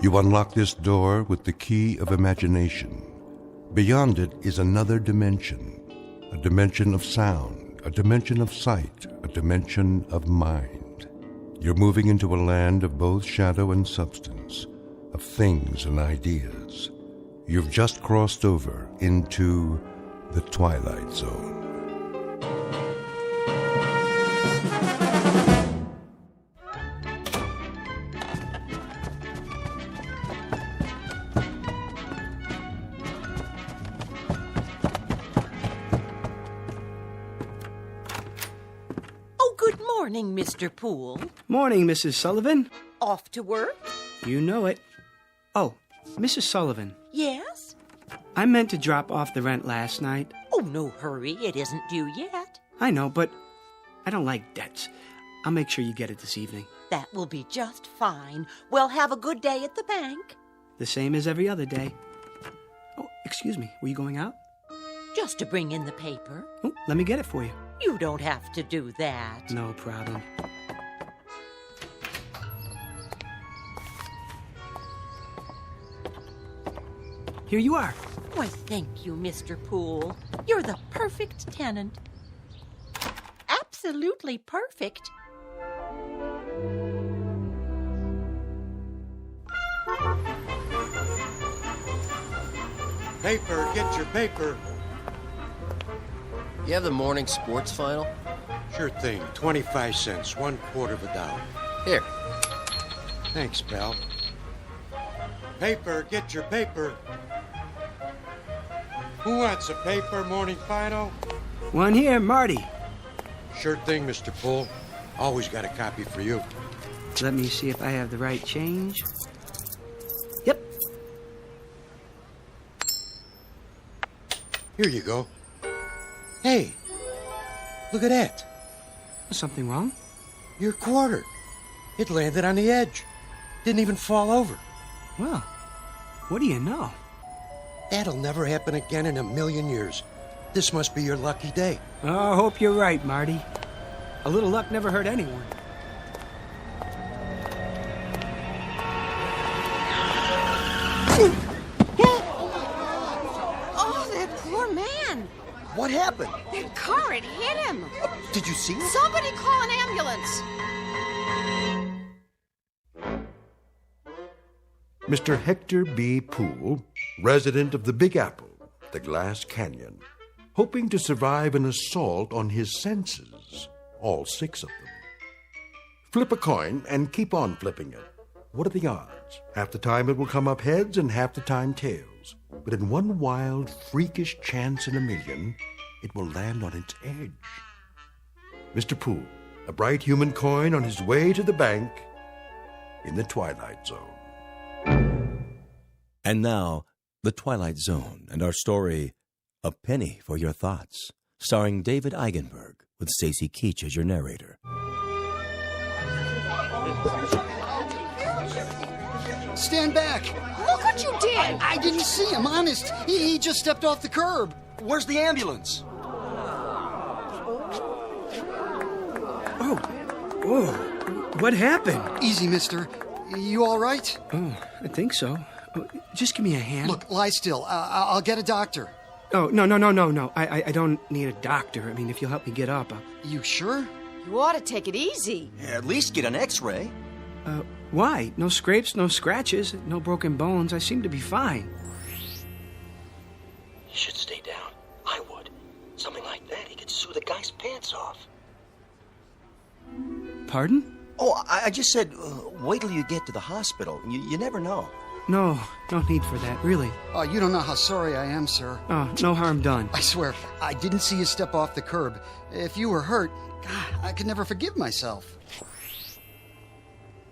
You unlock this door with the key of imagination. Beyond it is another dimension, a dimension of sound, a dimension of sight, a dimension of mind. You're moving into a land of both shadow and substance, of things and ideas. You've just crossed over into the Twilight Zone. Morning, Mr. Poole. Morning, Mrs. Sullivan. Off to work? You know it. Oh, Mrs. Sullivan. Yes? I meant to drop off the rent last night. Oh, no hurry. It isn't due yet. I know, but I don't like debts. I'll make sure you get it this evening. That will be just fine. Well, have a good day at the bank. The same as every other day. Oh, excuse me. Were you going out? Just to bring in the paper. Oh, let me get it for you. You don't have to do that. No problem. Here you are. Why, thank you, Mr. Poole. You're the perfect tenant. Absolutely perfect. Paper, get your paper. You have the morning sports final? Sure thing. 25 cents, $1/4 of a dollar. Here. Thanks, pal. Paper, get your paper. Who wants a paper, morning final? One here, Marty. Sure thing, Mr. Poole. Always got a copy for you. Let me see if I have the right change. Yep. Here you go. Hey, look at that. Something wrong? Your quarter. It landed on the edge. Didn't even fall over. Well, what do you know? That'll never happen again in a million years. This must be your lucky day. Oh, I hope you're right, Marty. A little luck never hurt anyone. Oh, that poor man. What happened? That car, it hit him. Did you see it? Somebody call an ambulance. Mr. Hector B. Poole, resident of the Big Apple, the Glass Canyon, hoping to survive an assault on his senses, all 6 of them. Flip a coin and keep on flipping it. What are the odds? Half the time it will come up heads and half the time tails. But in one wild, freakish chance in a million, it will land on its edge. Mr. Poole, a bright human coin on his way to the bank in the Twilight Zone. And now, The Twilight Zone and our story, A Penny for Your Thoughts, starring David Eigenberg, with Stacy Keach as your narrator. Stand back! Look what you did! I didn't see him, honest. He just stepped off the curb. Where's the ambulance? Oh, what happened? Easy, mister. You all right? Oh, I think so. Oh, just give me a hand. Look, lie still. I'll get a doctor. Oh, no. I don't need a doctor. I mean, if you'll help me get up. You sure? You ought to take it easy. At least get an x-ray. Why? No scrapes, no scratches, no broken bones. I seem to be fine. You should stay down. I would. Something like that, he could sue the guy's pants off. Pardon? Oh, I just said, wait till you get to the hospital. You never know. No need for that, really. Oh, you don't know how sorry I am, sir. Oh, no harm done. I swear, I didn't see you step off the curb. If you were hurt, God, I could never forgive myself.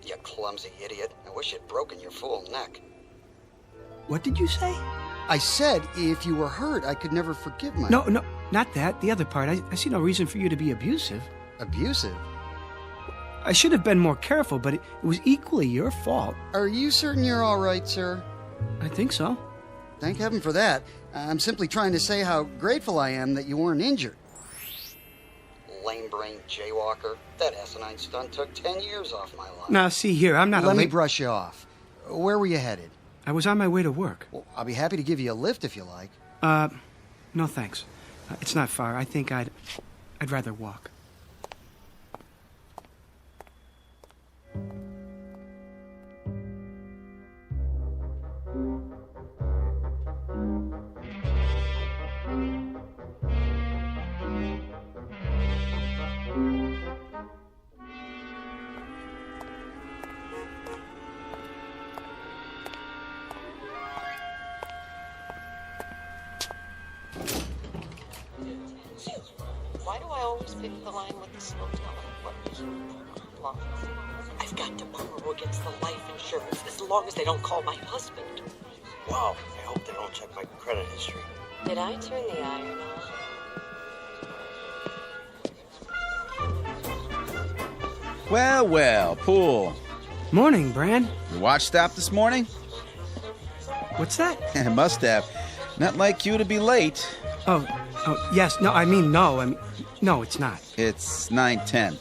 You clumsy idiot. I wish you'd broken your fool neck. What did you say? I said, if you were hurt, I could never forgive myself. No, not that. The other part. I see no reason for you to be abusive. Abusive? I should have been more careful, but it was equally your fault. Are you certain you're all right, sir? I think so. Thank heaven for that. I'm simply trying to say how grateful I am that you weren't injured. Lame-brained jaywalker. That asinine stunt took 10 years off my life. Now, see here, I'm not Let me brush you off. Where were you headed? I was on my way to work. Well, I'll be happy to give you a lift if you like. No thanks. It's not far. I think I'd rather walk. Why do I always pick the line with the slow telling? What reason? I've got to borrow against the life insurance as long as they don't call my husband. Wow, I hope they don't check my credit history. Did I turn the iron on? Well, Pool. Morning, Bran. Your watch stopped this morning? What's that? Must have. Not like you to be late. Oh, yes. No, no, it's not. It's 9:10.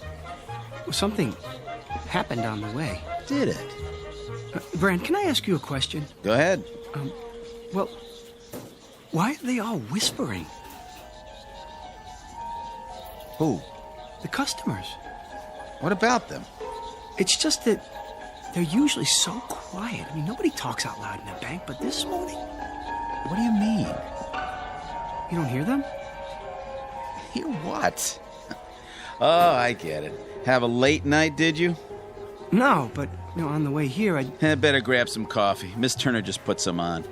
Something happened on the way. Did it? Bran, can I ask you a question? Go ahead. Well, why are they all whispering? Who? The customers. What about them? It's just that they're usually so quiet. I mean, nobody talks out loud in the bank, but this morning... What do you mean? You don't hear them? Hear what? Oh, I get it. Have a late night, did you? No, but on the way here, I better grab some coffee. Miss Turner just put some on.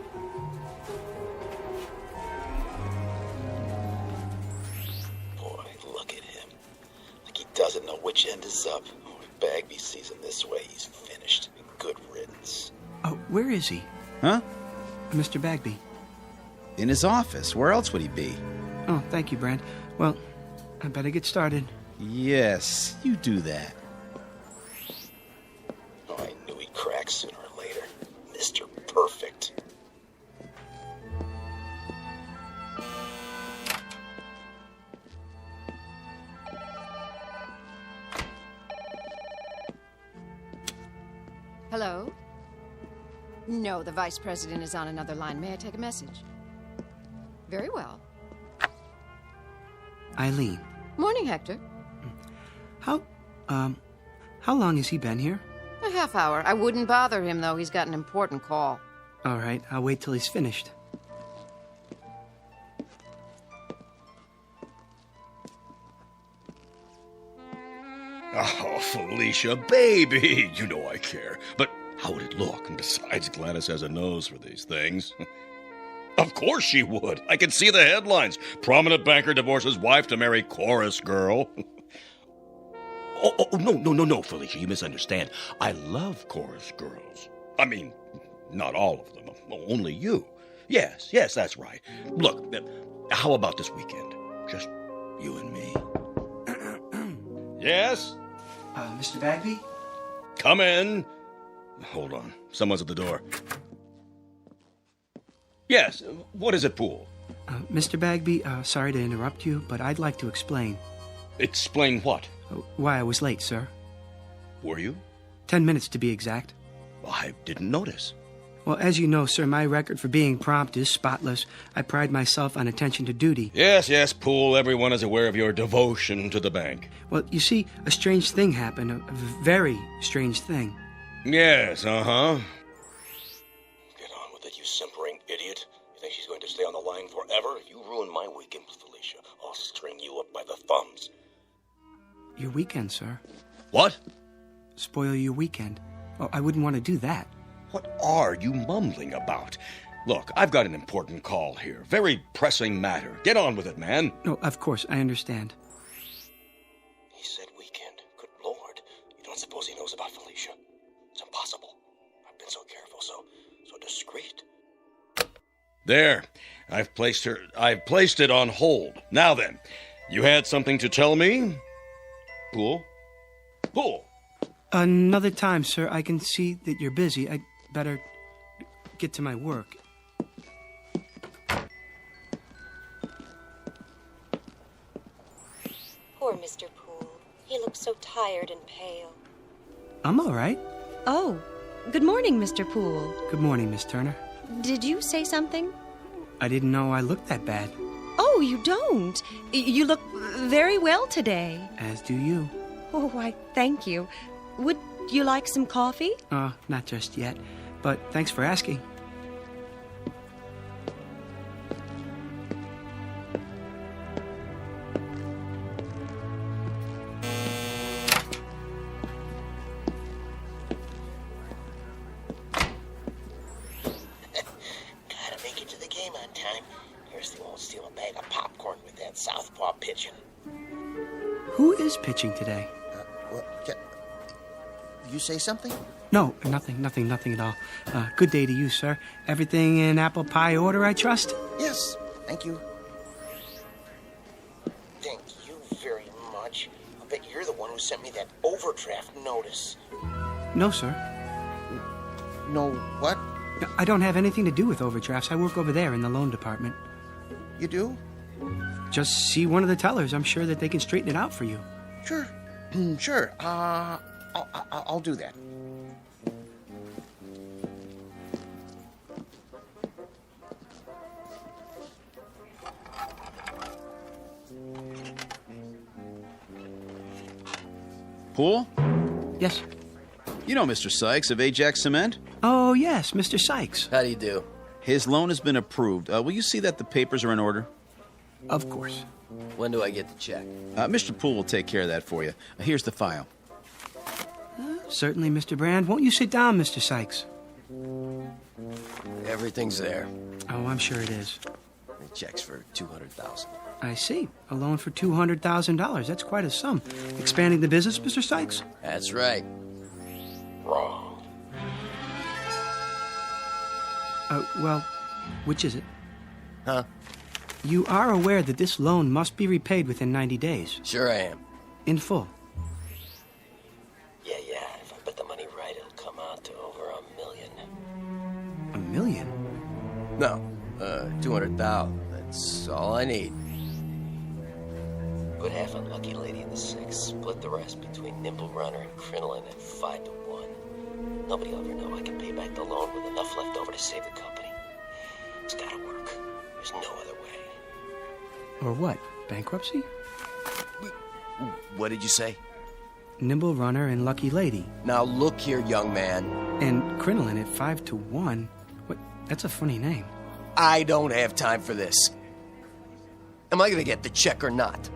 Boy, look at him. Like he doesn't know which end is up. Oh, if Bagby sees him this way, he's finished. Good riddance. Oh, where is he? Huh? Mr. Bagby. In his office. Where else would he be? Oh, thank you, Brand. Well, I better get started. Yes, you do that. Oh, I knew he'd crack sooner or later. Mr. Perfect. Hello? No, the vice president is on another line. May I take a message? Very well. Eileen. Morning, Hector. How long has he been here? A half hour. I wouldn't bother him, though. He's got an important call. All right, I'll wait till he's finished. Oh, Felicia, baby, you know I care. But how would it look? And besides, Gladys has a nose for these things. Of course she would. I can see the headlines. Prominent banker divorces wife to marry chorus girl. No, Felicia, you misunderstand. I love chorus girls. I mean, not all of them. Only you. Yes, that's right. Look, how about this weekend? Just you and me. Yes? Mr. Bagby? Come in. Hold on. Someone's at the door. Yes, what is it, Poole? Mr. Bagby, sorry to interrupt you, but I'd like to explain. Explain what? Why I was late, sir. Were you? 10 minutes to be exact. I didn't notice. Well, as you know, sir, my record for being prompt is spotless. I pride myself on attention to duty. Yes, Poole, everyone is aware of your devotion to the bank. Well, you see, a strange thing happened, a very strange thing. Yes, uh-huh. Get on with it, you simpering idiot. You think she's going to stay on the line forever? If you ruin my weekend with Felicia, I'll string you up by the thumbs. Your weekend, sir. What? Spoil your weekend. Oh, I wouldn't want to do that. What are you mumbling about? Look, I've got an important call here. Very pressing matter. Get on with it, man. No, of course, I understand. He said weekend. Good Lord. You don't suppose he knows about Felicia? It's impossible. I've been so careful, so discreet. There. I've placed it on hold. Now then, you had something to tell me? Poole? Another time, sir. I can see that you're busy. I'd better get to my work. Poor Mr. Poole. He looks so tired and pale. I'm all right. Oh, Good morning, Mr. Poole. Good morning, Miss Turner. Did you say something? I didn't know I looked that bad. Oh, you don't. You look very well today. As do you. Oh, why, thank you. Would you like some coffee? Not just yet. But thanks for asking. Gotta make it to the game on time. Kirsty won't steal a bag of popcorn with that southpaw pitching. Who is pitching today? You say something? No, nothing at all. Good day to you, sir. Everything in apple pie order, I trust? Yes, thank you. Thank you very much. I bet you're the one who sent me that overdraft notice. No, sir. No what? I don't have anything to do with overdrafts. I work over there in the loan department. You do? Just see one of the tellers. I'm sure that they can straighten it out for you. Sure. Sure. I'll do that. Poole? Yes? You know Mr. Sykes of Ajax Cement? Oh, yes, Mr. Sykes. How do you do? His loan has been approved. Will you see that the papers are in order? Of course. When do I get the check? Mr. Poole will take care of that for you. Here's the file. Certainly, Mr. Brand. Won't you sit down, Mr. Sykes? Everything's there. Oh, I'm sure it is. The check's for $200,000. I see. A loan for $200,000. That's quite a sum. Expanding the business, Mr. Sykes? That's right. Wrong. Well, which is it? Huh? You are aware that this loan must be repaid within 90 days. Sure I am. In full. Yeah. If I put the money right, it'll come out to over $1 million. $1 million? No, 200,000. That's all I need. Put half on Lucky Lady in the 6. Split the rest between Nimble Runner and Crinoline at 5-1. Nobody will ever know I can pay back the loan with enough left over to save the company. It's gotta work. There's no other way. Or what? Bankruptcy? What did you say? Nimble Runner and Lucky Lady. Now look here, young man. And Crinoline at 5-1? What? That's a funny name. I don't have time for this. Am I gonna get the check or not?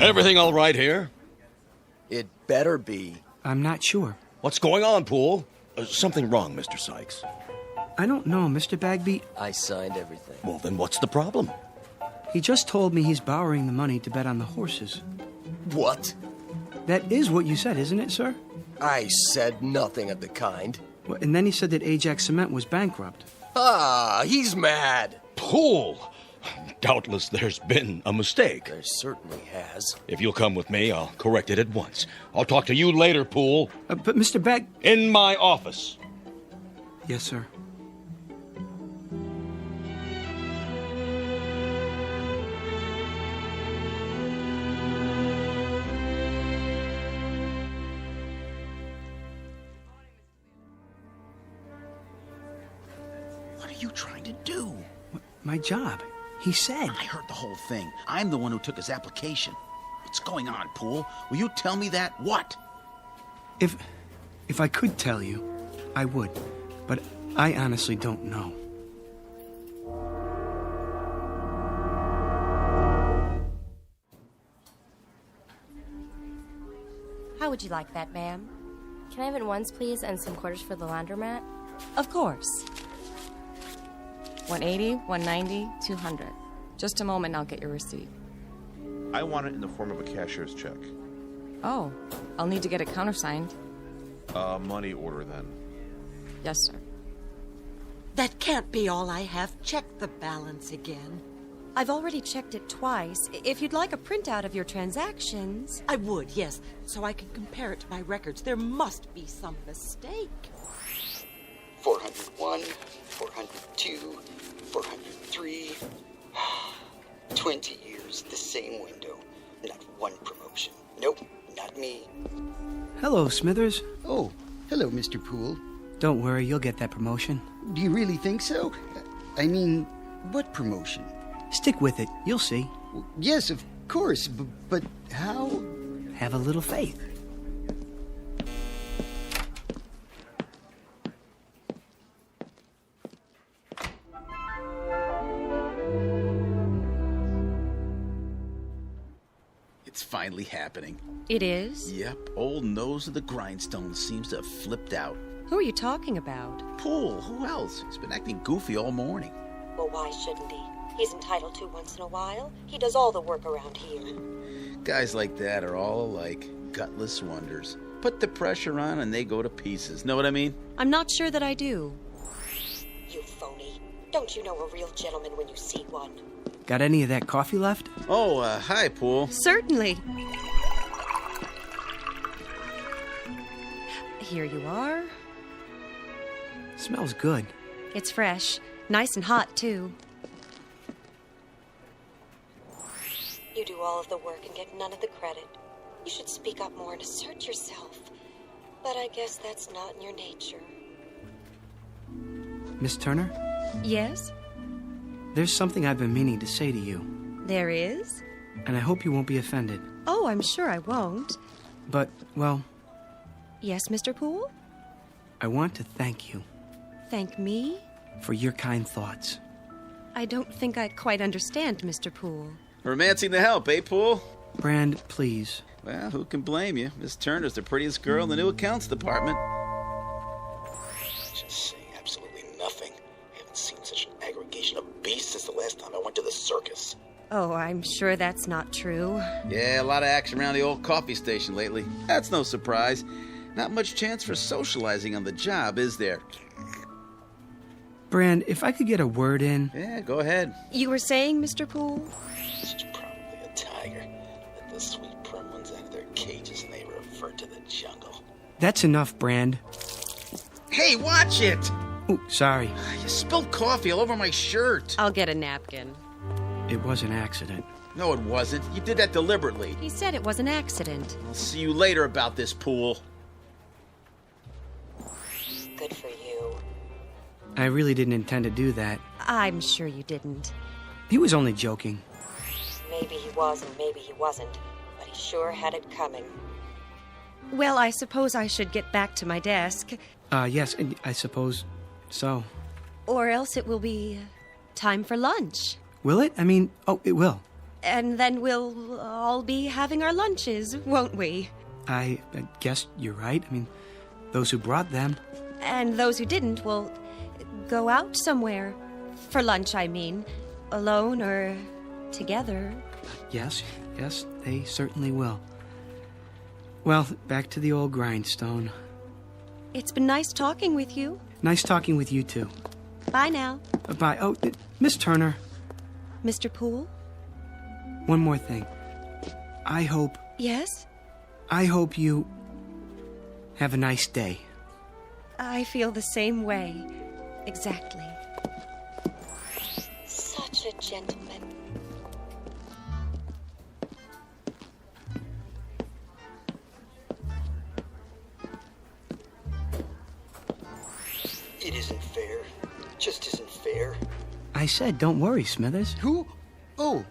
Everything all right here? It better be. I'm not sure. What's going on, Poole? Something wrong, Mr. Sykes. I don't know, Mr. Bagby. I signed everything. Well, then what's the problem? He just told me he's borrowing the money to bet on the horses. What? That is what you said, isn't it, sir? I said nothing of the kind. Well, and then he said that Ajax Cement was bankrupt. Ah, he's mad. Poole! Doubtless there's been a mistake. There certainly has. If you'll come with me, I'll correct it at once. I'll talk to you later, Poole. But Mr. Bag... In my office. Yes, sir. What are you trying to do? My job. He said. I heard the whole thing. I'm the one who took his application. What's going on, Poole? Will you tell me that? What? If I could tell you, I would. But I honestly don't know. How would you like that, ma'am? Can I have it once, please, and some quarters for the laundromat? Of course. 180, 190, 200. Just a moment and I'll get your receipt. I want it in the form of a cashier's check. Oh, I'll need to get it countersigned. Money order then. Yes, sir. That can't be all I have. Check the balance again. I've already checked it twice. If you'd like a printout of your transactions... I would, yes, so I can compare it to my records. There must be some mistake. 401, 402, 403. 20 years, the same window. Not one promotion. Nope, not me. Hello, Smithers. Oh, Hello, Mr. Poole. Don't worry, you'll get that promotion. Do you really think so? I mean, what promotion? Stick with it, you'll see. Yes, of course, but how? Have a little faith. It's finally happening. It is? Yep, old nose of the grindstone seems to have flipped out. Who are you talking about? Poole, who else? He's been acting goofy all morning. Well, why shouldn't he? He's entitled to once in a while. He does all the work around here. Guys like that are all alike, gutless wonders. Put the pressure on and they go to pieces. Know what I mean? I'm not sure that I do. You phony. Don't you know a real gentleman when you see one? Got any of that coffee left? Oh, hi, Poole. Certainly. Here you are. Smells good. It's fresh. Nice and hot, too. You do all of the work and get none of the credit. You should speak up more and assert yourself. But I guess that's not in your nature. Miss Turner? Yes? There's something I've been meaning to say to you. There is? And I hope you won't be offended. Oh, I'm sure I won't. But, well... Yes, Mr. Poole? I want to thank you. Thank me? For your kind thoughts. I don't think I quite understand, Mr. Poole. Romancing the help, eh, Poole? Brand, please. Well, who can blame you? Miss Turner's the prettiest girl in the new accounts department. Just say absolutely nothing. I haven't seen such an aggregation of beasts since the last time I went to the circus. Oh, I'm sure that's not true. Yeah, a lot of action around the old coffee station lately. That's no surprise. Not much chance for socializing on the job, is there? Brand, if I could get a word in... Yeah, go ahead. You were saying, Mr. Poole? It's probably a tiger. Let the sweet prim ones out of their cages and they revert to the jungle. That's enough, Brand. Hey, watch it! Oh, sorry. You spilled coffee all over my shirt. I'll get a napkin. It was an accident. No, it wasn't. You did that deliberately. He said it was an accident. I'll see you later about this, Poole. Good for you. I really didn't intend to do that. I'm sure you didn't. He was only joking. Maybe he was and maybe he wasn't, but he sure had it coming. Well, I suppose I should get back to my desk. Yes, I suppose so. Or else it will be time for lunch. Will it? I mean, oh, it will. And then we'll all be having our lunches, won't we? I guess you're right. I mean, those who brought them. And those who didn't will go out somewhere. For lunch, I mean. Alone or together. Yes, they certainly will. Well, back to the old grindstone. It's been nice talking with you. Nice talking with you, too. Bye now. Bye. Oh, Miss Turner. Mr. Poole? One more thing. I hope... Yes? I hope you have a nice day. I feel the same way. Exactly. Such a gentleman. It isn't fair. It just isn't fair. I said, don't worry, Smithers. Who? Oh,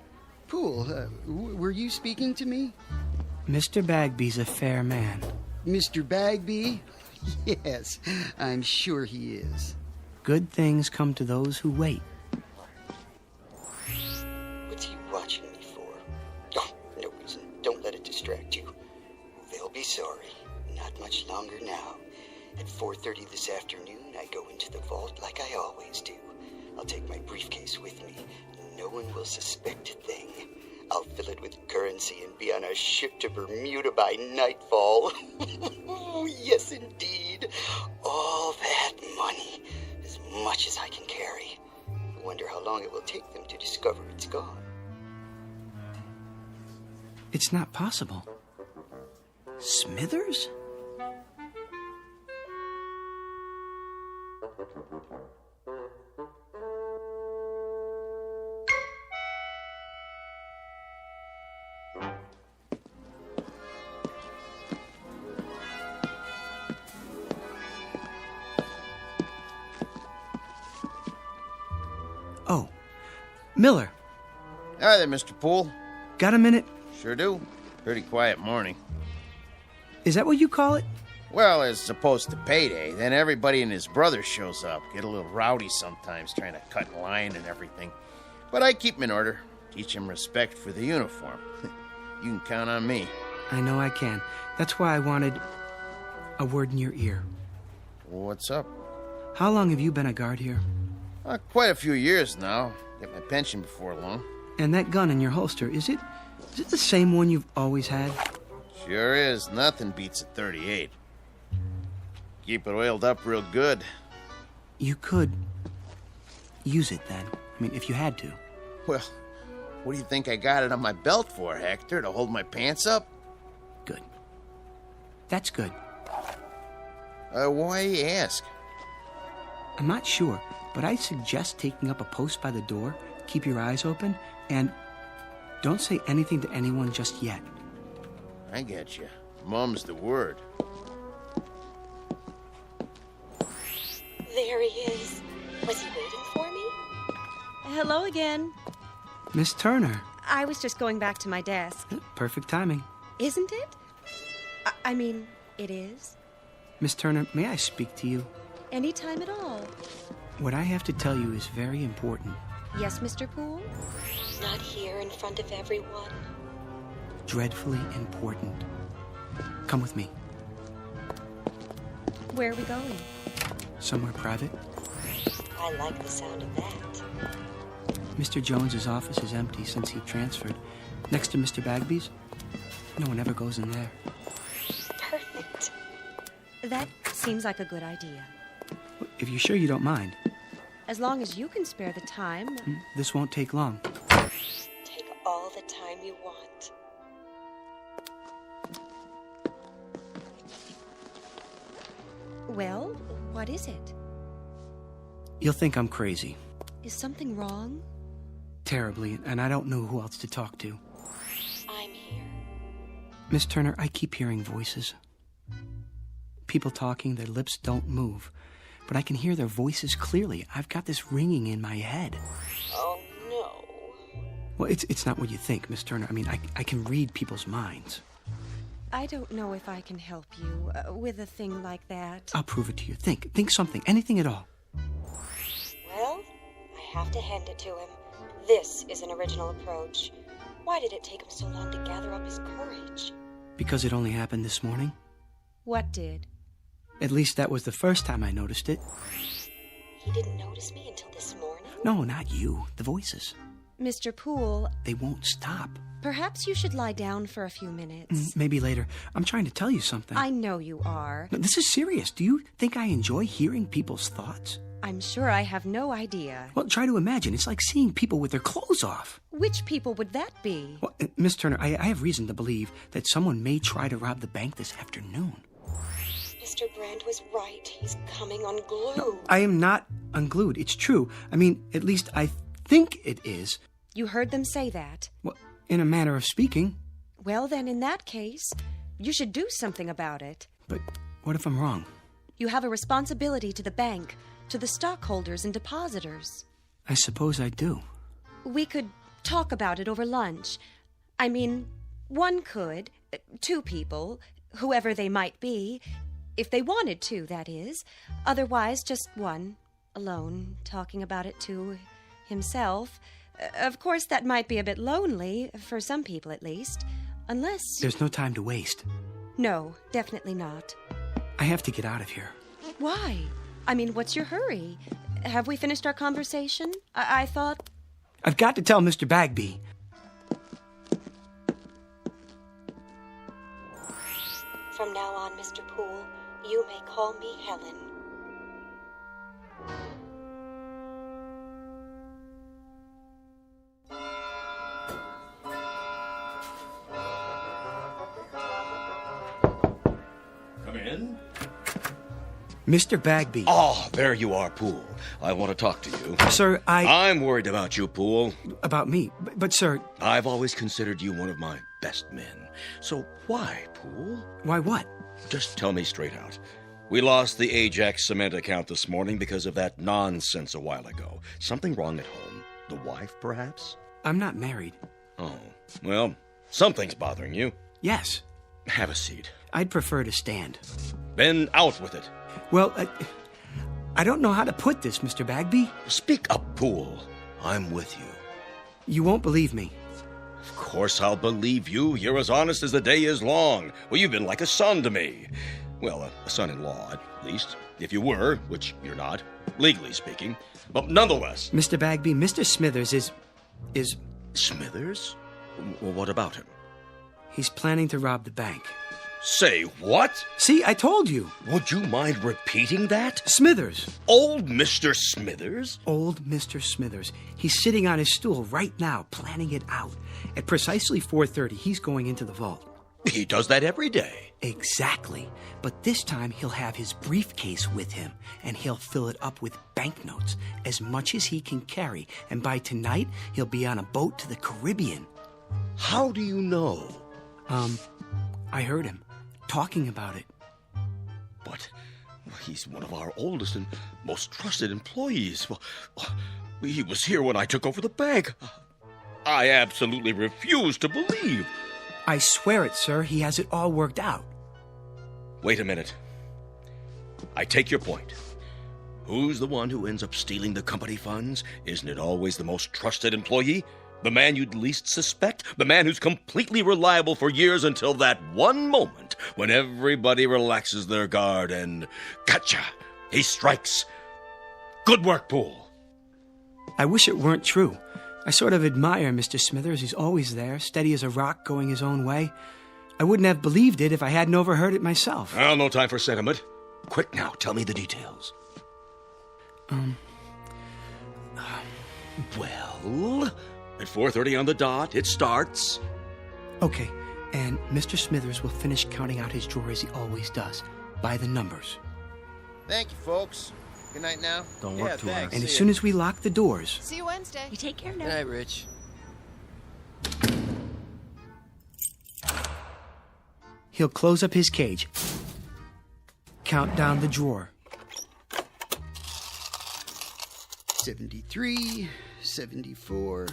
Poole, were you speaking to me? Mr. Bagby's a fair man. Mr. Bagby? Yes, I'm sure he is. Good things come to those who wait. What's he watching me for? Oh, no reason. Don't let it distract you. They'll be sorry. Not much longer now. At 4:30 this afternoon, I go into the vault like I always do. I'll take my briefcase with me. No one will suspect a thing. I'll fill it with currency and be on a ship to Bermuda by nightfall. Yes, indeed. All that money. As much as I can carry. I wonder how long it will take them to discover it's gone. It's not possible. Smithers? Miller. Hi there, Mr. Poole. Got a minute? Sure do. Pretty quiet morning. Is that what you call it? Well, as opposed to payday, then everybody and his brother shows up. Get a little rowdy sometimes, trying to cut in line and everything. But I keep 'em in order. Teach 'em respect for the uniform. You can count on me. I know I can. That's why I wanted a word in your ear. What's up? How long have you been a guard here? Quite a few years now. Get my pension before long. And that gun in your holster, is it the same one you've always had? Sure is. Nothing beats a .38. Keep it oiled up real good. You could use it then. I mean, if you had to. Well, what do you think I got it on my belt for, Hector? To hold my pants up? Good. That's good. Why you ask? I'm not sure, but I suggest taking up a post by the door, keep your eyes open, and don't say anything to anyone just yet. I get you. Mum's the word. There he is. Was he waiting for me? Hello again. Miss Turner. I was just going back to my desk. Perfect timing. Isn't it? I mean, it is. Miss Turner, may I speak to you? Any time at all. What I have to tell you is very important. Yes, Mr. Poole? Not here in front of everyone. Dreadfully important. Come with me. Where are we going? Somewhere private. I like the sound of that. Mr. Jones's office is empty since he transferred. Next to Mr. Bagby's, no one ever goes in there. Perfect. That seems like a good idea. If you're sure you don't mind. As long as you can spare the time. This won't take long. Take all the time you want. Well, what is it? You'll think I'm crazy. Is something wrong? Terribly, and I don't know who else to talk to. I'm here. Miss Turner, I keep hearing voices. People talking, their lips don't move. But I can hear their voices clearly. I've got this ringing in my head. Oh, no. Well, it's not what you think, Miss Turner. I mean, I can read people's minds. I don't know if I can help you with a thing like that. I'll prove it to you. Think something, anything at all. Well, I have to hand it to him. This is an original approach. Why did it take him so long to gather up his courage? Because it only happened this morning? What did? At least that was the first time I noticed it. He didn't notice me until this morning? No, not you. The voices. Mr. Poole... They won't stop. Perhaps you should lie down for a few minutes. Maybe later. I'm trying to tell you something. I know you are. No, this is serious. Do you think I enjoy hearing people's thoughts? I'm sure I have no idea. Well, try to imagine. It's like seeing people with their clothes off. Which people would that be? Well, Miss Turner, I have reason to believe that someone may try to rob the bank this afternoon. Mr. Brand was right. He's coming unglued. No, I am not unglued. It's true. I mean, at least I think it is. You heard them say that? Well, in a manner of speaking. Well, then, in that case, you should do something about it. But what if I'm wrong? You have a responsibility to the bank, to the stockholders and depositors. I suppose I do. We could talk about it over lunch. I mean, one could, two people, whoever they might be, if they wanted to, that is. Otherwise, just one, alone, talking about it to himself. Of course, that might be a bit lonely, for some people at least, unless... There's no time to waste. No, definitely not. I have to get out of here. Why? I mean, what's your hurry? Have we finished our conversation? I thought... I've got to tell Mr. Bagby. From now on, Mr. Poole, you may call me Helen. Come in. Mr. Bagby. Oh, there you are, Poole. I want to talk to you. Sir, I'm worried about you, Poole. About me? But sir... I've always considered you one of my best men. So why, Poole? Why what? Just tell me straight out. We lost the Ajax cement account this morning because of that nonsense a while ago. Something wrong at home? The wife, perhaps? I'm not married. Oh, well, something's bothering you. Yes. Have a seat. I'd prefer to stand. Then out with it. Well, I don't know how to put this, Mr. Bagby. Speak up, Poole. I'm with you. You won't believe me. Of course I'll believe you. You're as honest as the day is long. Well, you've been like a son to me. Well, a son-in-law, at least. If you were, which you're not, legally speaking. But nonetheless... Mr. Bagby, Mr. Smithers is... Smithers? Well, what about him? He's planning to rob the bank. Say what? See, I told you. Would you mind repeating that? Smithers. Old Mr. Smithers? Old Mr. Smithers. He's sitting on his stool right now, planning it out. At precisely 4:30, he's going into the vault. He does that every day. Exactly. But this time, he'll have his briefcase with him, and he'll fill it up with banknotes, as much as he can carry. And by tonight, he'll be on a boat to the Caribbean. How do you know? I heard him talking about it. But he's one of our oldest and most trusted employees. Well, he was here when I took over the bank. I absolutely refuse to believe. I swear it, sir. He has it all worked out. Wait a minute. I take your point. Who's the one who ends up stealing the company funds? Isn't it always the most trusted employee? The man you'd least suspect? The man who's completely reliable for years until that one moment when everybody relaxes their guard and... Gotcha! He strikes. Good work, Poole. I wish it weren't true. I sort of admire Mr. Smithers. He's always there, steady as a rock, going his own way. I wouldn't have believed it if I hadn't overheard it myself. Well, no time for sentiment. Quick now, tell me the details. Well, at 4:30 on the dot, it starts. Okay, and Mr. Smithers will finish counting out his drawer as he always does, by the numbers. Thank you, folks. Good night now. Don't work too hard. And as soon as we lock the doors... See you Wednesday. You take care now. Good night, Rich. He'll close up his cage, count down the drawer. 73, 74,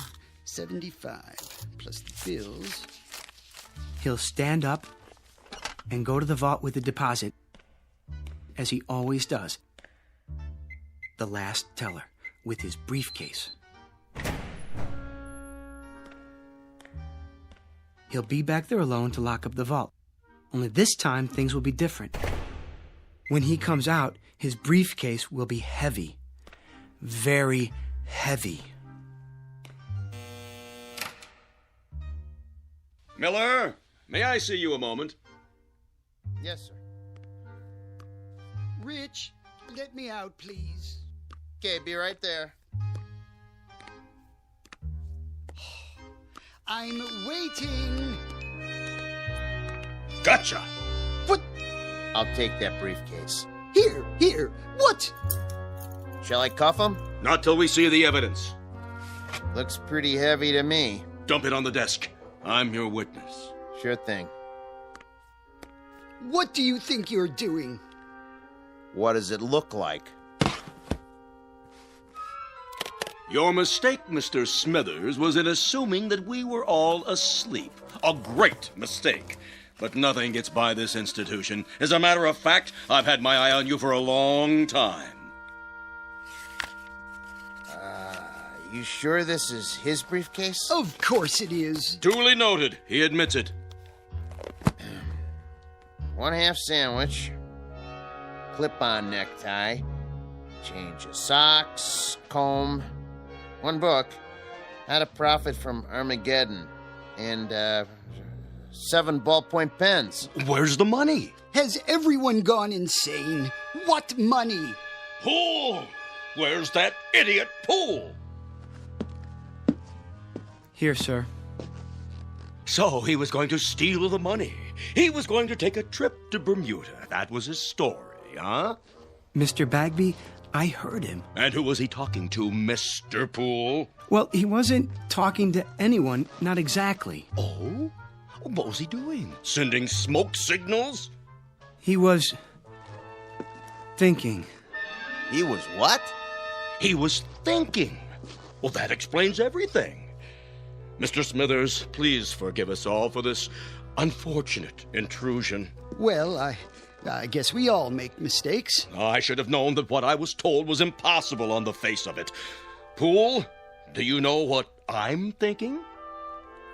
75, plus the bills. He'll stand up and go to the vault with the deposit, as he always does. The last teller, with his briefcase. He'll be back there alone to lock up the vault. Only this time, things will be different. When he comes out, his briefcase will be heavy. Very heavy. Miller, may I see you a moment? Yes, sir. Rich, let me out, please. Okay, be right there. I'm waiting. Gotcha! What? I'll take that briefcase. Here. What? Shall I cuff him? Not till we see the evidence. Looks pretty heavy to me. Dump it on the desk. I'm your witness. Sure thing. What do you think you're doing? What does it look like? Your mistake, Mr. Smithers, was in assuming that we were all asleep. A great mistake. But nothing gets by this institution. As a matter of fact, I've had my eye on you for a long time. You sure this is his briefcase? Of course it is. Duly noted. He admits it. 1/2 sandwich. Clip-on necktie. Change of socks. Comb. 1 book. How to Profit from Armageddon. And, 7 ballpoint pens. Where's the money? Has everyone gone insane? What money? Poole! Where's that idiot Poole? Here, sir. So he was going to steal the money. He was going to take a trip to Bermuda. That was his story, huh? Mr. Bagby, I heard him. And who was he talking to, Mr. Poole? Well, he wasn't talking to anyone, not exactly. Oh? What was he doing? Sending smoke signals? He was... thinking. He was what? He was thinking. Well, that explains everything. Mr. Smithers, please forgive us all for this unfortunate intrusion. Well, I guess we all make mistakes. I should have known that what I was told was impossible on the face of it. Poole, do you know what I'm thinking?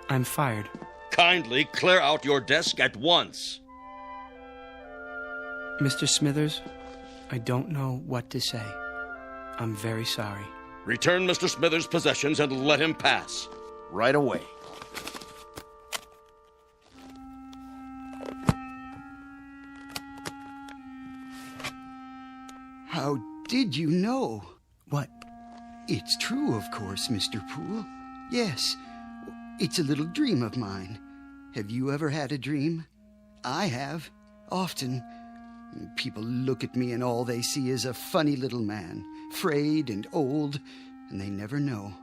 I'm fired. Kindly clear out your desk at once. Mr. Smithers, I don't know what to say. I'm very sorry. Return Mr. Smithers' possessions and let him pass. Right away. How did you know? What? It's true, of course, Mr. Poole. Yes, it's a little dream of mine. Have you ever had a dream? I have. Often. People look at me and all they see is a funny little man, frayed and old, and they never know.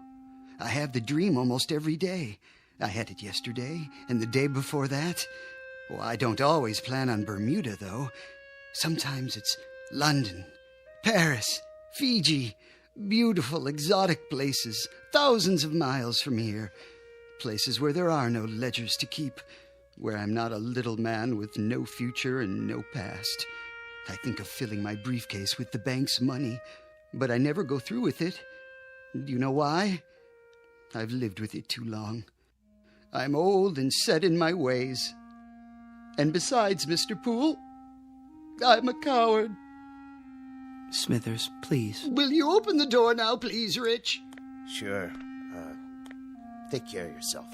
I have the dream almost every day. I had it yesterday and the day before that. Well, I don't always plan on Bermuda, though. Sometimes it's London, Paris, Fiji, beautiful, exotic places, thousands of miles from here. Places where there are no ledgers to keep, where I'm not a little man with no future and no past. I think of filling my briefcase with the bank's money, but I never go through with it. Do you know why? I've lived with it too long. I'm old and set in my ways. And besides, Mr. Poole, I'm a coward. Smithers, please. Will you open the door now, please, Rich? Sure. Take care of yourself.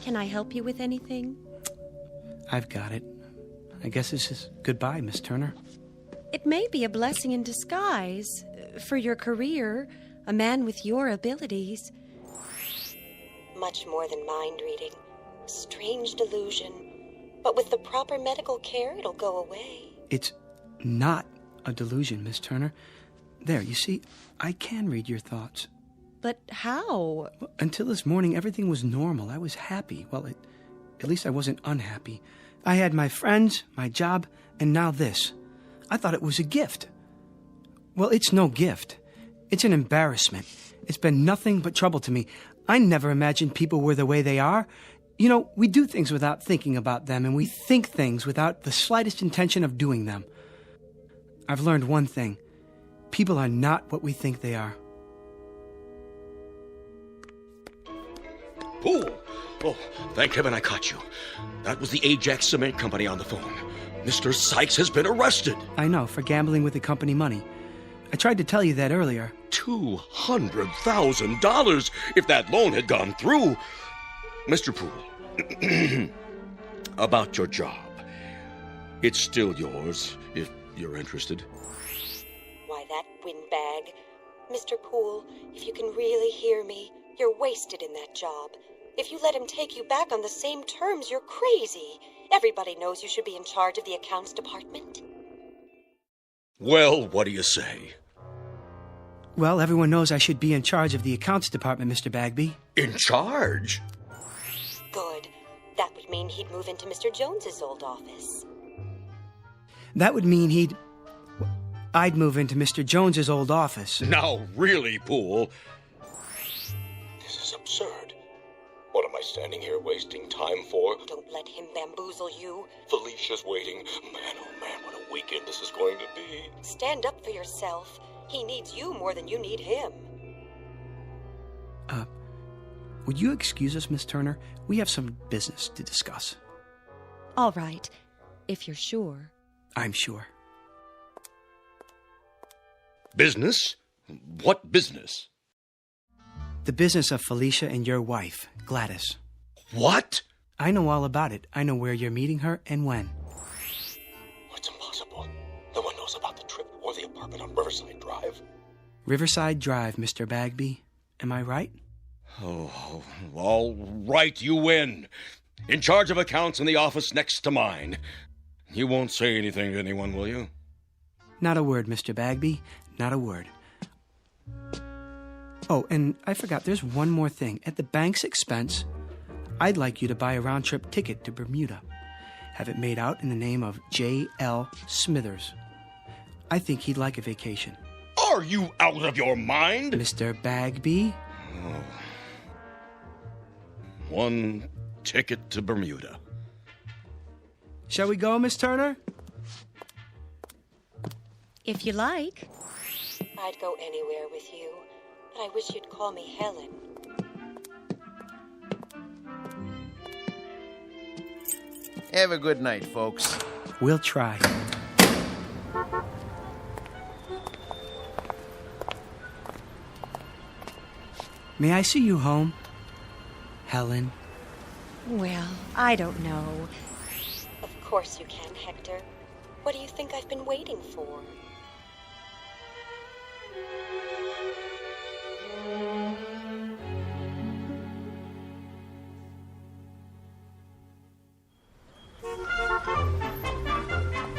Can I help you with anything? I've got it. I guess this is goodbye, Miss Turner. It may be a blessing in disguise for your career, a man with your abilities. Much more than mind reading. Strange delusion. But with the proper medical care, it'll go away. It's not a delusion, Miss Turner. There, you see, I can read your thoughts. But how? Well, until this morning, everything was normal. I was happy. Well, at least I wasn't unhappy. I had my friends, my job, and now this. I thought it was a gift. Well, it's no gift. It's an embarrassment. It's been nothing but trouble to me. I never imagined people were the way they are. You know, we do things without thinking about them, and we think things without the slightest intention of doing them. I've learned one thing. People are not what we think they are. Poole! Oh, thank heaven I caught you. That was the Ajax Cement Company on the phone. Mr. Sykes has been arrested. I know, for gambling with the company money. I tried to tell you that earlier. $200,000 if that loan had gone through. Mr. Poole, about your job. It's still yours, if you're interested. Why, that windbag. Mr. Poole, if you can really hear me, you're wasted in that job. If you let him take you back on the same terms, you're crazy. Everybody knows you should be in charge of the accounts department. Well, what do you say? Well, everyone knows I should be in charge of the accounts department, Mr. Bagby. In charge? Good. That would mean he'd move into Mr. Jones's old office. That would mean I'd move into Mr. Jones's old office. Now, really, Poole. This is absurd. What am I standing here wasting time for? Don't let him bamboozle you. Felicia's waiting. Man, oh man, what a weekend this is going to be. Stand up for yourself. He needs you more than you need him. Would you excuse us, Miss Turner? We have some business to discuss. All right, if you're sure. I'm sure. Business? What business? The business of Felicia and your wife, Gladys. What? I know all about it. I know where you're meeting her and when. It's impossible. No one knows about the trip or the apartment on Riverside Drive. Riverside Drive, Mr. Bagby. Am I right? Oh, all right, you win. In charge of accounts in the office next to mine. You won't say anything to anyone, will you? Not a word, Mr. Bagby. Not a word. Oh, and I forgot, there's one more thing. At the bank's expense, I'd like you to buy a round-trip ticket to Bermuda. Have it made out in the name of J.L. Smithers. I think he'd like a vacation. Are you out of your mind? Mr. Bagby? Oh. One ticket to Bermuda. Shall we go, Miss Turner? If you like. I'd go anywhere with you, but I wish you'd call me Helen. Have a good night, folks. We'll try. May I see you home, Helen? Well, I don't know. Of course you can, Hector. What do you think I've been waiting for?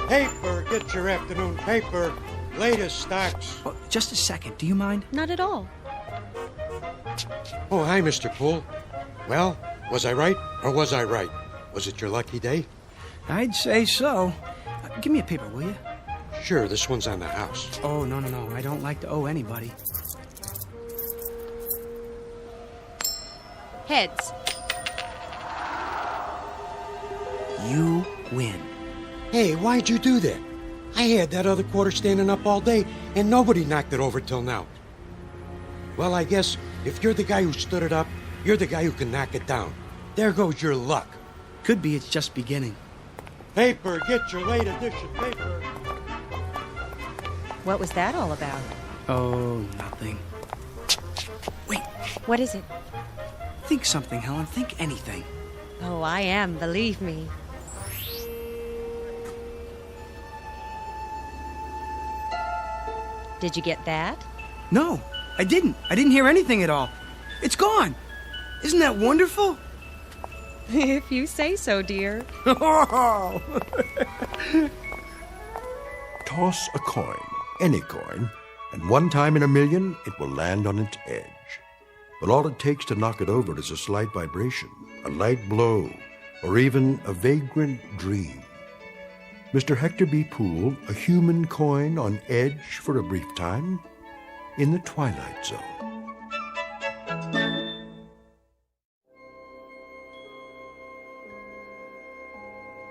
Paper! Get your afternoon paper. Latest stocks. Oh, just a second. Do you mind? Not at all. Oh, hi, Mr. Poole. Well, was I right or was I right? Was it your lucky day? I'd say so. Give me a paper, will you? Sure, this one's on the house. Oh, no. I don't like to owe anybody. Heads. You win. Hey, why'd you do that? I had that other quarter standing up all day, and nobody knocked it over till now. Well, I guess if you're the guy who stood it up, you're the guy who can knock it down. There goes your luck. Could be it's just beginning. Paper, get your late edition paper. What was that all about? Oh, nothing. Wait. What is it? Think something, Helen. Think anything. Oh, I am, believe me. Did you get that? No, I didn't. I didn't hear anything at all. It's gone. Isn't that wonderful? If you say so, dear. Toss a coin, any coin, and one time in a million it will land on its edge. But all it takes to knock it over is a slight vibration, a light blow, or even a vagrant dream. Mr. Hector B. Poole, a human coin on edge for a brief time in the Twilight Zone.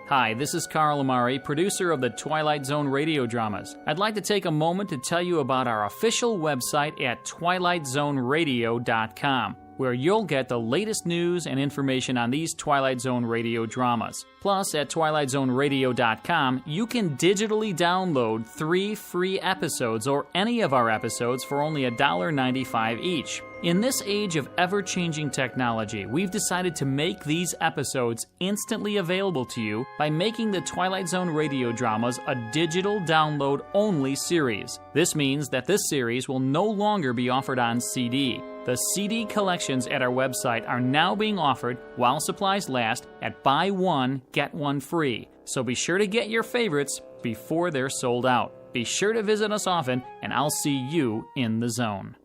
Hi, this is Carl Amari, producer of the Twilight Zone radio dramas. I'd like to take a moment to tell you about our official website at twilightzoneradio.com, where you'll get the latest news and information on these Twilight Zone radio dramas. Plus, at twilightzoneradio.com, you can digitally download 3 free episodes or any of our episodes for only $1.95 each. In this age of ever-changing technology, we've decided to make these episodes instantly available to you by making the Twilight Zone radio dramas a digital download-only series. This means that this series will no longer be offered on CD. The CD collections at our website are now being offered while supplies last at buy one, get one free. So be sure to get your favorites before they're sold out. Be sure to visit us often, and I'll see you in the zone.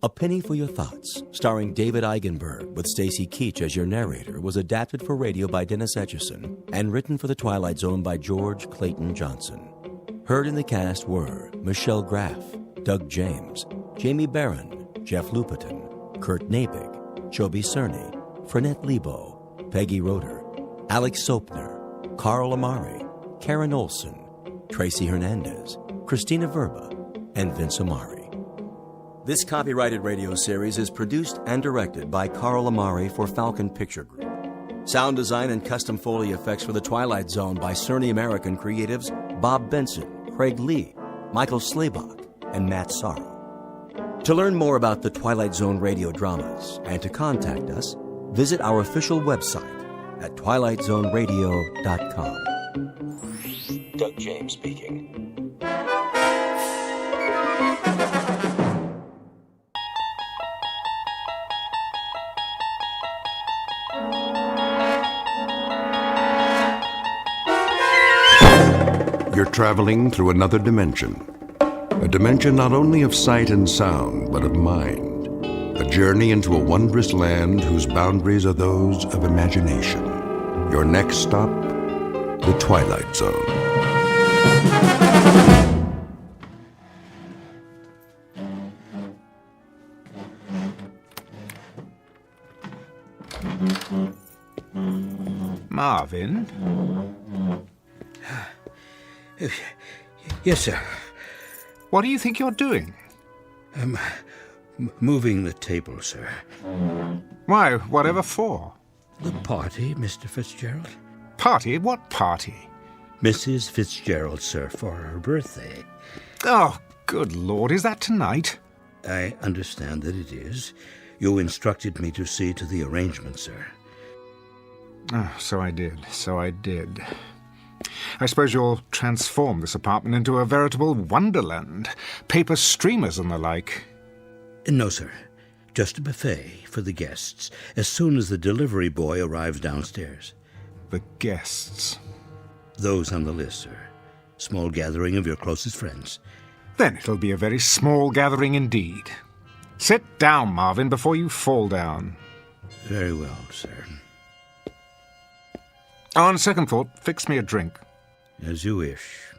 A Penny for Your Thoughts, starring David Eigenberg with Stacy Keach as your narrator, was adapted for radio by Dennis Etchison and written for The Twilight Zone by George Clayton Johnson. Heard in the cast were Michelle Graff, Doug James, Jamie Barron, Jeff Lupetin, Kurt Nabig, Joby Cerny, Fernette Lebo, Peggy Roeder, Alex Sopner, Carl Amari, Karen Olson, Tracy Hernandez, Christina Verba, and Vince Amari. This copyrighted radio series is produced and directed by Carl Amari for Falcon Picture Group. Sound design and custom Foley effects for The Twilight Zone by Cerny American creatives Bob Benson, Craig Lee, Michael Slaybach, and Matt Sorrow. To learn more about the Twilight Zone radio dramas and to contact us, visit our official website at twilightzoneradio.com. Doug James speaking. You're traveling through another dimension. A dimension not only of sight and sound, but of mind. A journey into a wondrous land whose boundaries are those of imagination. Your next stop, the Twilight Zone. Marvin? Yes, sir. What do you think you're doing? Moving the table, sir. Why, whatever for? The party, Mr. Fitzgerald. Party? What party? Mrs. Fitzgerald, sir, for her birthday. Oh, good Lord, is that tonight? I understand that it is. You instructed me to see to the arrangement, sir. Oh, so I did. I suppose you'll transform this apartment into a veritable wonderland. Paper streamers and the like. No, sir. Just a buffet for the guests, as soon as the delivery boy arrives downstairs. The guests? Those on the list, sir. Small gathering of your closest friends. Then it'll be a very small gathering indeed. Sit down, Marvin, before you fall down. Very well, sir. On second thought, fix me a drink. As you wish.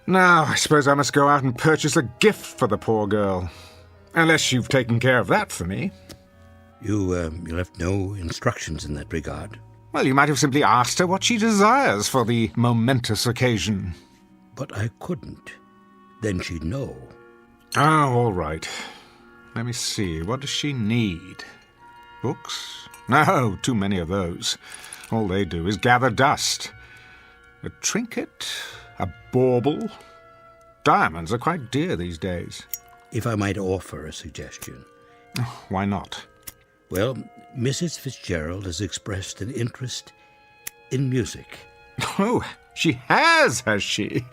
Now, I suppose I must go out and purchase a gift for the poor girl. Unless you've taken care of that for me. You left no instructions in that regard. Well, you might have simply asked her what she desires for the momentous occasion. But I couldn't. Then she'd know. Oh, all right. Let me see. What does she need? Books? No, too many of those. All they do is gather dust. A trinket? A bauble? Diamonds are quite dear these days. If I might offer a suggestion. Oh, why not? Well, Mrs. Fitzgerald has expressed an interest in music. Oh, she has she?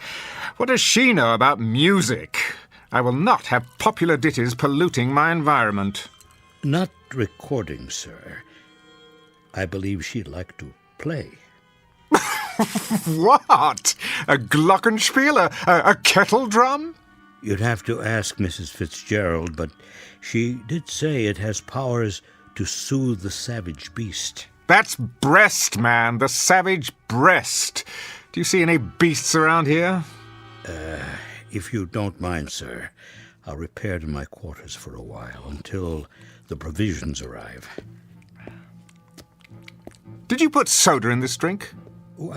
What does she know about music? I will not have popular ditties polluting my environment. Not recording, sir. I believe she'd like to play. What? A glockenspiel? A kettle drum? You'd have to ask Mrs. Fitzgerald, but she did say it has powers to soothe the savage beast. That's breast, man, the savage breast. Do you see any beasts around here? If you don't mind, sir, I'll repair to my quarters for a while until the provisions arrive. Did you put soda in this drink? Oh,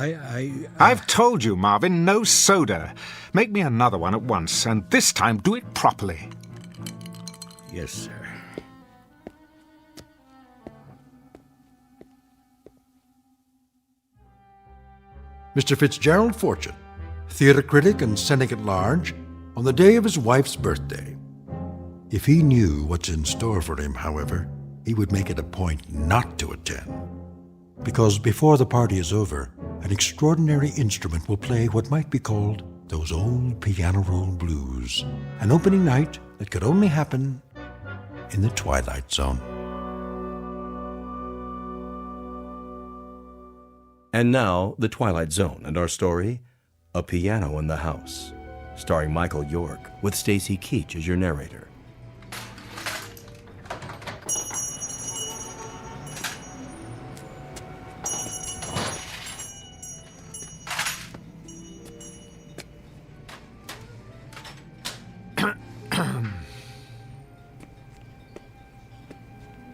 I've told you, Marvin, no soda. Make me another one at once, and this time do it properly. Yes, sir. Mr. Fitzgerald Fortune, theater critic and cynic at large, on the day of his wife's birthday. If he knew what's in store for him, however, he would make it a point not to attend. Because before the party is over, an extraordinary instrument will play what might be called those old piano roll blues, an opening night that could only happen in the Twilight Zone. And now, The Twilight Zone and our story, A Piano in the House, starring Michael York, with Stacy Keach as your narrator.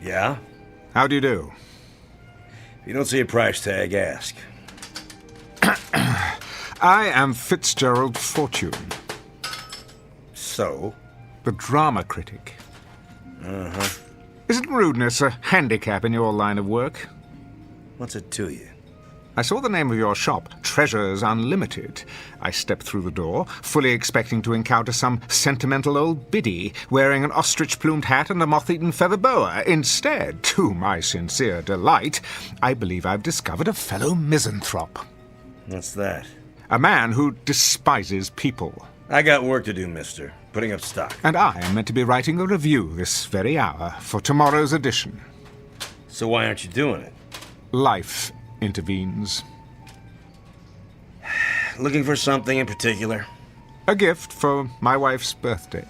Yeah? How do you do? If you don't see a price tag, ask. I am Fitzgerald Fortune. So? The drama critic. Uh-huh. Isn't rudeness a handicap in your line of work? What's it to you? I saw the name of your shop, Treasures Unlimited. I stepped through the door, fully expecting to encounter some sentimental old biddy wearing an ostrich-plumed hat and a moth-eaten feather boa. Instead, to my sincere delight, I believe I've discovered a fellow misanthrope. What's that? A man who despises people. I got work to do, mister. Putting up stock. And I am meant to be writing a review this very hour for tomorrow's edition. So why aren't you doing it? Life intervenes. Looking for something in particular? A gift for my wife's birthday.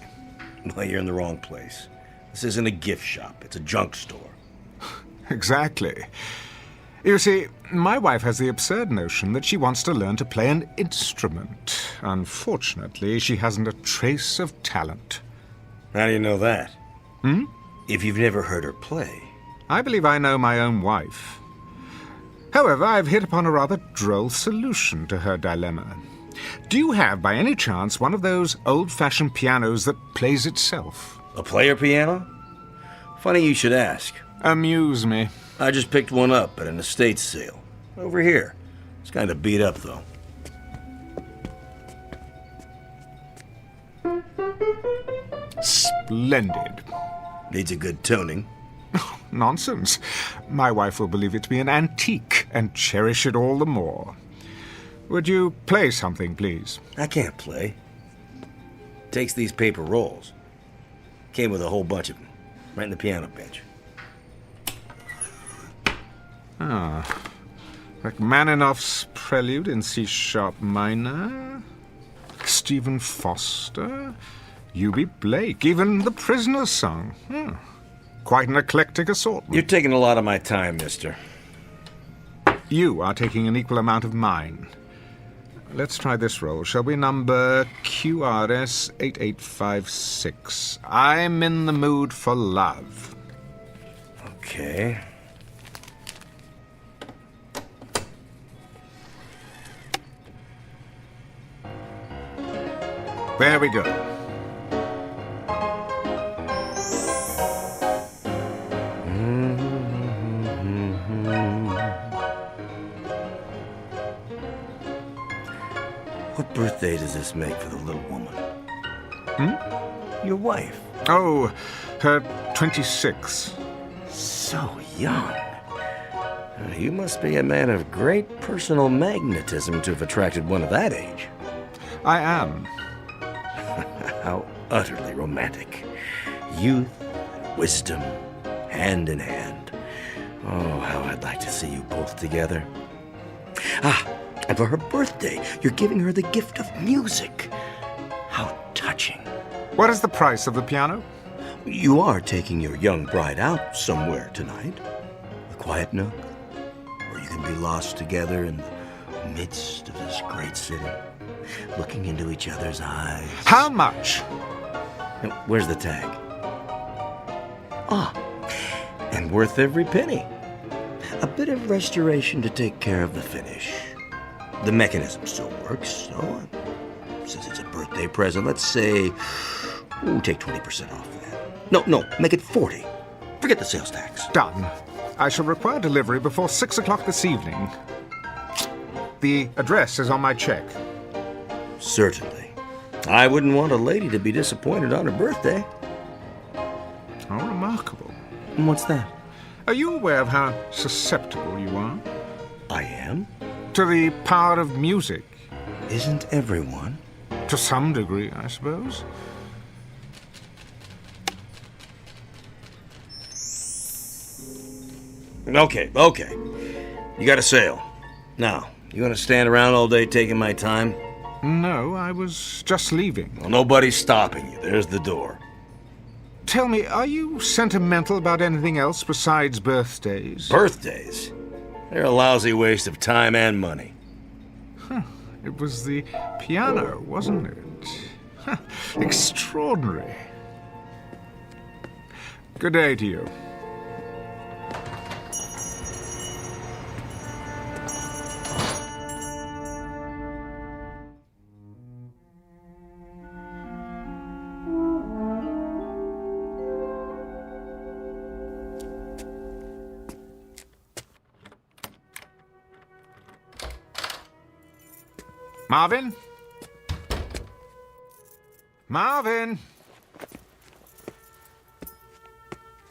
Well, you're in the wrong place. This isn't a gift shop. It's a junk store. Exactly. You see, my wife has the absurd notion that she wants to learn to play an instrument. Unfortunately, she hasn't a trace of talent. How do you know that? If you've never heard her play. I believe I know my own wife. However, I've hit upon a rather droll solution to her dilemma. Do you have, by any chance, one of those old-fashioned pianos that plays itself? A player piano? Funny you should ask. Amuse me. I just picked one up at an estate sale. Over here. It's kind of beat up, though. Splendid. Needs a good tuning. Nonsense. My wife will believe it to be an antique and cherish it all the more. Would you play something, please? I can't play. Takes these paper rolls. Came with a whole bunch of them. Right in the piano bench. Rachmaninoff's Prelude in C-sharp minor. Stephen Foster. U.B. Blake. Even The Prisoner's Song. Quite an eclectic assortment. You're taking a lot of my time, mister. You are taking an equal amount of mine. Let's try this roll, shall we? Number QRS 8856. I'm in the mood for love. Okay. There we go. What birthday does this make for the little woman? Your wife. Oh, her 26th. So young. You must be a man of great personal magnetism to have attracted one of that age. I am. How utterly romantic. Youth, wisdom, hand in hand. Oh, how I'd like to see you both together. And for her birthday, you're giving her the gift of music. How touching. What is the price of the piano? You are taking your young bride out somewhere tonight. A quiet nook, where you can be lost together in the midst of this great city, looking into each other's eyes. How much? Where's the tag? And worth every penny. A bit of restoration to take care of the finish. The mechanism still works, so since it's a birthday present, let's say, take 20% off that. No, make it 40. Forget the sales tax. Done. I shall require delivery before 6 o'clock this evening. The address is on my check. Certainly. I wouldn't want a lady to be disappointed on her birthday. How remarkable. And what's that? Are you aware of how susceptible you are? I am? To the power of music. Isn't everyone? To some degree, I suppose. Okay. You got a sale. Now, you gonna stand around all day taking my time? No, I was just leaving. Well, nobody's stopping you. There's the door. Tell me, are you sentimental about anything else besides birthdays? Birthdays? They're a lousy waste of time and money. It was the piano, wasn't it? Extraordinary. Good day to you. Marvin? Marvin?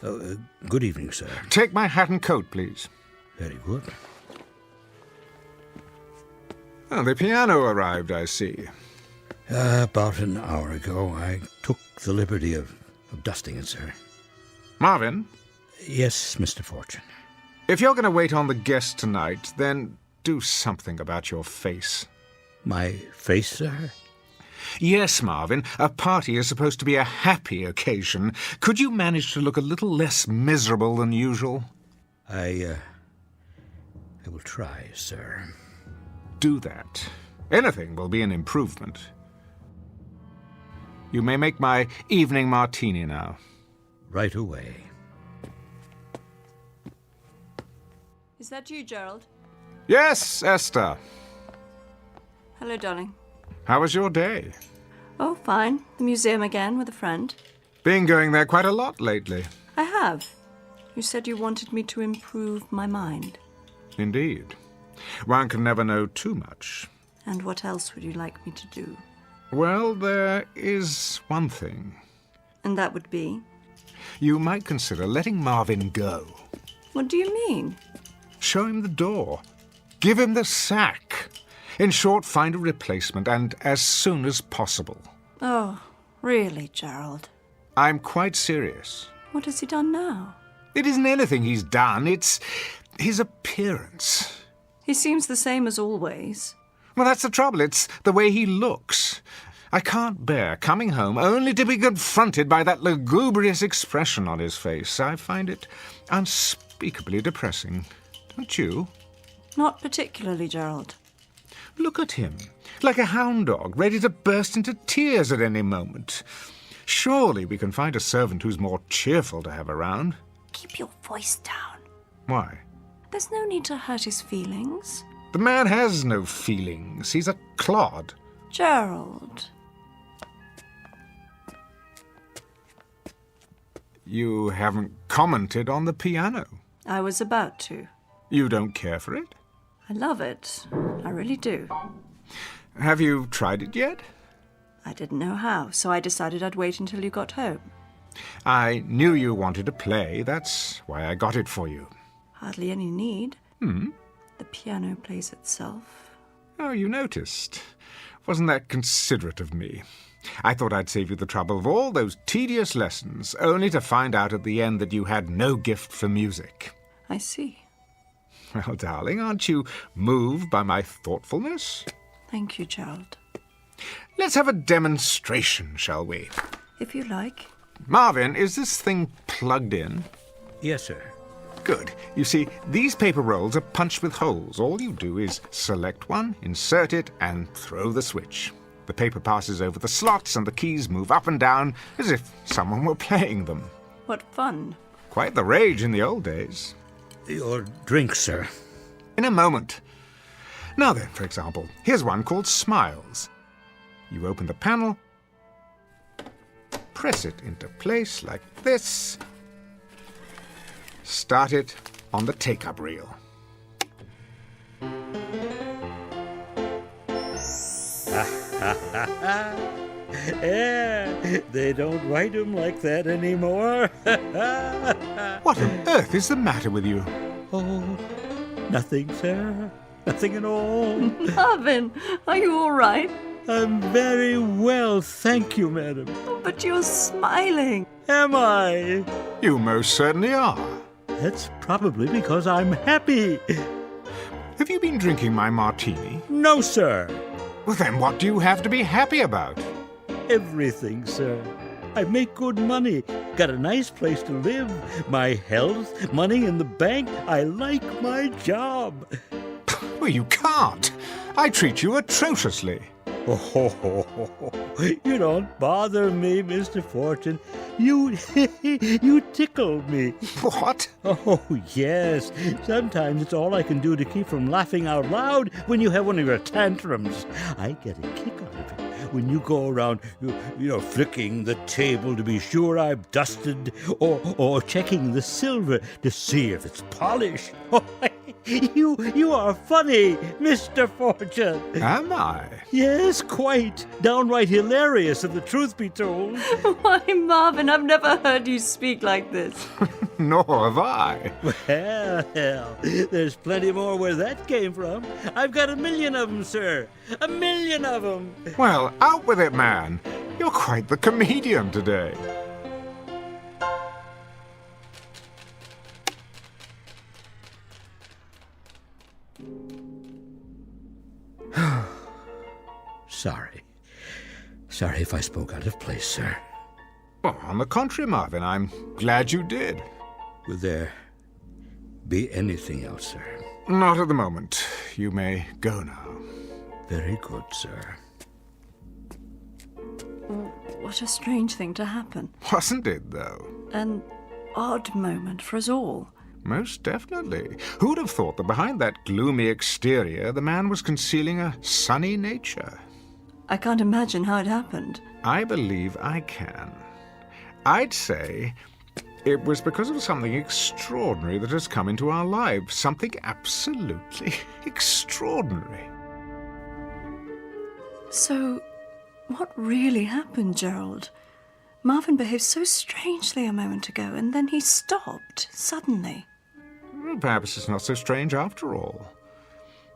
Good evening, sir. Take my hat and coat, please. Very good. Oh, the piano arrived, I see. About an hour ago, I took the liberty of dusting it, sir. Marvin? Yes, Mr. Fortune. If you're going to wait on the guest tonight, then do something about your face. My face, sir? Yes, Marvin. A party is supposed to be a happy occasion. Could you manage to look a little less miserable than usual? I will try, sir. Do that. Anything will be an improvement. You may make my evening martini now. Right away. Is that you, Gerald? Yes, Esther. Hello, darling. How was your day? Oh, fine. The museum again with a friend. Been going there quite a lot lately. I have. You said you wanted me to improve my mind. Indeed. One can never know too much. And what else would you like me to do? Well, there is one thing. And that would be? You might consider letting Marvin go. What do you mean? Show him the door. Give him the sack. In short, find a replacement, and as soon as possible. Oh, really, Gerald? I'm quite serious. What has he done now? It isn't anything he's done, it's his appearance. He seems the same as always. Well, that's the trouble. It's the way he looks. I can't bear coming home only to be confronted by that lugubrious expression on his face. I find it unspeakably depressing. Don't you? Not particularly, Gerald. Look at him, like a hound dog, ready to burst into tears at any moment. Surely we can find a servant who's more cheerful to have around. Keep your voice down. Why? There's no need to hurt his feelings. The man has no feelings. He's a clod. Gerald. You haven't commented on the piano. I was about to. You don't care for it? I love it. I really do. Have you tried it yet? I didn't know how, so I decided I'd wait until you got home. I knew you wanted to play. That's why I got it for you. Hardly any need. Hmm? The piano plays itself. Oh, you noticed. Wasn't that considerate of me? I thought I'd save you the trouble of all those tedious lessons, only to find out at the end that you had no gift for music. I see. Well, darling, aren't you moved by my thoughtfulness? Thank you, Gerald. Let's have a demonstration, shall we? If you like. Marvin, is this thing plugged in? Yes, sir. Good. You see, these paper rolls are punched with holes. All you do is select one, insert it, and throw the switch. The paper passes over the slots and the keys move up and down as if someone were playing them. What fun. Quite the rage in the old days. Your drink, sir. In a moment. Now then, for example, here's one called Smiles. You open the panel, press it into place like this, start it on the take-up reel. Yeah, they don't write them like that anymore. What on earth is the matter with you? Oh, nothing, sir. Nothing at all. Marvin, are you all right? I'm very well, thank you, madam. But you're smiling. Am I? You most certainly are. That's probably because I'm happy. Have you been drinking my martini? No, sir. Well, then what do you have to be happy about? Everything, sir. I make good money, got a nice place to live, my health, money in the bank. I like my job. Well, you can't. I treat you atrociously. Oh, you don't bother me, Mr. Fortune. You tickle me. What? Oh, yes. Sometimes it's all I can do to keep from laughing out loud when you have one of your tantrums. I get a kick out of it when you go around, flicking the table to be sure I've dusted, or checking the silver to see if it's polished. You are funny, Mr. Fortune. Am I? Yes, quite. Downright hilarious, if the truth be told. Why, Marvin, I've never heard you speak like this. Nor have I. Well, there's plenty more where that came from. I've got 1 million of them, sir. 1 million of them. Well, out with it, man. You're quite the comedian today. Sorry if I spoke out of place, sir. Oh, on the contrary, Marvin, I'm glad you did. Will there be anything else, sir? Not at the moment. You may go now. Very good, sir. What a strange thing to happen. Wasn't it, though? An odd moment for us all. Most definitely. Who'd have thought that behind that gloomy exterior the man was concealing a sunny nature? I can't imagine how it happened. I believe I can. I'd say it was because of something extraordinary that has come into our lives. Something absolutely extraordinary. So, what really happened, Gerald? Marvin behaved so strangely a moment ago, and then he stopped, suddenly. Well, perhaps it's not so strange after all.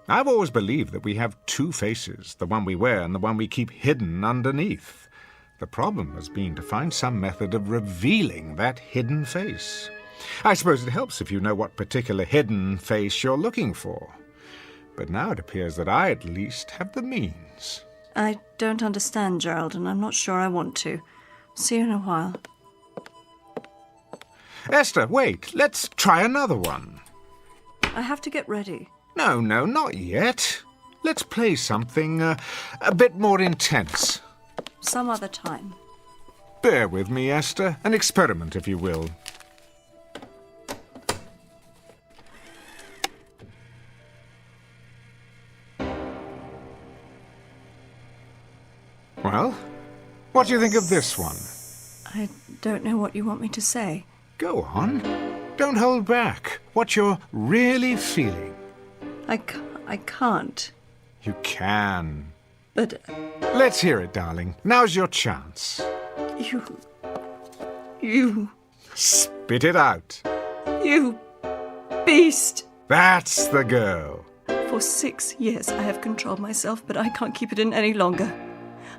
I've always believed that we have two faces, the one we wear and the one we keep hidden underneath. The problem has been to find some method of revealing that hidden face. I suppose it helps if you know what particular hidden face you're looking for. But now it appears that I, at least, have the means. I don't understand, Gerald, and I'm not sure I want to. See you in a while. Esther, wait. Let's try another one. I have to get ready. No, not yet. Let's play something a bit more intense. Some other time. Bear with me, Esther. An experiment, if you will. Well, what do you think of this one? I don't know what you want me to say. Go on. Don't hold back. What you're really feeling. I can't. You can. But... Let's hear it, darling. Now's your chance. You... Spit it out. You... beast. That's the girl. For 6 years I have controlled myself, but I can't keep it in any longer.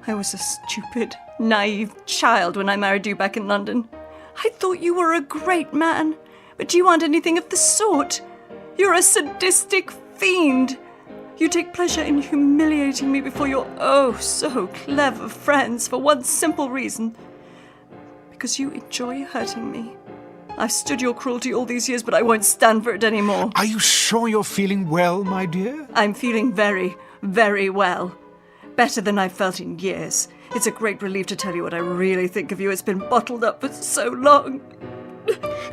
I was a stupid, naive child when I married you back in London. I thought you were a great man, but you aren't anything of the sort. You're a sadistic fiend. You take pleasure in humiliating me before your oh-so-clever friends for one simple reason. Because you enjoy hurting me. I've stood your cruelty all these years, but I won't stand for it anymore. Are you sure you're feeling well, my dear? I'm feeling very, very well. Better than I've felt in years. It's a great relief to tell you what I really think of you. It's been bottled up for so long.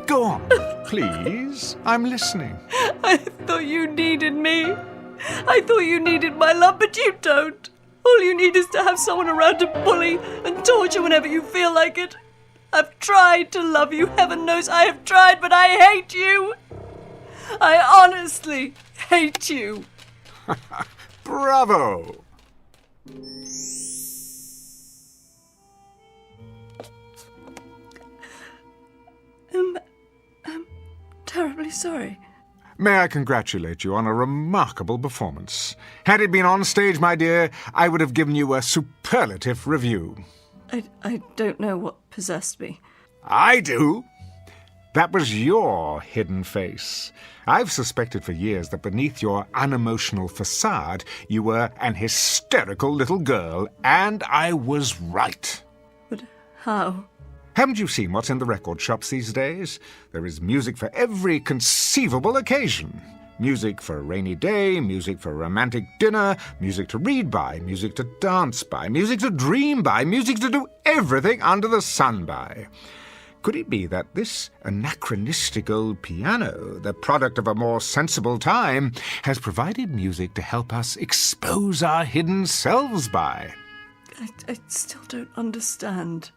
Go on, please. I'm listening. I thought you needed me. I thought you needed my love, but you don't. All you need is to have someone around to bully and torture whenever you feel like it. I've tried to love you. Heaven knows I have tried, but I hate you. I honestly hate you. Bravo. I'm terribly sorry. May I congratulate you on a remarkable performance. Had it been on stage, my dear, I would have given you a superlative review. I don't know what possessed me. I do. That was your hidden face. I've suspected for years that beneath your unemotional facade, you were an hysterical little girl, and I was right. But how? Haven't you seen what's in the record shops these days? There is music for every conceivable occasion. Music for a rainy day, music for a romantic dinner, music to read by, music to dance by, music to dream by, music to do everything under the sun by. Could it be that this anachronistic old piano, the product of a more sensible time, has provided music to help us expose our hidden selves by? I still don't understand.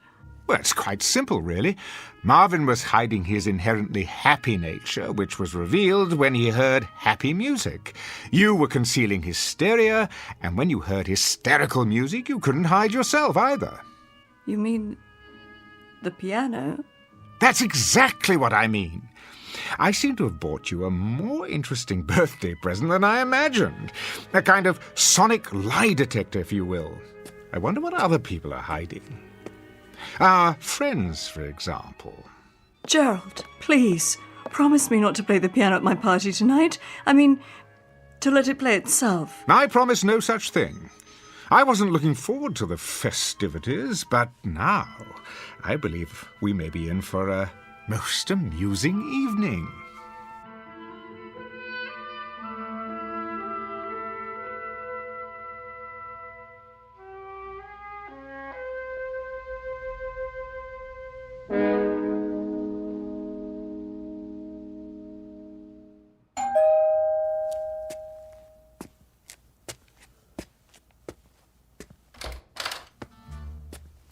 Well, it's quite simple, really. Marvin was hiding his inherently happy nature, which was revealed when he heard happy music. You were concealing hysteria, and when you heard hysterical music, you couldn't hide yourself either. You mean the piano? That's exactly what I mean. I seem to have bought you a more interesting birthday present than I imagined. A kind of sonic lie detector, if you will. I wonder what other people are hiding. Our friends, for example. Gerald, please, promise me not to play the piano at my party tonight. I mean, to let it play itself. I promise no such thing. I wasn't looking forward to the festivities, but now I believe we may be in for a most amusing evening.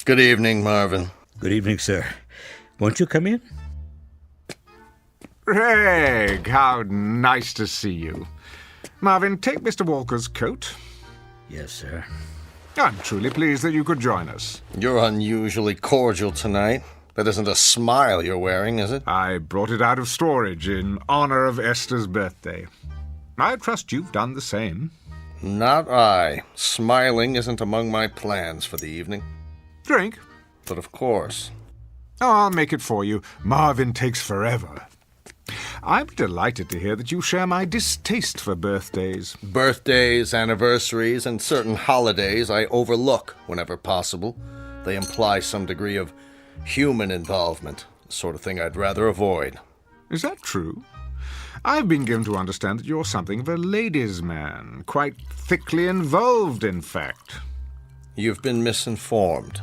Good evening, Marvin. Good evening, sir. Won't you come in? Greg, how nice to see you. Marvin, take Mr. Walker's coat. Yes, sir. I'm truly pleased that you could join us. You're unusually cordial tonight. That isn't a smile you're wearing, is it? I brought it out of storage in honor of Esther's birthday. I trust you've done the same. Not I. Smiling isn't among my plans for the evening. Drink? But of course. Oh, I'll make it for you. Marvin takes forever. I'm delighted to hear that you share my distaste for birthdays. Birthdays, anniversaries, and certain holidays I overlook whenever possible. They imply some degree of human involvement, the sort of thing I'd rather avoid. Is that true? I've been given to understand that you're something of a ladies' man, quite thickly involved, in fact. You've been misinformed.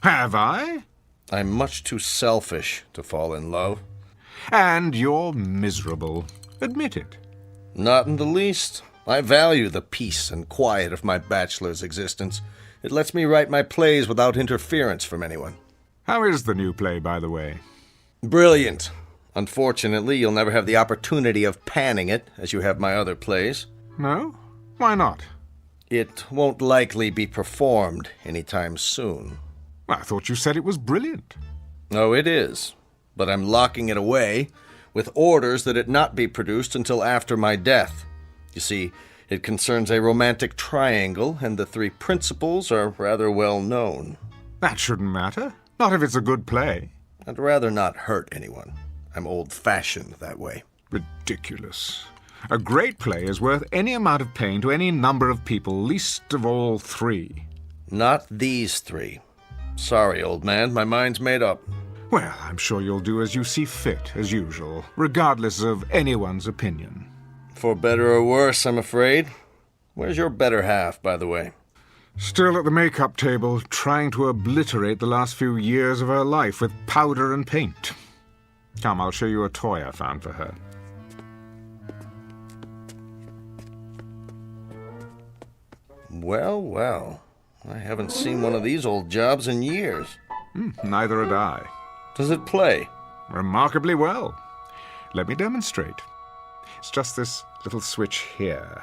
Have I? I'm much too selfish to fall in love. And you're miserable. Admit it. Not in the least. I value the peace and quiet of my bachelor's existence. It lets me write my plays without interference from anyone. How is the new play, by the way? Brilliant. Unfortunately, you'll never have the opportunity of panning it, as you have my other plays. No? Why not? It won't likely be performed anytime soon. I thought you said it was brilliant. Oh, it is. But I'm locking it away with orders that it not be produced until after my death. You see, it concerns a romantic triangle, and the three principals are rather well known. That shouldn't matter. Not if it's a good play. I'd rather not hurt anyone. I'm old-fashioned that way. Ridiculous. A great play is worth any amount of pain to any number of people, least of all three. Not these three. Sorry, old man, my mind's made up. Well, I'm sure you'll do as you see fit, as usual, regardless of anyone's opinion. For better or worse, I'm afraid. Where's your better half, by the way? Still at the makeup table, trying to obliterate the last few years of her life with powder and paint. Come, I'll show you a toy I found for her. Well, well. I haven't seen one of these old jobs in years. Neither had I. Does it play? Remarkably well. Let me demonstrate. It's just this little switch here.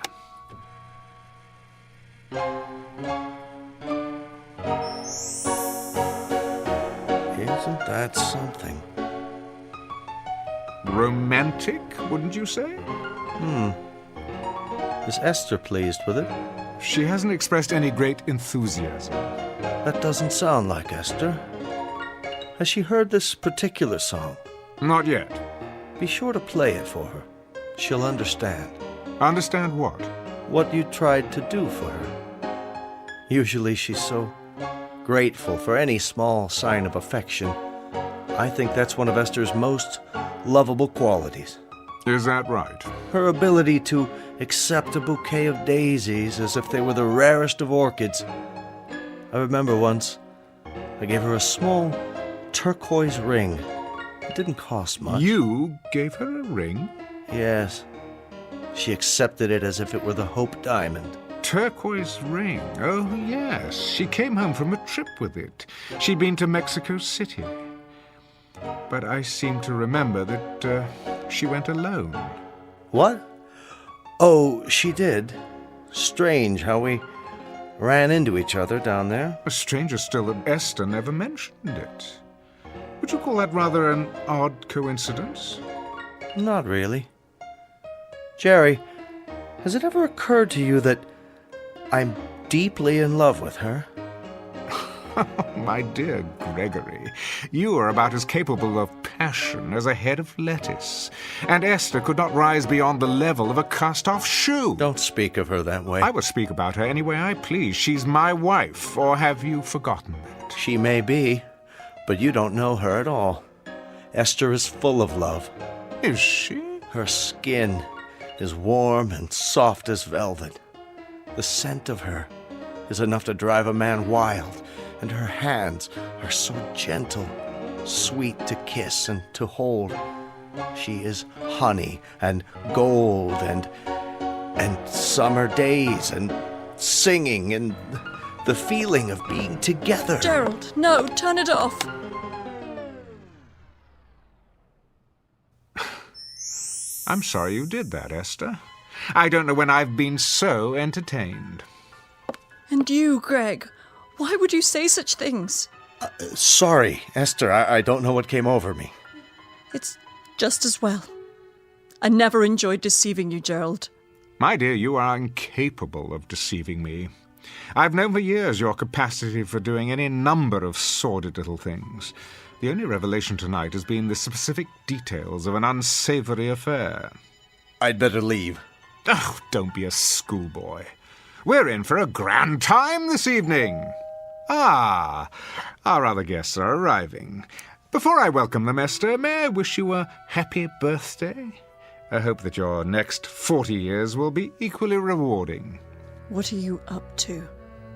Isn't that something? Romantic, wouldn't you say? Is Esther pleased with it? She hasn't expressed any great enthusiasm. That doesn't sound like Esther. Has she heard this particular song? Not yet. Be sure to play it for her. She'll understand. Understand what? What you tried to do for her. Usually she's so grateful for any small sign of affection. I think that's one of Esther's most lovable qualities. Is that right? Her ability to accept a bouquet of daisies as if they were the rarest of orchids. I remember once I gave her a small turquoise ring. It didn't cost much. You gave her a ring? Yes. She accepted it as if it were the Hope Diamond. turquoise ring. Oh, yes. She came home from a trip with it. She'd been to Mexico City. But I seem to remember that she went alone. What? Oh, she did. Strange how we ran into each other down there. Stranger still that Esther never mentioned it. Would you call that rather an odd coincidence? Not really. Jerry, has it ever occurred to you that I'm deeply in love with her? My dear Gregory, you are about as capable of passion as a head of lettuce, and Esther could not rise beyond the level of a cast-off shoe. Don't speak of her that way. I will speak about her any way I please. She's my wife, or have you forgotten that? She may be, but you don't know her at all. Esther is full of love. Is she? Her skin is warm and soft as velvet. The scent of her is enough to drive a man wild, and her hands are so gentle, sweet to kiss and to hold. She is honey and gold and summer days and singing and the feeling of being together. Gerald, no, turn it off. I'm sorry you did that, Esther. I don't know when I've been so entertained. And you, Greg, why would you say such things? Sorry, Esther, I don't know what came over me. It's just as well. I never enjoyed deceiving you, Gerald. My dear, you are incapable of deceiving me. I've known for years your capacity for doing any number of sordid little things. The only revelation tonight has been the specific details of an unsavory affair. I'd better leave. Oh, don't be a schoolboy. We're in for a grand time this evening. Ah, our other guests are arriving. Before I welcome them, Esther, may I wish you a happy birthday? I hope that your next 40 years will be equally rewarding. What are you up to?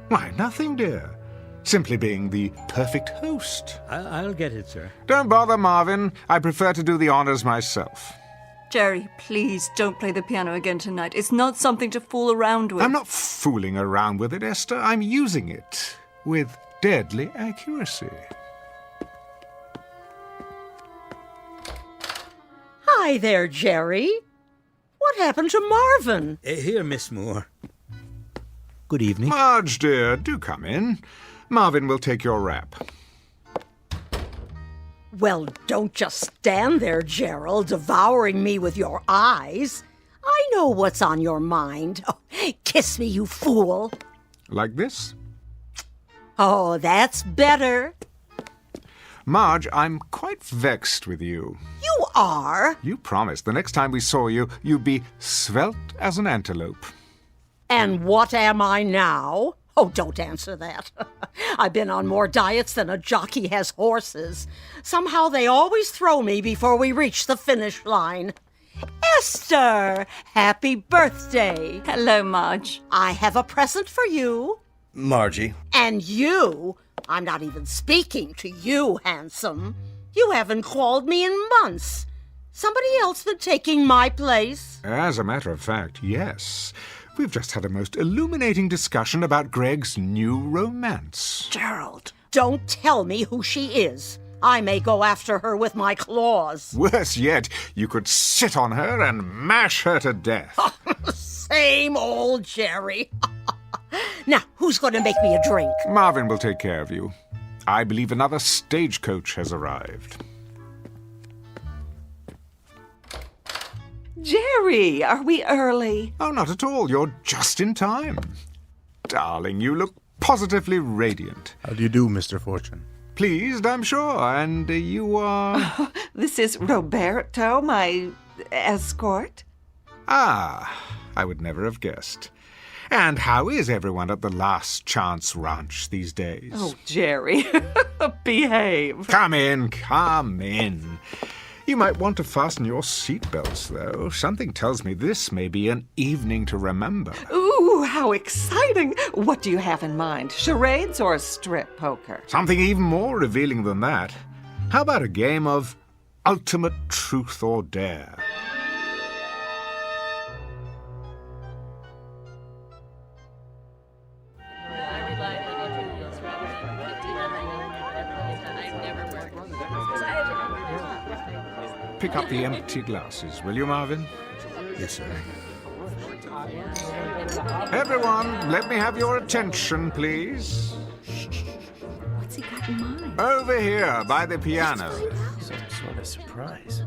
Why, nothing, dear. Simply being the perfect host. I'll get it, sir. Don't bother, Marvin. I prefer to do the honors myself. Jerry, please don't play the piano again tonight. It's not something to fool around with. I'm not fooling around with it, Esther. I'm using it with deadly accuracy. Hi there, Jerry. What happened to Marvin? Here, Miss Moore. Good evening. Marge, dear, do come in. Marvin will take your wrap. Well, don't just stand there, Gerald, devouring me with your eyes. I know what's on your mind. Oh, kiss me, you fool. Like this? Oh, that's better. Marge, I'm quite vexed with you. You are? You promised the next time we saw you, you'd be svelte as an antelope. And what am I now? Oh, don't answer that. I've been on more diets than a jockey has horses. Somehow they always throw me before we reach the finish line. Esther, happy birthday. Hello, Marge. I have a present for you. Margie. And you. I'm not even speaking to you, handsome. You haven't called me in months. Somebody else been taking my place? As a matter of fact, yes. We've just had a most illuminating discussion about Greg's new romance. Gerald, don't tell me who she is. I may go after her with my claws. Worse yet, you could sit on her and mash her to death. Same old Jerry. Now, who's going to make me a drink? Marvin will take care of you. I believe another stagecoach has arrived. Jerry, are we early? Oh, not at all. You're just in time. Darling, you look positively radiant. How do you do, Mr. Fortune? Pleased, I'm sure. And you are... Oh, this is Roberto, my escort. Ah, I would never have guessed. And how is everyone at the Last Chance Ranch these days? Oh, Jerry, behave. Come in, come in. You might want to fasten your seatbelts, though. Something tells me this may be an evening to remember. Ooh, how exciting. What do you have in mind? Charades or strip poker? Something even more revealing than that. How about a game of ultimate truth or dare? pick up the empty glasses, will you, Marvin? Yes, sir. Everyone, let me have your attention, please. What's he got in mind? Over here, by the piano. Some sort of surprise.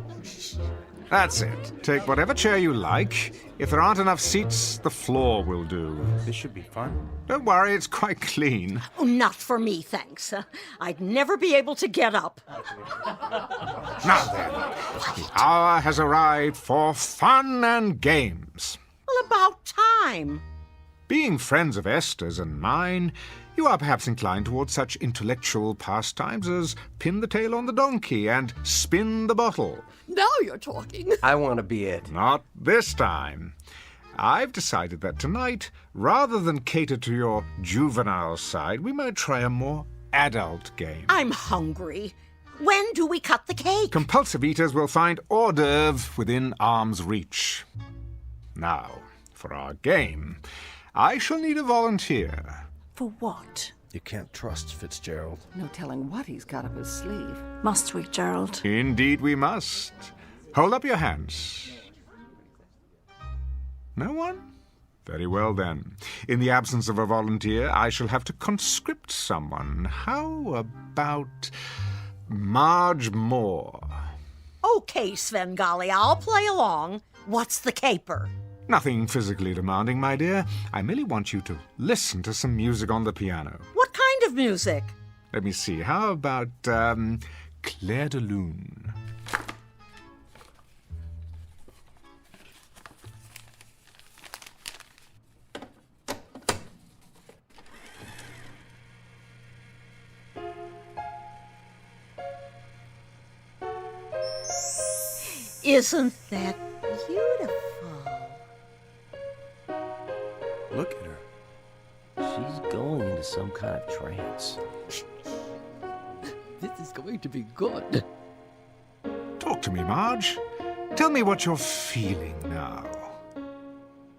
That's it. Take whatever chair you like. If there aren't enough seats, the floor will do. This should be fun. Don't worry, it's quite clean. Oh, not for me, thanks. I'd never be able to get up. Now then, the hour has arrived for fun and games. Well, about time. Being friends of Esther's and mine, you are perhaps inclined towards such intellectual pastimes as pin the tail on the donkey and spin the bottle. Now you're talking. I want to be it. Not this time. I've decided that tonight, rather than cater to your juvenile side, we might try a more adult game. I'm hungry. When do we cut the cake? Compulsive eaters will find hors d'oeuvre within arm's reach. Now, for our game, I shall need a volunteer. For what? You can't trust Fitzgerald. No telling what he's got up his sleeve. Must we, Gerald? Indeed we must. Hold up your hands. No one? Very well, then. In the absence of a volunteer, I shall have to conscript someone. How about Marge Moore? Okay, Svengali, I'll play along. What's the caper? Nothing physically demanding, my dear. I merely want you to listen to some music on the piano. What kind of music? Let me see. How about Clair de Lune? Isn't that beautiful? Look at her. She's going into some kind of trance. This is going to be good. Talk to me, Marge. Tell me what you're feeling now.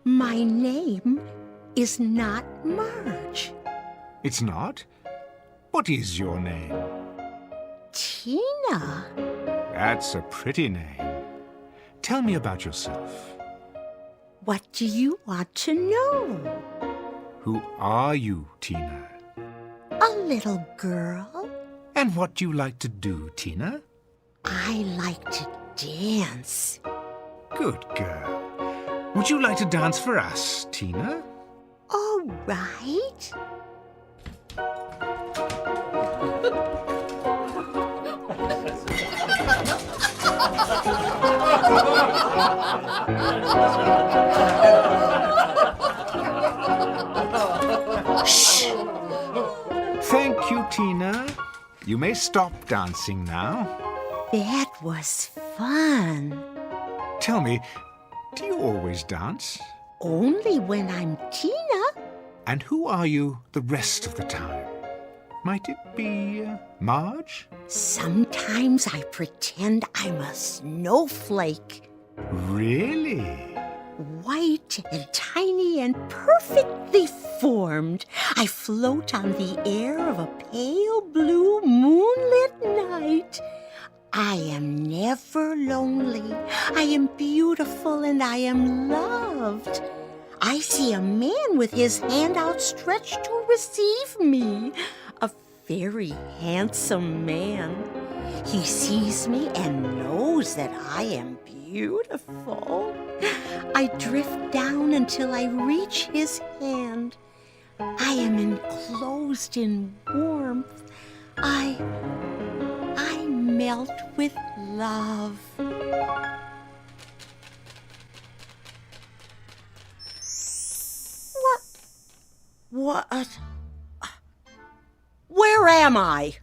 My name is not Marge. It's not? What is your name? Tina. That's a pretty name. Tell me about yourself. What do you want to know? Who are you, Tina? A little girl. And what do you like to do, Tina? I like to dance. Good girl. Would you like to dance for us, Tina? All right. Shh! Thank you, Tina. You may stop dancing now. That was fun. Tell me, do you always dance? Only when I'm Tina. And who are you the rest of the time? Might it be Marge? Sometimes I pretend I'm a snowflake. Really? White and tiny and perfectly formed. I float on the air of a pale blue moonlit night. I am never lonely. I am beautiful and I am loved. I see a man with his hand outstretched to receive me. A very handsome man. He sees me and knows that I am beautiful. I drift down until I reach his hand. I am enclosed in warmth. I melt with love. What? Where am I?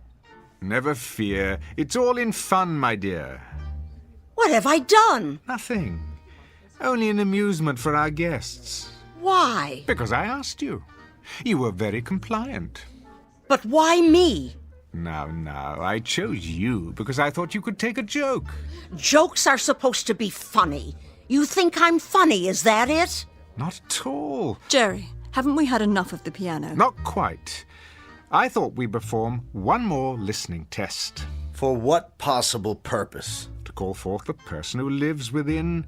Never fear. It's all in fun, my dear. What have I done? Nothing. Only an amusement for our guests. Why? Because I asked you. You were very compliant. But why me? Now, I chose you because I thought you could take a joke. Jokes are supposed to be funny. You think I'm funny, is that it? Not at all. Jerry, haven't we had enough of the piano? Not quite. I thought we'd perform one more listening test. For what possible purpose? To call forth the person who lives within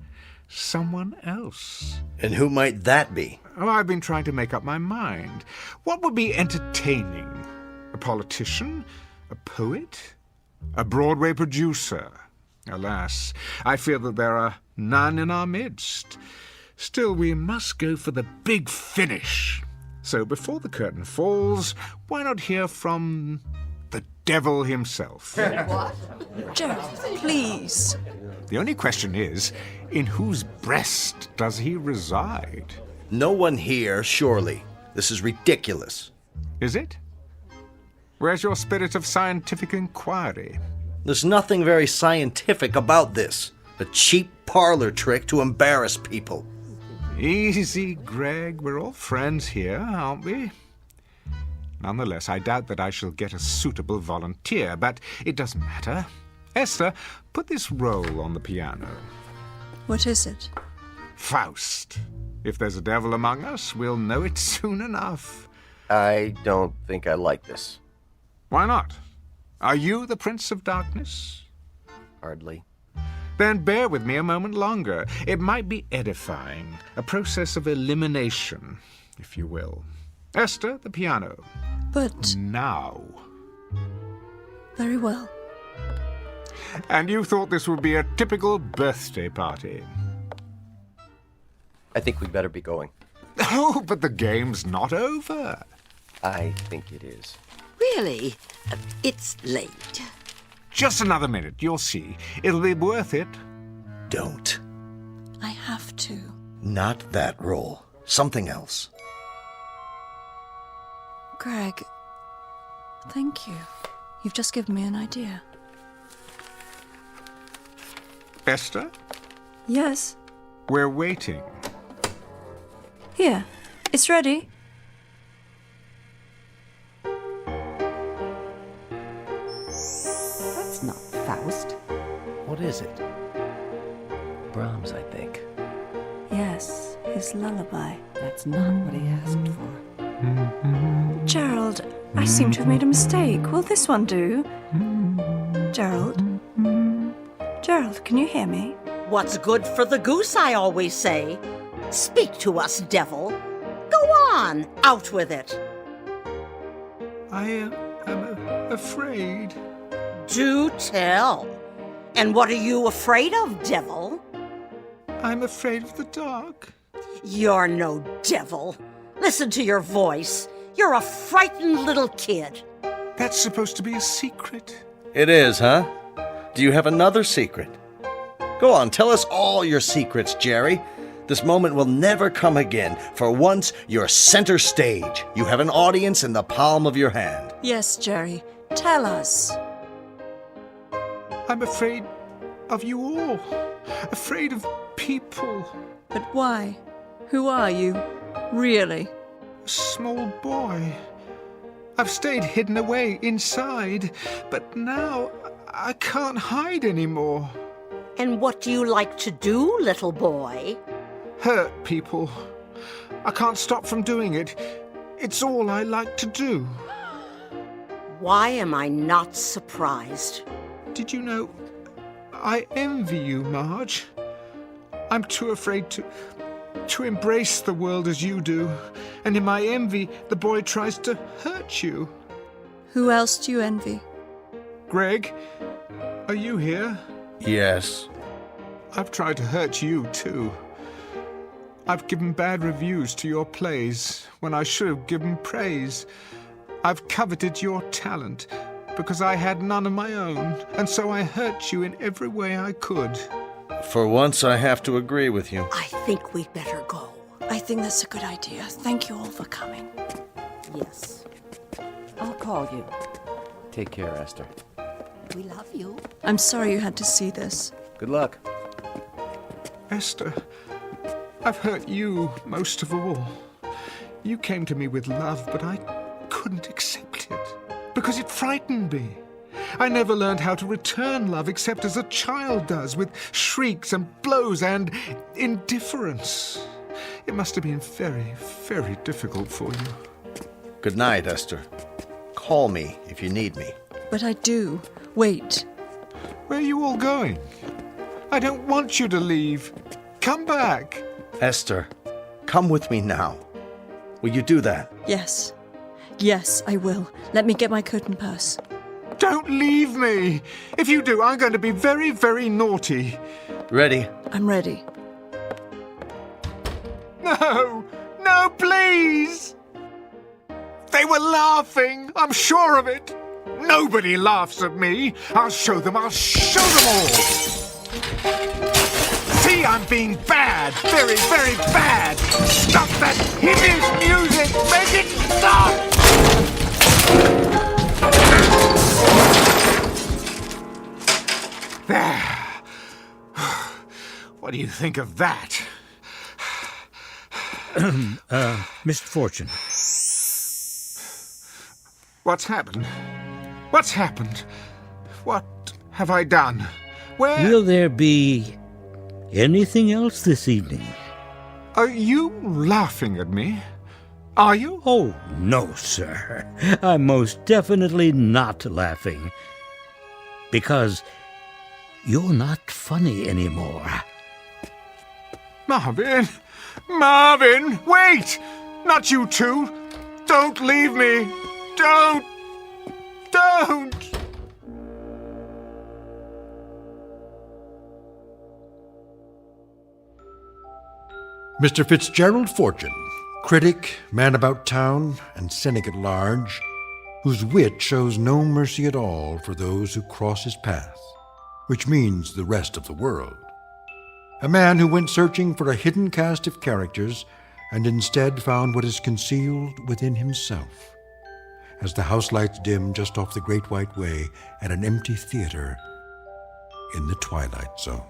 someone else. And who might that be? Oh, I've been trying to make up my mind. What would be entertaining? A politician? A poet? A Broadway producer? Alas, I fear that there are none in our midst. Still, we must go for the big finish. So before the curtain falls, why not hear from the devil himself? What? Gerald, please. The only question is, in whose breast does he reside? No one here, surely. This is ridiculous. Is it? Where's your spirit of scientific inquiry? There's nothing very scientific about this. A cheap parlor trick to embarrass people. Easy, Greg. We're all friends here, aren't we? Nonetheless, I doubt that I shall get a suitable volunteer, but it doesn't matter. Esther, put this roll on the piano. What is it? Faust. If there's a devil among us, we'll know it soon enough. I don't think I like this. Why not? Are you the Prince of Darkness? Hardly. Then bear with me a moment longer. It might be edifying, a process of elimination, if you will. Esther, the piano. But... Now. Very well. And you thought this would be a typical birthday party? I think we'd better be going. Oh, but the game's not over. I think it is. Really? It's late. Just another minute, you'll see. It'll be worth it. Don't. I have to. Not that role. Something else. Greg, thank you. You've just given me an idea. Esther? Yes? We're waiting. Here, it's ready. That's not Faust. What is it? Brahms, I think. Yes, his lullaby. That's not what he asked for. Gerald, I seem to have made a mistake. Will this one do? Gerald? Gerald, can you hear me? What's good for the goose, I always say. Speak to us, devil. Go on, out with it. I am afraid. Do tell. And what are you afraid of, devil? I'm afraid of the dark. You're no devil. Listen to your voice. You're a frightened little kid. That's supposed to be a secret. It is, huh? Do you have another secret? Go on, tell us all your secrets, Jerry. This moment will never come again. For once, you're center stage. You have an audience in the palm of your hand. Yes, Jerry. Tell us. I'm afraid of you all. Afraid of people. But why? Who are you? Really? A small boy. I've stayed hidden away inside, but now I can't hide anymore. And what do you like to do, little boy? Hurt people. I can't stop from doing it. It's all I like to do. Why am I not surprised? Did you know, I envy you, Marge. I'm too afraid to embrace the world as you do. And in my envy, the boy tries to hurt you. Who else do you envy? Greg, are you here? Yes. I've tried to hurt you, too. I've given bad reviews to your plays when I should have given praise. I've coveted your talent because I had none of my own, and so I hurt you in every way I could. For once, I have to agree with you. I think we'd better go. I think that's a good idea. Thank you all for coming. Yes. I'll call you. Take care, Esther. We love you. I'm sorry you had to see this. Good luck. Esther, I've hurt you most of all. You came to me with love, but I couldn't accept it because it frightened me. I never learned how to return love except as a child does, with shrieks and blows and indifference. It must have been very, very difficult for you. Good night, Esther. Call me if you need me. But I do. Wait. Where are you all going? I don't want you to leave. Come back. Esther, come with me now. Will you do that? Yes. Yes, I will. Let me get my coat and purse. Don't leave me. If you do, I'm going to be very, very naughty. Ready? I'm ready. No! No, please! They were laughing. I'm sure of it. Nobody laughs at me. I'll show them. I'll show them all. See, I'm being bad. Very, very bad. Stop that hideous music. Make it stop! There. What do you think of that? Mr. Fortune. What's happened? What's happened? What have I done? Where... Will there be anything else this evening? Are you laughing at me? Are you? Oh, no, sir. I'm most definitely not laughing. Because you're not funny anymore. Marvin! Marvin! Wait! Not you two! Don't leave me! Don't! Don't! Mr. Fitzgerald Fortune, critic, man about town, and cynic at large, whose wit shows no mercy at all for those who cross his path, which means the rest of the world. A man who went searching for a hidden cast of characters and instead found what is concealed within himself. As the house lights dim just off the Great White Way at an empty theater in the Twilight Zone.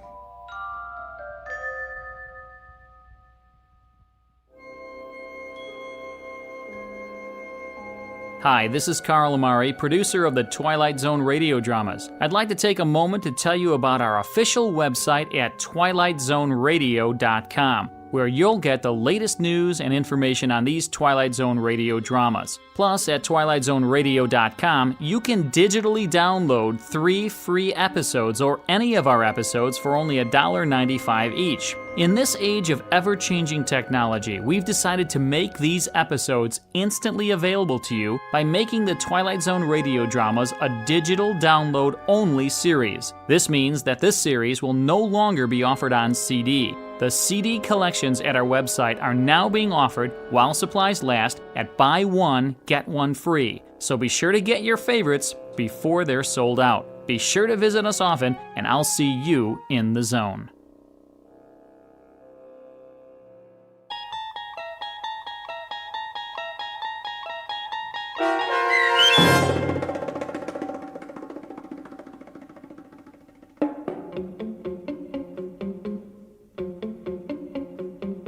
Hi, this is Carl Amari, producer of the Twilight Zone radio dramas. I'd like to take a moment to tell you about our official website at twilightzoneradio.com, where you'll get the latest news and information on these Twilight Zone radio dramas. Plus, at twilightzoneradio.com, you can digitally download 3 free episodes or any of our episodes for only $1.95 each. In this age of ever-changing technology, we've decided to make these episodes instantly available to you by making the Twilight Zone radio dramas a digital download-only series. This means that this series will no longer be offered on CD. The CD collections at our website are now being offered, while supplies last, at buy one, get one free. So be sure to get your favorites before they're sold out. Be sure to visit us often, and I'll see you in the zone.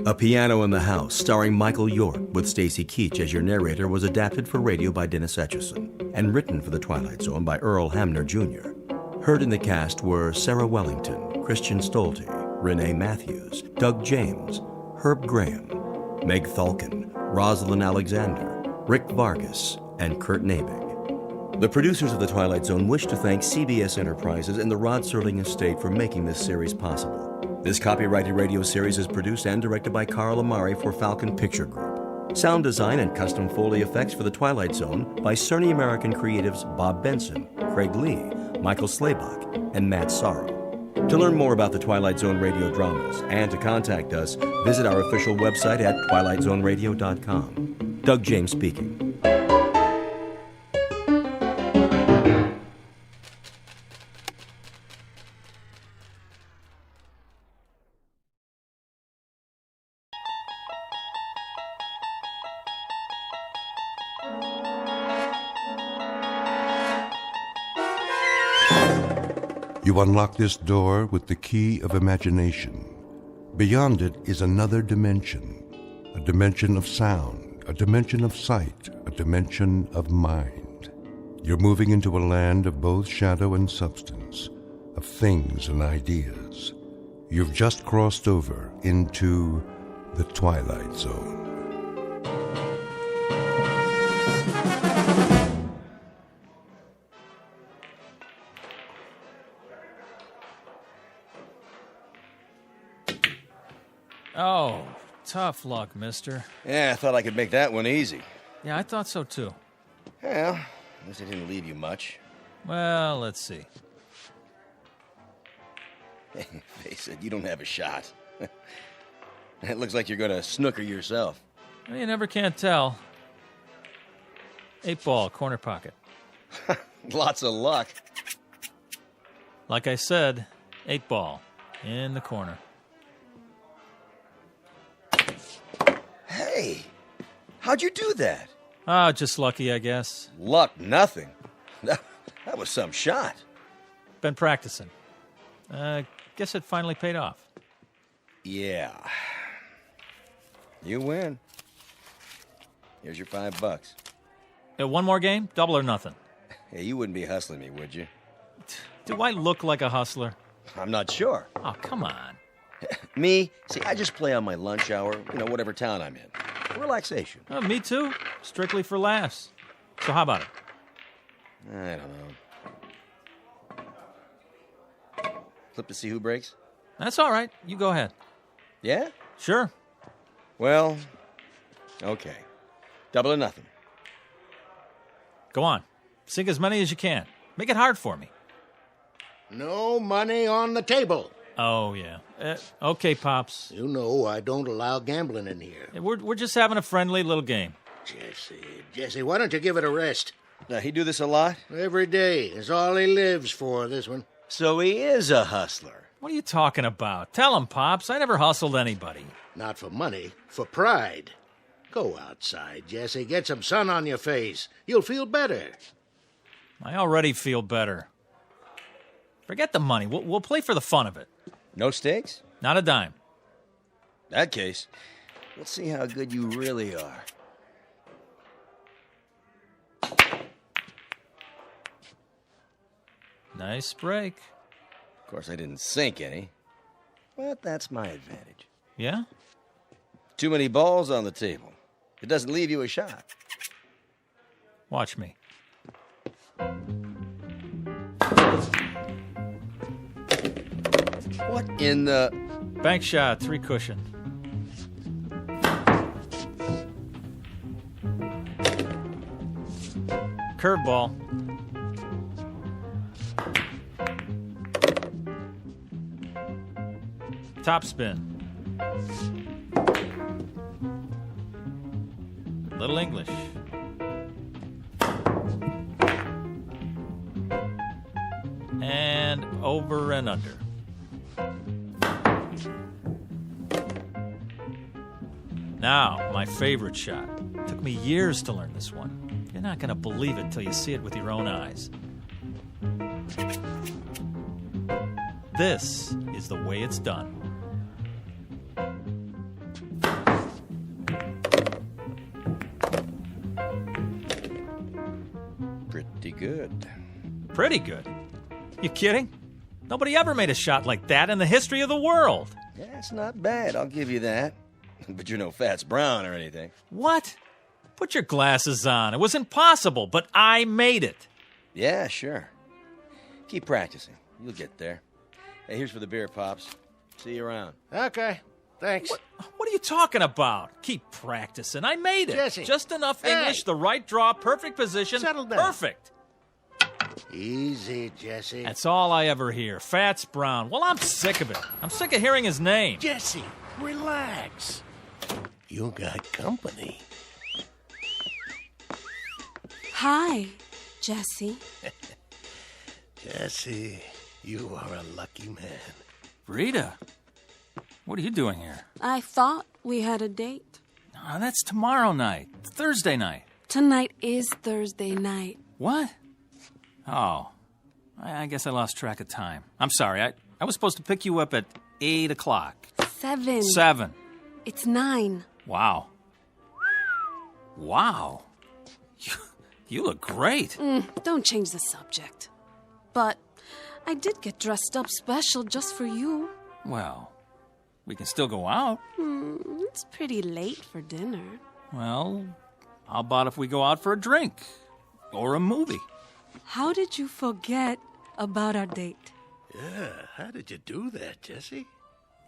A Piano in the House, starring Michael York, with Stacy Keach as your narrator, was adapted for radio by Dennis Etchison and written for The Twilight Zone by Earl Hamner Jr. Heard in the cast were Sarah Wellington, Christian Stolte, Renee Matthews, Doug James, Herb Graham, Meg Thalken, Rosalind Alexander, Rick Vargas, and Kurt Nabig. The producers of The Twilight Zone wish to thank CBS Enterprises and the Rod Serling Estate for making this series possible. This copyrighted radio series is produced and directed by Carl Amari for Falcon Picture Group. Sound design and custom Foley effects for The Twilight Zone by Cerny American creatives Bob Benson, Craig Lee, Michael Slaybach, and Matt Sorrow. To learn more about the Twilight Zone radio dramas and to contact us, visit our official website at twilightzoneradio.com. Doug James speaking. You unlock this door with the key of imagination. Beyond it is another dimension, a dimension of sound, a dimension of sight, a dimension of mind. You're moving into a land of both shadow and substance, of things and ideas. You've just crossed over into the Twilight Zone. Oh, tough luck, mister. Yeah, I thought I could make that one easy. Yeah, I thought so, too. Well, at least it didn't leave you much. Well, let's see. Face it, you don't have a shot. It looks like you're going to snooker yourself. Well, you never can tell. 8-ball, corner pocket. Lots of luck. Like I said, 8-ball, in the corner. Hey, how'd you do that? Oh, just lucky, I guess. Luck, nothing. That was some shot. Been practicing. Guess it finally paid off. Yeah. You win. Here's your $5. One more game? Double or nothing? Hey, you wouldn't be hustling me, would you? Do I look like a hustler? I'm not sure. Oh, come on. Me? See, I just play on my lunch hour, whatever town I'm in. Relaxation. Oh, me too. Strictly for laughs. So how about it? I don't know. Flip to see who breaks? That's all right. You go ahead. Yeah? Sure. Well, okay. Double or nothing. Go on. Sink as many as you can. Make it hard for me. No money on the table. Oh, yeah. Okay, Pops. You know I don't allow gambling in here. We're just having a friendly little game. Jesse, why don't you give it a rest? He do this a lot? Every day. It's all he lives for, this one. So he is a hustler. What are you talking about? Tell him, Pops. I never hustled anybody. Not for money, for pride. Go outside, Jesse. Get some sun on your face. You'll feel better. I already feel better. Forget the money. We'll play for the fun of it. No stakes? Not a dime. In that case, let's see how good you really are. Nice break. Of course, I didn't sink any, but that's my advantage. Yeah? Too many balls on the table. It doesn't leave you a shot. Watch me. What in the... Bank shot, 3 cushion. Curveball. Top spin. Little English. And over and under. Now, my favorite shot. Took me years to learn this one. You're not going to believe it till you see it with your own eyes. This is the way it's done. Pretty good. Pretty good? You kidding? Nobody ever made a shot like that in the history of the world. Yeah, it's not bad, I'll give you that. But you're no Fats Brown or anything. What? Put your glasses on. It was impossible, but I made it. Yeah, sure. Keep practicing. You'll get there. Hey, here's for the beer, Pops. See you around. Okay, thanks. What are you talking about? Keep practicing. I made it. Jesse. Just enough English, the right draw, perfect position. Settle down. Perfect. Easy, Jesse. That's all I ever hear. Fats Brown. Well, I'm sick of it. I'm sick of hearing his name. Jesse, relax. You got company. Hi, Jesse. Jesse, you are a lucky man. Rita, what are you doing here? I thought we had a date. Oh, that's tomorrow night. Thursday night. Tonight is Thursday night. What? Oh, I guess I lost track of time. I'm sorry. I was supposed to pick you up at 8 o'clock. 7. 7. It's 9. Wow. Wow. You look great. Don't change the subject. But I did get dressed up special just for you. Well, we can still go out. It's pretty late for dinner. Well, how about if we go out for a drink? Or a movie? How did you forget about our date? Yeah, how did you do that, Jesse?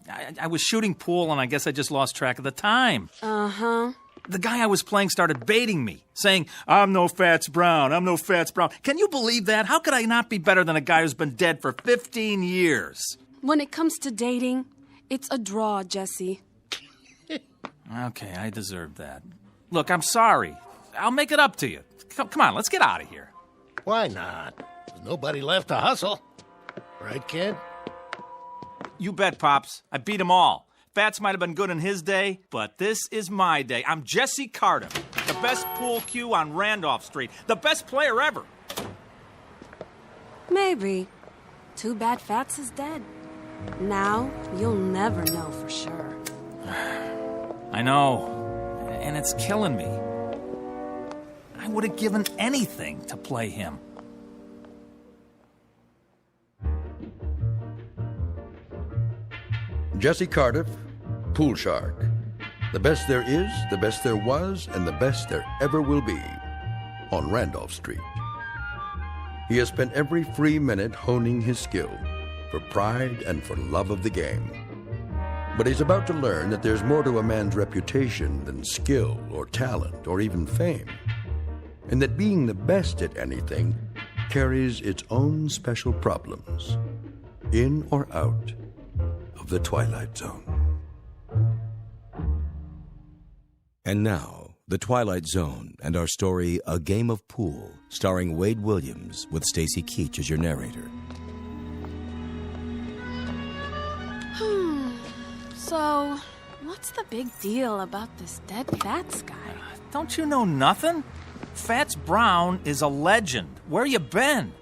I was shooting pool, and I guess I just lost track of the time. Uh-huh. The guy I was playing started baiting me, saying, I'm no Fats Brown, I'm no Fats Brown. Can you believe that? How could I not be better than a guy who's been dead for 15 years? When it comes to dating, it's a draw, Jesse. Okay, I deserve that. Look, I'm sorry. I'll make it up to you. Come on, let's get out of here. Why not? There's nobody left to hustle. Right, kid? You bet, Pops. I beat them all. Fats might have been good in his day, but this is my day. I'm Jesse Carter, the best pool cue on Randolph Street, the best player ever. Maybe. Too bad Fats is dead. Now, you'll never know for sure. I know, and it's killing me. I would have given anything to play him. Jesse Cardiff, Pool Shark. The best there is, the best there was, and the best there ever will be on Randolph Street. He has spent every free minute honing his skill for pride and for love of the game. But he's about to learn that there's more to a man's reputation than skill or talent or even fame, and that being the best at anything carries its own special problems, in or out of the Twilight Zone. And now, The Twilight Zone and our story, A Game of Pool, starring Wade Williams with Stacy Keach as your narrator. So, what's the big deal about this dead Fats guy? Don't you know nothing? Fats Brown is a legend. Where you been?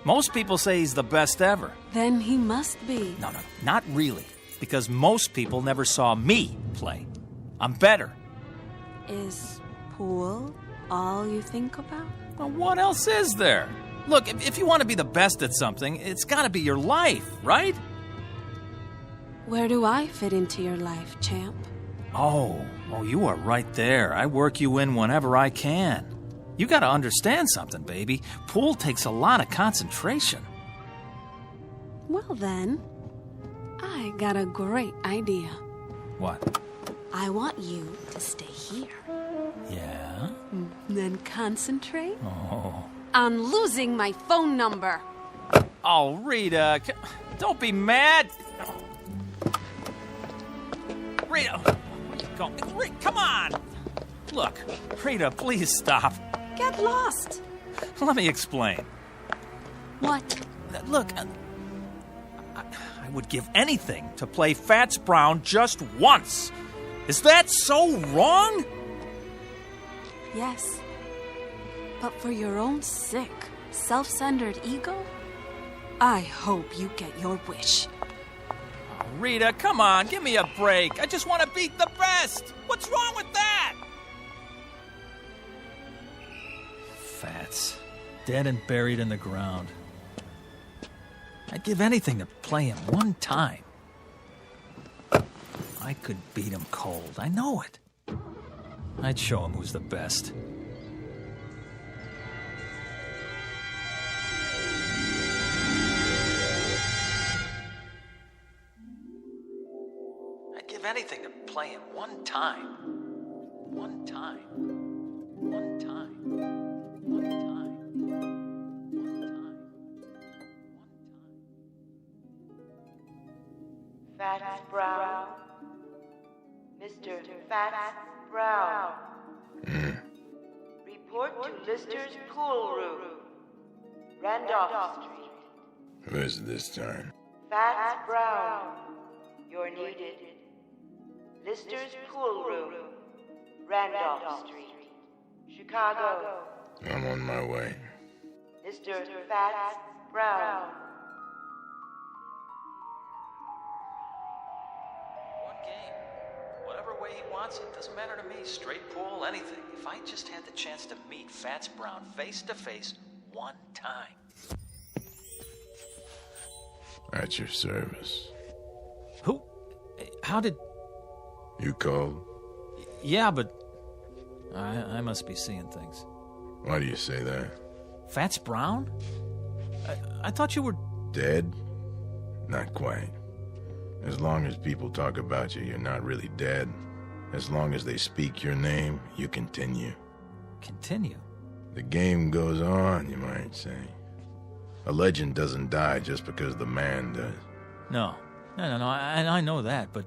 Most people say he's the best ever. Then he must be. No, not really. Because most people never saw me play. I'm better. Is pool all you think about? Well, what else is there? Look, if you want to be the best at something, it's got to be your life, right? Where do I fit into your life, champ? Oh, you are right there. I work you in whenever I can. You got to understand something, baby. Pool takes a lot of concentration. Well then, I got a great idea. What? I want you to stay here. Yeah? Then concentrate Oh. on losing my phone number. Oh, Rita, don't be mad. Rita, where you going? Rita, come on. Look, Rita, please stop. Get lost. Let me explain. What? Look, I would give anything to play Fats Brown just once. Is that so wrong? Yes. But for your own sick, self-centered ego, I hope you get your wish. Oh, Rita, come on, give me a break. I just want to beat the best. What's wrong with that? Fats, dead and buried in the ground. I'd give anything to play him one time. I could beat him cold. I know it. I'd show him who's the best. I'd give anything to play him one time. One time. One time. One time. One time. Fats Brown. Mr. Fats Brown. Report to Lister's pool room. Randolph Street. Who is it this time? Fats Brown. You're needed. Lister's pool room. Randolph Street. Chicago. I'm on my way. Mr. Fats Brown. One game. Whatever way he wants it, doesn't matter to me. Straight pool, anything. If I just had the chance to meet Fats Brown face to face one time. At your service. Who? How did... You called? Yeah, but... I must be seeing things. Why do you say that? Fats Brown? I thought you were... Dead? Not quite. As long as people talk about you, you're not really dead. As long as they speak your name, you continue. Continue? The game goes on, you might say. A legend doesn't die just because the man does. No, I know that, but...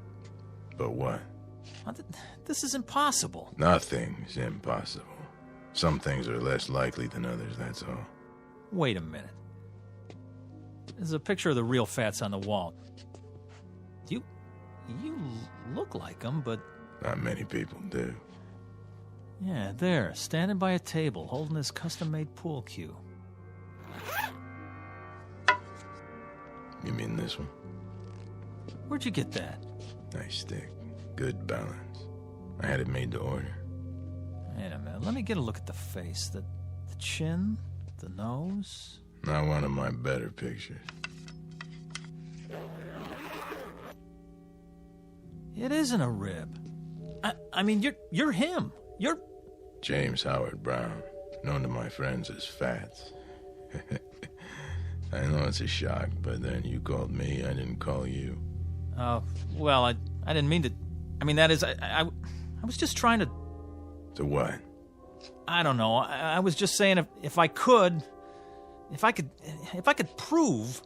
But what? This is impossible. Nothing's impossible. Some things are less likely than others, that's all. Wait a minute. There's a picture of the real Fats on the wall. You look like him, but... Not many people do. Yeah, there, standing by a table, holding his custom-made pool cue. You mean this one? Where'd you get that? Nice stick. Good balance. I had it made to order. Wait a minute, let me get a look at the face. The chin, the nose... Not one of my better pictures. It isn't a rib. I mean, you're him. You're... James Howard Brown, known to my friends as Fats. I know it's a shock, but then you called me, I didn't call you. Oh, well, I didn't mean to... I mean, that is, I was just trying to... To what? I don't know. I was just saying if I could prove...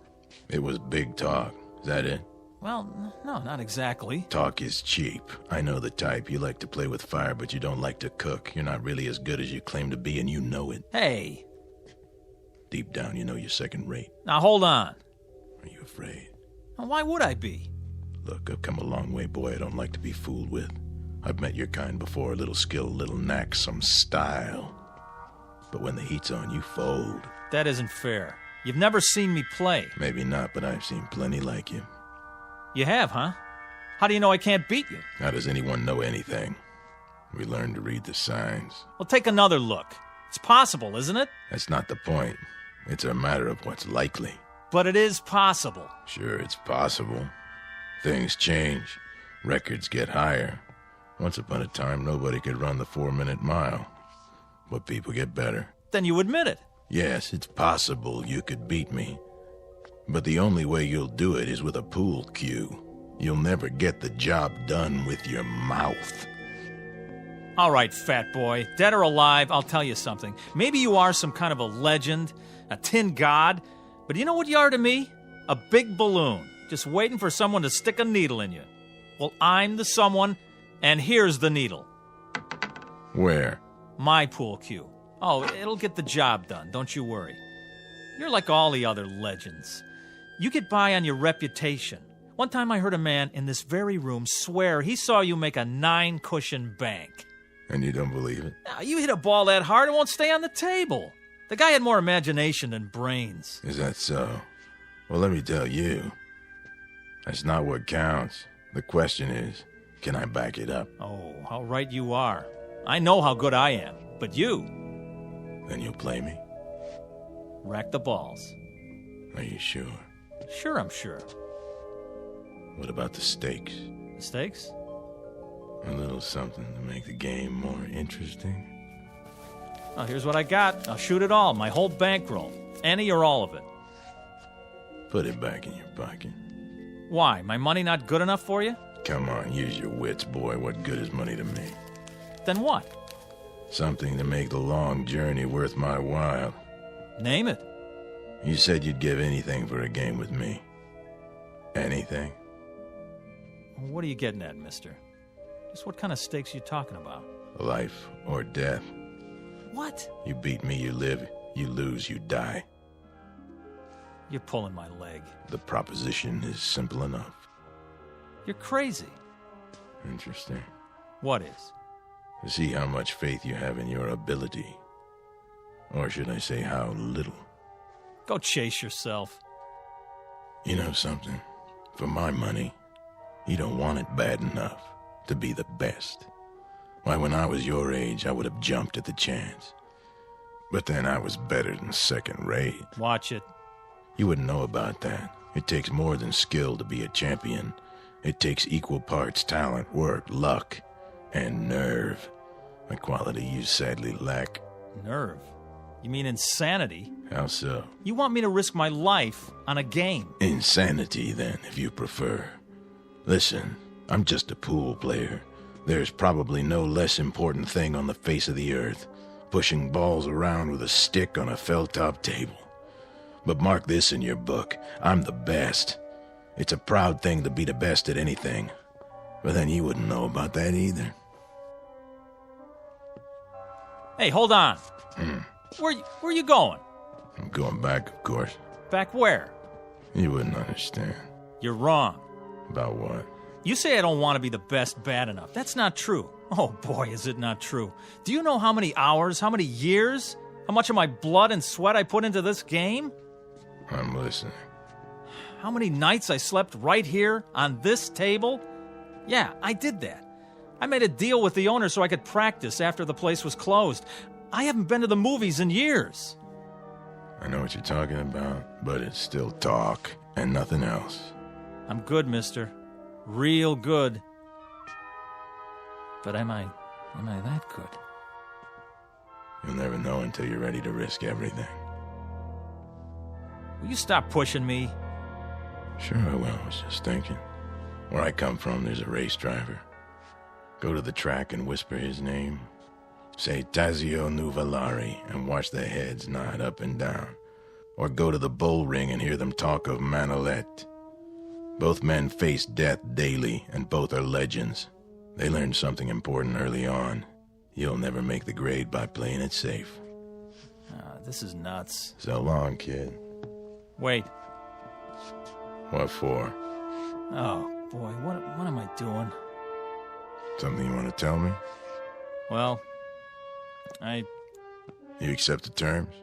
It was big talk. Is that it? Well, no, not exactly. Talk is cheap. I know the type. You like to play with fire, but you don't like to cook. You're not really as good as you claim to be, and you know it. Hey. Deep down, you know you're second rate. Now, hold on. Are you afraid? Now, why would I be? Look, I've come a long way, boy. I don't like to be fooled with. I've met your kind before. A little skill, a little knack, some style. But when the heat's on, you fold. That isn't fair. You've never seen me play. Maybe not, but I've seen plenty like you. You have, huh? How do you know I can't beat you? How does anyone know anything? We learn to read the signs. Well, take another look. It's possible, isn't it? That's not the point. It's a matter of what's likely. But it is possible. Sure, it's possible. Things change. Records get higher. Once upon a time, nobody could run the 4-minute mile. But people get better. Then you admit it. Yes, it's possible you could beat me. But the only way you'll do it is with a pool cue. You'll never get the job done with your mouth. All right, fat boy. Dead or alive, I'll tell you something. Maybe you are some kind of a legend, a tin god, but you know what you are to me? A big balloon, just waiting for someone to stick a needle in you. Well, I'm the someone, and here's the needle. Where? My pool cue. Oh, it'll get the job done, don't you worry. You're like all the other legends. You get by on your reputation. One time I heard a man in this very room swear he saw you make a 9-cushion bank. And you don't believe it? Now, you hit a ball that hard, it won't stay on the table. The guy had more imagination than brains. Is that so? Well, let me tell you. That's not what counts. The question is, can I back it up? Oh, how right you are. I know how good I am, but you... Then you'll play me? Rack the balls. Are you sure? Sure, I'm sure. What about the stakes? The stakes? A little something to make the game more interesting. Oh, here's what I got. I'll shoot it all, my whole bankroll. Any or all of it. Put it back in your pocket. Why? My money not good enough for you? Come on, use your wits, boy. What good is money to me? Then what? Something to make the long journey worth my while. Name it. You said you'd give anything for a game with me. Anything? What are you getting at, mister? Just what kind of stakes you talking about? Life or death. What? You beat me, you live. You lose, you die. You're pulling my leg. The proposition is simple enough. You're crazy. Interesting. What is? To see how much faith you have in your ability. Or should I say how little? Go chase yourself. You know something? For my money, you don't want it bad enough to be the best. Why, when I was your age, I would have jumped at the chance. But then I was better than second rate. Watch it. You wouldn't know about that. It takes more than skill to be a champion. It takes equal parts talent, work, luck, and nerve. A quality you sadly lack. Nerve? You mean insanity? How so? You want me to risk my life on a game? Insanity, then, if you prefer. Listen, I'm just a pool player. There's probably no less important thing on the face of the earth, pushing balls around with a stick on a felt-top table. But mark this in your book, I'm the best. It's a proud thing to be the best at anything. But then you wouldn't know about that either. Hey, hold on. Where you going? I'm going back, of course. Back where? You wouldn't understand. You're wrong. About what? You say I don't want to be the best bad enough. That's not true. Oh boy, is it not true. Do you know how many hours, how many years, how much of my blood and sweat I put into this game? I'm listening. How many nights I slept right here on this table? Yeah, I did that. I made a deal with the owner so I could practice after the place was closed. I haven't been to the movies in years. I know what you're talking about, but it's still talk and nothing else. I'm good, mister. Real good. But am I that good? You'll never know until you're ready to risk everything. Will you stop pushing me? Sure I will. I was just thinking. Where I come from, there's a race driver. Go to the track and whisper his name. Say Tazio Nuvolari and watch their heads nod up and down. Or go to the bull ring and hear them talk of Manolete. Both men face death daily, and both are legends. They learned something important early on. You'll never make the grade by playing it safe. This is nuts. So long, kid. Wait. What for? Oh, boy, what am I doing? Something you want to tell me? Well, You accept the terms?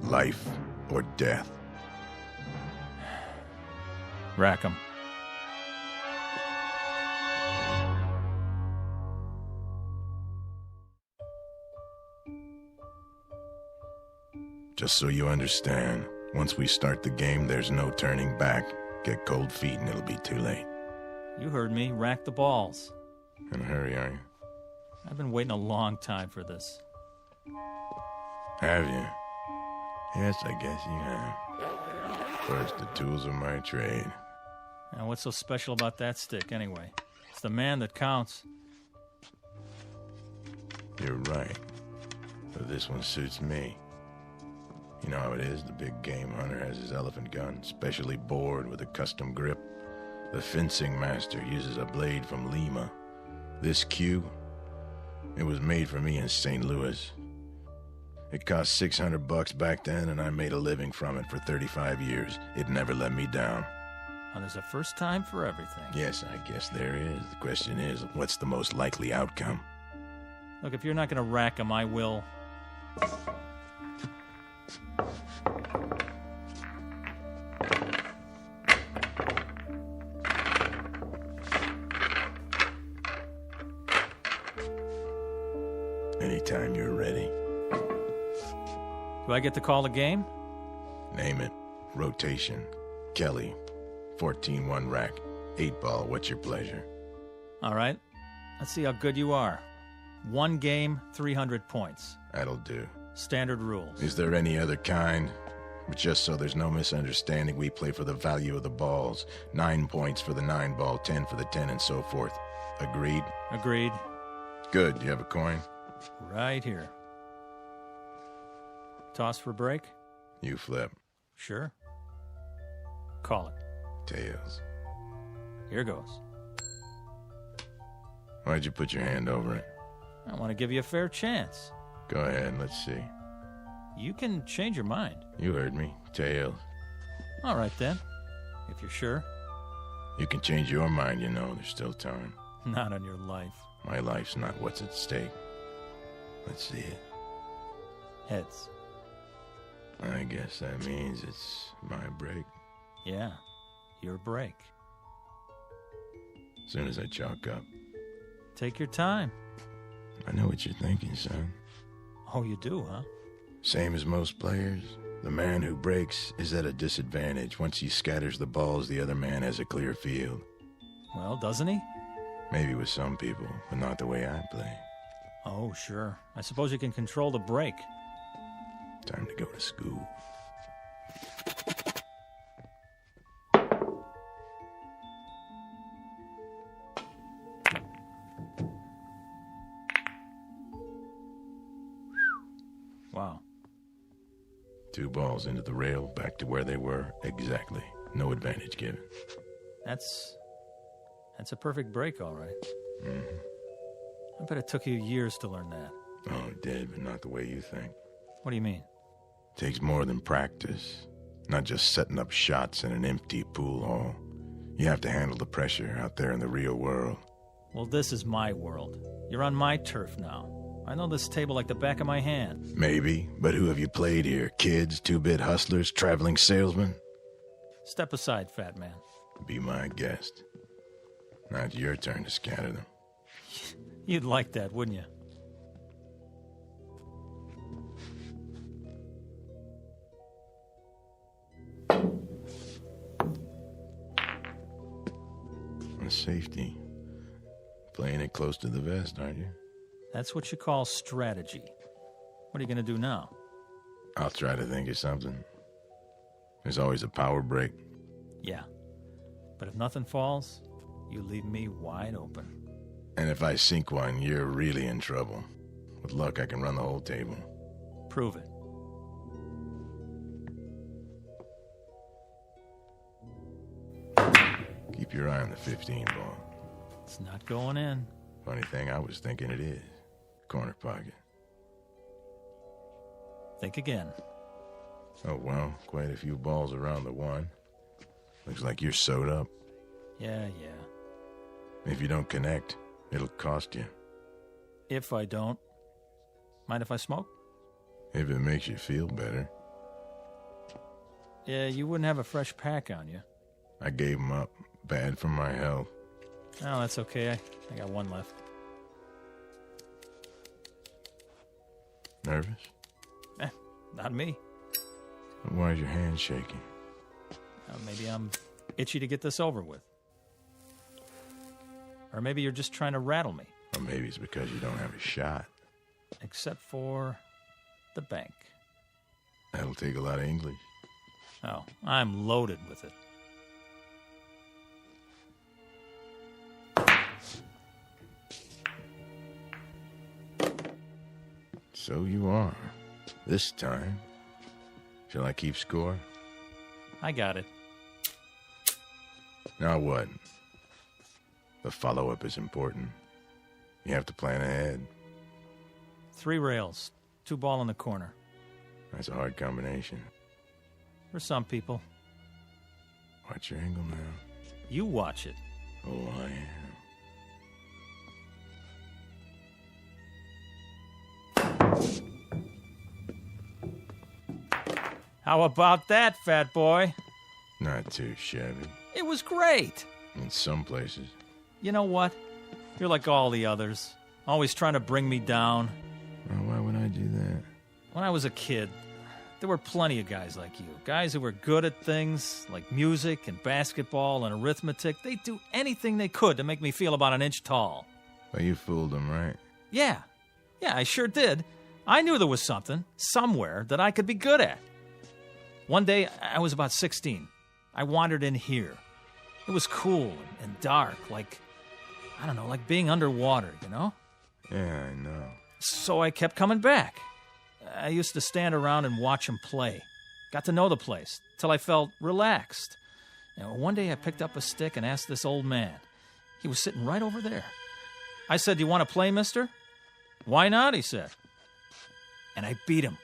Life or death? Rack 'em. Just so you understand, once we start the game, there's no turning back. Get cold feet and it'll be too late. You heard me. Rack the balls. In a hurry, are you? I've been waiting a long time for this. Have you? Yes, I guess you have. First, the tools of my trade. Now, what's so special about that stick, anyway? It's the man that counts. You're right. But this one suits me. You know how it is, the big game hunter has his elephant gun, specially bored with a custom grip. The fencing master uses a blade from Lima. This cue, it was made for me in St. Louis. It cost $600 back then, and I made a living from it for 35 years. It never let me down. Well, there's a first time for everything. Yes, I guess there is. The question is, what's the most likely outcome? Look, if you're not going to rack 'em, I will. Anytime you're ready. Do I get to call the game? Name it. Rotation. Kelly. 14-1 rack. 8-ball. What's your pleasure? All right. Let's see how good you are. 1 game, 300 points. That'll do. Standard rules. Is there any other kind? But just so there's no misunderstanding, we play for the value of the balls. 9 points for the 9-ball, 10 for the 10, and so forth. Agreed? Agreed. Good. Do you have a coin? Right here. Toss for break? You flip. Sure. Call it. Tails. Here goes. Why'd you put your hand over it? I want to give you a fair chance. Go ahead, let's see. You can change your mind. You heard me. Tails. All right, then. If you're sure. You can change your mind, you know. There's still time. Not on your life. My life's not what's at stake. Let's see it. Heads. I guess that means it's my break. Yeah, your break. As soon as I chalk up. Take your time. I know what you're thinking, son. Oh, you do, huh? Same as most players. The man who breaks is at a disadvantage. Once he scatters the balls, the other man has a clear field. Well, doesn't he? Maybe with some people, but not the way I play. Oh, sure. I suppose you can control the brake. Time to go to school. Wow. 2 balls into the rail, back to where they were. Exactly. No advantage given. That's a perfect break, all right. Mm-hmm. I bet it took you years to learn that. Oh, it did, but not the way you think. What do you mean? Takes more than practice. Not just setting up shots in an empty pool hall. You have to handle the pressure out there in the real world. Well, this is my world. You're on my turf now. I know this table like the back of my hand. Maybe, but who have you played here? Kids, 2-bit hustlers, traveling salesmen? Step aside, fat man. Be my guest. Now it's your turn to scatter them. You'd like that, wouldn't you? On safety. Playing it close to the vest, aren't you? That's what you call strategy. What are you going to do now? I'll try to think of something. There's always a power break. Yeah. But if nothing falls, you leave me wide open. And if I sink one, you're really in trouble. With luck, I can run the whole table. Prove it. Keep your eye on the 15 ball. It's not going in. Funny thing, I was thinking it is. Corner pocket. Think again. Oh, well, quite a few balls around the 1. Looks like you're sewed up. Yeah. If you don't connect, it'll cost you. If I don't. Mind if I smoke? If it makes you feel better. Yeah, you wouldn't have a fresh pack on you. I gave 'em up. Bad for my health. Oh, that's okay. I got 1 left. Nervous? Not me. Why is your hand shaking? Maybe I'm itchy to get this over with. Or maybe you're just trying to rattle me. Or maybe it's because you don't have a shot. Except for the bank. That'll take a lot of English. Oh, I'm loaded with it. So you are. This time. Shall I keep score? I got it. Now what? The follow-up is important. You have to plan ahead. 3 rails, 2 ball in the corner. That's a hard combination. For some people. Watch your angle now. You watch it. Oh, I am. How about that, fat boy? Not too shabby. It was great. In some places. You know what? You're like all the others. Always trying to bring me down. Well, why would I do that? When I was a kid, there were plenty of guys like you. Guys who were good at things like music and basketball and arithmetic. They'd do anything they could to make me feel about an inch tall. Well, you fooled them, right? Yeah, I sure did. I knew there was something, somewhere, that I could be good at. One day, I was about 16. I wandered in here. It was cool and dark, like being underwater, you know? Yeah, I know. So I kept coming back. I used to stand around and watch them play. Got to know the place, till I felt relaxed. And one day I picked up a stick and asked this old man. He was sitting right over there. I said, "Do you want to play, mister?" "Why not?" he said. And I beat him.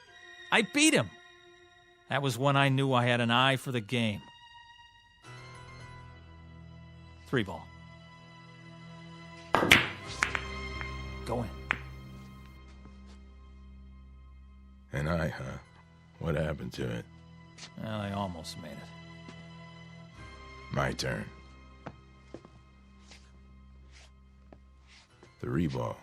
That was when I knew I had an eye for the game. 3 ball. Go in. And what happened to it? Well, I almost made it. My turn. 3 ball.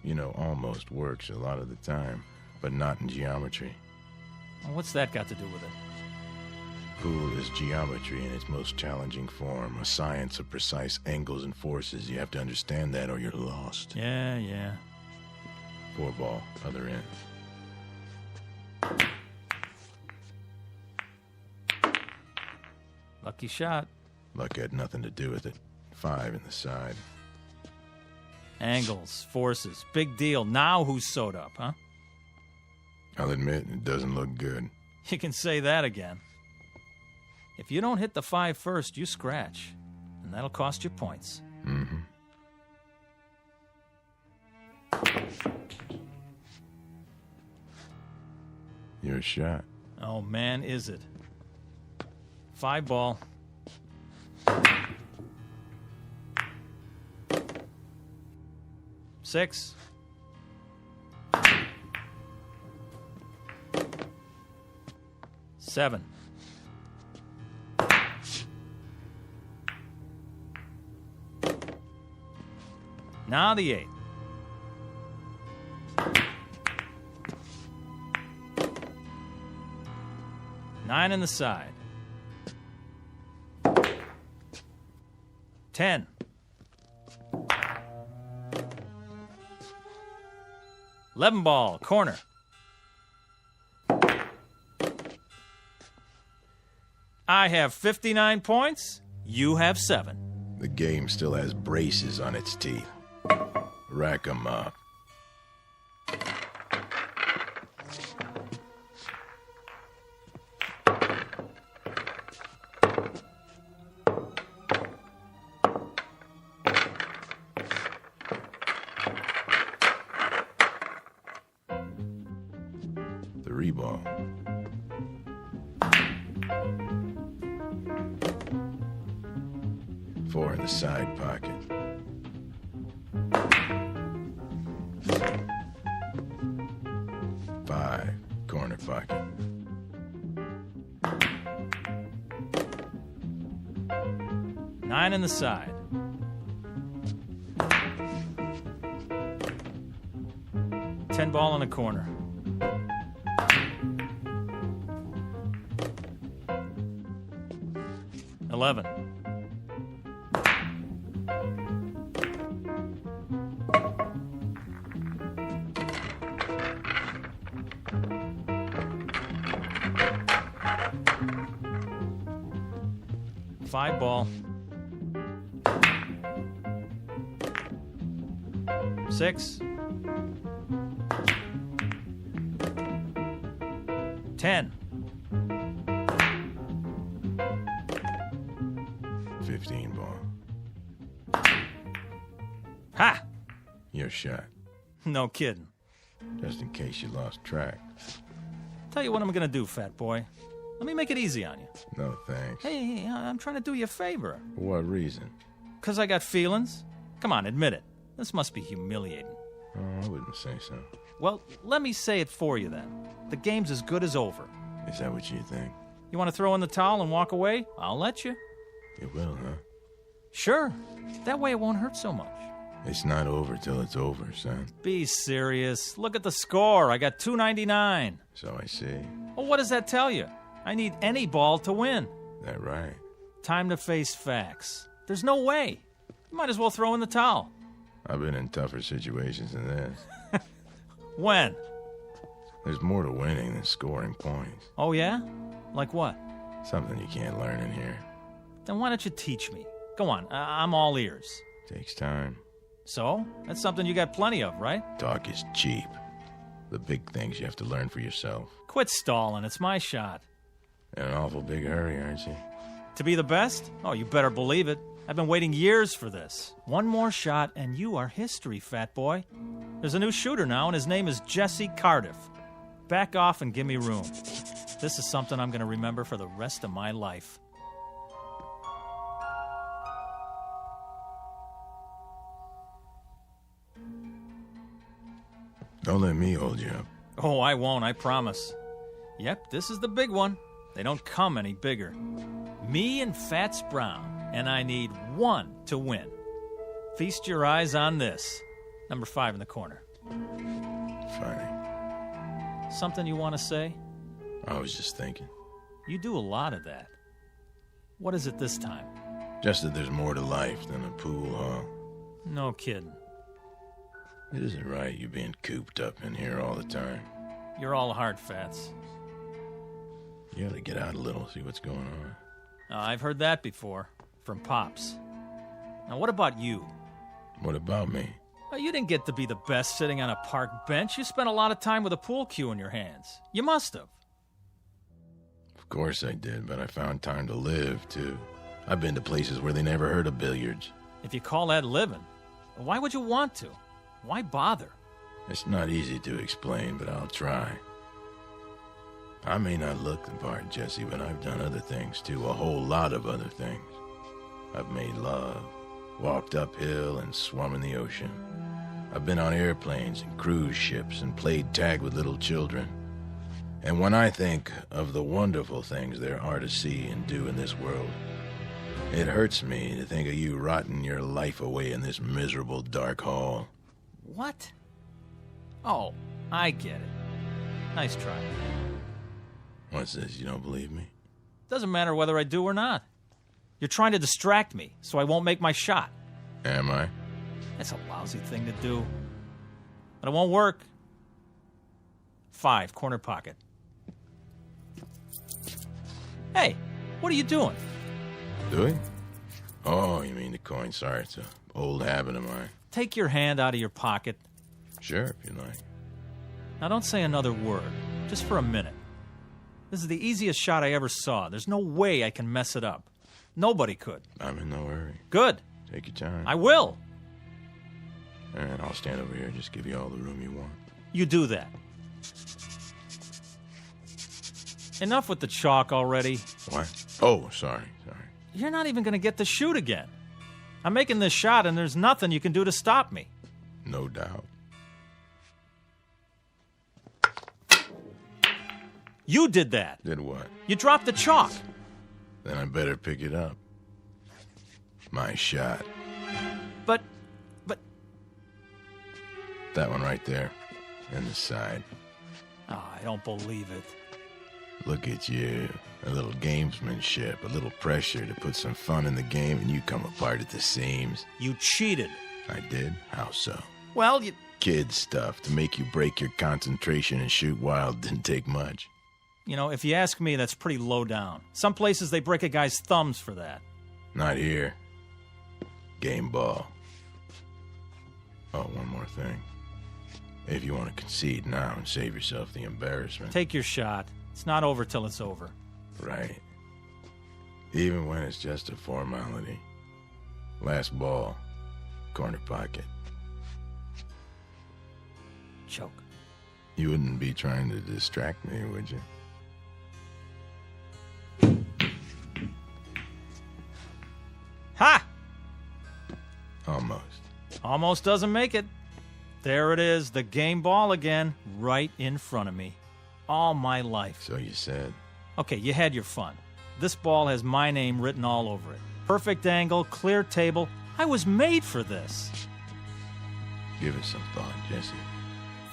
You know, almost works a lot of the time, but not in geometry. Well, what's that got to do with it? pool is geometry in its most challenging form, a science of precise angles and forces. You have to understand that or you're lost. Yeah. 4 ball, other end. Lucky shot. Luck had nothing to do with it. 5 in the side. Angles, forces, big deal. Now who's sewed up, huh? I'll admit, it doesn't look good. You can say that again. If you don't hit the 5 first, you scratch. And that'll cost you points. Mm-hmm. Your shot. Oh, man, is it. 5 ball. Six. Seven. Now the 8. Nine in the side. 10. Eleven ball, corner. I have 59 points. You have 7. The game still has braces on its teeth. Rack 'em up. Ball. Four in the side pocket. Five, corner pocket. Nine in the side. Ten ball in the corner. $11. $5 ball. 6. 10. 15 ball. Ha! Your shot. No kidding. Just in case you lost track. Tell you what I'm gonna do, fat boy. Let me make it easy on you. No thanks. Hey, I'm trying to do you a favor. For what reason? 'Cause I got feelings. Come on, admit it. This must be humiliating. Oh, I wouldn't say so. Well, let me say it for you then. The game's as good as over. Is that what you think? You want to throw in the towel and walk away? I'll let you. You will, huh? Sure. That way it won't hurt so much. It's not over till it's over, son. Be serious. Look at the score. I got 299. So I see. Well, what does that tell you? I need any ball to win. That right? Time to face facts. There's no way. You might as well throw in the towel. I've been in tougher situations than this. When? There's more to winning than scoring points. Oh, yeah? Like what? Something you can't learn in here. Then why don't you teach me? Go on, I'm all ears. Takes time. So? That's something you got plenty of, right? Talk is cheap. The big things you have to learn for yourself. Quit stalling, it's my shot. In an awful big hurry, aren't you? To be the best? Oh, you better believe it. I've been waiting years for this. One more shot and you are history, fat boy. There's a new shooter now and his name is Jesse Cardiff. Back off and give me room. This is something I'm going to remember for the rest of my life. Don't let me hold you up. Oh, I won't, I promise. Yep, this is the big one. They don't come any bigger. Me and Fats Brown, and I need one to win. Feast your eyes on this. Number 5 in the corner. Funny. Something you want to say? I was just thinking. You do a lot of that. What is it this time? Just that there's more to life than a pool hall. No kidding. It isn't right you being cooped up in here all the time. You're all hard fats. You ought to get out a little, see what's going on. I've heard that before. From Pops. Now, what about you? What about me? Well, you didn't get to be the best sitting on a park bench. You spent a lot of time with a pool cue in your hands. You must have. Of course I did, but I found time to live, too. I've been to places where they never heard of billiards. If you call that living, why would you want to? Why bother? It's not easy to explain, but I'll try. I may not look the part, Jesse, but I've done other things, too. A whole lot of other things. I've made love, walked uphill, and swum in the ocean. I've been on airplanes and cruise ships and played tag with little children. And when I think of the wonderful things there are to see and do in this world, it hurts me to think of you rotting your life away in this miserable dark hall. What? Oh, I get it. Nice try. What's this, you don't believe me? Doesn't matter whether I do or not. You're trying to distract me, so I won't make my shot. Am I? That's a lousy thing to do. But it won't work. 5, corner pocket. Hey, what are you doing? Doing? Oh, you mean the coin. Sorry, it's an old habit of mine. Take your hand out of your pocket. Sure, if you like. Now don't say another word, just for a minute. This is the easiest shot I ever saw. There's no way I can mess it up. Nobody could. I'm in no hurry. Good. Take your time. I will. All right, I'll stand over here and just give you all the room you want. You do that. Enough with the chalk already. What? Oh, sorry. You're not even going to get to shoot again. I'm making this shot, and there's nothing you can do to stop me. No doubt. You did that. Did what? You dropped the chalk. Then I better pick it up. My shot. But... That one right there. In the side. Oh, I don't believe it. Look at you. A little gamesmanship, a little pressure to put some fun in the game, and you come apart at the seams. You cheated. I did? How so? Well, you... Kid stuff to make you break your concentration and shoot wild didn't take much. You know, if you ask me, that's pretty low down. Some places they break a guy's thumbs for that. Not here. Game ball. Oh, one more thing. If you want to concede now and save yourself the embarrassment. Take your shot. It's not over till it's over. Right. Even when it's just a formality. Last ball. Corner pocket. Choke. You wouldn't be trying to distract me, would you? Ha! Almost. Almost doesn't make it. There it is, the game ball again, right in front of me. All my life. So you said. Okay, you had your fun. This ball has my name written all over it. Perfect angle, clear table. I was made for this. Give it some thought, Jesse.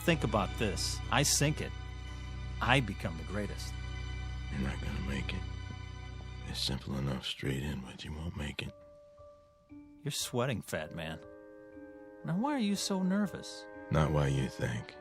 Think about this. I sink it. I become the greatest. You're not gonna make it. It's simple enough straight in, but you won't make it. You're sweating, fat man. Now, why are you so nervous? Not why you think.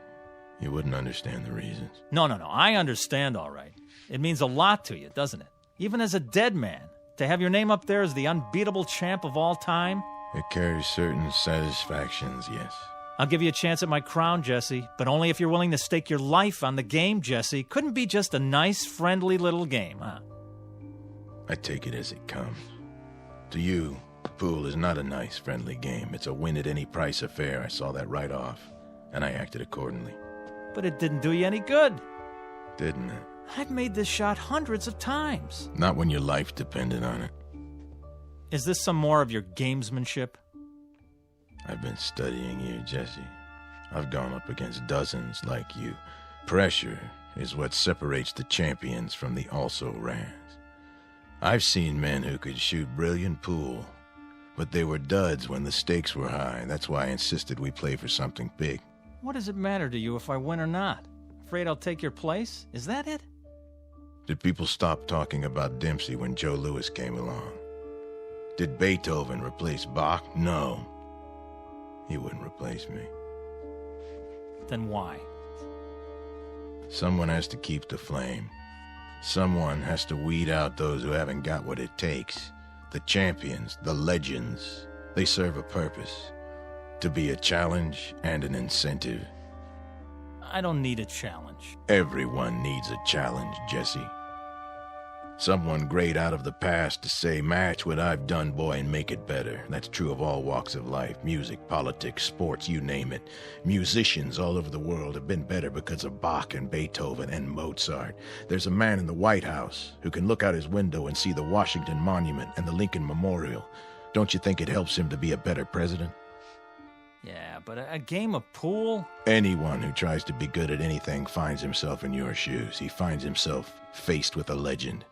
You wouldn't understand the reasons. No. I understand, all right. It means a lot to you, doesn't it? Even as a dead man, to have your name up there as the unbeatable champ of all time? It carries certain satisfactions, yes. I'll give you a chance at my crown, Jesse, but only if you're willing to stake your life on the game, Jesse. Couldn't be just a nice, friendly little game, huh? I take it as it comes. To you, pool is not a nice, friendly game. It's a win-at-any-price affair. I saw that right off, and I acted accordingly. But it didn't do you any good. Didn't it? I've made this shot hundreds of times. Not when your life depended on it. Is this some more of your gamesmanship? I've been studying you, Jesse. I've gone up against dozens like you. Pressure is what separates the champions from the also-rans. I've seen men who could shoot brilliant pool, but they were duds when the stakes were high. That's why I insisted we play for something big. What does it matter to you if I win or not? Afraid I'll take your place? Is that it? Did people stop talking about Dempsey when Joe Louis came along? Did Beethoven replace Bach? No. He wouldn't replace me. Then why? Someone has to keep the flame. Someone has to weed out those who haven't got what it takes. The champions, the legends, they serve a purpose. To be a challenge and an incentive. I don't need a challenge. Everyone needs a challenge, Jesse. Someone great out of the past to say, match what I've done, boy, and make it better. That's true of all walks of life. Music, politics, sports, you name it. Musicians all over the world have been better because of Bach and Beethoven and Mozart. There's a man in the White House who can look out his window and see the Washington Monument and the Lincoln Memorial. Don't you think it helps him to be a better president? Yeah, but a game of pool? Anyone who tries to be good at anything finds himself in your shoes. He finds himself faced with a legend.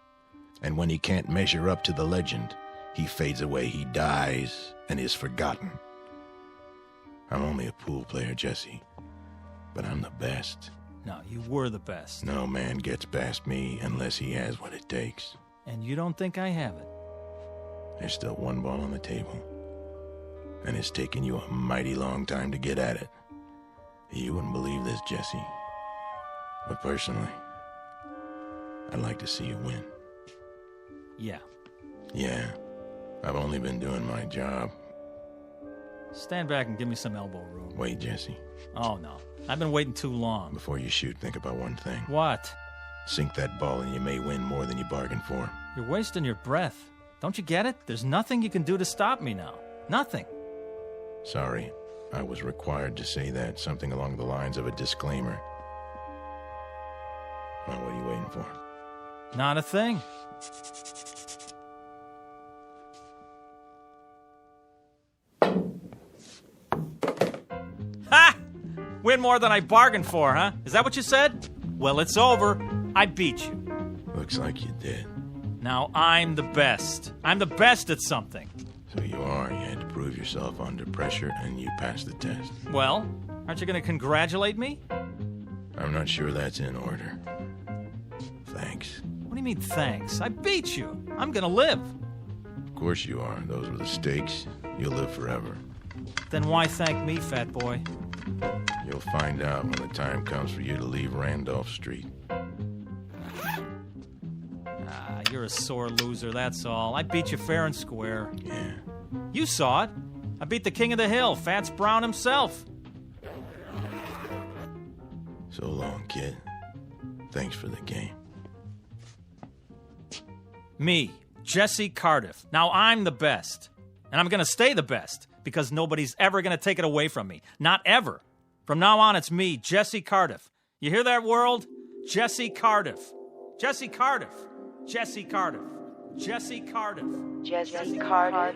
And when he can't measure up to the legend, he fades away, he dies, and is forgotten. I'm only a pool player, Jesse, but I'm the best. No, you were the best. No man gets past me unless he has what it takes. And you don't think I have it? There's still one ball on the table, and it's taken you a mighty long time to get at it. You wouldn't believe this, Jesse, but personally, I'd like to see you win. Yeah, I've only been doing my job. Stand back and give me some elbow room. Wait, Jesse. Oh, no. I've been waiting too long. Before you shoot, think about one thing. What? Sink that ball and you may win more than you bargained for. You're wasting your breath. Don't you get it? There's nothing you can do to stop me now. Nothing. Sorry, I was required to say that. Something along the lines of a disclaimer. Well, what are you waiting for? Not a thing. Ha! Win more than I bargained for, huh? Is that what you said? Well, it's over. I beat you. Looks like you did. Now I'm the best. I'm the best at something. So you are. You had to prove yourself under pressure, and you passed the test. Well, aren't you going to congratulate me? I'm not sure that's in order. Thanks. What do you mean, thanks? I beat you. I'm going to live. Of course you are. Those were the stakes. You'll live forever. Then why thank me, fat boy? You'll find out when the time comes for you to leave Randolph Street. You're a sore loser, that's all. I beat you fair and square. Yeah. You saw it. I beat the king of the hill, Fats Brown himself. So long, kid. Thanks for the game. Me, Jesse Cardiff. Now I'm the best. And I'm going to stay the best because nobody's ever going to take it away from me. Not ever. From now on, it's me, Jesse Cardiff. You hear that, world? Jesse Cardiff. Jesse Cardiff. Jesse Cardiff. Jesse Cardiff. Jesse Cardiff.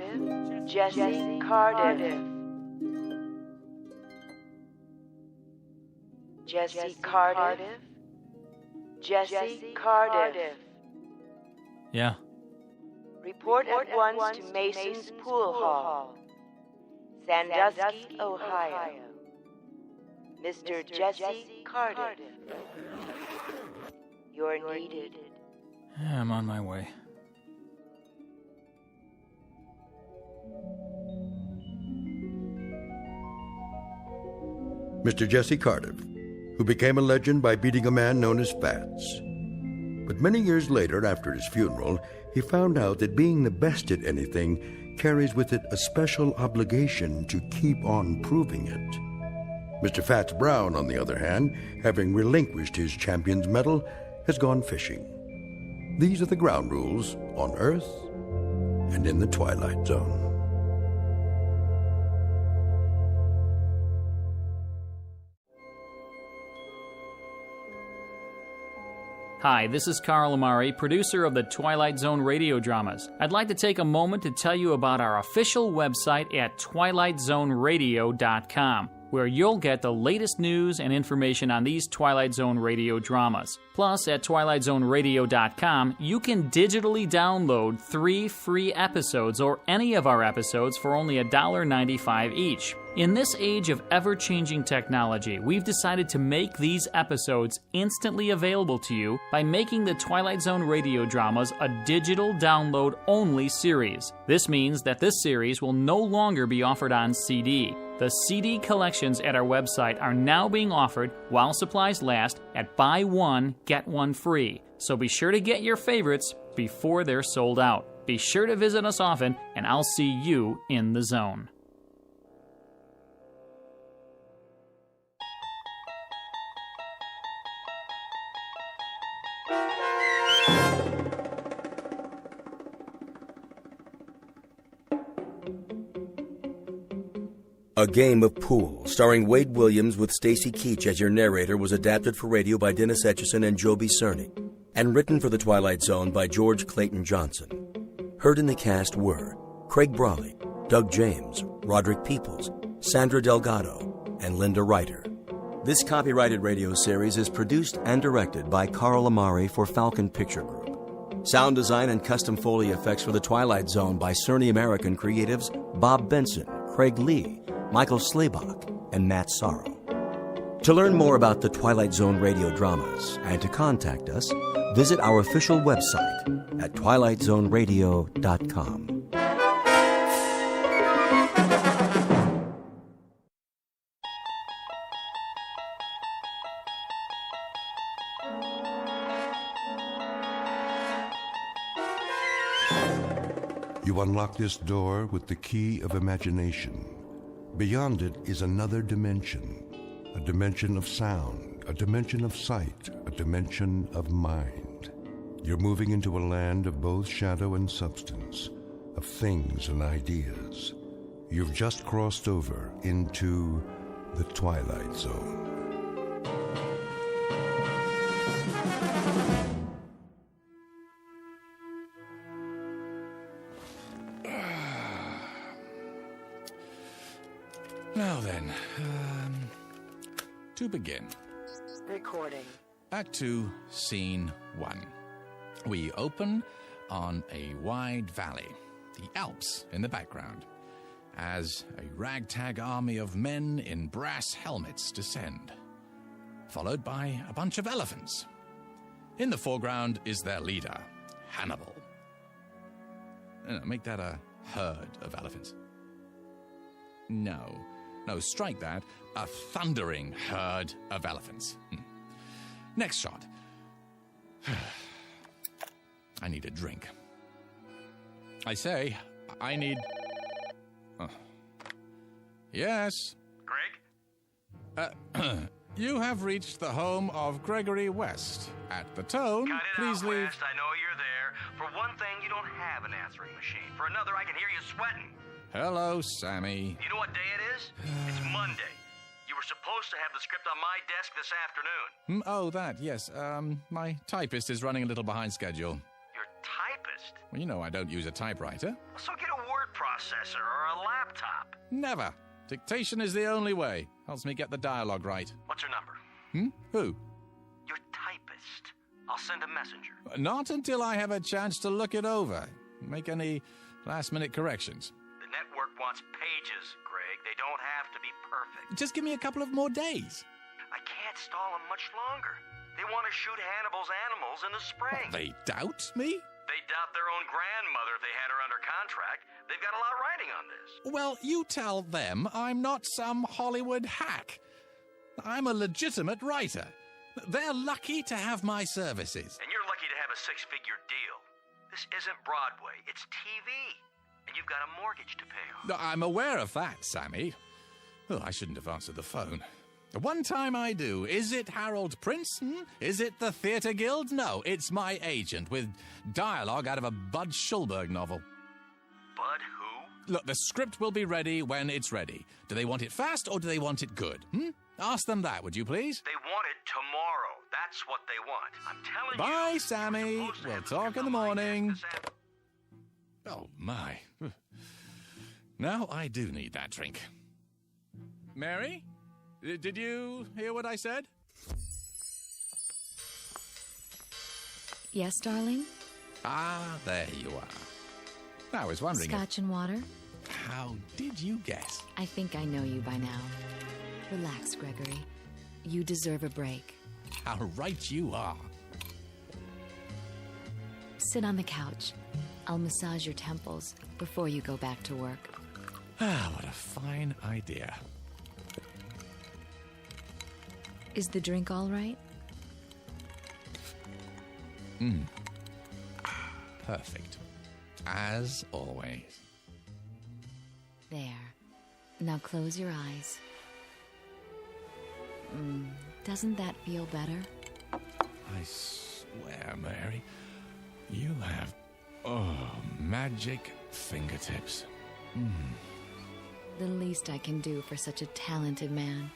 Jesse Cardiff. Jesse Cardiff. Jesse Cardiff. Yeah. Report at once to Mason's Pool Hall, Sandusky, Ohio. Mr. Jesse Cardiff. You're needed. Yeah, I'm on my way. Mr. Jesse Cardiff, who became a legend by beating a man known as Fats. But many years later, after his funeral, he found out that being the best at anything carries with it a special obligation to keep on proving it. Mr. Fats Brown, on the other hand, having relinquished his champion's medal, has gone fishing. These are the ground rules on Earth and in the Twilight Zone. Hi, this is Carl Amari, producer of the Twilight Zone radio dramas. I'd like to take a moment to tell you about our official website at twilightzoneradio.com. where you'll get the latest news and information on these Twilight Zone Radio dramas. Plus, at twilightzoneradio.com, you can digitally download 3 free episodes or any of our episodes for only $1.95 each. In this age of ever-changing technology, we've decided to make these episodes instantly available to you by making the Twilight Zone radio dramas a digital download-only series. This means that this series will no longer be offered on CD. The CD collections at our website are now being offered, while supplies last, at buy one, get one free. So be sure to get your favorites before they're sold out. Be sure to visit us often, and I'll see you in the zone. A Game of Pool, starring Wade Williams with Stacy Keach as your narrator, was adapted for radio by Dennis Etchison and Joby Cerny, and written for The Twilight Zone by George Clayton Johnson. Heard in the cast were Craig Brawley, Doug James, Roderick Peoples, Sandra Delgado, and Linda Ryder. This copyrighted radio series is produced and directed by Carl Amari for Falcon Picture Group. Sound design and custom Foley effects for The Twilight Zone by Cerny American creatives Bob Benson, Craig Lee, Michael Slaybach, and Matt Sorrow. To learn more about the Twilight Zone radio dramas and to contact us, visit our official website at twilightzoneradio.com. You unlock this door with the key of imagination. Beyond it is another dimension, a dimension of sound, a dimension of sight, a dimension of mind. You're moving into a land of both shadow and substance, of things and ideas. You've just crossed over into the Twilight Zone. Now then, to begin. Recording. Back to scene 1. We open on a wide valley, the Alps in the background, as a ragtag army of men in brass helmets descend, followed by a bunch of elephants. In the foreground is their leader, Hannibal. Make that a herd of elephants. No, strike that. A thundering herd of elephants. Next shot. I need a drink. I say, I need... Yes? Greg? You have reached the home of Gregory West. At the tone, please leave... West, I know you're there. For one thing, you don't have an answering machine. For another, I can hear you sweating. Hello, Sammy. You know what day it is? It's Monday. You were supposed to have the script on my desk this afternoon. Oh, that, yes. My typist is running a little behind schedule. Your typist? Well, you know I don't use a typewriter. So get a word processor or a laptop. Never. Dictation is the only way. Helps me get the dialogue right. What's your number? Who? Your typist. I'll send a messenger. Not until I have a chance to look it over. Make any last-minute corrections. The network wants pages, Greg. They don't have to be perfect. Just give me a couple of more days. I can't stall them much longer. They want to shoot Hannibal's animals in the spring. They doubt me? They doubt their own grandmother if they had her under contract. They've got a lot riding on this. Well, you tell them I'm not some Hollywood hack. I'm a legitimate writer. They're lucky to have my services. And you're lucky to have a 6-figure deal. This isn't Broadway, it's TV. And you've got a mortgage to pay off. I'm aware of that, Sammy. Oh, I shouldn't have answered the phone. One time I do. Is it Harold Prince? Is it the Theatre Guild? No, it's my agent with dialogue out of a Bud Schulberg novel. Bud who? Look, the script will be ready when it's ready. Do they want it fast or do they want it good? Ask them that, would you please? They want it tomorrow. That's what they want. I'm telling you. Bye, Sammy. We'll talk in the morning. Oh, my. Now I do need that drink. Mary? Did you hear what I said? Yes, darling? Ah, there you are. I was wondering... Scotch and water? How did you guess? I think I know you by now. Relax, Gregory. You deserve a break. How right you are. Sit on the couch. I'll massage your temples before you go back to work. Ah, what a fine idea. Is the drink all right? Perfect. As always. There. Now close your eyes. Doesn't that feel better? I swear, Mary, you have, magic fingertips. The least I can do for such a talented man.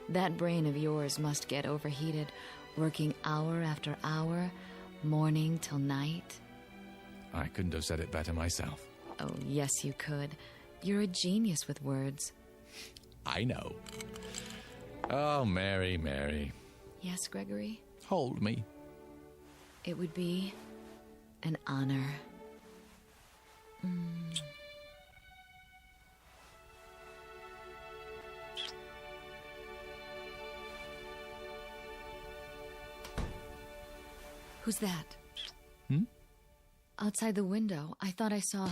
That brain of yours must get overheated, working hour after hour, morning till night. I couldn't have said it better myself. Oh, yes, you could. You're a genius with words. I know. Oh, Mary, Mary. Yes, Gregory? Hold me. It would be an honor. Who's that? Outside the window. I thought I saw...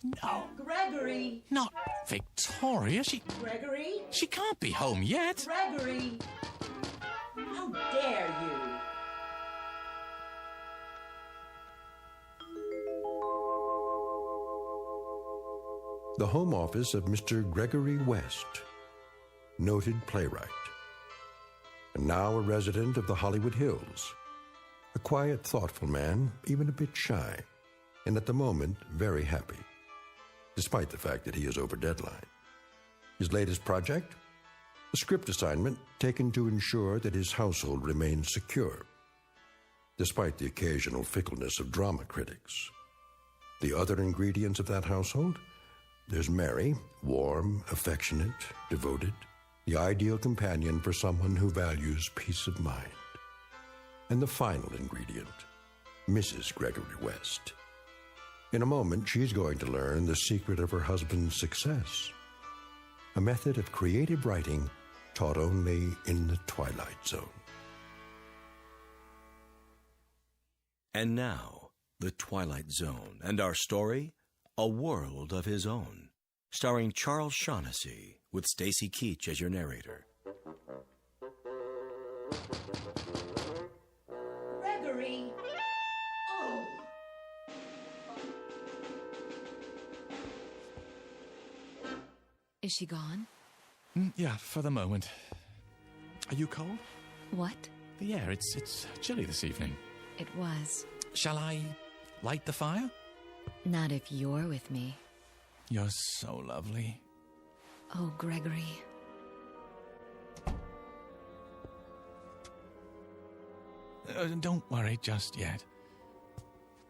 No. Gregory! Not Victoria. Gregory? She can't be home yet. Gregory! How dare you! The home office of Mr. Gregory West, noted playwright, and now a resident of the Hollywood Hills. A quiet, thoughtful man, even a bit shy, and at the moment, very happy, despite the fact that he is over deadline. His latest project? A script assignment taken to ensure that his household remains secure, despite the occasional fickleness of drama critics. The other ingredients of that household? There's Mary, warm, affectionate, devoted, the ideal companion for someone who values peace of mind. And the final ingredient, Mrs. Gregory West. In a moment, she's going to learn the secret of her husband's success, a method of creative writing taught only in the Twilight Zone. And now, The Twilight Zone, and our story, A World of His Own, starring Charles Shaughnessy, with Stacy Keach as your narrator. Gregory! Oh! Is she gone? Yeah, for the moment. Are you cold? What? The air, it's chilly this evening. It was. Shall I light the fire? Not if you're with me. You're so lovely. Oh, Gregory. Don't worry just yet.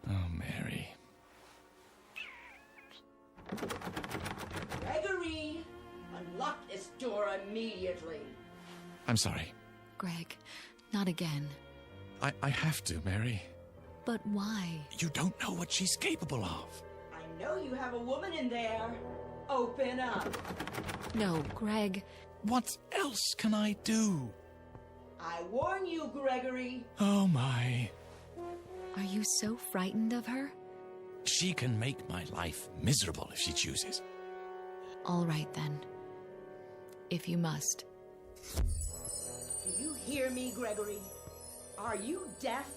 Oh, Mary. Gregory! Unlock this door immediately. I'm sorry. Greg, not again. I have to, Mary. But why? You don't know what she's capable of. I know you have a woman in there. Open up. No, Greg. What else can I do? I warn you, Gregory. Oh, my. Are you so frightened of her? She can make my life miserable if she chooses. All right, then. If you must. Do you hear me, Gregory? Are you deaf?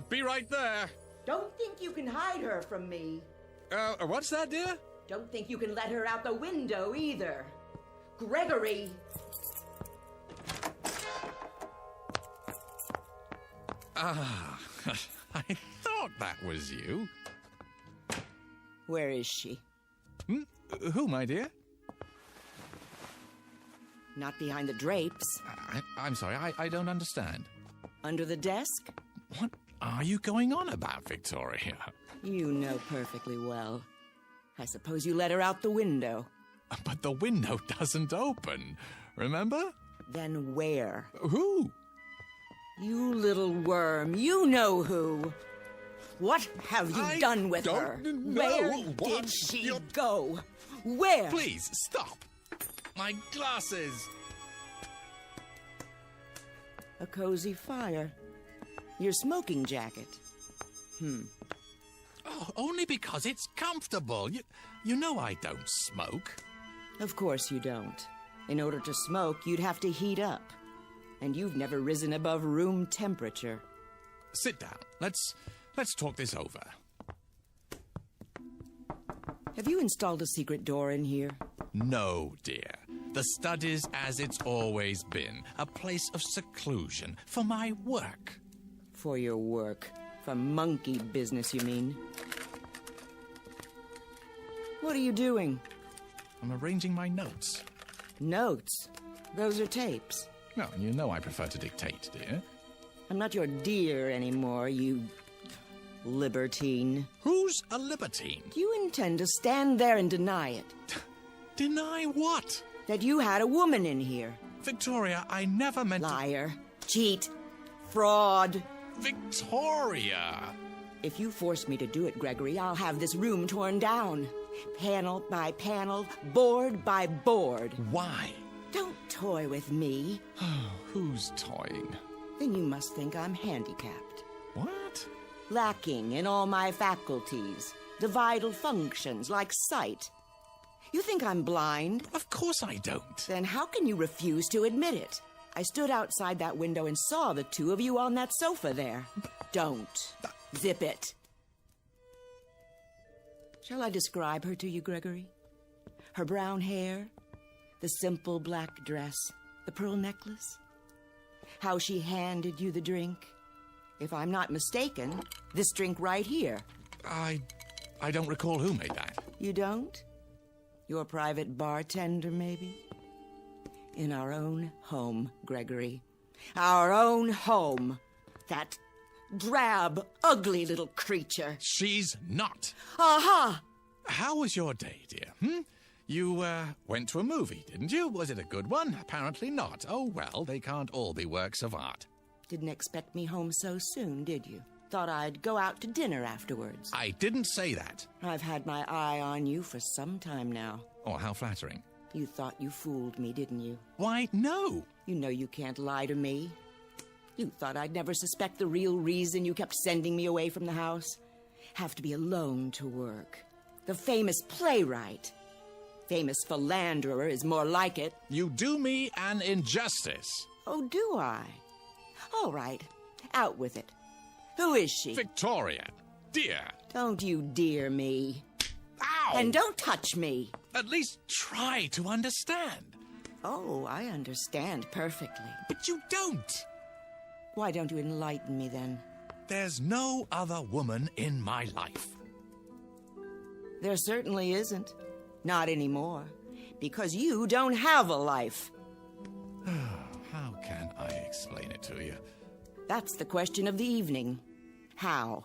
Be right there. Don't think you can hide her from me. What's that, dear? Don't think you can let her out the window either. Gregory! Ah, I thought that was you. Where is she? Who, my dear? Not behind the drapes. I'm sorry, I don't understand. Under the desk? What are you going on about, Victoria? You know perfectly well. I suppose you let her out the window. But the window doesn't open. remember? Then where? Who? You little worm, you know who. What have you done with her? Where did she go? Where? Please, stop. My glasses. A cozy fire. Your smoking jacket. Oh, only because it's comfortable. You know I don't smoke. Of course you don't. In order to smoke, you'd have to heat up. And you've never risen above room temperature. Sit down. Let's talk this over. Have you installed a secret door in here? No, dear. The stud is as it's always been, a place of seclusion for my work. For your work. For monkey business, you mean? What are you doing? I'm arranging my notes. Notes? Those are tapes. No, you know I prefer to dictate, dear. I'm not your dear anymore, you libertine. Who's a libertine? Do you intend to stand there and deny it? Deny what? That you had a woman in here. Victoria, I never meant Liar. Cheat. Fraud. Victoria! If you force me to do it, Gregory, I'll have this room torn down. Panel by panel, board by board. Why? Don't toy with me. Who's toying? Then you must think I'm handicapped. What? Lacking in all my faculties. The vital functions, like sight. You think I'm blind? Of course I don't. Then how can you refuse to admit it? I stood outside that window and saw the two of you on that sofa there. Don't. Zip it. Shall I describe her to you, Gregory? Her brown hair, the simple black dress, the pearl necklace, how she handed you the drink. If I'm not mistaken, this drink right here. I don't recall who made that. You don't? Your private bartender, maybe? In our own home, Gregory. Our own home. That drab, ugly little creature. She's not. Aha! How was your day, dear? You, went to a movie, didn't you? Was it a good one? Apparently not. Oh, well, they can't all be works of art. Didn't expect me home so soon, did you? Thought I'd go out to dinner afterwards. I didn't say that. I've had my eye on you for some time now. Oh, how flattering. You thought you fooled me, didn't you? Why, no. You know you can't lie to me. You thought I'd never suspect the real reason you kept sending me away from the house. Have to be alone to work. The famous playwright. Famous philanderer is more like it. You do me an injustice. Oh, do I? All right, out with it. Who is she? Victoria, dear. Don't you dear me. Ow! And don't touch me. At least try to understand. Oh, I understand perfectly. But you don't. Why don't you enlighten me then? There's no other woman in my life. There certainly isn't. Not anymore. Because you don't have a life. How can I explain it to you? That's the question of the evening. How?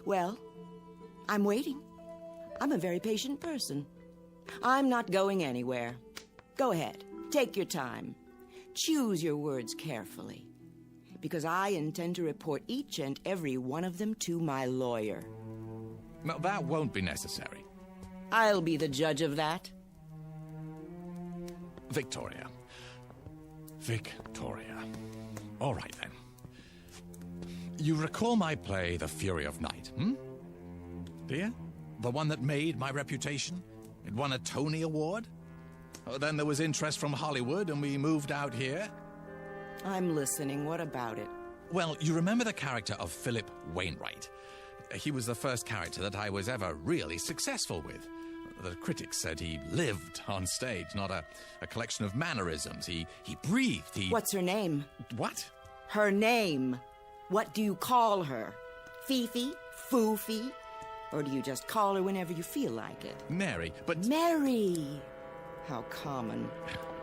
Well, I'm waiting. I'm a very patient person. I'm not going anywhere. Go ahead. Take your time. Choose your words carefully. Because I intend to report each and every one of them to my lawyer. No, that won't be necessary. I'll be the judge of that. Victoria. Victoria. All right, then. You recall my play, The Fury of Night, Dear? The one that made my reputation? It won a Tony Award? Then there was interest from Hollywood, and we moved out here. I'm listening. What about it? Well, you remember the character of Philip Wainwright. He was the first character that I was ever really successful with. The critics said he lived on stage, not a collection of mannerisms. He breathed, What's her name? What? Her name. What do you call her? Fifi? Foofy? Or do you just call her whenever you feel like it? Mary, but... Mary! How common.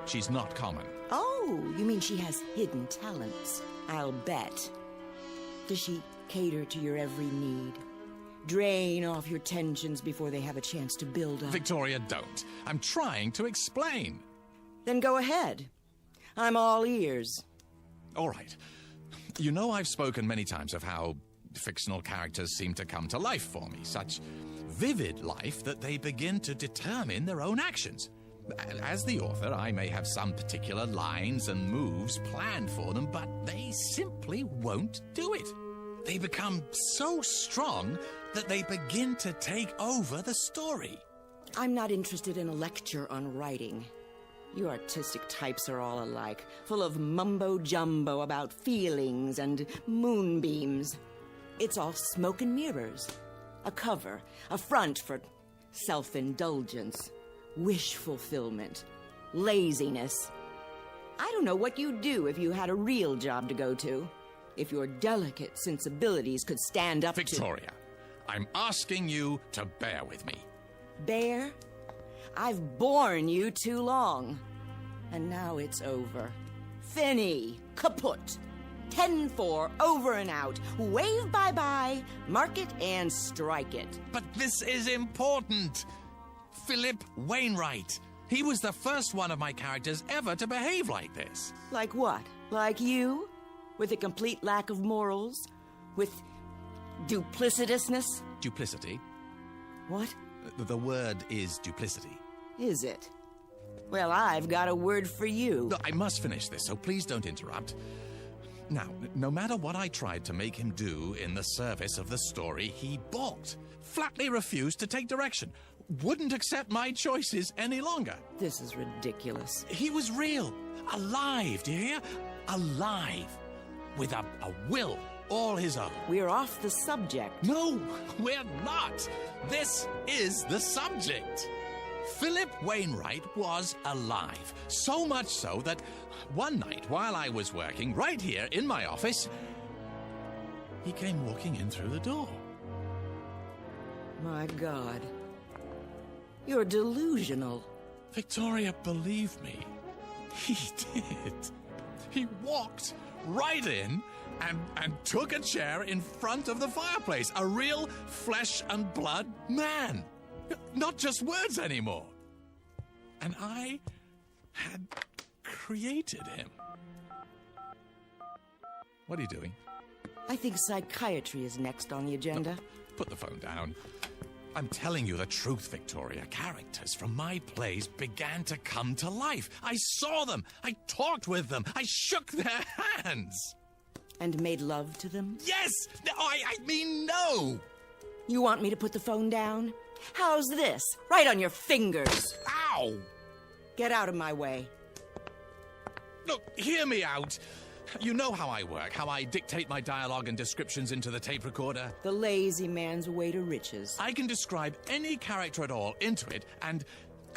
She's not common. Oh, you mean she has hidden talents? I'll bet. Does she cater to your every need? Drain off your tensions before they have a chance to build up? Victoria, don't. I'm trying to explain. Then go ahead. I'm all ears. All right. You know I've spoken many times of how fictional characters seem to come to life for me. Such vivid life that they begin to determine their own actions. As the author, I may have some particular lines and moves planned for them, but they simply won't do it. They become so strong that they begin to take over the story. I'm not interested in a lecture on writing. You artistic types are all alike, full of mumbo-jumbo about feelings and moonbeams. It's all smoke and mirrors. A cover, a front for self-indulgence, wish fulfillment, laziness. I don't know what you'd do if you had a real job to go to. If your delicate sensibilities could stand up Victoria, I'm asking you to bear with me. Bear? I've borne you too long. And now it's over. Finny, kaput. 10-4, over and out. Wave bye-bye, mark it and strike it. But this is important. Philip Wainwright. He was the first one of my characters ever to behave like this. Like what? Like you? With a complete lack of morals? With duplicitousness? Duplicity? What? The word is duplicity. Is it? Well, I've got a word for you. Look, I must finish this, so please don't interrupt. Now, no matter what I tried to make him do in the service of the story, he balked. Flatly refused to take direction. Wouldn't accept my choices any longer. This is ridiculous. He was real. Alive, do you hear? Alive. With a will all his own. We're off the subject. No, we're not. This is the subject. Philip Wainwright was alive. So much so that one night while I was working right here in my office, he came walking in through the door. My God. You're delusional. Victoria, believe me, he did. He walked right in and took a chair in front of the fireplace. A real flesh and blood man. Not just words anymore. And I had created him. What are you doing? I think psychiatry is next on the agenda. Put the phone down. I'm telling you the truth, Victoria. Characters from my plays began to come to life. I saw them. I talked with them. I shook their hands. And made love to them? Yes! No, I mean no! You want me to put the phone down? How's this? Right on your fingers. Ow! Get out of my way. Look, hear me out. You know how I work, how I dictate my dialogue and descriptions into the tape recorder. The lazy man's way to riches. I can describe any character at all into it, and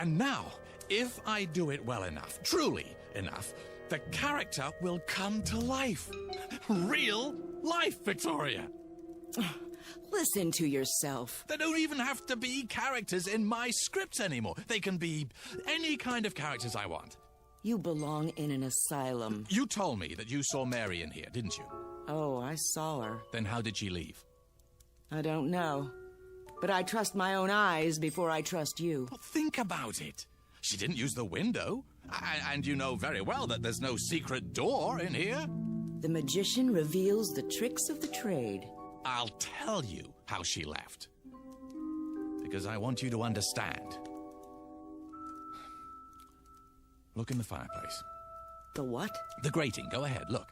now, if I do it well enough, truly enough, the character will come to life. Real life, Victoria. Listen to yourself. They don't even have to be characters in my scripts anymore. They can be any kind of characters I want. You belong in an asylum. You told me that you saw Mary in here, didn't you? Oh, I saw her. Then how did she leave? I don't know. But I trust my own eyes before I trust you. Well, think about it. She didn't use the window. And you know very well that there's no secret door in here. The magician reveals the tricks of the trade. I'll tell you how she left. Because I want you to understand. Look in the fireplace. The what? The grating. Go ahead, look.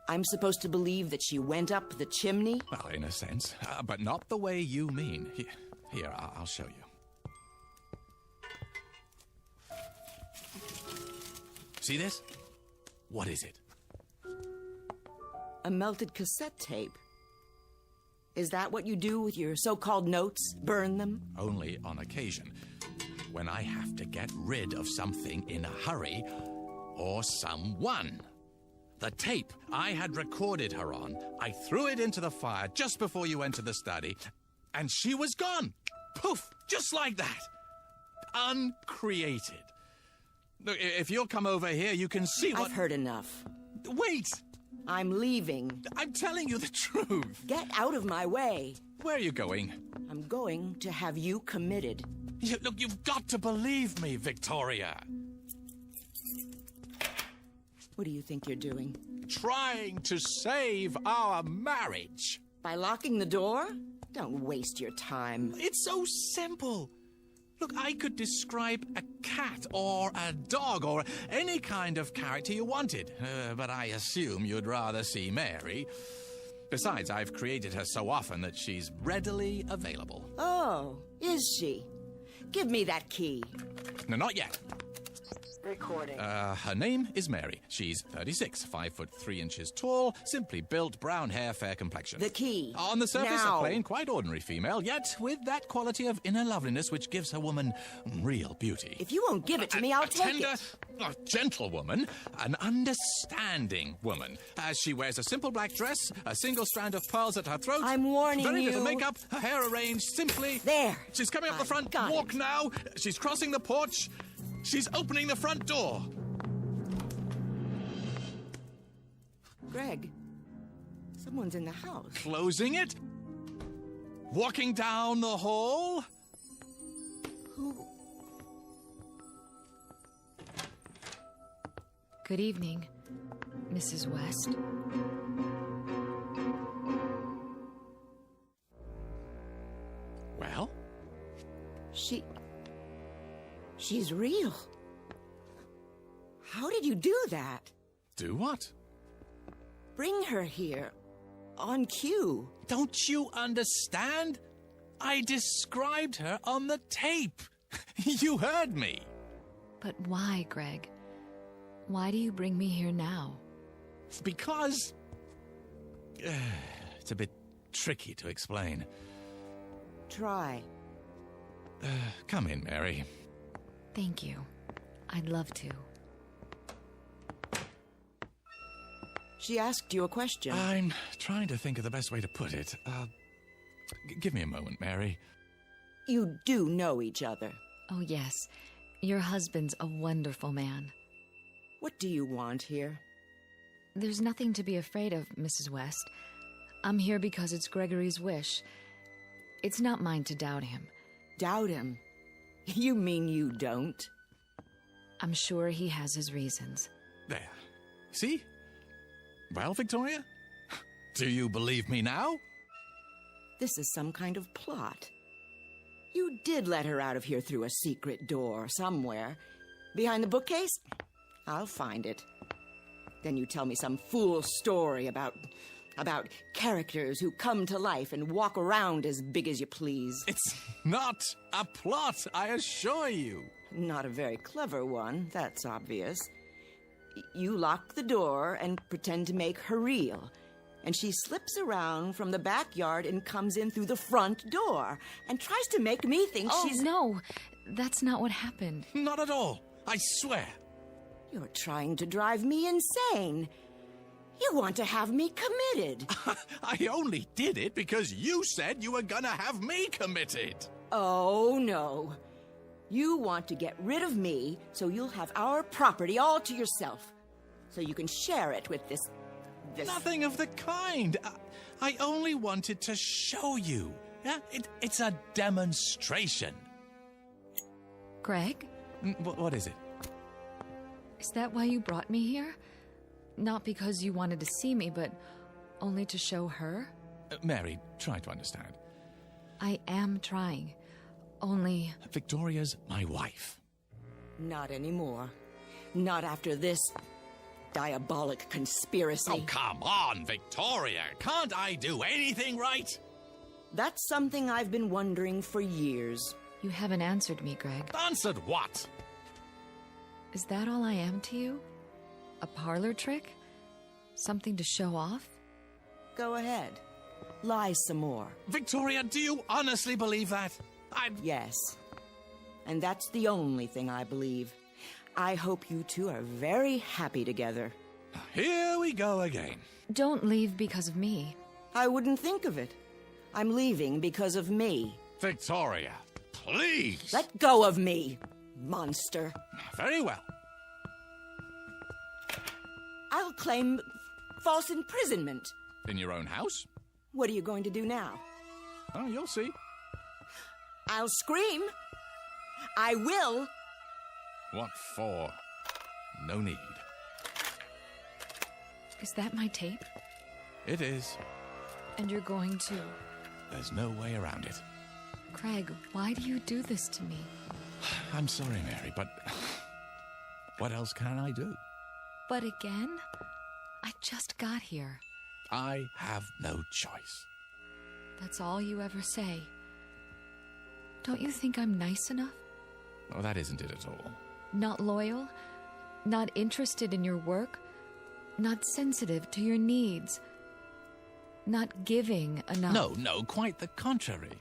I'm supposed to believe that she went up the chimney? Well, in a sense. But not the way you mean. Here, I'll show you. See this? What is it? A melted cassette tape. Is that what you do with your so-called notes? Burn them? Only on occasion. When I have to get rid of something in a hurry, or someone. The tape I had recorded her on, I threw it into the fire just before you entered the study, and she was gone. Poof! Just like that. Uncreated. Look, if you'll come over here, you can see what... I've heard enough. Wait! I'm leaving. I'm telling you the truth. Get out of my way. Where are you going? I'm going to have you committed. Look, you've got to believe me, Victoria. What do you think you're doing? Trying to save our marriage. By locking the door? Don't waste your time. It's so simple. Look, I could describe a cat or a dog or any kind of character you wanted, but I assume you'd rather see Mary. Besides, I've created her so often that she's readily available. Oh, is she? Give me that key. No, not yet. Recording. Her name is Mary. She's 36, 5 foot 3 inches tall, simply built, brown hair, fair complexion. The key. On the surface, Now. a plain, quite ordinary female, yet with that quality of inner loveliness which gives her woman real beauty. If you won't give it to me, I'll take tender, it. A gentle woman, an understanding woman. As she wears a simple black dress, a single strand of pearls at her throat. I'm warning very you. little makeup, her hair arranged simply. There. She's coming up the front got walk it. now. She's crossing the porch. She's opening the front door. Greg, someone's in the house. Closing it. Walking down the hall. Who? Good evening, Mrs. West. Well? She's real. How did you do that? Do what? Bring her here. On cue. Don't you understand? I described her on the tape. You heard me. But why, Greg? Why do you bring me here now? Because... it's a bit tricky to explain. Try. Come in, Mary. Thank you. I'd love to. She asked you a question. I'm trying to think of the best way to put it. Give me a moment, Mary. You do know each other. Oh, yes. Your husband's a wonderful man. What do you want here? There's nothing to be afraid of, Mrs. West. I'm here because it's Gregory's wish. It's not mine to doubt him. Doubt him? You mean you don't? I'm sure he has his reasons. There. See? Well, Victoria? Do you believe me now? This is some kind of plot. You did let her out of here through a secret door somewhere. Behind the bookcase? I'll find it. Then you tell me some fool story about characters who come to life and walk around as big as you please. It's not a plot, I assure you. Not a very clever one, that's obvious. You lock the door and pretend to make her real. And she slips around from the backyard and comes in through the front door and tries to make me think she's... Oh, no. That's not what happened. Not at all. I swear. You're trying to drive me insane. You want to have me committed. I only did it because you said you were gonna have me committed. Oh, no. You want to get rid of me so you'll have our property all to yourself. So you can share it with this... Nothing of the kind. I only wanted to show you. Yeah, it's a demonstration. Greg? What is it? Is that why you brought me here? Not because you wanted to see me, but only to show her? Mary, try to understand. I am trying. Only... Victoria's my wife. Not anymore. Not after this diabolic conspiracy. Oh, come on, Victoria. Can't I do anything right? That's something I've been wondering for years. You haven't answered me, Greg. Answered what? Is that all I am to you? A parlor trick? Something to show off? Go ahead. Lie some more. Victoria, do you honestly believe that? Yes. And that's the only thing I believe. I hope you two are very happy together. Here we go again. Don't leave because of me. I wouldn't think of it. I'm leaving because of me. Victoria, please. Let go of me, monster. Very well. I'll claim false imprisonment. In your own house? What are you going to do now? Oh, you'll see. I'll scream. I will. What for? No need. Is that my tape? It is. And you're going to? There's no way around it. Craig, why do you do this to me? I'm sorry, Mary, but what else can I do? But again? I just got here. I have no choice. That's all you ever say. Don't you think I'm nice enough? Oh, that isn't it at all. Not loyal? Not interested in your work? Not sensitive to your needs? Not giving enough? No, quite the contrary.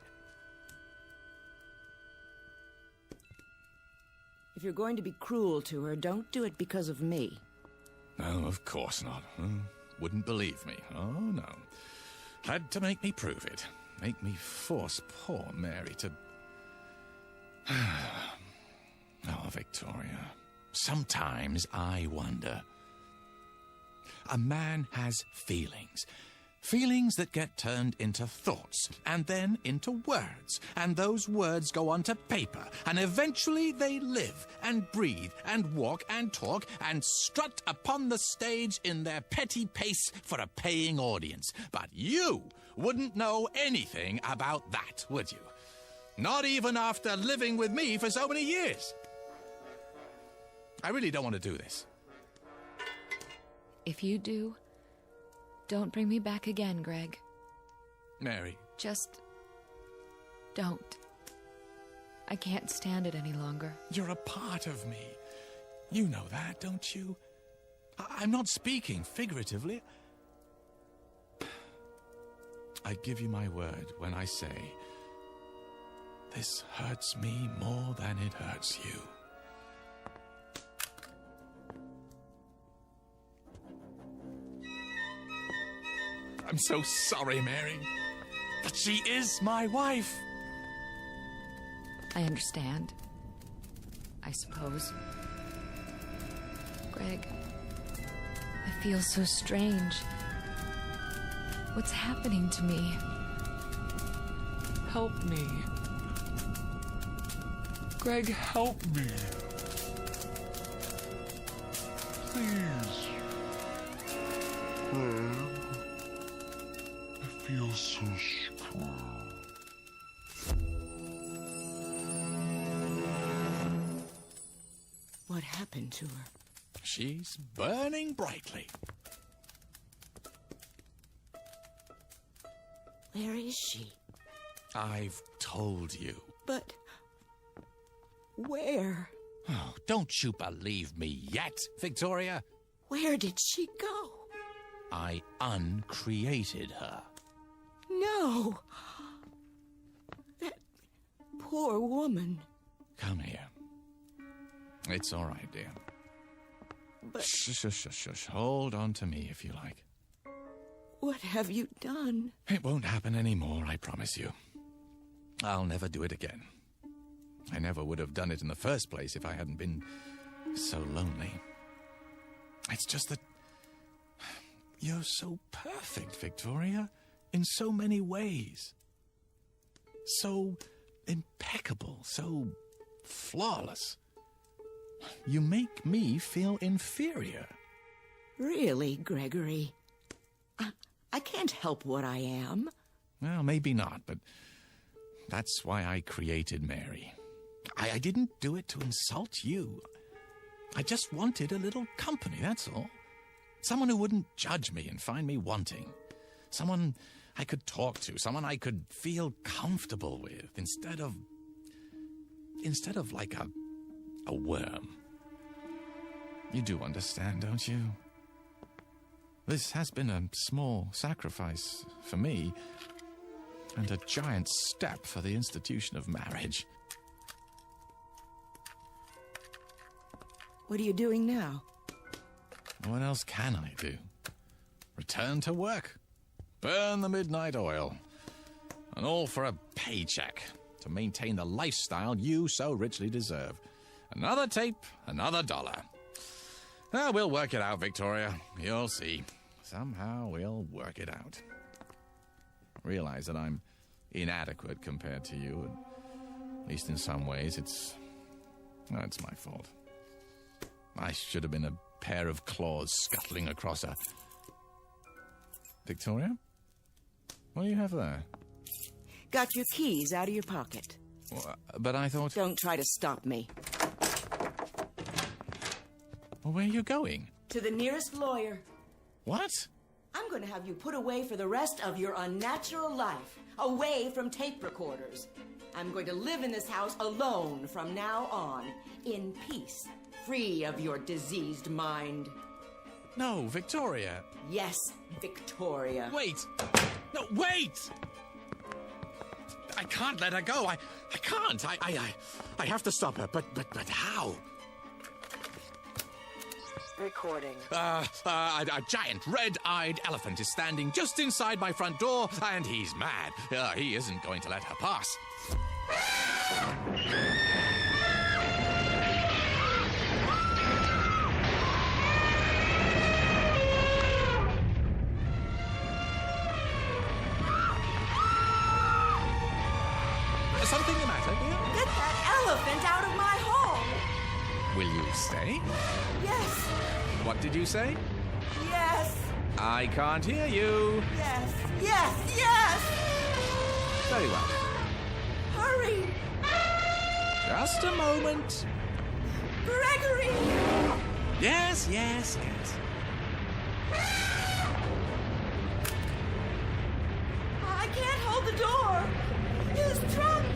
If you're going to be cruel to her, don't do it because of me. No, of course not. Wouldn't believe me. Oh, no. Had to make me prove it. Make me force poor Mary to... Oh, Victoria. Sometimes I wonder. A man has feelings. Feelings that get turned into thoughts, and then into words. And those words go onto paper, and eventually they live, and breathe, and walk, and talk, and strut upon the stage in their petty pace for a paying audience. But you wouldn't know anything about that, would you? Not even after living with me for so many years. I really don't want to do this. If you do, don't bring me back again, Greg. Mary. Just don't. I can't stand it any longer. You're a part of me. You know that, don't you? I'm not speaking figuratively. I give you my word when I say, this hurts me more than it hurts you. I'm so sorry, Mary, but she is my wife. I understand. I suppose. Greg, I feel so strange. What's happening to me? Help me. Greg, help me. Please. Greg, I feel so strong. What happened to her? She's burning brightly. Where is she? I've told you. But where? Oh, don't you believe me yet, Victoria? Where did she go? I uncreated her. No. That poor woman. Come here. It's all right, dear. But... Shush. Hold on to me if you like. What have you done? It won't happen anymore, I promise you. I'll never do it again. I never would have done it in the first place if I hadn't been so lonely. It's just that you're so perfect, Victoria, in so many ways. So impeccable, so flawless. You make me feel inferior. Really, Gregory? I can't help what I am. Well, maybe not, but that's why I created Mary. I didn't do it to insult you. I just wanted a little company, that's all. Someone who wouldn't judge me and find me wanting. Someone I could talk to, someone I could feel comfortable with, instead of like a worm. You do understand, don't you? This has been a small sacrifice for me, and a giant step for the institution of marriage. What are you doing now? What else can I do? Return to work. Burn the midnight oil. And all for a paycheck to maintain the lifestyle you so richly deserve. Another tape, another dollar. We'll work it out, Victoria. You'll see. Somehow we'll work it out. Realize that I'm inadequate compared to you. At least in some ways, it's my fault. I should have been a pair of claws scuttling across a Victoria? What do you have there? Got your keys out of your pocket. But I thought... Don't try to stop me. Well, where are you going? To the nearest lawyer. What? I'm going to have you put away for the rest of your unnatural life. Away from tape recorders. I'm going to live in this house alone from now on. In peace. Free of your diseased mind. No, Victoria. Yes, Victoria. Wait! No, wait! I can't let her go. I can't. I have to stop her. But how? Recording. A giant red-eyed elephant is standing just inside my front door, and he's mad. He isn't going to let her pass. Something the matter, dear? Get that elephant out of my home! Will you stay? Yes. What did you say? Yes. I can't hear you. Yes. Yes. Yes. Very well. Hurry. Just a moment. Gregory! Yes, yes, yes. I can't hold the door. His trunk.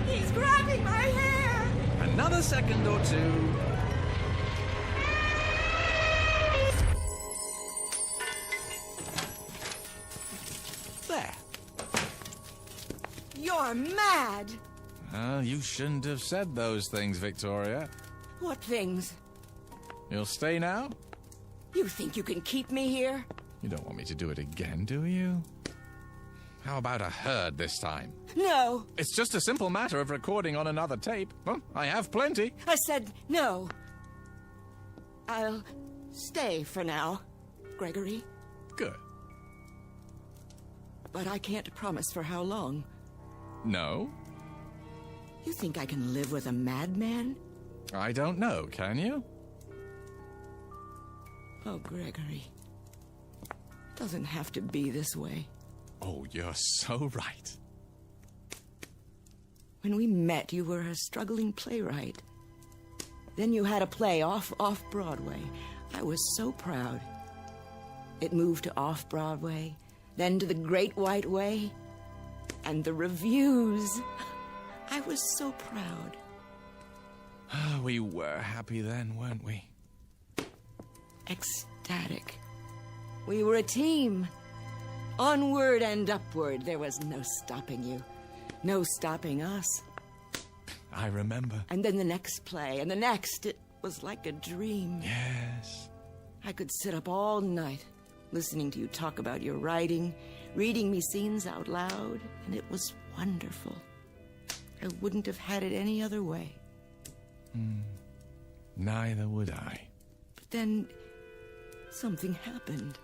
He's grabbing my hair. Another second or two. There. You're mad. You shouldn't have said those things, Victoria. What things? You'll stay now? You think you can keep me here? You don't want me to do it again, do you? How about a herd this time? No. It's just a simple matter of recording on another tape. Well, I have plenty. I said no. I'll stay for now, Gregory. Good. But I can't promise for how long. No? You think I can live with a madman? I don't know, can you? Oh, Gregory. Doesn't have to be this way. Oh, you're so right. When we met, you were a struggling playwright. Then you had a play off-Broadway. I was so proud. It moved to off-Broadway, then to the Great White Way, and the reviews. I was so proud. We were happy then, weren't we? Ecstatic. We were a team. Onward and upward. There was no stopping you. No stopping us. I remember. And then the next play, and the next. It was like a dream. Yes. I could sit up all night, listening to you talk about your writing, reading me scenes out loud, and it was wonderful. I wouldn't have had it any other way. Neither would I. But then, something happened.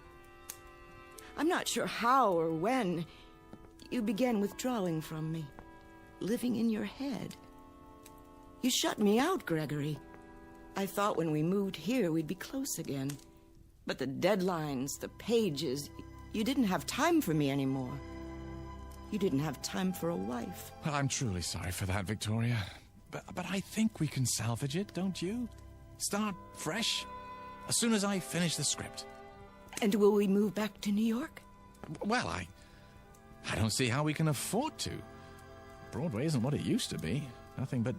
I'm not sure how or when. You began withdrawing from me, living in your head. You shut me out, Gregory. I thought when we moved here we'd be close again. But the deadlines, the pages, you didn't have time for me anymore. You didn't have time for a wife. Well, I'm truly sorry for that, Victoria. But I think we can salvage it, don't you? Start fresh, as soon as I finish the script. And will we move back to New York? Well, I don't see how we can afford to. Broadway isn't what it used to be. Nothing but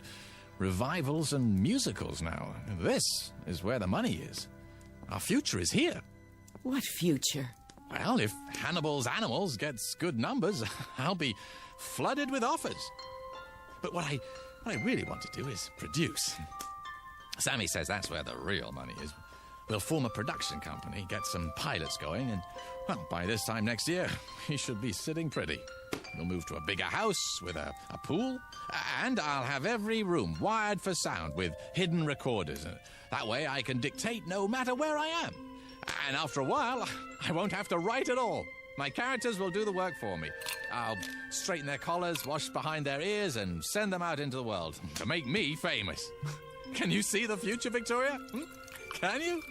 revivals and musicals now. This is where the money is. Our future is here. What future? Well, if Hannibal's Animals gets good numbers, I'll be flooded with offers. But what I really want to do is produce. Sammy says that's where the real money is. We'll form a production company, get some pilots going, and, well, by this time next year, we should be sitting pretty. We'll move to a bigger house with a pool, and I'll have every room wired for sound with hidden recorders. That way I can dictate no matter where I am. And after a while, I won't have to write at all. My characters will do the work for me. I'll straighten their collars, wash behind their ears, and send them out into the world to make me famous. Can you see the future, Victoria? Can you?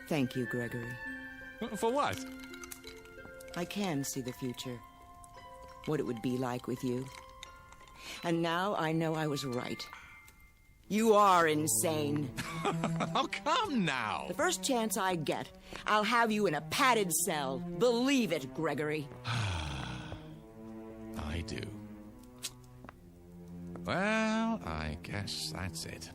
Thank you, Gregory. For what? I can see the future. What it would be like with you. And now I know I was right. You are insane. Oh, come now. The first chance I get, I'll have you in a padded cell. Believe it, Gregory. I do. Well, I guess that's it.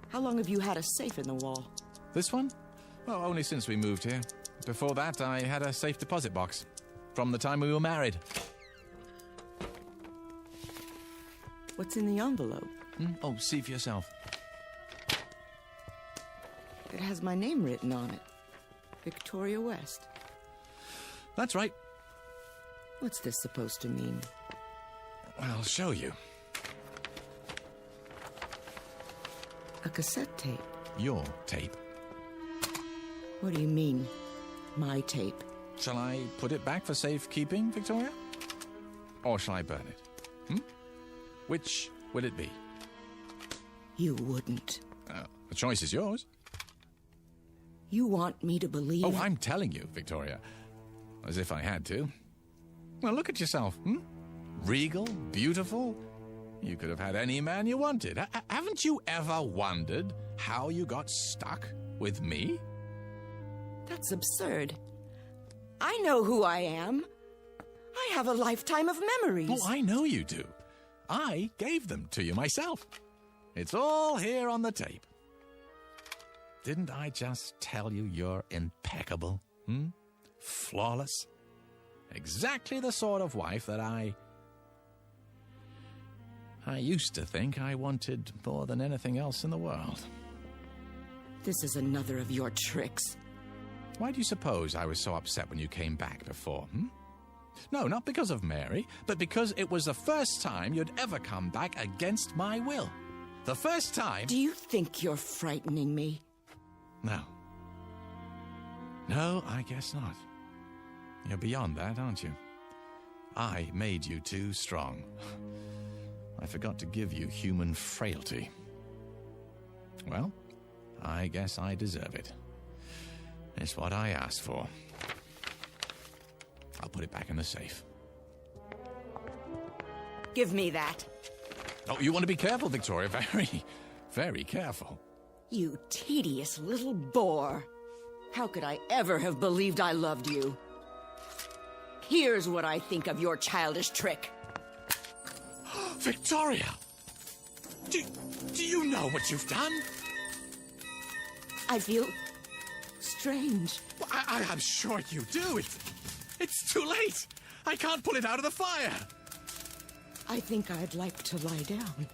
How long have you had a safe in the wall? This one? Well, only since we moved here. Before that, I had a safe deposit box. From the time we were married. What's in the envelope? Oh, see for yourself. It has my name written on it. Victoria West. That's right. What's this supposed to mean? I'll show you. A cassette tape. Your tape. What do you mean, my tape? Shall I put it back for safekeeping, Victoria? Or shall I burn it? Which will it be? You wouldn't. The choice is yours. You want me to believe... Oh, I'm telling you, Victoria. As if I had to. Well, look at yourself, Regal, beautiful. You could have had any man you wanted. Haven't you ever wondered how you got stuck with me? That's absurd. I know who I am. I have a lifetime of memories. Oh, I know you do. I gave them to you myself. It's all here on the tape. Didn't I just tell you you're impeccable? Flawless? Exactly the sort of wife that I used to think I wanted more than anything else in the world. This is another of your tricks. Why do you suppose I was so upset when you came back before, No, not because of Mary, but because it was the first time you'd ever come back against my will. The first time... Do you think you're frightening me? No. No, I guess not. You're beyond that, aren't you? I made you too strong. I forgot to give you human frailty. Well, I guess I deserve it. It's what I asked for. I'll put it back in the safe. Give me that. Oh, you want to be careful, Victoria. Very, very careful. You tedious little bore. How could I ever have believed I loved you? Here's what I think of your childish trick. Victoria! Do you know what you've done? I feel strange. Well, I'm sure you do. It's too late. I can't pull it out of the fire. I think I'd like to lie down.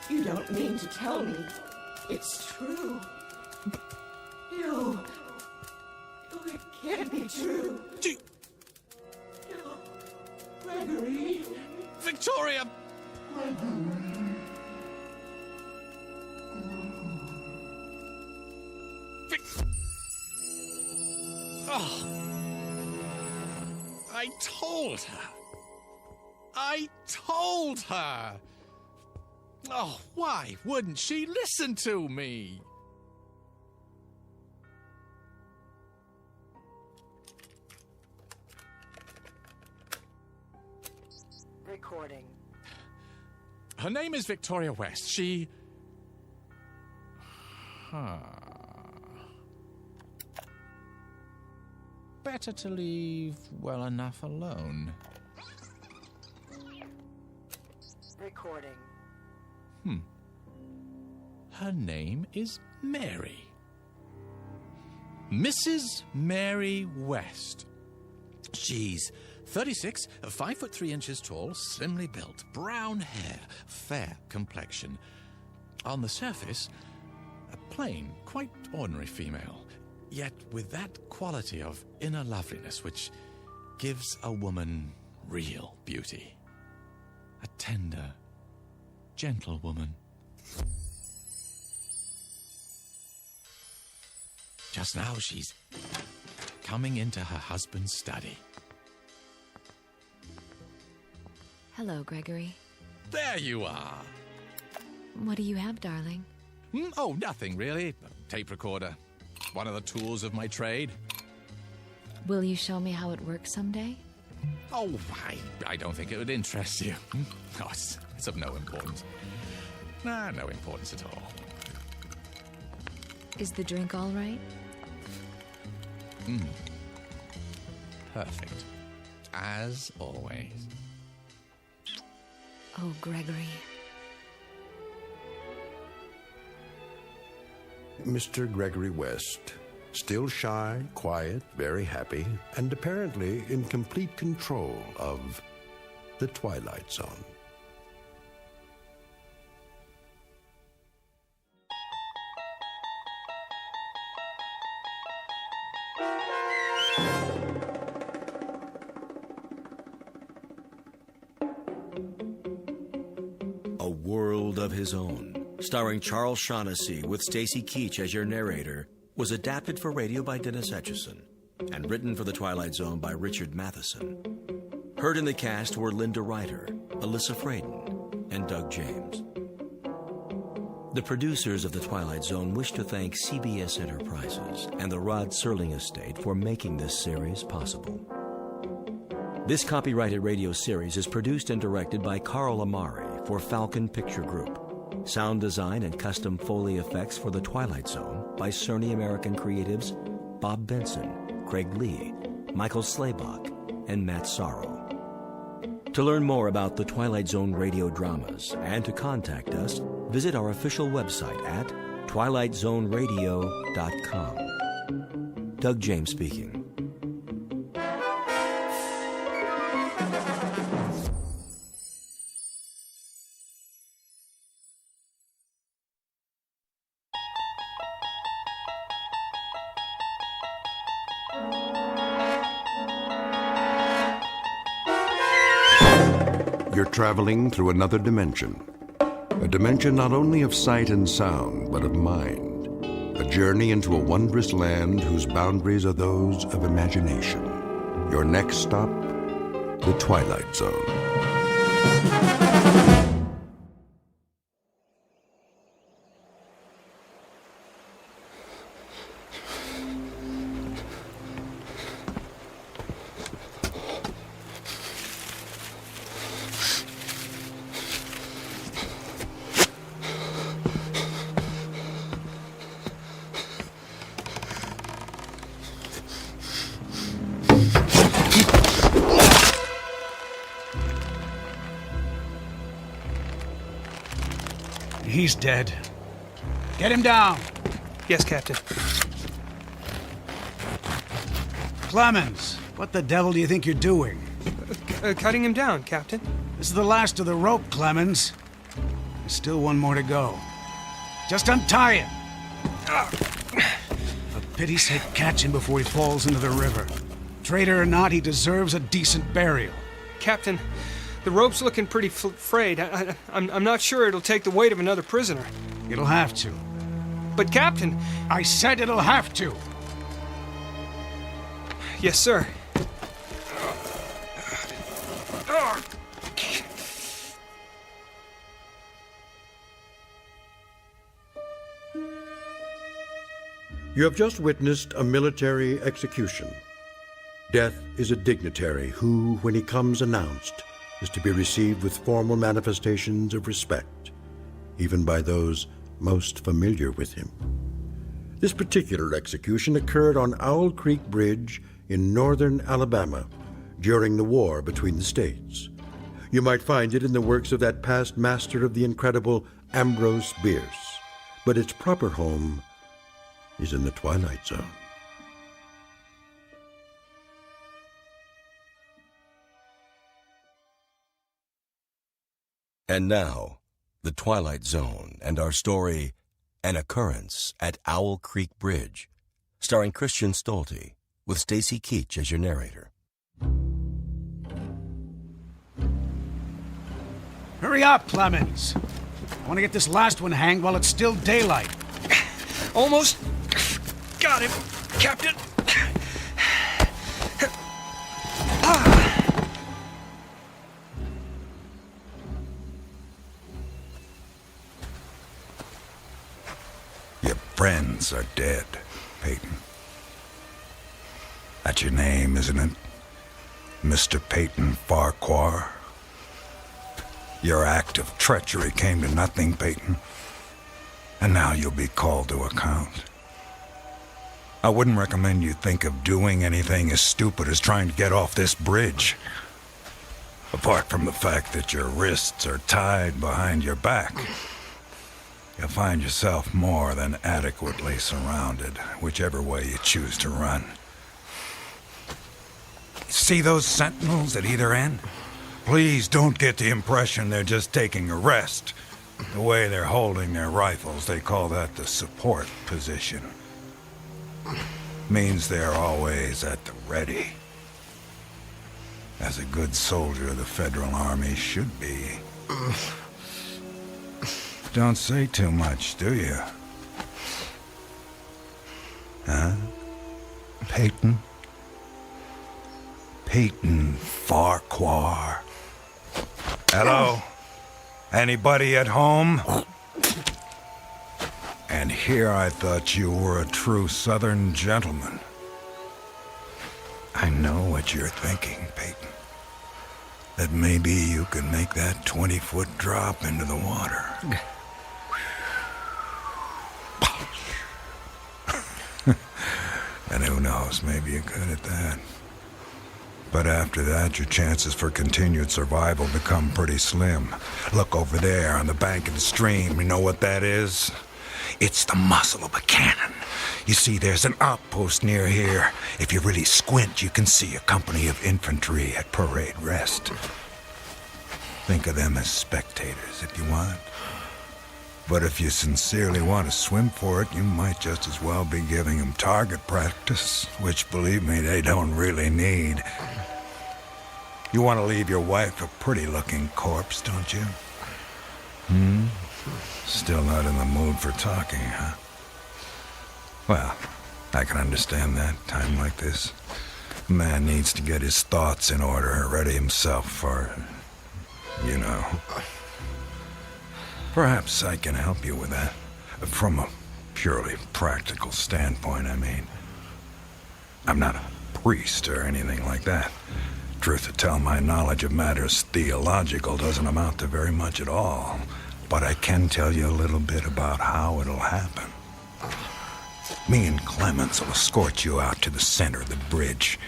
You don't mean to tell me it's true. No. Oh, it can't be true. No. Gregory. Victoria! Oh. I told her. I told her. Oh, why wouldn't she listen to me? Recording. Her name is Victoria West. She... Better to leave well enough alone. Recording. Her name is Mary. Mrs. Mary West. She's 36, 5'3" tall, slimly built, brown hair, fair complexion. On the surface, a plain, quite ordinary female, yet with that quality of inner loveliness which gives a woman real beauty. A tender, gentle woman. Just now she's coming into her husband's study. Hello, Gregory. There you are. What do you have, darling? Oh, nothing really. A tape recorder. One of the tools of my trade. Will you show me how it works someday? Oh, I don't think it would interest you. Oh, it's of no importance. Nah, no importance at all. Is the drink all right? Perfect. As always. Oh, Gregory. Mr. Gregory West, still shy, quiet, very happy, and apparently in complete control of the Twilight Zone. A World of His Own, starring Charles Shaughnessy with Stacy Keach as your narrator, was adapted for radio by Dennis Etchison and written for The Twilight Zone by Richard Matheson. Heard in the cast were Linda Ryder, Alyssa Fraden, and Doug James. The producers of The Twilight Zone wish to thank CBS Enterprises and the Rod Serling Estate for making this series possible. This copyrighted radio series is produced and directed by Carl Amari for Falcon Picture Group. Sound design and custom Foley effects for The Twilight Zone by Cerny American creatives Bob Benson, Craig Lee, Michael Slaybach, and Matt Sorrow. To learn more about The Twilight Zone radio dramas and to contact us, visit our official website at twilightzoneradio.com. Doug James speaking. You're traveling through another dimension. A dimension not only of sight and sound, but of mind. A journey into a wondrous land whose boundaries are those of imagination. Your next stop, the Twilight Zone. He's dead. Get him down. Yes, Captain. Clemens, what the devil do you think you're doing? Cutting him down, Captain. This is the last of the rope, Clemens. There's still one more to go. Just untie him. For pity's sake, catch him before he falls into the river. Traitor or not, he deserves a decent burial. Captain, the rope's looking pretty frayed. I'm not sure it'll take the weight of another prisoner. It'll have to. But, Captain... I said it'll have to. Yes, sir. You have just witnessed a military execution. Death is a dignitary who, when he comes announced, is to be received with formal manifestations of respect, even by those most familiar with him. This particular execution occurred on Owl Creek Bridge in northern Alabama during the war between the states. You might find it in the works of that past master of the incredible Ambrose Bierce, but its proper home is in the Twilight Zone. And now, The Twilight Zone and our story, An Occurrence at Owl Creek Bridge, starring Christian Stolte, with Stacy Keach as your narrator. Hurry up, Clemens. I want to get this last one hanged while it's still daylight. Almost got him, Captain. friends are dead, Peyton. That's your name, isn't it? Mr. Peyton Farquhar? Your act of treachery came to nothing, Peyton. And now you'll be called to account. I wouldn't recommend you think of doing anything as stupid as trying to get off this bridge. Apart from the fact that your wrists are tied behind your back, you'll find yourself more than adequately surrounded, whichever way you choose to run. See those sentinels at either end? Please don't get the impression they're just taking a rest. The way they're holding their rifles, they call that the support position. Means they're always at the ready. As a good soldier of the Federal Army should be. Don't say too much, do you? Huh? Peyton? Peyton Farquhar. Hello? Anybody at home? And here I thought you were a true Southern gentleman. I know what you're thinking, Peyton. That maybe you could make that 20-foot drop into the water. And who knows, maybe you could at that. But after that, your chances for continued survival become pretty slim. Look over there on the bank of the stream. You know what that is? It's the muzzle of a cannon. You see, there's an outpost near here. If you really squint, you can see a company of infantry at parade rest. Think of them as spectators if you want. But if you sincerely want to swim for it, you might just as well be giving them target practice, which, believe me, they don't really need. You want to leave your wife a pretty-looking corpse, don't you? Still not in the mood for talking, huh? Well, I can understand that, time like this. A man needs to get his thoughts in order, ready himself for, you know. Perhaps I can help you with that. From a purely practical standpoint, I mean. I'm not a priest or anything like that. Truth to tell, my knowledge of matters theological doesn't amount to very much at all. But I can tell you a little bit about how it'll happen. Me and Clemens will escort you out to the center of the bridge,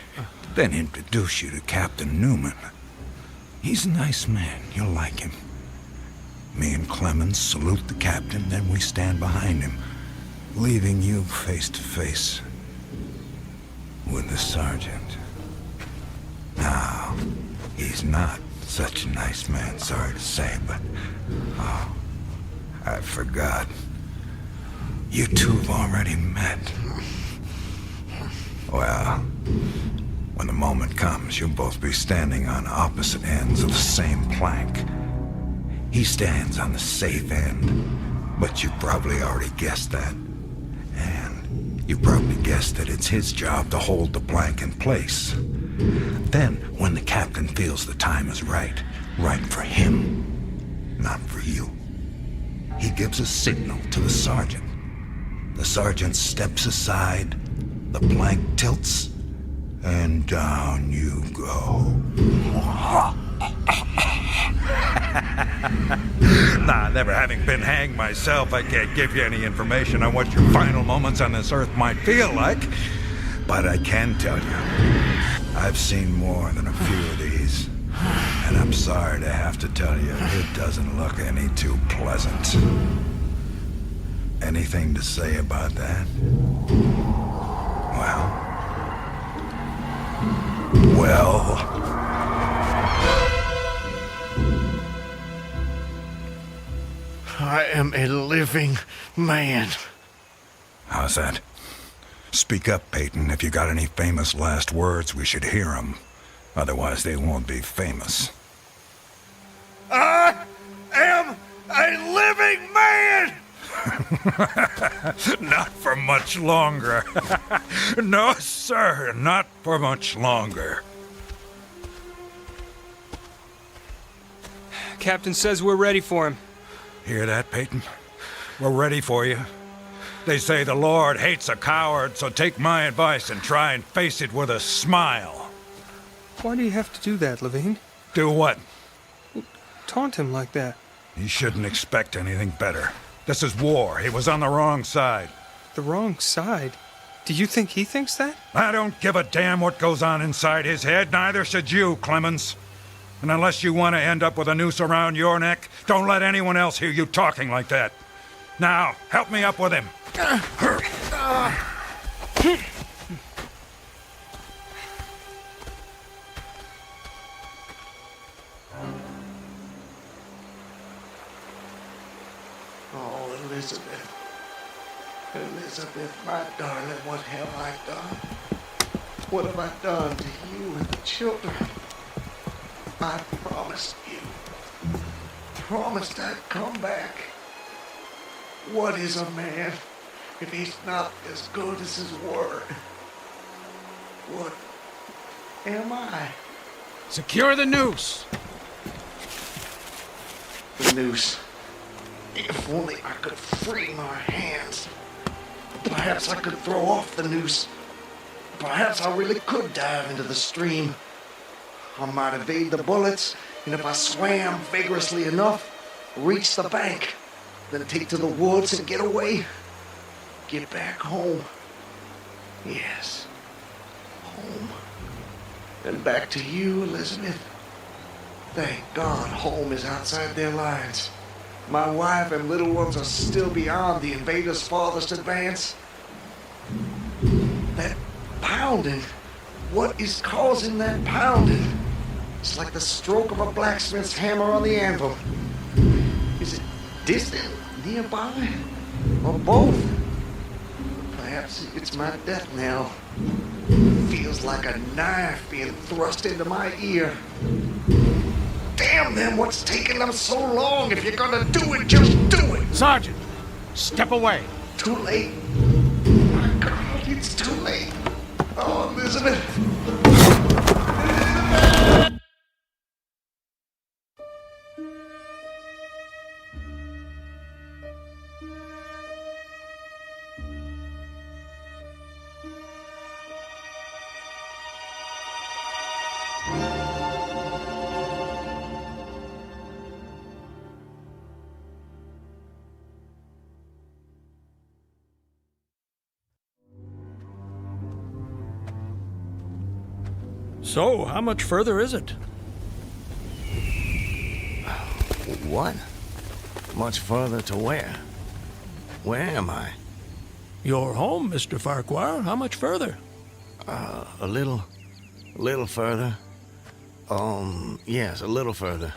then introduce you to Captain Newman. He's a nice man. You'll like him. Me and Clemens salute the captain, then we stand behind him, leaving you face to face with the sergeant. Now, he's not such a nice man, sorry to say, but... Oh, I forgot. You two have already met. Well, when the moment comes, you'll both be standing on opposite ends of the same plank. He stands on the safe end, but you probably already guessed that. And you probably guessed that it's his job to hold the plank in place. Then, when the captain feels the time is right for him, not for you, he gives a signal to the sergeant. The sergeant steps aside, the plank tilts, and down you go. Nah, never having been hanged myself, I can't give you any information on what your final moments on this earth might feel like. But I can tell you, I've seen more than a few of these. And I'm sorry to have to tell you, it doesn't look any too pleasant. Anything to say about that? Well... I am a living man. How's that? Speak up, Peyton. If you got any famous last words, we should hear them. Otherwise, they won't be famous. I am a living man! Not for much longer. No, sir, not for much longer. Captain says we're ready for him. Hear that, Peyton? We're ready for you. They say the Lord hates a coward, so take my advice and try and face it with a smile. Why do you have to do that, Levine? Do what? Taunt him like that. He shouldn't expect anything better. This is war. He was on the wrong side. The wrong side? Do you think he thinks that? I don't give a damn what goes on inside his head. Neither should you, Clemens. And unless you want to end up with a noose around your neck, don't let anyone else hear you talking like that. Now, help me up with him. Oh, Elizabeth. Elizabeth, my darling, what have I done? What have I done to you and the children? I promised you. Promised I'd come back. What is a man if he's not as good as his word? What am I? Secure the noose. The noose. If only I could free my hands. Perhaps I could throw off the noose. Perhaps I really could dive into the stream. I might evade the bullets, and if I swam vigorously enough, reach the bank, then take to the woods and get away. Get back home. Yes, home. And back to you, Elizabeth. Thank God home is outside their lines. My wife and little ones are still beyond the invaders' farthest advance. That pounding. What is causing that pounding? It's like the stroke of a blacksmith's hammer on the anvil. Is it distant, nearby, or both? Perhaps it's my death knell. Feels like a knife being thrust into my ear. Damn them, what's taking them so long? If you're gonna do it, just do it! Sergeant, step away. Too late. My God, it's too late. Oh, Elizabeth. So, how much further is it? What? Much further to where? Where am I? You're home, Mr. Farquhar. How much further? A little further. Yes, a little further.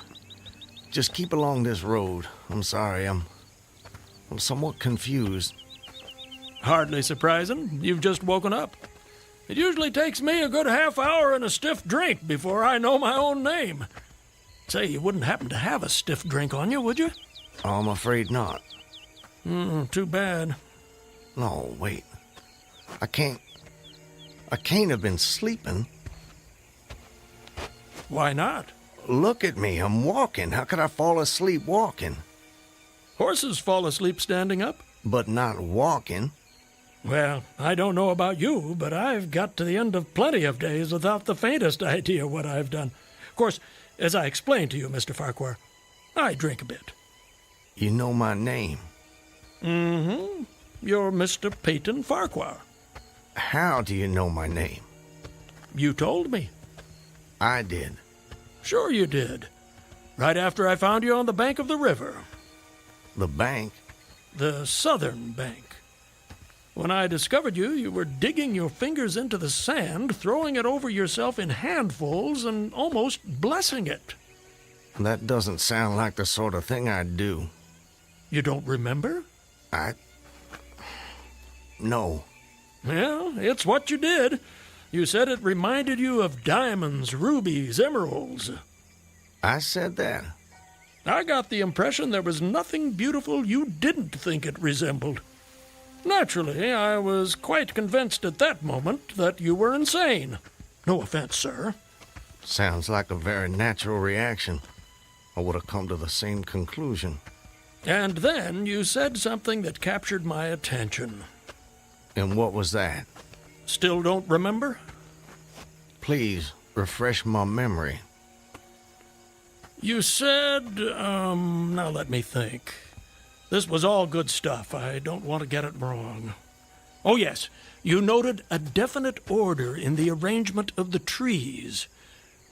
Just keep along this road. I'm sorry, I'm somewhat confused. Hardly surprising. You've just woken up. It usually takes me a good half hour and a stiff drink before I know my own name. Say, you wouldn't happen to have a stiff drink on you, would you? I'm afraid not. Too bad. No, wait. I can't have been sleeping. Why not? Look at me, I'm walking. How could I fall asleep walking? Horses fall asleep standing up. But not walking. Well, I don't know about you, but I've got to the end of plenty of days without the faintest idea what I've done. Of course, as I explained to you, Mr. Farquhar, I drink a bit. You know my name? Mm-hmm. You're Mr. Peyton Farquhar. How do you know my name? You told me. I did. Sure you did. Right after I found you on the bank of the river. The bank? The southern bank. When I discovered you, you were digging your fingers into the sand, throwing it over yourself in handfuls, and almost blessing it. That doesn't sound like the sort of thing I'd do. You don't remember? No. Well, it's what you did. You said it reminded you of diamonds, rubies, emeralds. I said that? I got the impression there was nothing beautiful you didn't think it resembled. Naturally, I was quite convinced at that moment that you were insane. No offense, sir. Sounds like a very natural reaction. I would have come to the same conclusion. And then you said something that captured my attention. And what was that? Still don't remember? Please, refresh my memory. You said, now let me think. This was all good stuff. I don't want to get it wrong. Oh, yes. You noted a definite order in the arrangement of the trees,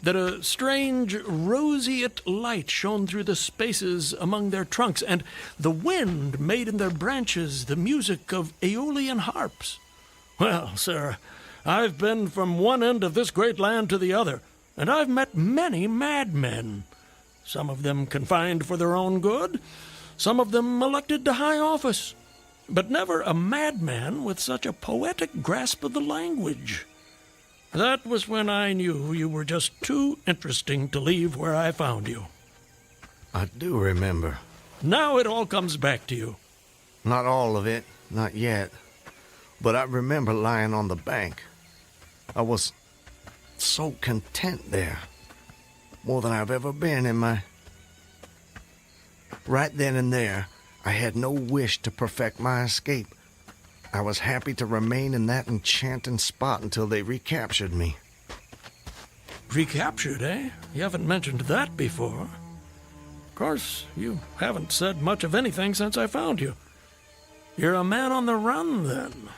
that a strange roseate light shone through the spaces among their trunks, and the wind made in their branches the music of Aeolian harps. Well, sir, I've been from one end of this great land to the other, and I've met many madmen. Some of them confined for their own good, some of them elected to high office, but never a madman with such a poetic grasp of the language. That was when I knew you were just too interesting to leave where I found you. I do remember. Now it all comes back to you. Not all of it, not yet. But I remember lying on the bank. I was so content there. More than I've ever been in my... Right then and there, I had no wish to perfect my escape. I was happy to remain in that enchanting spot until they recaptured me. Recaptured, eh? You haven't mentioned that before. Of course, you haven't said much of anything since I found you. You're a man on the run, then.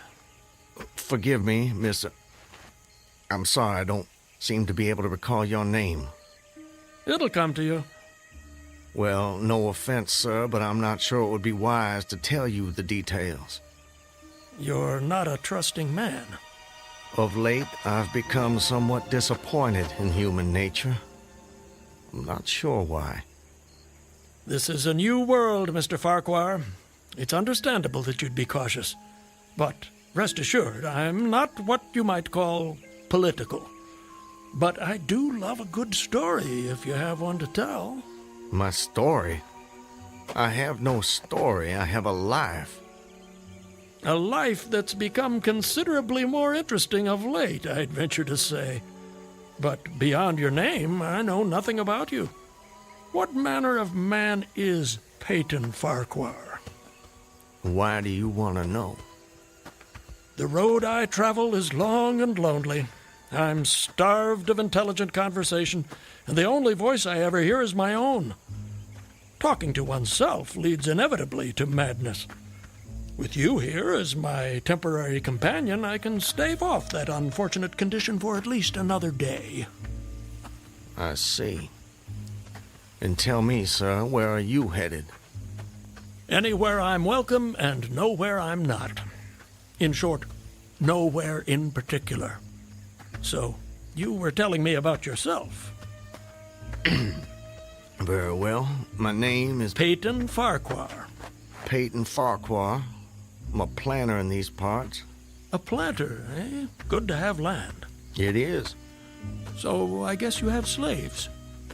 Forgive me, Mr. I'm sorry, I don't seem to be able to recall your name. It'll come to you. Well, no offense, sir, but I'm not sure it would be wise to tell you the details. You're not a trusting man. Of late, I've become somewhat disappointed in human nature. I'm not sure why. This is a new world, Mr. Farquhar. It's understandable that you'd be cautious. But rest assured, I'm not what you might call political. But I do love a good story, if you have one to tell. My story? I have no story. I have a life. A life that's become considerably more interesting of late, I'd venture to say. But beyond your name, I know nothing about you. What manner of man is Peyton Farquhar? Why do you want to know? The road I travel is long and lonely. I'm starved of intelligent conversation, and the only voice I ever hear is my own. Talking to oneself leads inevitably to madness. With you here as my temporary companion, I can stave off that unfortunate condition for at least another day. I see. And tell me, sir, where are you headed? Anywhere I'm welcome and nowhere I'm not. In short, nowhere in particular. So, you were telling me about yourself. Very well. My name is... Peyton Farquhar. Peyton Farquhar. I'm a planter in these parts. A planter, eh? Good to have land. It is. So, I guess you have slaves.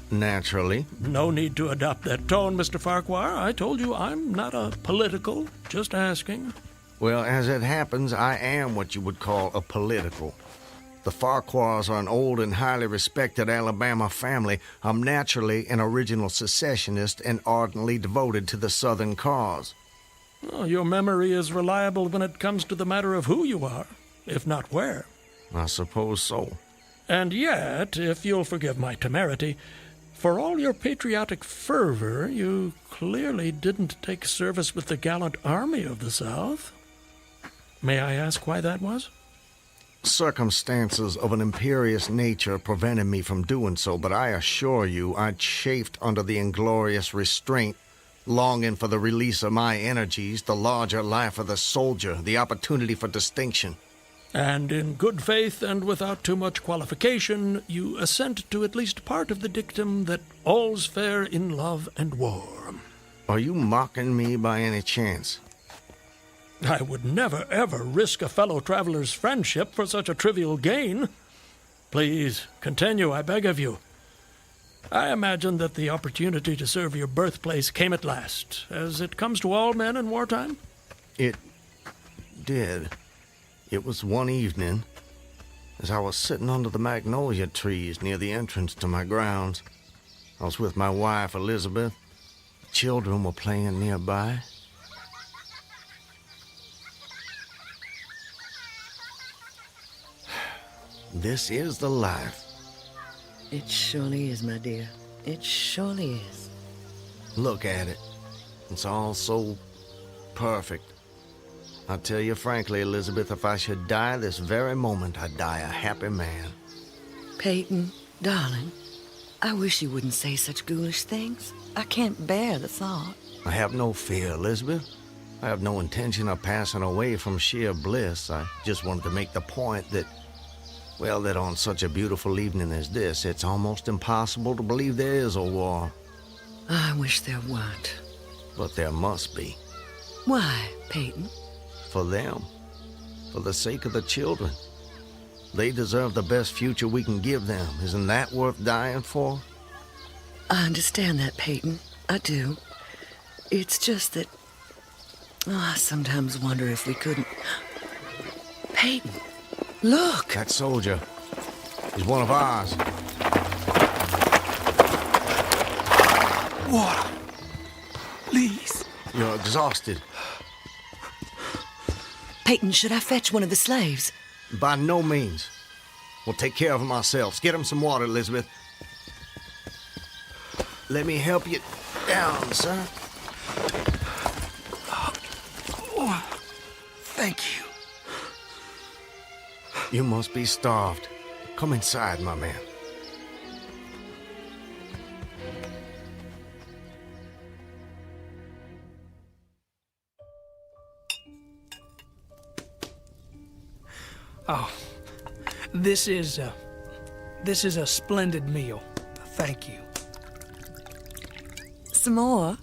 Naturally. No need to adopt that tone, Mr. Farquhar. I told you I'm not a political, just asking. Well, as it happens, I am what you would call a political. The Farquhars are an old and highly respected Alabama family. I'm naturally an original secessionist and ardently devoted to the Southern cause. Well, your memory is reliable when it comes to the matter of who you are, if not where. I suppose so. And yet, if you'll forgive my temerity, for all your patriotic fervor, you clearly didn't take service with the gallant army of the South. May I ask why that was? Circumstances of an imperious nature prevented me from doing so, but I assure you I chafed under the inglorious restraint, longing for the release of my energies, the larger life of the soldier, the opportunity for distinction. And in good faith and without too much qualification, you assent to at least part of the dictum that all's fair in love and war. Are you mocking me by any chance? I would never, ever risk a fellow traveler's friendship for such a trivial gain. Please, continue, I beg of you. I imagine that the opportunity to serve your birthplace came at last, as it comes to all men in wartime? It did. It was one evening, as I was sitting under the magnolia trees near the entrance to my grounds. I was with my wife, Elizabeth. children were playing nearby. This is the life. It surely is, my dear. It surely is. Look at it. It's all so perfect. I'll tell you frankly, Elizabeth, if I should die this very moment, I'd die a happy man. Peyton, darling, I wish you wouldn't say such ghoulish things. I can't bear the thought. I have no fear, Elizabeth. I have no intention of passing away from sheer bliss. I just wanted to make the point that, well, that on such a beautiful evening as this, it's almost impossible to believe there is a war. I wish there weren't. But there must be. Why, Peyton? For them. For the sake of the children. They deserve the best future we can give them. Isn't that worth dying for? I understand that, Peyton. I do. It's just that... I sometimes wonder if we couldn't... Peyton, look! That soldier. He's one of ours. Water. Please. You're exhausted. Peyton, should I fetch one of the slaves? By no means. We'll take care of him ourselves. Get him some water, Elizabeth. Let me help you down, sir. Oh, thank you. You must be starved. Come inside, my man. Oh, this is a splendid meal. Thank you. Some more?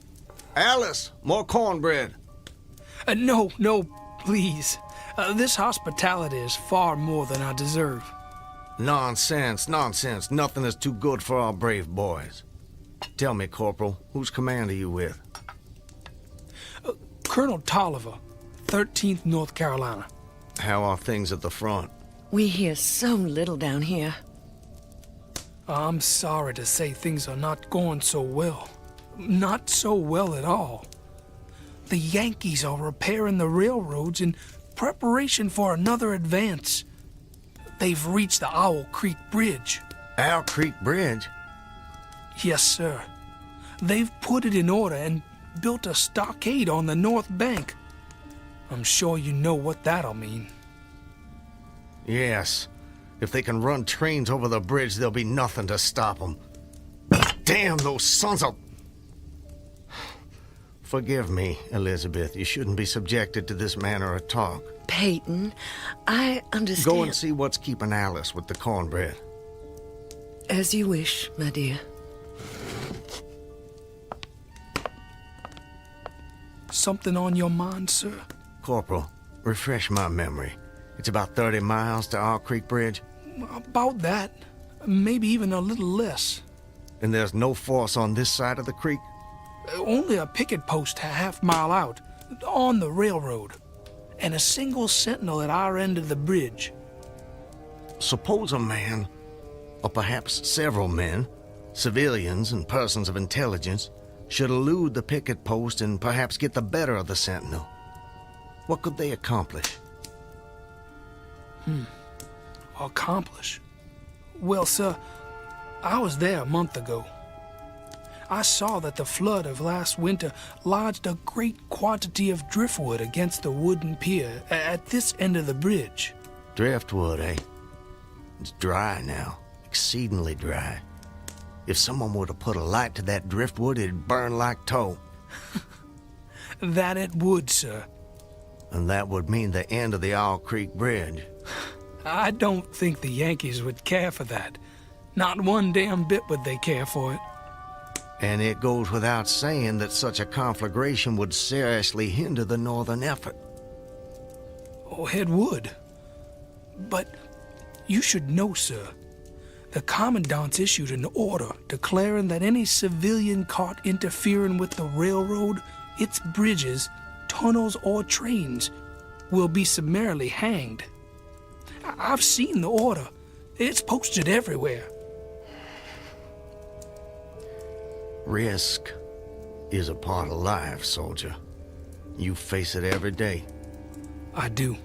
Alice, more cornbread. No, please. This hospitality is far more than I deserve. Nonsense. Nothing is too good for our brave boys. Tell me, Corporal, whose command are you with? Colonel Tolliver, 13th North Carolina. How are things at the front? We hear so little down here. I'm sorry to say things are not going so well. Not so well at all. The Yankees are repairing the railroads in preparation for another advance. They've reached the Owl Creek Bridge. Owl Creek Bridge? Yes, sir. They've put it in order and built a stockade on the north bank. I'm sure you know what that'll mean. Yes. If they can run trains over the bridge, there'll be nothing to stop them. Damn those sons of... Forgive me, Elizabeth. You shouldn't be subjected to this manner of talk. Peyton, I understand... Go and see what's keeping Alice with the cornbread. As you wish, my dear. Something on your mind, sir? Corporal, refresh my memory. It's about 30 miles to Owl Creek Bridge? About that. Maybe even a little less. And there's no force on this side of the creek? Only a picket post a half-mile out, on the railroad, and a single sentinel at our end of the bridge. Suppose a man, or perhaps several men, civilians and persons of intelligence, should elude the picket post and perhaps get the better of the sentinel. What could they accomplish? Accomplish? Well, sir, I was there a month ago. I saw that the flood of last winter lodged a great quantity of driftwood against the wooden pier at this end of the bridge. Driftwood, eh? It's dry now, exceedingly dry. If someone were to put a light to that driftwood, it'd burn like tow. That it would, sir. And that would mean the end of the Owl Creek Bridge. I don't think the Yankees would care for that. Not one damn bit would they care for it. And it goes without saying that such a conflagration would seriously hinder the northern effort. Oh, it would. But you should know, sir, the commandant's issued an order declaring that any civilian caught interfering with the railroad, its bridges, tunnels, or trains will be summarily hanged. I've seen the order. It's posted everywhere. Risk is a part of life, soldier. You face it every day. I do.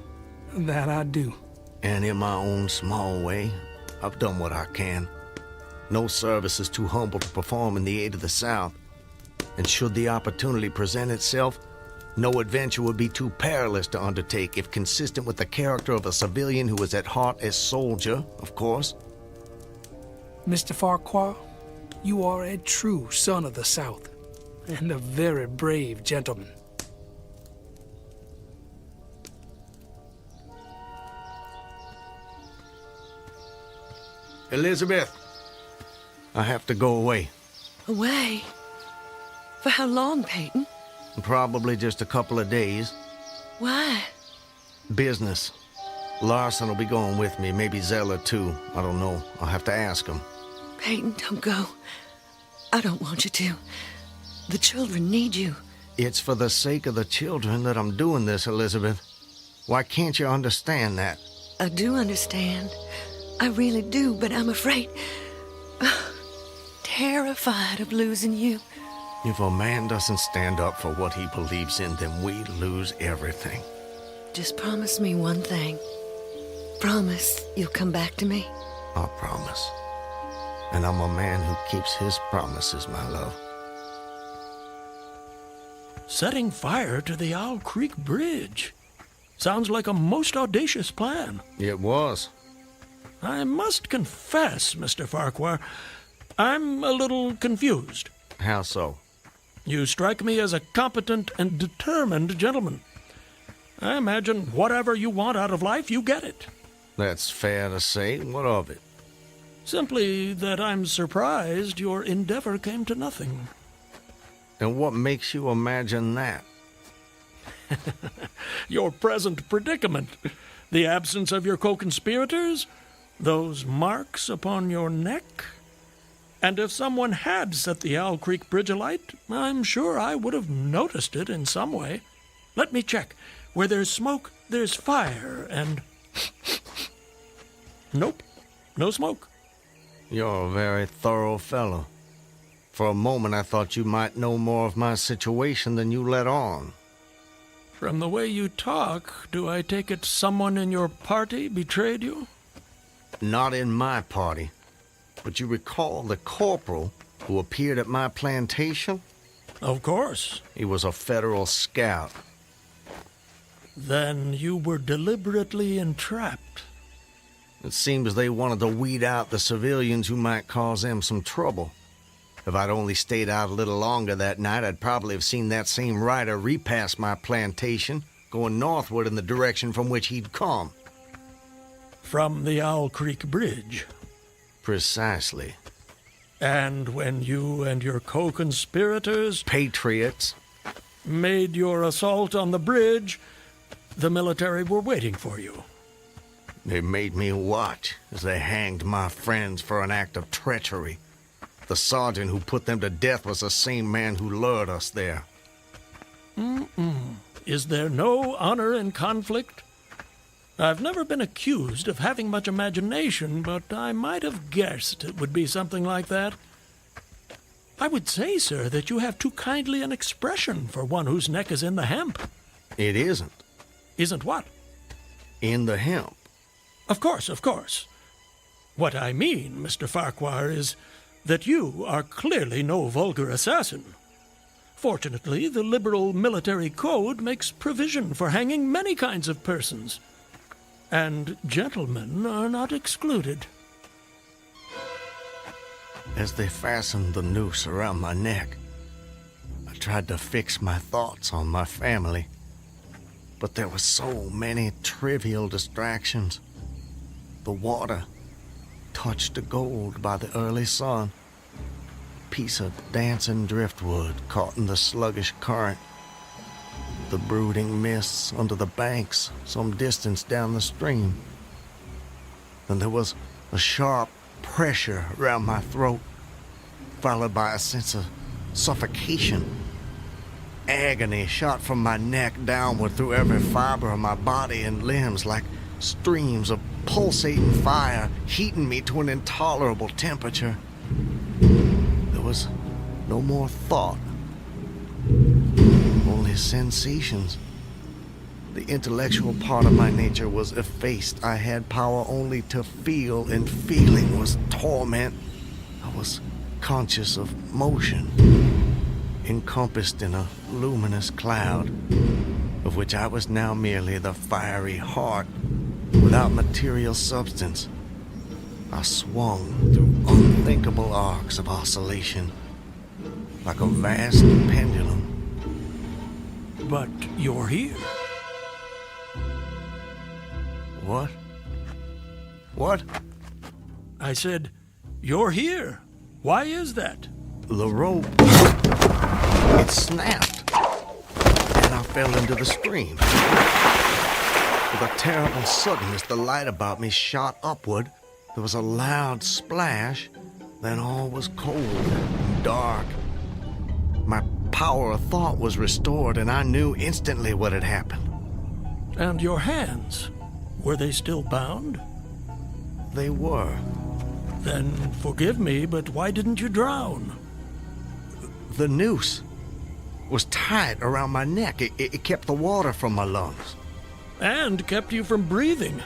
That I do. And in my own small way, I've done what I can. No service is too humble to perform in the aid of the South. And should the opportunity present itself, no adventure would be too perilous to undertake if consistent with the character of a civilian who is at heart a soldier, of course. Mr. Farquhar, you are a true son of the South, and a very brave gentleman. Elizabeth, I have to go away. Away? For how long, Peyton? Probably just a couple of days. Why? Business. Larson will be going with me, maybe Zeller too. I don't know. I'll have to ask him. Peyton, don't go. I don't want you to. The children need you. It's for the sake of the children that I'm doing this, Elizabeth. Why can't you understand that? I do understand. I really do, but I'm afraid... terrified of losing you. If a man doesn't stand up for what he believes in, then we lose everything. Just promise me one thing. Promise you'll come back to me. I promise. And I'm a man who keeps his promises, my love. Setting fire to the Owl Creek Bridge. Sounds like a most audacious plan. It was. I must confess, Mr. Farquhar, I'm a little confused. How so? You strike me as a competent and determined gentleman. I imagine whatever you want out of life, you get it. That's fair to say. What of it? Simply that I'm surprised your endeavor came to nothing. And what makes you imagine that? Your present predicament. The absence of your co-conspirators. Those marks upon your neck. And if someone had set the Owl Creek Bridge alight, I'm sure I would have noticed it in some way. Let me check. Where there's smoke, there's fire, and... Nope, no smoke. You're a very thorough fellow. For a moment I thought you might know more of my situation than you let on. From the way you talk, do I take it someone in your party betrayed you? Not in my party. But you recall the corporal who appeared at my plantation? Of course. He was a federal scout. Then you were deliberately entrapped. It seems they wanted to weed out the civilians who might cause them some trouble. If I'd only stayed out a little longer that night, I'd probably have seen that same rider repass my plantation, going northward in the direction from which he'd come. From the Owl Creek Bridge. Precisely. And when you and your co-conspirators... Patriots. ...made your assault on the bridge, the military were waiting for you. They made me watch as they hanged my friends for an act of treachery. The sergeant who put them to death was the same man who lured us there. Is there no honor in conflict? I've never been accused of having much imagination, but I might have guessed it would be something like that. I would say, sir, that you have too kindly an expression for one whose neck is in the hemp. It isn't. Isn't what? In the hemp. Of course, of course. What I mean, Mr. Farquhar, is that you are clearly no vulgar assassin. Fortunately, the liberal military code makes provision for hanging many kinds of persons. And gentlemen are not excluded. As they fastened the noose around my neck, I tried to fix my thoughts on my family. But there were so many trivial distractions. The water, touched to gold by the early sun. A piece of dancing driftwood caught in the sluggish current. The brooding mists under the banks some distance down the stream. Then there was a sharp pressure around my throat, followed by a sense of suffocation. Agony shot from my neck downward through every fiber of my body and limbs like streams of pulsating fire, heating me to an intolerable temperature. There was no more thought, sensations. The intellectual part of my nature was effaced. I had power only to feel, and feeling was torment. I was conscious of motion, encompassed in a luminous cloud, of which I was now merely the fiery heart, without material substance. I swung through unthinkable arcs of oscillation, like a vast pendulum. But you're here. What? What? I said, you're here. Why is that? The rope, it snapped, and I fell into the stream. With a terrible suddenness, the light about me shot upward. There was a loud splash, then all was cold and dark. My power of thought was restored, and I knew instantly what had happened. And your hands, were they still bound? They were. Then forgive me, but why didn't you drown? The noose was tied around my neck. It kept the water from my lungs. And kept you from breathing.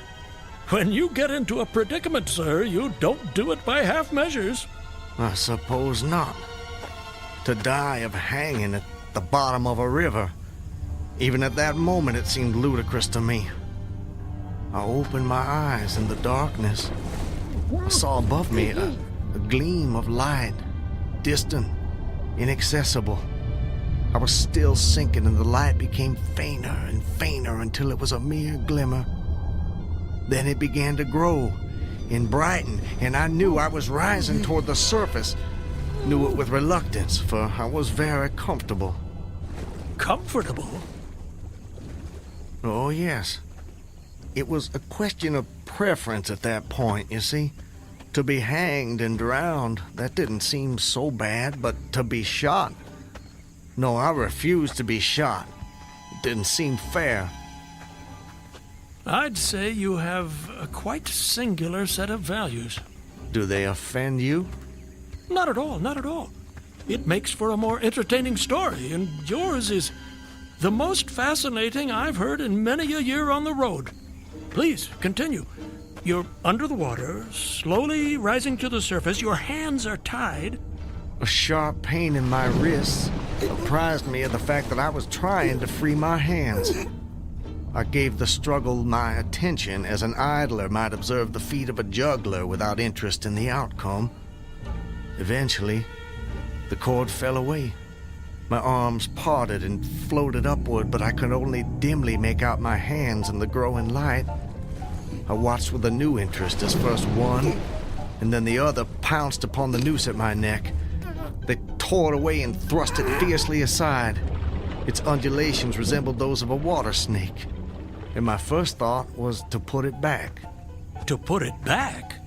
When you get into a predicament, sir, you don't do it by half measures. I suppose not. To die of hanging at the bottom of a river. Even at that moment, it seemed ludicrous to me. I opened my eyes in the darkness. I saw above me a gleam of light, distant, inaccessible. I was still sinking, and the light became fainter and fainter until it was a mere glimmer. Then it began to grow and brighten, and I knew I was rising toward the surface. Knew it with reluctance, for I was very comfortable. Comfortable? Oh, yes. It was a question of preference at that point, you see. To be hanged and drowned, that didn't seem so bad, but to be shot? No, I refused to be shot. It didn't seem fair. I'd say you have a quite singular set of values. Do they offend you? Not at all, not at all. It makes for a more entertaining story, and yours is the most fascinating I've heard in many a year on the road. Please, continue. You're under the water, slowly rising to the surface. Your hands are tied. A sharp pain in my wrists apprised me of the fact that I was trying to free my hands. I gave the struggle my attention as an idler might observe the feat of a juggler without interest in the outcome. Eventually, the cord fell away. My arms parted and floated upward, but I could only dimly make out my hands in the growing light. I watched with a new interest as first one and then the other pounced upon the noose at my neck. They tore it away and thrust it fiercely aside. Its undulations resembled those of a water snake, and my first thought was to put it back. To put it back?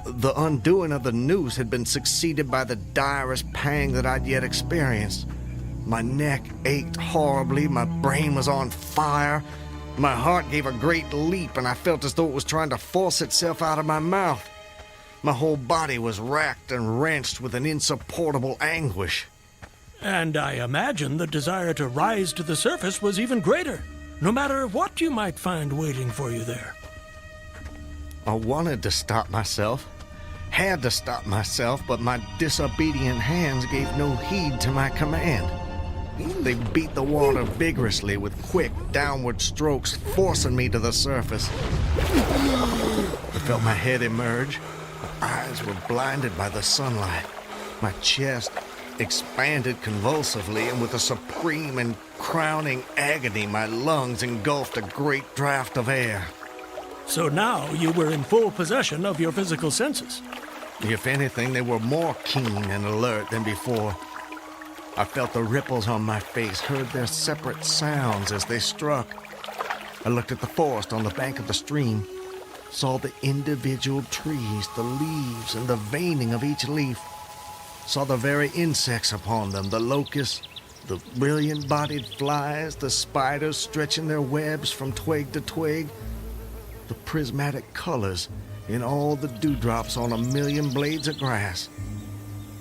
The undoing of the noose had been succeeded by the direst pang that I'd yet experienced. My neck ached horribly, my brain was on fire, my heart gave a great leap, and I felt as though it was trying to force itself out of my mouth. My whole body was racked and wrenched with an insupportable anguish. And I imagine the desire to rise to the surface was even greater, no matter what you might find waiting for you there. I wanted to stop myself, had to stop myself, but my disobedient hands gave no heed to my command. They beat the water vigorously with quick, downward strokes, forcing me to the surface. I felt my head emerge. My eyes were blinded by the sunlight. My chest expanded convulsively, and with a supreme and crowning agony, my lungs engulfed a great draught of air. So now you were in full possession of your physical senses. If anything, they were more keen and alert than before. I felt the ripples on my face, heard their separate sounds as they struck. I looked at the forest on the bank of the stream, saw the individual trees, the leaves, and the veining of each leaf, saw the very insects upon them, the locusts, the brilliant-bodied flies, the spiders stretching their webs from twig to twig, the prismatic colors in all the dewdrops on a million blades of grass,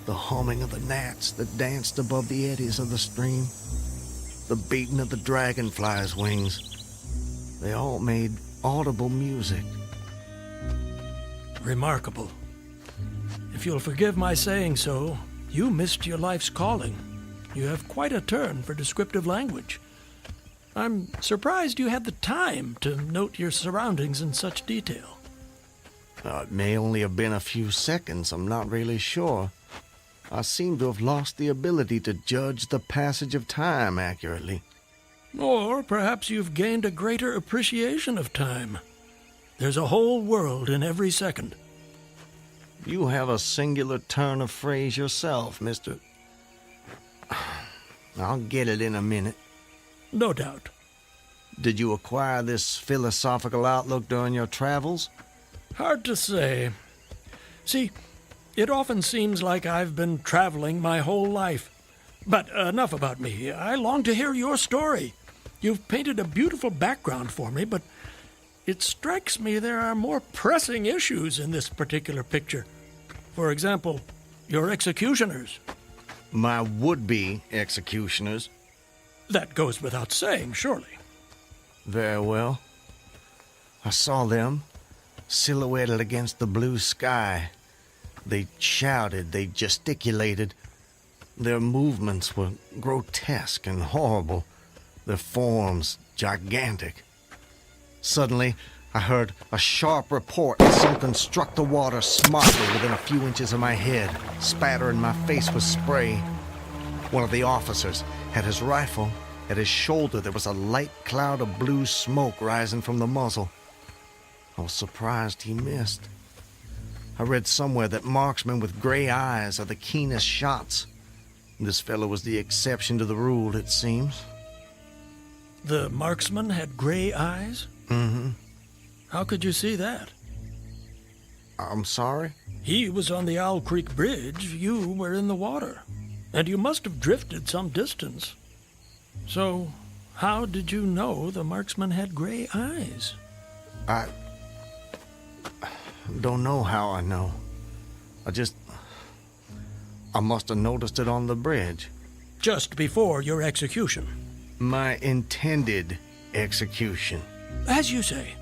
the humming of the gnats that danced above the eddies of the stream. the beating of the dragonfly's wings. They all made audible music. Remarkable. If you'll forgive my saying so, you missed your life's calling. You have quite a turn for descriptive language. I'm surprised you had the time to note your surroundings in such detail. It may only have been a few seconds, I'm not really sure. I seem to have lost the ability to judge the passage of time accurately. Or perhaps you've gained a greater appreciation of time. There's a whole world in every second. You have a singular turn of phrase yourself, Mr. I'll get it in a minute. No doubt. Did you acquire this philosophical outlook during your travels? Hard to say. See, it often seems like I've been traveling my whole life. But enough about me. I long to hear your story. You've painted a beautiful background for me, but it strikes me there are more pressing issues in this particular picture. For example, your executioners. My would-be executioners. That goes without saying, surely. Very well. I saw them, silhouetted against the blue sky. They shouted, they gesticulated. Their movements were grotesque and horrible, their forms gigantic. Suddenly, I heard a sharp report and something struck the water smartly within a few inches of my head, spattering my face with spray. One of the officers had his rifle. At his shoulder, there was a light cloud of blue smoke rising from the muzzle. I was surprised he missed. I read somewhere that marksmen with gray eyes are the keenest shots. This fellow was the exception to the rule, it seems. The marksman had gray eyes? Mm-hmm. How could you see that? I'm sorry? He was on the Owl Creek Bridge. You were in the water. And you must have drifted some distance. So, how did you know the marksman had gray eyes? I don't know how I know. I must have noticed it on the bridge. Just before your execution? My intended execution. As you say.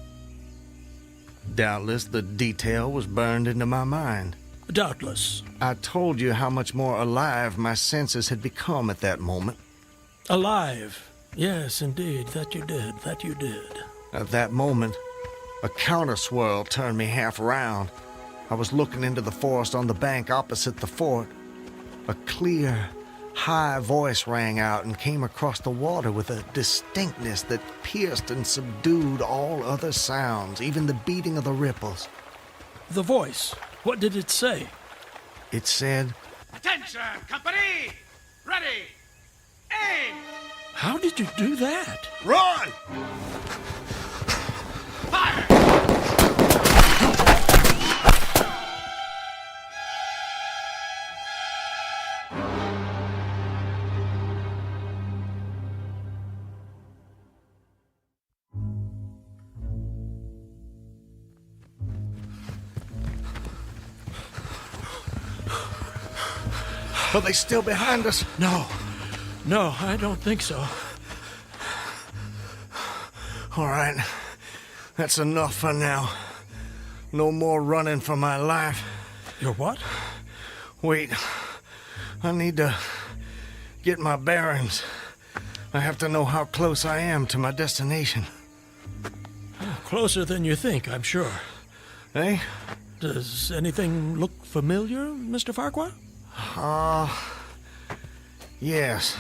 Doubtless the detail was burned into my mind. Doubtless. I told you how much more alive my senses had become at that moment. Alive. Yes, indeed. That you did. At that moment, a counter-swirl turned me half around. I was looking into the forest on the bank opposite the fort. A clear, high voice rang out and came across the water with a distinctness that pierced and subdued all other sounds, even the beating of the ripples. The voice, what did it say? It said, "Attention, company! Ready! Aim!" How did you do that? Run! Fire! Are they still behind us? No, I don't think so. All right, that's enough for now. No more running for my life. Your what? Wait, I need to get my bearings. I have to know how close I am to my destination. Closer than you think, I'm sure. Eh? Does anything look familiar, Mr. Farquhar? Yes.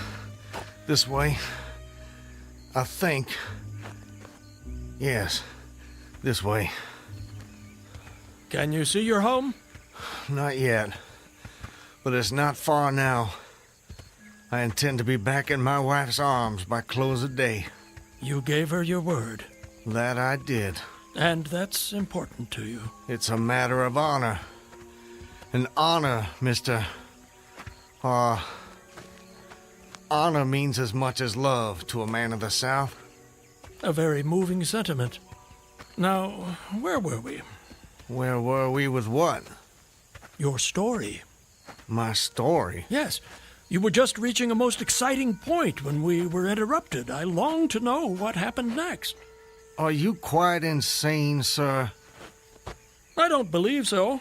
This way. I think. Yes, this way. Can you see your home? Not yet. But it's not far now. I intend to be back in my wife's arms by close of day. You gave her your word. That I did. And that's important to you. It's a matter of honor. And honor, Mr. Honor means as much as love to a man of the South. A very moving sentiment. Now, where were we? Where were we with what? Your story. My story? Yes. You were just reaching a most exciting point when we were interrupted. I long to know what happened next. Are you quite insane, sir? I don't believe so.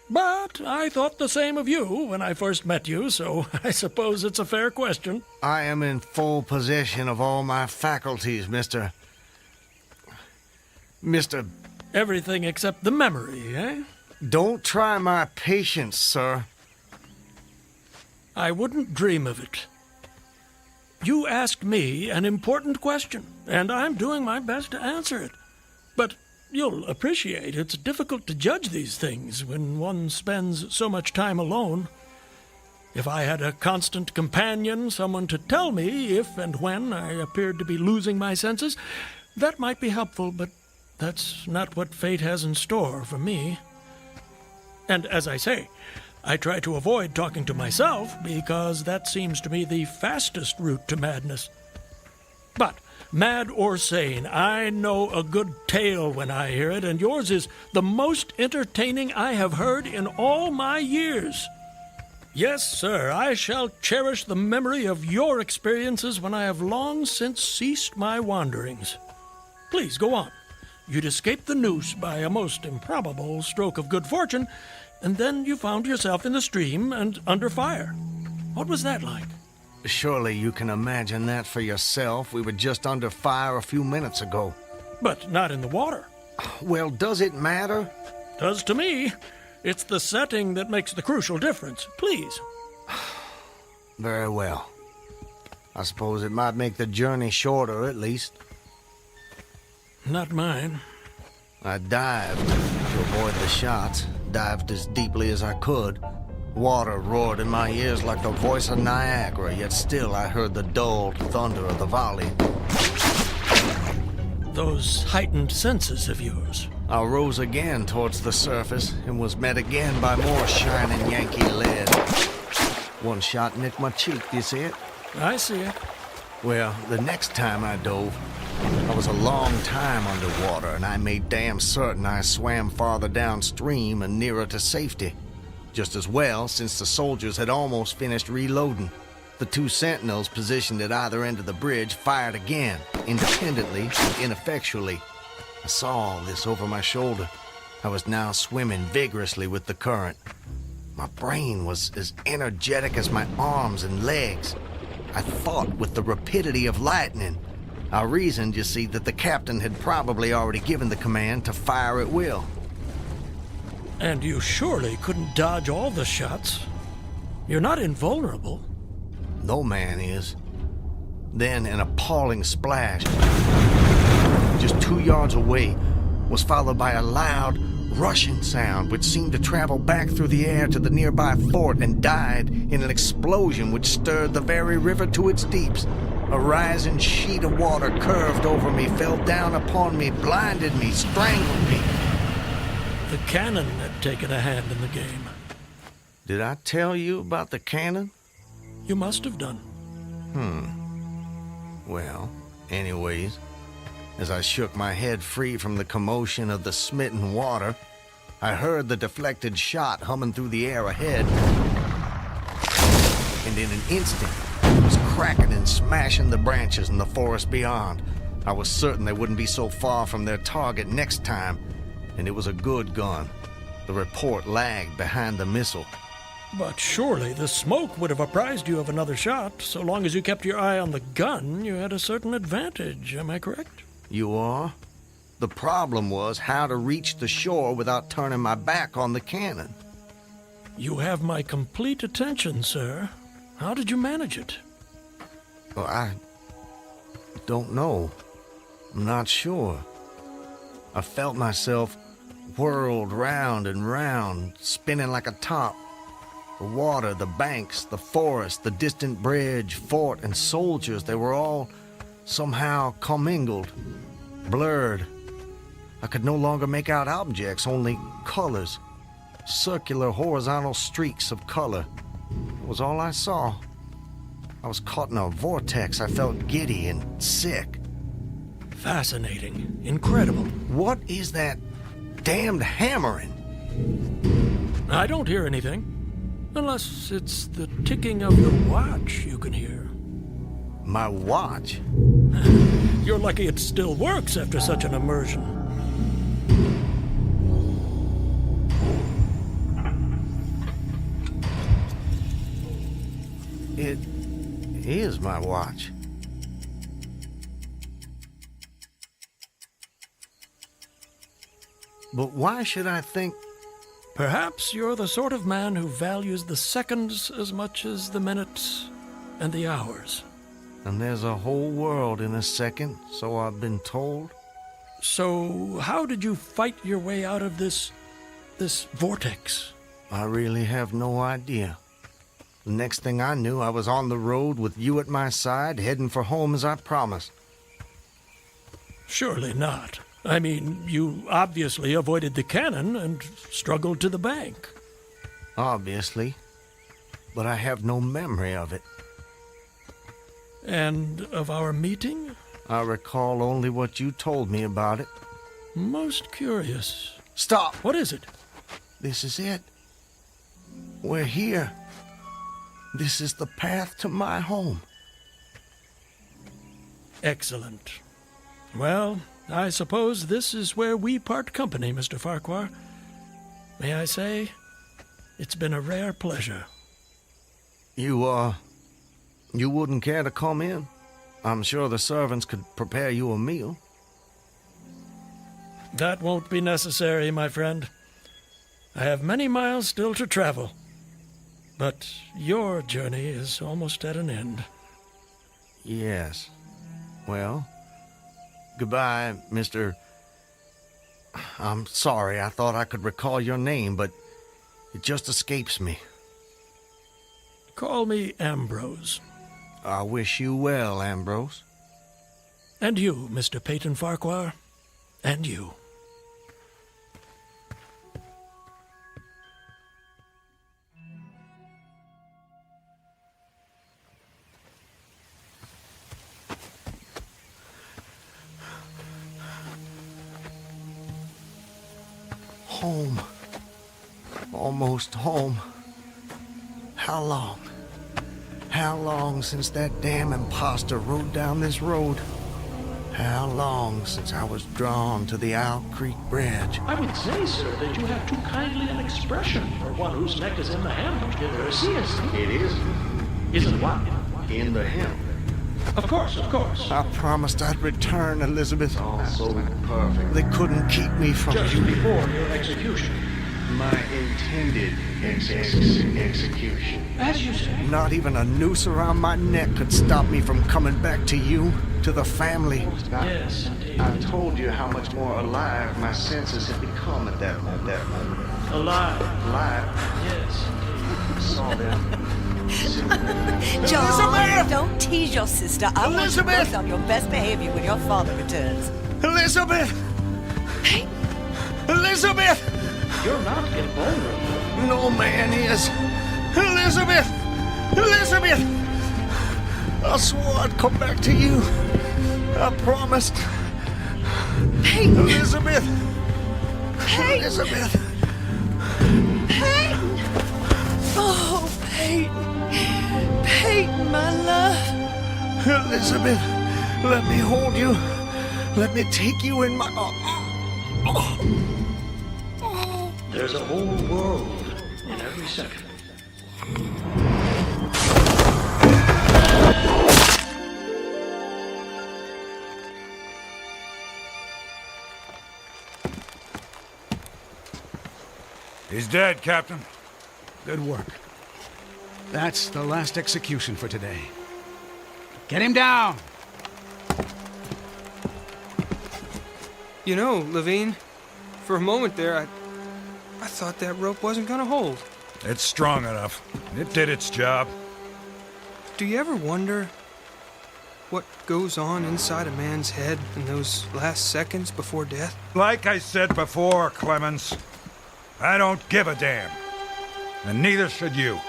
But I thought the same of you when I first met you, so I suppose it's a fair question. I am in full possession of all my faculties, Mr. Everything except the memory, eh? Don't try my patience, sir. I wouldn't dream of it. You asked me an important question, and I'm doing my best to answer it. But you'll appreciate it's difficult to judge these things when one spends so much time alone. If I had a constant companion, someone to tell me if and when I appeared to be losing my senses, that might be helpful, but that's not what fate has in store for me. And as I say, I try to avoid talking to myself because that seems to me the fastest route to madness. But mad or sane, I know a good tale when I hear it, and yours is the most entertaining I have heard in all my years. Yes, sir, I shall cherish the memory of your experiences when I have long since ceased my wanderings. Please, go on. You'd escaped the noose by a most improbable stroke of good fortune, and then you found yourself in the stream and under fire. What was that like? Surely you can imagine that for yourself. We were just under fire a few minutes ago. But not in the water. Well, does it matter? Does to me. It's the setting that makes the crucial difference. Please. Very well. I suppose it might make the journey shorter, at least. Not mine. I dived to avoid the shots, dived as deeply as I could. Water roared in my ears like the voice of Niagara, yet still I heard the dulled thunder of the volley. Those heightened senses of yours. I rose again towards the surface and was met again by more shining Yankee lead. One shot nicked my cheek, do you see it? I see it. Well, the next time I dove, I was a long time underwater, and I made damn certain I swam farther downstream and nearer to safety. Just as well, since the soldiers had almost finished reloading. The two sentinels positioned at either end of the bridge fired again, independently and ineffectually. I saw all this over my shoulder. I was now swimming vigorously with the current. My brain was as energetic as my arms and legs. I thought with the rapidity of lightning. I reasoned, you see, that the captain had probably already given the command to fire at will. And you surely couldn't dodge all the shots. You're not invulnerable. No man is. Then an appalling splash, just 2 yards away, was followed by a loud, rushing sound which seemed to travel back through the air to the nearby fort and died in an explosion which stirred the very river to its deeps. A rising sheet of water curved over me, fell down upon me, blinded me, strangled me. The cannon had taken a hand in the game. Did I tell you about the cannon? You must have done. Well, anyways, as I shook my head free from the commotion of the smitten water, I heard the deflected shot humming through the air ahead. And in an instant, it was cracking and smashing the branches in the forest beyond. I was certain they wouldn't be so far from their target next time, and it was a good gun. The report lagged behind the missile. But surely the smoke would have apprised you of another shot. So long as you kept your eye on the gun, you had a certain advantage. Am I correct? You are? The problem was how to reach the shore without turning my back on the cannon. You have my complete attention, sir. How did you manage it? Well, I don't know. I'm not sure. I felt myself whirled round and round, spinning like a top. The water, the banks, the forest, the distant bridge, fort, and soldiers, they were all somehow commingled, blurred. I could no longer make out objects, only colors. Circular, horizontal streaks of color. It was all I saw. I was caught in a vortex. I felt giddy and sick. Fascinating. Incredible. What is that damned hammering? I don't hear anything. Unless it's the ticking of your watch you can hear. My watch? You're lucky it still works after such an immersion. It is my watch. But why should I think... Perhaps you're the sort of man who values the seconds as much as the minutes and the hours. And there's a whole world in a second, so I've been told. So how did you fight your way out of this vortex? I really have no idea. The next thing I knew, I was on the road with you at my side, heading for home as I promised. Surely not. I mean, you obviously avoided the cannon and struggled to the bank. Obviously. But I have no memory of it. And of our meeting? I recall only what you told me about it. Most curious. Stop! What is it? This is it. We're here. This is the path to my home. Excellent. Well, I suppose this is where we part company, Mr. Farquhar. May I say, it's been a rare pleasure. You wouldn't care to come in? I'm sure the servants could prepare you a meal. That won't be necessary, my friend. I have many miles still to travel. But your journey is almost at an end. Yes. Well, goodbye, Mr. I'm sorry, I thought I could recall your name, but it just escapes me. Call me Ambrose. I wish you well, Ambrose. And you, Mr. Peyton Farquhar. And you. Home. Almost home. How long? How long since that damn imposter rode down this road? How long since I was drawn to the Owl Creek Bridge? I would say, sir, that you have too kindly an expression for one whose neck is in the hem. Seriously. It is. Isn't what? In the hem. Of course, of course. I promised I'd return, Elizabeth. All so perfect. They couldn't keep me from Just you. before your execution. My intended execution. As you say. Not even a noose around my neck could stop me from coming back to you, to the family. Yes, indeed. I told you how much more alive my senses had become at that moment. Alive. Alive. Yes, indeed. I saw them. John, don't tease your sister. I want you Elizabeth! both on your best behavior when your father returns. Elizabeth! Elizabeth! You're not invulnerable. No man is. Elizabeth! Elizabeth! I swore I'd come back to you. I promised. Peyton! Elizabeth! Peyton! Elizabeth! Peyton! Oh, Peyton! Peyton, my love! Elizabeth, let me hold you. Let me take you in my... There's a whole world in every second. He's dead, Captain. Good work. That's the last execution for today. Get him down! You know, Levine, for a moment there, I thought that rope wasn't gonna hold. It's strong enough. It did its job. Do you ever wonder what goes on inside a man's head in those last seconds before death? Like I said before, Clemens, I don't give a damn. And neither should you.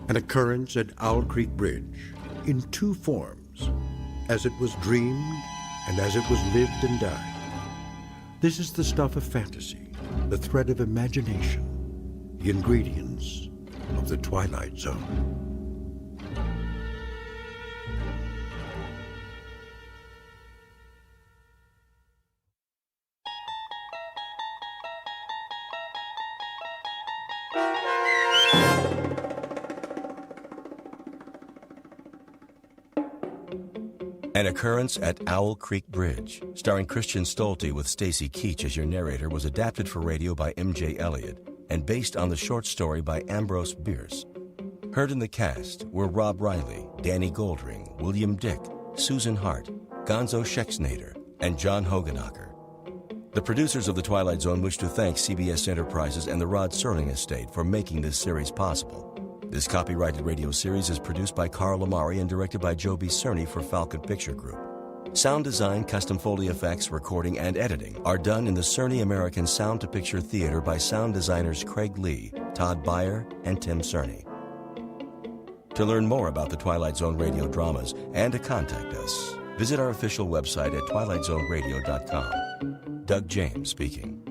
An occurrence at Owl Creek Bridge in two forms, as it was dreamed and as it was lived and died. This is the stuff of fantasy, the thread of imagination, the ingredients of the Twilight Zone. An Occurrence at Owl Creek Bridge, starring Christian Stolte with Stacy Keach as your narrator, was adapted for radio by M.J. Elliott and based on the short story by Ambrose Bierce. Heard in the cast were Rob Riley, Danny Goldring, William Dick, Susan Hart, Gonzo Schexnader, and John Hogenacker. The producers of The Twilight Zone wish to thank CBS Enterprises and the Rod Serling Estate for making this series possible. This copyrighted radio series is produced by Carl Amari and directed by Joe B. Cerny for Falcon Picture Group. Sound design, custom Foley effects, recording, and editing are done in the Cerny American Sound to Picture Theater by sound designers Craig Lee, Todd Beyer, and Tim Cerny. To learn more about the Twilight Zone radio dramas and to contact us, visit our official website at twilightzoneradio.com. Doug James speaking.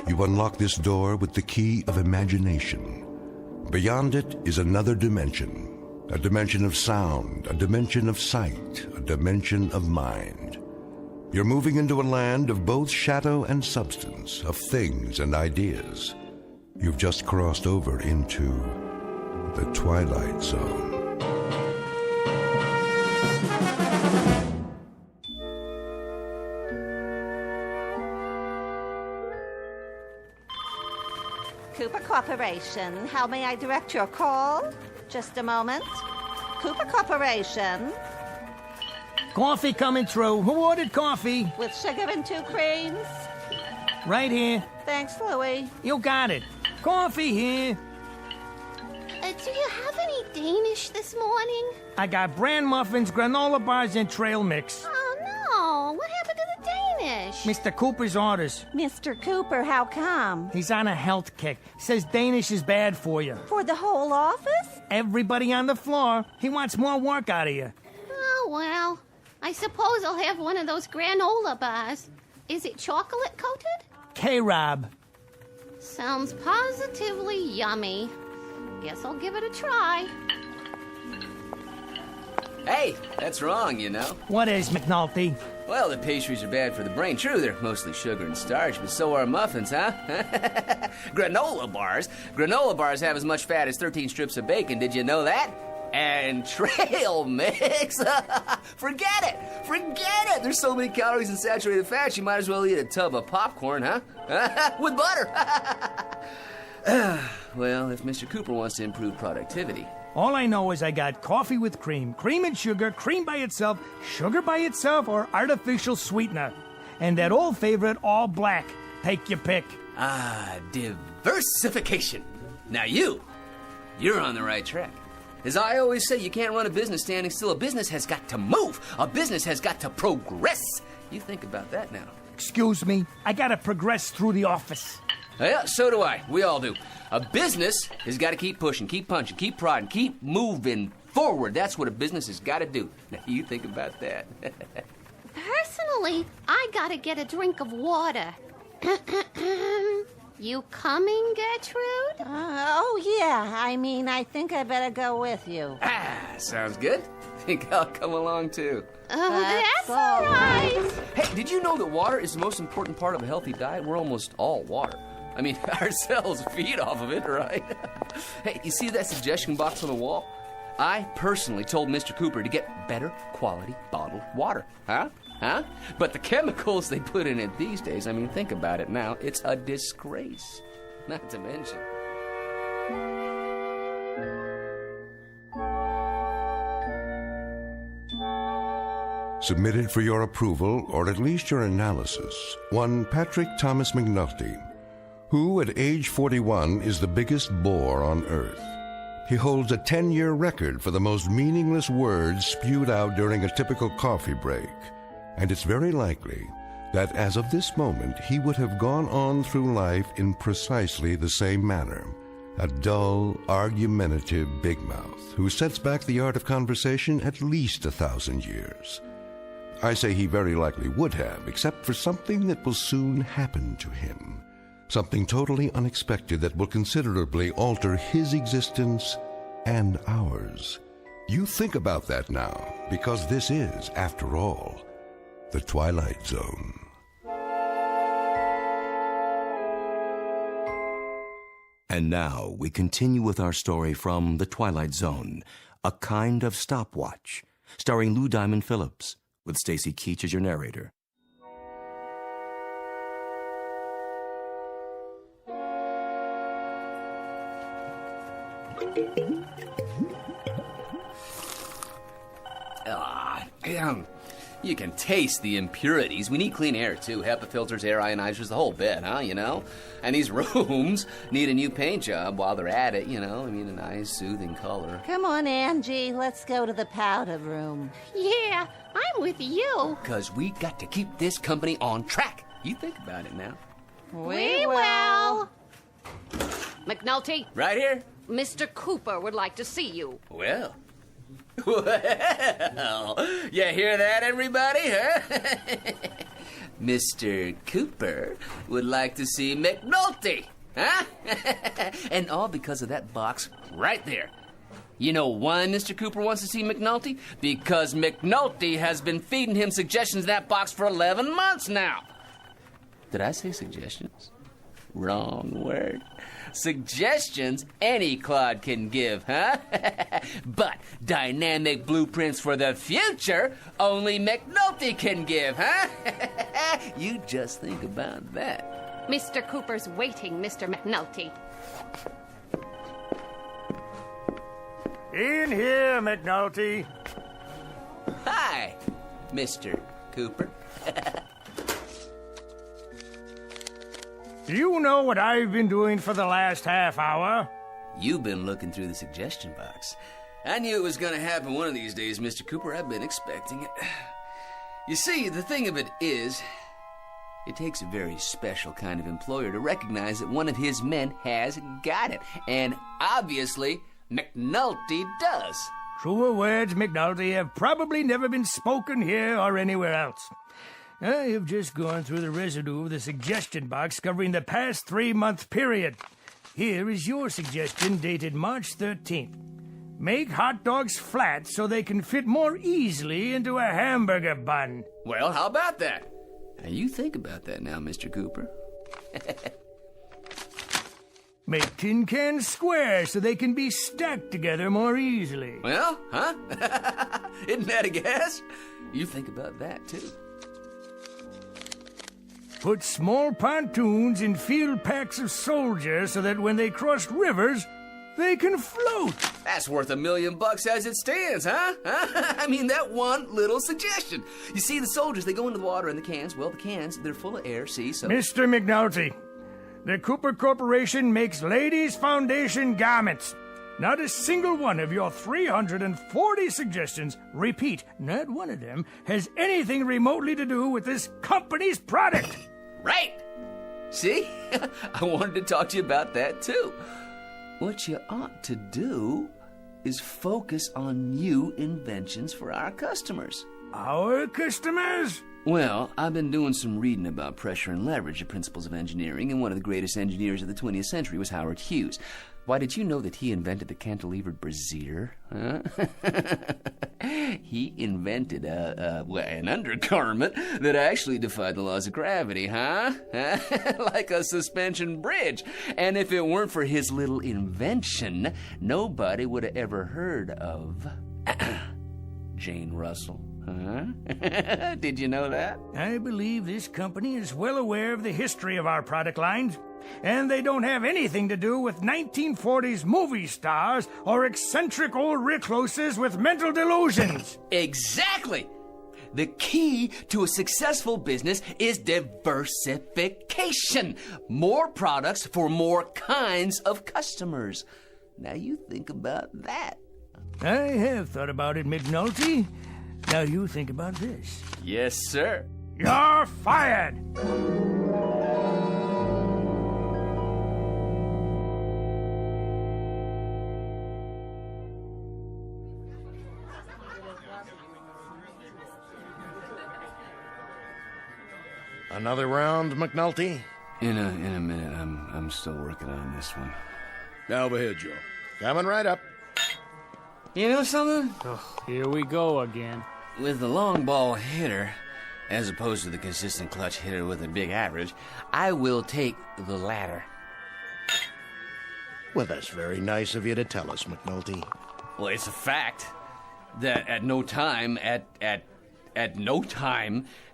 You unlock this door with the key of imagination. Beyond it is another dimension, a dimension of sound, a dimension of sight, a dimension of mind. You're moving into a land of both shadow and substance, of things and ideas. You've just crossed over into the Twilight Zone. Cooper Corporation, how may I direct your call? Just a moment. Cooper Corporation. Coffee coming through. Who ordered coffee? With sugar and 2 creams. Right here. Thanks, Louie. You got it. Coffee here. Do you have any Danish this morning? I got bran muffins, granola bars, and trail mix. Oh, no. What happened to the Danish? Mr. Cooper's orders. Mr. Cooper, how come? He's on a health kick. Says Danish is bad for you. For the whole office? Everybody on the floor. He wants more work out of you. Oh, well. I suppose I'll have one of those granola bars. Is it chocolate coated? K-Rob. Sounds positively yummy. Guess I'll give it a try. Hey, that's wrong, you know. What is, McNulty? Well, the pastries are bad for the brain. True, they're mostly sugar and starch, but so are muffins, huh? Granola bars? Granola bars have as much fat as 13 strips of bacon. Did you know that? And trail mix? Forget it! Forget it! There's so many calories and saturated fats, you might as well eat a tub of popcorn, huh? With butter! Well, if Mr. Cooper wants to improve productivity... All I know is I got coffee with cream, cream and sugar, cream by itself, sugar by itself, or artificial sweetener. And that old favorite, all black. Take your pick. Ah, diversification. Now you're on the right track. As I always say, you can't run a business standing still. A business has got to move. A business has got to progress. You think about that now. Excuse me, I gotta progress through the office. Yeah, so do I. We all do. A business has got to keep pushing, keep punching, keep prodding, keep moving forward. That's what a business has got to do. Now, you think about that. Personally, I gotta get a drink of water. You coming, Gertrude? Oh, yeah. I think I better go with you. Ah, sounds good. Think I'll come along, too. Oh, that's all right. Hey, did you know that water is the most important part of a healthy diet? We're almost all water. I mean, our cells feed off of it, right? Hey, you see that suggestion box on the wall? I personally told Mr. Cooper to get better quality bottled water. Huh? But the chemicals they put in it these days, think about it now. It's a disgrace. Not to mention... Submitted for your approval, or at least your analysis, one Patrick Thomas McNulty, who at age 41 is the biggest bore on Earth. He holds a 10-year record for the most meaningless words spewed out during a typical coffee break. And it's very likely that as of this moment, he would have gone on through life in precisely the same manner. A dull, argumentative big mouth who sets back the art of conversation at least 1,000 years. I say he very likely would have, except for something that will soon happen to him. Something totally unexpected that will considerably alter his existence and ours. You think about that now, because this is, after all, the Twilight Zone. And now we continue with our story from The Twilight Zone, A Kind of Stopwatch, starring Lou Diamond Phillips, with Stacy Keach as your narrator. You can taste the impurities. We need clean air, too. HEPA filters, air ionizers, the whole bit, you know? And these rooms need a new paint job while they're at it, you know? I mean, a nice, soothing color. Come on, Angie. Let's go to the powder room. Yeah, I'm with you. Because we got to keep this company on track. You think about it now. We will. McNulty? Right here? Mr. Cooper would like to see you. Well, you hear that, everybody, huh? Mr. Cooper would like to see McNulty, huh? And all because of that box right there. You know why Mr. Cooper wants to see McNulty? Because McNulty has been feeding him suggestions in that box for 11 months now. Did I say suggestions? Wrong word. Suggestions any clod can give, huh? But dynamic blueprints for the future only McNulty can give, huh? You just think about that. Mr. Cooper's waiting, Mr. McNulty. In here, McNulty. Hi, Mr. Cooper. Do you know what I've been doing for the last half hour? You've been looking through the suggestion box. I knew it was going to happen one of these days, Mr. Cooper. I've been expecting it. You see, the thing of it is, it takes a very special kind of employer to recognize that one of his men has got it. And obviously, McNulty does. Truer words, McNulty, have probably never been spoken here or anywhere else. I have just gone through the residue of the suggestion box covering the past 3-month period. Here is your suggestion dated March 13th. Make hot dogs flat so they can fit more easily into a hamburger bun. Well, how about that? Now, you think about that now, Mr. Cooper. Make tin cans square so they can be stacked together more easily. Well, huh? Isn't that a guess? You think about that, too. Put small pontoons in field packs of soldiers so that when they cross rivers, they can float. That's worth $1 million as it stands, huh? I mean, that one little suggestion. You see, the soldiers, they go into the water in the cans. Well, the cans, they're full of air, see, so... Mr. McNulty, the Cooper Corporation makes ladies' foundation garments. Not a single one of your 340 suggestions, repeat, not one of them, has anything remotely to do with this company's product. Right. See? I wanted to talk to you about that, too. What you ought to do is focus on new inventions for our customers. Our customers? Well, I've been doing some reading about pressure and leverage, the principles of engineering, and one of the greatest engineers of the 20th century was Howard Hughes. Why, did you know that he invented the cantilevered brassiere? Huh? He invented an undergarment that actually defied the laws of gravity, huh? Like a suspension bridge. And if it weren't for his little invention, nobody would have ever heard of Jane Russell. Huh? Did you know that? I believe this company is well aware of the history of our product lines, and they don't have anything to do with 1940s movie stars or eccentric old recluses with mental delusions. Exactly! The key to a successful business is diversification. More products for more kinds of customers. Now you think about that. I have thought about it, McNulty. Now you think about this. Yes, sir. You're fired! Another round, McNulty? In a minute. I'm still working on this one. Over here, Joe. Coming right up. You know something? Here we go again. With the long ball hitter, as opposed to the consistent clutch hitter with a big average, I will take the latter. Well, that's very nice of you to tell us, McNulty. Well, it's a fact that at no time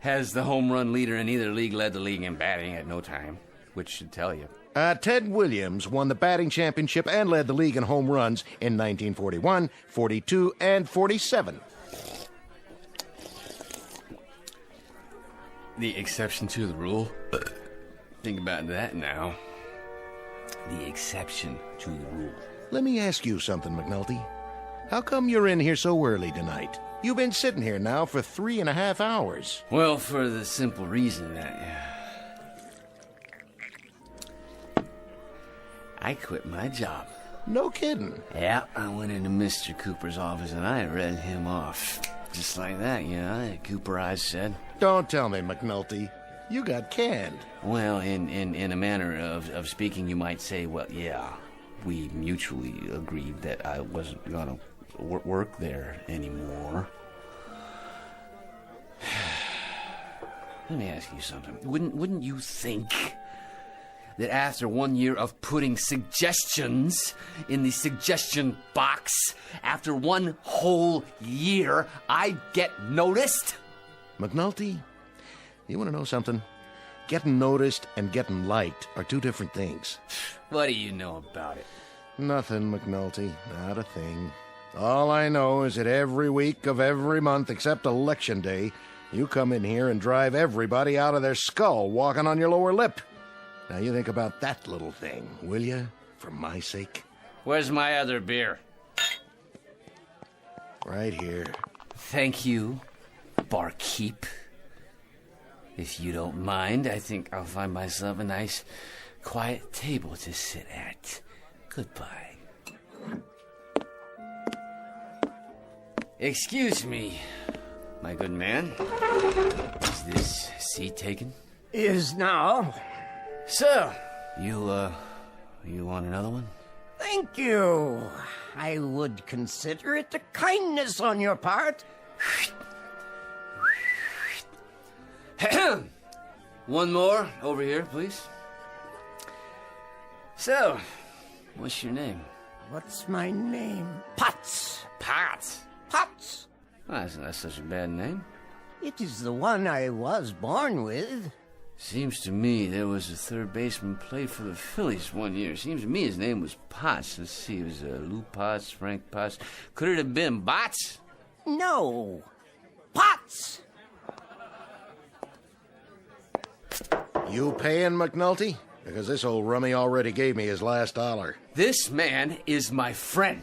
has the home run leader in either league led the league in batting at no time, which should tell you. Ted Williams won the batting championship and led the league in home runs in 1941, 42, and 47. The exception to the rule? Think about that now. The exception to the rule. Let me ask you something, McNulty. How come you're in here so early tonight? You've been sitting here now for 3.5 hours. Well, for the simple reason that I quit my job. No kidding. Yeah, I went into Mr. Cooper's office and I read him off. Just like that, you know, Cooper, I said. Don't tell me, McNulty. You got canned. Well, in a manner of speaking, you might say, well, yeah, we mutually agreed that I wasn't going to work there anymore. Let me ask you something. Wouldn't you think that after 1 year of putting suggestions in the suggestion box, after 1 whole year, I'd get noticed? McNulty, you want to know something? Getting noticed and getting liked are two different things. What do you know about it? Nothing, McNulty. Not a thing. All I know is that every week of every month except Election Day, you come in here and drive everybody out of their skull walking on your lower lip. Now you think about that little thing, will you? For my sake. Where's my other beer? Right here. Thank you, barkeep. If you don't mind, I think I'll find myself a nice, quiet table to sit at. Goodbye. Excuse me, my good man. Is this seat taken? Is now. So, you want another one? Thank you. I would consider it a kindness on your part. One more over here, please. So, what's your name? What's my name? Potts. Potts? Potts. Oh, that's not such a bad name. It is the one I was born with. Seems to me there was a third baseman played for the Phillies 1 year. Seems to me his name was Potts. Let's see, it was Lou Potts, Frank Potts. Could it have been Bots? No. Potts. You paying, McNulty? Because this old rummy already gave me his last dollar. This man is my friend.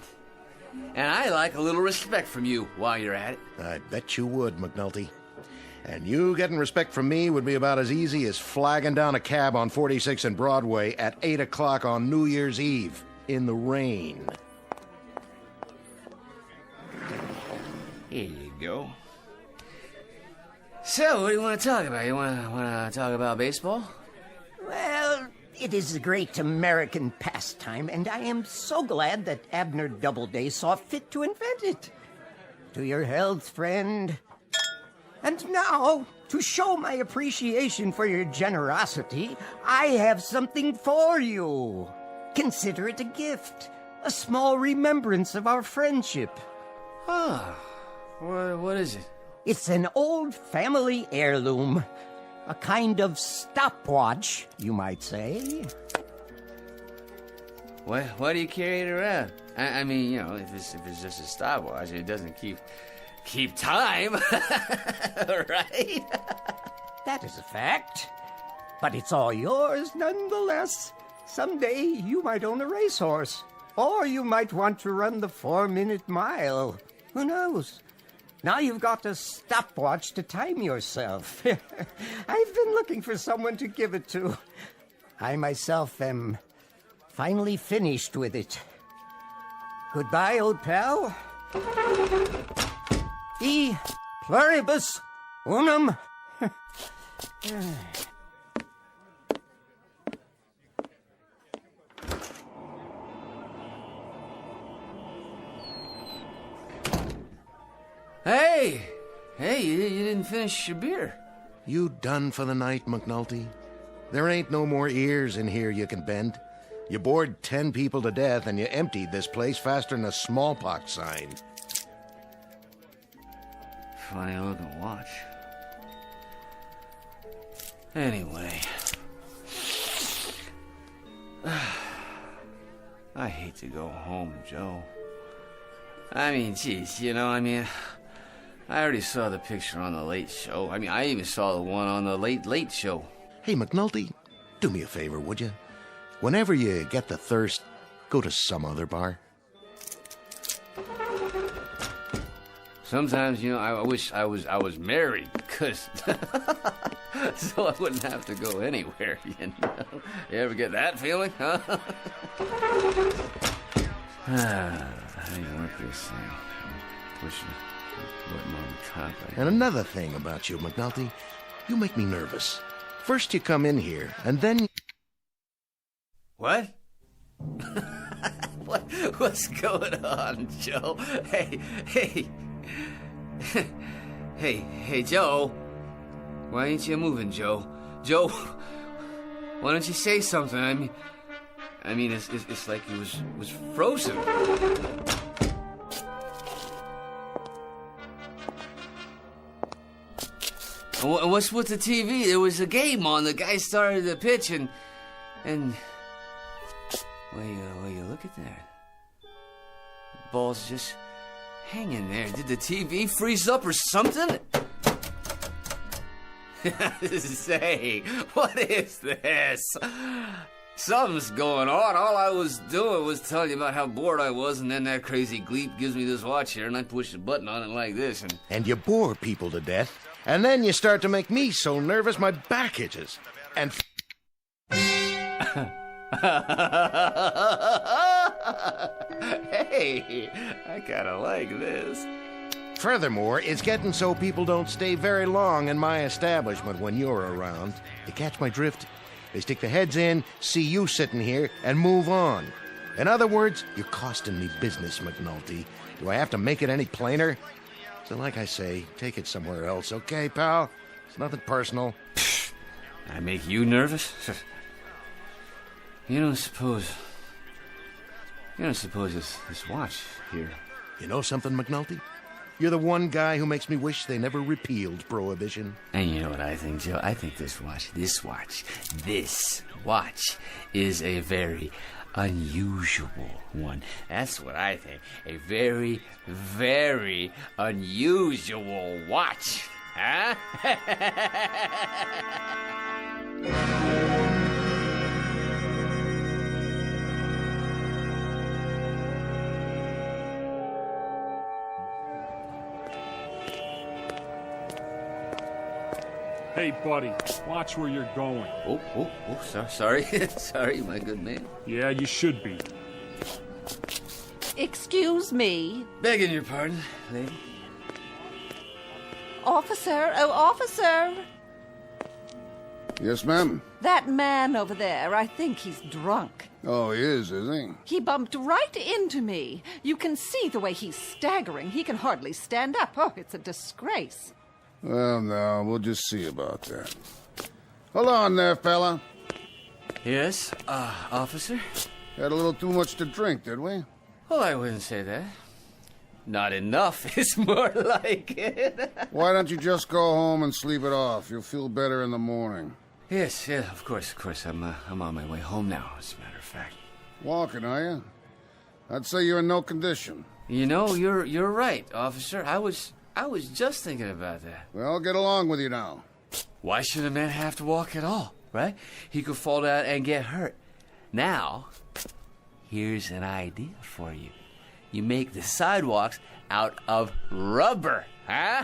And I like a little respect from you while you're at it. I bet you would, McNulty. And you getting respect from me would be about as easy as flagging down a cab on 46 and Broadway at 8 o'clock on New Year's Eve in the rain. Here you go. So, what do you want to talk about? You want to talk about baseball? Well, it is a great American pastime, and I am so glad that Abner Doubleday saw fit to invent it. To your health, friend. And now, to show my appreciation for your generosity, I have something for you. Consider it a gift, a small remembrance of our friendship. Ah, what is it? It's an old family heirloom. A kind of stopwatch, you might say. Why do you carry it around? I mean, you know, if it's just a stopwatch, it doesn't keep time, right? That is a fact. But it's all yours nonetheless. Someday you might own a racehorse. Or you might want to run the 4-minute mile. Who knows? Now you've got a stopwatch to time yourself. I've been looking for someone to give it to. I myself am finally finished with it. Goodbye, old pal. E pluribus unum. Hey! Hey, you didn't finish your beer. You done for the night, McNulty? There ain't no more ears in here you can bend. You bored 10 people to death and you emptied this place faster than a smallpox sign. Funny looking watch. Anyway. I hate to go home, Joe. I mean, geez, I already saw the picture on the Late Show. I even saw the one on the Late Show. Hey, McNulty, do me a favor, would you? Whenever you get the thirst, go to some other bar. Sometimes, I wish I was married, because so I wouldn't have to go anywhere, You ever get that feeling, huh? How do you work this thing? Pushing the button on the top. And another thing about you, McNulty, you make me nervous. First you come in here, and then... What? What's going on, Joe? Hey, Joe. Why ain't you moving, Joe? Joe, why don't you say something? It's like he was frozen. What's with the TV? There was a game on. The guy started the pitch and well, you look at that. The ball's just hanging there. Did the TV freeze up or something? Say, what is this? Something's going on. All I was doing was telling you about how bored I was, and then that crazy gleep gives me this watch here, and I push the button on it like this, And you bore people to death, and then you start to make me so nervous my back itches. And... Hey, I kind of like this. Furthermore, it's getting so people don't stay very long in my establishment when you're around. You catch my drift? They stick their heads in, see you sitting here, and move on. In other words, you're costing me business, McNulty. Do I have to make it any plainer? So like I say, take it somewhere else, okay, pal? It's nothing personal. I make you nervous? You don't suppose this watch here... You know something, McNulty? You're the one guy who makes me wish they never repealed Prohibition. And you know what I think, Joe? I think this watch is a very unusual one. That's what I think. A very, very unusual watch. Huh? Hey, buddy, watch where you're going. Sorry. Sorry, my good man. Yeah, you should be. Excuse me. Begging your pardon, lady. Officer, officer. Yes, ma'am? That man over there, I think he's drunk. Oh, he is he? He bumped right into me. You can see the way he's staggering. He can hardly stand up. Oh, it's a disgrace. Well, no, we'll just see about that. Hold on there, fella. Yes, officer? Had a little too much to drink, did we? Well, I wouldn't say that. Not enough is more like it. Why don't you just go home and sleep it off? You'll feel better in the morning. Yes, of course. I'm on my way home now, as a matter of fact. Walking, are you? I'd say you're in no condition. You know, you're right, officer. I was just thinking about that. Well, get along with you now. Why should a man have to walk at all, right? He could fall down and get hurt. Now, here's an idea for you. You make the sidewalks out of rubber, huh?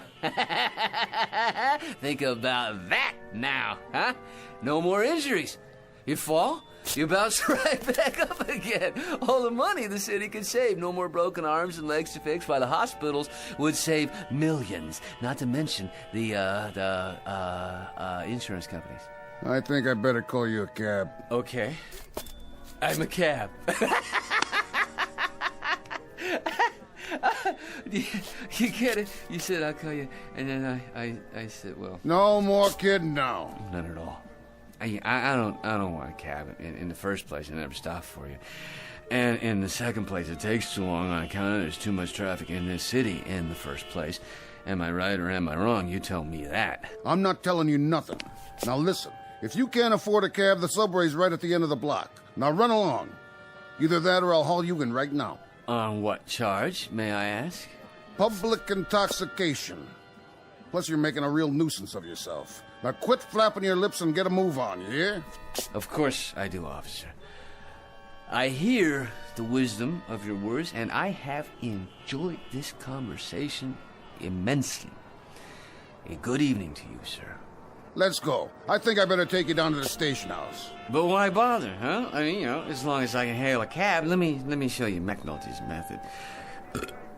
Think about that now, huh? No more injuries. You fall, you bounce right back up again. All the money the city could save. No more broken arms and legs to fix, while the hospitals would save millions. Not to mention the insurance companies. I think I better call you a cab. Okay. I'm a cab. You get it? You said I'll call you, and then I said, well. No more kidding now. None at all. I don't want a cab. In the first place, I never stop for you. And in the second place, it takes too long on account of there's too much traffic in this city in the first place. Am I right or am I wrong? You tell me that. I'm not telling you nothing. Now listen, if you can't afford a cab, the subway's right at the end of the block. Now run along. Either that or I'll haul you in right now. On what charge, may I ask? Public intoxication. Plus you're making a real nuisance of yourself. Now quit flapping your lips and get a move on, you hear? Of course I do, officer. I hear the wisdom of your words, and I have enjoyed this conversation immensely. A good evening to you, sir. Let's go. I think I better take you down to the station house. But why bother, huh? I mean, as long as I can hail a cab. Let me show you McNulty's method.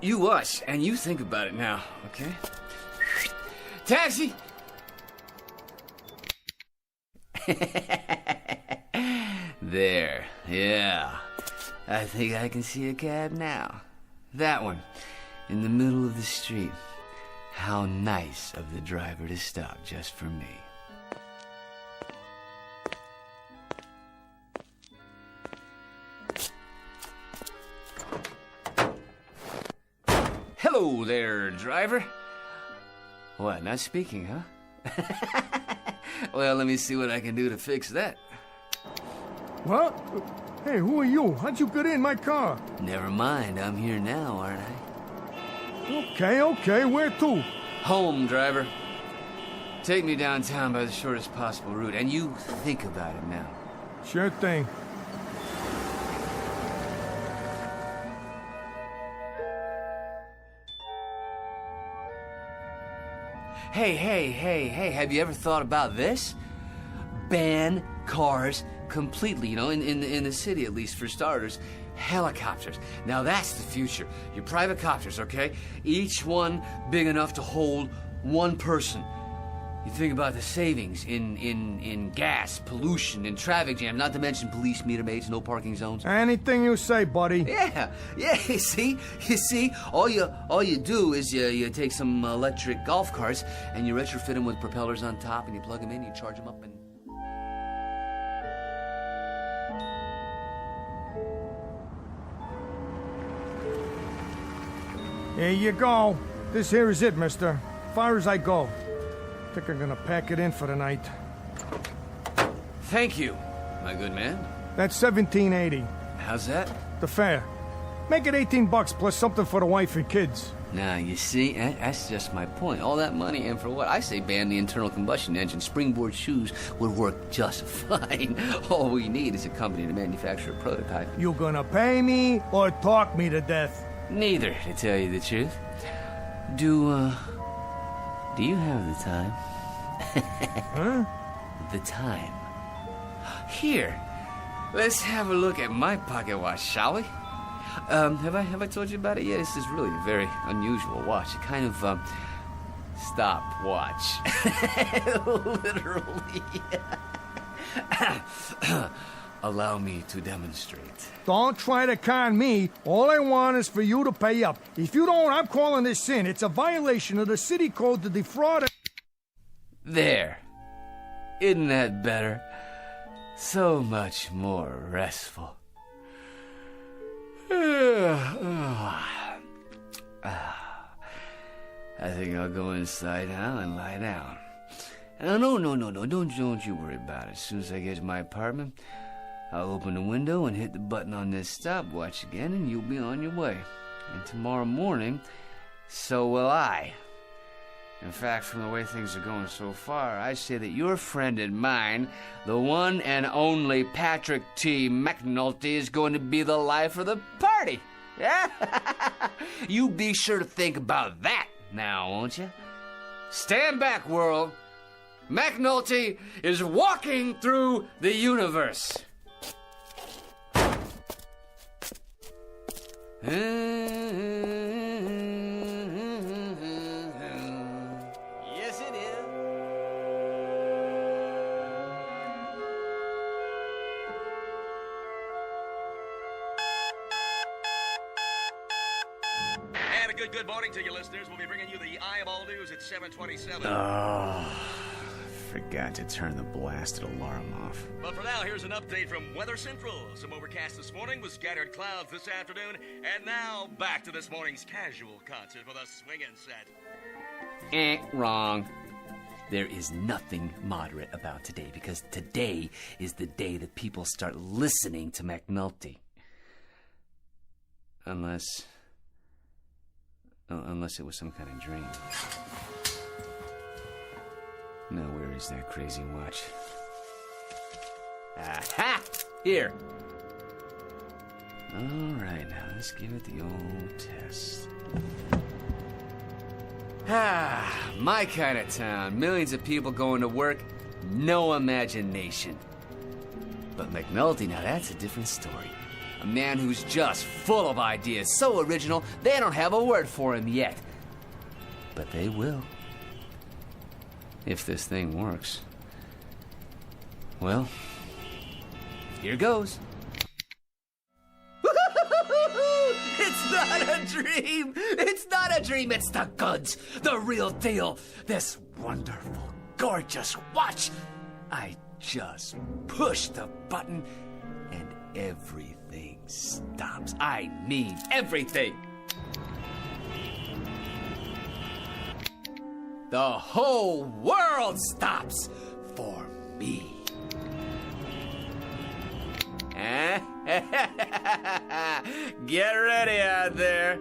You watch, and you think about it now, okay? Taxi! There, yeah. I think I can see a cab now. That one, in the middle of the street. How nice of the driver to stop just for me. Hello there, driver. What, not speaking, huh? Well, let me see what I can do to fix that. What? Hey, who are you? How'd you get in my car? Never mind, I'm here now, aren't I? Okay, where to? Home, driver. Take me downtown by the shortest possible route, and you think about it now. Sure thing. Hey, have you ever thought about this? Ban cars completely, in the city at least, for starters. Helicopters. Now that's the future. Your private copters, okay? Each one big enough to hold one person. You think about the savings in gas, pollution, and traffic jam, not to mention police meter maids, no parking zones. Anything you say, buddy. Yeah, you see, all you do is you take some electric golf carts and you retrofit them with propellers on top, and you plug them in, you charge them up, and here you go. This here is it, mister. Far as I go. Think I'm gonna pack it in for the night. Thank you, my good man. That's $17.80. How's that? The fare. Make it $18 plus something for the wife and kids. Now, you see, that's just my point. All that money, and for what? I say ban the internal combustion engine. Springboard shoes would work just fine. All we need is a company to manufacture a prototype. You gonna pay me or talk me to death? Neither, to tell you the truth. Do you have the time? Huh? The time. Here, let's have a look at my pocket watch, shall we? Have I told you about it yet? This is really a very unusual watch. A kind of, stopwatch. Literally. Allow me to demonstrate. Don't try to con me. All I want is for you to pay up. If you don't, I'm calling this in. It's a violation of the city code to defraud. There. Isn't that better? So much more restful. I think I'll go inside now and lie down. No, don't you worry about it. As soon as I get to my apartment, I'll open the window and hit the button on this stopwatch again, and you'll be on your way. And tomorrow morning, so will I. In fact, from the way things are going so far, I say that your friend and mine, the one and only Patrick T. McNulty, is going to be the life of the party. Yeah? You be sure to think about that now, won't you? Stand back, world. McNulty is walking through the universe. Yes, it is. And a good morning to you, listeners. We'll be bringing you the Eye of All News at 7:27. Oh, forgot to turn the blasted alarm off. But for now, here's an update from Weather Central. Some overcast this morning with scattered clouds this afternoon. And now, back to this morning's casual concert with a swinging set. Wrong. There is nothing moderate about today, because today is the day that people start listening to McNulty. Unless it was some kind of dream. Now, where is that crazy watch? Aha! Here! All right, now let's give it the old test. My kind of town. Millions of people going to work, no imagination. But McNulty, now that's a different story. A man who's just full of ideas, so original, they don't have a word for him yet. But they will. If this thing works. Well, here goes. It's not a dream! It's not a dream, it's the goods! The real deal! This wonderful, gorgeous watch! I just push the button and everything stops. I mean everything! The whole world stops for me. Get ready out there.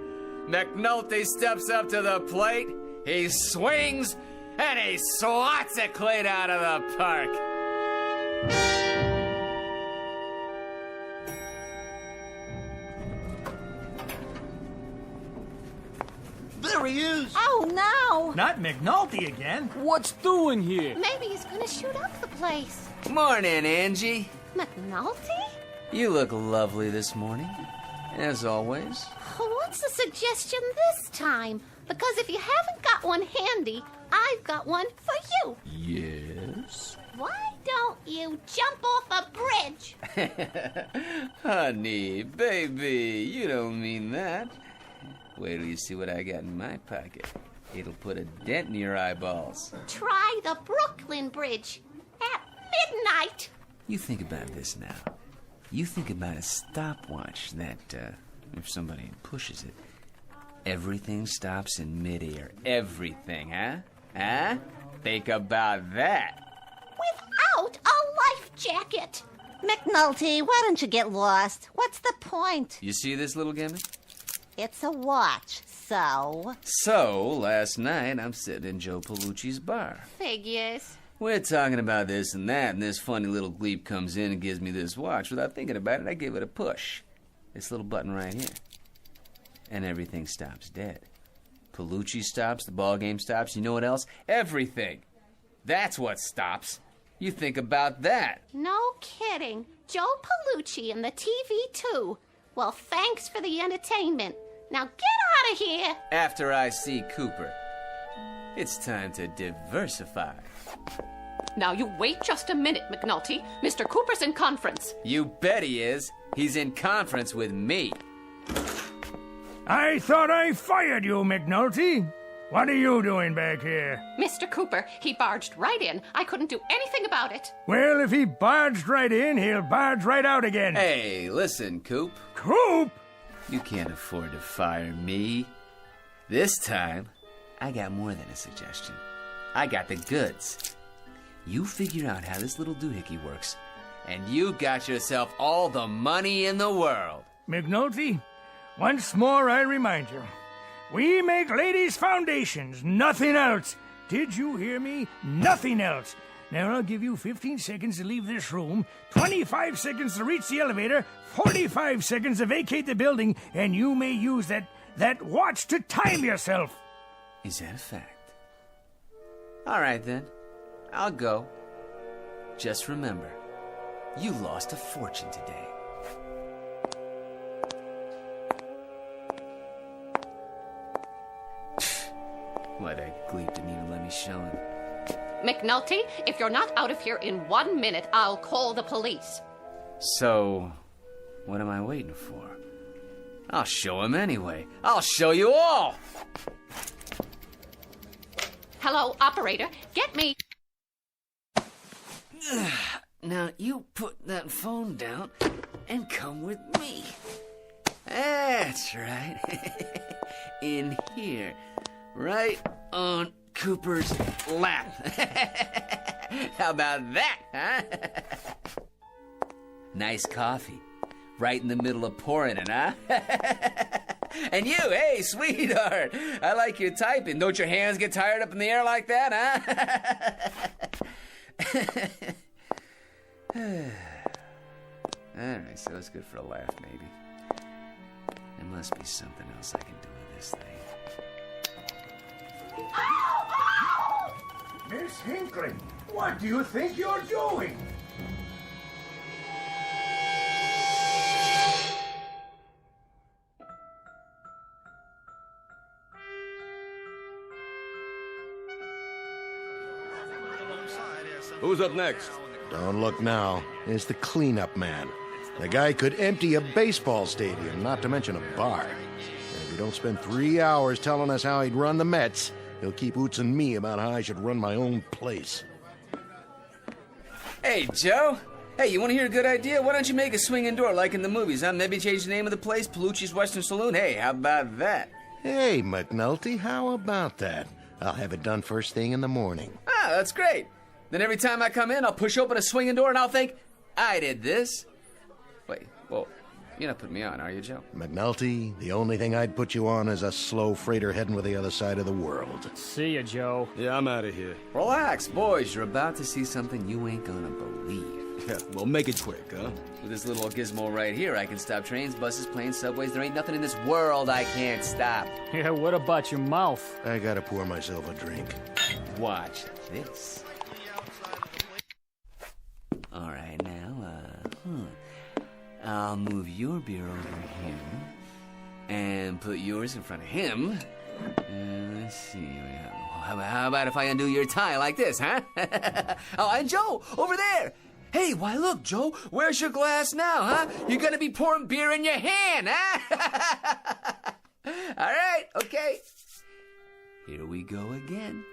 McNulty steps up to the plate, he swings, and he swats it clean out of the park. There he is. Oh, no. Not McNulty again. What's doing here? Maybe he's gonna shoot up the place. Morning, Angie. McNulty? You look lovely this morning, as always. What's the suggestion this time? Because if you haven't got one handy, I've got one for you. Yes? Why don't you jump off a bridge? Honey, baby, you don't mean that. Wait till you see what I got in my pocket. It'll put a dent in your eyeballs. Try the Brooklyn Bridge at midnight. You think about this now. You think about a stopwatch that, if somebody pushes it, everything stops in midair. Everything, huh? Huh? Think about that. Without a life jacket. McNulty, why don't you get lost? What's the point? You see this little gimmick? It's a watch, so... So, last night, I'm sitting in Joe Palucci's bar. Figures. We're talking about this and that, and this funny little gleep comes in and gives me this watch. Without thinking about it, I give it a push. This little button right here. And everything stops dead. Palucci stops, the ball game stops, you know what else? Everything. That's what stops. You think about that. No kidding. Joe Palucci and the TV, too. Well, thanks for the entertainment. Now get out of here. After I see Cooper, it's time to diversify. Now you wait just a minute, McNulty. Mr. Cooper's in conference. You bet he is. He's in conference with me. I thought I fired you, McNulty. What are you doing back here? Mr. Cooper, he barged right in. I couldn't do anything about it. Well, if he barged right in, he'll barge right out again. Hey, listen, Coop. Coop? You can't afford to fire me. This time, I got more than a suggestion. I got the goods. You figure out how this little doohickey works, and you got yourself all the money in the world. McNulty, once more I remind you, we make ladies' foundations, nothing else. Did you hear me? Nothing else. Now I'll give you 15 seconds to leave this room, 25 seconds to reach the elevator, 45 seconds to vacate the building, and you may use that watch to time yourself. Is that a fact? All right, then. I'll go. Just remember, you lost a fortune today. What a gleep didn't even let me show him. McNulty, if you're not out of here in 1 minute, I'll call the police. So, what am I waiting for? I'll show him anyway. I'll show you all! Hello, operator. Get me... Now, you put that phone down and come with me. That's right. In here. Right on Cooper's lap. How about that, huh? Nice coffee. Right in the middle of pouring it, huh? And you, hey, sweetheart. I like your typing. Don't your hands get tired up in the air like that, huh? Alright, so it's good for a laugh, maybe. There must be something else I can do with this thing. Miss Hinckley, what do you think you're doing? Who's up next? Don't look now. It's the cleanup man. The guy could empty a baseball stadium, not to mention a bar. And if you don't spend 3 hours telling us how he'd run the Mets, he'll keep ootsing me about how I should run my own place. Hey, Joe. Hey, you want to hear a good idea? Why don't you make a swinging door like in the movies, huh? Maybe change the name of the place, Palucci's Western Saloon. Hey, how about that? Hey, McNulty, how about that? I'll have it done first thing in the morning. Ah, that's great. Then every time I come in, I'll push open a swinging door and I'll think, I did this. Wait, whoa. You're not putting me on, are you, Joe? McNulty, the only thing I'd put you on is a slow freighter heading for the other side of the world. See ya, Joe. Yeah, I'm out of here. Relax, boys. You're about to see something you ain't gonna believe. Yeah, well, make it quick, huh? With this little gizmo right here, I can stop trains, buses, planes, subways. There ain't nothing in this world I can't stop. Yeah, what about your mouth? I gotta pour myself a drink. Watch this. All right, now, I'll move your beer over here and put yours in front of him. Let's see. How about if I undo your tie like this, huh? Oh, and Joe, over there. Hey, why, look, Joe, where's your glass now, huh? You're gonna be pouring beer in your hand, huh? All right, okay. Here we go again.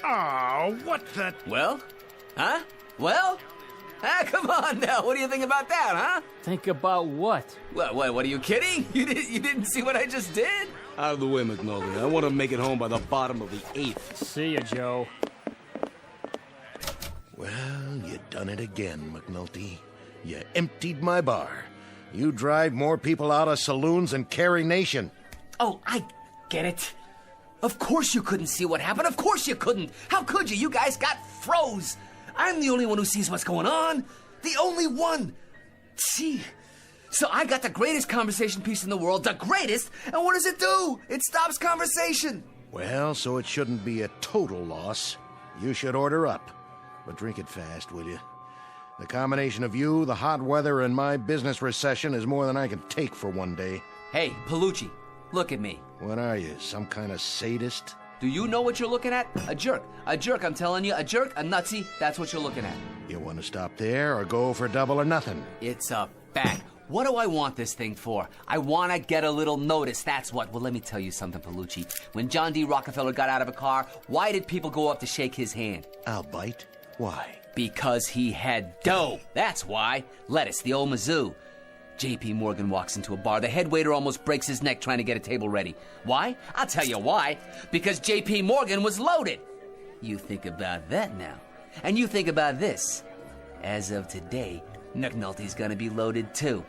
Oh, what the... Well? Huh? Well? Ah, come on now. What do you think about that, huh? Think about what? What, are you kidding? You didn't see what I just did? Out of the way, McNulty. I want to make it home by the bottom of the 8th. See ya, Joe. Well, you done it again, McNulty. You emptied my bar. You drive more people out of saloons than Carrie Nation. Oh, I get it. Of course you couldn't see what happened. Of course you couldn't. How could you? You guys got froze. I'm the only one who sees what's going on. The only one. See? So I got the greatest conversation piece in the world. The greatest. And what does it do? It stops conversation. Well, so it shouldn't be a total loss. You should order up. But drink it fast, will you? The combination of you, the hot weather, and my business recession is more than I can take for one day. Hey, Palucci, look at me. What are you, some kind of sadist? Do you know what you're looking at? A jerk. A jerk, I'm telling you. A jerk, a nutsy. That's what you're looking at. You want to stop there or go for double or nothing? It's a fact. What do I want this thing for? I want to get a little notice, that's what. Well, let me tell you something, Palucci. When John D. Rockefeller got out of a car, why did people go up to shake his hand? I'll bite. Why? Because he had dough. That's why. Lettuce, the old Mizzou. J.P. Morgan walks into a bar. The head waiter almost breaks his neck trying to get a table ready. Why? I'll tell you why. Because J.P. Morgan was loaded. You think about that now. And you think about this. As of today, McNulty's gonna be loaded too.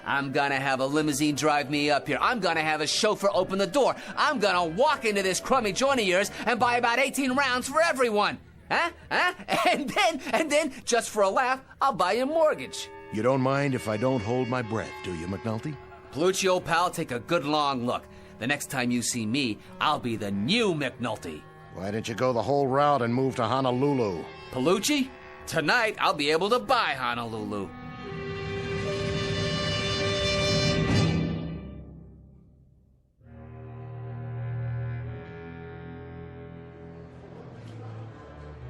I'm gonna have a limousine drive me up here. I'm gonna have a chauffeur open the door. I'm gonna walk into this crummy joint of yours and buy about 18 rounds for everyone. Huh? And then, just for a laugh, I'll buy you a mortgage. You don't mind if I don't hold my breath, do you, McNulty? Palucci, old pal, take a good long look. The next time you see me, I'll be the new McNulty. Why didn't you go the whole route and move to Honolulu? Palucci, tonight I'll be able to buy Honolulu.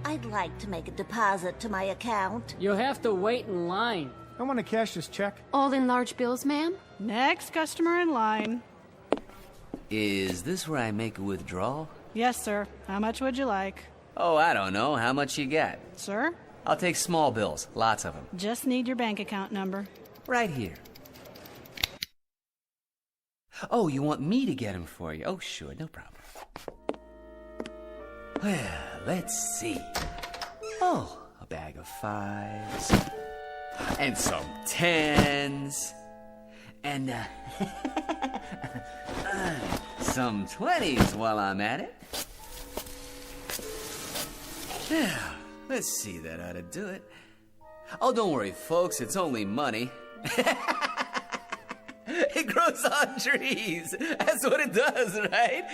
I'd like to make a deposit to my account. You'll have to wait in line. I want to cash this check. All in large bills, ma'am? Next customer in line. Is this where I make a withdrawal? Yes, sir. How much would you like? Oh, I don't know. How much you got? Sir? I'll take small bills. Lots of them. Just need your bank account number. Right here. Oh, you want me to get them for you? Oh, sure. No problem. Well, let's see. Oh, a bag of 5s. And some 10s. And, some 20s while I'm at it. Yeah, let's see, that ought to do it. Oh, don't worry, folks, it's only money. It grows on trees. That's what it does, right?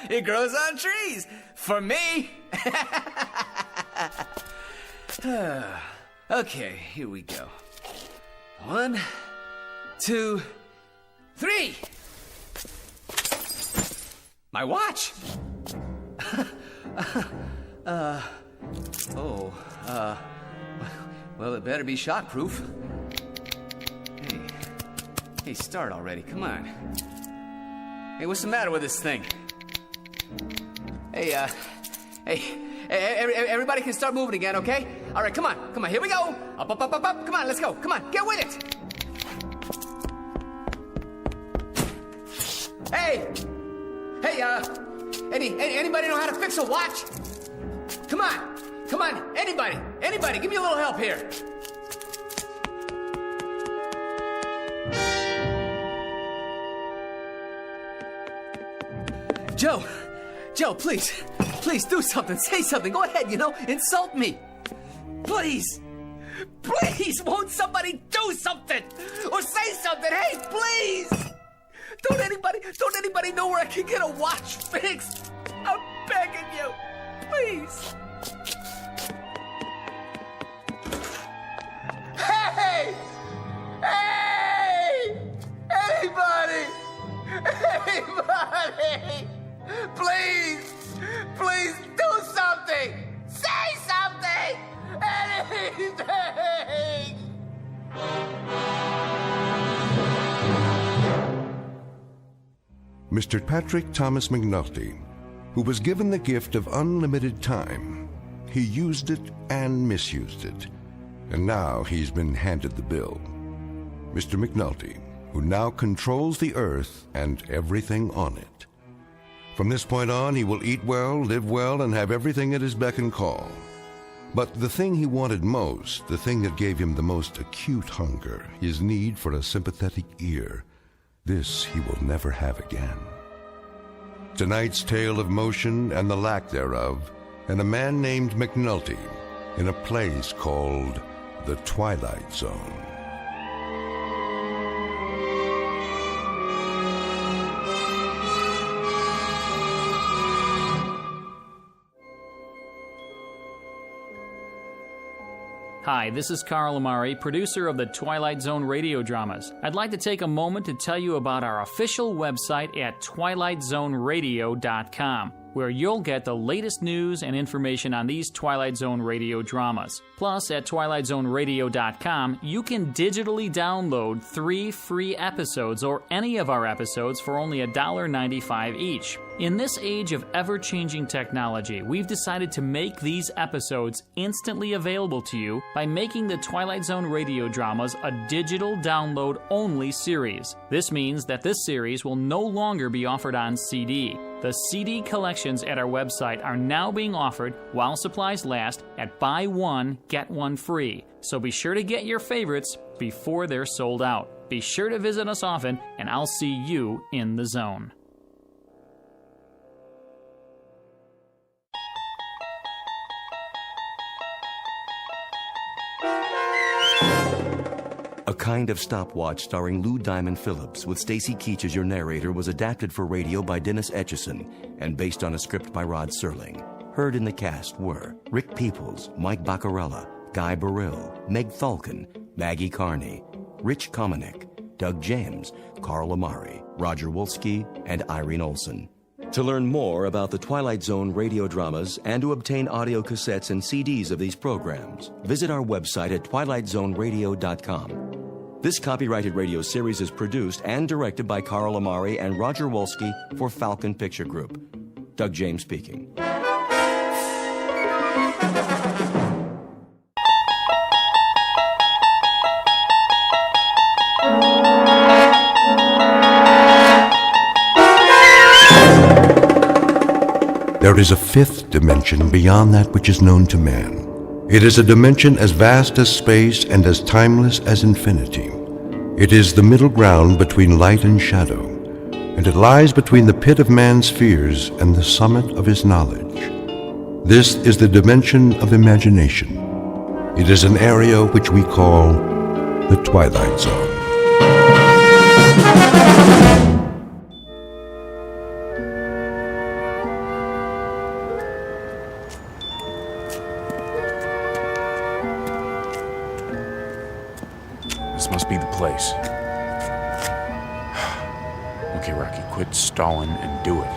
It grows on trees. For me. Okay, here we go. 1, 2, 3. My watch. Well, it better be shockproof. Hey, start already, come on. Hey, what's the matter with this thing? Hey, everybody can start moving again, okay? All right, come on, here we go. Up, come on, let's go, come on, get with it. Hey, anybody know how to fix a watch? Come on, anybody, give me a little help here. Joe, please do something, say something, go ahead, insult me. Please, won't somebody do something? Or say something, hey, please! Don't anybody know where I can get a watch fixed? I'm begging you, please. Hey! Anybody! Please do something! Say something! Anything! Mr. Patrick Thomas McNulty, who was given the gift of unlimited time, he used it and misused it, and now he's been handed the bill. Mr. McNulty, who now controls the earth and everything on it. From this point on, he will eat well, live well, and have everything at his beck and call. But the thing he wanted most, the thing that gave him the most acute hunger, his need for a sympathetic ear, this he will never have again. Tonight's tale of motion and the lack thereof, and a man named McNulty in a place called the Twilight Zone. Hi, this is Carl Amari, producer of the Twilight Zone radio dramas. I'd like to take a moment to tell you about our official website at twilightzoneradio.com, where you'll get the latest news and information on these Twilight Zone radio dramas. Plus, at twilightzoneradio.com, you can digitally download 3 free episodes or any of our episodes for only $1.95 each. In this age of ever-changing technology, we've decided to make these episodes instantly available to you by making the Twilight Zone radio dramas a digital download-only series. This means that this series will no longer be offered on CD. The CD collections at our website are now being offered while supplies last at buy one, get one free. So be sure to get your favorites before they're sold out. Be sure to visit us often, and I'll see you in the zone. A Kind of Stopwatch starring Lou Diamond Phillips with Stacy Keach as your narrator was adapted for radio by Dennis Etchison and based on a script by Rod Serling. Heard in the cast were Rick Peoples, Mike Baccarella, Guy Burrill, Meg Thalken, Maggie Carney, Rich Komanek, Doug James, Carl Amari, Roger Wolski, and Irene Olson. To learn more about the Twilight Zone radio dramas and to obtain audio cassettes and CDs of these programs, visit our website at twilightzoneradio.com. This copyrighted radio series is produced and directed by Carl Amari and Roger Wolski for Falcon Picture Group. Doug James speaking. There is a fifth dimension beyond that which is known to man. It is a dimension as vast as space and as timeless as infinity. It is the middle ground between light and shadow, and it lies between the pit of man's fears and the summit of his knowledge. This is the dimension of imagination. It is an area which we call the Twilight Zone. This must be the place. Okay, Rocky, quit stalling and do it.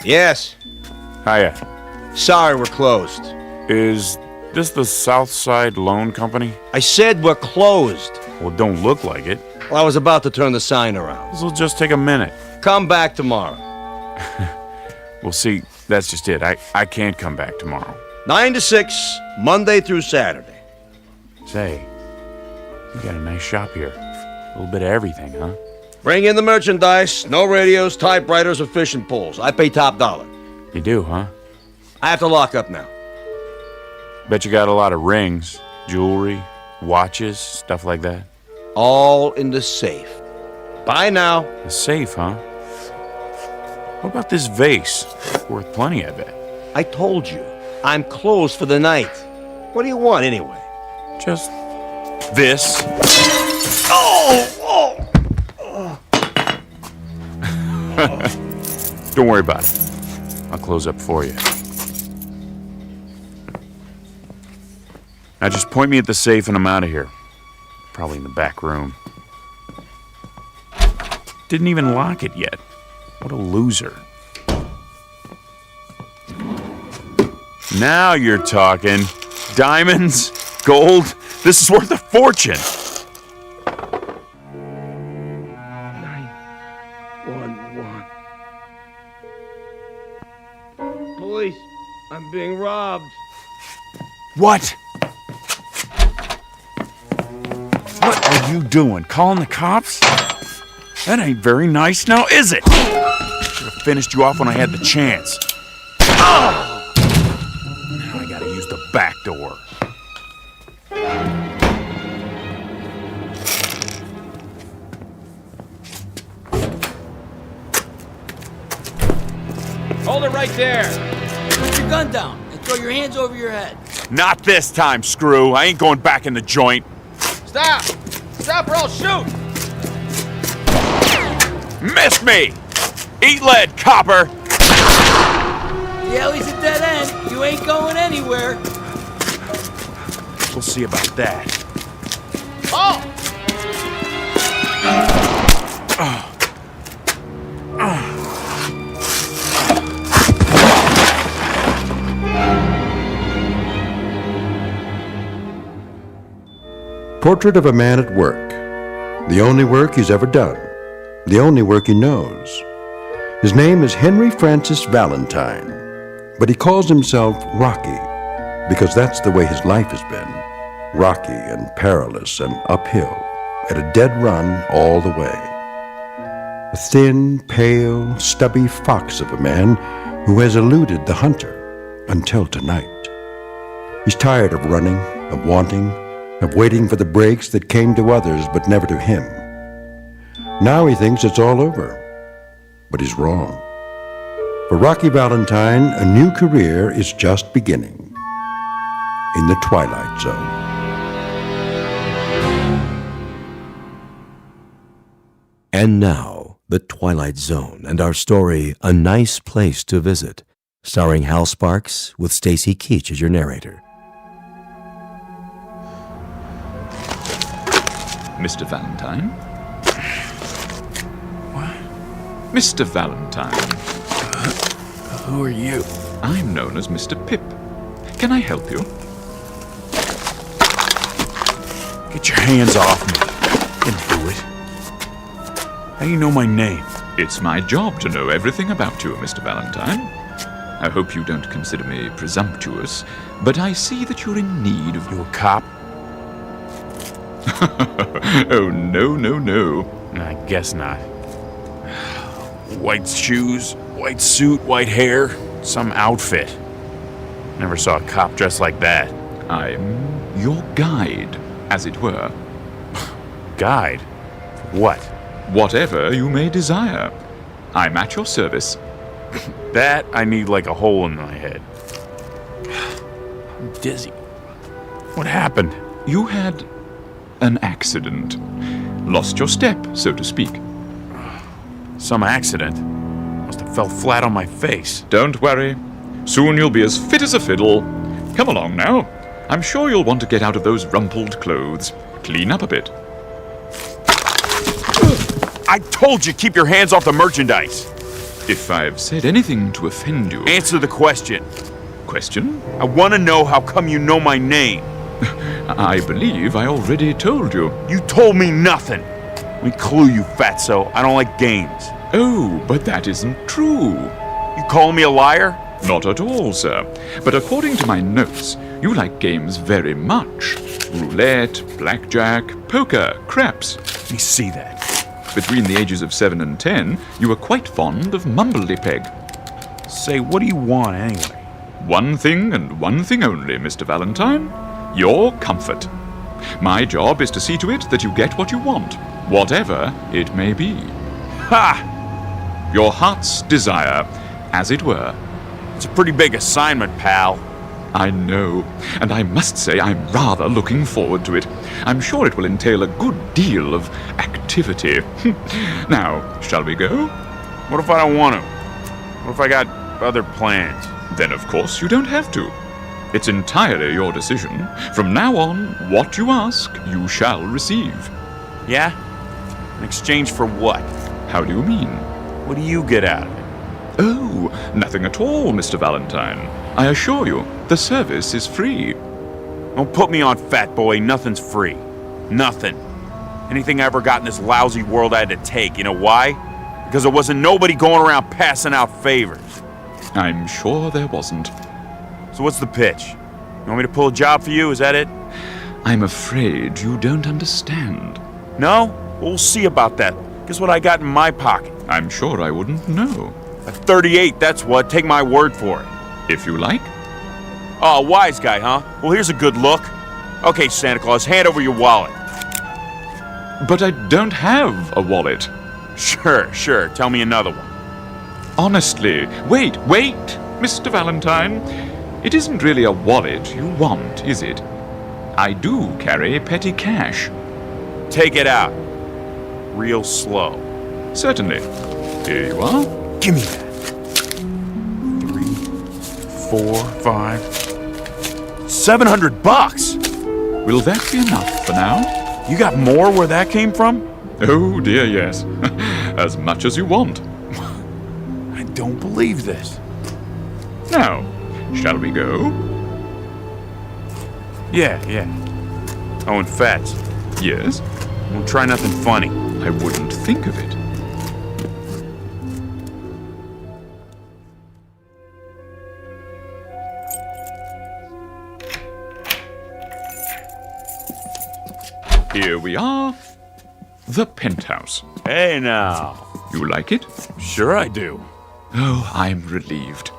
Yes. Hiya. Sorry, we're closed. Is this the Southside Loan Company? I said we're closed. Well, don't look like it. Well, I was about to turn the sign around. This'll just take a minute. Come back tomorrow. Well, see, that's just it. I can't come back tomorrow. 9 to 6, Monday through Saturday. Say, you got a nice shop here. A little bit of everything, huh? Bring in the merchandise. No radios, typewriters, or fishing poles. I pay top dollar. You do, huh? I have to lock up now. Bet you got a lot of rings, jewelry, watches, stuff like that. All in the safe. Bye now. The safe, huh? What about this vase? Worth plenty, I bet. I told you, I'm closed for the night. What do you want, anyway? Just this. Don't worry about it. I'll close up for you. Now just point me at the safe and I'm out of here. Probably in the back room. Didn't even lock it yet. What a loser. Now you're talking. Diamonds, gold, this is worth a fortune. 911. Police, I'm being robbed. What? What are you doing? Calling the cops? That ain't very nice now, is it? Should have finished you off when I had the chance. Oh! Now I gotta use the back door. Hold it right there. Put your gun down and throw your hands over your head. Not this time, screw. I ain't going back in the joint. Stop! Stop or I'll shoot! Missed me! Eat lead, copper! The alley's a dead end. You ain't going anywhere. We'll see about that. Oh! Portrait of a man at work. The only work he's ever done. The only work he knows. His name is Henry Francis Valentine, but he calls himself Rocky because that's the way his life has been. Rocky and perilous and uphill, at a dead run all the way. A thin, pale, stubby fox of a man who has eluded the hunter until tonight. He's tired of running, of wanting, of waiting for the breaks that came to others but never to him. Now he thinks it's all over, but he's wrong. For Rocky Valentine, a new career is just beginning in the Twilight Zone. And now, The Twilight Zone and our story, A Nice Place to Visit, starring Hal Sparks with Stacy Keach as your narrator. Mr. Valentine? What? Mr. Valentine. Who are you? I'm known as Mr. Pip. Can I help you? Get your hands off me. Didn't do it. How do you know my name? It's my job to know everything about you, Mr. Valentine. I hope you don't consider me presumptuous, but I see that you're in need of... You a cop? Oh, no. I guess not. White shoes, white suit, white hair, some outfit. Never saw a cop dressed like that. I'm your guide, as it were. Guide? What? Whatever you may desire. I'm at your service. That I need like a hole in my head. I'm dizzy. What happened? You had an accident. Lost your step, so to speak. Some accident? Must have fell flat on my face. Don't worry. Soon you'll be as fit as a fiddle. Come along now. I'm sure you'll want to get out of those rumpled clothes. Clean up a bit. I told you, keep your hands off the merchandise. If I've said anything to offend you... Answer the question. Question? I want to know how come you know my name. I believe I already told you. You told me nothing. Let me clue you, fatso. I don't like games. Oh, but that isn't true. You calling me a liar? Not at all, sir. But according to my notes, you like games very much. Roulette, blackjack, poker, craps. Let me see that. Between the ages of 7 and 10, you were quite fond of mumbledy-peg. Say, what do you want anyway? One thing and one thing only, Mr. Valentine. Your comfort. My job is to see to it that you get what you want, whatever it may be. Ha! Your heart's desire, as it were. It's a pretty big assignment, pal. I know, and I must say I'm rather looking forward to it. I'm sure it will entail a good deal of activity. Now, shall we go? What if I don't want to? What if I got other plans? Then of course you don't have to. It's entirely your decision. From now on, what you ask, you shall receive. Yeah? In exchange for what? How do you mean? What do you get out of it? Oh, nothing at all, Mr. Valentine. I assure you, the service is free. Don't put me on, fat boy. Nothing's free. Nothing. Anything I ever got in this lousy world I had to take. You know why? Because there wasn't nobody going around passing out favors. I'm sure there wasn't. So what's the pitch? You want me to pull a job for you? Is that it? I'm afraid you don't understand. No? We'll see about that. Guess what I got in my pocket? I'm sure I wouldn't know. A 38, that's what. Take my word for it. If you like. Oh, wise guy, huh? Well, here's a good look. Okay, Santa Claus, hand over your wallet. But I don't have a wallet. Sure. Tell me another one. Honestly, wait, Mr. Valentine. It isn't really a wallet you want, is it? I do carry petty cash. Take it out. Real slow. Certainly. Here you are. Give me that. 3, 4, 5, $700. Will that be enough for now? You got more where that came from? Oh dear, yes. As much as you want. I don't believe this. Now, shall we go? Yeah. Oh, and Fats. Yes? Don't try nothing funny. I wouldn't think of it. Here we are. The penthouse. Hey now. You like it? Sure I do. Oh, I'm relieved.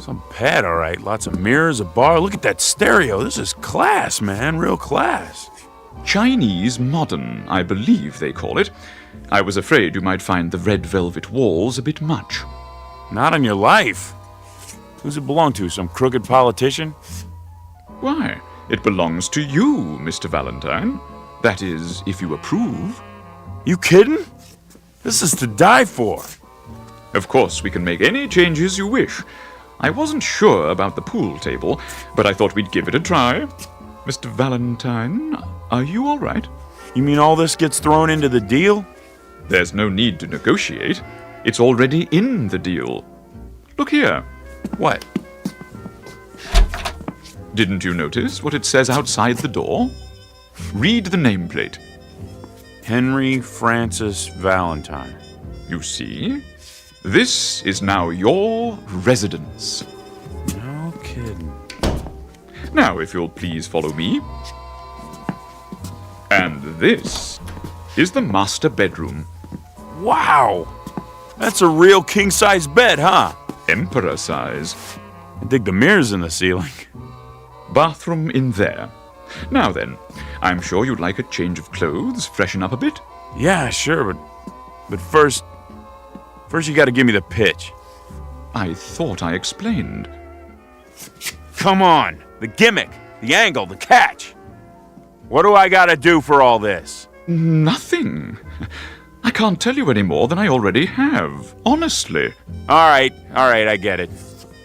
Some pad, all right. Lots of mirrors, a bar. Look at that stereo. This is class, man. Real class. Chinese modern, I believe they call it. I was afraid you might find the red velvet walls a bit much. Not on your life. Who's it belong to? Some crooked politician? Why, it belongs to you, Mr. Valentine. That is, if you approve. You kidding? This is to die for. Of course, we can make any changes you wish. I wasn't sure about the pool table, but I thought we'd give it a try. Mr. Valentine, are you all right? You mean all this gets thrown into the deal? There's no need to negotiate. It's already in the deal. Look here. What? Didn't you notice what it says outside the door? Read the nameplate. Henry Francis Valentine. You see? This is now your residence. No kidding. Now, if you'll please follow me. And this is the master bedroom. Wow! That's a real king-size bed, huh? Emperor size. I dig the mirrors in the ceiling. Bathroom in there. Now then, I'm sure you'd like a change of clothes, freshen up a bit. Yeah, sure, but first you gotta give me the pitch. I thought I explained. Come on! The gimmick, the angle, the catch! What do I gotta do for all this? Nothing. I can't tell you any more than I already have, honestly. All right, I get it.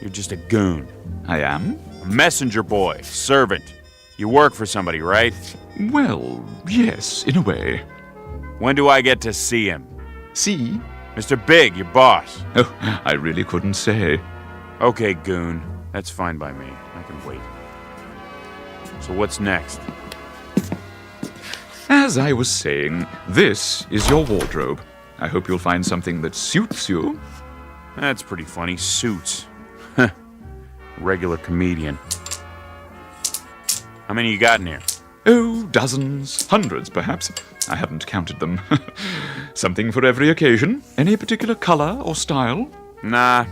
You're just a goon. I am? A messenger boy, servant. You work for somebody, right? Well, yes, in a way. When do I get to see him? See? Mr. Big, your boss. Oh, I really couldn't say. Okay, goon. That's fine by me. I can wait. So what's next? As I was saying, this is your wardrobe. I hope you'll find something that suits you. That's pretty funny. Suits. Regular comedian. How many you got in here? Oh, dozens, hundreds perhaps. I haven't counted them. Something for every occasion. Any particular color or style? Nah.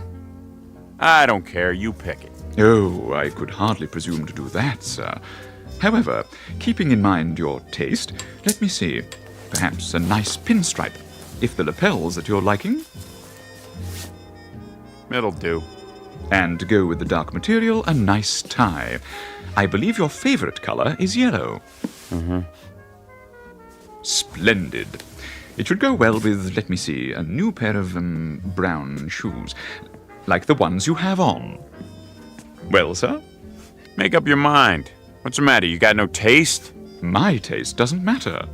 I don't care. You pick it. Oh, I could hardly presume to do that, sir. However, keeping in mind your taste, let me see. Perhaps a nice pinstripe, if the lapel's at your liking. It'll do. And to go with the dark material, a nice tie. I believe your favorite color is yellow. Mm-hmm. Splendid. It should go well with, let me see, a new pair of brown shoes, like the ones you have on. Well, sir? Make up your mind. What's the matter? You got no taste? My taste doesn't matter.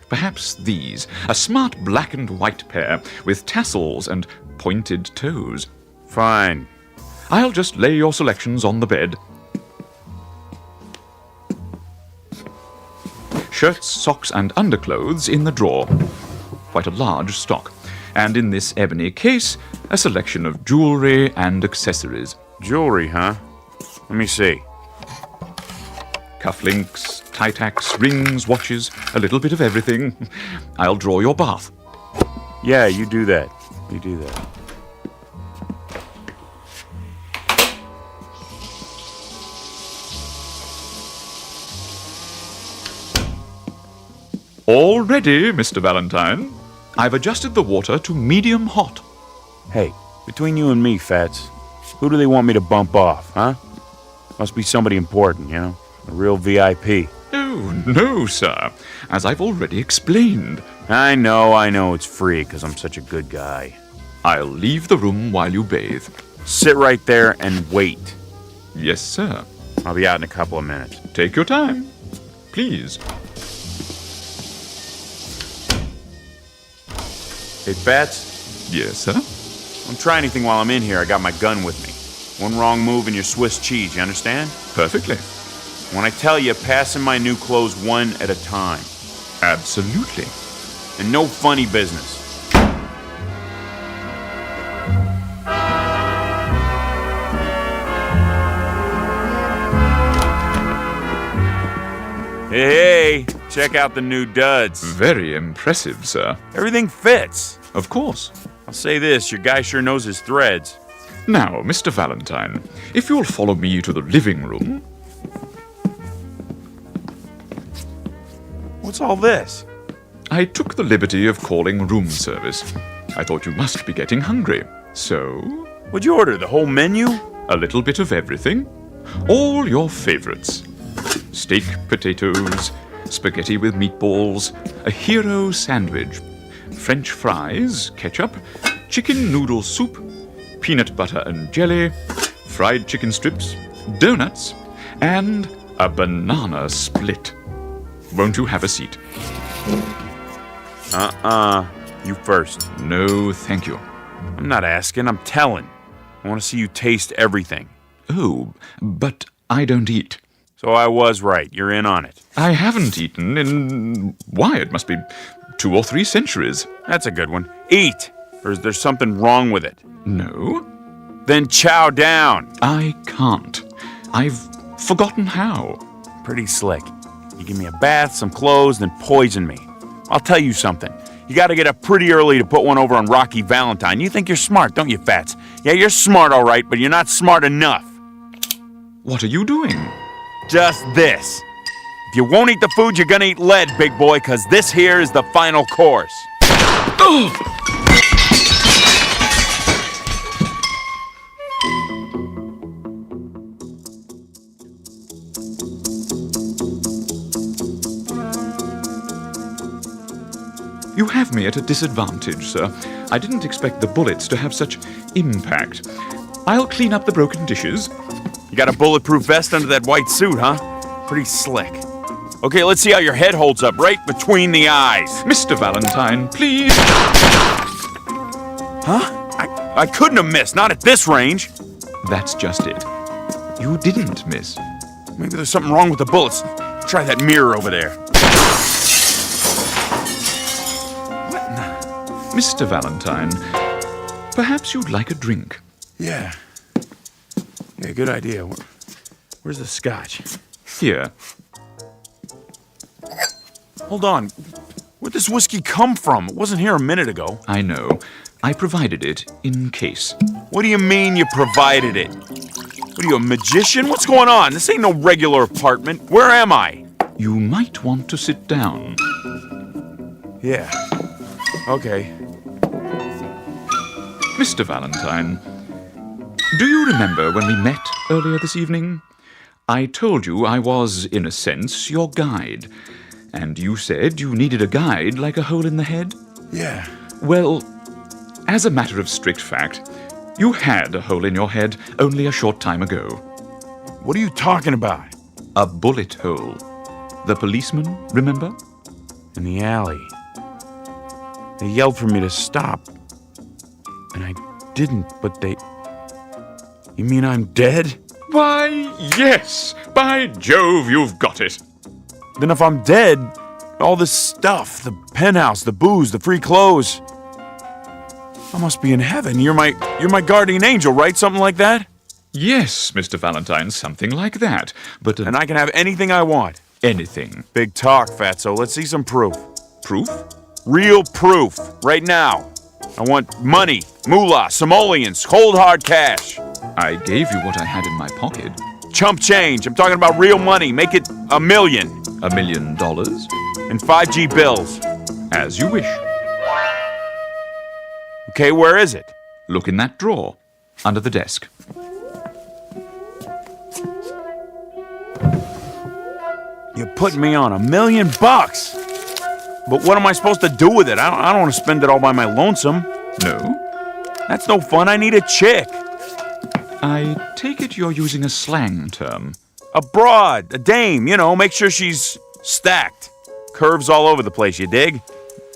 Perhaps these, a smart black and white pair with tassels and pointed toes. Fine. I'll just lay your selections on the bed. Shirts, socks, and underclothes in the drawer. Quite a large stock. And in this ebony case, a selection of jewelry and accessories. Jewelry, huh? Let me see. Cufflinks, tie tacks, rings, watches, a little bit of everything. I'll draw your bath. Yeah, you do that. You do that. All ready, Mr. Valentine. I've adjusted the water to medium hot. Hey, between you and me, Fats, who do they want me to bump off, huh? Must be somebody important, you know? A real VIP. Oh, no, sir. As I've already explained. I know it's free because I'm such a good guy. I'll leave the room while you bathe. Sit right there and wait. Yes, sir. I'll be out in a couple of minutes. Take your time. Please. Hey, Fats? Yes, sir? Don't try anything while I'm in here. I got my gun with me. One wrong move and you're Swiss cheese, you understand? Perfectly. When I tell you, pass in my new clothes one at a time. Absolutely. And no funny business. Hey, check out the new duds. Very impressive, sir. Everything fits. Of course. I'll say this, your guy sure knows his threads. Now, Mr. Valentine, if you'll follow me to the living room. What's all this? I took the liberty of calling room service. I thought you must be getting hungry, so... What'd you order, the whole menu? A little bit of everything. All your favorites. Steak, potatoes, spaghetti with meatballs, a hero sandwich, French fries, ketchup, chicken noodle soup, peanut butter and jelly, fried chicken strips, donuts, and a banana split. Won't you have a seat? You first. No, thank you. I'm not asking, I'm telling. I want to see you taste everything. Oh, but I don't eat. So I was right. You're in on it. I haven't eaten in... Why, it must be 2 or 3 centuries. That's a good one. Eat! Or is there something wrong with it? No. Then chow down. I can't. I've forgotten how. Pretty slick. You give me a bath, some clothes, then poison me. I'll tell you something. You gotta get up pretty early to put one over on Rocky Valentine. You think you're smart, don't you, Fats? Yeah, you're smart, all right, but you're not smart enough. What are you doing? Just this. If you won't eat the food, you're gonna eat lead, big boy, because this here is the final course. You have me at a disadvantage, sir. I didn't expect the bullets to have such impact. I'll clean up the broken dishes. You got a bulletproof vest under that white suit, huh? Pretty slick. Okay, let's see how your head holds up right between the eyes. Mr. Valentine, please. Huh? I couldn't have missed, not at this range. That's just it. You didn't miss. Maybe there's something wrong with the bullets. Try that mirror over there. Mr. Valentine, perhaps you'd like a drink. Yeah, good idea. Where's the scotch? Here. Hold on. Where'd this whiskey come from? It wasn't here a minute ago. I know. I provided it in case. What do you mean you provided it? What are you, a magician? What's going on? This ain't no regular apartment. Where am I? You might want to sit down. Yeah. Okay. Mr. Valentine, do you remember when we met earlier this evening? I told you I was, in a sense, your guide. And you said you needed a guide like a hole in the head? Yeah. Well, as a matter of strict fact, you had a hole in your head only a short time ago. What are you talking about? A bullet hole. The policeman, remember? In the alley. They yelled for me to stop. And I didn't, but they... You mean I'm dead? Why, yes! By Jove, you've got it! Then if I'm dead, all this stuff, the penthouse, the booze, the free clothes... I must be in heaven. You're my guardian angel, right? Something like that? Yes, Mr. Valentine, something like that. But... And I can have anything I want? Anything. Big talk, Fatso. Let's see some proof. Proof? Real proof. Right now. I want money, moolah, simoleons, cold hard cash. I gave you what I had in my pocket. Chump change. I'm talking about real money. Make it $1 million. $1 million? And 5G bills. As you wish. Okay, where is it? Look in that drawer. Under the desk. You're putting me on $1 million. But what am I supposed to do with it? I don't want to spend it all by my lonesome. No? That's no fun. I need a chick. I take it you're using a slang term. A broad, a dame, make sure she's stacked. Curves all over the place, you dig?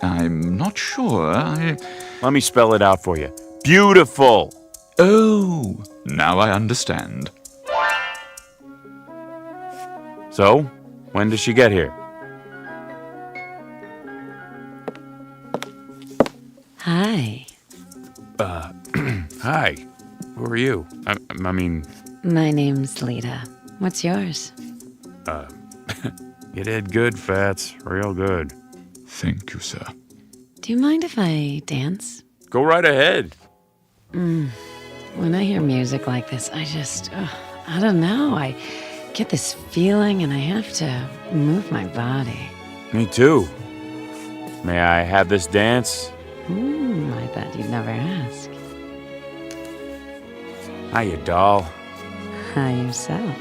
I'm not sure. Let me spell it out for you. Beautiful. Oh, now I understand. So, when does she get here? Hi. Hi. Who are you? I mean... My name's Lita. What's yours? You did good, Fats. Real good. Thank you, sir. Do you mind if I dance? Go right ahead. When I hear music like this, I don't know. I get this feeling and I have to move my body. Me too. May I have this dance? I thought you'd never ask. Hiya, doll. Hi, yourself.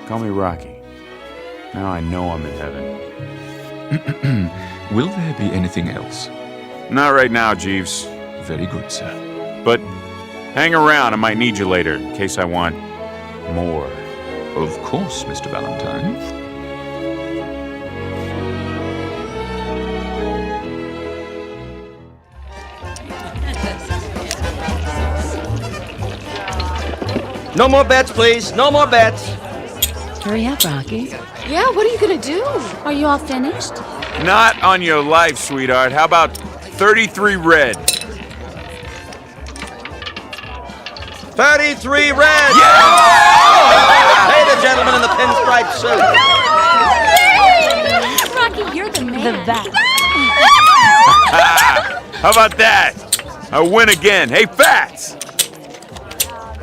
Call me Rocky. Now I know I'm in heaven. Will there be anything else? Not right now, Jeeves. Very good, sir. But hang around. I might need you later in case I want more. Of course, Mr. Valentine. No more bets, please. No more bets. Hurry up, Rocky. Yeah, what are you gonna do? Are you all finished? Not on your life, sweetheart. How about 33 red? 33 red! Yeah! Hey, the gentleman in the pinstripe suit. Rocky, you're the man. The best. How about that? I win again. Hey, Fats!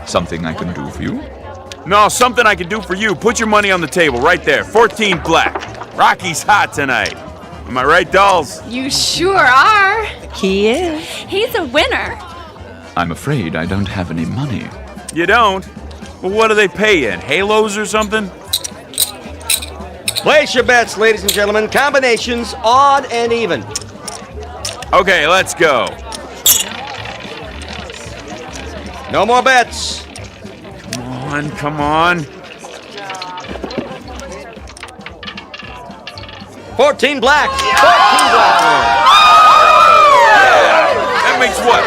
Something I can do for you? No, something I can do for you. Put your money on the table right there. 14 black. Rocky's hot tonight. Am I right, dolls? You sure are. He is. He's a winner. I'm afraid I don't have any money. You don't? Well, what do they pay you in? Halos or something? Place your bets, ladies and gentlemen. Combinations, odd and even. Okay, let's go. No more bets. Come on. 14 black. 14 black. That makes what?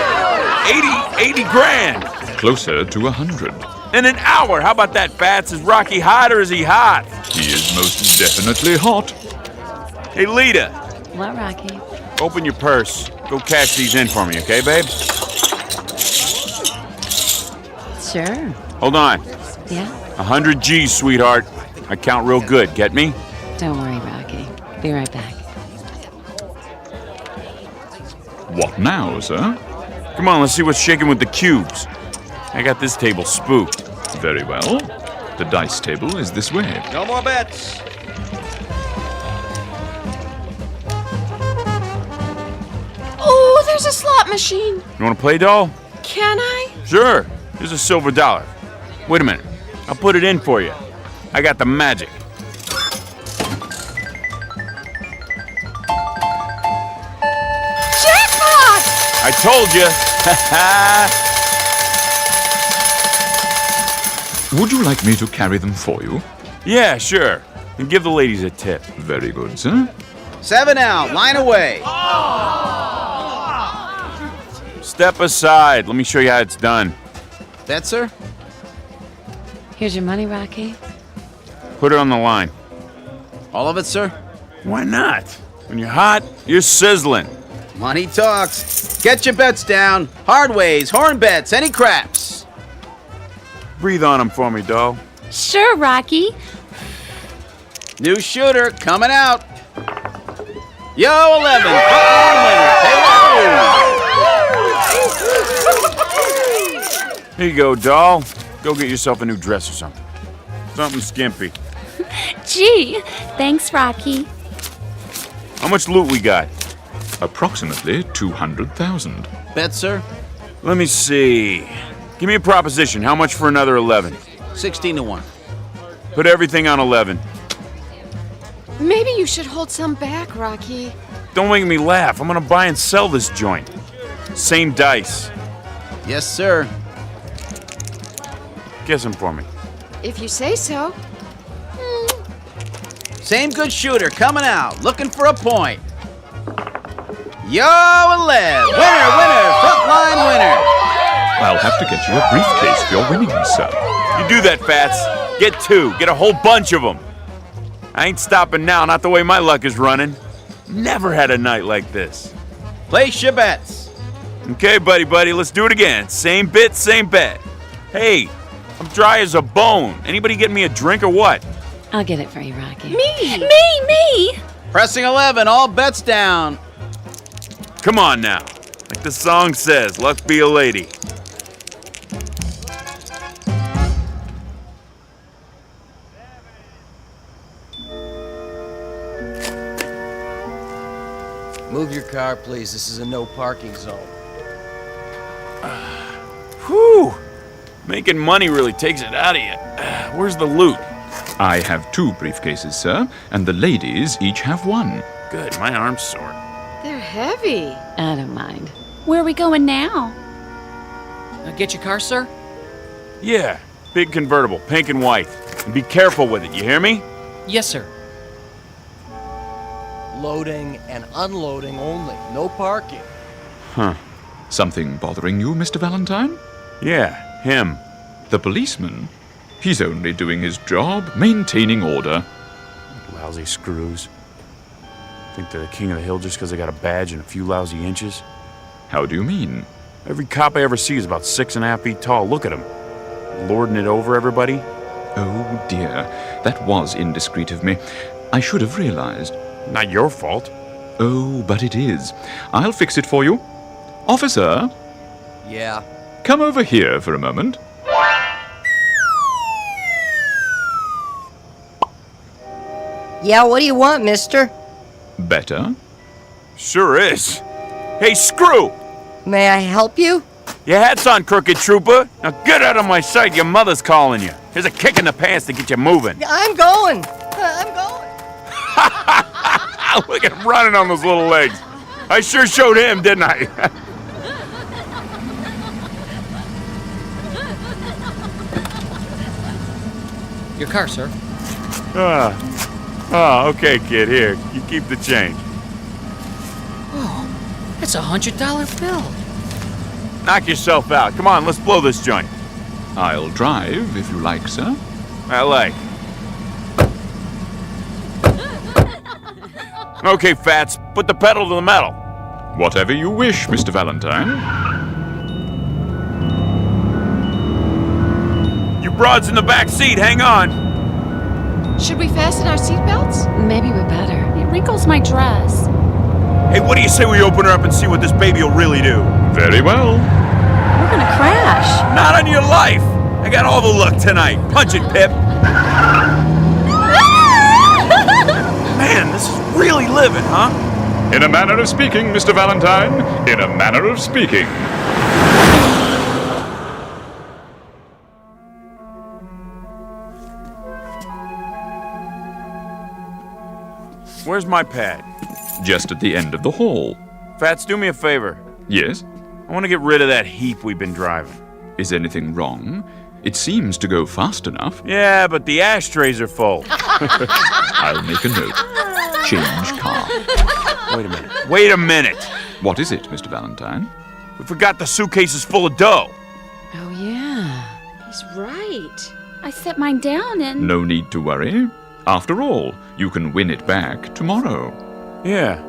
80 grand. Closer to 100. In an hour. How about that, Fats? Is Rocky hot or is he hot? He is most definitely hot. Hey, Lita. What, Rocky? Open your purse. Go cash these in for me, okay, babe? Sure. Hold on. Yeah? 100 G's, sweetheart. I count real good. Get me? Don't worry, Rocky. Be right back. What now, sir? Come on, let's see what's shaking with the cubes. I got this table spooked. Very well. The dice table is this way. No more bets. Oh, there's a slot machine. You want to play, doll? Can I? Sure. Here's a silver dollar. Wait a minute. I'll put it in for you. I got the magic. Jackpot! I told you. Would you like me to carry them for you? Yeah, sure. And give the ladies a tip. Very good, sir. 7 out. Line away. Step aside. Let me show you how it's done. That, sir? Here's your money, Rocky. Put it on the line. All of it, sir? Why not? When you're hot, you're sizzling. Money talks. Get your bets down. Hard ways, horn bets, any craps. Breathe on them for me, doll. Sure, Rocky. New shooter coming out. Yo, 11. Frontline winner. Here you go, doll. Go get yourself a new dress or something. Something skimpy. Gee, thanks, Rocky. How much loot we got? Approximately 200,000. Bet, sir? Let me see. Give me a proposition. How much for another 11? 16 to 1. Put everything on 11. Maybe you should hold some back, Rocky. Don't make me laugh. I'm gonna buy and sell this joint. Same dice. Yes, sir. Guess them for me. If you say so. Same good shooter coming out. Looking for a point. Yo, 11. Winner. Frontline winner. I'll have to get you a briefcase for your winnings, sir. You do that, Fats. Get 2. Get a whole bunch of them. I ain't stopping now, not the way my luck is running. Never had a night like this. Place your bets. Okay, buddy, let's do it again. Same bit, same bet. Hey, I'm dry as a bone. Anybody getting me a drink or what? I'll get it for you, Rocky. Me! Pressing 11, all bets down. Come on now. Like the song says, luck be a lady. Move your car, please. This is a no parking zone. Whew! Making money really takes it out of you. Where's the loot? I have 2 briefcases, sir, and the ladies each have 1. Good, my arm's sore. They're heavy. I don't mind. Where are we going now? Get your car, sir? Yeah, big convertible, pink and white. And be careful with it, you hear me? Yes, sir. Loading and unloading only. No parking. Huh. Something bothering you, Mr. Valentine? Yeah, him. The policeman? He's only doing his job, maintaining order. Lousy screws. Think they're the king of the hill just because they got a badge and a few lousy inches? How do you mean? Every cop I ever see is about 6.5 feet tall. Look at him. Lording it over everybody. Oh, dear. That was indiscreet of me. I should have realized. Not your fault. Oh, but it is. I'll fix it for you. Officer? Yeah. Come over here for a moment. Yeah, what do you want, mister? Better? Sure is. Hey, screw! May I help you? Your hat's on, crooked trooper. Now get out of my sight, your mother's calling you. Here's a kick in the pants to get you moving. I'm going. I'm going. Look at him running on those little legs. I sure showed him, didn't I? Your car, sir. Okay, kid. Here, you keep the change. Oh, that's $100 bill. Knock yourself out. Come on, let's blow this joint. I'll drive, if you like, sir. I like. Okay, Fats, put the pedal to the metal. Whatever you wish, Mr. Valentine. You broads in the back seat, hang on. Should we fasten our seatbelts? Maybe we better. It wrinkles my dress. Hey, what do you say we open her up and see what this baby will really do? Very well. We're gonna crash. Not on your life. I got all the luck tonight. Punch it, Pip. Man, this is really living, huh? In a manner of speaking, Mr. Valentine. In a manner of speaking. Where's my pad? Just at the end of the hall. Fats, do me a favor. Yes? I want to get rid of that heap we've been driving. Is anything wrong? It seems to go fast enough. Yeah, but the ashtrays are full. I'll make a note. Change car. Wait a minute. Wait a minute. What is it, Mr. Valentine? We forgot the suitcases full of dough. Oh, yeah. He's right. I set mine down and... No need to worry. After all, you can win it back tomorrow. Yeah,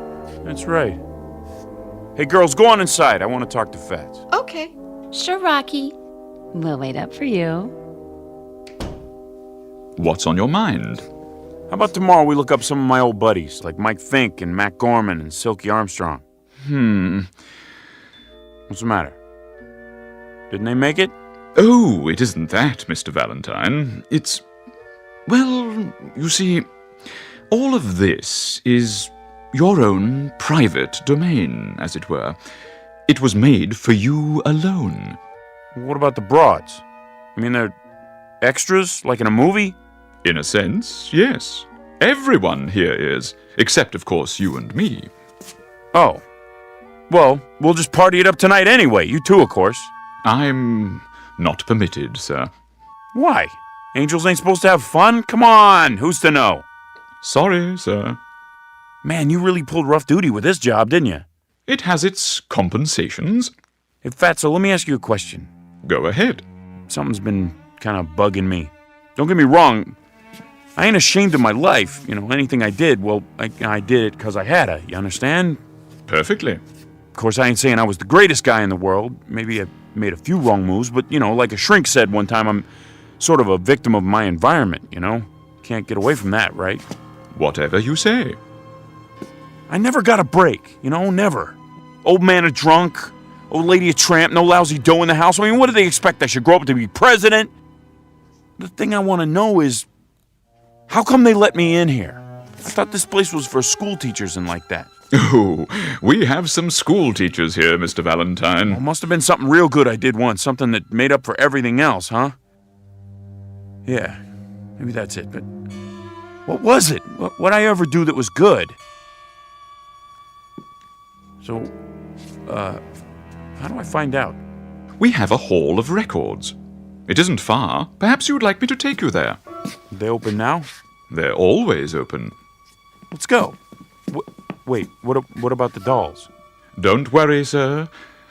that's right. Hey, girls, go on inside. I want to talk to Fats. Okay. Sure, Rocky. We'll wait up for you. What's on your mind? How about tomorrow we look up some of my old buddies, like Mike Fink and Matt Gorman and Silky Armstrong? What's the matter? Didn't they make it? Oh, it isn't that, Mr. Valentine. It's... Well, you see, all of this is your own private domain, as it were. It was made for you alone. What about the broads? I mean, they're extras, like in a movie? In a sense, yes. Everyone here is, except, of course, you and me. Oh. Well, we'll just party it up tonight anyway. You too, of course. I'm not permitted, sir. Why? Angels ain't supposed to have fun? Come on, who's to know? Sorry, sir. Man, you really pulled rough duty with this job, didn't you? It has its compensations. Hey, Fatso, let me ask you a question. Go ahead. Something's been kind of bugging me. Don't get me wrong. I ain't ashamed of my life. You know, anything I did, well, I did it because I had to. You understand? Perfectly. Of course, I ain't saying I was the greatest guy in the world. Maybe I made a few wrong moves, but, you know, like a shrink said one time, I'm sort of a victim of my environment, you know? Can't get away from that, right? Whatever you say. I never got a break, you know, never. Old man a drunk, old lady a tramp, no lousy dough in the house. I mean, what do they expect? I should grow up to be president? The thing I want to know is, how come they let me in here? thought this place was for school teachers and like that. Oh, we have some school teachers here, Mr. Valentine. Well, must have been something real good I did once, something that made up for everything else, huh? Yeah, maybe that's it, but what was it? What'd I ever do that was good? So, how do I find out? We have a hall of records. It isn't far. Perhaps you would like me to take you there. They open now? They're always open. Let's go. Wait, what about the dolls? Don't worry, sir.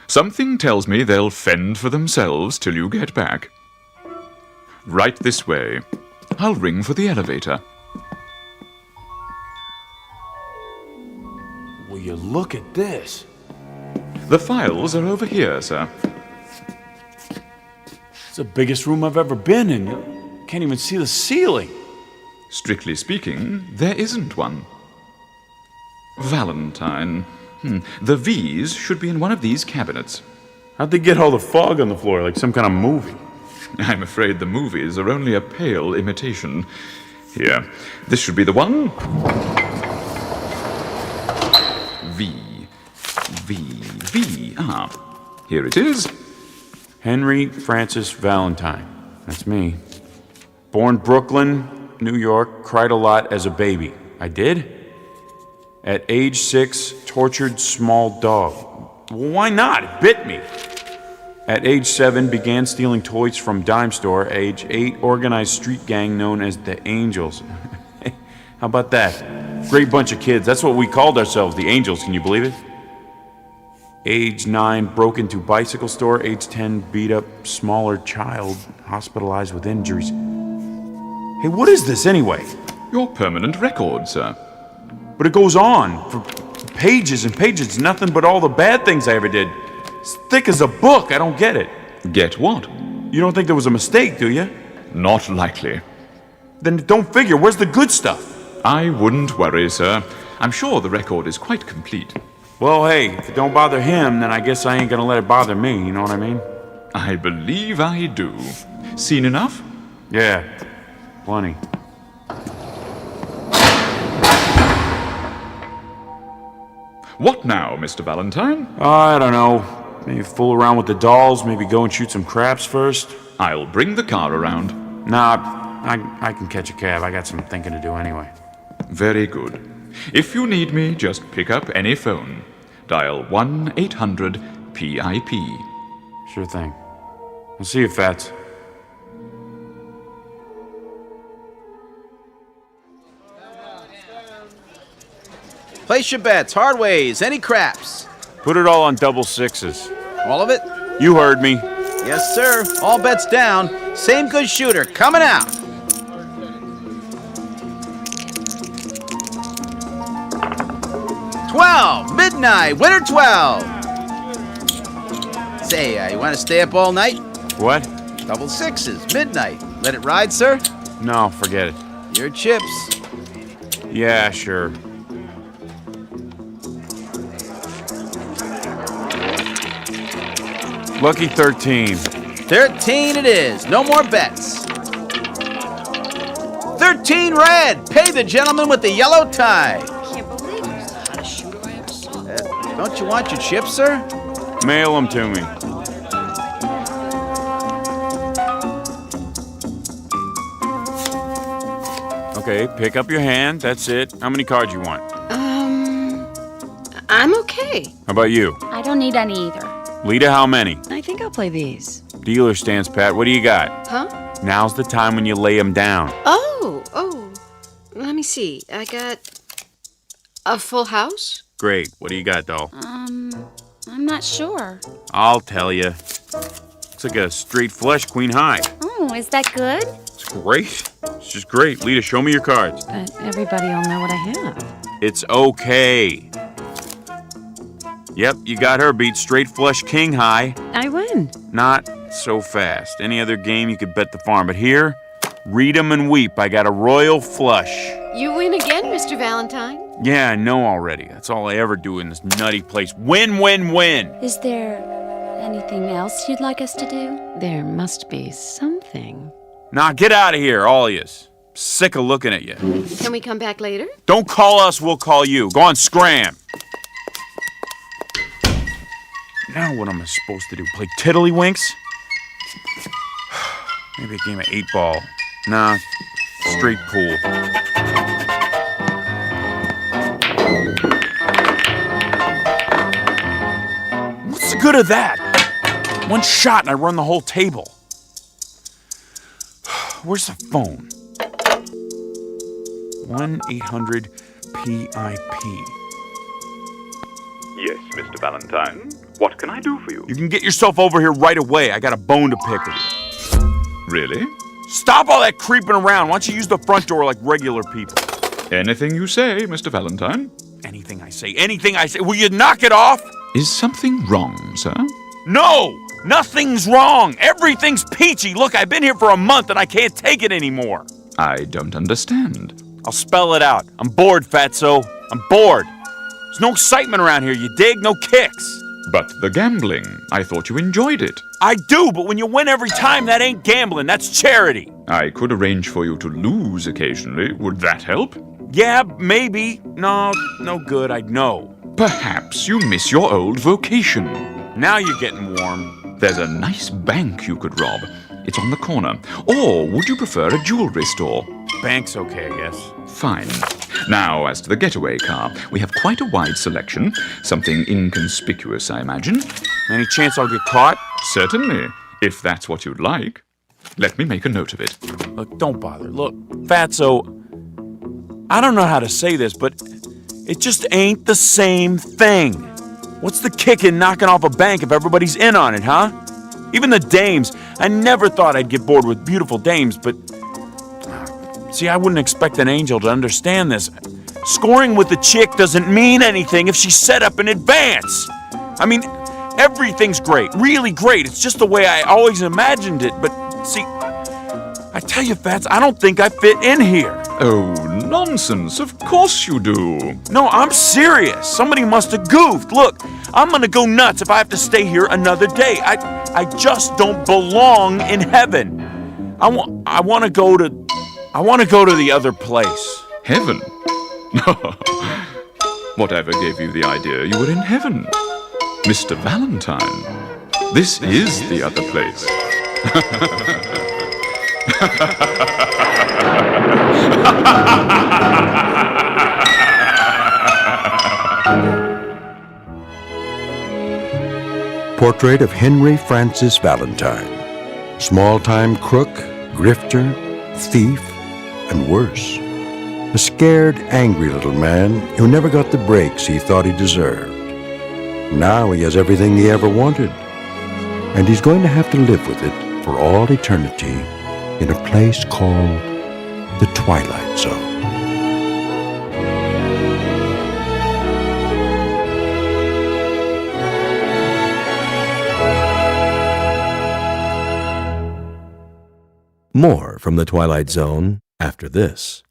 Something tells me they'll fend for themselves till you get back. Right this way. I'll ring for the elevator. Will you look at this? The files are over here, sir. It's the biggest room I've ever been in. You can't even see the ceiling. Strictly speaking, there isn't one. Valentine. The V's should be in one of these cabinets. How'd they get all the fog on the floor, like some kind of movie? I'm afraid the movies are only a pale imitation. Here, this should be the one. V. Here it is. Henry Francis Valentine. That's me. Born Brooklyn, New York, cried a lot as a baby. I did? At age 6, tortured small dog. Well, why not? It bit me. At age 7, began stealing toys from dime store. Age 8, organized street gang known as the Angels. How about that? Great bunch of kids. That's what we called ourselves, the Angels. Can you believe it? Age 9, broke into bicycle store. Age 10, beat up smaller child, hospitalized with injuries. Hey, what is this anyway? Your permanent record, sir. But it goes on for pages and pages. Nothing but all the bad things I ever did. It's thick as a book. I don't get it. Get what? You don't think there was a mistake, do you? Not likely. Then don't figure. Where's the good stuff? I wouldn't worry, sir. I'm sure the record is quite complete. Well, hey, if it don't bother him, then I guess I ain't gonna let it bother me, you know what I mean? I believe I do. Seen enough? Yeah, plenty. What now, Mr. Valentine? I don't know. Maybe fool around with the dolls, maybe go and shoot some craps first. I'll bring the car around. Nah, I can catch a cab. I got some thinking to do anyway. Very good. If you need me, just pick up any phone. Dial 1-800-PIP. Sure thing. I'll see you, Fats. Place your bets, hard ways, any craps. Put it all on double sixes. All of it? You heard me. Yes, sir. All bets down. Same good shooter coming out. $12, midnight, winner 12. Say, you want to stay up all night? What? Double sixes, midnight. Let it ride, sir? No, forget it. Your chips. Yeah, sure. Lucky 13. 13 it is. No more bets. 13 red. Pay the gentleman with the yellow tie. Don't you want your chips, sir? Mail them to me. Okay, pick up your hand. That's it. How many cards you want? I'm okay. How about you? I don't need any either. Lita, how many? I think I'll play these. Dealer stance, Pat. What do you got? Huh? Now's the time when you lay them down. Oh. Let me see. I got a full house. Great. What do you got, doll? I'm not sure. I'll tell you. Looks like a straight flush queen high. Oh, is that good? It's great. It's just great. Lita, show me your cards. But everybody will know what I have. It's okay. Yep, you got her beat. Straight flush king high. I win. Not so fast. Any other game you could bet the farm. But here, read 'em and weep. I got a royal flush. You win again, Mr. Valentine. Yeah, I know already. That's all I ever do in this nutty place. Win, win, win. Is there anything else you'd like us to do? There must be something. Nah, get out of here, all of yous. Sick of looking at you. Can we come back later? Don't call us, we'll call you. Go on, scram. Now what am I supposed to do? Play tiddlywinks? Maybe a game of 8-ball. Nah, straight pool. What's the good of that? One shot and I run the whole table. Where's the phone? 1-800-PIP. Yes, Mr. Valentine. What can I do for you? You can get yourself over here right away. I got a bone to pick with you. Really? Stop all that creeping around. Why don't you use the front door like regular people? Anything you say, Mr. Valentine. Anything I say. Anything I say. Will you knock it off? Is something wrong, sir? No! Nothing's wrong. Everything's peachy. Look, I've been here for a month and I can't take it anymore. I don't understand. I'll spell it out. I'm bored, Fatso. I'm bored. There's no excitement around here, you dig? No kicks. But the gambling, I thought you enjoyed it. I do, but when you win every time, that ain't gambling, that's charity. I could arrange for you to lose occasionally. Would that help? Yeah, maybe. No good, I'd know. Perhaps you miss your old vocation. Now you're getting warm. There's a nice bank you could rob. It's on the corner. Or would you prefer a jewelry store? Bank's okay, I guess. Fine. Now, as to the getaway car, we have quite a wide selection. Something inconspicuous, I imagine. Any chance I'll get caught? Certainly, if that's what you'd like. Let me make a note of it. Look, don't bother. Look, Fatso, I don't know how to say this, but it just ain't the same thing. What's the kick in knocking off a bank if everybody's in on it, huh? Even the dames. I never thought I'd get bored with beautiful dames, but... See, I wouldn't expect an angel to understand this. Scoring with a chick doesn't mean anything if she's set up in advance. I mean, everything's great, really great. It's just the way I always imagined it. But, see, I tell you, Fats, I don't think I fit in here. Oh, nonsense. Of course you do. No, I'm serious. Somebody must have goofed. Look, I'm gonna go nuts if I have to stay here another day. I just don't belong in heaven. I want to go to the other place. Heaven? Whatever gave you the idea you were in heaven? Mr. Valentine, this is the other place. Portrait of Henry Francis Valentine. Small-time crook, grifter, thief, and worse. A scared, angry little man who never got the breaks he thought he deserved. Now he has everything he ever wanted, and he's going to have to live with it for all eternity in a place called the Twilight Zone. More from the Twilight Zone after this.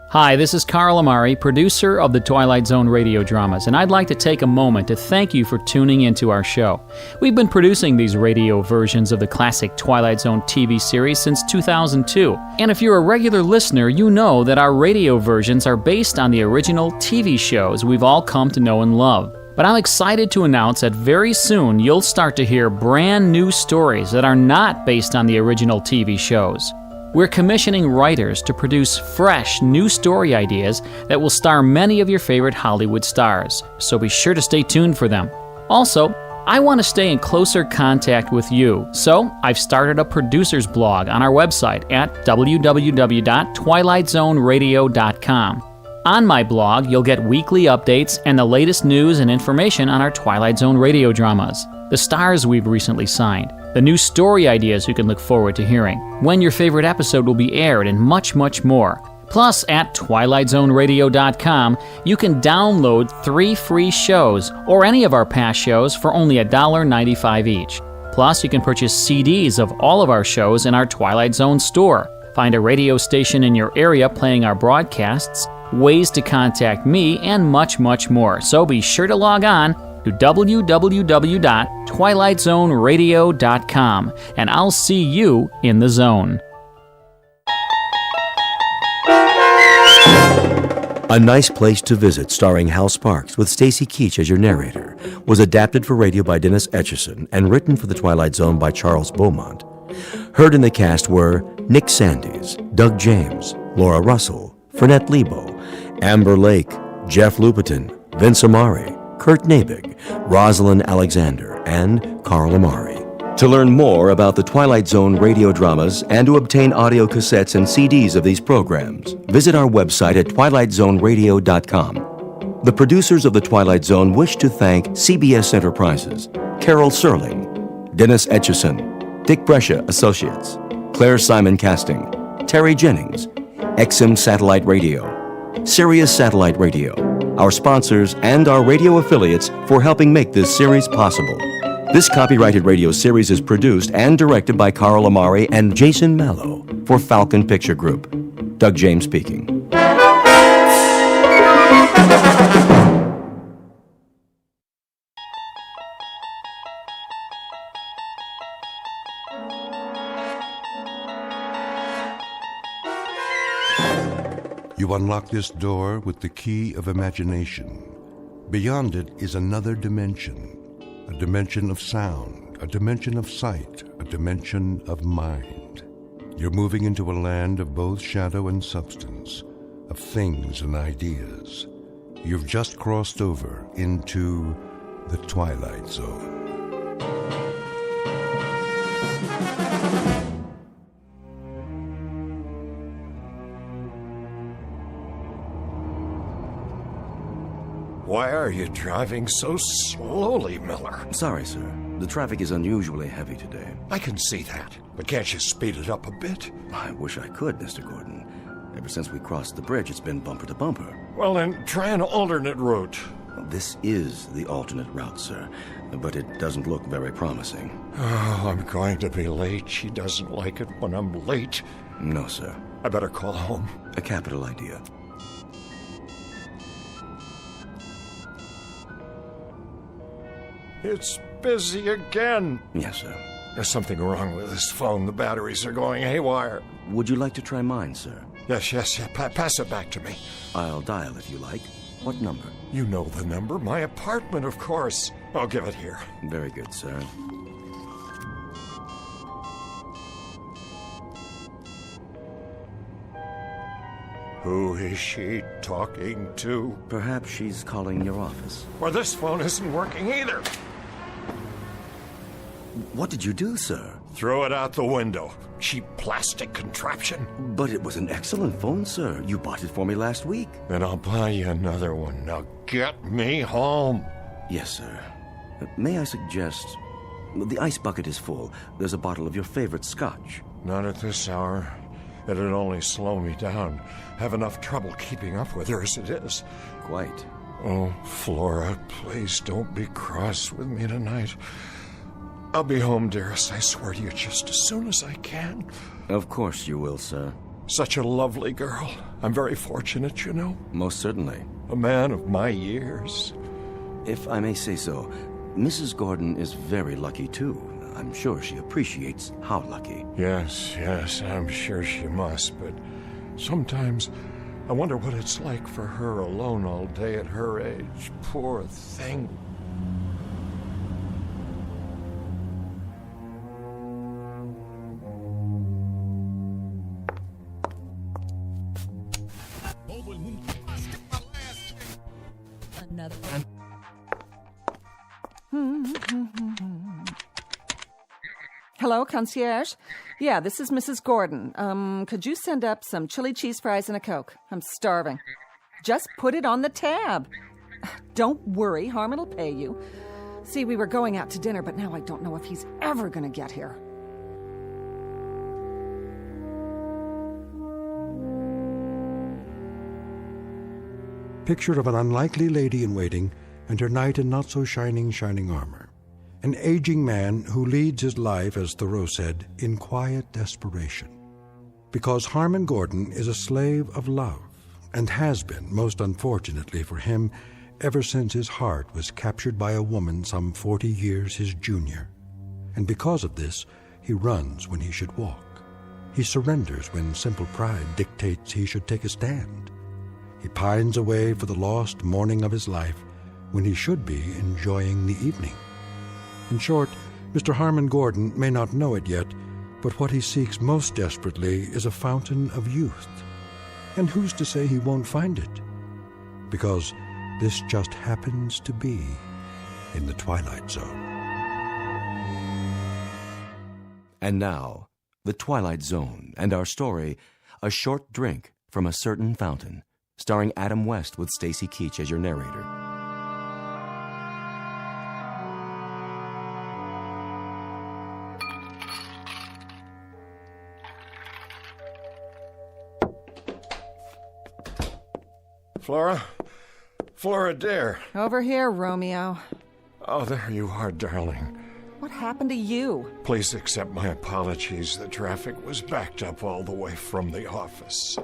Hi, this is Carl Amari, producer of the Twilight Zone radio dramas, and I'd like to take a moment to thank you for tuning into our show. We've been producing these radio versions of the classic Twilight Zone TV series since 2002, and if you're a regular listener, you know that our radio versions are based on the original TV shows we've all come to know and love. But I'm excited to announce that very soon you'll start to hear brand new stories that are not based on the original TV shows. We're commissioning writers to produce fresh, new story ideas that will star many of your favorite Hollywood stars, so be sure to stay tuned for them. Also, I want to stay in closer contact with you, so I've started a producer's blog on our website at www.twilightzoneradio.com. On my blog, you'll get weekly updates and the latest news and information on our Twilight Zone radio dramas, the stars we've recently signed, the new story ideas you can look forward to hearing, when your favorite episode will be aired, and much, much more. Plus, at twilightzoneradio.com, you can download 3 free shows or any of our past shows for only $1.95 each. Plus, you can purchase CDs of all of our shows in our Twilight Zone store. Find a radio station in your area playing our broadcasts, ways to contact me, and much, much more. So be sure to log on to www.twilightzoneradio.com, and I'll see you in the zone. A Nice Place to Visit, starring Hal Sparks with Stacy Keach as your narrator, was adapted for radio by Dennis Etchison and written for The Twilight Zone by Charles Beaumont. Heard in the cast were Nick Sandys, Doug James, Laura Russell, Fernette Lebo, Amber Lake, Jeff Lupetin, Vince Amari, Kurt Nabig, Rosalind Alexander, and Carl Amari. To learn more about the Twilight Zone radio dramas and to obtain audio cassettes and CDs of these programs, visit our website at twilightzoneradio.com. The producers of The Twilight Zone wish to thank CBS Enterprises, Carol Serling, Dennis Etchison, Dick Brescia Associates, Claire Simon Casting, Terry Jennings, XM Satellite Radio, Sirius Satellite Radio, our sponsors, and our radio affiliates for helping make this series possible. This copyrighted radio series is produced and directed by Carl Amari and Jason Mallow for Falcon Picture Group. Doug James speaking. You unlock this door with the key of imagination. Beyond it is another dimension. A dimension of sound, a dimension of sight, a dimension of mind. You're moving into a land of both shadow and substance, of things and ideas. You've just crossed over into the Twilight Zone. Why are you driving so slowly, Miller? Sorry, sir. The traffic is unusually heavy today. I can see that, but can't you speed it up a bit? I wish I could, Mr. Gordon. Ever since we crossed the bridge, it's been bumper to bumper. Well, then try an alternate route. This is the alternate route, sir, but it doesn't look very promising. Oh, I'm going to be late. She doesn't like it when I'm late. No, sir. I better call home. A capital idea. It's busy again. Yes, sir. There's something wrong with this phone. The batteries are going haywire. Would you like to try mine, sir? Yes. Pass it back to me. I'll dial if you like. What number? You know the number. My apartment, of course. I'll give it here. Very good, sir. Who is she talking to? Perhaps she's calling your office. Well, this phone isn't working either. What did you do, sir? Throw it out the window. Cheap plastic contraption. But it was an excellent phone, sir. You bought it for me last week. Then I'll buy you another one. Now get me home. Yes, sir. May I suggest... The ice bucket is full. There's a bottle of your favorite scotch. Not at this hour. It'd only slow me down. Have enough trouble keeping up with her as it is. Quite. Oh, Flora, please don't be cross with me tonight. I'll be home, dearest, I swear to you, just as soon as I can. Of course you will, sir. Such a lovely girl. I'm very fortunate, you know. Most certainly. A man of my years. If I may say so, Mrs. Gordon is very lucky, too. I'm sure she appreciates how lucky. Yes, I'm sure she must, but sometimes I wonder what it's like for her alone all day at her age. Poor thing. Hello, concierge? Yeah, this is Mrs. Gordon. Could you send up some chili cheese fries and a Coke? I'm starving. Just put it on the tab. Don't worry, Harmon will pay you. See, we were going out to dinner, but now I don't know if he's ever going to get here. Picture of an unlikely lady-in-waiting and her knight in not-so-shining armor. An aging man who leads his life, as Thoreau said, in quiet desperation. Because Harmon Gordon is a slave of love, and has been, most unfortunately for him, ever since his heart was captured by a woman some 40 years his junior. And because of this, he runs when he should walk. He surrenders when simple pride dictates he should take a stand. He pines away for the lost morning of his life when he should be enjoying the evening. In short, Mr. Harmon Gordon may not know it yet, but what he seeks most desperately is a fountain of youth. And who's to say he won't find it? Because this just happens to be in the Twilight Zone. And now, The Twilight Zone and our story, A Short Drink from a Certain Fountain, starring Adam West with Stacy Keach as your narrator. Flora? Flora, dear. Over here, Romeo. Oh, there you are, darling. What happened to you? Please accept my apologies. The traffic was backed up all the way from the office.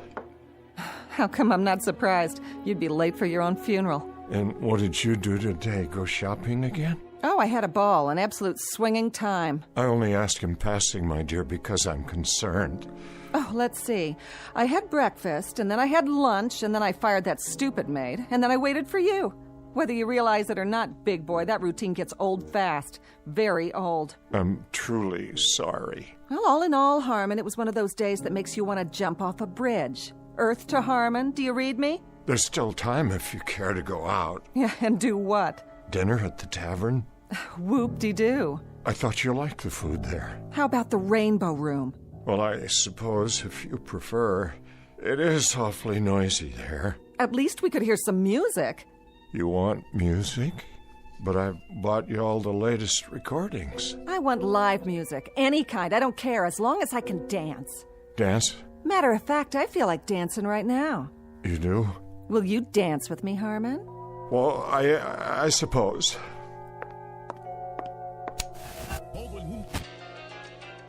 How come I'm not surprised? You'd be late for your own funeral. And what did you do today? Go shopping again? Oh, I had a ball, an absolute swinging time. I only ask in passing, my dear, because I'm concerned. Oh, let's see. I had breakfast, and then I had lunch, and then I fired that stupid maid, and then I waited for you. Whether you realize it or not, big boy, that routine gets old fast. Very old. I'm truly sorry. Well, all in all, Harmon, it was one of those days that makes you want to jump off a bridge. Earth to Harmon, do you read me? There's still time if you care to go out. Yeah, and do what? Dinner at the tavern? Whoop-de-doo. I thought you liked the food there. How about the Rainbow Room? Well, I suppose if you prefer. It is awfully noisy there. At least we could hear some music. You want music? But I've bought you all the latest recordings. I want live music, any kind. I don't care, as long as I can dance. Dance? Matter of fact, I feel like dancing right now. You do? Will you dance with me, Harmon? Well, I suppose.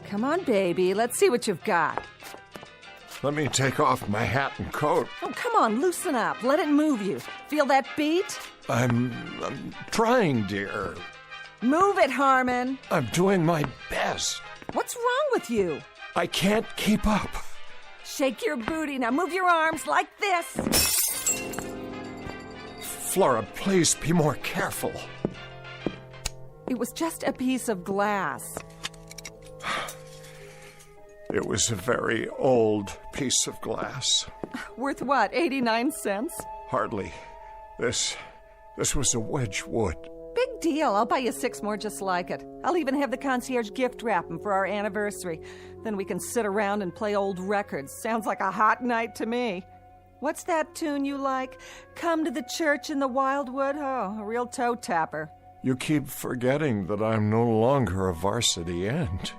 Come on, baby. Let's see what you've got. Let me take off my hat and coat. Oh, come on, loosen up. Let it move you. Feel that beat? I'm trying, dear. Move it, Harmon. I'm doing my best. What's wrong with you? I can't keep up. Shake your booty. Now move your arms like this. Flora, please be more careful. It was just a piece of glass. It was a very old piece of glass. Worth what, 89 cents? Hardly. This was a Wedgwood. Big deal. I'll buy you 6 more just like it. I'll even have the concierge gift wrap them for our anniversary. Then we can sit around and play old records. Sounds like a hot night to me. What's that tune you like? Come to the church in the Wildwood? Oh, a real toe tapper. You keep forgetting that I'm no longer a varsity end.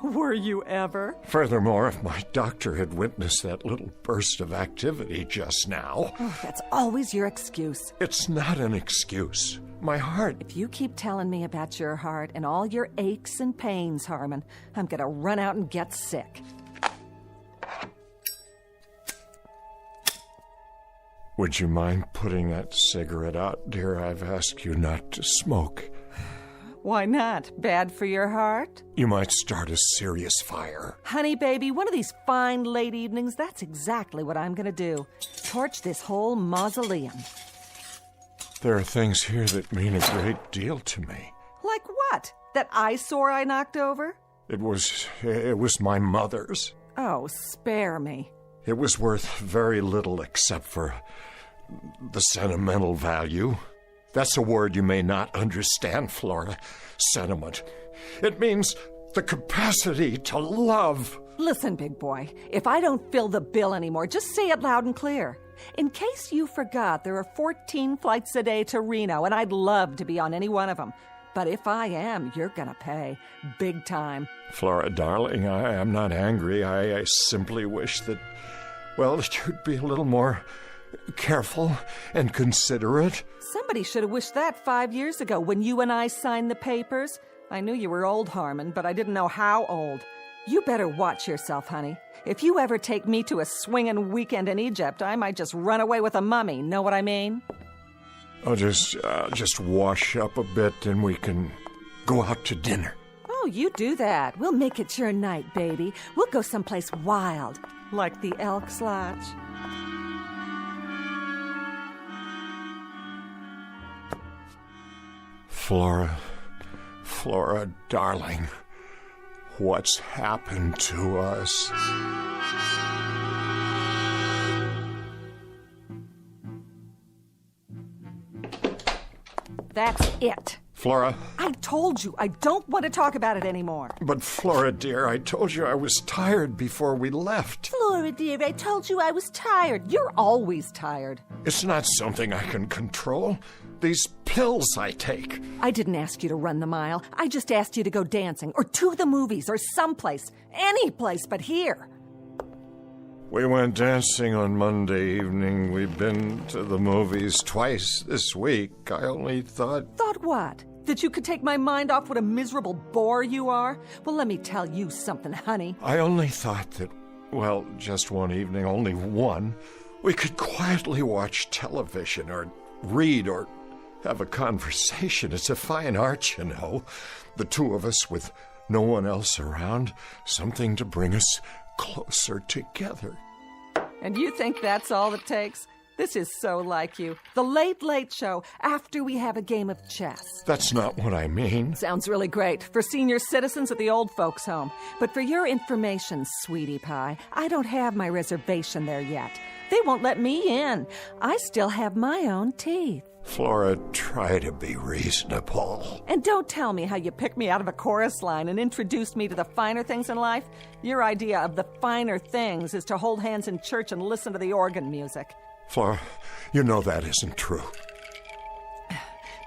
Were you ever? Furthermore, if my doctor had witnessed that little burst of activity just now... Oh, that's always your excuse. It's not an excuse. My heart... If you keep telling me about your heart and all your aches and pains, Harmon, I'm gonna run out and get sick. Would you mind putting that cigarette out, dear? I've asked you not to smoke. Why not? Bad for your heart? You might start a serious fire. Honey, baby, one of these fine late evenings, that's exactly what I'm gonna do. Torch this whole mausoleum. There are things here that mean a great deal to me. Like what? That eyesore I knocked over? It was my mother's. Oh, spare me. It was worth very little except for the sentimental value. That's a word you may not understand, Flora. Sentiment. It means the capacity to love. Listen, big boy, if I don't fill the bill anymore, just say it loud and clear. In case you forgot, there are 14 flights a day to Reno, and I'd love to be on any one of them. But if I am, you're gonna pay. Big time. Flora, darling, I am not angry. I simply wish that, well, that you'd be a little more careful and considerate. Somebody should have wished that 5 years ago when you and I signed the papers. I knew you were old, Harmon, but I didn't know how old. You better watch yourself, honey. If you ever take me to a swinging weekend in Egypt, I might just run away with a mummy. Know what I mean? I'll just wash up a bit and we can go out to dinner. Oh, you do that. We'll make it your night, baby. We'll go someplace wild, like the Elks Lodge. Flora, darling, what's happened to us? That's it. Flora. I told you I don't want to talk about it anymore. But Flora, dear, I told you I was tired before we left. Flora, dear, I told you I was tired. You're always tired. It's not something I can control. These pills I take. I didn't ask you to run the mile. I just asked you to go dancing or to the movies or someplace. Any place but here. We went dancing on Monday evening. We've been to the movies twice this week. I only thought... Thought what? That you could take my mind off what a miserable bore you are? Well, let me tell you something, honey. I only thought that, well, just one evening, only one, we could quietly watch television or read or have a conversation. It's a fine art, you know. The two of us with no one else around. Something to bring us closer together. And you think that's all it takes? This is so like you. The Late Late Show after we have a game of chess. That's not what I mean. Sounds really great for senior citizens at the old folks' home. But for your information, sweetie pie, I don't have my reservation there yet. They won't let me in. I still have my own teeth. Flora, try to be reasonable. And don't tell me how you picked me out of a chorus line and introduced me to the finer things in life. Your idea of the finer things is to hold hands in church and listen to the organ music. Flora, you know that isn't true.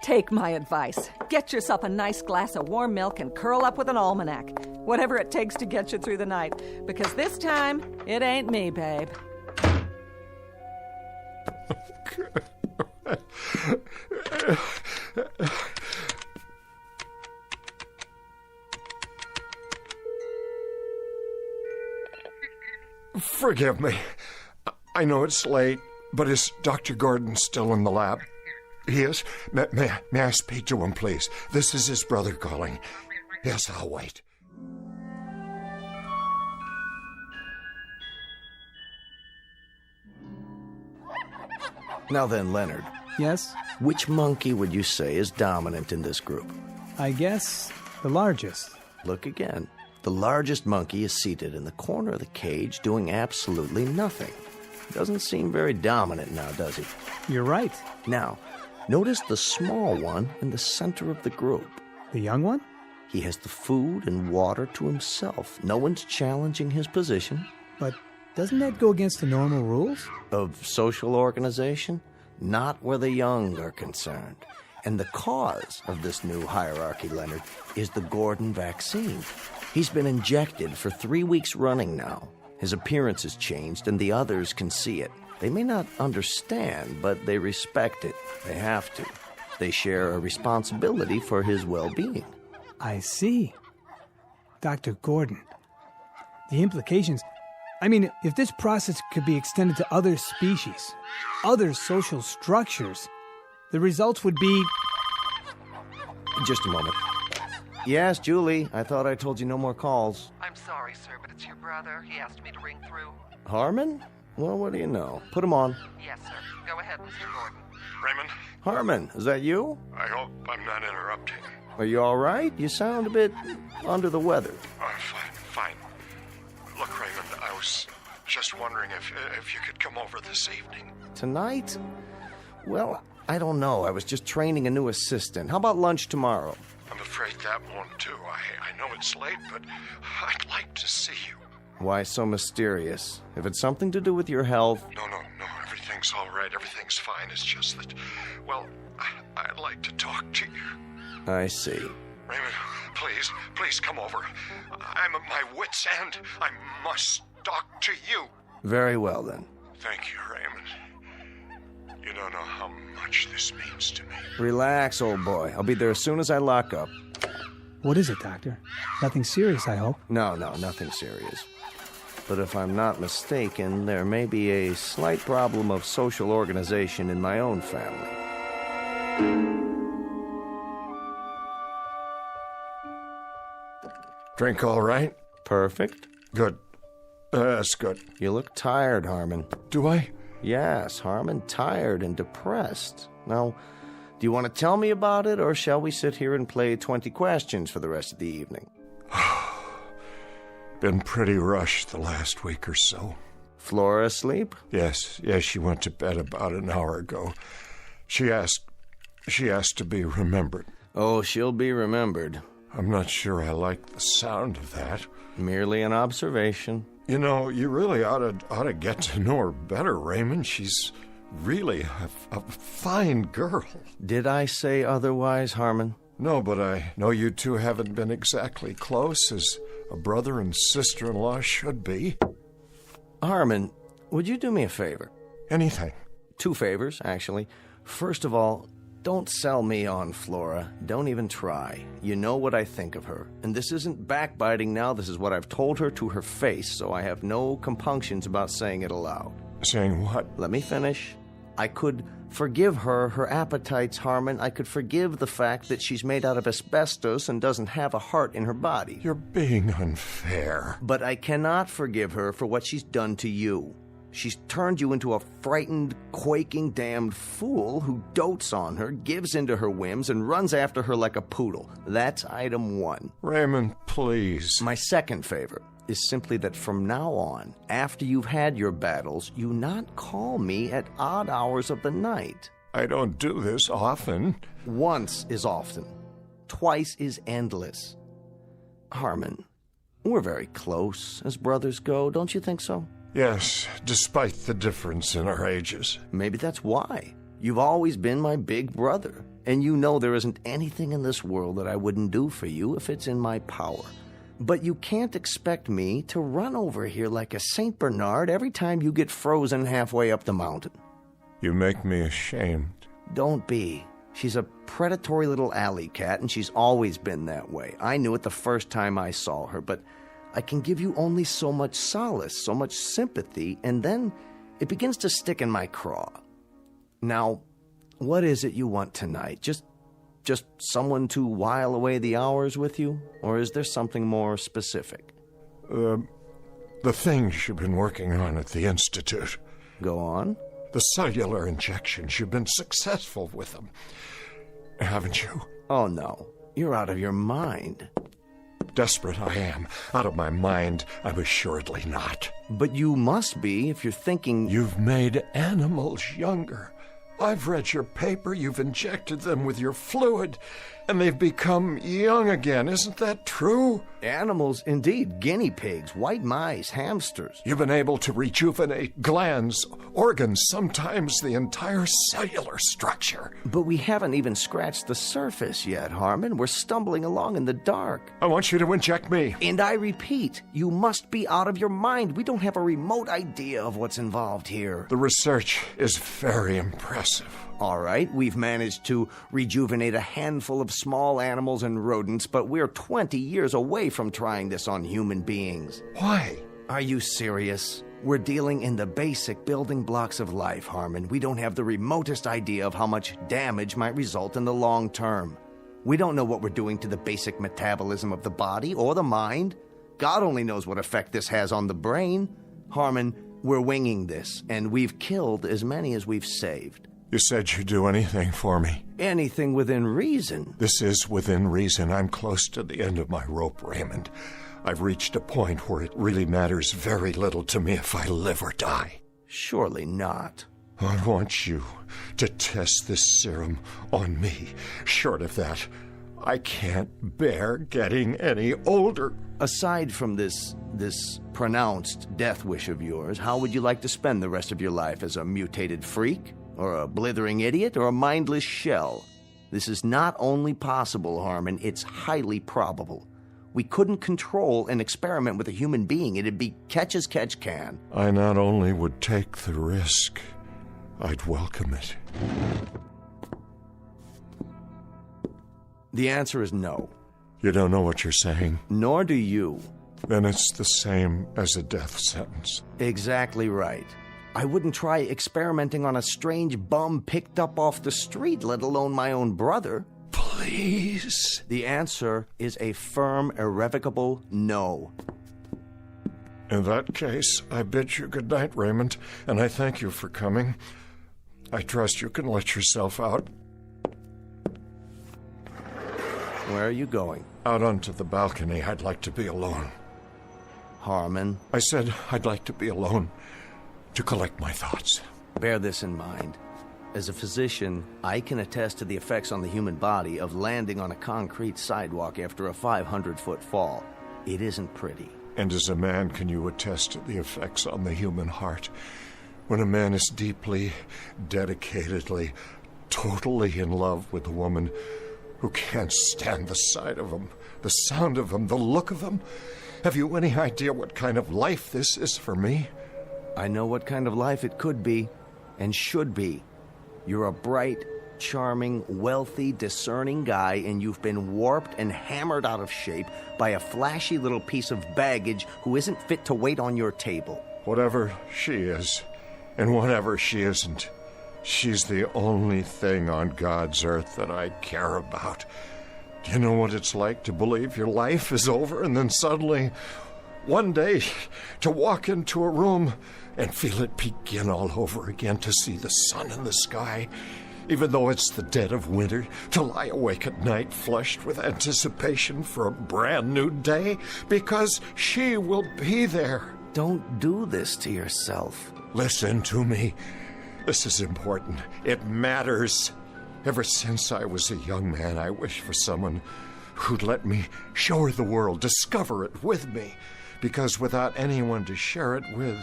Take my advice. Get yourself a nice glass of warm milk and curl up with an almanac. Whatever it takes to get you through the night. Because this time, it ain't me, babe. Forgive me. I know it's late, but is Dr. Gordon still in the lab? He is? May I speak to him, please? This is his brother calling. Yes, I'll wait. Now then, Leonard. Yes? Which monkey would you say is dominant in this group? I guess the largest. Look again. The largest monkey is seated in the corner of the cage doing absolutely nothing. Doesn't seem very dominant now, does he? You're right. Now, notice the small one in the center of the group. The young one? He has the food and water to himself. No one's challenging his position. But doesn't that go against the normal rules? Of social organization? Not where the young are concerned. And the cause of this new hierarchy, Leonard, is the Gordon vaccine. He's been injected for 3 weeks running now. His appearance has changed, and the others can see it. They may not understand, but they respect it. They have to. They share a responsibility for his well-being. I see. Dr. Gordon, the implications... I mean, if this process could be extended to other species, other social structures, the results would be... Just a moment. Yes, Julie, I thought I told you no more calls. I'm sorry, sir, but it's your brother. He asked me to ring through. Harmon? Well, what do you know? Put him on. Yes, sir. Go ahead, Mr. Gordon. Raymond? Harmon, is that you? I hope I'm not interrupting. Are you all right? You sound a bit under the weather. Fine. Look, Raymond, I was just wondering if you could come over this evening. Tonight? Well, I don't know. I was just training a new assistant. How about lunch tomorrow? I'm afraid that won't do. I know it's late, but I'd like to see you. Why so mysterious? If it's something to do with your health... No. Everything's all right. Everything's fine. It's just that, well, I'd like to talk to you. I see. Raymond, please come over. I'm at my wit's end. I must talk to you. Very well, then. Thank you, Raymond. You don't know how much this means to me. Relax, old boy. I'll be there as soon as I lock up. What is it, Doctor? Nothing serious, I hope. No, nothing serious. But if I'm not mistaken, there may be a slight problem of social organization in my own family. Drink all right? Perfect. Good. That's good. You look tired, Harmon. Do I? Yes, Harmon, tired and depressed. Now, Do you want to tell me about it, or shall we sit here and play 20 questions for the rest of the evening? Been pretty rushed the last week or so. Flora asleep? Yes, she went to bed about an hour ago. She asked to be remembered. Oh, she'll be remembered. I'm not sure I like the sound of that. Merely an observation. You know, you really ought to get to know her better, Raymond. She's really a fine girl. Did I say otherwise, Harmon? No, but I know you two haven't been exactly close, as a brother and sister-in-law should be. Harmon, would you do me a favor? Anything. 2 favors, actually. First of all, don't sell me on Flora. Don't even try. You know what I think of her. And this isn't backbiting now. This is what I've told her to her face, so I have no compunctions about saying it aloud. Saying what? Let me finish. I could forgive her appetites, Harmon. I could forgive the fact that she's made out of asbestos and doesn't have a heart in her body. You're being unfair. But I cannot forgive her for what she's done to you. She's turned you into a frightened, quaking, damned fool who dotes on her, gives into her whims, and runs after her like a poodle. That's item 1. Raymond, please. My second favor is simply that from now on, after you've had your battles, you not call me at odd hours of the night. I don't do this often. Once is often. Twice is endless. Harmon, we're very close as brothers go, don't you think so? Yes, despite the difference in our ages. Maybe that's why. You've always been my big brother, and you know there isn't anything in this world that I wouldn't do for you if it's in my power. But you can't expect me to run over here like a St. Bernard every time you get frozen halfway up the mountain. You make me ashamed. Don't be. She's a predatory little alley cat, and she's always been that way. I knew it the first time I saw her, but I can give you only so much solace, so much sympathy, and then it begins to stick in my craw. Now, what is it you want tonight? Just someone to while away the hours with you? Or is there something more specific? The things you've been working on at the Institute. Go on. The cellular injections, you've been successful with them, haven't you? Oh, no. You're out of your mind. Desperate I am. Out of my mind, I'm assuredly not. But you must be if you're thinking... You've made animals younger. I've read your paper. You've injected them with your fluid, and they've become young again. Isn't that true? Animals, indeed. Guinea pigs, white mice, hamsters. You've been able to rejuvenate glands, organs, sometimes the entire cellular structure. But we haven't even scratched the surface yet, Harmon. We're stumbling along in the dark. I want you to inject me. And I repeat, you must be out of your mind. We don't have a remote idea of what's involved here. The research is very impressive. All right, we've managed to rejuvenate a handful of small animals and rodents, but we're 20 years away from trying this on human beings. Why? Are you serious? We're dealing in the basic building blocks of life, Harmon. We don't have the remotest idea of how much damage might result in the long term. We don't know what we're doing to the basic metabolism of the body or the mind. God only knows what effect this has on the brain. Harmon, we're winging this, and we've killed as many as we've saved. You said you'd do anything for me. Anything within reason. This is within reason. I'm close to the end of my rope, Raymond. I've reached a point where it really matters very little to me if I live or die. Surely not. I want you to test this serum on me. Short of that, I can't bear getting any older. Aside from this pronounced death wish of yours, how would you like to spend the rest of your life? As a mutated freak? Or a blithering idiot? Or a mindless shell? This is not only possible, Harmon, it's highly probable. We couldn't control an experiment with a human being. It'd be catch as catch can. I not only would take the risk, I'd welcome it. The answer is no. You don't know what you're saying? Nor do you. Then it's the same as a death sentence. Exactly right. I wouldn't try experimenting on a strange bum picked up off the street, let alone my own brother. Please. The answer is a firm, irrevocable no. In that case, I bid you good night, Raymond, and I thank you for coming. I trust you can let yourself out. Where are you going? Out onto the balcony. I'd like to be alone. Harmon? I said I'd like to be alone, to collect my thoughts. Bear this in mind. As a physician, I can attest to the effects on the human body of landing on a concrete sidewalk after a 500-foot fall. It isn't pretty. And as a man, can you attest to the effects on the human heart when a man is deeply, dedicatedly, totally in love with a woman who can't stand the sight of him, the sound of him, the look of him? Have you any idea what kind of life this is for me? I know what kind of life it could be, and should be. You're a bright, charming, wealthy, discerning guy, and you've been warped and hammered out of shape by a flashy little piece of baggage who isn't fit to wait on your table. Whatever she is, and whatever she isn't, she's the only thing on God's earth that I care about. Do you know what it's like to believe your life is over and then suddenly, one day, to walk into a room and feel it begin all over again, to see the sun in the sky, even though it's the dead of winter, to lie awake at night flushed with anticipation for a brand new day, because she will be there. Don't do this to yourself. Listen to me. This is important. It matters. Ever since I was a young man, I wished for someone who'd let me show her the world, discover it with me, because without anyone to share it with,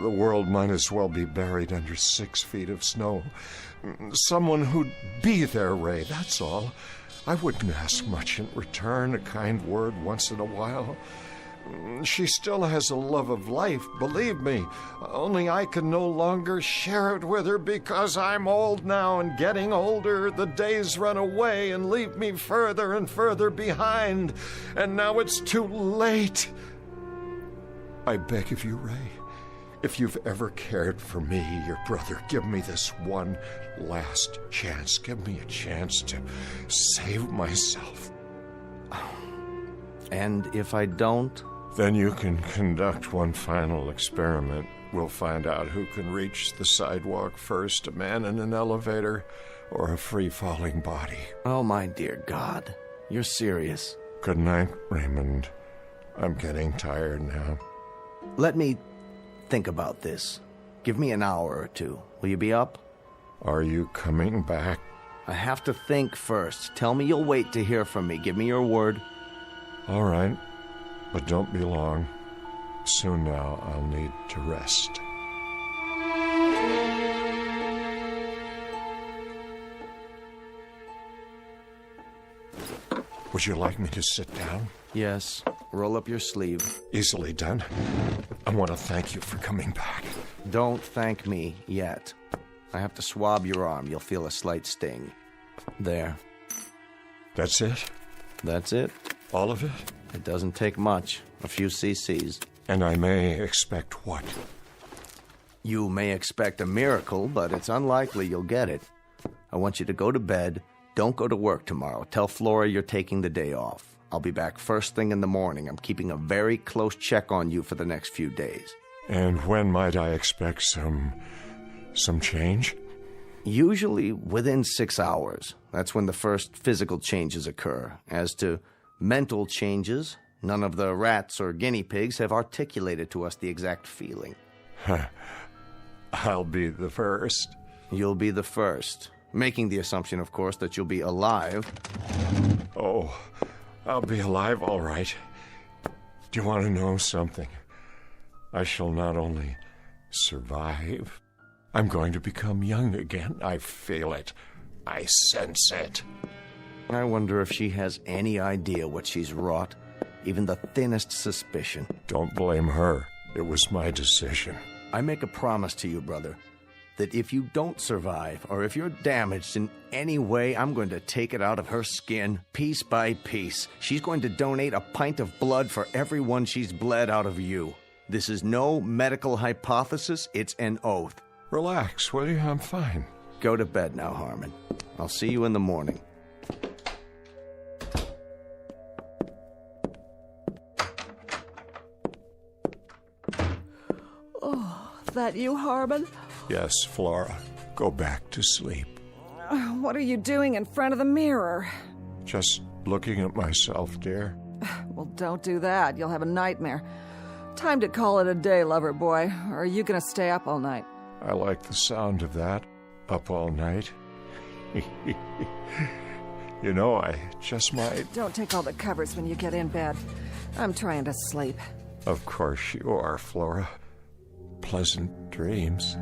the world might as well be buried under 6 feet of snow. Someone who'd be there, Ray, that's all. I wouldn't ask much in return, a kind word once in a while. She still has a love of life, believe me. Only I can no longer share it with her because I'm old now, and getting older, the days run away and leave me further and further behind. And now it's too late. I beg of you, Ray, if you've ever cared for me, your brother, give me this one last chance. Give me a chance to save myself. And if I don't? Then you can conduct one final experiment. We'll find out who can reach the sidewalk first, a man in an elevator or a free-falling body. Oh, my dear God. You're serious. Good night, Raymond. I'm getting tired now. Let me think about this. Give me an hour or two. Will you be up? Are you coming back? I have to think first. Tell me you'll wait to hear from me. Give me your word. All right, but don't be long. Soon now I'll need to rest. Would you like me to sit down? Yes. Roll up your sleeve. Easily done. I want to thank you for coming back. Don't thank me yet. I have to swab your arm. You'll feel a slight sting. There. That's it? That's it. All of it? It doesn't take much. A few cc's. And I may expect what? You may expect a miracle, but it's unlikely you'll get it. I want you to go to bed. Don't go to work tomorrow. Tell Flora you're taking the day off. I'll be back first thing in the morning. I'm keeping a very close check on you for the next few days. And when might I expect some change? Usually within 6 hours. That's when the first physical changes occur. As to mental changes, none of the rats or guinea pigs have articulated to us the exact feeling. I'll be the first. You'll be the first. Making the assumption, of course, that you'll be alive. Oh, I'll be alive, all right. Do you want to know something? I shall not only survive, I'm going to become young again. I feel it. I sense it. I wonder if she has any idea what she's wrought. Even the thinnest suspicion. Don't blame her. It was my decision. I make a promise to you, brother, that if you don't survive, or if you're damaged in any way, I'm going to take it out of her skin, piece by piece. She's going to donate a pint of blood for everyone she's bled out of you. This is no medical hypothesis, it's an oath. Relax, will you? I'm fine. Go to bed now, Harmon. I'll see you in the morning. Oh, that you, Harmon? Yes, Flora. Go back to sleep. What are you doing in front of the mirror? Just looking at myself, dear. Well, don't do that. You'll have a nightmare. Time to call it a day, lover boy. Or are you gonna stay up all night? I like the sound of that. Up all night. You know, I just might... Don't take all the covers when you get in bed. I'm trying to sleep. Of course you are, Flora. Pleasant dreams.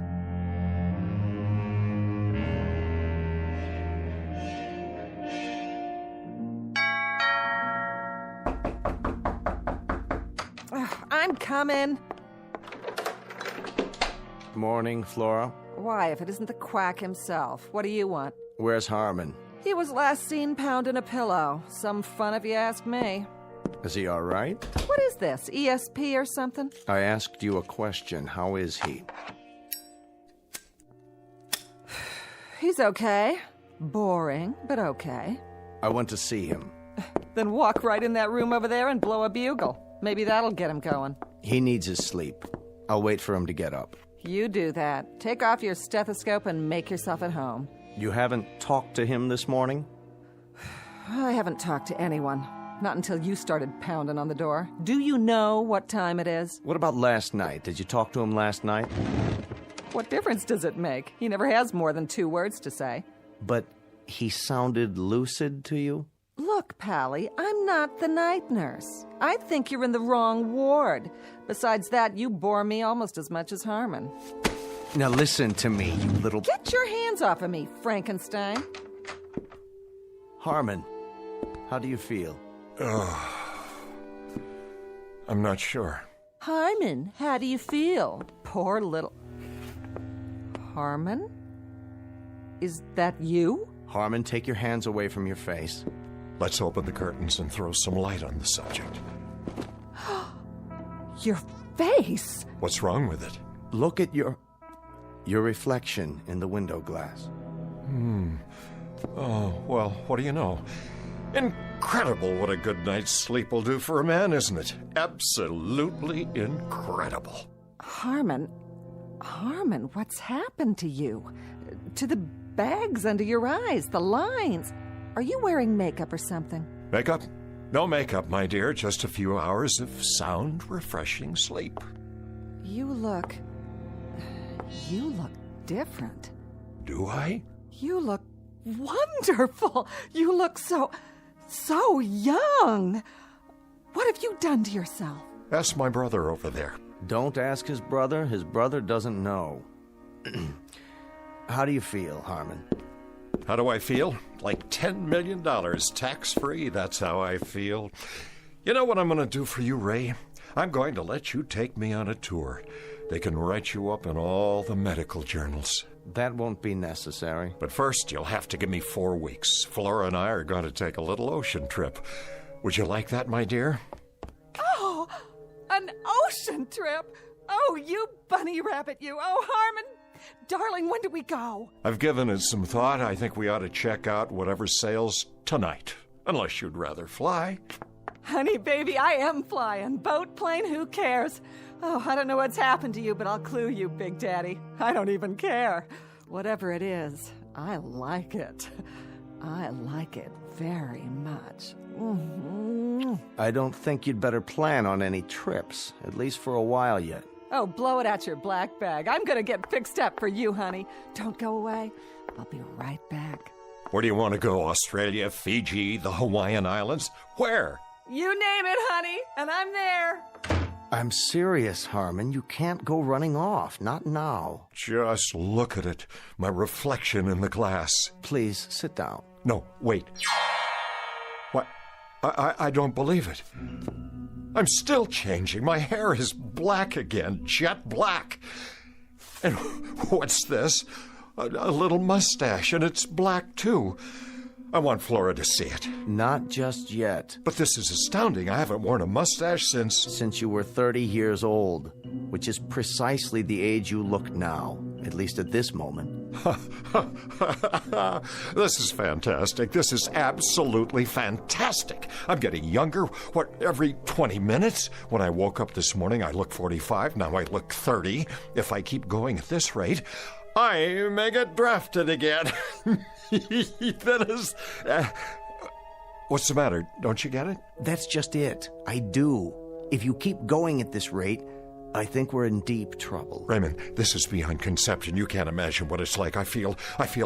I'm coming. Morning, Flora. Why, if it isn't the quack himself? What do you want? Where's Harmon? He was last seen pounding a pillow. Some fun if you ask me. Is he all right? What is this, ESP or something? I asked you a question. How is he? He's okay. Boring, but okay. I want to see him. Then walk right in that room over there and blow a bugle. Maybe that'll get him going. He needs his sleep. I'll wait for him to get up. You do that. Take off your stethoscope and make yourself at home. You haven't talked to him this morning? I haven't talked to anyone. Not until you started pounding on the door. Do you know what time it is? What about last night? Did you talk to him last night? What difference does it make? He never has more than 2 words to say. But he sounded lucid to you? Look, Pally, I'm not the night nurse. I think you're in the wrong ward. Besides that, you bore me almost as much as Harmon. Now listen to me, you little... Get your hands off of me, Frankenstein. Harmon, how do you feel? I'm not sure. Harmon, how do you feel? Poor little... Harmon? Is that you? Harmon, take your hands away from your face. Let's open the curtains and throw some light on the subject. Your face? What's wrong with it? Look at your reflection in the window glass. Oh, well, what do you know? Incredible what a good night's sleep will do for a man, isn't it? Absolutely incredible. Harmon, what's happened to you? To the bags under your eyes, the lines. Are you wearing makeup or something? Makeup? No makeup, my dear. Just a few hours of sound, refreshing sleep. You look different. Do I? You look wonderful. You look so young. What have you done to yourself? Ask my brother over there. Don't ask his brother. His brother doesn't know. How do you feel, Harmon? How do I feel? Like $10 million, tax-free. That's how I feel. You know what I'm going to do for you, Ray? I'm going to let you take me on a tour. They can write you up in all the medical journals. That won't be necessary. But first, you'll have to give me 4 weeks. Flora and I are going to take a little ocean trip. Would you like that, my dear? Oh, an ocean trip? Oh, you bunny rabbit, you. Oh, Harmon. Darling, when do we go? I've given it some thought. I think we ought to check out whatever sails tonight. Unless you'd rather fly. Honey, baby, I am flying. Boat, plane, who cares? Oh, I don't know what's happened to you, but I'll clue you, Big Daddy. I don't even care. Whatever it is, I like it. I like it very much. Mm-hmm. I don't think you'd better plan on any trips, at least for a while yet. Oh, blow it out your black bag. I'm gonna get fixed up for you, honey. Don't go away. I'll be right back. Where do you want to go? Australia, Fiji, the Hawaiian Islands? Where? You name it, honey, and I'm there. I'm serious, Harmon. You can't go running off. Not now. Just look at it. My reflection in the glass. Please, sit down. No, wait. What? I don't believe it. I'm still changing. My hair is black again, jet black. And what's this? A little mustache, and it's black too. I want Flora to see it. Not just yet. But this is astounding. I haven't worn a mustache since you were 30 years old, which is precisely the age you look now, at least at this moment. This is fantastic. This is absolutely fantastic. I'm getting younger, every 20 minutes? When I woke up this morning, I looked 45. Now I look 30. If I keep going at this rate, I may get drafted again. That is... What's the matter? Don't you get it? That's just it. I do. If you keep going at this rate, I think we're in deep trouble. Raymond, this is beyond conception. You can't imagine what it's like. I feel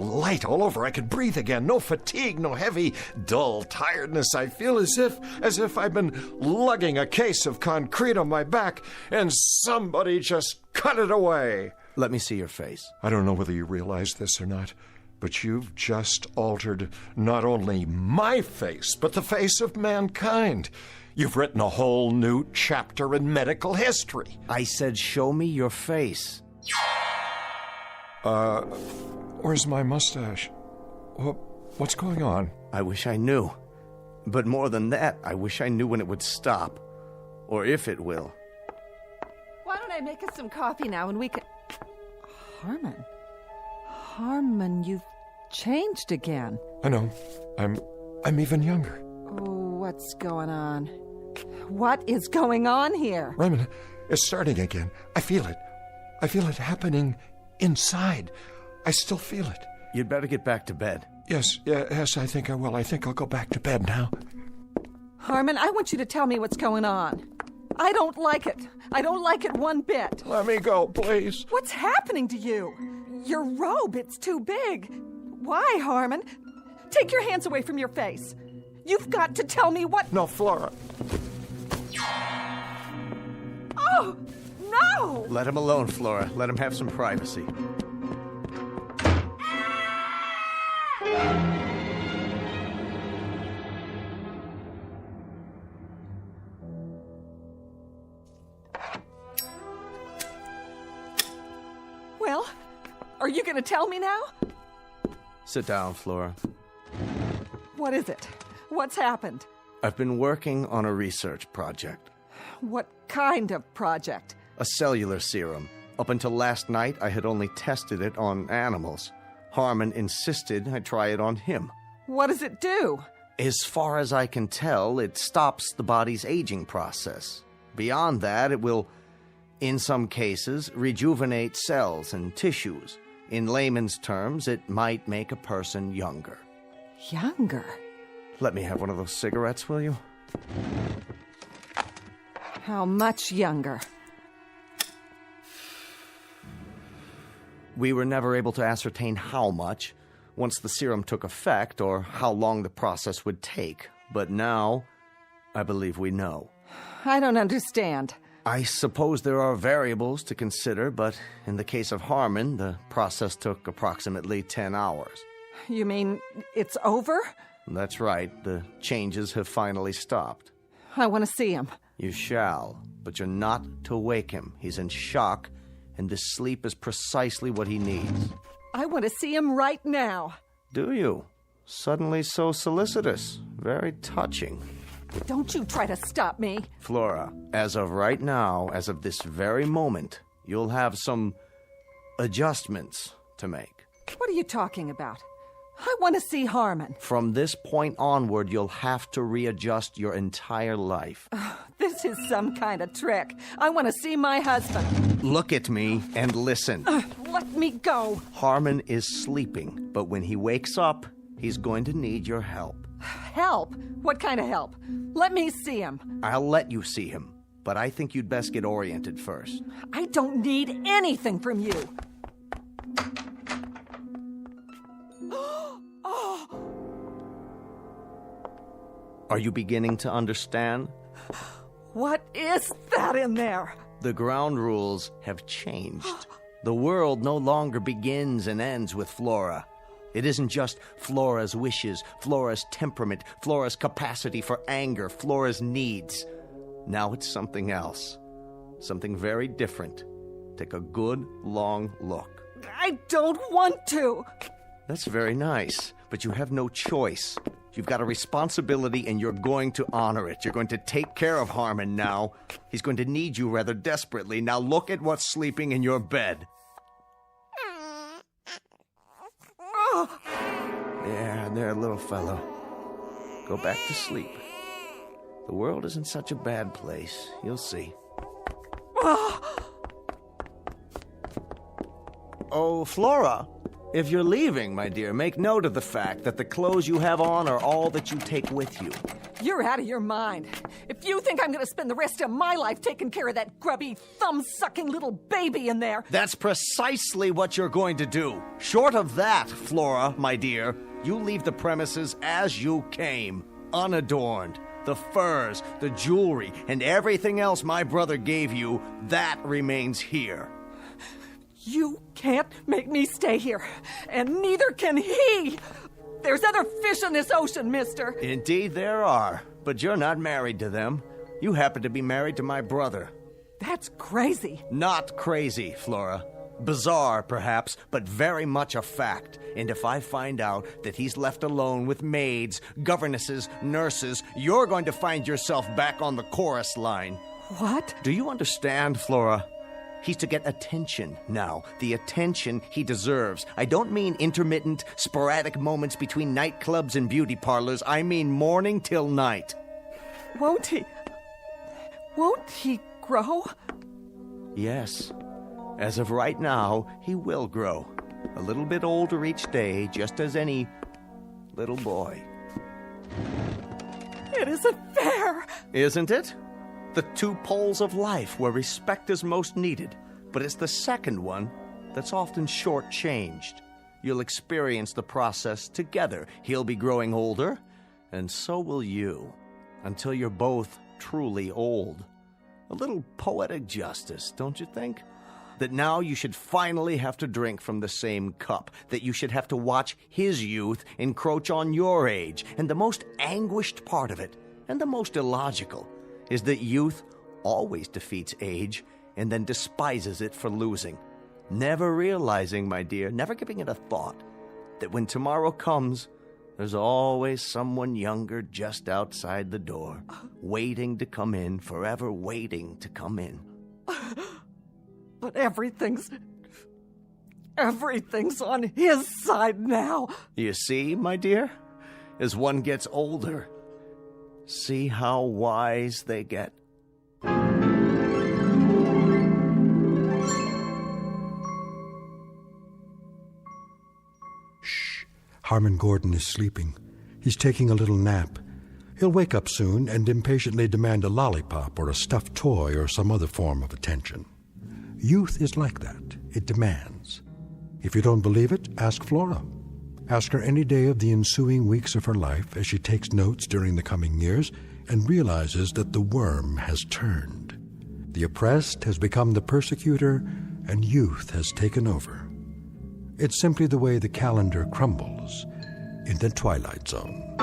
light all over. I can breathe again. No fatigue, no heavy, dull tiredness. I feel as if I've been lugging a case of concrete on my back and somebody just cut it away. Let me see your face. I don't know whether you realize this or not, but you've just altered not only my face, but the face of mankind. You've written a whole new chapter in medical history. I said, show me your face. Where's my mustache? What's going on? I wish I knew. But more than that, I wish I knew when it would stop. Or if it will. Why don't I make us some coffee now and we can... Harmon, you've changed again. I know. I'm even younger. Oh, what's going on? What is going on here? Raymond, it's starting again. I feel it. I feel it happening inside. I still feel it. You'd better get back to bed. Yes, I think I will. I think I'll go back to bed now. Harmon, I want you to tell me what's going on. I don't like it. I don't like it one bit. Let me go, please. What's happening to you? Your robe, it's too big. Why, Harmon? Take your hands away from your face. You've got to tell me what... No, Flora. Oh, no! Let him alone, Flora. Let him have some privacy. Well, are you going to tell me now? Sit down, Flora. What is it? What's happened? I've been working on a research project. What kind of project? A cellular serum. Up until last night, I had only tested it on animals. Harmon insisted I try it on him. What does it do? As far as I can tell, it stops the body's aging process. Beyond that, it will, in some cases, rejuvenate cells and tissues. In layman's terms, it might make a person younger. Younger? Let me have one of those cigarettes, will you? How much younger? We were never able to ascertain how much once the serum took effect or how long the process would take. But now, I believe we know. I don't understand. I suppose there are variables to consider, but in the case of Harmon, the process took approximately 10 hours. You mean it's over? That's right. The changes have finally stopped. I want to see him. You shall, but you're not to wake him. He's in shock, and this sleep is precisely what he needs. I want to see him right now. Do you? Suddenly so solicitous. Very touching. Don't you try to stop me. Flora, as of right now, as of this very moment, you'll have some adjustments to make. What are you talking about? I want to see Harmon. From this point onward, you'll have to readjust your entire life. This is some kind of trick. I want to see my husband. Look at me and listen. Let me go. Harmon is sleeping, but when he wakes up, he's going to need your help. Help? What kind of help? Let me see him. I'll let you see him, but I think you'd best get oriented first. I don't need anything from you. Are you beginning to understand? What is that in there? The ground rules have changed. The world no longer begins and ends with Flora. It isn't just Flora's wishes, Flora's temperament, Flora's capacity for anger, Flora's needs. Now it's something else. Something very different. Take a good, long look. I don't want to. That's very nice, but you have no choice. You've got a responsibility and you're going to honor it. You're going to take care of Harmon now. He's going to need you rather desperately. Now look at what's sleeping in your bed. There, little fellow. Go back to sleep. The world isn't such a bad place. You'll see. Oh, Flora. If you're leaving, my dear, make note of the fact that the clothes you have on are all that you take with you. You're out of your mind. If you think I'm going to spend the rest of my life taking care of that grubby, thumb-sucking little baby in there... That's precisely what you're going to do. Short of that, Flora, my dear, you leave the premises as you came, unadorned. The furs, the jewelry, and everything else my brother gave you, that remains here. You can't make me stay here, and neither can he. There's other fish in this ocean, mister. Indeed there are, but you're not married to them. You happen to be married to my brother. That's crazy. Not crazy, Flora. Bizarre, perhaps, but very much a fact. And if I find out that he's left alone with maids, governesses, nurses, you're going to find yourself back on the chorus line. What? Do you understand, Flora? He's to get attention now, the attention he deserves. I don't mean intermittent, sporadic moments between nightclubs and beauty parlors. I mean morning till night. Won't he grow? Yes. As of right now, he will grow. A little bit older each day, just as any little boy. It isn't fair. Isn't it? The two poles of life where respect is most needed, but it's the second one that's often shortchanged. You'll experience the process together. He'll be growing older, and so will you, until you're both truly old. A little poetic justice, don't you think? That now you should finally have to drink from the same cup, that you should have to watch his youth encroach on your age, and the most anguished part of it, and the most illogical, is that youth always defeats age and then despises it for losing, never realizing, my dear, never giving it a thought, that when tomorrow comes, there's always someone younger just outside the door, waiting to come in, forever waiting to come in. But everything's on his side now. You see, my dear, as one gets older, see how wise they get. Shh. Harmon Gordon is sleeping. He's taking a little nap. He'll wake up soon and impatiently demand a lollipop or a stuffed toy or some other form of attention. Youth is like that. It demands. If you don't believe it, ask Flora. Ask her any day of the ensuing weeks of her life as she takes notes during the coming years and realizes that the worm has turned. The oppressed has become the persecutor, and youth has taken over. It's simply the way the calendar crumbles in the Twilight Zone.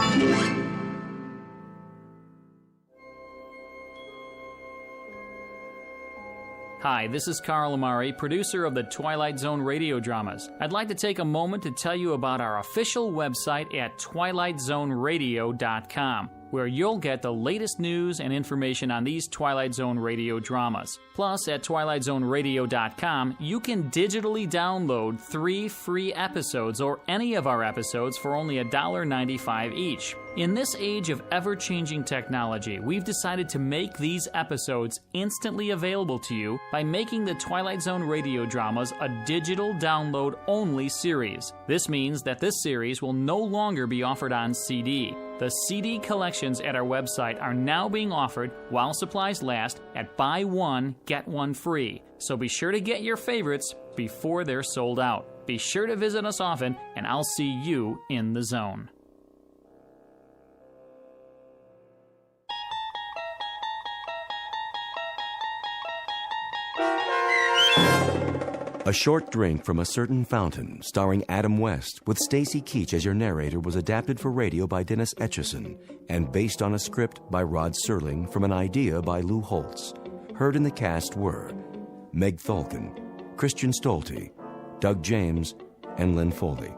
Hi, this is Carl Amari, producer of the Twilight Zone radio dramas. I'd like to take a moment to tell you about our official website at twilightzoneradio.com, where you'll get the latest news and information on these Twilight Zone radio dramas. Plus, at twilightzoneradio.com, you can digitally download 3 free episodes or any of our episodes for only $1.95 each. In this age of ever-changing technology, we've decided to make these episodes instantly available to you by making the Twilight Zone radio dramas a digital download-only series. This means that this series will no longer be offered on CD. The CD collections at our website are now being offered while supplies last at buy one, get one free. So be sure to get your favorites before they're sold out. Be sure to visit us often, and I'll see you in the zone. A Short Drink from a Certain Fountain, starring Adam West, with Stacy Keach as your narrator, was adapted for radio by Dennis Etchison and based on a script by Rod Serling from an idea by Lou Holtz. Heard in the cast were Meg Tholkin, Christian Stolte, Doug James, and Lynn Foley.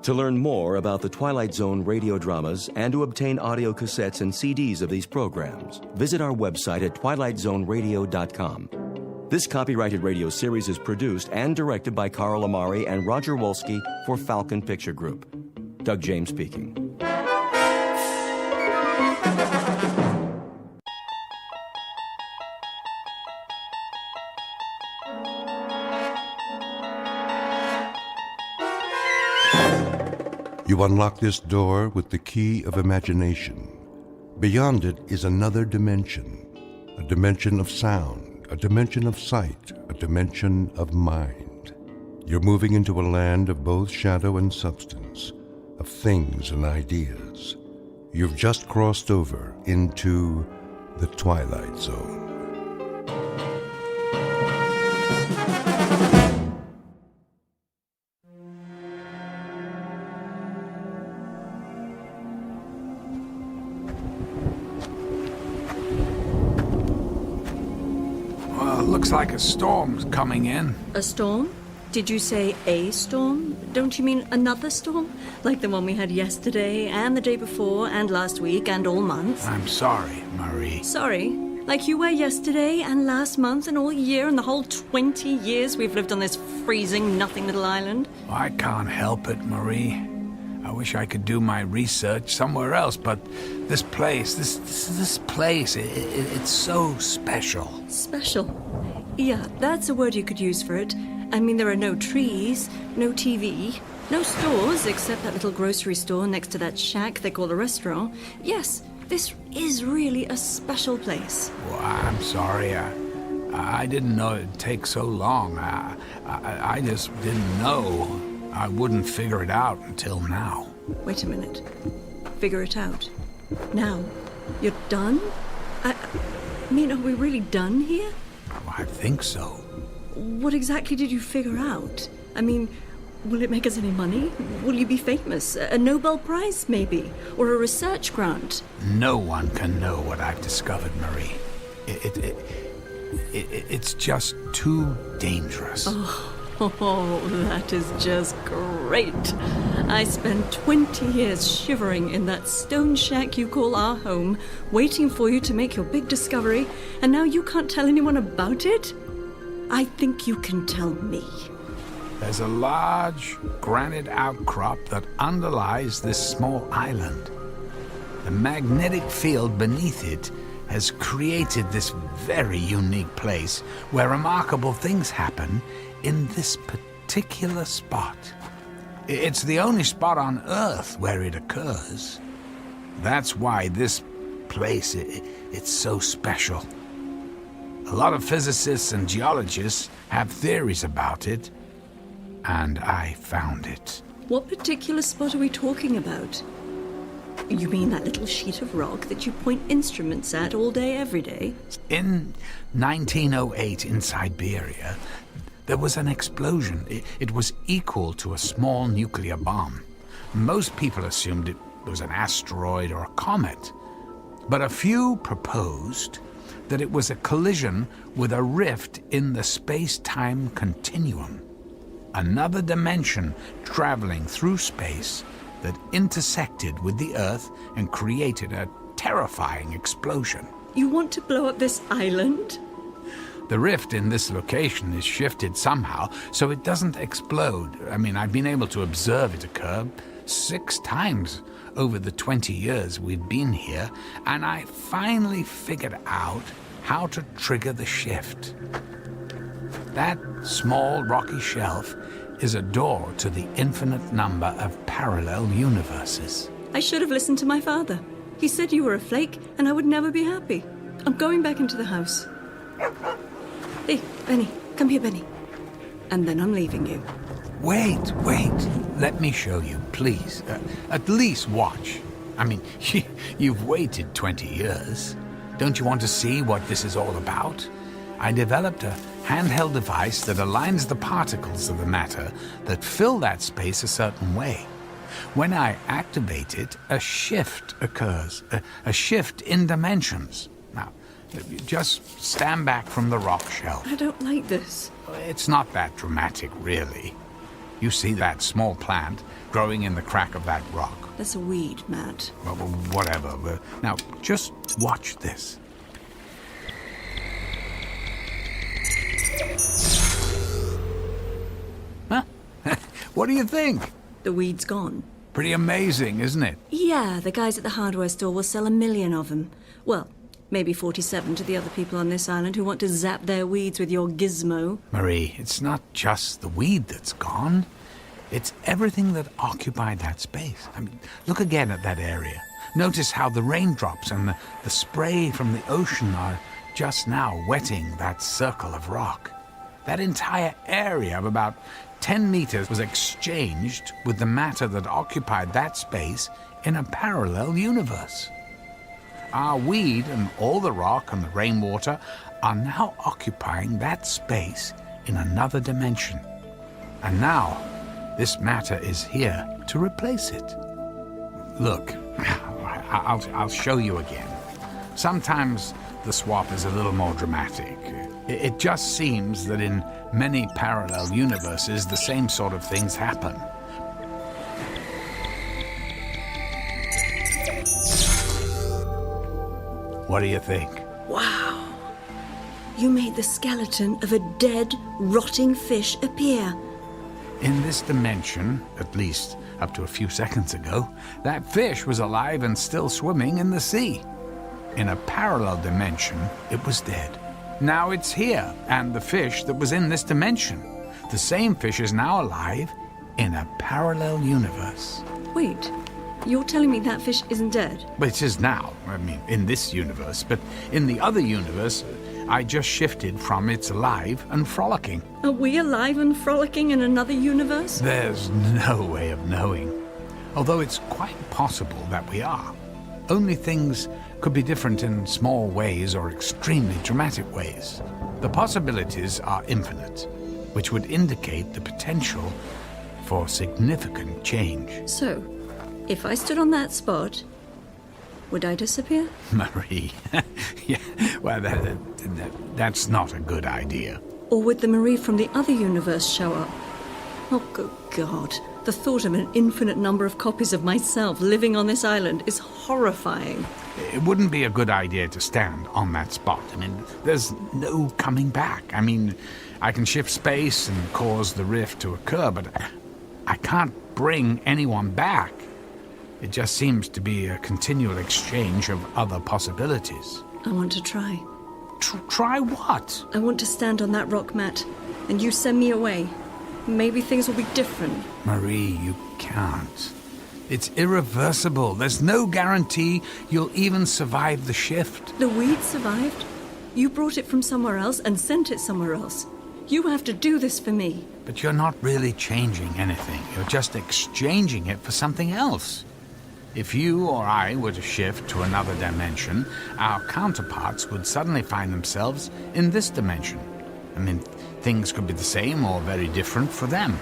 To learn more about the Twilight Zone radio dramas and to obtain audio cassettes and CDs of these programs, visit our website at twilightzoneradio.com. This copyrighted radio series is produced and directed by Carl Amari and Roger Wolski for Falcon Picture Group. Doug James speaking. You unlock this door with the key of imagination. Beyond it is another dimension, a dimension of sound, a dimension of sight, a dimension of mind. You're moving into a land of both shadow and substance, of things and ideas. You've just crossed over into the Twilight Zone. Well, looks like a storm's coming in. A storm? Did you say a storm? Don't you mean another storm? Like the one we had yesterday, and the day before, and last week, and all month? I'm sorry, Marie. Sorry? Like you were yesterday, and last month, and all year, and the whole 20 years we've lived on this freezing, nothing little island? I can't help it, Marie. I wish I could do my research somewhere else, but this place, this place, it's so special. Special? Yeah, that's a word you could use for it. I mean, there are no trees, no TV, no stores except that little grocery store next to that shack they call a restaurant. Yes, this is really a special place. Well, I'm sorry. I didn't know it'd take so long. I just didn't know. I wouldn't figure it out until now. Wait a minute. Figure it out? Now? You're done? I mean, are we really done here? Well, I think so. What exactly did you figure out? I mean, will it make us any money? Will you be famous? A Nobel Prize, maybe? Or a research grant? No one can know what I've discovered, Marie. It's just too dangerous. Oh, that is just great. I spent 20 years shivering in that stone shack you call our home, waiting for you to make your big discovery, and now you can't tell anyone about it? I think you can tell me. There's a large granite outcrop that underlies this small island. The magnetic field beneath it has created this very unique place where remarkable things happen in this particular spot. It's the only spot on Earth where it occurs. That's why this place, it's so special. A lot of physicists and geologists have theories about it, and I found it. What particular spot are we talking about? You mean that little sheet of rock that you point instruments at all day, every day? In 1908 in Siberia, there was an explosion. It was equal to a small nuclear bomb. Most people assumed it was an asteroid or a comet, but a few proposed that it was a collision with a rift in the space-time continuum. Another dimension traveling through space that intersected with the Earth and created a terrifying explosion. You want to blow up this island? The rift in this location is shifted somehow so it doesn't explode. I mean, I've been able to observe it occur 6 times over the 20 years we've been here, and I finally figured out how to trigger the shift. That small rocky shelf is a door to the infinite number of parallel universes. I should have listened to my father. He said you were a flake and I would never be happy. I'm going back into the house. Hey, Benny, come here, Benny. And then I'm leaving you. Wait. Let me show you, please. At least watch. I mean, you've waited 20 years. Don't you want to see what this is all about? I developed a handheld device that aligns the particles of the matter that fill that space a certain way. When I activate it, a shift occurs, a shift in dimensions. Now, just stand back from the rock shelf. I don't like this. It's not that dramatic, really. You see that small plant growing in the crack of that rock? That's a weed, Matt. Well, whatever. Now, just watch this. Huh? What do you think? The weed's gone. Pretty amazing, isn't it? Yeah, the guys at the hardware store will sell 1 million of them. Well, maybe 47 to the other people on this island who want to zap their weeds with your gizmo. Marie, it's not just the weed that's gone. It's everything that occupied that space. I mean, look again at that area. Notice how the raindrops and the spray from the ocean are just now wetting that circle of rock. That entire area of about 10 meters was exchanged with the matter that occupied that space in a parallel universe. Our weed and all the rock and the rainwater are now occupying that space in another dimension. And now, this matter is here to replace it. Look, I'll show you again. Sometimes the swap is a little more dramatic. It just seems that in many parallel universes, the same sort of things happen. What do you think? Wow. You made the skeleton of a dead, rotting fish appear. In this dimension, at least up to a few seconds ago, that fish was alive and still swimming in the sea. In a parallel dimension, it was dead. Now it's here, and the fish that was in this dimension. The same fish is now alive in a parallel universe. Wait, you're telling me that fish isn't dead? But it is now, in this universe. But in the other universe, I just shifted from it's alive and frolicking. Are we alive and frolicking in another universe? There's no way of knowing. Although it's quite possible that we are. Only things could be different in small ways or extremely dramatic ways. The possibilities are infinite, which would indicate the potential for significant change. So, if I stood on that spot, would I disappear? Marie, yeah, well, that's not a good idea. Or would the Marie from the other universe show up? Oh, good God. The thought of an infinite number of copies of myself living on this island is horrifying. It wouldn't be a good idea to stand on that spot. There's no coming back. I can shift space and cause the rift to occur, but I can't bring anyone back. It just seems to be a continual exchange of other possibilities. I want to try. Try what? I want to stand on that rock mat, and you send me away. Maybe things will be different. Marie, you can't. It's irreversible. There's no guarantee you'll even survive the shift. The weed survived. You brought it from somewhere else and sent it somewhere else. You have to do this for me. But you're not really changing anything. You're just exchanging it for something else. If you or I were to shift to another dimension, our counterparts would suddenly find themselves in this dimension. Things could be the same or very different for them.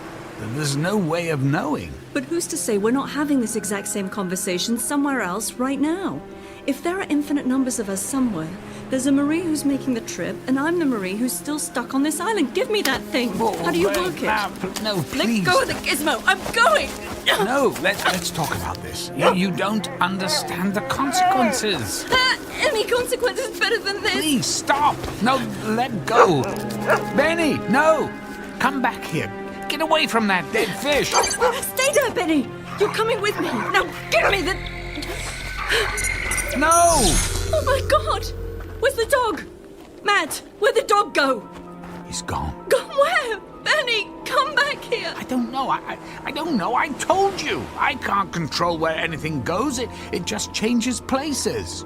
There's no way of knowing. But who's to say we're not having this exact same conversation somewhere else right now? If there are infinite numbers of us somewhere, there's a Marie who's making the trip, and I'm the Marie who's still stuck on this island. Give me that thing. How do you work it? No, please. Let go of the gizmo. I'm going. No, let's talk about this. You don't understand the consequences. Any consequence is better than this. Please, stop. No, let go. Benny, no. Come back here. Get away from that dead fish. Stay there, Benny. You're coming with me. Now, give me the... No! Oh, my God. Where's the dog? Matt, where'd the dog go? He's gone. Gone where? Benny, come back here. I don't know. I don't know. I told you. I can't control where anything goes. It just changes places.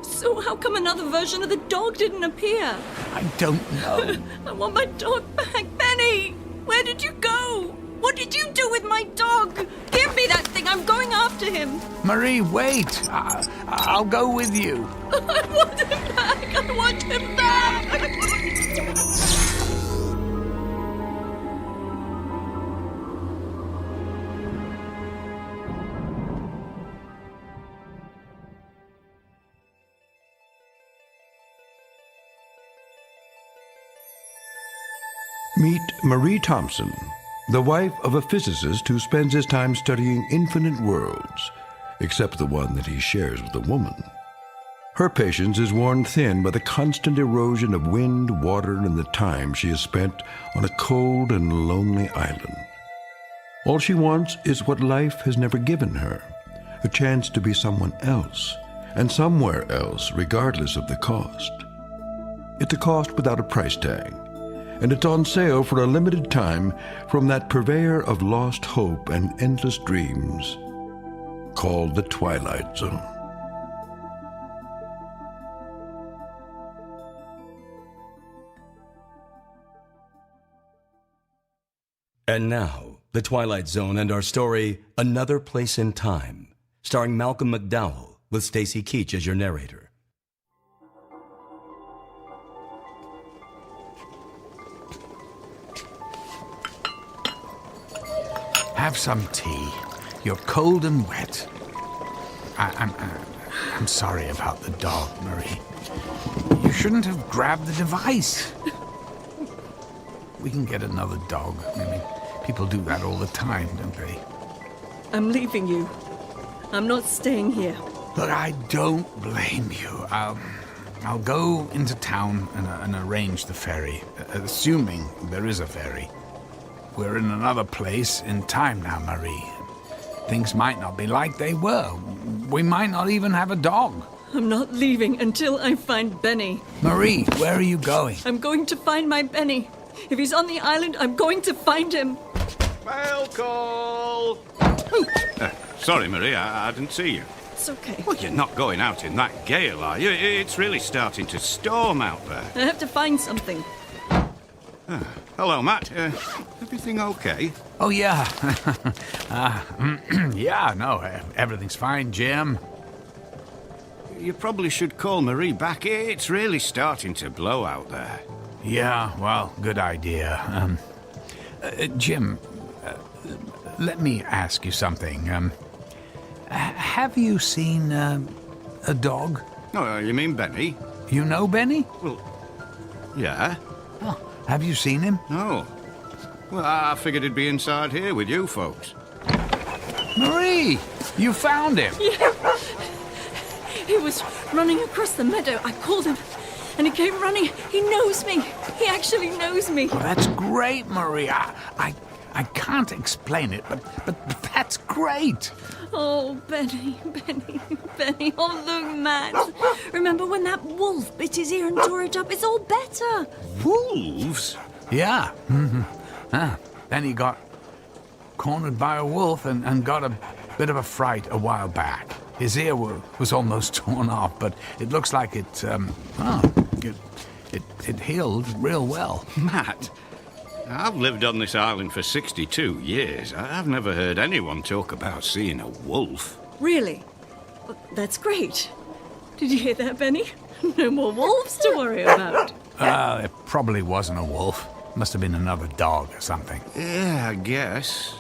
So how come another version of the dog didn't appear? I don't know. I want my dog back. Benny, where did you go? What did you do with my dog? Give me that thing. I'm going after him. Marie, wait. I'll go with you. I want him back. I want him back. Meet Marie Thompson, the wife of a physicist who spends his time studying infinite worlds, except the one that he shares with a woman. Her patience is worn thin by the constant erosion of wind, water, and the time she has spent on a cold and lonely island. All she wants is what life has never given her, a chance to be someone else, and somewhere else, regardless of the cost. It's a cost without a price tag, and it's on sale for a limited time from that purveyor of lost hope and endless dreams called the Twilight Zone. And now, The Twilight Zone and our story, Another Place in Time, starring Malcolm McDowell with Stacy Keach as your narrator. Have some tea. You're cold and wet. I'm sorry about the dog, Marie. You shouldn't have grabbed the device. We can get another dog. I mean, people do that all the time, don't they? I'm leaving you. I'm not staying here. Look, I don't blame you. I'll go into town and arrange the ferry, assuming there is a ferry. We're in another place in time now, Marie. Things might not be like they were. We might not even have a dog. I'm not leaving until I find Benny. Marie, where are you going? I'm going to find my Benny. If he's on the island, I'm going to find him. Mail call! Sorry, Marie, I didn't see you. It's okay. Well, you're not going out in that gale, are you? It's really starting to storm out there. I have to find something. Hello, Matt. Everything okay? Oh, yeah. Yeah, no, everything's fine, Jim. You probably should call Marie back. It's really starting to blow out there. Yeah, well, good idea. Jim, let me ask you something. Have you seen a dog? Oh, you mean Benny? You know Benny? Well, yeah. Oh, have you seen him? No. Well, I figured he'd be inside here with you folks. Marie, you found him. Yeah. He was running across the meadow. I called him, and he came running. He knows me. He actually knows me. Oh, that's great, Marie. I can't explain it, but that's great. Oh, Benny. Oh, look, Matt. Remember when that wolf bit his ear and tore it up? It's all better. Wolves? Yeah. Then he got cornered by a wolf and got a bit of a fright a while back. His ear was almost torn off, but it looks like it healed real well. Matt, I've lived on this island for 62 years. I've never heard anyone talk about seeing a wolf. Really? Well, that's great. Did you hear that, Benny? No more wolves to worry about. It probably wasn't a wolf. Must have been another dog or something. Yeah, I guess.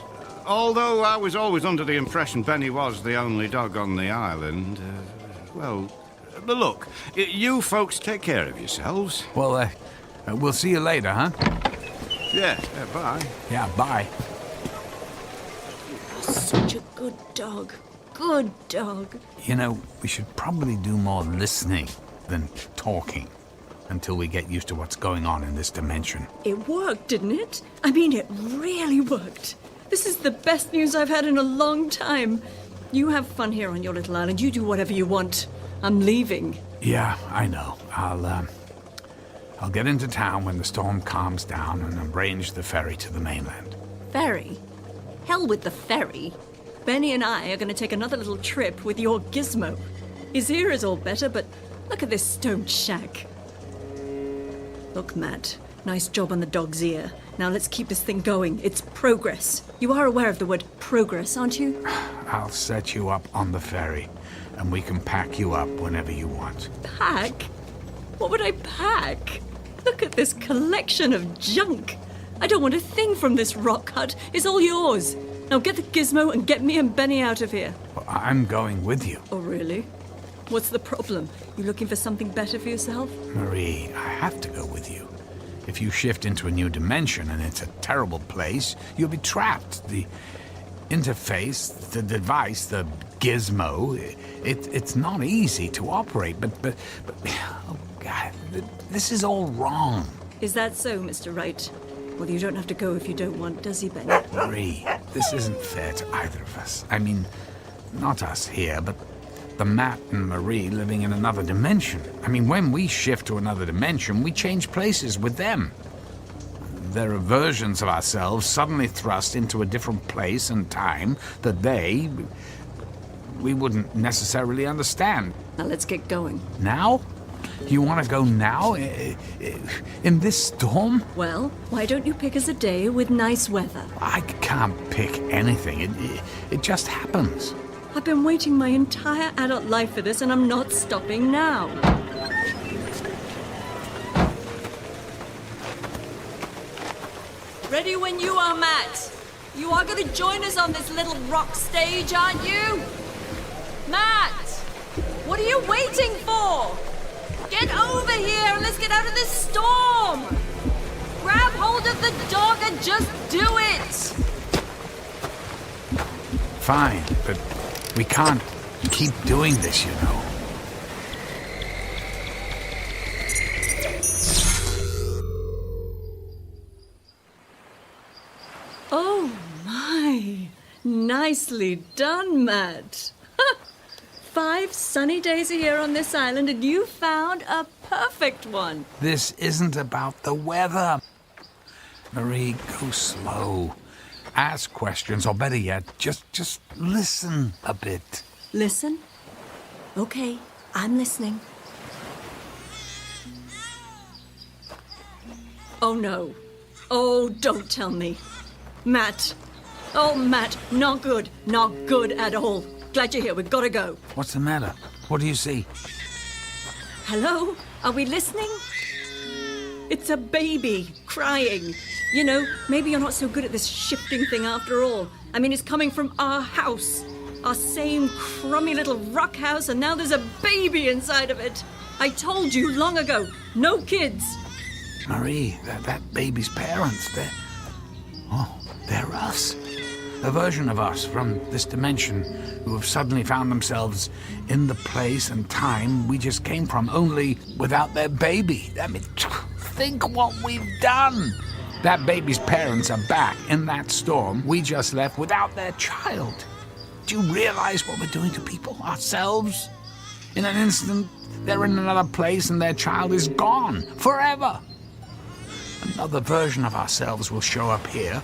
Although I was always under the impression Benny was the only dog on the island. But look, you folks take care of yourselves. Well, we'll see you later, huh? Yeah, bye. Yeah, bye. Such a good dog. Good dog. You know, we should probably do more listening than talking until we get used to what's going on in this dimension. It worked, didn't it? I mean, it really worked. This is the best news I've had in a long time. You have fun here on your little island. You do whatever you want. I'm leaving. Yeah, I know. I'll get into town when the storm calms down and arrange the ferry to the mainland. Ferry? Hell with the ferry. Benny and I are going to take another little trip with your gizmo. His ear is all better, but look at this stone shack. Look, Matt, nice job on the dog's ear. Now let's keep this thing going. It's progress. You are aware of the word progress, aren't you? I'll set you up on the ferry, and we can pack you up whenever you want. Pack? What would I pack? Look at this collection of junk. I don't want a thing from this rock hut. It's all yours. Now get the gizmo and get me and Benny out of here. Well, I'm going with you. Oh, really? What's the problem? You looking for something better for yourself? Marie, I have to go with you. If you shift into a new dimension and it's a terrible place, you'll be trapped. The interface, the device, the gizmo, it's not easy to operate, but oh God, this is all wrong. Is that so, Mr. Wright? Well, you don't have to go if you don't want, does he, Benny? Marie, this isn't fair to either of us. I mean, not us here, but the Matt and Marie living in another dimension. I mean, when we shift to another dimension, we change places with them. there are versions of ourselves suddenly thrust into a different place and time that we wouldn't necessarily understand. Now let's get going. Now? You want to go now? In this storm? Well, why don't you pick us a day with nice weather? I can't pick anything. It just happens. I've been waiting my entire adult life for this, and I'm not stopping now. Ready when you are, Matt. You are going to join us on this little rock stage, aren't you? Matt! What are you waiting for? Get over here and let's get out of this storm! Grab hold of the dog and just do it! Fine, but we can't keep doing this, you know. Oh my! Nicely done, Matt. 5 sunny days a year on this island, and you found a perfect one. This isn't about the weather. Marie, go slow. Ask questions, or better yet, just listen a bit. Listen? Okay, I'm listening. Oh no. Oh, don't tell me. Matt. Oh, Matt, not good. Not good at all. Glad you're here. We've got to go. What's the matter? What do you see? Hello? Are we listening? It's a baby crying. You know, maybe you're not so good at this shifting thing after all. I mean, it's coming from our house. Our same crummy little rock house, and now there's a baby inside of it. I told you long ago, no kids. Marie, that baby's parents, they're us. A version of us from this dimension who have suddenly found themselves in the place and time we just came from, only without their baby. I mean, think what we've done. That baby's parents are back in that storm we just left without their child. Do you realize what we're doing to people, ourselves? In an instant, they're in another place and their child is gone forever. Another version of ourselves will show up here.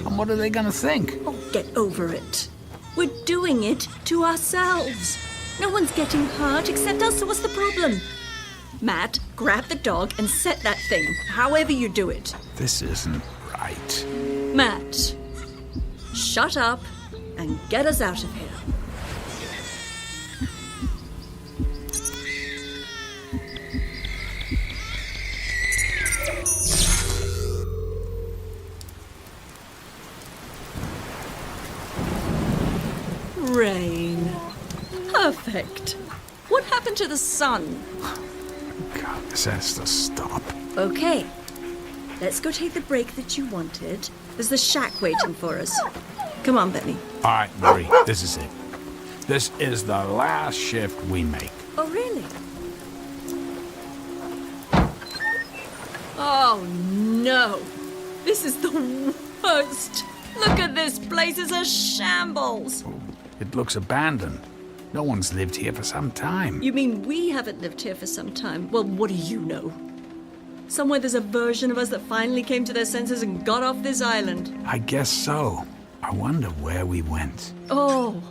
And what are they going to think? Oh, get over it. We're doing it to ourselves. No one's getting hurt except us, so what's the problem? Matt, grab the dog and set that thing, however you do it. This isn't right. Matt, shut up and get us out of here. Rain. Perfect. What happened to the sun? God, this has to stop. Okay. Let's go take the break that you wanted. There's the shack waiting for us. Come on, Benny. All right, Marie, this is it. This is the last shift we make. Oh, really? Oh, no. This is the worst. Look at this place. It's a shambles. It looks abandoned. No one's lived here for some time. You mean we haven't lived here for some time? Well, what do you know? Somewhere there's a version of us that finally came to their senses and got off this island. I guess so. I wonder where we went. Oh,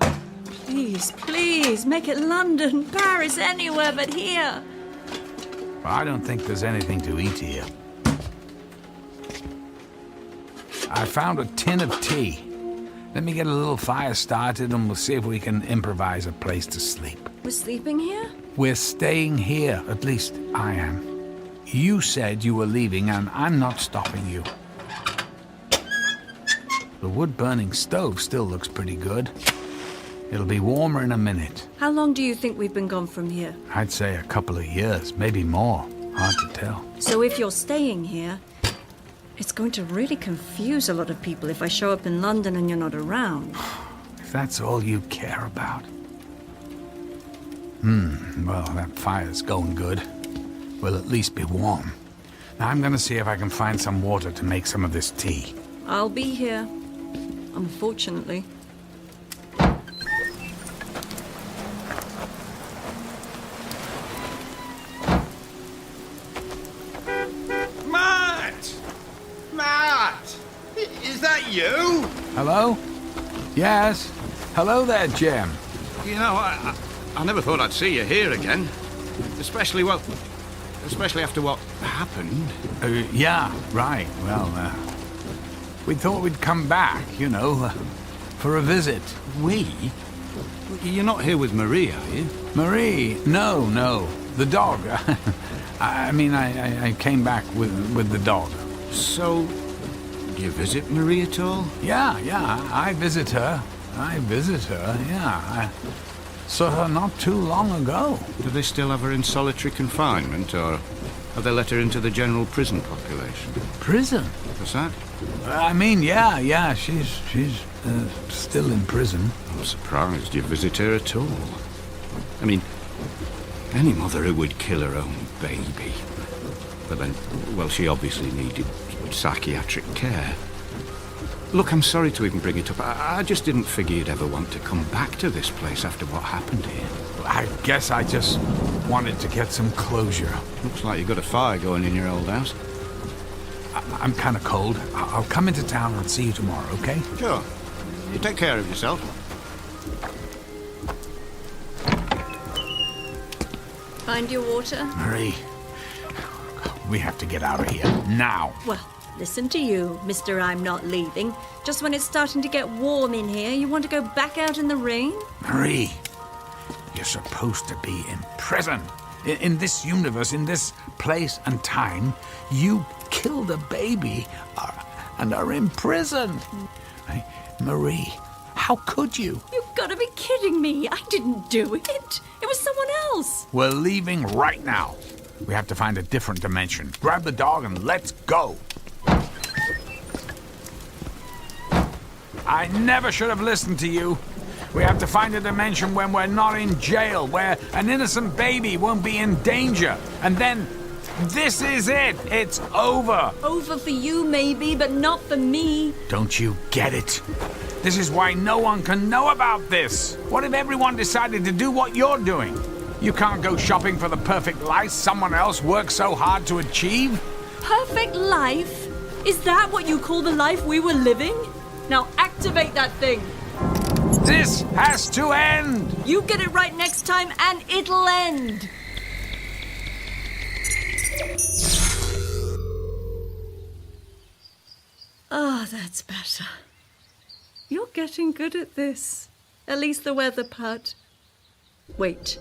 please, please, make it London, Paris, anywhere but here. Well, I don't think there's anything to eat here. I found a tin of tea. Let me get a little fire started and we'll see if we can improvise a place to sleep. We're sleeping here? We're staying here, at least I am. You said you were leaving and I'm not stopping you. The wood-burning stove still looks pretty good. It'll be warmer in a minute. How long do you think we've been gone from here? I'd say a couple of years, maybe more. Hard to tell. So if you're staying here, it's going to really confuse a lot of people if I show up in London and you're not around. If that's all you care about. Well, that fire's going good. We'll at least be warm. Now I'm gonna see if I can find some water to make some of this tea. I'll be here, unfortunately. Matt! you? Hello? Yes. Hello there, Jem. You know, I never thought I'd see you here again. Especially after what happened. Yeah, right. Well, we thought we'd come back, for a visit. We? You're not here with Marie, are you? Marie? No. The dog. I came back with the dog. So, do you visit Marie at all? Yeah, I visit her, yeah. I saw her not too long ago. Do they still have her in solitary confinement, or have they let her into the general prison population? Prison? What's that? Yeah, she's still in prison. I'm surprised you visit her at all. I mean, any mother who would kill her own baby. But then, well, she obviously needed psychiatric care. Look, I'm sorry to even bring it up. I just didn't figure you'd ever want to come back to this place after what happened here. I guess I just wanted to get some closure. Looks like you've got a fire going in your old house. I'm kind of cold. I'll come into town and see you tomorrow, okay? Sure. You take care of yourself. Find your water? Marie, we have to get out of here now. Well, listen to you, Mr. I'm not leaving. Just when it's starting to get warm in here, you want to go back out in the rain? Marie, you're supposed to be in prison. In this universe, in this place and time, you killed a baby and are in prison. Marie, how could you? You've got to be kidding me. I didn't do it. It was someone else. We're leaving right now. We have to find a different dimension. Grab the dog and let's go. I never should have listened to you. We have to find a dimension when we're not in jail, where an innocent baby won't be in danger. And then, this is it. It's over. Over for you, maybe, but not for me. Don't you get it? This is why no one can know about this. What if everyone decided to do what you're doing? You can't go shopping for the perfect life someone else worked so hard to achieve. Perfect life? Is that what you call the life we were living? Now activate that thing. This has to end! You get it right next time and it'll end! Ah, that's better. You're getting good at this. At least the weather part. Wait.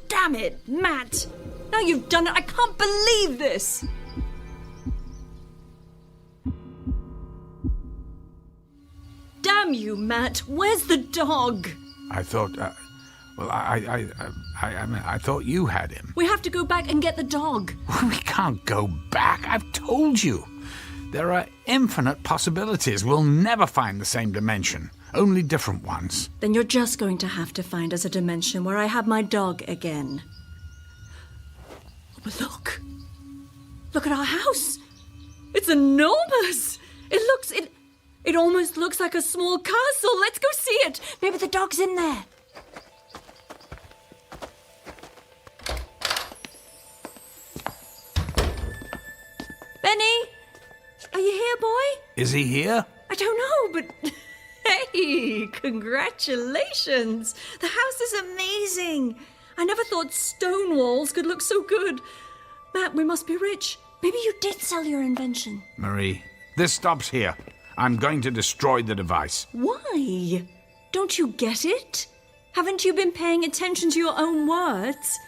Damn it, Matt! Now you've done it! I can't believe this! Damn you, Matt! Where's the dog? I thought, I thought you had him. We have to go back and get the dog. We can't go back. I've told you. There are infinite possibilities. We'll never find the same dimension. Only different ones. Then you're just going to have to find us a dimension where I have my dog again. But look. Look at our house. It's enormous. It almost looks like a small castle. Let's go see it. Maybe the dog's in there. Benny? Are you here, boy? Is he here? I don't know, but... Hey, congratulations. The house is amazing. I never thought stone walls could look so good. Matt, we must be rich. Maybe you did sell your invention. Marie, this stops here. I'm going to destroy the device. Why? Don't you get it? Haven't you been paying attention to your own words?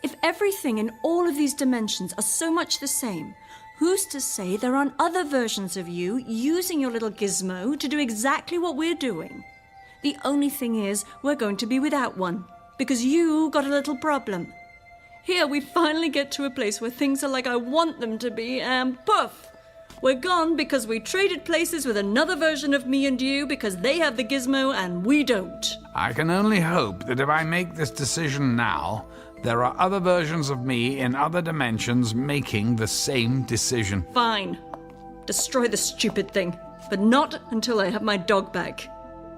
If everything in all of these dimensions are so much the same, who's to say there aren't other versions of you using your little gizmo to do exactly what we're doing? The only thing is, we're going to be without one, because you got a little problem. Here we finally get to a place where things are like I want them to be, and poof! We're gone because we traded places with another version of me and you because they have the gizmo and we don't. I can only hope that if I make this decision now, there are other versions of me in other dimensions making the same decision. Fine. Destroy the stupid thing, but not until I have my dog back.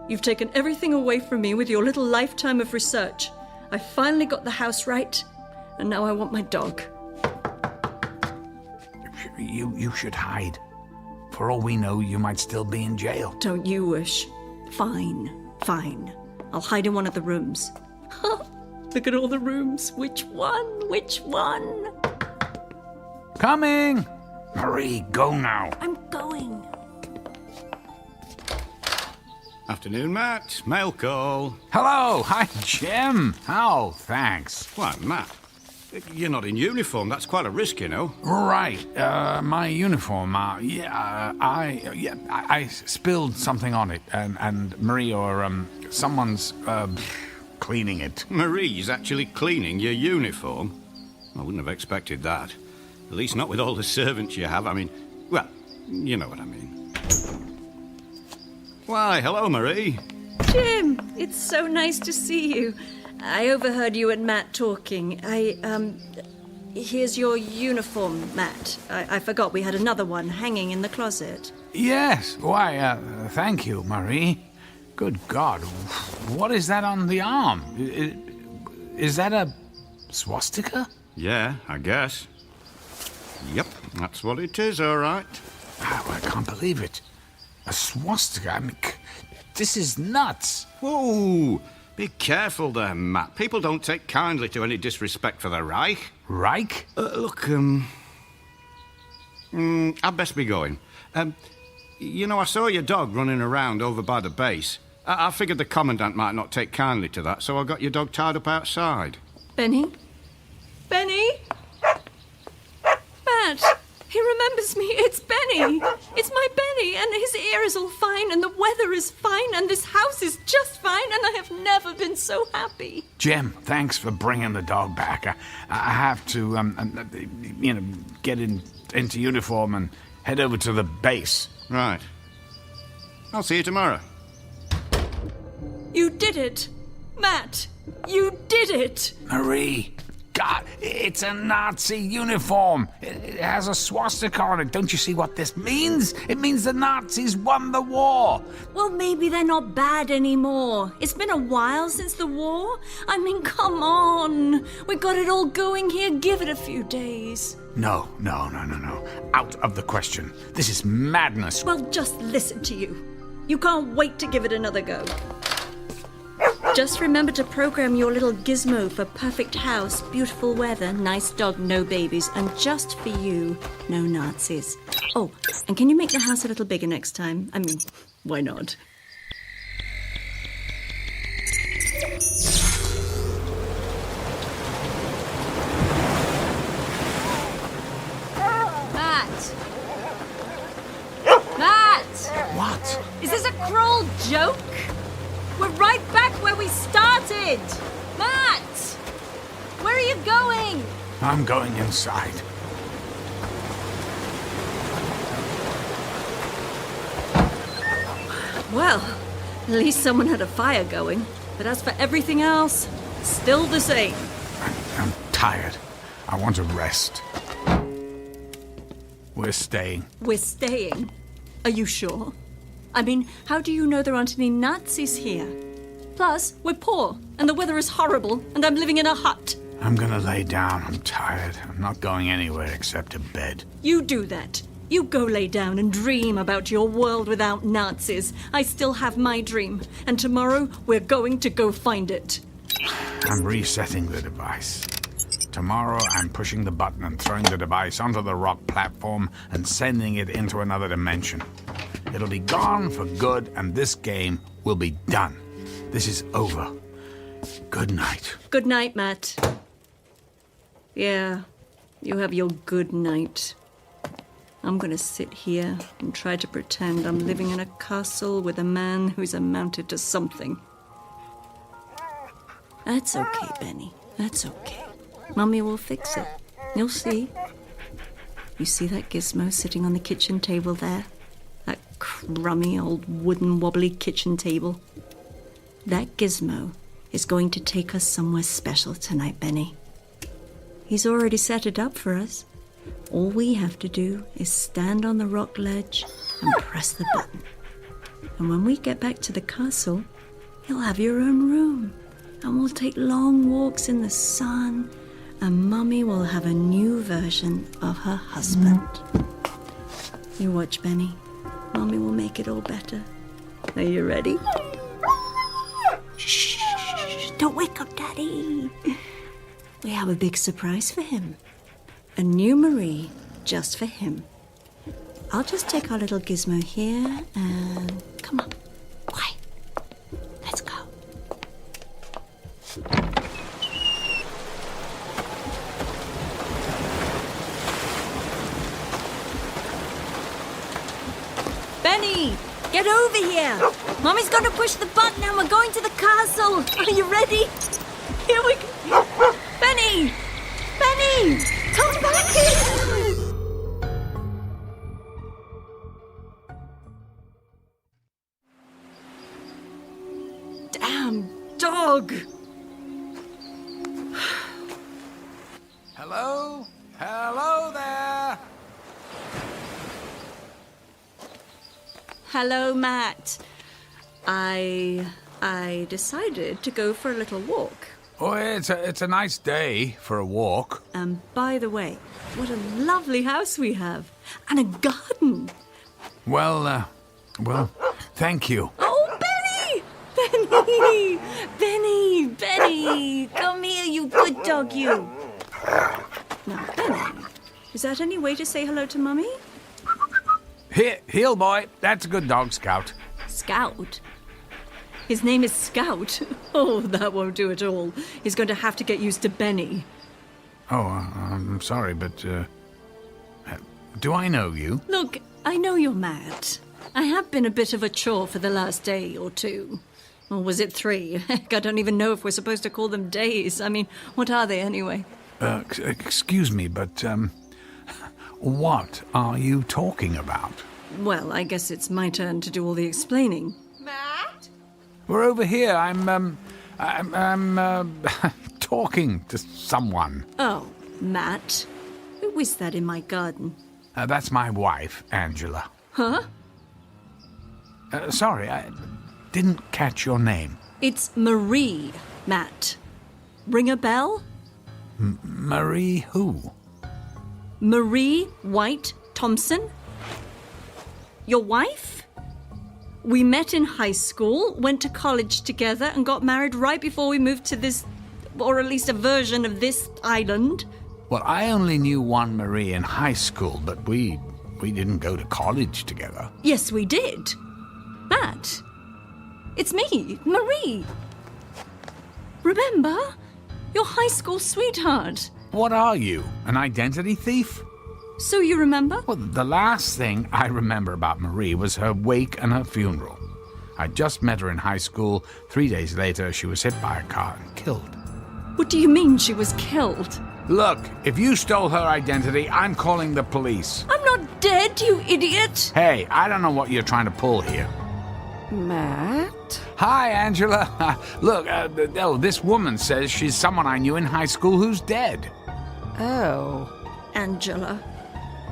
You've taken everything away from me with your little lifetime of research. I finally got the house right, and now I want my dog. You should hide. For all we know, you might still be in jail. Don't you wish? Fine. I'll hide in one of the rooms. Look at all the rooms. Which one? Coming! Marie, go now. I'm going. Afternoon, Matt. Mail call. Hello. Hi, Jim. How? Thanks. Why, Matt, you're not in uniform. That's quite a risk, you know. Right. My uniform. I spilled something on it, and Marie or someone's cleaning it. Marie's actually cleaning your uniform? I wouldn't have expected that. At least not with all the servants you have. I mean, well, you know what I mean. Why, hello, Marie. Jim, it's so nice to see you. I overheard you and Matt talking. Here's your uniform, Matt. I forgot we had another one hanging in the closet. Yes. Why, thank you, Marie. Good God. What is that on the arm? Is that a swastika? Yeah, I guess. Yep, that's what it is, all right. Oh, I can't believe it. A swastika? I mean, this is nuts. Whoa! Be careful there, Matt. People don't take kindly to any disrespect for the Reich. Reich? Look, I'd best be going. You know, I saw your dog running around over by the base. I figured the Commandant might not take kindly to that, so I got your dog tied up outside. Benny? Matt! He remembers me. It's Benny. It's my Benny, and his ear is all fine, and the weather is fine, and this house is just fine, and I have never been so happy. Jim, thanks for bringing the dog back. I have to, get into uniform and head over to the base. Right. I'll see you tomorrow. You did it. Matt, you did it. Marie. God, it's a Nazi uniform. It has a swastika on it. Don't you see what this means? It means the Nazis won the war. Well, maybe they're not bad anymore. It's been a while since the war. I mean, come on. We got it all going here. Give it a few days. No. Out of the question. This is madness. Well, just listen to you. You can't wait to give it another go. Just remember to program your little gizmo for perfect house, beautiful weather, nice dog, no babies, and just for you, no Nazis. Oh, and can you make the house a little bigger next time? I mean, why not? Matt! What? Is this a cruel joke? We're right back where we started! Matt! Where are you going? I'm going inside. Well, at least someone had a fire going. But as for everything else, still the same. I'm tired. I want to rest. We're staying. We're staying? Are you sure? I mean, how do you know there aren't any Nazis here? Plus, we're poor, and the weather is horrible, and I'm living in a hut. I'm gonna lay down. I'm tired. I'm not going anywhere except to bed. You do that. You go lay down and dream about your world without Nazis. I still have my dream, and tomorrow we're going to go find it. I'm resetting the device. Tomorrow I'm pushing the button and throwing the device onto the rock platform and sending it into another dimension. It'll be gone for good, and this game will be done. This is over. Good night. Good night, Matt. Yeah, you have your good night. I'm gonna sit here and try to pretend I'm living in a castle with a man who's amounted to something. That's okay, Benny. That's okay. Mummy will fix it. You'll see. You see that gizmo sitting on the kitchen table there? That crummy old wooden wobbly kitchen table? That gizmo is going to take us somewhere special tonight, Benny. He's already set it up for us. All we have to do is stand on the rock ledge and press the button. And when we get back to the castle, you'll have your own room. And we'll take long walks in the sun. And Mummy will have a new version of her husband. You watch, Benny. Mommy will make it all better. Are you ready? Shh, don't wake up Daddy. We have a big surprise for him. A new Marie just for him. I'll just take our little gizmo here and... Come on. Quiet. Let's go. Benny! Get over here! Mommy's gonna push the button and we're going to the castle! Are you ready? Here we go! Benny! Benny! Come back here! Damn dog! Hello? Hello there! Hello, Matt. I decided to go for a little walk. Oh, it's a nice day for a walk. And by the way, what a lovely house we have. And a garden. Well, thank you. Oh, Benny! Benny! Benny! Benny! Come here, you good dog, you. Now, Benny, is that any way to say hello to Mummy? Here, heel boy. That's a good dog, Scout. Scout? His name is Scout? Oh, that won't do at all. He's going to have to get used to Benny. Oh, I'm sorry, but, do I know you? Look, I know you're Matt. I have been a bit of a chore for the last day or two. Or was it 3? Heck, I don't even know if we're supposed to call them days. I mean, what are they anyway? Excuse me, but, what are you talking about? Well, I guess it's my turn to do all the explaining. Matt? We're over here. I'm talking to someone. Oh, Matt. Who is that in my garden? That's my wife, Angela. Huh? Sorry, I didn't catch your name. It's Marie, Matt. Ring a bell? Marie who? Marie White Thompson? Your wife? We met in high school, went to college together, and got married right before we moved to this, or at least a version of this island. Well, I only knew one Marie in high school, but we didn't go to college together. Yes, we did. Matt, it's me, Marie. Remember? Your high school sweetheart. What are you, an identity thief? So you remember? Well, the last thing I remember about Marie was her wake and her funeral. I just met her in high school. 3 days later, she was hit by a car and killed. What do you mean she was killed? Look, if you stole her identity, I'm calling the police. I'm not dead, you idiot! Hey, I don't know what you're trying to pull here. Matt? Hi, Angela. Look, this woman says she's someone I knew in high school who's dead. Oh. Angela.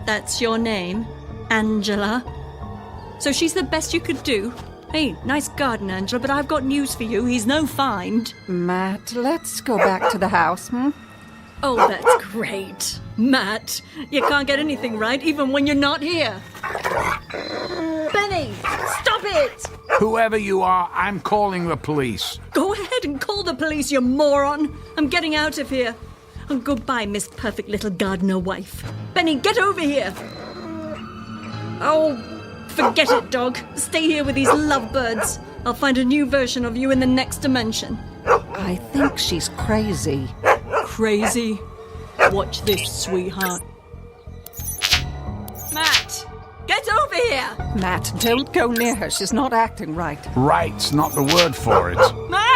That's your name? Angela? So she's the best you could do? Hey, nice garden, Angela, but I've got news for you. He's no find. Matt, let's go back to the house, Oh, that's great. Matt, you can't get anything right even when you're not here. Benny, stop it! Whoever you are, I'm calling the police. Go ahead and call the police, you moron. I'm getting out of here. And goodbye, Miss Perfect Little Gardener Wife. Benny, get over here. Oh, forget it, dog. Stay here with these lovebirds. I'll find a new version of you in the next dimension. I think she's crazy. Crazy? Watch this, sweetheart. Matt, get over here! Matt, don't go near her. She's not acting right. Right's not the word for it. Matt!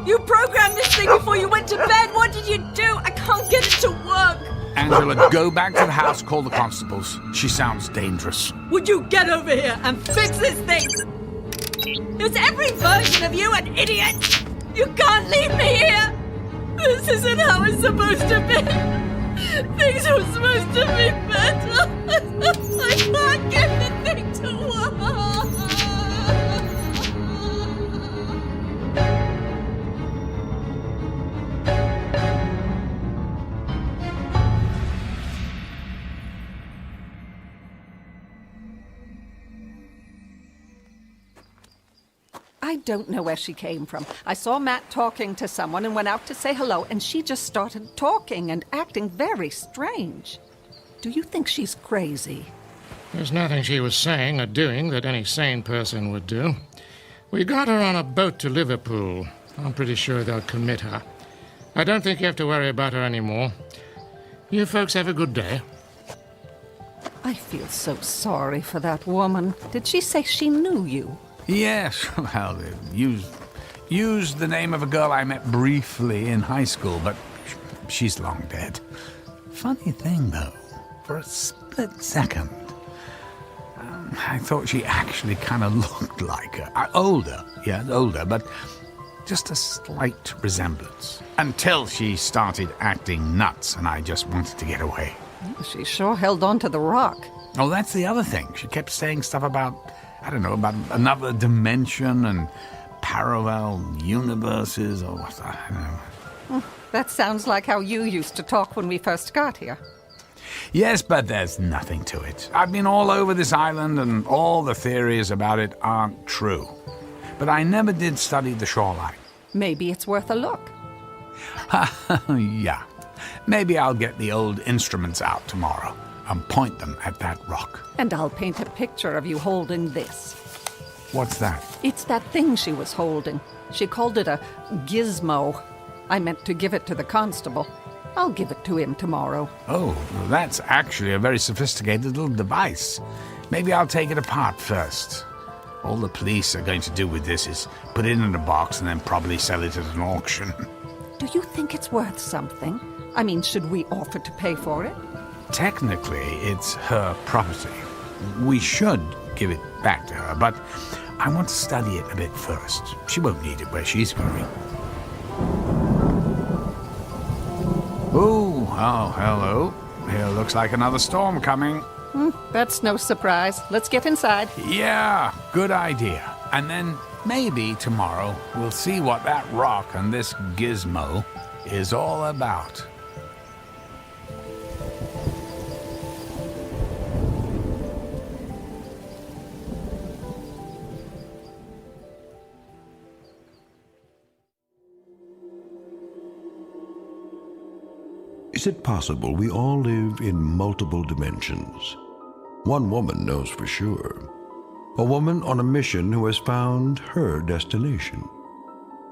You programmed this thing before you went to bed. What did you do? I can't get it to work. Angela, go back to the house, call the constables. She sounds dangerous. Would you get over here and fix this thing? It's every version of you, an idiot! You can't leave me here! This isn't how it's supposed to be. Things were supposed to be better. I can't get the thing to work. don't know where she came from. I saw Matt talking to someone and went out to say hello, and she just started talking and acting very strange. Do you think she's crazy? There's nothing she was saying or doing that any sane person would do. We got her on a boat to Liverpool. I'm pretty sure they'll commit her. I don't think you have to worry about her anymore. You folks have a good day. I feel so sorry for that woman. Did she say she knew you? Yes, well, used the name of a girl I met briefly in high school, but she's long dead. Funny thing, though, for a split second, I thought she actually kind of looked like her. Older, but just a slight resemblance. Until she started acting nuts, and I just wanted to get away. She sure held on to the rock. Oh, that's the other thing. She kept saying stuff about about another dimension and parallel universes or what, I don't know. That sounds like how you used to talk when we first got here. Yes, but there's nothing to it. I've been all over this island and all the theories about it aren't true. But I never did study the shoreline. Maybe it's worth a look. Yeah. Maybe I'll get the old instruments out tomorrow and point them at that rock. And I'll paint a picture of you holding this. What's that? It's that thing she was holding. She called it a gizmo. I meant to give it to the constable. I'll give it to him tomorrow. Oh, well, that's actually a very sophisticated little device. Maybe I'll take it apart first. All the police are going to do with this is put it in a box and then probably sell it at an auction. Do you think it's worth something? I mean, should we offer to pay for it? Technically, it's her property. We should give it back to her, but I want to study it a bit first. She won't need it where she's going. Oh, hello. Here looks like another storm coming. That's no surprise. Let's get inside. Yeah, good idea. And then maybe tomorrow we'll see what that rock and this gizmo is all about. Is it possible we all live in multiple dimensions? One woman knows for sure. A woman on a mission who has found her destination.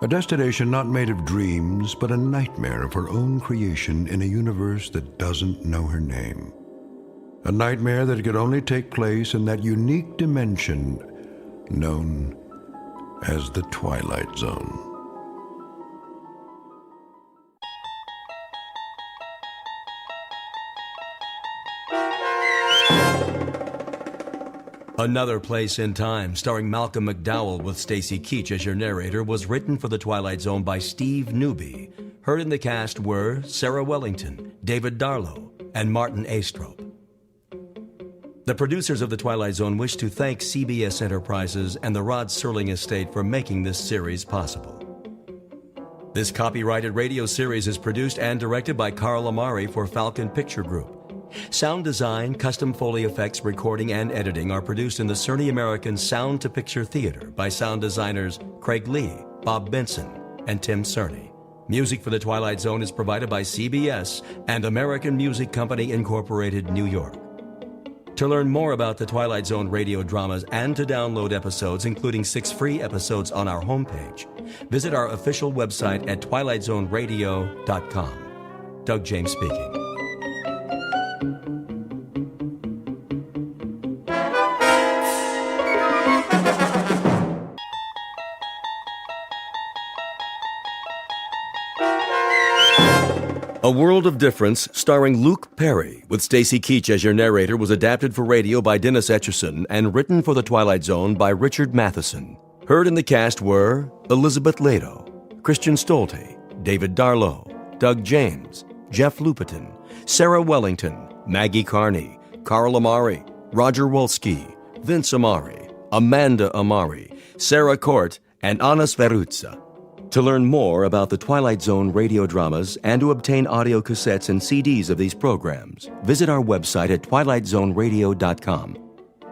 A destination not made of dreams, but a nightmare of her own creation in a universe that doesn't know her name. A nightmare that could only take place in that unique dimension known as the Twilight Zone. Another Place in Time, starring Malcolm McDowell with Stacy Keach as your narrator, was written for The Twilight Zone by Steve Newby. Heard in the cast were Sarah Wellington, David Darlow, and Martin Astrup. The producers of The Twilight Zone wish to thank CBS Enterprises and the Rod Serling Estate for making this series possible. This copyrighted radio series is produced and directed by Carl Amari for Falcon Picture Group. Sound design, custom Foley effects, recording, and editing are produced in the Cerny American Sound to Picture Theater by sound designers Craig Lee, Bob Benson, and Tim Cerny. Music for The Twilight Zone is provided by CBS and American Music Company Incorporated, New York. To learn more about the Twilight Zone radio dramas and to download episodes, including 6 free episodes on our homepage, visit our official website at twilightzoneradio.com. Doug James speaking. A World of Difference, starring Luke Perry, with Stacy Keach as your narrator, was adapted for radio by Dennis Etchison and written for The Twilight Zone by Richard Matheson. Heard in the cast were Elizabeth Lado, Christian Stolte, David Darlow, Doug James, Jeff Lupetin, Sarah Wellington, Maggie Carney, Carl Amari, Roger Wolski, Vince Amari, Amanda Amari, Sarah Court, and Anna Sverutza. To learn more about the Twilight Zone radio dramas and to obtain audio cassettes and CDs of these programs, visit our website at twilightzoneradio.com.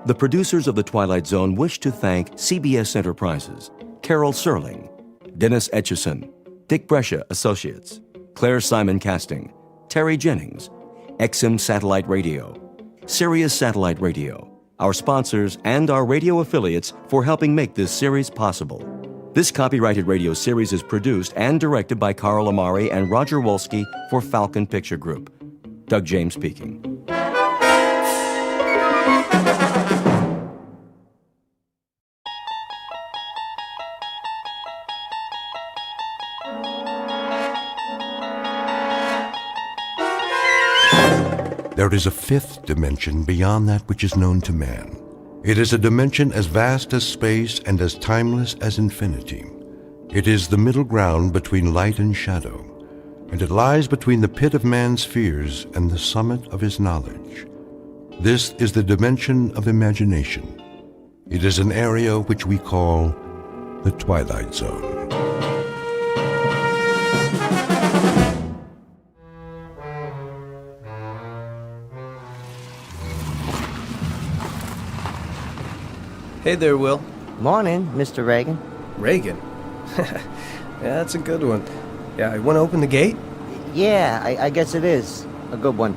The producers of The Twilight Zone wish to thank CBS Enterprises, Carol Serling, Dennis Etchison, Dick Brescia Associates, Claire Simon Casting, Terry Jennings, XM Satellite Radio, Sirius Satellite Radio, our sponsors, and our radio affiliates for helping make this series possible. This copyrighted radio series is produced and directed by Carl Amari and Roger Wolski for Falcon Picture Group. Doug James speaking. There is a fifth dimension beyond that which is known to man. It is a dimension as vast as space and as timeless as infinity. It is the middle ground between light and shadow, and it lies between the pit of man's fears and the summit of his knowledge. This is the dimension of imagination. It is an area which we call the Twilight Zone. Hey there, Will. Morning, Mr. Reagan. Reagan? Yeah, that's a good one. Yeah, you want to open the gate? Yeah, I guess it is. A good one.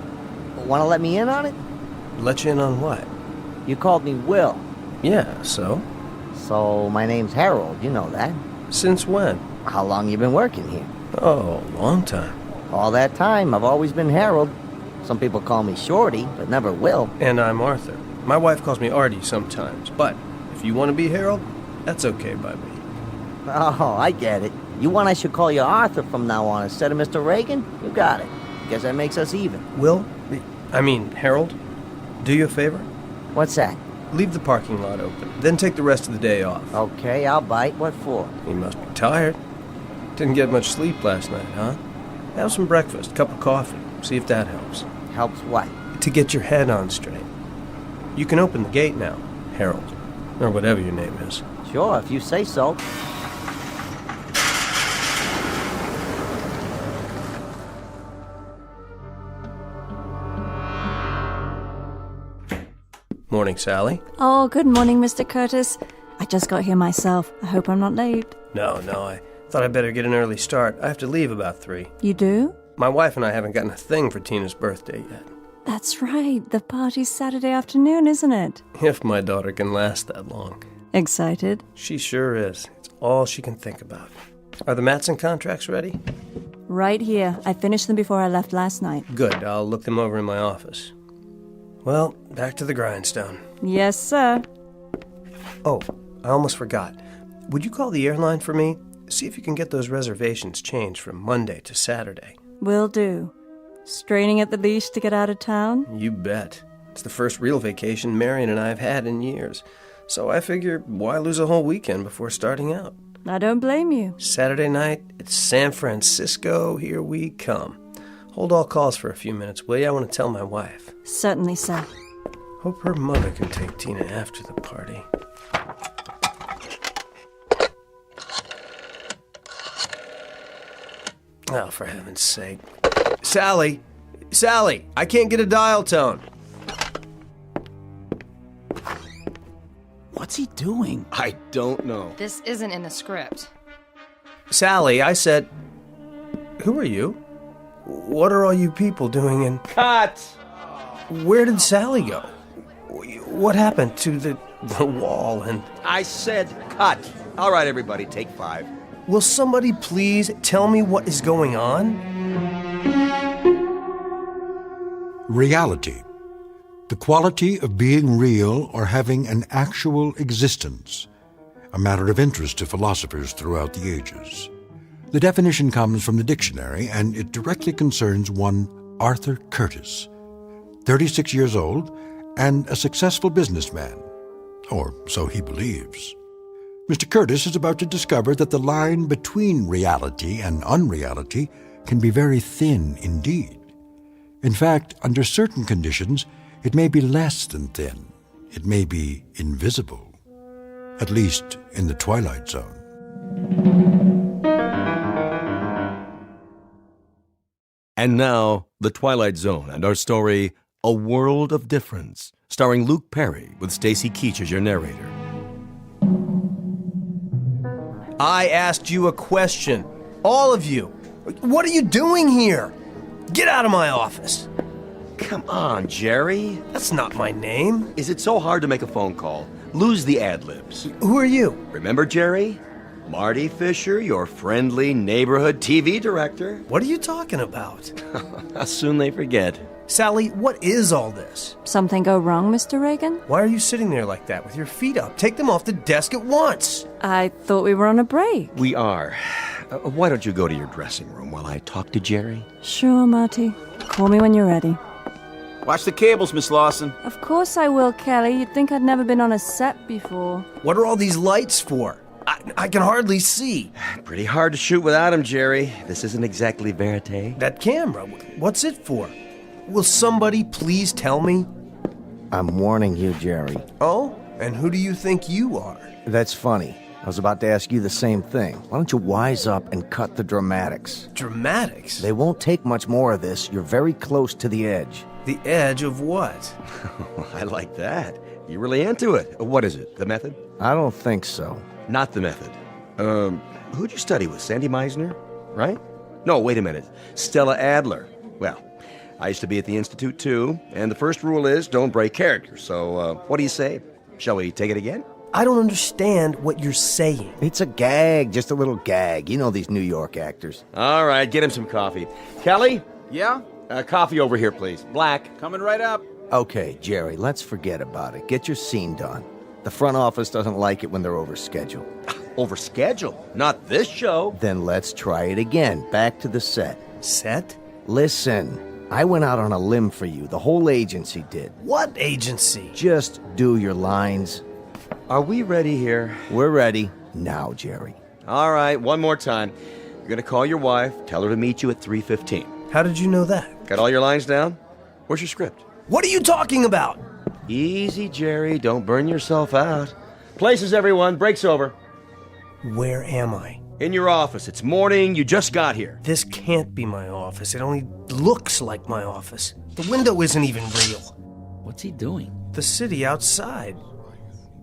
Want to let me in on it? Let you in on what? You called me Will. Yeah, so? So, my name's Harold, you know that. Since when? How long you been working here? Oh, long time. All that time, I've always been Harold. Some people call me Shorty, but never Will. And I'm Arthur. My wife calls me Artie sometimes, but if you want to be Harold, that's okay by me. Oh, I get it. You want I should call you Arthur from now on instead of Mr. Reagan? You got it. Guess that makes us even. Harold, do you a favor? What's that? Leave the parking lot open, then take the rest of the day off. Okay, I'll bite. What for? You must be tired. Didn't get much sleep last night, huh? Have some breakfast, cup of coffee. See if that helps. Helps what? To get your head on straight. You can open the gate now, Harold. Or whatever your name is. Sure, if you say so. Morning, Sally. Oh, good morning, Mr. Curtis. I just got here myself. I hope I'm not late. No, I thought I'd better get an early start. I have to leave about 3. You do? My wife and I haven't gotten a thing for Tina's birthday yet. That's right. The party's Saturday afternoon, isn't it? If my daughter can last that long. Excited? She sure is. It's all she can think about. Are the Matson contracts ready? Right here. I finished them before I left last night. Good. I'll look them over in my office. Well, back to the grindstone. Yes, sir. Oh, I almost forgot. Would you call the airline for me? See if you can get those reservations changed from Monday to Saturday. Will do. Straining at the leash to get out of town? You bet. It's the first real vacation Marion and I have had in years. So I figure, why lose a whole weekend before starting out? I don't blame you. Saturday night, it's San Francisco. Here we come. Hold all calls for a few minutes, will you? I want to tell my wife. Certainly, sir. Hope her mother can take Tina after the party. Oh, for heaven's sake. Sally! Sally! I can't get a dial tone! What's he doing? I don't know. This isn't in the script. Sally, I said... Who are you? What are all you people doing in... Cut! Where did Sally go? What happened to the wall and... I said cut. All right, everybody, take 5. Will somebody please tell me what is going on? Reality. The quality of being real or having an actual existence. A matter of interest to philosophers throughout the ages. The definition comes from the dictionary, and it directly concerns one Arthur Curtis, 36 years old and a successful businessman, or so he believes. Mr. Curtis is about to discover that the line between reality and unreality can be very thin indeed. In fact, under certain conditions, it may be less than thin. It may be invisible, at least in the Twilight Zone. And now, The Twilight Zone and our story, A World of Difference, starring Luke Perry with Stacy Keach as your narrator. I asked you a question. All of you. What are you doing here? Get out of my office. Come on, Jerry. That's not my name. Is it so hard to make a phone call? Lose the ad-libs. Who are you? Remember, Jerry? Marty Fisher, your friendly neighborhood TV director. What are you talking about? How soon they forget. Sally, what is all this? Something go wrong, Mr. Reagan? Why are you sitting there like that with your feet up? Take them off the desk at once. I thought we were on a break. We are. Why don't you go to your dressing room while I talk to Jerry? Sure, Marty. Call me when you're ready. Watch the cables, Miss Lawson. Of course I will, Kelly. You'd think I'd never been on a set before. What are all these lights for? I can hardly see. Pretty hard to shoot without him, Jerry. This isn't exactly verite. That camera, what's it for? Will somebody please tell me? I'm warning you, Jerry. Oh? And who do you think you are? That's funny. I was about to ask you the same thing. Why don't you wise up and cut the dramatics? Dramatics? They won't take much more of this. You're very close to the edge. The edge of what? I like that. You're really into it. What is it? The method? I don't think so. Not the method. Who'd you study with? Sandy Meisner? Right? No, wait a minute. Stella Adler. Well, I used to be at the Institute, too, and the first rule is don't break character. So, what do you say? Shall we take it again? I don't understand what you're saying. It's a gag, just a little gag. You know these New York actors. All right, get him some coffee. Kelly? Yeah? Coffee over here, please. Black. Coming right up. Okay, Jerry, let's forget about it. Get your scene done. The front office doesn't like it when they're over schedule. Over schedule? Not this show. Then let's try it again. Back to the set. Set? Listen, I went out on a limb for you. The whole agency did. What agency? Just do your lines. Are we ready here? We're ready. Now, Jerry. All right, one more time. You're going to call your wife, tell her to meet you at 3:15. How did you know that? Got all your lines down? Where's your script? What are you talking about? Easy, Jerry. Don't burn yourself out. Places, everyone. Break's over. Where am I? In your office. It's morning. You just got here. This can't be my office. It only looks like my office. The window isn't even real. What's he doing? The city outside.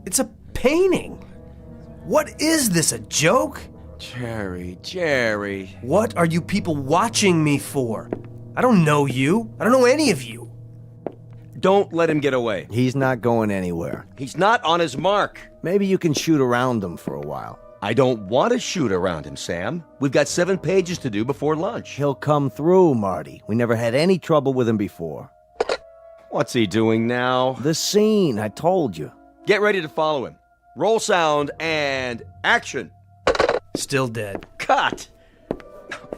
It's a painting. What is this, a joke? Jerry. What are you people watching me for? I don't know you. I don't know any of you. Don't let him get away. He's not going anywhere. He's not on his mark. Maybe you can shoot around him for a while. I don't want to shoot around him, Sam. We've got 7 pages to do before lunch. He'll come through, Marty. We never had any trouble with him before. What's he doing now? The scene, I told you. Get ready to follow him. Roll sound and action. Still dead. Cut!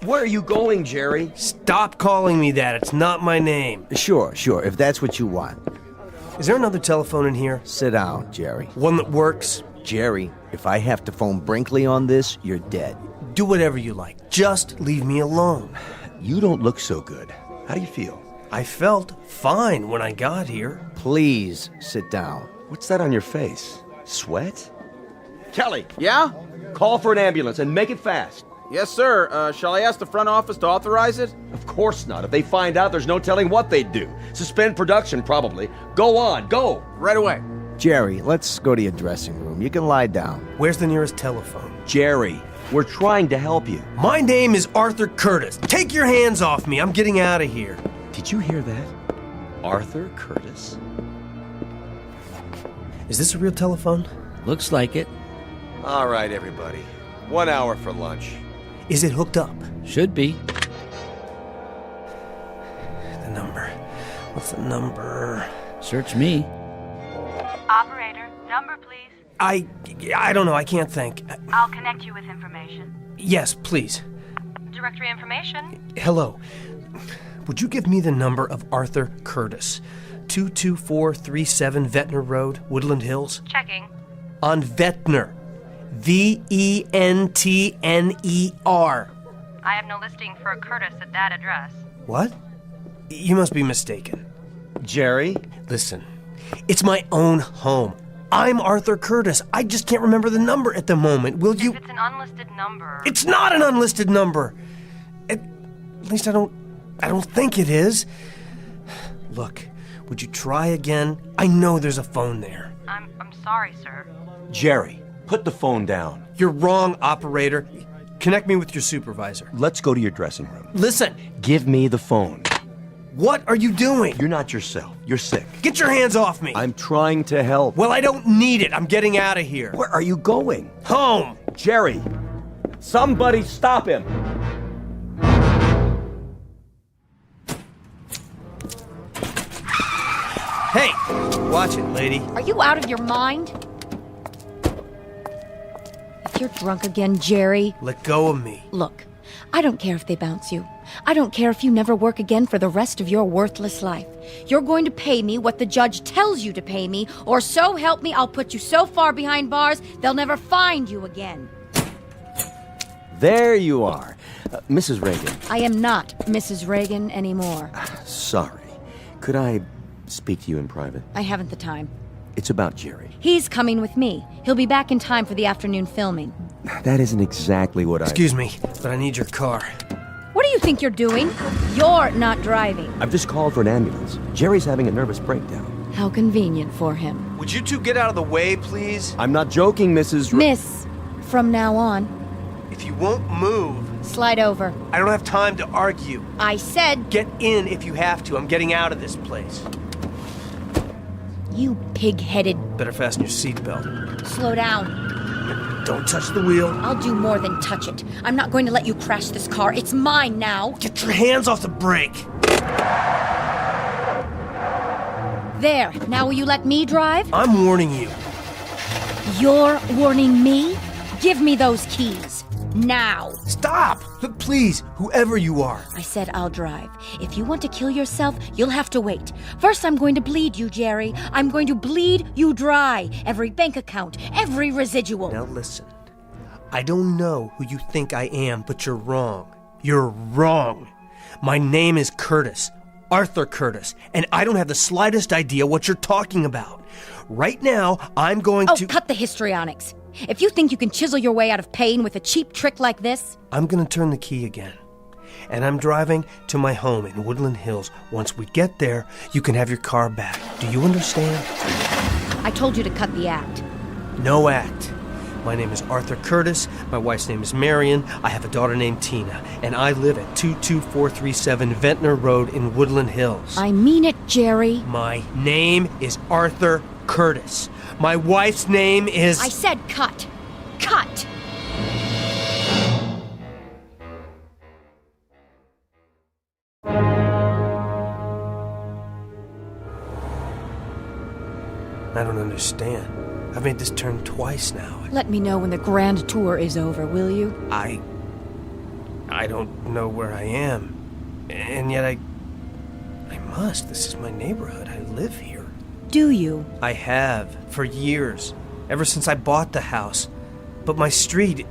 Where are you going, Jerry? Stop calling me that. It's not my name. Sure, if that's what you want. Is there another telephone in here? Sit down, Jerry. One that works? Jerry, if I have to phone Brinkley on this, you're dead. Do whatever you like. Just leave me alone. You don't look so good. How do you feel? I felt fine when I got here. Please sit down. What's that on your face? Sweat? Kelly! Yeah? Call for an ambulance and make it fast. Yes, sir. Shall I ask the front office to authorize it? Of course not. If they find out, there's no telling what they'd do. Suspend production, probably. Go on, go! Right away. Jerry, let's go to your dressing room. You can lie down. Where's the nearest telephone? Jerry, we're trying to help you. My name is Arthur Curtis. Take your hands off me. I'm getting out of here. Did you hear that? Arthur Curtis? Is this a real telephone? Looks like it. All right, everybody. 1 hour for lunch. Is it hooked up? Should be. The number. What's the number? Search me. Operator, number please. I don't know. I can't think. I'll connect you with information. Yes, please. Directory information? Hello. Would you give me the number of Arthur Curtis? 22437 Ventnor Road, Woodland Hills? Checking. On Ventnor. Ventner. I have no listing for a Curtis at that address. What? You must be mistaken. Jerry? Listen, it's my own home. I'm Arthur Curtis. I just can't remember the number at the moment. Will you... If it's an unlisted number... It's not an unlisted number! At least I don't think it is. Look, would you try again? I know there's a phone there. I'm sorry, sir. Jerry, Put the phone down. You're wrong, operator. Connect me with your supervisor. Let's go to your dressing room. Listen! Give me the phone. What are you doing? You're not yourself. You're sick. Get your hands off me! I'm trying to help. Well, I don't need it. I'm getting out of here. Where are you going? Home! Jerry! Somebody stop him! Hey! Watch it, lady. Are you out of your mind? If you're drunk again, Jerry... Let go of me. Look, I don't care if they bounce you. I don't care if you never work again for the rest of your worthless life. You're going to pay me what the judge tells you to pay me, or so help me, I'll put you so far behind bars, they'll never find you again. There you are. Mrs. Reagan. I am not Mrs. Reagan anymore. Sorry. Could I speak to you in private? I haven't the time. It's about Jerry. He's coming with me. He'll be back in time for the afternoon filming. That isn't exactly what Excuse me, but I need your car. What do you think you're doing? You're not driving. I've just called for an ambulance. Jerry's having a nervous breakdown. How convenient for him. Would you two get out of the way, please? I'm not joking, Mrs. Miss, from now on. If you won't move... Slide over. I don't have time to argue. I said... Get in if you have to. I'm getting out of this place. You pig-headed... Better fasten your seatbelt. Slow down. Don't touch the wheel. I'll do more than touch it. I'm not going to let you crash this car. It's mine now. Get your hands off the brake. There. Now will you let me drive? I'm warning you. You're warning me? Give me those keys. Now. Stop! Please, whoever you are. I said I'll drive. If you want to kill yourself, you'll have to wait. First, I'm going to bleed you, Jerry. I'm going to bleed you dry. Every bank account, every residual. Now listen. I don't know who you think I am, but you're wrong. You're wrong. My name is Curtis. Arthur Curtis. And I don't have the slightest idea what you're talking about. Right now, I'm going to... Oh, cut the histrionics. If you think you can chisel your way out of pain with a cheap trick like this... I'm going to turn the key again. And I'm driving to my home in Woodland Hills. Once we get there, you can have your car back. Do you understand? I told you to cut the act. No act. My name is Arthur Curtis. My wife's name is Marion. I have a daughter named Tina. And I live at 22437 Ventnor Road in Woodland Hills. I mean it, Jerry. My name is Arthur Curtis. My wife's name is... I said cut. Cut! I don't understand. I've made this turn twice now. Let me know when the grand tour is over, will you? I don't know where I am. And yet I must. This is my neighborhood. I live here. Do you? I have, for years. Ever since I bought the house. But my street,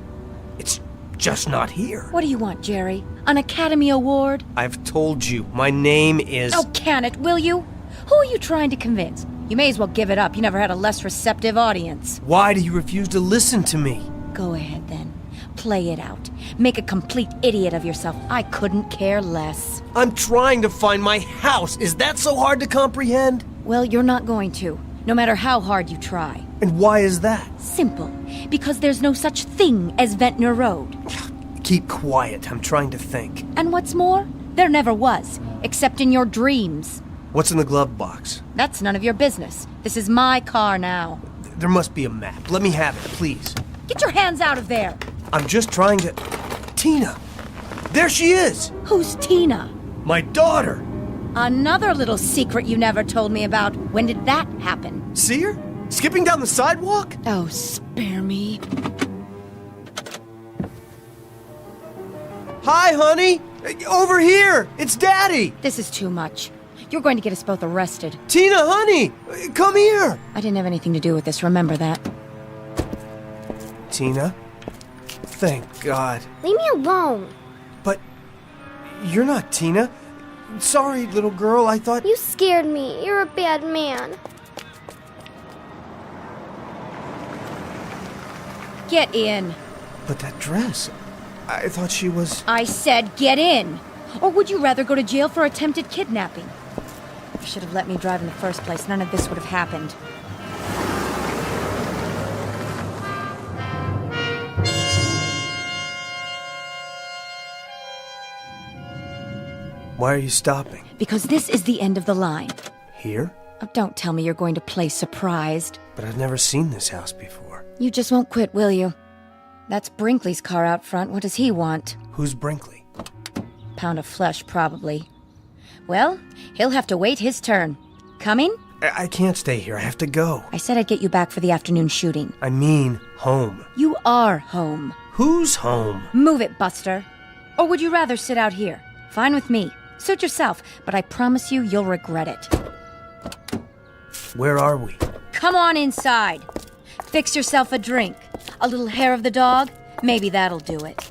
it's just not here. What do you want, Jerry? An Academy Award? I've told you, my name is... Oh, can it, will you? Who are you trying to convince? You may as well give it up. You never had a less receptive audience. Why do you refuse to listen to me? Go ahead, then. Play it out. Make a complete idiot of yourself. I couldn't care less. I'm trying to find my house. Is that so hard to comprehend? Well, you're not going to, no matter how hard you try. And why is that? Simple. Because there's no such thing as Ventnor Road. Keep quiet. I'm trying to think. And what's more, there never was, except in your dreams. What's in the glove box? That's none of your business. This is my car now. There must be a map. Let me have it, please. Get your hands out of there. I'm just trying to... Tina! There she is! Who's Tina? My daughter! Another little secret you never told me about. When did that happen? See her? Skipping down the sidewalk? Oh, spare me. Hi, honey! Over here! It's Daddy! This is too much. You're going to get us both arrested. Tina, honey! Come here! I didn't have anything to do with this, remember that. Tina? Thank God. Leave me alone. But you're not Tina. Sorry, little girl, I thought... You scared me. You're a bad man. Get in. But that dress... I thought she was... I said get in. Or would you rather go to jail for attempted kidnapping? You should have let me drive in the first place. None of this would have happened. Why are you stopping? Because this is the end of the line. Here? Oh, don't tell me you're going to play surprised. But I've never seen this house before. You just won't quit, will you? That's Brinkley's car out front. What does he want? Who's Brinkley? Pound of flesh, probably. Well, he'll have to wait his turn. Coming? I can't stay here. I have to go. I said I'd get you back for the afternoon shooting. I mean home. You are home. Who's home? Move it, Buster. Or would you rather sit out here? Fine with me. Suit yourself, but I promise you you'll regret it. Where are we? Come on inside. Fix yourself a drink. A little hair of the dog? Maybe that'll do it.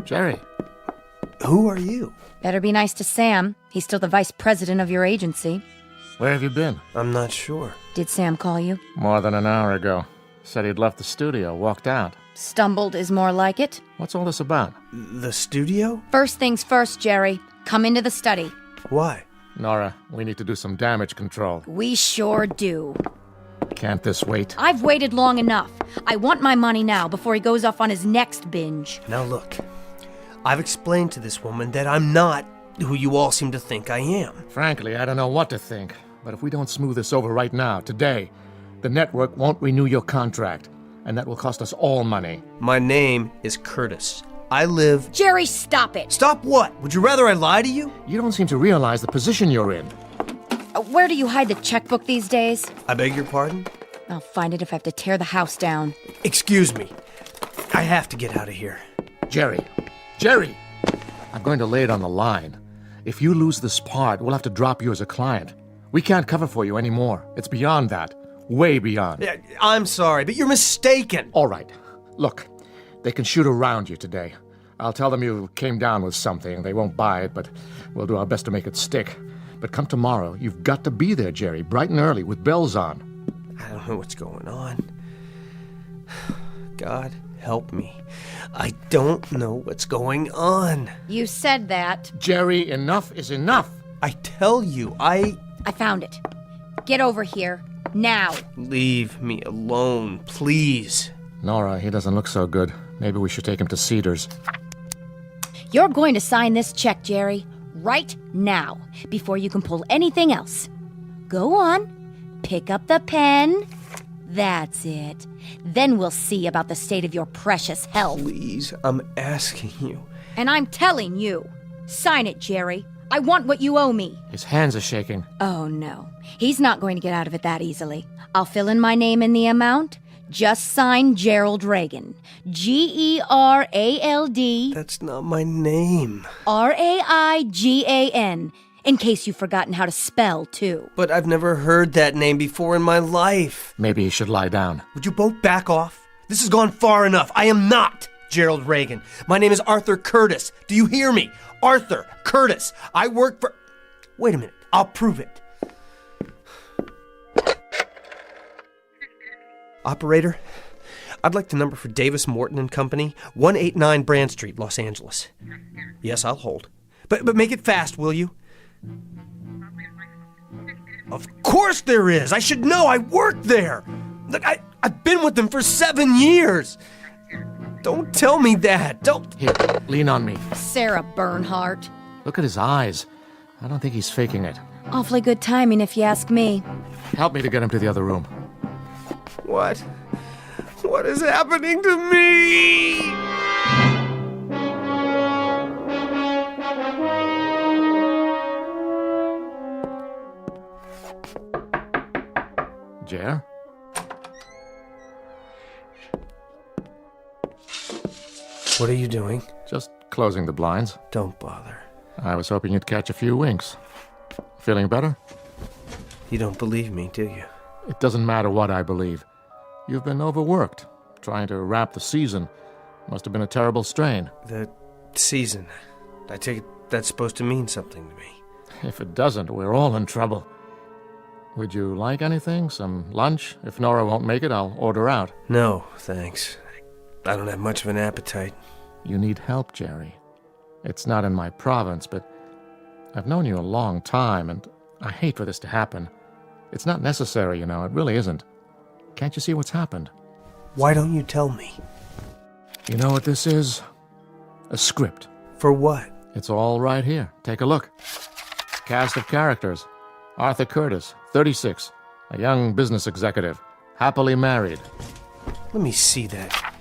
Jerry. Who are you? Better be nice to Sam. He's still the vice president of your agency. Where have you been? I'm not sure. Did Sam call you? More than an hour ago. Said he'd left the studio, walked out. Stumbled is more like it. What's all this about? The studio? First things first, Jerry. Come into the study. Why? Nora, we need to do some damage control. We sure do. Can't this wait? I've waited long enough. I want my money now before he goes off on his next binge. Now look, I've explained to this woman that I'm not who you all seem to think I am. Frankly, I don't know what to think. But if we don't smooth this over right now, today, the network won't renew your contract. And that will cost us all money. My name is Curtis. I live... Jerry, stop it! Stop what? Would you rather I lie to you? You don't seem to realize the position you're in. Where do you hide the checkbook these days? I beg your pardon? I'll find it if I have to tear the house down. Excuse me. I have to get out of here. Jerry! I'm going to lay it on the line. If you lose this part, we'll have to drop you as a client. We can't cover for you anymore. It's beyond that. Way beyond. Yeah, I'm sorry, but you're mistaken. All right. Look, they can shoot around you today. I'll tell them you came down with something. They won't buy it, but we'll do our best to make it stick. But come tomorrow, you've got to be there, Jerry, bright and early, with bells on. I don't know what's going on. God, help me. I don't know what's going on. You said that. Jerry, enough is enough. I tell you, I found it. Get over here. Now. Leave me alone, please. Nora, he doesn't look so good. Maybe we should take him to Cedars. You're going to sign this check, Jerry, right now, before you can pull anything else. Go on. Pick up the pen. That's it. Then we'll see about the state of your precious health. Please, I'm asking you. And I'm telling you. Sign it, Jerry. I want what you owe me. His hands are shaking. Oh, no. He's not going to get out of it that easily. I'll fill in my name in the amount. Just sign Gerald Reagan. G-E-R-A-L-D. That's not my name. R-A-I-G-A-N. In case you've forgotten how to spell, too. But I've never heard that name before in my life. Maybe he should lie down. Would you both back off? This has gone far enough. I am not Gerald Reagan. My name is Arthur Curtis. Do you hear me? Arthur Curtis. I work for... Wait a minute. I'll prove it. Operator, I'd like the number for Davis Morton and Company, 189 Brand Street, Los Angeles. Yes, I'll hold. But make it fast, will you? Of course there is. I should know. I work there. Look, I've been with them for 7 years. Don't tell me that. Don't. Here, lean on me. Sarah Bernhardt. Look at his eyes. I don't think he's faking it. Awfully good timing, if you ask me. Help me to get him to the other room. What? What is happening to me? Jer? What are you doing? Just closing the blinds. Don't bother. I was hoping you'd catch a few winks. Feeling better? You don't believe me, do you? It doesn't matter what I believe. You've been overworked. Trying to wrap the season. Must have been a terrible strain. The season. I take it that's supposed to mean something to me. If it doesn't, we're all in trouble. Would you like anything? Some lunch? If Nora won't make it, I'll order out. No, thanks. I don't have much of an appetite. You need help, Jerry. It's not in my province, but I've known you a long time, and I hate for this to happen. It's not necessary, you know. It really isn't. Can't you see what's happened? Why don't you tell me? You know what this is? A script. For what? It's all right here. Take a look. Cast of characters. Arthur Curtis, 36, a young business executive, happily married. Let me see that.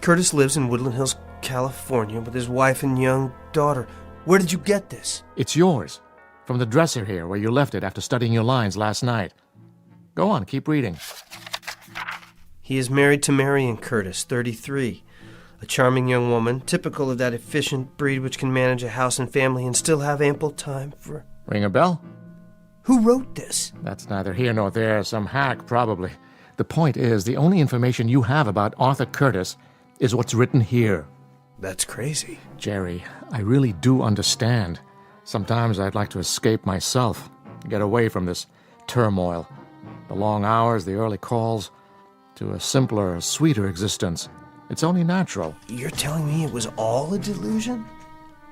Curtis lives in Woodland Hills, California, with his wife and young daughter. Where did you get this? It's yours. From the dresser here, where you left it after studying your lines last night. Go on, keep reading. He is married to Marion Curtis, 33. A charming young woman, typical of that efficient breed which can manage a house and family and still have ample time for... Ring a bell? Who wrote this? That's neither here nor there. Some hack, probably. The point is, the only information you have about Arthur Curtis is what's written here. That's crazy. Jerry, I really do understand. Sometimes I'd like to escape myself, get away from this turmoil. The long hours, the early calls, to a simpler, sweeter existence. It's only natural. You're telling me it was all a delusion?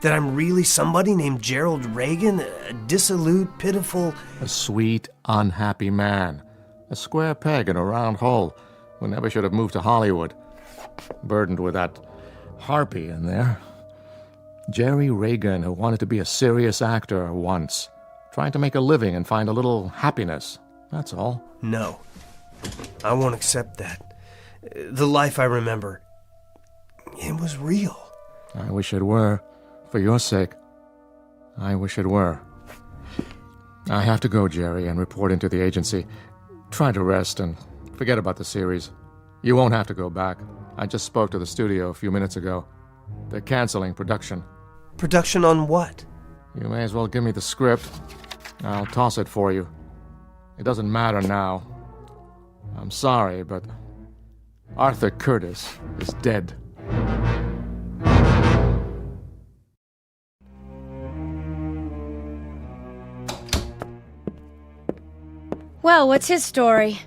That I'm really somebody named Gerald Reagan, a dissolute, pitiful... A sweet, unhappy man. A square peg in a round hole who never should have moved to Hollywood. Burdened with that harpy in there. Jerry Reagan, who wanted to be a serious actor once. Trying to make a living and find a little happiness. That's all. No. I won't accept that. The life I remember, it was real. I wish it were. For your sake. I wish it were. I have to go, Jerry, and report into the agency. Try to rest and forget about the series. You won't have to go back. I just spoke to the studio a few minutes ago. They're canceling production. Production on what? You may as well give me the script. I'll toss it for you. It doesn't matter now. I'm sorry, but Arthur Curtis is dead. Well, what's his story?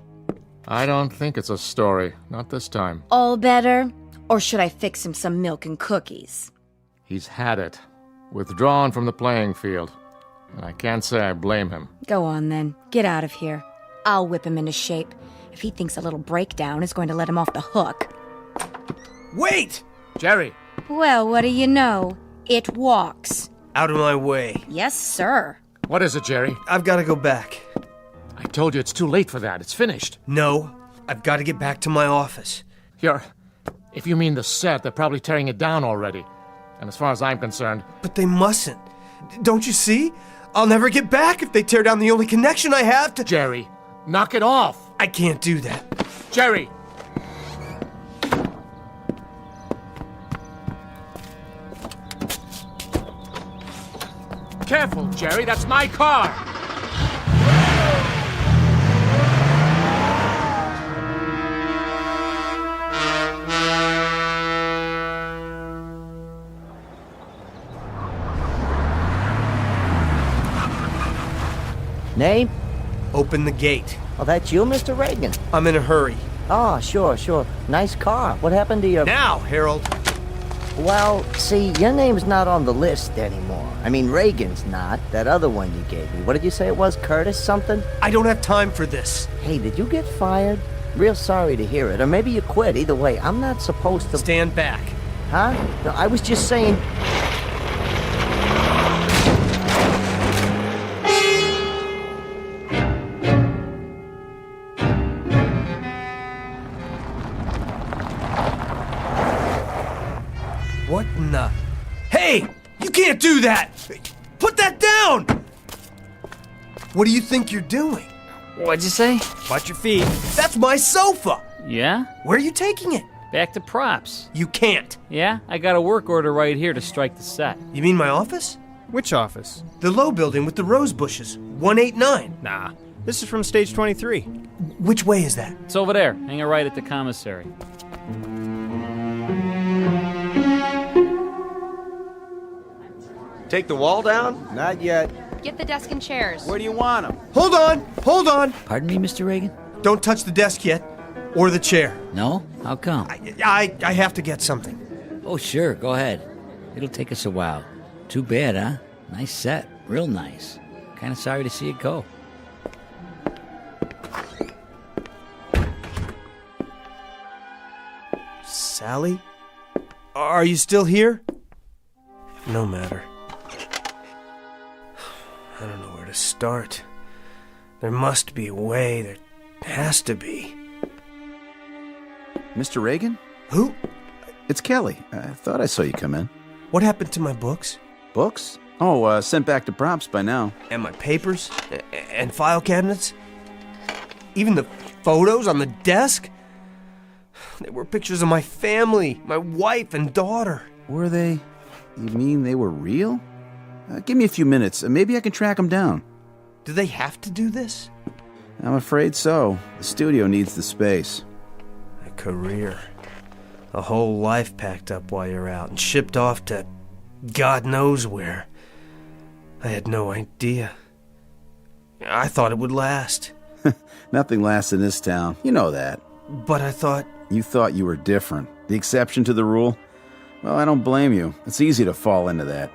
I don't think it's a story. Not this time. All better? Or should I fix him some milk and cookies? He's had it. Withdrawn from the playing field. And I can't say I blame him. Go on, then. Get out of here. I'll whip him into shape. If he thinks a little breakdown is going to let him off the hook. Wait! Jerry! Well, what do you know? It walks. Out of my way. Yes, sir. What is it, Jerry? I've got to go back. I told you it's too late for that. It's finished. No, I've got to get back to my office. If you mean the set, they're probably tearing it down already. And as far as I'm concerned... But they mustn't. Don't you see? I'll never get back if they tear down the only connection I have to... Jerry, knock it off. I can't do that. Jerry! Careful, Jerry, that's my car! Name? Open the gate. Oh, that's you, Mr. Reagan? I'm in a hurry. Oh, sure. Nice car. What happened to your... Now, Harold. Well, see, your name's not on the list anymore. I mean, Reagan's not. That other one you gave me. What did you say it was? Curtis something? I don't have time for this. Hey, did you get fired? Real sorry to hear it. Or maybe you quit. Either way, I'm not supposed to... Stand back. Huh? No, I was just saying... What in the... Hey! You can't do that! Put that down! What do you think you're doing? What'd you say? Watch your feet. That's my sofa! Yeah? Where are you taking it? Back to props. You can't. Yeah? I got a work order right here to strike the set. You mean my office? Which office? The low building with the rose bushes. 189. Nah, this is from stage 23. Which way is that? It's over there. Hang it right at the commissary. Take the wall down? Not yet. Get the desk and chairs. Where do you want them? Hold on! Pardon me, Mr. Reagan? Don't touch the desk yet. Or the chair. No? How come? I have to get something. Oh, sure, go ahead. It'll take us a while. Too bad, huh? Nice set. Real nice. Kind of sorry to see it go. Sally? Are you still here? No matter. I don't know where to start. There must be a way. There has to be. Mr. Reagan? Who? It's Kelly. I thought I saw you come in. What happened to my books? Books? Oh, sent back to props by now. And my papers? And file cabinets? Even the photos on the desk? They were pictures of my family, my wife and daughter. Were they? You mean they were real? Give me a few minutes. Maybe I can track them down. Do they have to do this? I'm afraid so. The studio needs the space. A career. A whole life packed up while you're out and shipped off to God knows where. I had no idea. I thought it would last. Nothing lasts in this town. You know that. But I thought... You thought you were different. The exception to the rule? Well, I don't blame you. It's easy to fall into that.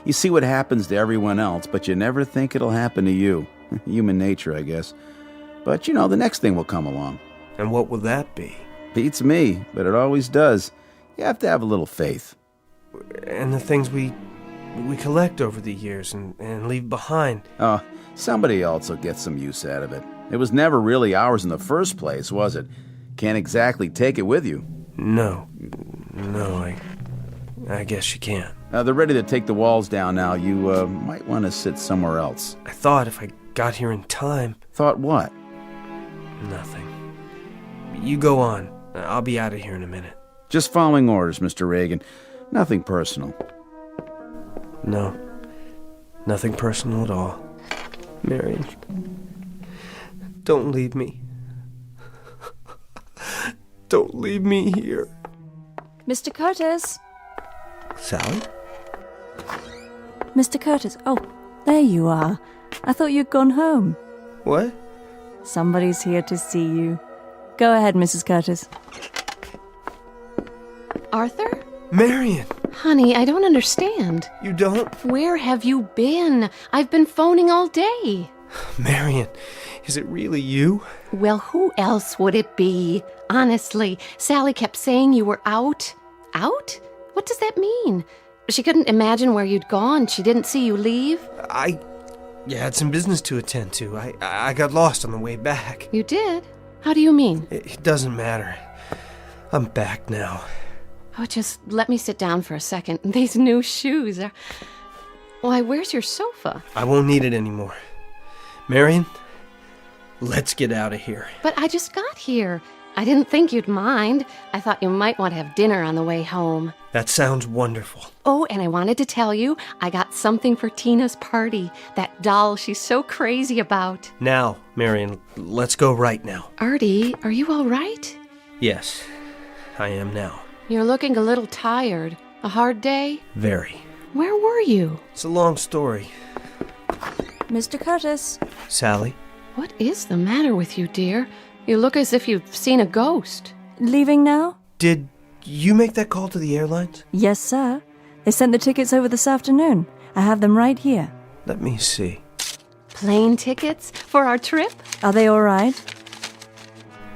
You see what happens to everyone else, but you never think it'll happen to you. Human nature, I guess. But, you know, the next thing will come along. And what will that be? Beats me, but it always does. You have to have a little faith. And the things we collect over the years and leave behind. Oh, somebody else will get some use out of it. It was never really ours in the first place, was it? Can't exactly take it with you. No, I guess you can't. They're ready to take the walls down now. You might want to sit somewhere else. I thought if I got here in time... Thought what? Nothing. You go on. I'll be out of here in a minute. Just following orders, Mr. Reagan. Nothing personal. No. Nothing personal at all. Marion, don't leave me. Don't leave me here. Mr. Curtis? Sally? Mr. Curtis, oh, there you are. I thought you'd gone home. What? Somebody's here to see you. Go ahead, Mrs. Curtis. Arthur? Marion! Honey, I don't understand. You don't? Where have you been? I've been phoning all day. Marion, is it really you? Well, who else would it be? Honestly, Sally kept saying you were out. Out? What does that mean? She couldn't imagine where you'd gone. She didn't see you leave? I had some business to attend to. I got lost on the way back. You did? How do you mean? It doesn't matter. I'm back now. Oh, just let me sit down for a second. These new shoes are... Why, where's your sofa? I won't need it anymore. Marion, let's get out of here. But I just got here. I didn't think you'd mind. I thought you might want to have dinner on the way home. That sounds wonderful. Oh, and I wanted to tell you, I got something for Tina's party. That doll she's so crazy about. Now, Marion, let's go right now. Artie, are you all right? Yes, I am now. You're looking a little tired. A hard day? Very. Where were you? It's a long story. Mr. Curtis. Sally? What is the matter with you, dear? You look as if you've seen a ghost. Leaving now? Did you make that call to the airlines? Yes, sir. They sent the tickets over this afternoon. I have them right here. Let me see. Plane tickets for our trip? Are they all right?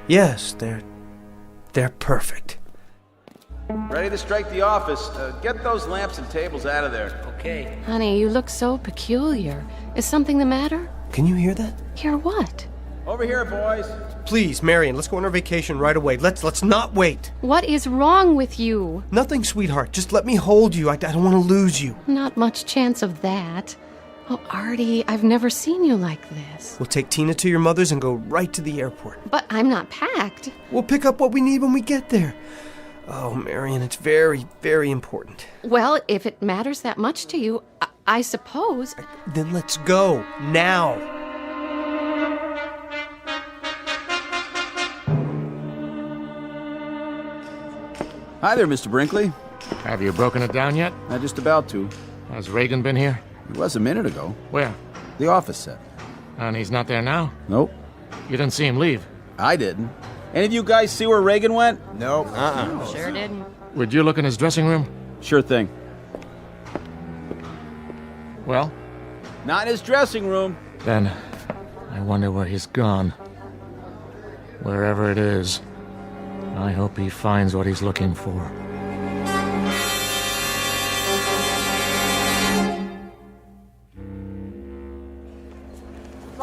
Yes, they're perfect. Ready to strike the office. Get those lamps and tables out of there. Okay. Honey, you look so peculiar. Is something the matter? Can you hear that? Hear what? Over here, boys. Please, Marion, let's go on our vacation right away. Let's not wait. What is wrong with you? Nothing, sweetheart. Just let me hold you. I don't want to lose you. Not much chance of that. Oh, Artie, I've never seen you like this. We'll take Tina to your mother's and go right to the airport. But I'm not packed. We'll pick up what we need when we get there. Oh, Marion, it's very, very important. Well, if it matters that much to you, I suppose... Then let's go, now. Hi there, Mr. Brinkley. Have you broken it down yet? Not just about to. Has Reagan been here? He was a minute ago. Where? The office set. And he's not there now? Nope. You didn't see him leave? I didn't. Any of you guys see where Reagan went? Nope. Sure didn't. Would you look in his dressing room? Sure thing. Well? Not in his dressing room. Then, I wonder where he's gone. Wherever it is, I hope he finds what he's looking for.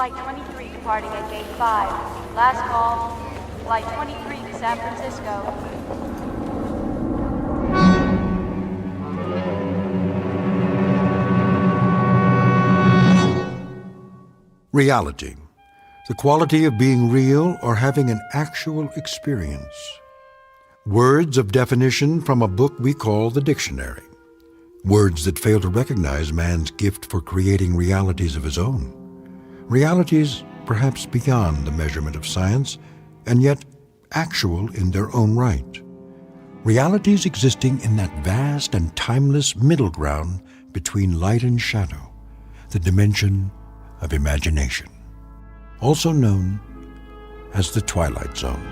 Flight 23 departing at Gate 5. Last call, Flight 23 to San Francisco. Reality. The quality of being real or having an actual experience. Words of definition from a book we call the dictionary. Words that fail to recognize man's gift for creating realities of his own. Realities perhaps beyond the measurement of science, and yet actual in their own right. Realities existing in that vast and timeless middle ground between light and shadow, the dimension of imagination, also known as the Twilight Zone.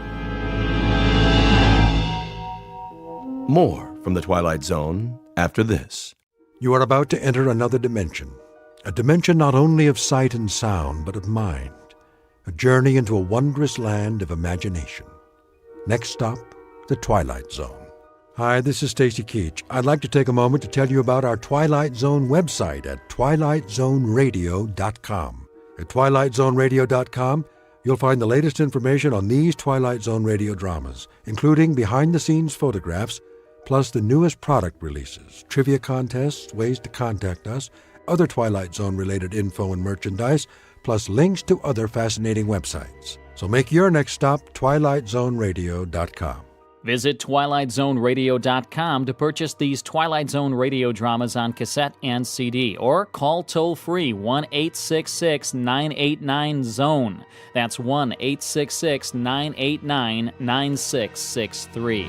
More from the Twilight Zone after this. You are about to enter another dimension, a dimension not only of sight and sound, but of mind, a journey into a wondrous land of imagination. Next stop, the Twilight Zone. Hi, this is Stacy Keach. I'd like to take a moment to tell you about our Twilight Zone website at twilightzoneradio.com. At twilightzoneradio.com, you'll find the latest information on these Twilight Zone radio dramas, including behind-the-scenes photographs, plus the newest product releases, trivia contests, ways to contact us, other Twilight Zone-related info and merchandise, plus links to other fascinating websites. So make your next stop twilightzoneradio.com. Visit twilightzoneradio.com to purchase these Twilight Zone radio dramas on cassette and CD, or call toll-free 1-866-989-ZONE. That's 1-866-989-9663.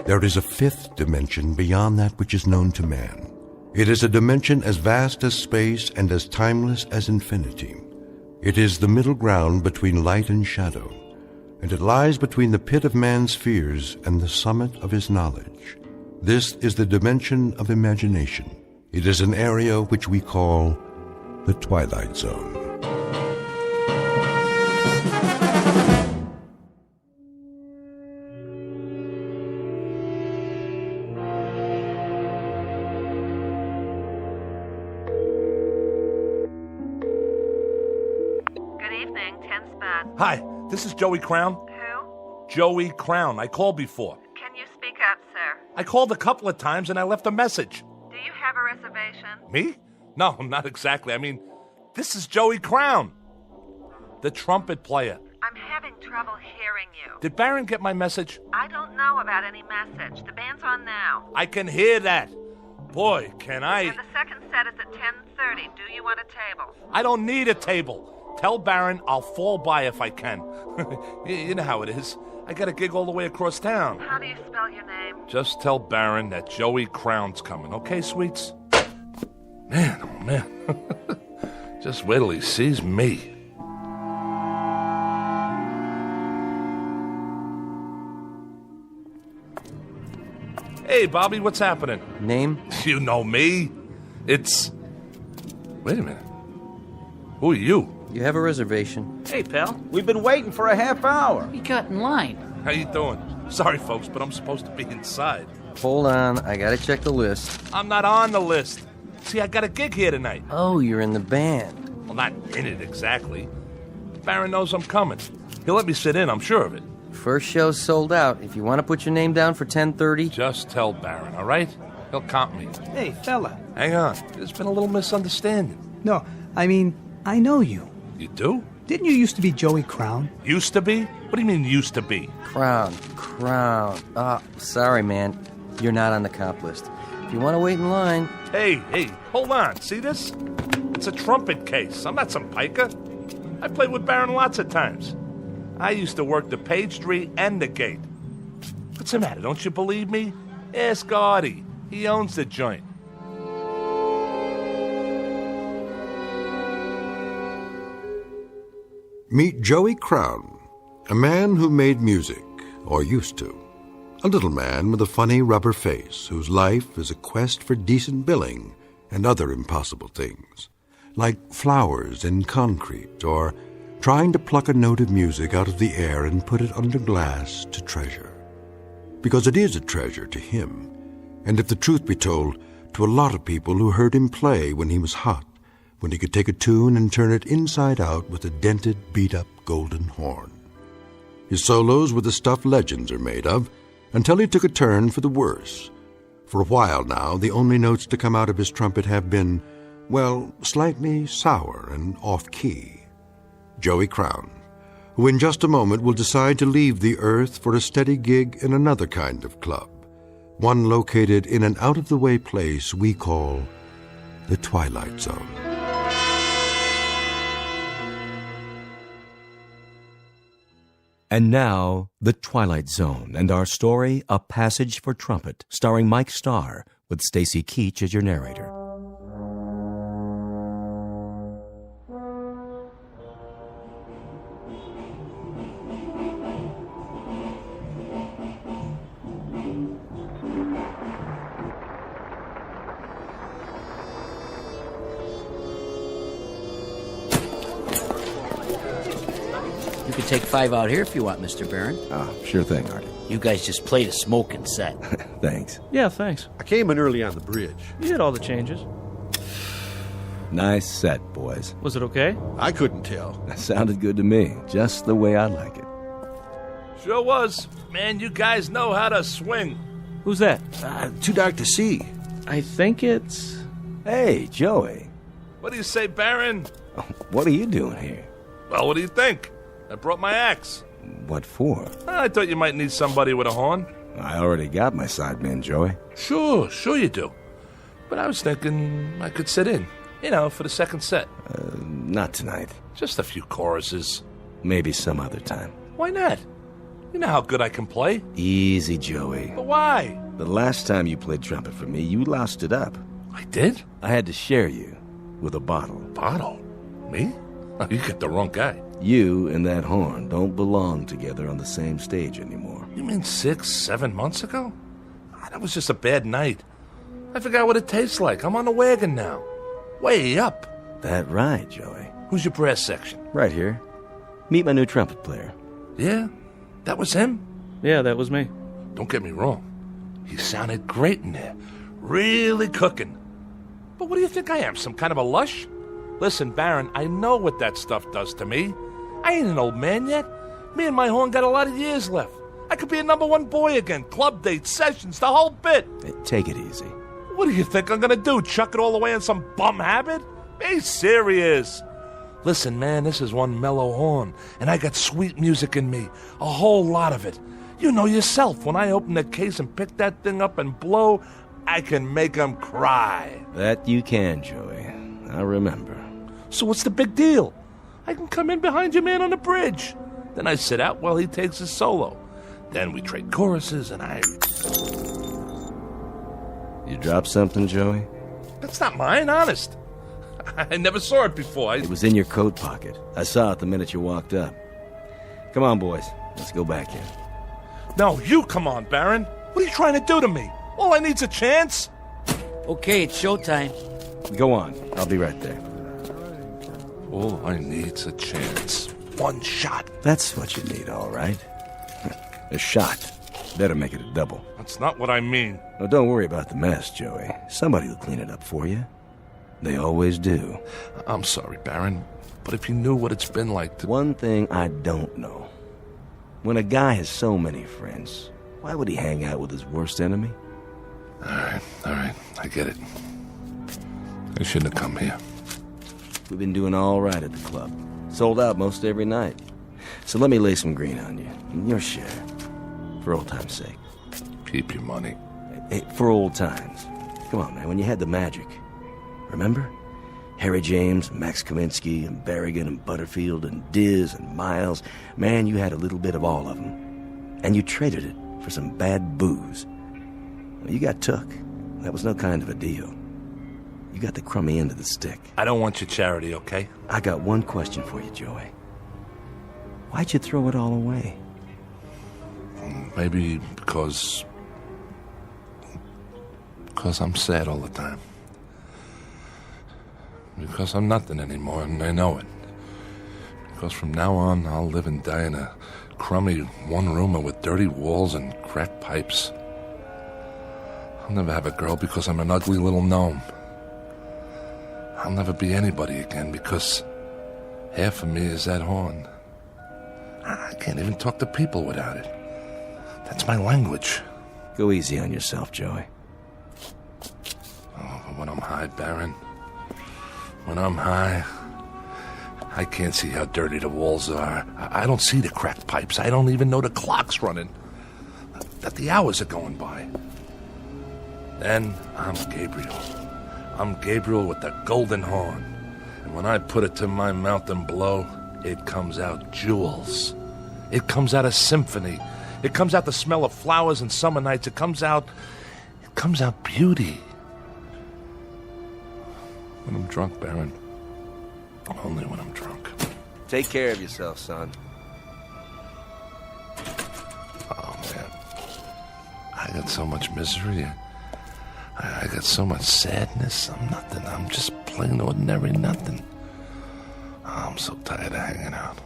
There is a fifth dimension beyond that which is known to man. It is a dimension as vast as space and as timeless as infinity. It is the middle ground between light and shadow, and it lies between the pit of man's fears and the summit of his knowledge. This is the dimension of imagination. It is an area which we call the Twilight Zone. Hi, this is Joey Crown. Who? Joey Crown. I called before. Can you speak up, sir? I called a couple of times and I left a message. Do you have a reservation? Me? No, not exactly. I mean, this is Joey Crown, the trumpet player. I'm having trouble hearing you. Did Baron get my message? I don't know about any message. The band's on now. I can hear that. Boy, can I... And the second set is at 10:30. Do you want a table? I don't need a table. Tell Baron I'll fall by if I can. You know how it is. I got a gig all the way across town. How do you spell your name? Just tell Baron that Joey Crown's coming, okay, sweets? Man, oh man. Just wait till he sees me. Hey, Bobby, what's happening? Name? You know me. It's... Wait a minute. Who are you? You have a reservation. Hey, pal. We've been waiting for a half hour. You got in line. How you doing? Sorry, folks, but I'm supposed to be inside. Hold on, I gotta check the list. I'm not on the list. See, I got a gig here tonight. Oh, you're in the band. Well, not in it exactly. Baron knows I'm coming. He'll let me sit in, I'm sure of it. First show's sold out. If you want to put your name down for 10:30... Just tell Baron, all right? He'll comp me. Hey, fella. Hang on. There's been a little misunderstanding. No, I mean, I know you. You do? Didn't you used to be Joey Crown? Used to be? What do you mean used to be? Crown. Sorry, man. You're not on the comp list. If you want to wait in line... Hey, hold on. See this? It's a trumpet case. I'm not some piker. I played with Baron lots of times. I used to work the Page Tree and the Gate. What's the matter? Don't you believe me? Ask Artie. He owns the joint. Meet Joey Crown, a man who made music, or used to. A little man with a funny rubber face whose life is a quest for decent billing and other impossible things, like flowers in concrete or trying to pluck a note of music out of the air and put it under glass to treasure. Because it is a treasure to him, and if the truth be told, to a lot of people who heard him play when he was hot, when he could take a tune and turn it inside out with a dented, beat-up golden horn. His solos were the stuff legends are made of, until he took a turn for the worse. For a while now, the only notes to come out of his trumpet have been, well, slightly sour and off-key. Joey Crown, who in just a moment will decide to leave the earth for a steady gig in another kind of club, one located in an out-of-the-way place we call the Twilight Zone. And now, The Twilight Zone, and our story, A Passage for Trumpet, starring Mike Starr, with Stacy Keach as your narrator. You can take 5 out here if you want, Mr. Barron. Oh, sure thing, Artie. You guys just played a smoking set. Thanks. Yeah, thanks. I came in early on the bridge. You did all the changes. Nice set, boys. Was it okay? I couldn't tell. That sounded good to me, just the way I like it. Sure was. Man, you guys know how to swing. Who's that? Too dark to see. I think it's... Hey, Joey. What do you say, Baron? What are you doing here? Well, what do you think? I brought my axe. What for? I thought you might need somebody with a horn. I already got my sideman, Joey. Sure you do. But I was thinking I could sit in, for the second set. Not tonight. Just a few choruses. Maybe some other time. Why not? You know how good I can play. Easy, Joey. But why? The last time you played trumpet for me, you lost it up. I did? I had to share you with a bottle. Bottle? Me? Oh, you got the wrong guy. You and that horn don't belong together on the same stage anymore. You mean 6-7 months ago? That was just a bad night. I forgot what it tastes like. I'm on the wagon now. Way up. That right, Joey. Who's your brass section? Right here. Meet my new trumpet player. Yeah? That was him? Yeah, that was me. Don't get me wrong. He sounded great in there. Really cooking. But what do you think I am, some kind of a lush? Listen, Baron, I know what that stuff does to me. I ain't an old man yet. Me and my horn got a lot of years left. I could be a #1 boy again. Club dates, sessions, the whole bit. Hey, take it easy. What do you think I'm gonna do? Chuck it all away in some bum habit? Be serious. Listen, man, this is one mellow horn, and I got sweet music in me. A whole lot of it. You know yourself, when I open the case and pick that thing up and blow, I can make 'em cry. That you can, Joey. I remember. So what's the big deal? I can come in behind your man on the bridge. Then I sit out while he takes his solo. Then we trade choruses and I... You dropped something, Joey? That's not mine, honest. I never saw it before. It was in your coat pocket. I saw it the minute you walked up. Come on, boys. Let's go back in. No, you come on, Baron. What are you trying to do to me? All I need's a chance. Okay, it's showtime. Go on. I'll be right there. All I need's a chance. One shot. That's what you need, all right. A shot. Better make it a double. That's not what I mean. Oh, don't worry about the mess, Joey. Somebody will clean it up for you. They always do. I'm sorry, Baron, but if you knew what it's been like to... One thing I don't know. When a guy has so many friends, why would he hang out with his worst enemy? All right. I get it. I shouldn't have come here. We've been doing all right at the club. Sold out most every night. So let me lay some green on you. Your share. For old time's sake. Keep your money. Hey, for old times. Come on, man, when you had the magic. Remember? Harry James, Max Kaminsky, and Berrigan, and Butterfield, and Diz, and Miles. Man, you had a little bit of all of them. And you traded it for some bad booze. Well, you got took. That was no kind of a deal. You got the crummy end of the stick. I don't want your charity, okay? I got one question for you, Joey. Why'd you throw it all away? Maybe because I'm sad all the time. Because I'm nothing anymore, and I know it. Because from now on, I'll live and die in a crummy one-roomer with dirty walls and cracked pipes. I'll never have a girl because I'm an ugly little gnome. I'll never be anybody again because half of me is that horn. I can't even talk to people without it. That's my language. Go easy on yourself, Joey. Oh, but when I'm high, Baron, when I'm high, I can't see how dirty the walls are. I don't see the cracked pipes. I don't even know the clock's running, that the hours are going by. Then I'm Gabriel. I'm Gabriel with the golden horn. And when I put it to my mouth and blow, it comes out jewels. It comes out a symphony. It comes out the smell of flowers and summer nights. It comes out beauty. When I'm drunk, Baron. Only when I'm drunk. Take care of yourself, son. Oh, man. I got so much misery. I got so much sadness. I'm nothing. I'm just plain ordinary nothing. Oh, I'm so tired of hanging out.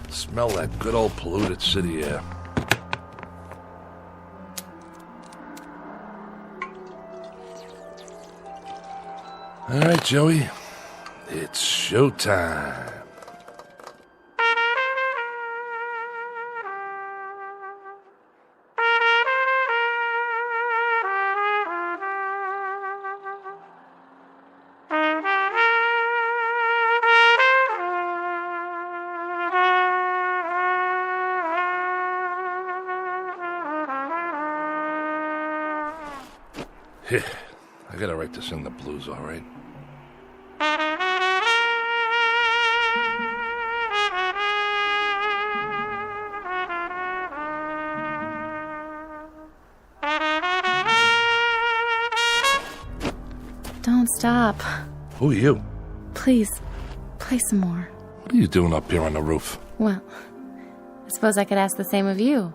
Smell that good old polluted city air. All right, Joey. It's showtime. Yeah, I got a right to sing the blues, all right? Don't stop. Who are you? Please, play some more. What are you doing up here on the roof? Well, I suppose I could ask the same of you.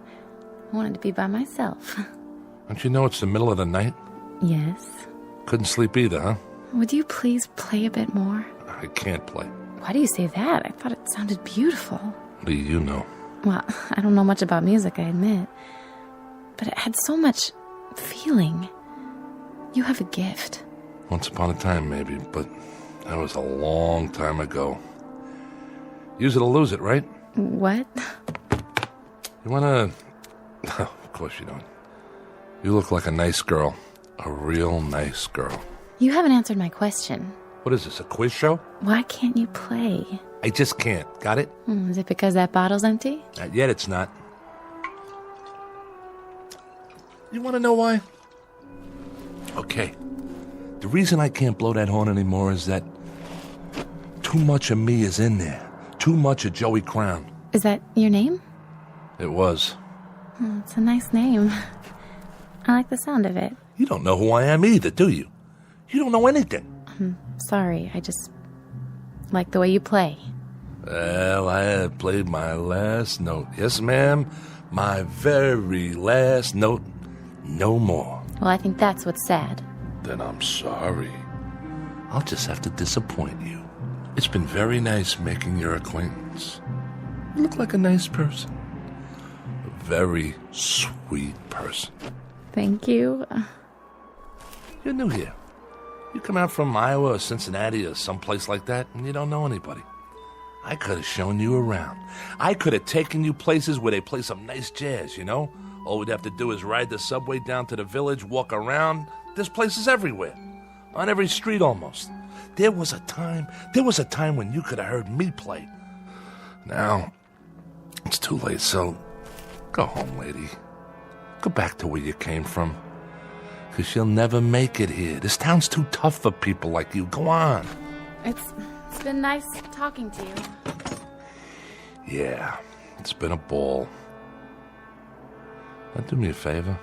I wanted to be by myself. Don't you know it's the middle of the night? Yes. Couldn't sleep either, huh? Would you please play a bit more? I can't play. Why do you say that? I thought it sounded beautiful. What do you know? Well, I don't know much about music, I admit. But it had so much feeling. You have a gift. Once upon a time, maybe, but that was a long time ago. Use it or lose it, right? What? You wanna... Oh, of course you don't. You look like a nice girl. A real nice girl. You haven't answered my question. What is this, a quiz show? Why can't you play? I just can't. Got it? Is it because that bottle's empty? Not yet, it's not. You want to know why? Okay. The reason I can't blow that horn anymore is that too much of me is in there. Too much of Joey Crown. Is that your name? It was. It's a nice name. I like the sound of it. You don't know who I am either, do you? You don't know anything. I'm sorry, I just like the way you play. Well, I had played my last note. Yes, ma'am. My very last note. No more. Well, I think that's what's sad. Then I'm sorry. I'll just have to disappoint you. It's been very nice making your acquaintance. You look like a nice person. A very sweet person. Thank you. You're new here. You come out from Iowa or Cincinnati or someplace like that, and you don't know anybody. I could have shown you around. I could have taken you places where they play some nice jazz, you know? All we'd have to do is ride the subway down to the village, walk around. There's places everywhere. On every street almost. There was a time when you could have heard me play. Now, it's too late, so Go home, lady. Go back to where you came from. Because you'll never make it here. This town's too tough for people like you. Go on. It's been nice talking to you. Yeah, it's been a ball. Now do me a favor.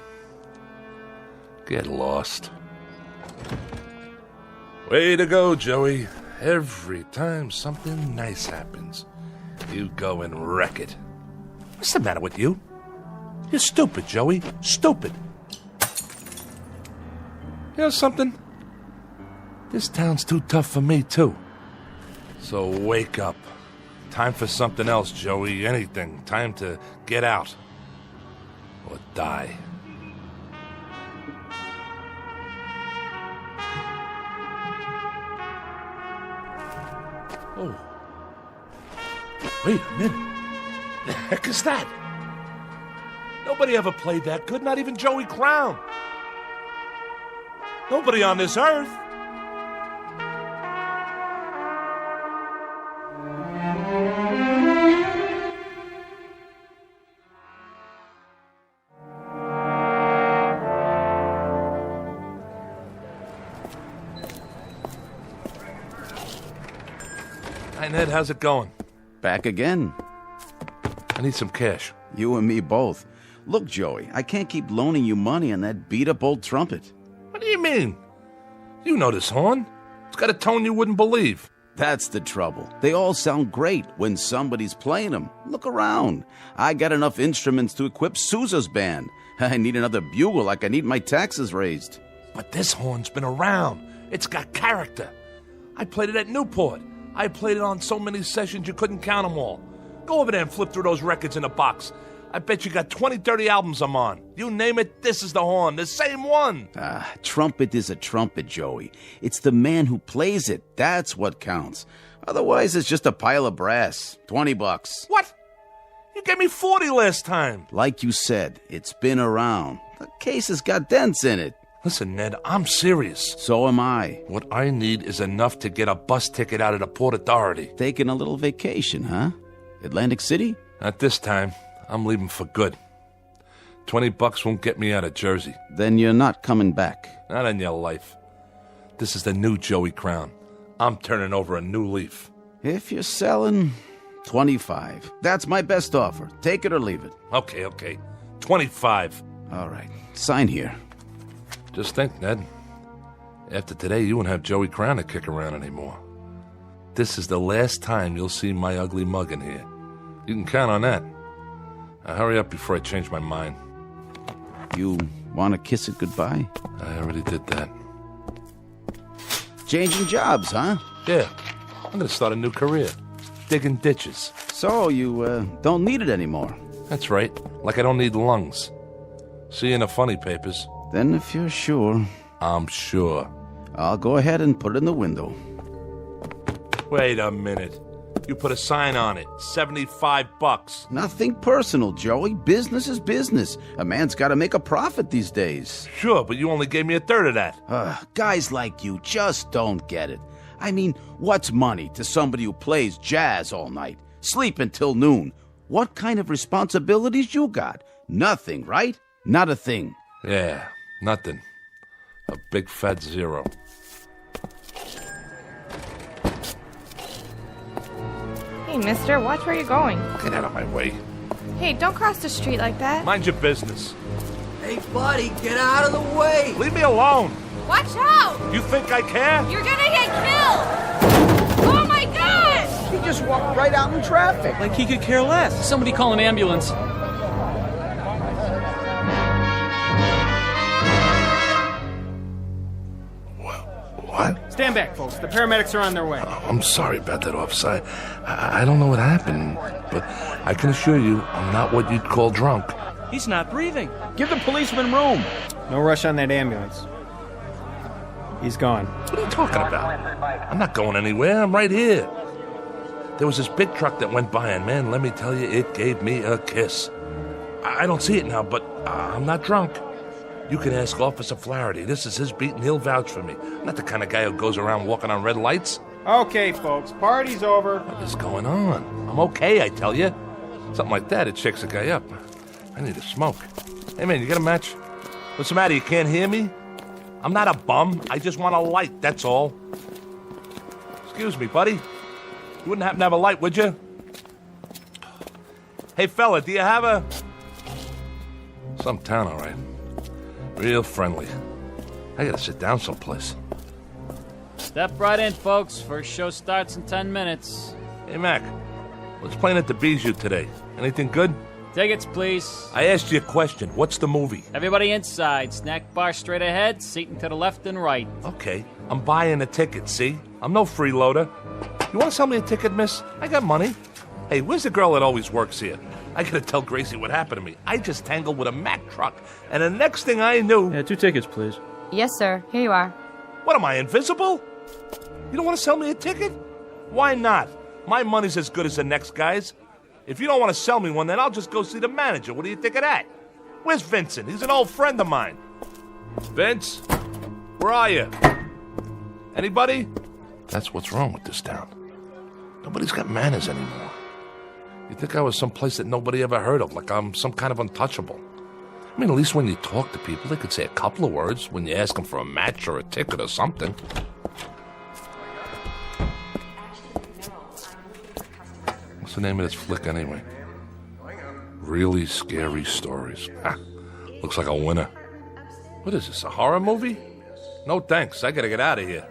Get lost. Way to go, Joey. Every time something nice happens, you go and wreck it. What's the matter with you? You're stupid, Joey. Stupid. You know something? This town's too tough for me, too. So wake up. Time for something else, Joey. Anything. Time to get out. Or die. Oh. Wait a minute. The heck is that? Nobody ever played that good, not even Joey Crown. Nobody on this earth. Hi, Ned. How's it going? Back again. I need some cash. You and me both. Look, Joey, I can't keep loaning you money on that beat-up old trumpet. What do you mean? You know this horn. It's got a tone you wouldn't believe. That's the trouble. They all sound great when somebody's playing them. Look around. I got enough instruments to equip Sousa's band. I need another bugle like I need my taxes raised. But this horn's been around. It's got character. I played it at Newport. I played it on so many sessions you couldn't count them all. Go over there and flip through those records in a box. I bet you got 20, 30 albums I'm on. You name it, this is the horn, the same one. Trumpet is a trumpet, Joey. It's the man who plays it. That's what counts. Otherwise, it's just a pile of brass. $20. What? You gave me 40 last time. Like you said, it's been around. The case has got dents in it. Listen, Ned, I'm serious. So am I. What I need is enough to get a bus ticket out of the Port Authority. Taking a little vacation, huh? Atlantic City? At this time, I'm leaving for good. $20 won't get me out of Jersey. Then you're not coming back. Not in your life. This is the new Joey Crown. I'm turning over a new leaf. If you're selling, 25. That's my best offer. Take it or leave it. Okay. 25. All right. Sign here. Just think, Ned. After today, you won't have Joey Crown to kick around anymore. This is the last time you'll see my ugly mug in here. You can count on that. Now hurry up before I change my mind. You want to kiss it goodbye? I already did that. Changing jobs, huh? Yeah. I'm going to start a new career. Digging ditches. So you don't need it anymore? That's right. Like I don't need lungs. See you in the funny papers. Then if you're sure... I'm sure. I'll go ahead and put it in the window. Wait a minute. You put a sign on it. $75. Nothing personal, Joey. Business is business. A man's got to make a profit these days. Sure, but you only gave me a third of that. Guys like you just don't get it. I mean, what's money to somebody who plays jazz all night, sleep until noon? What kind of responsibilities you got? Nothing, right? Not a thing. Yeah, nothing. A big fat zero. Hey, mister, watch where you're going. Get out of my way. Hey, don't cross the street like that. Mind your business. Hey, buddy, get out of the way. Leave me alone. Watch out! You think I care? You're gonna get killed! Oh my God! He just walked right out in traffic. Like he could care less. Somebody call an ambulance. What? Stand back, folks. The paramedics are on their way. Oh, I'm sorry about that, officer. I don't know what happened, but I can assure you I'm not what you'd call drunk. He's not breathing. Give the policeman room. No rush on that ambulance. He's gone. What are you talking about? I'm not going anywhere. I'm right here. There was this big truck that went by, and man, let me tell you, it gave me a kiss. I don't see it now, but I'm not drunk. You can ask Officer Flaherty. This is his beat, and he'll vouch for me. I'm not the kind of guy who goes around walking on red lights. Okay, folks, party's over. What is going on? I'm okay, I tell you. Something like that, it shakes a guy up. I need a smoke. Hey, man, you got a match? What's the matter? You can't hear me? I'm not a bum. I just want a light, that's all. Excuse me, buddy. You wouldn't happen to have a light, would you? Hey, fella, do you have a... Some town, all right. Real friendly. I gotta sit down someplace. Step right in, folks. First show starts in 10 minutes. Hey, Mac. What's playing at the Bijou today? Anything good? Tickets, please. I asked you a question. What's the movie? Everybody inside. Snack bar straight ahead, seating to the left and right. Okay, I'm buying a ticket, see? I'm no freeloader. You want to sell me a ticket, miss? I got money. Hey, where's the girl that always works here? I gotta tell Gracie what happened to me. I just tangled with a Mack truck, and the next thing I knew... Yeah, 2 tickets, please. Yes, sir. Here you are. What, am I invisible? You don't want to sell me a ticket? Why not? My money's as good as the next guy's. If you don't want to sell me one, then I'll just go see the manager. What do you think of that? Where's Vincent? He's an old friend of mine. Vince? Where are you? Anybody? That's what's wrong with this town. Nobody's got manners anymore. You'd think I was someplace that nobody ever heard of, like I'm some kind of untouchable. I mean, at least when you talk to people, they could say a couple of words when you ask them for a match or a ticket or something. What's the name of this flick, anyway? Really Scary Stories. Ha, looks like a winner. What is this, a horror movie? No thanks, I gotta get out of here.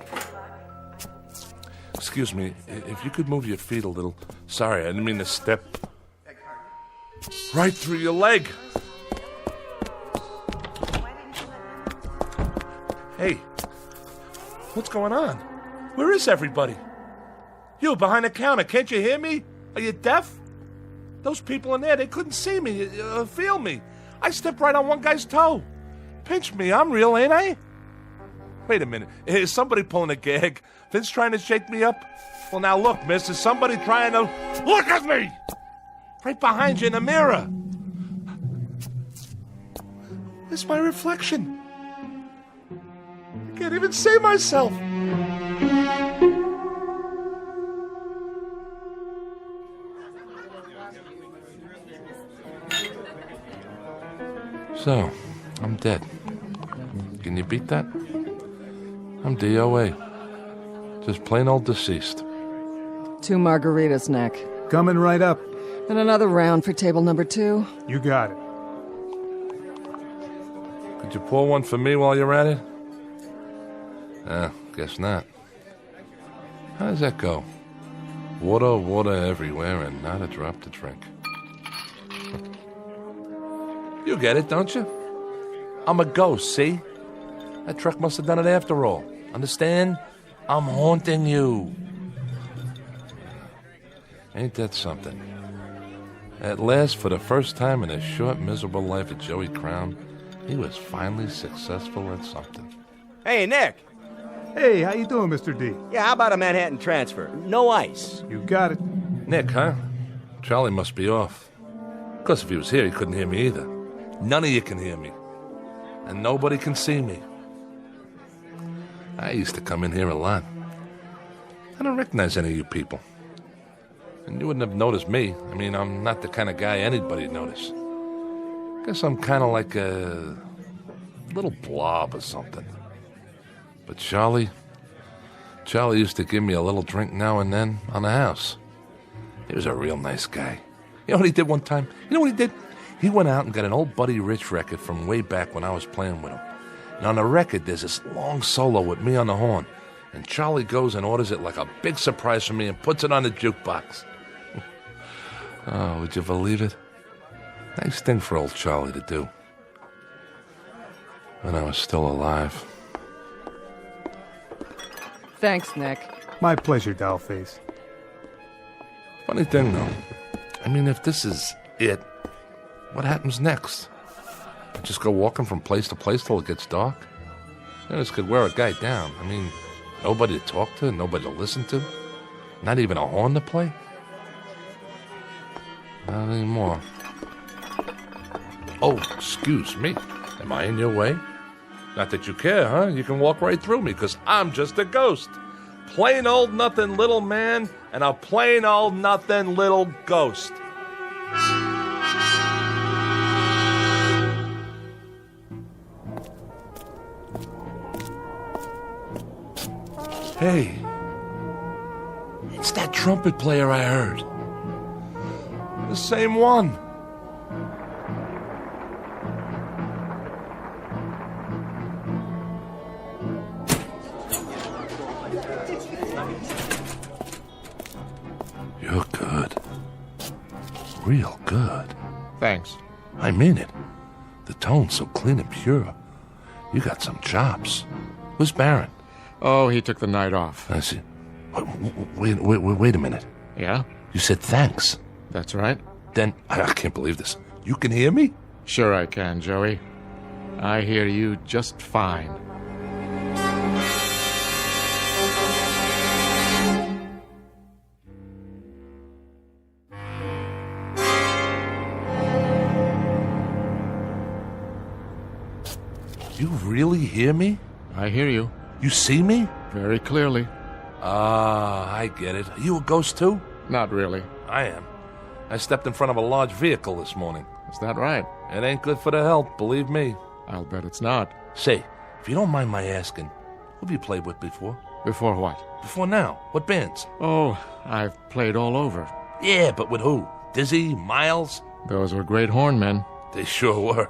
Excuse me, if you could move your feet a little. Sorry, I didn't mean to step right through your leg. Hey, what's going on? Where is everybody? You, behind the counter, can't you hear me? Are you deaf? Those people in there, they couldn't see me, feel me. I stepped right on one guy's toe. Pinch me, I'm real, ain't I? Wait a minute, is somebody pulling a gag? Vince trying to shake me up? Well, now look, miss, is somebody trying to... Look at me! Right behind you in the mirror. It's my reflection. I can't even see myself. So, I'm dead. Can you beat that? I'm DOA. Just plain old deceased. 2 margaritas, Nick. Coming right up. And another round for table number 2. You got it. Could you pour one for me while you're at it? Guess not. How does that go? Water, water everywhere, and not a drop to drink. You get it, don't you? I'm a ghost, see? That truck must have done it after all. Understand? I'm haunting you. Ain't that something? At last, for the first time in his short, miserable life of Joey Crown, he was finally successful at something. Hey, Nick. Hey, how you doing, Mr. D? Yeah, how about a Manhattan transfer? No ice. You got it. Nick, huh? Charlie must be off. Of course, if he was here, he couldn't hear me either. None of you can hear me. And nobody can see me. I used to come in here a lot. I don't recognize any of you people. And you wouldn't have noticed me. I mean, I'm not the kind of guy anybody'd notice. Guess I'm kind of like a little blob or something. But Charlie used to give me a little drink now and then on the house. He was a real nice guy. You know what he did one time? You know what he did? He went out and got an old Buddy Rich record from way back when I was playing with him. And on the record, there's this long solo with me on the horn. And Charlie goes and orders it like a big surprise for me and puts it on the jukebox. Oh, would you believe it? Nice thing for old Charlie to do. When I was still alive. Thanks, Nick. My pleasure, Dollface. Funny thing, though. I mean, if this is it, what happens next? Just go walking from place to place till it gets dark? You know, this could wear a guy down. I mean, nobody to talk to, nobody to listen to. Not even a horn to play. Not anymore. Oh, excuse me. Am I in your way? Not that you care, huh? You can walk right through me, because I'm just a ghost. Plain old nothing little man and a plain old nothing little ghost. Hey, it's that trumpet player I heard. The same one. You're good. Real good. Thanks. I mean it. The tone's so clean and pure. You got some chops. Where's Baron? Oh, he took the night off. I see. Wait a minute. Yeah? You said thanks. That's right. Then, I can't believe this. You can hear me? Sure I can, Joey. I hear you just fine. You really hear me? I hear you. You see me? Very clearly. Ah, I get it. Are you a ghost too? Not really. I am. I stepped in front of a large vehicle this morning. Is that right? It ain't good for the health, believe me. I'll bet it's not. Say, if you don't mind my asking, who have you played with before? Before what? Before now. What bands? Oh, I've played all over. Yeah, but with who? Dizzy? Miles? Those were great hornmen. They sure were.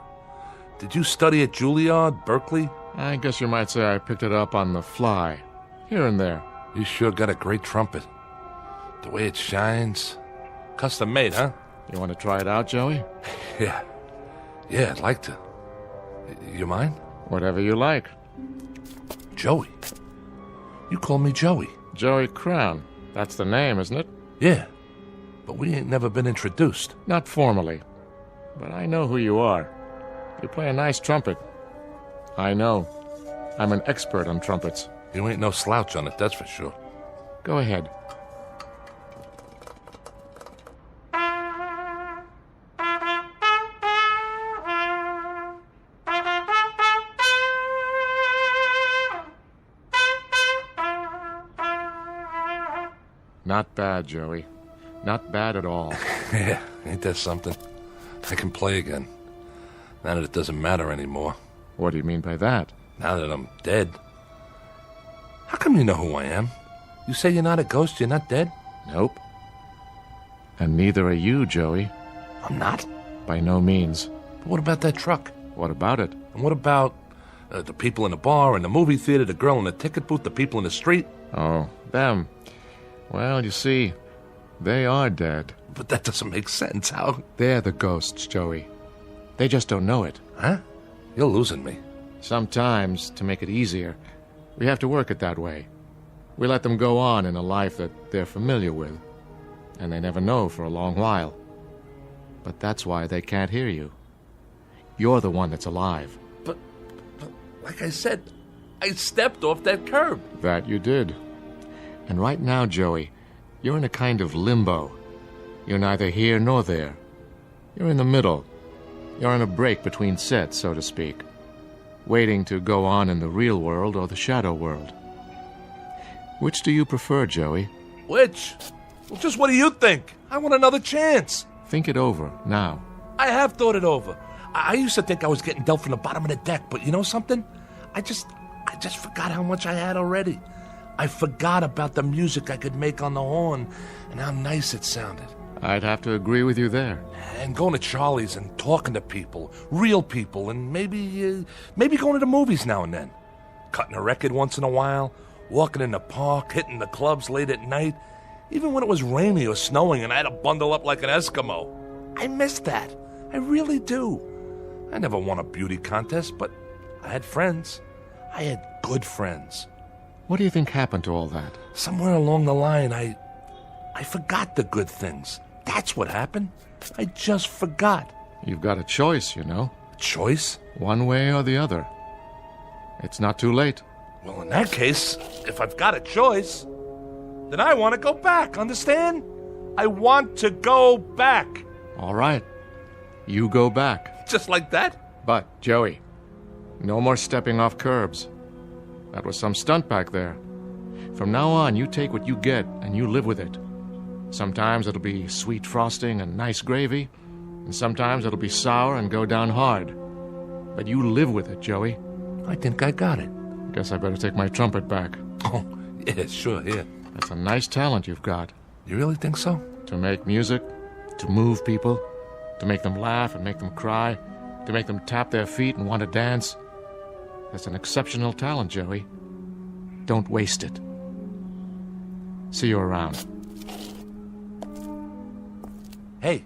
Did you study at Juilliard, Berkeley? I guess you might say I picked it up on the fly. Here and there. You sure got a great trumpet. The way it shines. Custom made, huh? You want to try it out, Joey? Yeah, I'd like to. You mind? Whatever you like. Joey. You call me Joey. Joey Crown. That's the name, isn't it? Yeah, but we ain't never been introduced. Not formally. But I know who you are. You play a nice trumpet. I know. I'm an expert on trumpets. You ain't no slouch on it, that's for sure. Go ahead. Not bad, Joey. Not bad at all. Yeah, ain't that something? I can play again. Now that it doesn't matter anymore. What do you mean by that? Now that I'm dead. How come you know who I am? You say you're not a ghost, you're not dead? Nope. And neither are you, Joey. I'm not? By no means. But what about that truck? What about it? And what about the people in the bar, in the movie theater, the girl in the ticket booth, the people in the street? Oh, them. Well, you see, they are dead. But that doesn't make sense. How? They're the ghosts, Joey. They just don't know it. Huh? You're losing me. Sometimes, to make it easier, we have to work it that way. We let them go on in a life that they're familiar with, and they never know for a long while. But that's why they can't hear you. You're the one that's alive. But like I said, I stepped off that curb. That you did. And right now, Joey, you're in a kind of limbo. You're neither here nor there. You're in the middle. You're on a break between sets, so to speak, waiting to go on in the real world or the shadow world. Which do you prefer, Joey? Which? Well, just what do you think? I want another chance. Think it over, now. I have thought it over. I used to think I was getting dealt from the bottom of the deck, but you know something? I just forgot how much I had already. I forgot about the music I could make on the horn and how nice it sounded. I'd have to agree with you there. And going to Charlie's and talking to people, real people, and maybe going to the movies now and then. Cutting a record once in a while, walking in the park, hitting the clubs late at night, even when it was rainy or snowing and I had to bundle up like an Eskimo. I miss that. I really do. I never won a beauty contest, but I had friends. I had good friends. What do you think happened to all that? Somewhere along the line, I forgot the good things. That's what happened. I just forgot. You've got a choice, you know. Choice? One way or the other. It's not too late. Well, in that case, if I've got a choice, then I want to go back, understand? I want to go back. All right. You go back. Just like that? But, Joey, no more stepping off curbs. That was some stunt back there. From now on, you take what you get and you live with it. Sometimes it'll be sweet frosting and nice gravy, and sometimes it'll be sour and go down hard. But you live with it, Joey. I think I got it. Guess I better take my trumpet back. Oh, Yeah, sure, here. That's a nice talent you've got. You really think so? To make music, to move people, to make them laugh and make them cry, to make them tap their feet and want to dance. That's an exceptional talent, Joey. Don't waste it. See you around. Hey,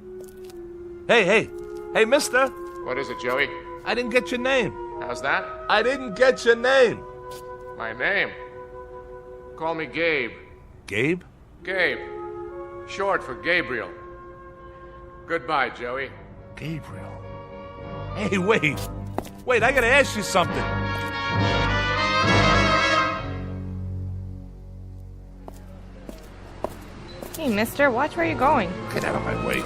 mister. What is it, Joey? I didn't get your name. How's that? I didn't get your name. My name? Call me Gabe. Gabe? Gabe. Short for Gabriel. Goodbye, Joey. Gabriel. Hey, wait. Wait, I gotta ask you something. Hey, mister, watch where you're going. Get out of my way.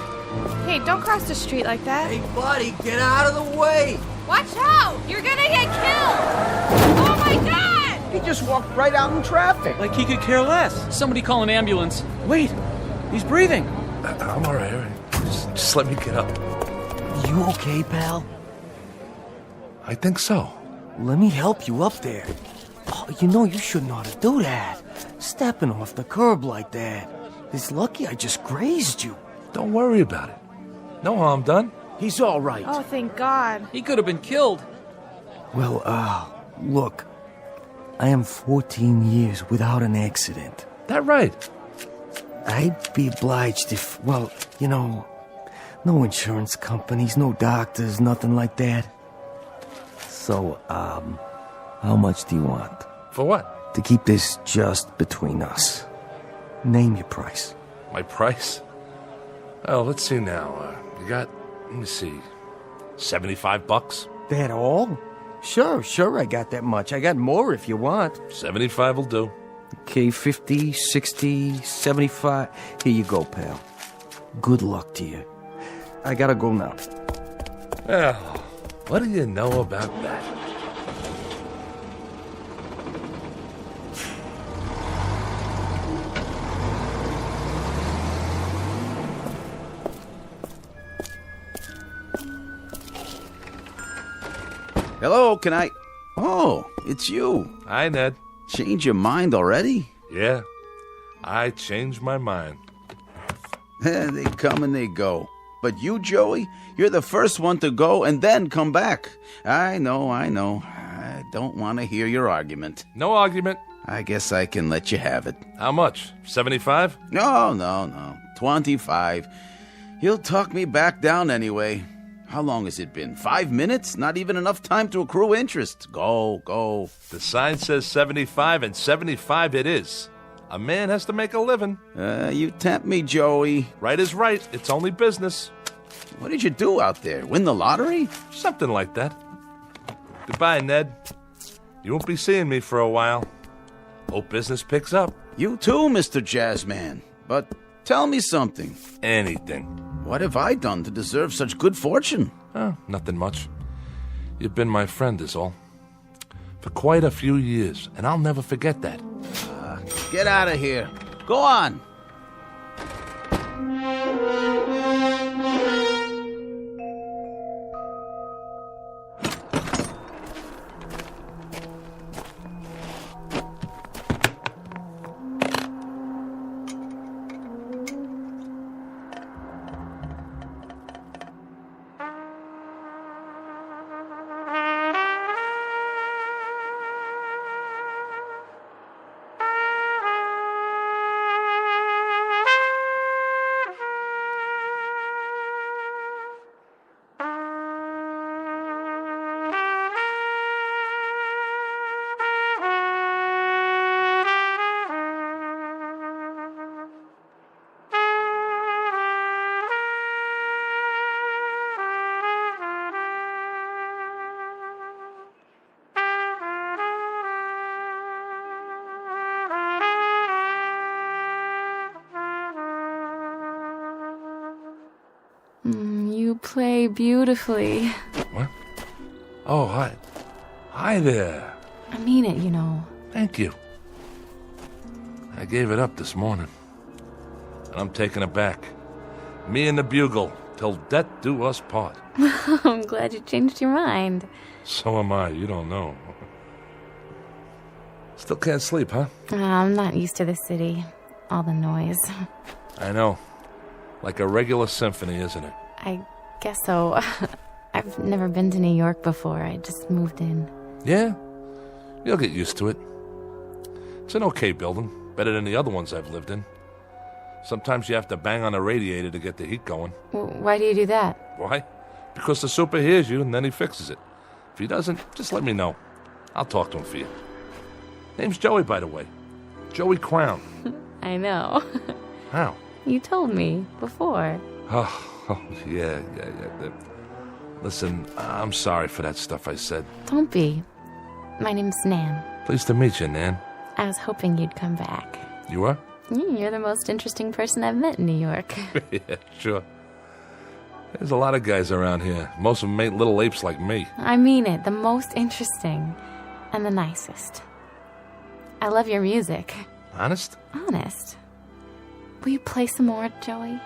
Hey, don't cross the street like that. Hey, buddy, get out of the way! Watch out! You're gonna get killed! Oh my god! He just walked right out in traffic. Like he could care less. Somebody call an ambulance. Wait, he's breathing. I'm all right. Just let me get up. You okay, pal? I think so. Let me help you up there. Oh, you know you shouldn't ought to do that. Stepping off the curb like that. It's lucky I just grazed you. Don't worry about it. No harm done. He's all right. Oh, thank God. He could have been killed. Well, look. I am 14 years without an accident. That right? I'd be obliged if, well, you know, no insurance companies, no doctors, nothing like that. So, how much do you want? For what? To keep this just between us. Name your price. My price? Oh, let's see now. You got, let me see, $75? That all? Sure, I got that much. I got more if you want. 75 will do. Okay, 50, 60, 75. Here you go, pal. Good luck to you. I gotta go now. Well, what do you know about that? Hello, can I... Oh, it's you. Hi, Ned. Change your mind already? Yeah, I changed my mind. They come and they go. But you, Joey, you're the first one to go and then come back. I know. I don't want to hear your argument. No argument. I guess I can let you have it. How much? 75? No. 25. He'll talk me back down anyway. How long has it been? 5 minutes? Not even enough time to accrue interest. Go. The sign says 75, and 75 it is. A man has to make a living. You tempt me, Joey. Right is right. It's only business. What did you do out there? Win the lottery? Something like that. Goodbye, Ned. You won't be seeing me for a while. Hope business picks up. You too, Mr. Jazzman. But tell me something. Anything. What have I done to deserve such good fortune? Nothing much. You've been my friend is all. For quite a few years, and I'll never forget that. Get out of here. Go on. You play beautifully. What? Oh, hi. Hi there. I mean it, you know. Thank you. I gave it up this morning. And I'm taking it back. Me and the bugle, till death do us part. I'm glad you changed your mind. So am I, you don't know. Still can't sleep, huh? I'm not used to the city. All the noise. I know. Like a regular symphony, isn't it? I guess so. I've never been to New York before. I just moved in. Yeah? You'll get used to it. It's an okay building. Better than the other ones I've lived in. Sometimes you have to bang on a radiator to get the heat going. Why do you do that? Why? Because the super hears you and then he fixes it. If he doesn't, just let me know. I'll talk to him for you. Name's Joey, by the way. Joey Crown. I know. How? You told me before. Oh, yeah. Listen, I'm sorry for that stuff I said. Don't be. My name's Nan. Pleased to meet you, Nan. I was hoping you'd come back. You are? You're the most interesting person I've met in New York. Yeah, sure. There's a lot of guys around here. Most of them ain't little apes like me. I mean it. The most interesting. And the nicest. I love your music. Honest? Honest. Will you play some more, Joey?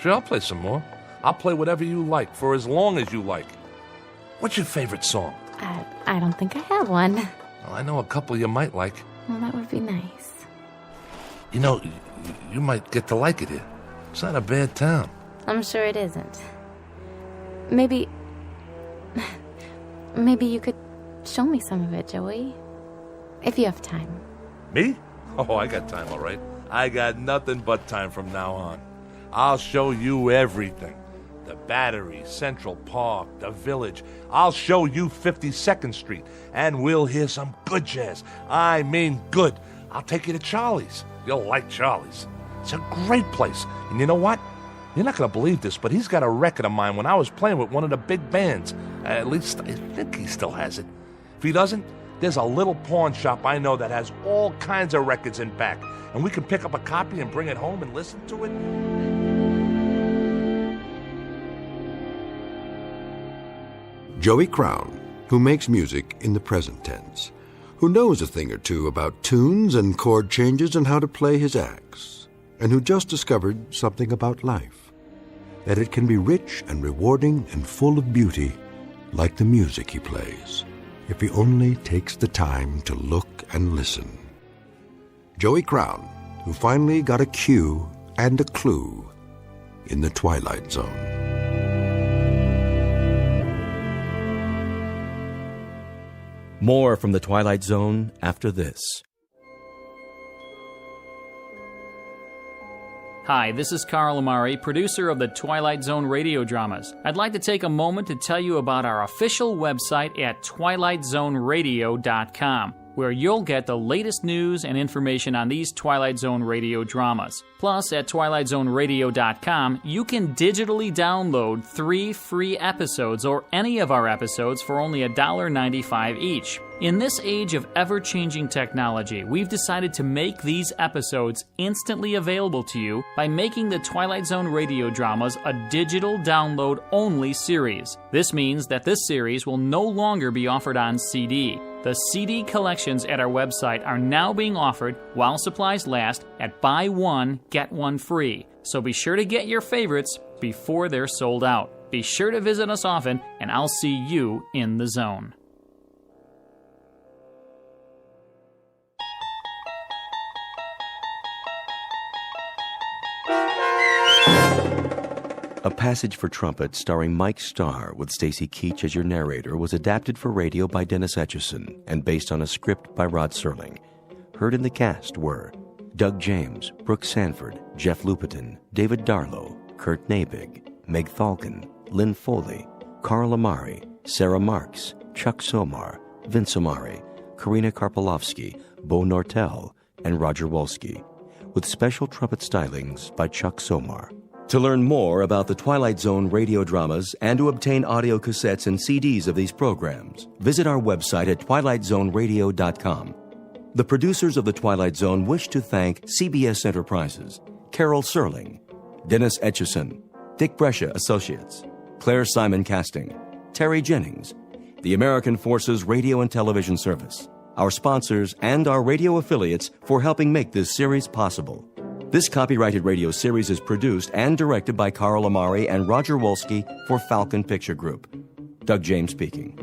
Sure, I'll play some more. I'll play whatever you like, for as long as you like. What's your favorite song? I don't think I have one. Well, I know a couple you might like. Well, that would be nice. You know, you might get to like it here. It's not a bad town. I'm sure it isn't. Maybe you could show me some of it, Joey. If you have time. Me? Oh, I got time, all right. I got nothing but time from now on. I'll show you everything. The Battery, Central Park, the Village. I'll show you 52nd Street, and we'll hear some good jazz. I mean good. I'll take you to Charlie's. You'll like Charlie's. It's a great place. And you know what? You're not going to believe this, but he's got a record of mine when I was playing with one of the big bands. At least I think he still has it. If he doesn't, there's a little pawn shop I know that has all kinds of records in back. And we can pick up a copy and bring it home and listen to it. Joey Crown, who makes music in the present tense, who knows a thing or two about tunes and chord changes and how to play his axe, and who just discovered something about life, that it can be rich and rewarding and full of beauty, like the music he plays, if he only takes the time to look and listen. Joey Crown, who finally got a cue and a clue in the Twilight Zone. More from the Twilight Zone after this. Hi, this is Carl Amari, producer of the Twilight Zone radio dramas. I'd like to take a moment to tell you about our official website at twilightzoneradio.com, where you'll get the latest news and information on these Twilight Zone radio dramas. Plus, at twilightzoneradio.com, you can digitally download 3 free episodes or any of our episodes for only $1.95 each. In this age of ever-changing technology, we've decided to make these episodes instantly available to you by making the Twilight Zone radio dramas a digital download-only series. This means that this series will no longer be offered on CD. The CD collections at our website are now being offered, while supplies last, at buy one, get one free. So be sure to get your favorites before they're sold out. Be sure to visit us often, and I'll see you in the zone. A Passage for Trumpet, starring Mike Starr with Stacy Keach as your narrator, was adapted for radio by Dennis Etchison and based on a script by Rod Serling. Heard in the cast were Doug James, Brooke Sanford, Jeff Lupiton, David Darlow, Kurt Nabig, Meg Thalken, Lynn Foley, Carl Amari, Sarah Marks, Chuck Somar, Vince Amari, Karina Karpolovsky, Bo Nortel, and Roger Wolski, with special trumpet stylings by Chuck Somar. To learn more about the Twilight Zone radio dramas and to obtain audio cassettes and CDs of these programs, visit our website at twilightzoneradio.com. The producers of The Twilight Zone wish to thank CBS Enterprises, Carol Serling, Dennis Etchison, Dick Brescia Associates, Claire Simon Casting, Terry Jennings, the American Forces Radio and Television Service, our sponsors, and our radio affiliates for helping make this series possible. This copyrighted radio series is produced and directed by Carl Amari and Roger Wolski for Falcon Picture Group. Doug James speaking.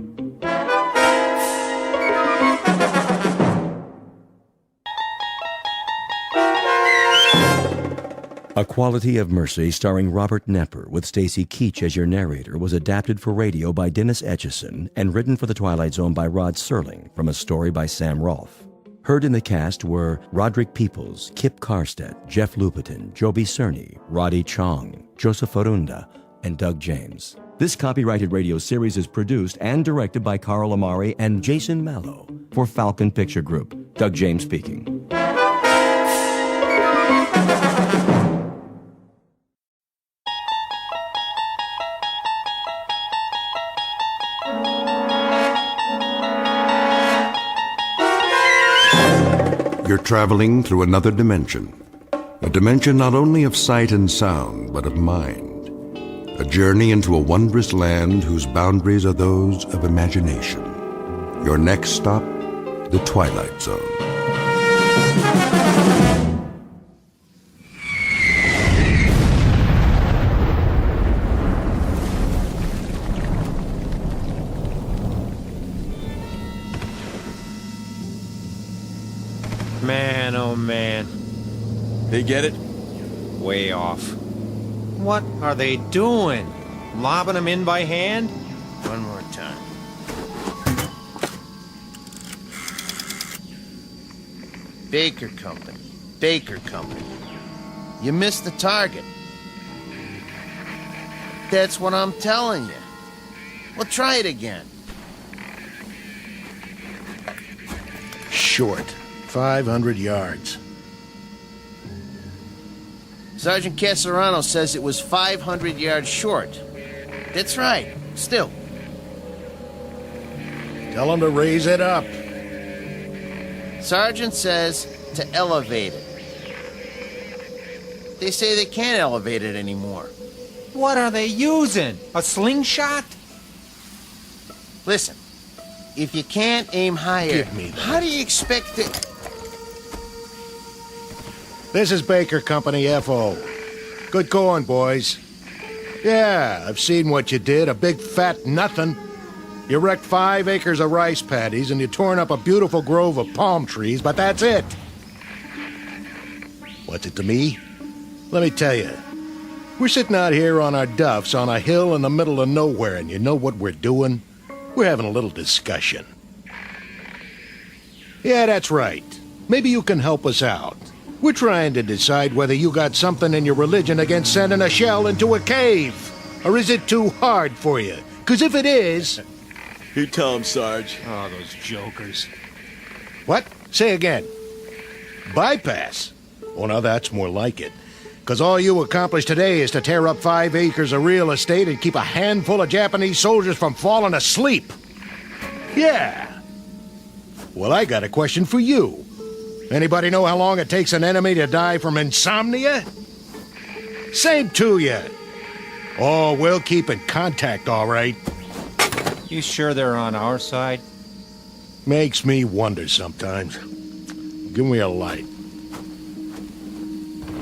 A Quality of Mercy, starring Robert Nepper, with Stacy Keach as your narrator, was adapted for radio by Dennis Etchison and written for The Twilight Zone by Rod Serling from a story by Sam Rolfe. Heard in the cast were Roderick Peoples, Kip Karstedt, Jeff Lupetin, Joby Cerny, Roddy Chong, Joseph Arunda, and Doug James. This copyrighted radio series is produced and directed by Carl Amari and Jason Mallow for Falcon Picture Group. Doug James speaking. You're traveling through another dimension. A dimension not only of sight and sound, but of mind. A journey into a wondrous land whose boundaries are those of imagination. Your next stop, the Twilight Zone. Man, oh man. They get it? Way off. What are they doing? Lobbing them in by hand? One more time. Baker Company. Baker Company. You missed the target. That's what I'm telling you. Well, try it again. Short. 500 yards. Sergeant Casarano says it was 500 yards short. That's right. Still. Tell him to raise it up. Sergeant says to elevate it. They say they can't elevate it anymore. What are they using? A slingshot? Listen, if you can't aim higher, Give me that. how do you expect it? This is Baker Company, F.O. Good going, boys. Yeah, I've seen what you did. A big fat nothing. You wrecked 5 acres of rice paddies and you torn up a beautiful grove of palm trees, but that's it. What's it to me? Let me tell you. We're sitting out here on our duffs on a hill in the middle of nowhere, and you know what we're doing? We're having a little discussion. Yeah, that's right. Maybe you can help us out. We're trying to decide whether you got something in your religion against sending a shell into a cave. Or is it too hard for you? Because if it is... You tell him, Sarge. Oh, those jokers. What? Say again. Bypass? Oh, now that's more like it. Because all you accomplished today is to tear up 5 acres of real estate and keep a handful of Japanese soldiers from falling asleep. Yeah. Well, I got a question for you. Anybody know how long it takes an enemy to die from insomnia? Same to you. Oh, we'll keep in contact, all right. You sure they're on our side? Makes me wonder sometimes. Give me a light.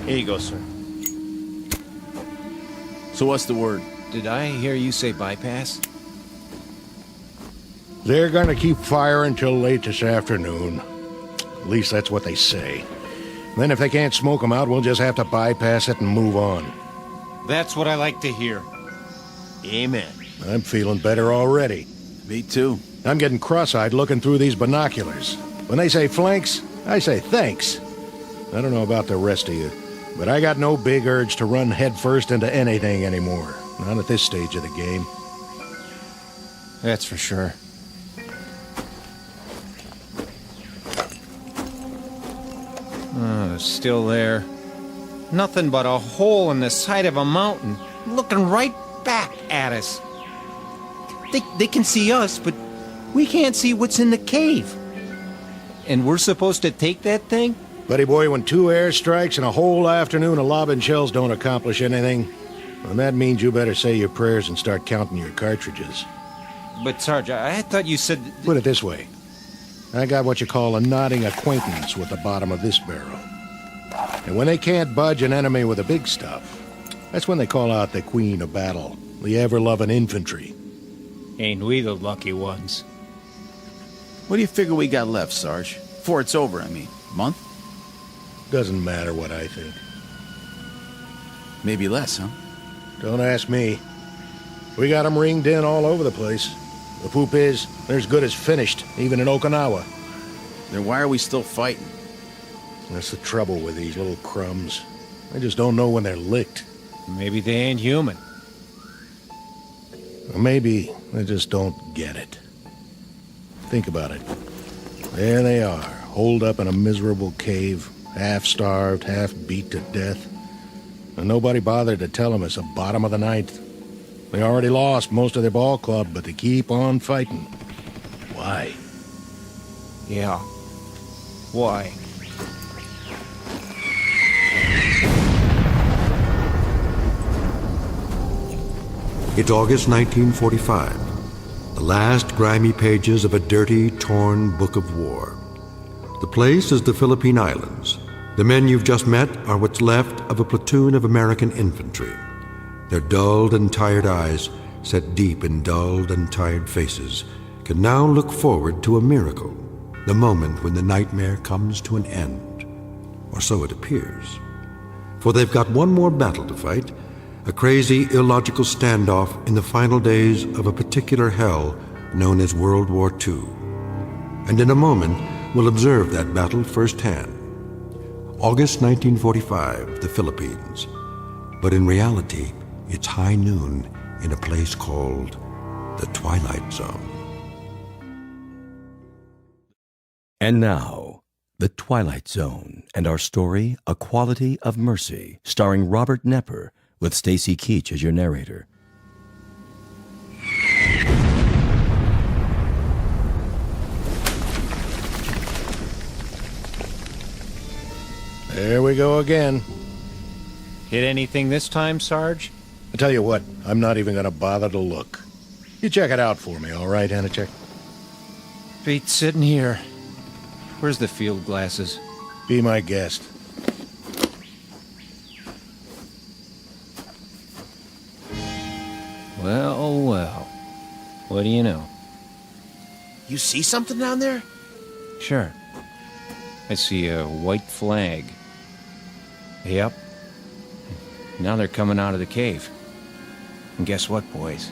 Here you go, sir. So what's the word? Did I hear you say bypass? They're gonna keep firing till late this afternoon. At least that's what they say. Then if they can't smoke them out, we'll just have to bypass it and move on. That's what I like to hear. Amen. I'm feeling better already. Me too. I'm getting cross-eyed looking through these binoculars. When they say flanks, I say thanks. I don't know about the rest of you, but I got no big urge to run headfirst into anything anymore. Not at this stage of the game. That's for sure. Still there. Nothing but a hole in the side of a mountain, looking right back at us. They can see us, but we can't see what's in the cave. And we're supposed to take that thing? Buddy boy, when 2 airstrikes and a whole afternoon of lobbing shells don't accomplish anything, then that means you better say your prayers and start counting your cartridges. But, Sarge, I thought you said... Put it this way. I got what you call a nodding acquaintance with the bottom of this barrel. And when they can't budge an enemy with the big stuff, that's when they call out the queen of battle, the ever-loving infantry. Ain't we the lucky ones? What do you figure we got left, Sarge? Before it's over, I mean. Month? Doesn't matter what I think. Maybe less, huh? Don't ask me. We got 'em ringed in all over the place. The poop is, they're as good as finished, even in Okinawa. Then why are we still fighting? That's the trouble with these little crumbs. They just don't know when they're licked. Maybe they ain't human. Or maybe they just don't get it. Think about it. There they are, holed up in a miserable cave, half-starved, half-beat to death. And nobody bothered to tell them it's the bottom of the ninth. They already lost most of their ball club, but they keep on fighting. Why? Yeah. Why? It's August 1945, the last grimy pages of a dirty, torn book of war. The place is the Philippine Islands. The men you've just met are what's left of a platoon of American infantry. Their dulled and tired eyes, set deep in dulled and tired faces, can now look forward to a miracle, the moment when the nightmare comes to an end. Or so it appears. For they've got one more battle to fight, a crazy, illogical standoff in the final days of a particular hell known as World War II. And in a moment, we'll observe that battle firsthand. August 1945, the Philippines. But in reality, it's high noon in a place called the Twilight Zone. And now, The Twilight Zone and our story, A Quality of Mercy, starring Robert Nepper, with Stacy Keach as your narrator. There we go again. Hit anything this time, Sarge? I tell you what, I'm not even going to bother to look. You check it out for me, all right, Hanichek? Beat sitting here. Where's the field glasses? Be my guest. Well, well. What do you know? You see something down there? Sure. I see a white flag. Yep. Now they're coming out of the cave. And guess what, boys?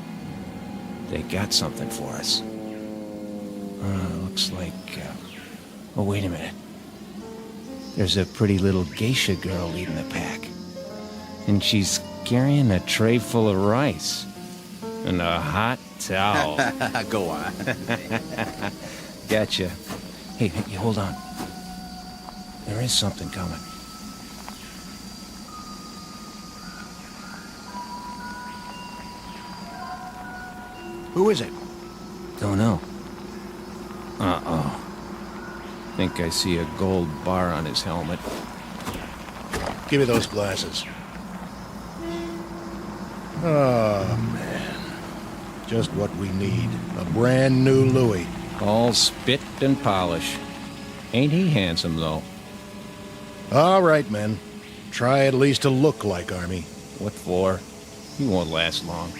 They got something for us. Looks like... Oh, wait a minute. There's a pretty little geisha girl leading the pack. And she's carrying a tray full of rice. And a hot towel. Go on. Gotcha. Hey, hold on. There is something coming. Who is it? Don't know. Uh-oh. Think I see a gold bar on his helmet. Give me those glasses. Oh, man. Just what we need. A brand new Louis. All spit and polish. Ain't he handsome, though? All right, men. Try at least to look like Army. What for? He won't last long.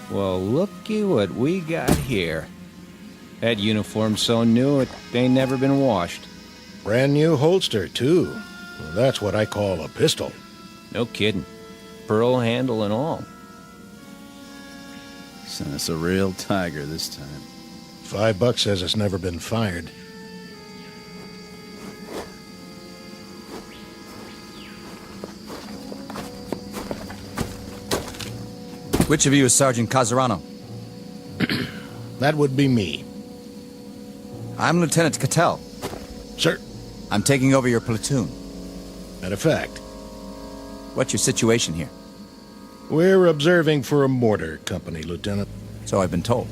Well, looky what we got here. That uniform's so new it ain't never been washed. Brand new holster, too. Well, that's what I call a pistol. No kidding. Pearl handle and all. Sent us a real tiger this time. $5 says it's never been fired. Which of you is Sergeant Casarano? That would be me. I'm Lieutenant Cattell. Sir. I'm taking over your platoon. Matter of fact. What's your situation here? We're observing for a mortar company, Lieutenant. So I've been told.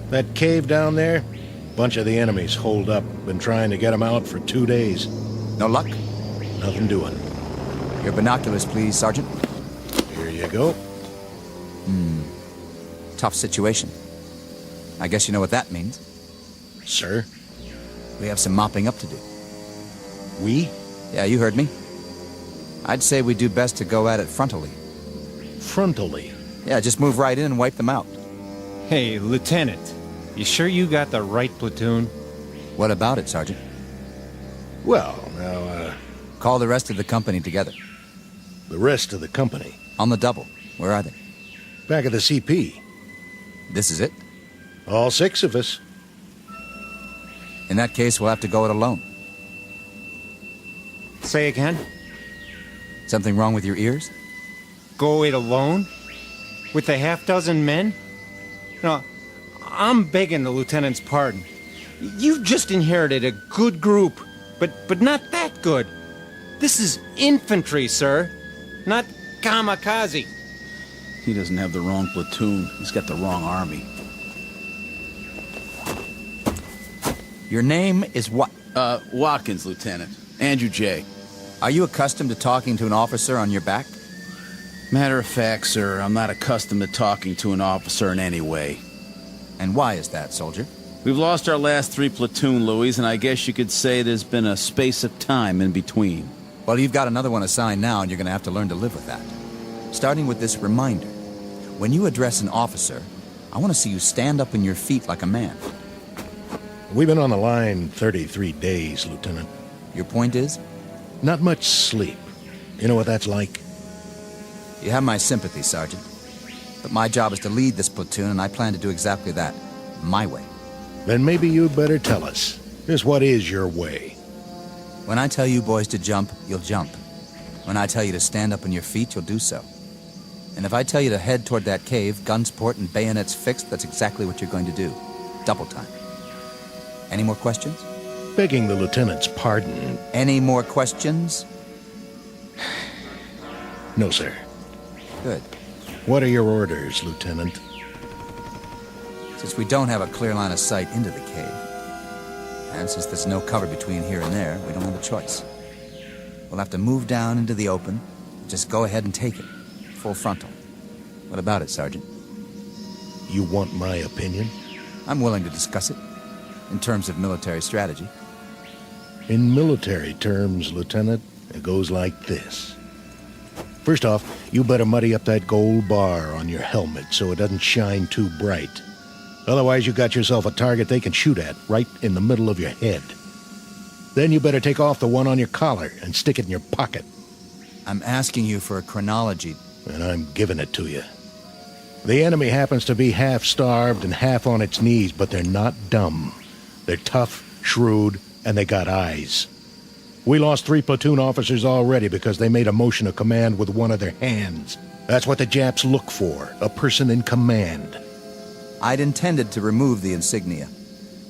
That cave down there, bunch of the enemies holed up. Been trying to get them out for 2 days. No luck? Nothing doing. Your binoculars, please, Sergeant. Here you go. Tough situation. I guess you know what that means. Sir? We have some mopping up to do. We? Yeah, you heard me. I'd say we do best to go at it frontally. Frontally? Yeah, just move right in and wipe them out. Hey, Lieutenant. You sure you got the right platoon? What about it, Sergeant? Well, now, Call the rest of the company together. The rest of the company? On the double. Where are they? Back at the CP. This is it? All 6 of us. In that case, we'll have to go it alone. Say again? Something wrong with your ears? Go it alone? With a half-dozen men? No, I'm begging the lieutenant's pardon. You've just inherited a good group, but not that good. This is infantry, sir, not kamikaze. He doesn't have the wrong platoon. He's got the wrong army. Your name is what? Watkins, Lieutenant. Andrew J. Are you accustomed to talking to an officer on your back? Matter of fact, sir, I'm not accustomed to talking to an officer in any way. And why is that, soldier? We've lost our last 3 platoon, Louis, and I guess you could say there's been a space of time in between. Well, you've got another one assigned now, and you're going to have to learn to live with that. Starting with this reminder. When you address an officer, I want to see you stand up on your feet like a man. We've been on the line 33 days, Lieutenant. Your point is? Not much sleep. You know what that's like? You have my sympathy, Sergeant. But my job is to lead this platoon, and I plan to do exactly that. My way. Then maybe you'd better tell us. Just what is your way? When I tell you boys to jump, you'll jump. When I tell you to stand up on your feet, you'll do so. And if I tell you to head toward that cave, guns port and bayonets fixed, that's exactly what you're going to do. Double time. Any more questions? Begging the lieutenant's pardon. Any more questions? No, sir. Good. What are your orders, Lieutenant? Since we don't have a clear line of sight into the cave, and since there's no cover between here and there, we don't have a choice. We'll have to move down into the open. Just go ahead and take it. Full frontal. What about it, Sergeant? You want my opinion? I'm willing to discuss it. In terms of military strategy. In military terms, Lieutenant, it goes like this. First off, you better muddy up that gold bar on your helmet so it doesn't shine too bright. Otherwise, you got yourself a target they can shoot at right in the middle of your head. Then you better take off the one on your collar and stick it in your pocket. I'm asking you for a chronology. And I'm giving it to you. The enemy happens to be half starved and half on its knees, but they're not dumb. They're tough, shrewd, and they got eyes. We lost 3 platoon officers already because they made a motion of command with one of their hands. That's what the Japs look for, a person in command. I'd intended to remove the insignia.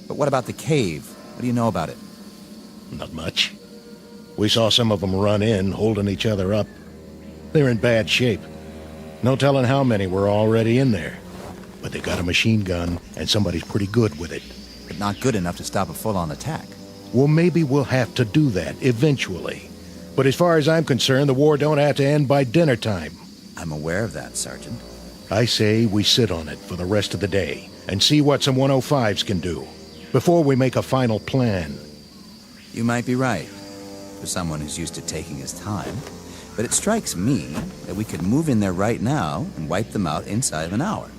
But what about the cave? What do you know about it? Not much. We saw some of them run in, holding each other up. They're in bad shape. No telling how many were already in there. But they got a machine gun, and somebody's pretty good with it. But not good enough to stop a full-on attack. Well, maybe we'll have to do that, eventually. But as far as I'm concerned, the war don't have to end by dinner time. I'm aware of that, Sergeant. I say we sit on it for the rest of the day, and see what some 105s can do, before we make a final plan. You might be right, for someone who's used to taking his time. But it strikes me that we could move in there right now and wipe them out inside of an hour.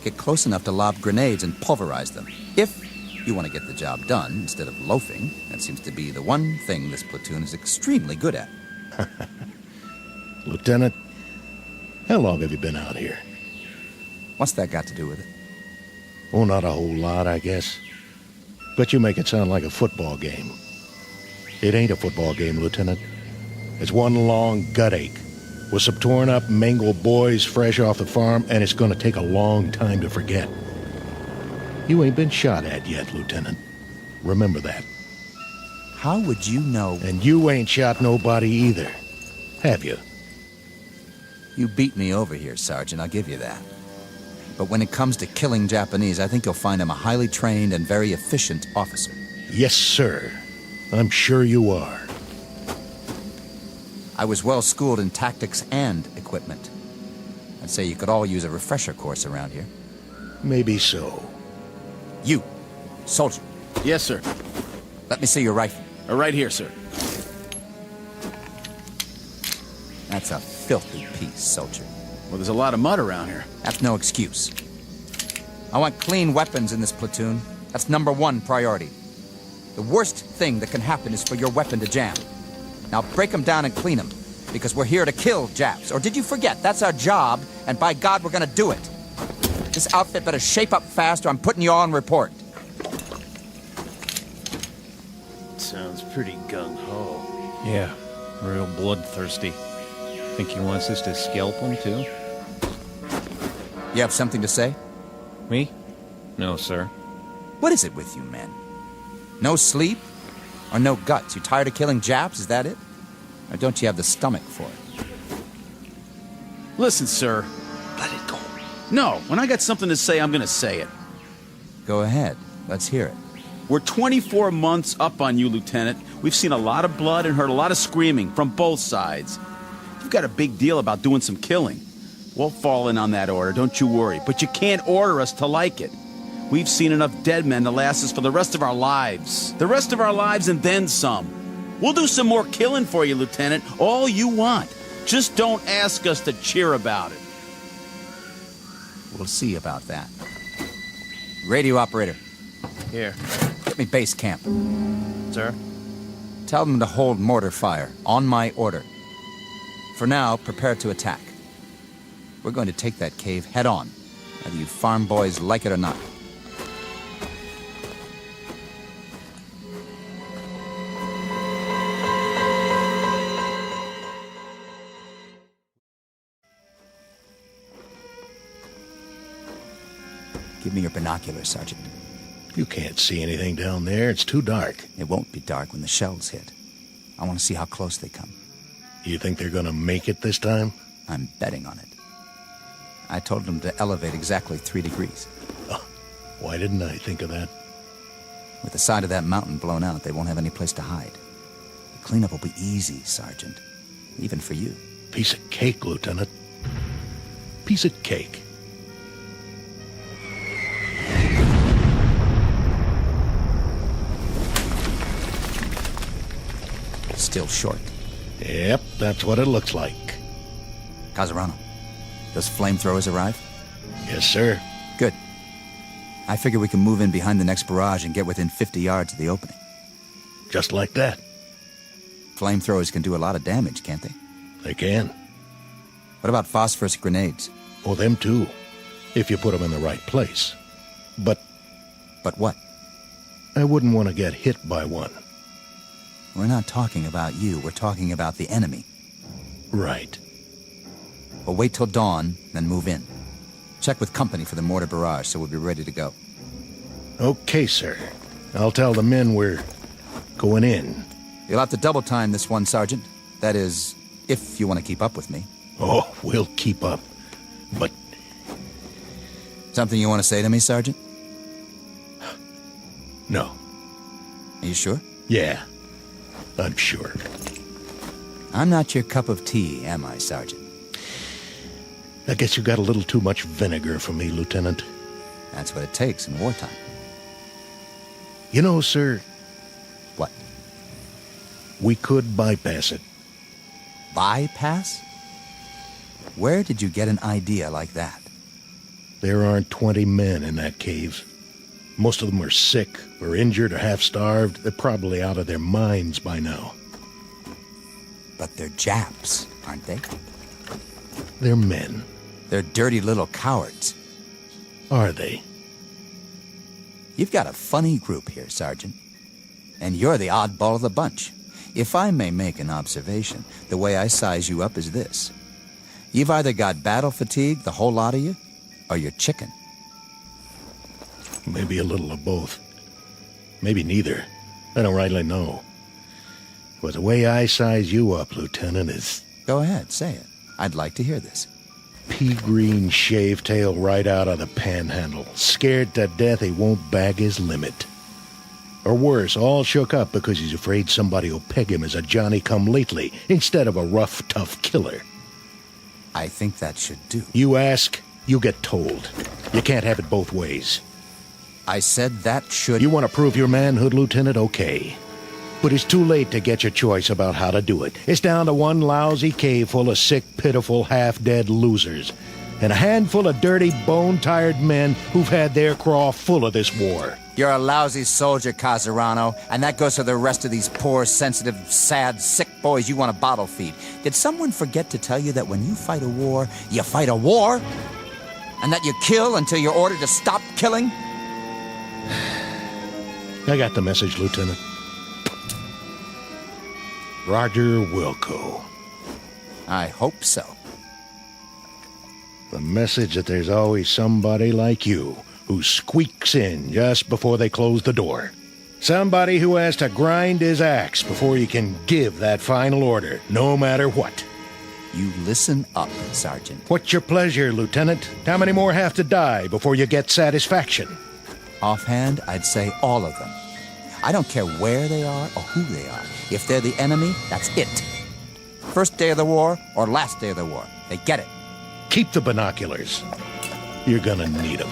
Get close enough to lob grenades and pulverize them. If you want to get the job done instead of loafing, that seems to be the one thing this platoon is extremely good at. Lieutenant, how long have you been out here? What's that got to do with it? Oh, not a whole lot, I guess. But you make it sound like a football game. It ain't a football game, Lieutenant. It's one long gut ache with some torn up, mangled boys fresh off the farm, and it's going to take a long time to forget. You ain't been shot at yet, Lieutenant. Remember that. How would you know? And you ain't shot nobody either, have you? You beat me over here, Sergeant, I'll give you that. But when it comes to killing Japanese, I think you'll find him a highly trained and very efficient officer. Yes, sir. I'm sure you are. I was well schooled in tactics and equipment. I'd say you could all use a refresher course around here. Maybe so. You, soldier. Yes, sir. Let me see your rifle. Right here, sir. That's a filthy piece, soldier. Well, there's a lot of mud around here. That's no excuse. I want clean weapons in this platoon. That's #1 priority. The worst thing that can happen is for your weapon to jam. Now break them down and clean them, because we're here to kill Japs. Or did you forget? That's our job, and by God, we're gonna do it. This outfit better shape up fast, or I'm putting you all on report. Sounds pretty gung-ho. Yeah, real bloodthirsty. Think he wants us to scalp him, too? You have something to say? Me? No, sir. What is it with you, men? No sleep? Or no guts? You tired of killing Japs, is that it? Or don't you have the stomach for it? Listen, sir. Let it go. No, when I got something to say, I'm gonna say it. Go ahead. Let's hear it. We're 24 months up on you, Lieutenant. We've seen a lot of blood and heard a lot of screaming from both sides. You've got a big deal about doing some killing. We'll fall in on that order, don't you worry. But you can't order us to like it. We've seen enough dead men to last us for the rest of our lives. The rest of our lives and then some. We'll do some more killing for you, Lieutenant. All you want. Just don't ask us to cheer about it. We'll see about that. Radio operator. Here. Get me base camp. Sir? Tell them to hold mortar fire, on my order. For now, prepare to attack. We're going to take that cave head on, whether you farm boys like it or not. Give me your binoculars, Sergeant. You can't see anything down there. It's too dark. It won't be dark when the shells hit. I want to see how close they come. You think they're gonna make it this time? I'm betting on it. I told them to elevate exactly 3 degrees. Oh, why didn't I think of that? With the side of that mountain blown out, they won't have any place to hide. The cleanup will be easy, Sergeant. Even for you. Piece of cake, Lieutenant. Piece of cake. Still short. Yep, that's what it looks like. Casarano, those flamethrowers arrive? Yes, sir. Good. I figure we can move in behind the next barrage and get within 50 yards of the opening. Just like that. Flamethrowers can do a lot of damage, can't they? They can. What about phosphorus grenades? Oh, them too. If you put them in the right place. But... But what? I wouldn't want to get hit by one. We're not talking about you. We're talking about the enemy. Right. We'll wait till dawn, then move in. Check with company for the mortar barrage so we'll be ready to go. Okay, sir. I'll tell the men we're going in. You'll have to double time this one, Sergeant. That is, if you want to keep up with me. Oh, we'll keep up. But... Something you want to say to me, Sergeant? No. Are you sure? Yeah, I'm sure. I'm not your cup of tea, am I, Sergeant? I guess you got a little too much vinegar for me, Lieutenant. That's what it takes in wartime. You know, sir... What? We could bypass it. Bypass? Where did you get an idea like that? There aren't 20 men in that cave. Most of them are sick, or injured, or half-starved. They're probably out of their minds by now. But they're Japs, aren't they? They're men. They're dirty little cowards. Are they? You've got a funny group here, Sergeant. And you're the oddball of the bunch. If I may make an observation, the way I size you up is this. You've either got battle fatigue, the whole lot of you, or you're chicken. Maybe a little of both. Maybe neither. I don't rightly know. But the way I size you up, Lieutenant, is... Go ahead, say it. I'd like to hear this. Pea-green shave-tail right out of the panhandle. Scared to death he won't bag his limit. Or worse, all shook up because he's afraid somebody will peg him as a Johnny-come-lately instead of a rough, tough killer. I think that should do. You ask, you get told. You can't have it both ways. I said that should... You want to prove your manhood, Lieutenant? Okay. But it's too late to get your choice about how to do it. It's down to one lousy cave full of sick, pitiful, half-dead losers. and a handful of dirty, bone-tired men who've had their craw full of this war. You're a lousy soldier, Casarano, and that goes for the rest of these poor, sensitive, sad, sick boys you want to bottle feed. Did someone forget to tell you that when you fight a war, you fight a war? And that you kill until you're ordered to stop killing? I got the message, Lieutenant. Roger Wilco. I hope so. The message that there's always somebody like you who squeaks in just before they close the door. Somebody who has to grind his axe before he can give that final order, no matter what. You listen up, Sergeant. What's your pleasure, Lieutenant? How many more have to die before you get satisfaction? Offhand, I'd say all of them. I don't care where they are or who they are. If they're the enemy, that's it. First day of the war or last day of the war. They get it. Keep the binoculars. You're gonna need them.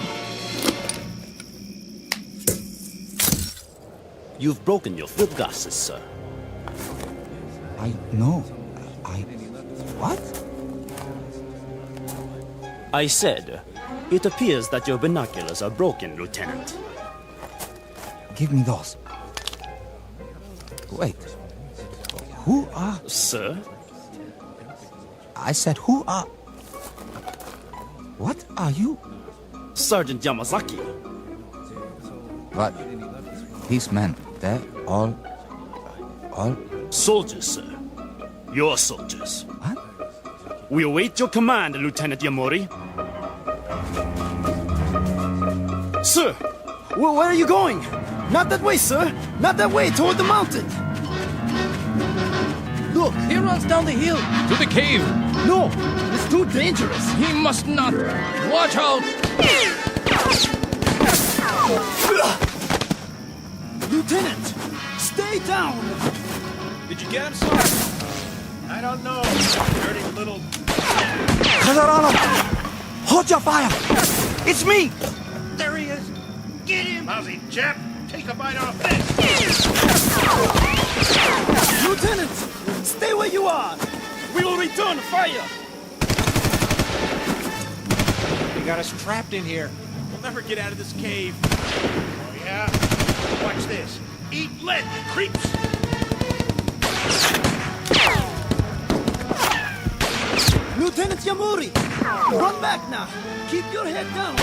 You've broken your field glasses, sir. What? I said, it appears that your binoculars are broken, Lieutenant. Give me those. Wait. Who are... Sir? I said, who are... What are you? Sergeant Yamazaki. But these men, they're all... Soldiers, sir. Your soldiers. What? We await your command, Lieutenant Yamori. Sir, where are you going? Not that way, sir. Not that way, toward the mountain. Look, he runs down the hill. To the cave. No, it's too dangerous. He must not. Watch out. Lieutenant, stay down. Did you get him, sir? I don't know. Dirty little... Casarano! Hold your fire! It's me! There he is. Get him! Lousy chap. Take a bite off this. Lieutenant, stay where you are. We will return fire. They got us trapped in here. We'll never get out of this cave. Oh, yeah? Watch this. Eat lead, creeps. Lieutenant Yamori, run back now. Keep your head down.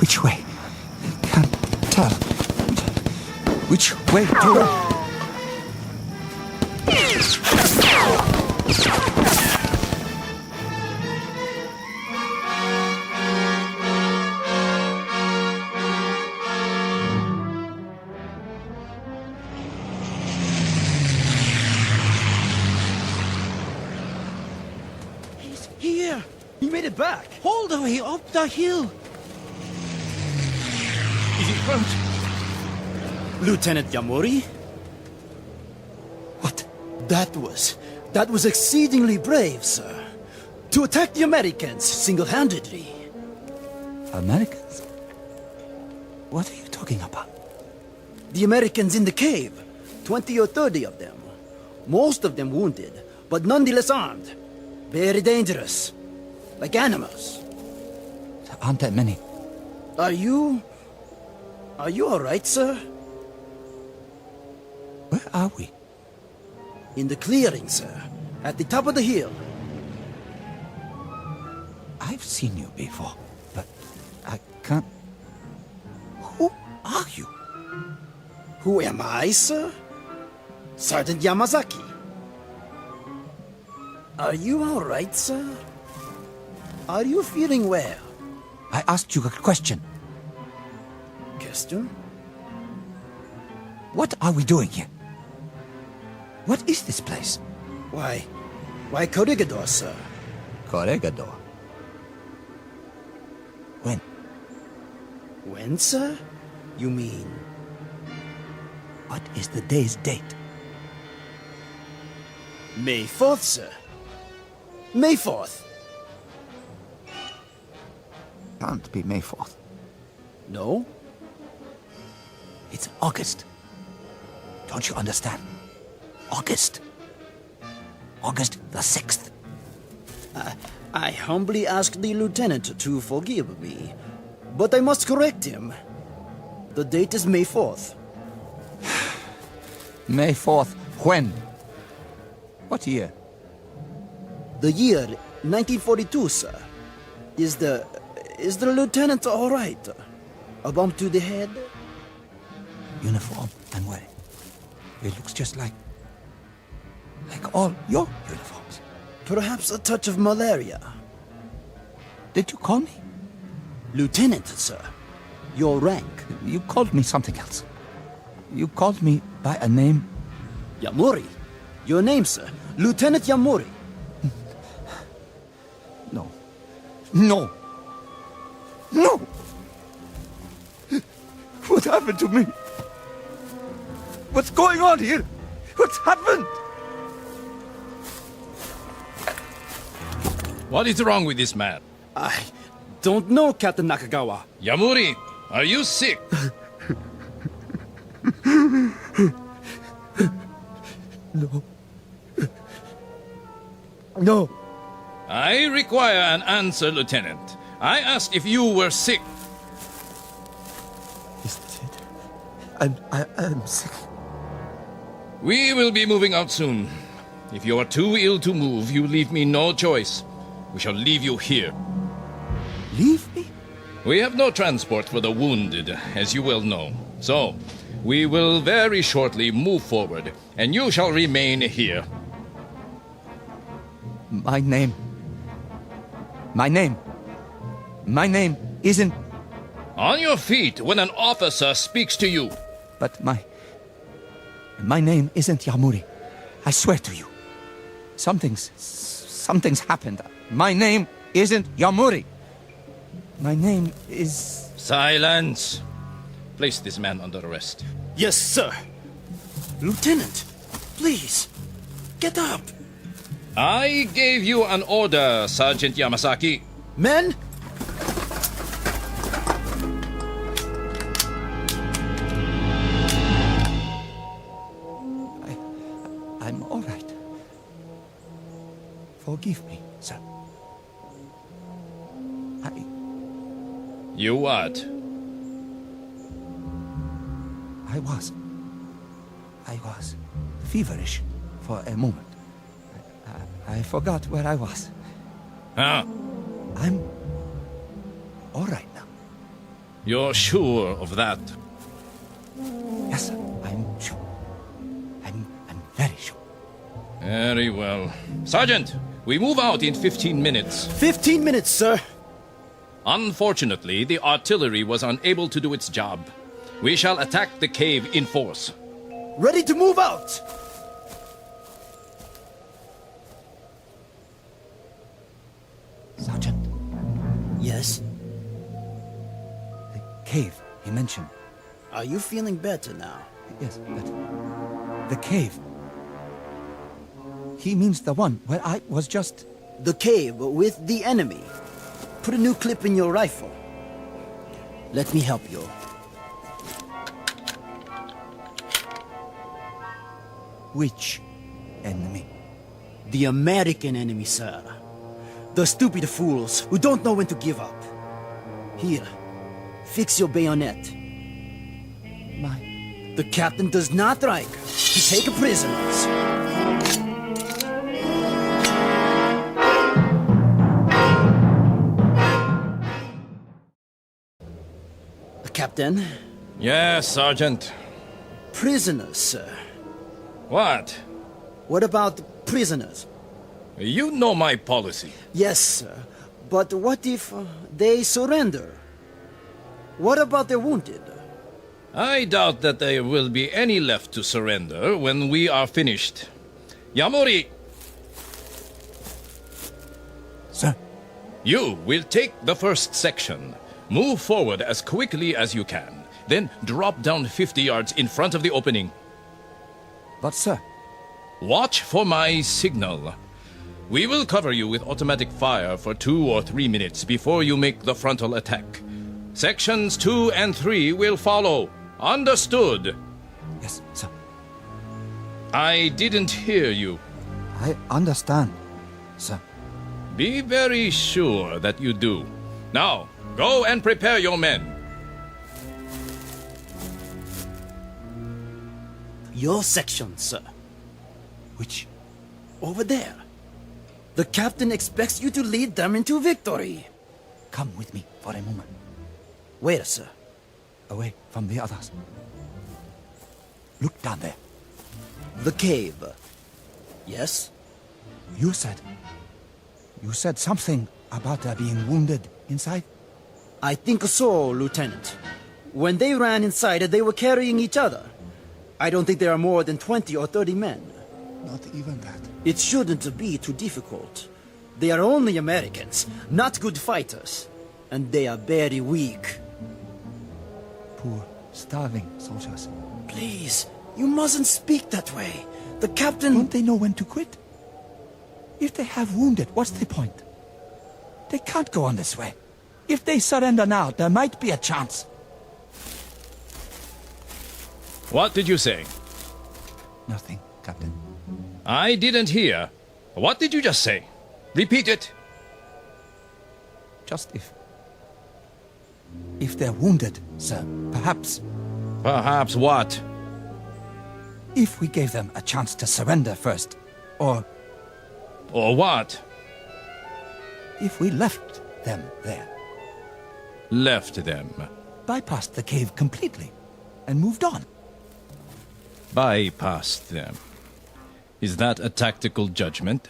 Which way? Can't tell. Which way to run? Here! He made it back! All the way up the hill! Is he hurt? Lieutenant Yamori? That was exceedingly brave, sir. To attack the Americans single-handedly. Americans? What are you talking about? The Americans in the cave. 20 or 30 of them. Most of them wounded, but nonetheless armed. Very dangerous. Like animals. There aren't that many. Are you all right, sir? Where are we? In the clearing, sir. At the top of the hill. I've seen you before, but I can't... Who are you? Who am I, sir? Sergeant Yamazaki. Are you all right, sir? Are you feeling well? I asked you a question. Question? What are we doing here? What is this place? Why Corregidor, sir? Corregidor? When? When, sir? You mean... What is the day's date? May 4th, sir. May 4th. Can't be May 4th. No? It's August. Don't you understand? August. August the 6th. I humbly ask the lieutenant to forgive me, but I must correct him. The date is May 4th. May 4th, when? What year? The year 1942, sir. Is the lieutenant all right? A bump to the head? Uniform I'm wearing. It looks just like all your uniforms. Perhaps a touch of malaria. Did you call me? Lieutenant, sir. Your rank. You called me something else. You called me by a name. Yamuri. Your name, sir. Lieutenant Yamuri. No. No. No! What happened to me? What's going on here? What's happened? What is wrong with this man? I don't know, Captain Nakagawa. Yamuri, are you sick? No. No. I require an answer, Lieutenant. I asked if you were sick. Is it? I'm sick. We will be moving out soon. If you are too ill to move, you leave me no choice. We shall leave you here. Leave me? We have no transport for the wounded, as you well know. So, we will very shortly move forward, and you shall remain here. My name isn't... On your feet when an officer speaks to you. But my name isn't Yamuri. I swear to you. Something's happened. My name isn't Yamuri. My name is... Silence. Place this man under arrest. Yes, sir. Lieutenant, please, get up. I gave you an order, Sergeant Yamasaki. Men! I'm all right. Forgive me, sir. You what? I was feverish for a moment. I forgot where I was. Huh? I'm all right now. You're sure of that? Yes, sir. I'm sure. I'm very sure. Very well. Sergeant, we move out in 15 minutes. 15 minutes, sir. Unfortunately, the artillery was unable to do its job. We shall attack the cave in force. Ready to move out! Sergeant. Yes? The cave he mentioned. Are you feeling better now? Yes, but the cave. He means the one where I was just... The cave with the enemy. Put a new clip in your rifle. Let me help you. Which enemy? The American enemy, sir. The stupid fools who don't know when to give up. Here, fix your bayonet. The captain does not like to take prisoners. Captain? Yes, Sergeant. Prisoners, sir. What? What about prisoners? You know my policy. Yes, sir. But what if they surrender? What about the wounded? I doubt that there will be any left to surrender when we are finished. Yamuri! Sir? You will take the first section. Move forward as quickly as you can. Then drop down 50 yards in front of the opening. But, sir... Watch for my signal. We will cover you with automatic fire for 2 or 3 minutes before you make the frontal attack. Sections 2 and 3 will follow. Understood? Yes, sir. I didn't hear you. I understand, sir. Be very sure that you do. Now, go and prepare your men. Your section, sir. Which? Over there. The captain expects you to lead them into victory. Come with me for a moment. Where, sir? Away from the others. Look down there. The cave. Yes? You said something about there being wounded inside? I think so, Lieutenant. When they ran inside, they were carrying each other. I don't think there are more than 20 or 30 men. Not even that. It shouldn't be too difficult. They are only Americans, not good fighters. And they are very weak. Poor, starving soldiers. Please, you mustn't speak that way. The captain... Don't they know when to quit? If they have wounded, what's the point? They can't go on this way. If they surrender now, there might be a chance. What did you say? Nothing, Captain. I didn't hear. What did you just say? Repeat it. Just if. If they're wounded, sir, perhaps. Perhaps what? If we gave them a chance to surrender first, or... Or what? If we left them there. Left them? Bypassed the cave completely, and moved on. Bypassed them. Is that a tactical judgment?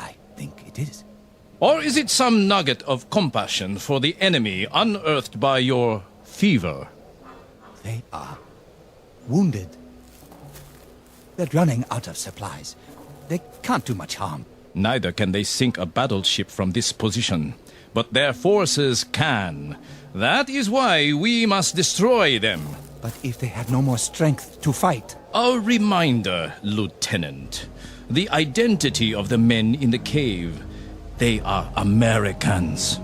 I think it is. Or is it some nugget of compassion for the enemy unearthed by your fever? They are wounded. They're running out of supplies. They can't do much harm. Neither can they sink a battleship from this position. But their forces can. That is why we must destroy them. But if they have no more strength to fight... A reminder, Lieutenant. The identity of the men in the cave. They are Americans.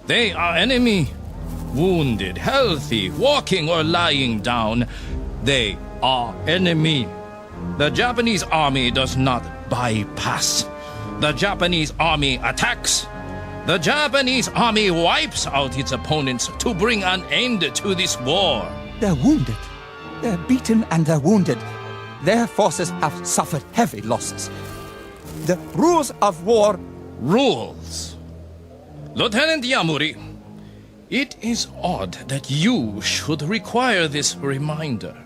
They are enemy. Wounded, healthy, walking or lying down. They are enemy. The Japanese army does not bypass. The Japanese army attacks. The Japanese army wipes out its opponents to bring an end to this war. They're wounded. They're beaten and they're wounded. Their forces have suffered heavy losses. The rules of war... Rules? Lieutenant Yamuri, it is odd that you should require this reminder.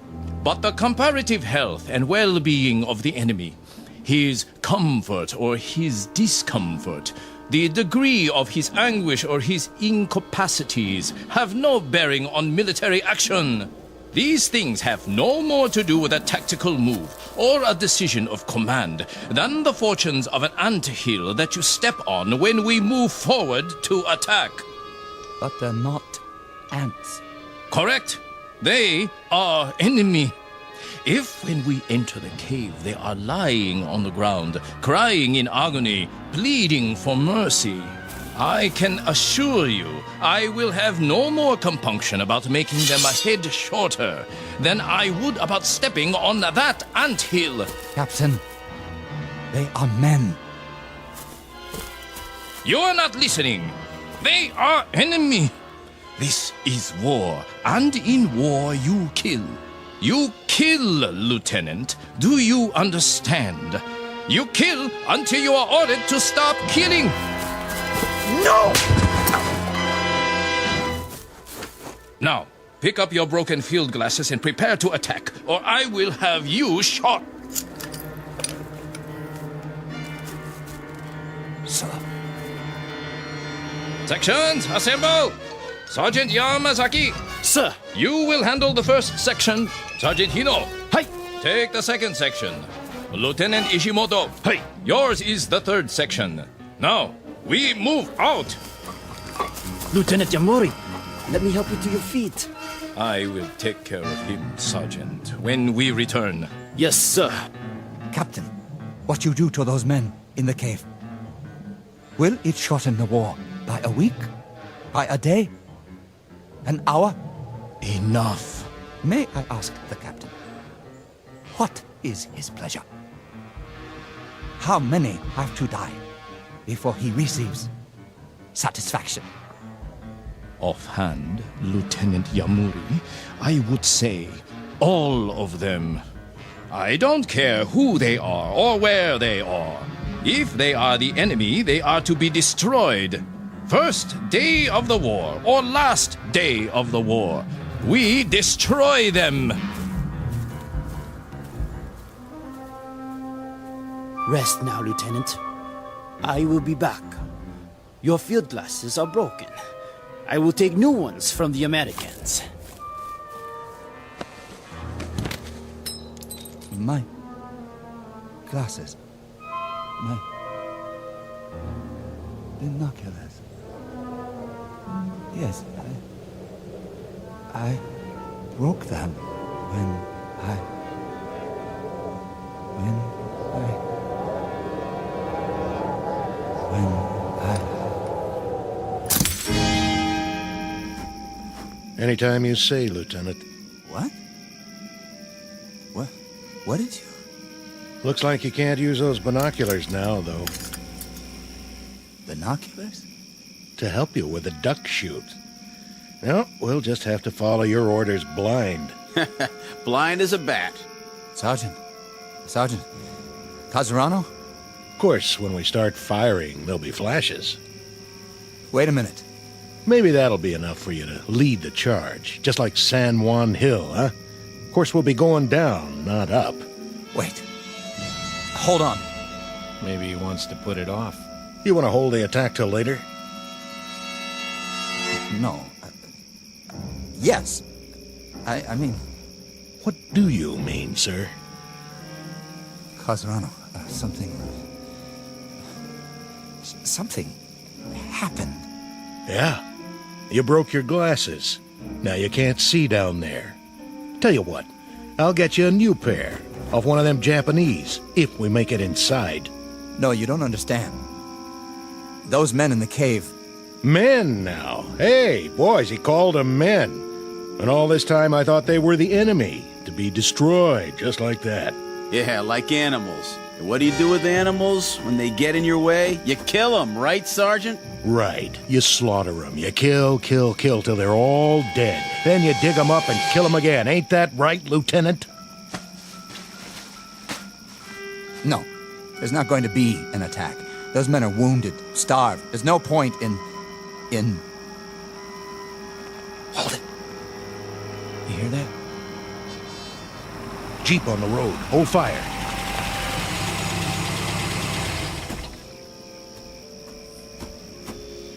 But the comparative health and well-being of the enemy, his comfort or his discomfort, the degree of his anguish or his incapacities have no bearing on military action. These things have no more to do with a tactical move or a decision of command than the fortunes of an anthill that you step on when we move forward to attack. But they're not ants. Correct. They are enemy. If when we enter the cave they are lying on the ground, crying in agony, pleading for mercy, I can assure you I will have no more compunction about making them a head shorter than I would about stepping on that anthill. Captain, they are men. You are not listening. They are enemy. This is war, and in war you kill. You kill, Lieutenant. Do you understand? You kill until you are ordered to stop killing. No! Now, pick up your broken field glasses and prepare to attack, or I will have you shot. Sir. Sections, assemble! Sergeant Yamazaki. Sir. You will handle the first section. Sergeant Hino. Hi. Take the second section. Lieutenant Ishimoto. Hi. Yours is the third section. Now, we move out. Lieutenant Yamori, let me help you to your feet. I will take care of him, Sergeant, when we return. Yes, sir. Captain, what you do to those men in the cave, will it shorten the war by a week? By a day? An hour? Enough. May I ask the captain, what is his pleasure? How many have to die? before he receives satisfaction. Offhand, Lieutenant Yamuri, I would say all of them. I don't care who they are or where they are. If they are the enemy, they are to be destroyed. First day of the war or last day of the war, we destroy them. Rest now, Lieutenant. I will be back. Your field glasses are broken. I will take new ones from the Americans. My glasses. My binoculars. Yes, I broke them when I Anytime you say, Lieutenant. What? What did you? Looks like you can't use those binoculars now, though. Binoculars? To help you with the duck shoot. No, we'll just have to follow your orders blind. Blind as a bat. Sergeant. Casarano? Of course, when we start firing, there'll be flashes. Wait a minute. Maybe that'll be enough for you to lead the charge, just like San Juan Hill, huh? Of course, we'll be going down, not up. Wait. Hold on. Maybe he wants to put it off. You want to hold the attack till later? No. Yes. I mean... What do you mean, sir? Casarano, something happened. Yeah. You broke your glasses. Now you can't see down there. Tell you what, I'll get you a new pair off one of them Japanese, if we make it inside. No, you don't understand. Those men in the cave... Men now? Hey, boys, he called them men. And all this time I thought they were the enemy, to be destroyed, just like that. Yeah, like animals. And what do you do with animals when they get in your way? You kill them, right, Sergeant? Right. You slaughter them. You kill till they're all dead. Then you dig them up and kill them again. Ain't that right, Lieutenant? No. There's not going to be an attack. Those men are wounded, starved. There's no point in... Hold it. You hear that? Jeep on the road. Hold fire.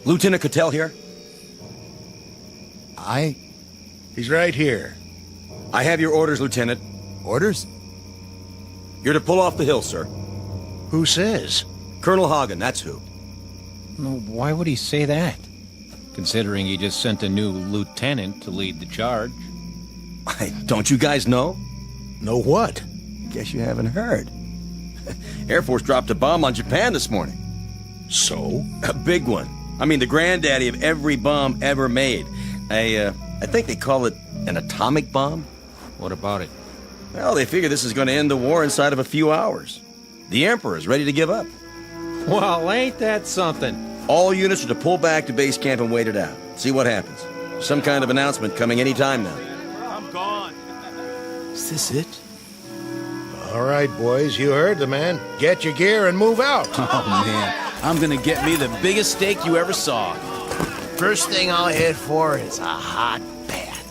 Lieutenant Cattell here? He's right here. I have your orders, Lieutenant. Orders? You're to pull off the hill, sir. Who says? Colonel Hagen, that's who. No, why would he say that? Considering he just sent a new lieutenant to lead the charge. Don't you guys know? Know what? Guess you haven't heard. Air Force dropped a bomb on Japan this morning. So? A big one. I mean, the granddaddy of every bomb ever made. I think they call it an atomic bomb. What about it? Well, they figure this is going to end the war inside of a few hours. The Emperor's ready to give up. Well, ain't that something? All units are to pull back to base camp and wait it out. See what happens. Some kind of announcement coming any time now. I'm gone. Is this it? All right, boys, you heard the man. Get your gear and move out. Oh, man. I'm gonna get me the biggest steak you ever saw. First thing I'll hit for is a hot bath.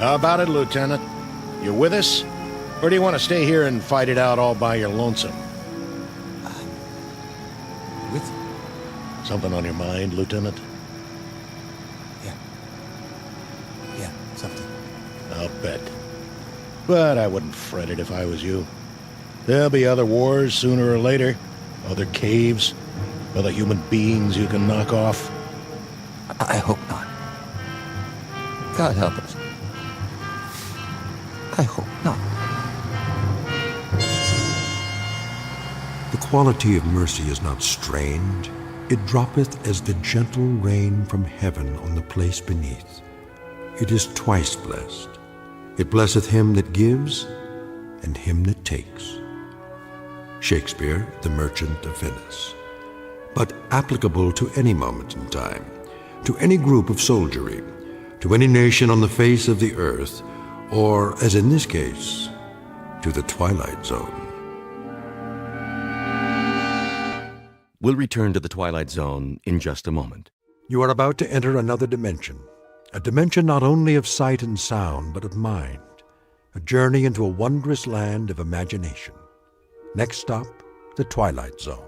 How about it, Lieutenant? You with us? Or do you want to stay here and fight it out all by your lonesome? With you. Something on your mind, Lieutenant? Yeah, something. I'll bet. But I wouldn't fret it if I was you. There'll be other wars sooner or later. Other caves. Other human beings you can knock off. I hope not. God help us. I hope not. The quality of mercy is not strained. It droppeth as the gentle rain from heaven on the place beneath. It is twice blessed. It blesseth him that gives and him that takes. Shakespeare, The Merchant of Venice. But applicable to any moment in time, to any group of soldiery, to any nation on the face of the earth, or, as in this case, to the Twilight Zone. We'll return to the Twilight Zone in just a moment. You are about to enter another dimension, a dimension not only of sight and sound, but of mind, a journey into a wondrous land of imagination. Next stop, the Twilight Zone.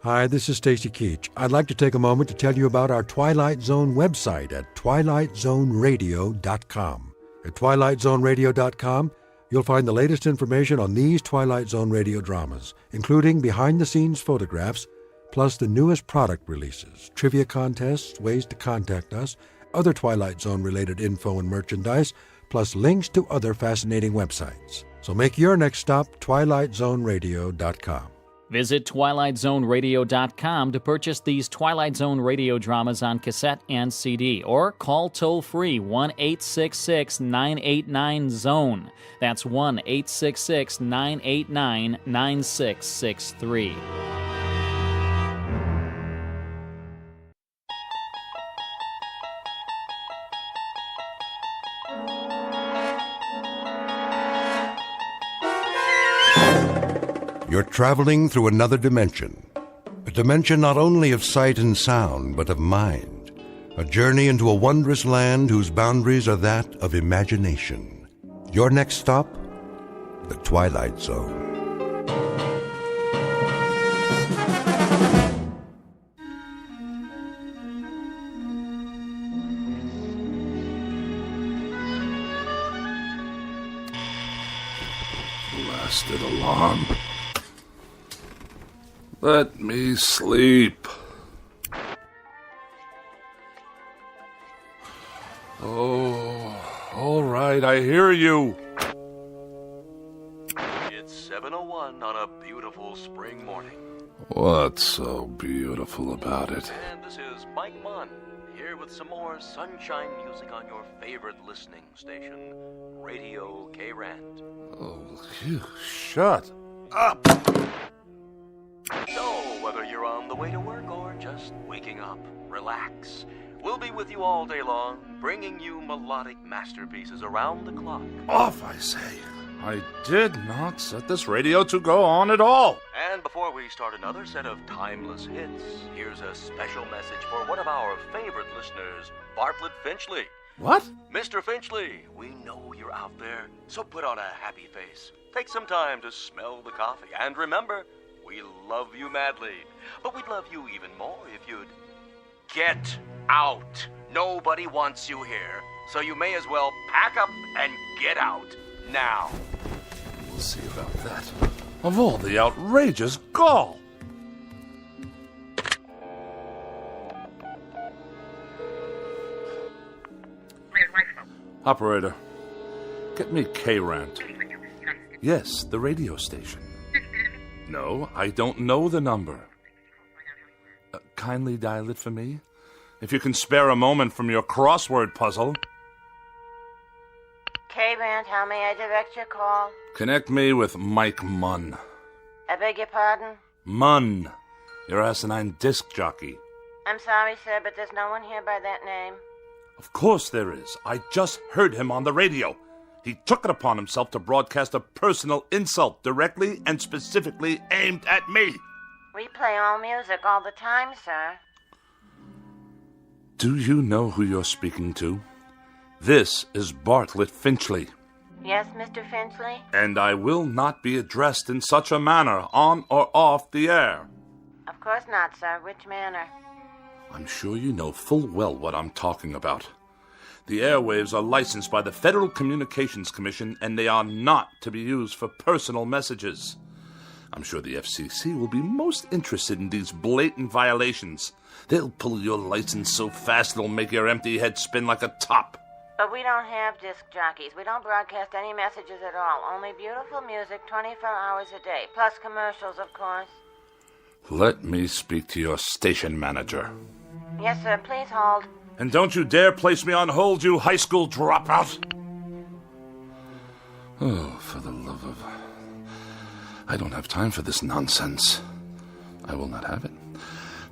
Hi, this is Stacy Keach. I'd like to take a moment to tell you about our Twilight Zone website at twilightzoneradio.com. At twilightzoneradio.com, you'll find the latest information on these Twilight Zone radio dramas, including behind-the-scenes photographs, plus the newest product releases, trivia contests, ways to contact us, other Twilight Zone-related info and merchandise, plus links to other fascinating websites. So make your next stop twilightzoneradio.com. Visit twilightzoneradio.com to purchase these Twilight Zone radio dramas on cassette and CD, or call toll-free 1-866-989-ZONE. That's 1-866-989-9663. You're traveling through another dimension, a dimension not only of sight and sound, but of mind, a journey into a wondrous land whose boundaries are that of imagination. Your next stop, the Twilight Zone. Blasted alarm. Let me sleep. Oh, all right, I hear you. It's 7:01 on a beautiful spring morning. What's so beautiful about it? And this is Mike Munn, here with some more sunshine music on your favorite listening station, Radio K-Rand. Oh, you shut up. So, whether you're on the way to work or just waking up, relax. We'll be with you all day long, bringing you melodic masterpieces around the clock. Off, I say. I did not set this radio to go on at all. And before we start another set of timeless hits, here's a special message for one of our favorite listeners, Bartlett Finchley. What? Mr. Finchley, we know you're out there, so put on a happy face. Take some time to smell the coffee, and remember, we love you madly, but we'd love you even more if you'd get out. Nobody wants you here, so you may as well pack up and get out now. We'll see about that. Of all the outrageous gall. Operator, get me K-Rant. Yes, the radio station. No, I don't know the number. Kindly dial it for me, if you can spare a moment from your crossword puzzle. K-Rand, how may I direct your call? Connect me with Mike Munn. I beg your pardon? Munn, your asinine disc jockey. I'm sorry, sir, but there's no one here by that name. Of course there is. I just heard him on the radio. He took it upon himself to broadcast a personal insult directly and specifically aimed at me. We play all music all the time, sir. Do you know who you're speaking to? This is Bartlett Finchley. Yes, Mr. Finchley? And I will not be addressed in such a manner, on or off the air. Of course not, sir. Which manner? I'm sure you know full well what I'm talking about. The airwaves are licensed by the Federal Communications Commission, and they are not to be used for personal messages. I'm sure the FCC will be most interested in these blatant violations. They'll pull your license so fast it'll make your empty head spin like a top. But we don't have disc jockeys. We don't broadcast any messages at all. Only beautiful music 24 hours a day, plus commercials, of course. Let me speak to your station manager. Yes, sir. Please hold. And don't you dare place me on hold, you high school dropout. Oh, for the love of... I don't have time for this nonsense. I will not have it.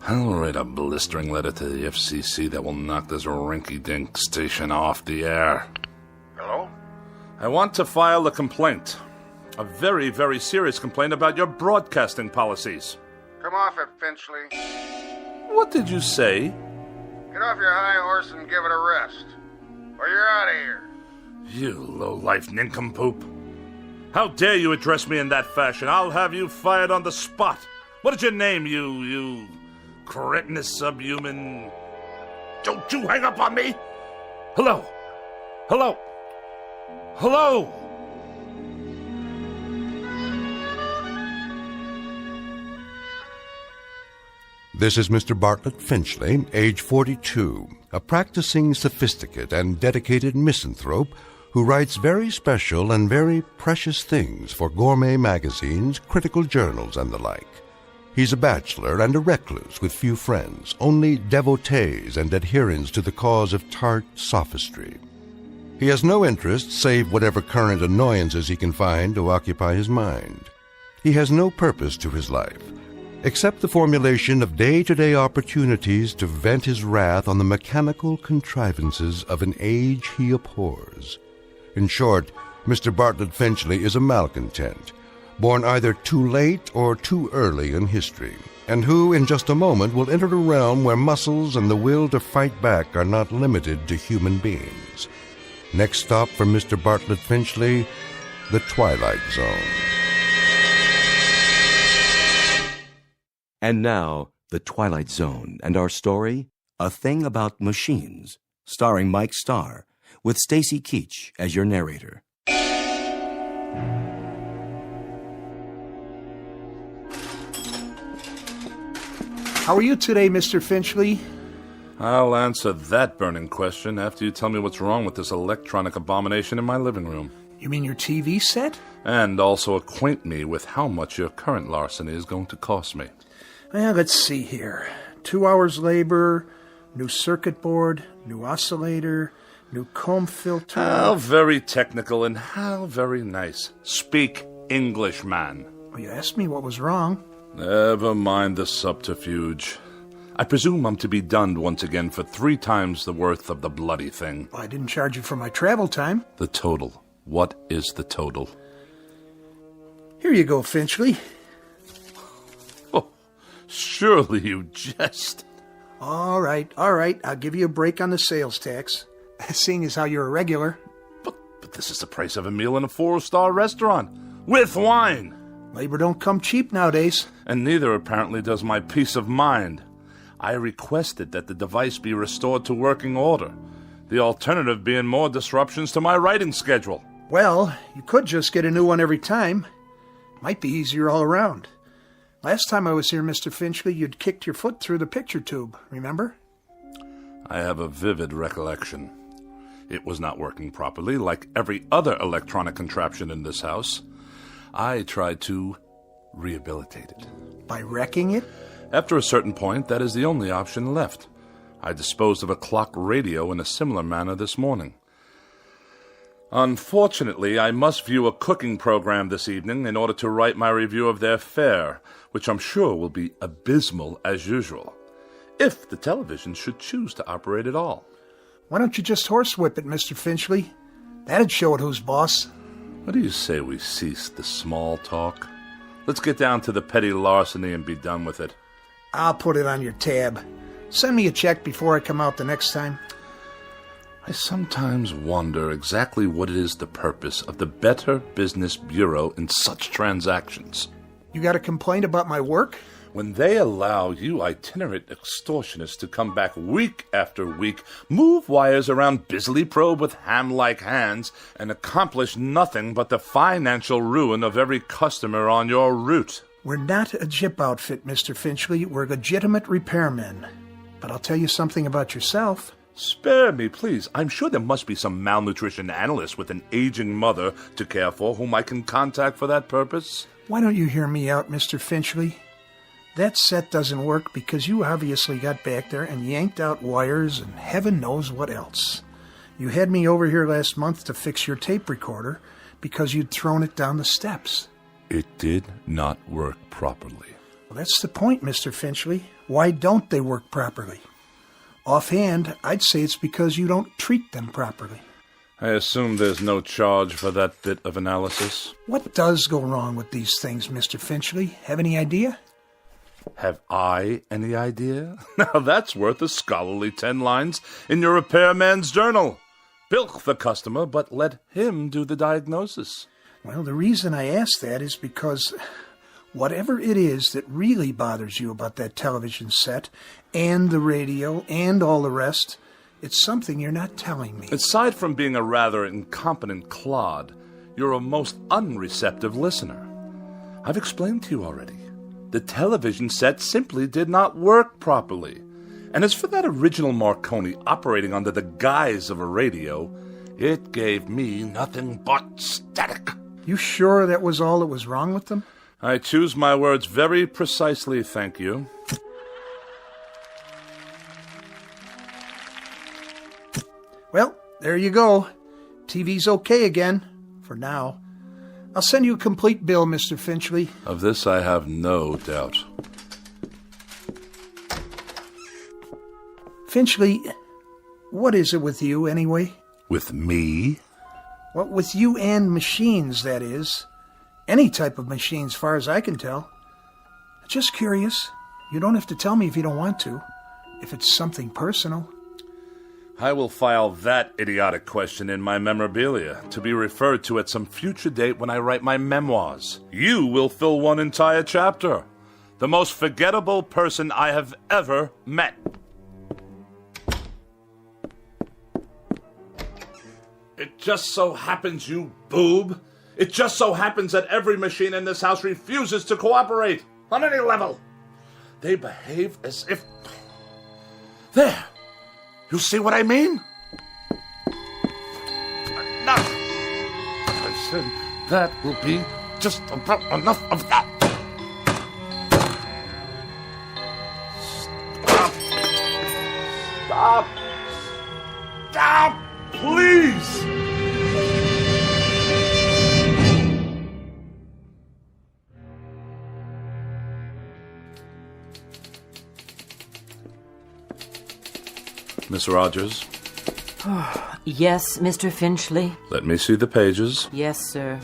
I'll write a blistering letter to the FCC that will knock this rinky-dink station off the air. Hello? I want to file a complaint. A very, very serious complaint about your broadcasting policies. Come off it, Finchley. What did you say? Get off your high horse and give it a rest. Or you're out of here. You low-life nincompoop. How dare you address me in that fashion? I'll have you fired on the spot. What is your name, you cretinous subhuman? Don't you hang up on me! Hello? Hello? Hello? This is Mr. Bartlett Finchley, age 42, a practicing sophisticate and dedicated misanthrope who writes very special and very precious things for gourmet magazines, critical journals, and the like. He's a bachelor and a recluse with few friends, only devotees and adherents to the cause of tart sophistry. He has no interest save whatever current annoyances he can find to occupy his mind. He has no purpose to his life, except the formulation of day-to-day opportunities to vent his wrath on the mechanical contrivances of an age he abhors. In short, Mr. Bartlett Finchley is a malcontent, born either too late or too early in history, and who in just a moment will enter a realm where muscles and the will to fight back are not limited to human beings. Next stop for Mr. Bartlett Finchley, the Twilight Zone. And now, The Twilight Zone, and our story, A Thing About Machines, starring Mike Starr, with Stacy Keach as your narrator. How are you today, Mr. Finchley? I'll answer that burning question after you tell me what's wrong with this electronic abomination in my living room. You mean your TV set? And also acquaint me with how much your current larceny is going to cost me. Well, let's see here. 2 hours labor, new circuit board, new oscillator, new comb filter. How very technical and how very nice. Speak English, man. Well, you asked me what was wrong. Never mind the subterfuge. I presume I'm to be dunned once again for 3 times the worth of the bloody thing. Well, I didn't charge you for my travel time. The total. What is the total? Here you go, Finchley. Oh, surely you jest. All right. I'll give you a break on the sales tax, seeing as how you're a regular. But this is the price of a meal in a 4-star restaurant, with wine. Labor don't come cheap nowadays. And neither, apparently, does my peace of mind. I requested that the device be restored to working order, the alternative being more disruptions to my writing schedule. Well, you could just get a new one every time. Might be easier all around. Last time I was here, Mr. Finchley, you'd kicked your foot through the picture tube, remember? I have a vivid recollection. It was not working properly, like every other electronic contraption in this house. I tried to rehabilitate it. By wrecking it? After a certain point, that is the only option left. I disposed of a clock radio in a similar manner this morning. Unfortunately, I must view a cooking program this evening in order to write my review of their fare, which I'm sure will be abysmal as usual, if the television should choose to operate at all. Why don't you just horsewhip it, Mr. Finchley? That'd show it who's boss. What do you say we cease the small talk? Let's get down to the petty larceny and be done with it. I'll put it on your tab. Send me a check before I come out the next time. I sometimes wonder exactly what it is the purpose of the Better Business Bureau in such transactions. You got a complaint about my work? When they allow you itinerant extortionists to come back week after week, move wires around busily probe with ham-like hands, and accomplish nothing but the financial ruin of every customer on your route. We're not a jip outfit, Mr. Finchley. We're legitimate repairmen. But I'll tell you something about yourself. Spare me, please. I'm sure there must be some malnutrition analyst with an aging mother to care for whom I can contact for that purpose. Why don't you hear me out, Mr. Finchley? That set doesn't work because you obviously got back there and yanked out wires and heaven knows what else. You had me over here last month to fix your tape recorder because you'd thrown it down the steps. It did not work properly. Well, that's the point, Mr. Finchley. Why don't they work properly? Offhand, I'd say it's because you don't treat them properly. I assume there's no charge for that bit of analysis. What does go wrong with these things, Mr. Finchley? Have any idea? Have I any idea? Now that's worth a scholarly 10 lines in your repairman's journal. Bilk the customer, but let him do the diagnosis. Well, the reason I ask that is because whatever it is that really bothers you about that television set and the radio and all the rest, it's something you're not telling me. Aside from being a rather incompetent clod, you're a most unreceptive listener. I've explained to you already. The television set simply did not work properly. And as for that original Marconi operating under the guise of a radio, it gave me nothing but static. You sure that was all that was wrong with them? I choose my words very precisely, thank you. Well, there you go. TV's okay again, for now. I'll send you a complete bill, Mr. Finchley. Of this I have no doubt. Finchley, what is it with you, anyway? With me? Well, with you and machines, that is. Any type of machine, as far as I can tell. Just curious. You don't have to tell me if you don't want to. If it's something personal. I will file that idiotic question in my memorabilia, to be referred to at some future date when I write my memoirs. You will fill one entire chapter. The most forgettable person I have ever met. It just so happens, you boob. It just so happens that every machine in this house refuses to cooperate on any level. They behave as if... There! You see what I mean? Enough! I said that will be just about enough of that. Stop! Stop! Stop! Please! Miss Rogers? Yes, Mr. Finchley? Let me see the pages. Yes, sir.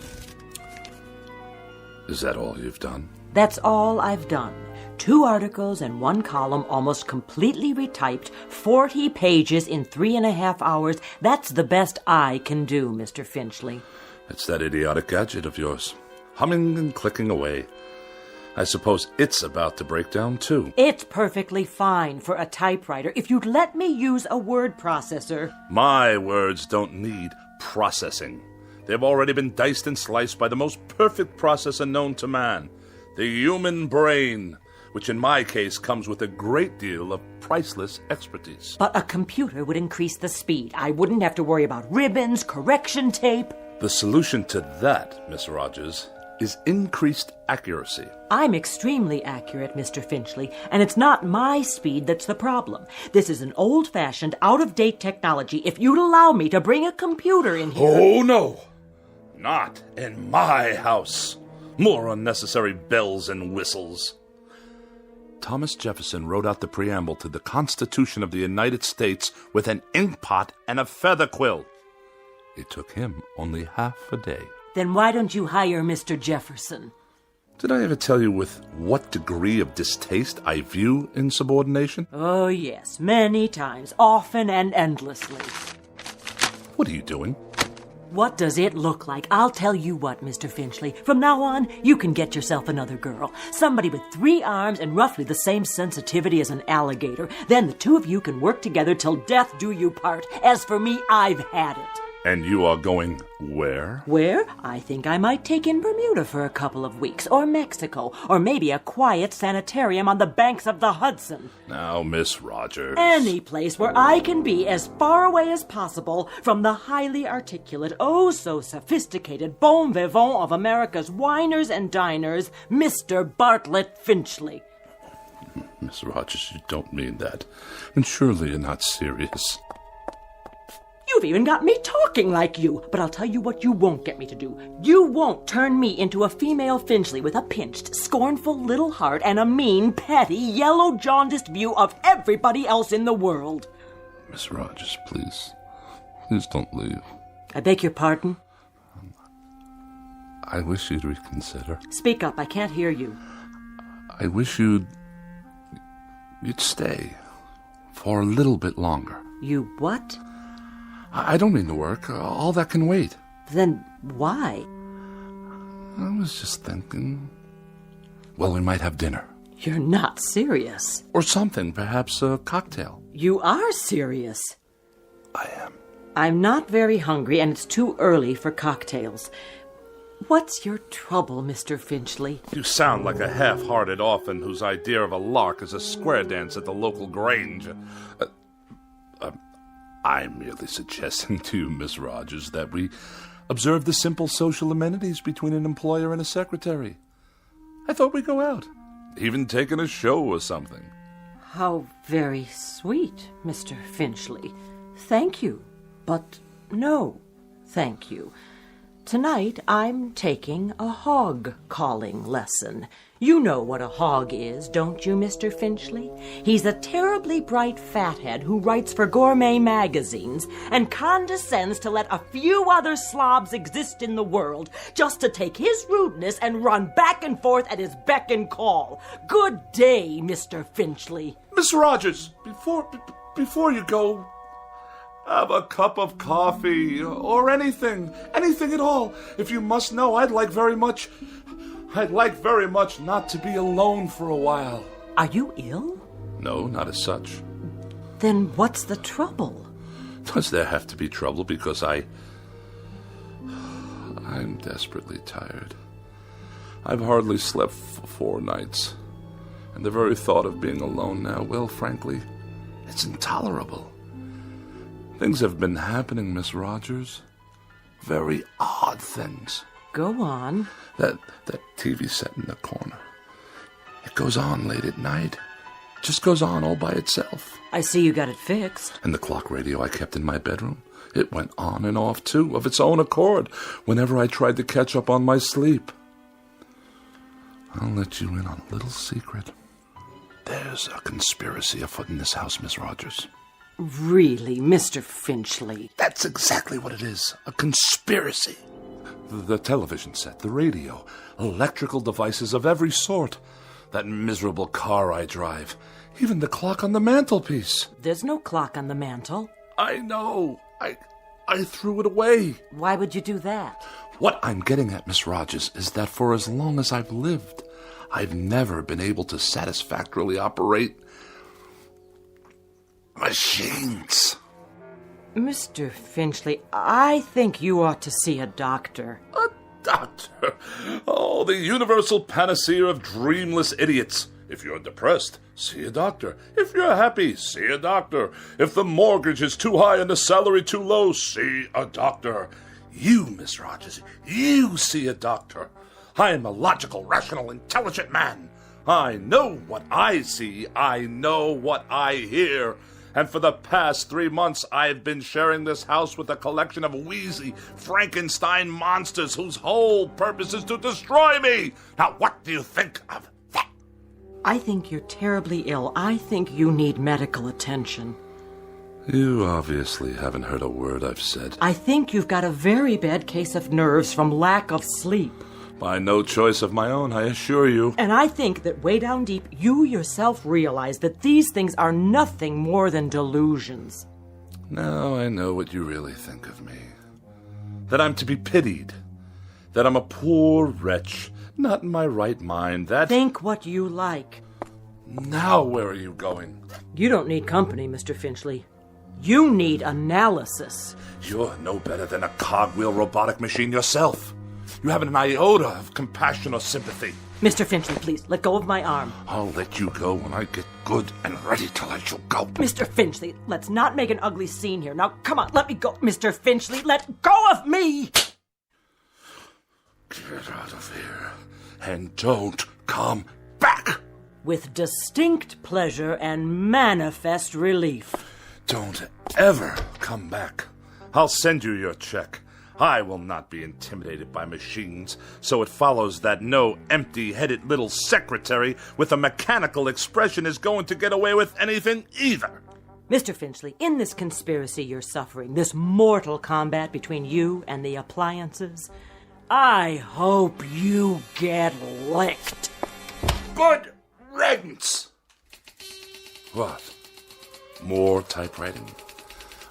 Is that all you've done? That's all I've done. 2 articles and 1 column, almost completely retyped, 40 pages in 3.5 hours. That's the best I can do, Mr. Finchley. It's that idiotic gadget of yours, humming and clicking away. I suppose it's about to break down, too. It's perfectly fine for a typewriter if you'd let me use a word processor. My words don't need processing. They've already been diced and sliced by the most perfect processor known to man, the human brain, which in my case comes with a great deal of priceless expertise. But a computer would increase the speed. I wouldn't have to worry about ribbons, correction tape. The solution to that, Miss Rogers, is increased accuracy. I'm extremely accurate, Mr. Finchley, and it's not my speed that's the problem. This is an old-fashioned, out-of-date technology. If you'd allow me to bring a computer in here... Oh, no! Not in my house. More unnecessary bells and whistles. Thomas Jefferson wrote out the preamble to the Constitution of the United States with an inkpot and a feather quill. It took him only half a day. Then why don't you hire Mr. Jefferson? Did I ever tell you with what degree of distaste I view insubordination? Oh, yes, many times, often and endlessly. What are you doing? What does it look like? I'll tell you what, Mr. Finchley. From now on, you can get yourself another girl. Somebody with 3 arms and roughly the same sensitivity as an alligator. Then the 2 of you can work together till death do you part. As for me, I've had it. And you are going where? Where? I think I might take in Bermuda for a couple of weeks, or Mexico, or maybe a quiet sanitarium on the banks of the Hudson. Now, Miss Rogers. Any place where I can be as far away as possible from the highly articulate, oh so sophisticated bon vivant of America's winers and diners, Mr. Bartlett Finchley. Miss Rogers, you don't mean that. And surely you're not serious. You've even got me talking like you. But I'll tell you what you won't get me to do. You won't turn me into a female Finchley with a pinched, scornful little heart and a mean, petty, yellow, jaundiced view of everybody else in the world. Miss Rogers, please. Please don't leave. I beg your pardon? I wish you'd reconsider. Speak up, I can't hear you. I wish you'd stay for a little bit longer. You what? I don't mean to work. All that can wait. Then why? I was just thinking, well, we might have dinner. You're not serious. Or something, perhaps a cocktail. You are serious. I am. I'm not very hungry, and it's too early for cocktails. What's your trouble, Mr. Finchley? You sound like a half-hearted orphan whose idea of a lark is a square dance at the local grange. I'm merely suggesting to you, Miss Rogers, that we observe the simple social amenities between an employer and a secretary. I thought we'd go out. Even taking a show or something. How very sweet, Mr. Finchley. Thank you, but no, thank you. Tonight I'm taking a hog-calling lesson. You know what a hog is, don't you, Mr. Finchley? He's a terribly bright fathead who writes for gourmet magazines and condescends to let a few other slobs exist in the world just to take his rudeness and run back and forth at his beck and call. Good day, Mr. Finchley. Miss Rogers, before you go, have a cup of coffee or anything at all. If you must know, I'd like very much not to be alone for a while. Are you ill? No, not as such. Then what's the trouble? Does there have to be trouble because I'm desperately tired. I've hardly slept for 4 nights. And the very thought of being alone now, well, frankly, it's intolerable. Things have been happening, Miss Rogers. Very odd things. Go on. That TV set in the corner. It goes on late at night. Just goes on all by itself. I see you got it fixed. And the clock radio I kept in my bedroom. It went on and off, too, of its own accord, whenever I tried to catch up on my sleep. I'll let you in on a little secret. There's a conspiracy afoot in this house, Miss Rogers. Really, Mr. Finchley? That's exactly what it is. A conspiracy. The television set, the radio, electrical devices of every sort. That miserable car I drive. Even the clock on the mantelpiece. There's no clock on the mantel. I know. I threw it away. Why would you do that? What I'm getting at, Miss Rogers, is that for as long as I've lived, I've never been able to satisfactorily operate machines. Mr. Finchley, I think you ought to see a doctor. A doctor? Oh, the universal panacea of dreamless idiots. If you're depressed, see a doctor. If you're happy, see a doctor. If the mortgage is too high and the salary too low, see a doctor. You, Miss Rogers, you see a doctor. I am a logical, rational, intelligent man. I know what I see. I know what I hear. And for the past 3 months, I've been sharing this house with a collection of wheezy Frankenstein monsters whose whole purpose is to destroy me. Now, what do you think of that? I think you're terribly ill. I think you need medical attention. You obviously haven't heard a word I've said. I think you've got a very bad case of nerves from lack of sleep. By no choice of my own, I assure you. And I think that way down deep, you yourself realize that these things are nothing more than delusions. Now I know what you really think of me. That I'm to be pitied. That I'm a poor wretch, not in my right mind. That... Think what you like. Now where are you going? You don't need company, Mr. Finchley. You need analysis. You're no better than a cogwheel robotic machine yourself. You haven't an iota of compassion or sympathy. Mr. Finchley, please, let go of my arm. I'll let you go when I get good and ready to let you go. Mr. Finchley, let's not make an ugly scene here. Now, come on, let me go. Mr. Finchley, let go of me! Get out of here, and don't come back! With distinct pleasure and manifest relief. Don't ever come back. I'll send you your check. I will not be intimidated by machines, so it follows that no empty-headed little secretary with a mechanical expression is going to get away with anything either. Mr. Finchley, in this conspiracy you're suffering, this mortal combat between you and the appliances, I hope you get licked. Good riddance! What? More typewriting?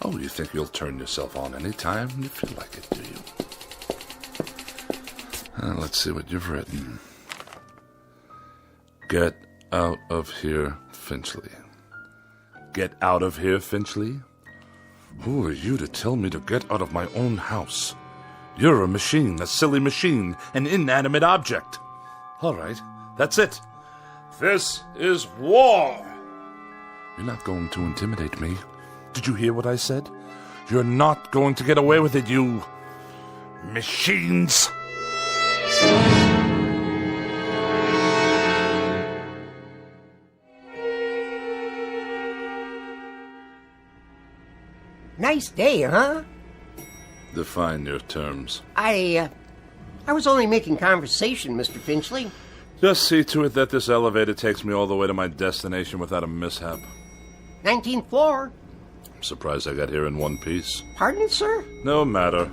Oh, you think you'll turn yourself on any time you feel like it, do you? Let's see what you've written. Get out of here, Finchley. Get out of here, Finchley? Who are you to tell me to get out of my own house? You're a machine, a silly machine, an inanimate object. All right, that's it. This is war. You're not going to intimidate me. Did you hear what I said? You're not going to get away with it, you machines. Nice day, huh? Define your terms. I was only making conversation, Mr. Finchley. Just see to it that this elevator takes me all the way to my destination without a mishap. 19th floor. I'm surprised I got here in one piece. Pardon, sir? No matter.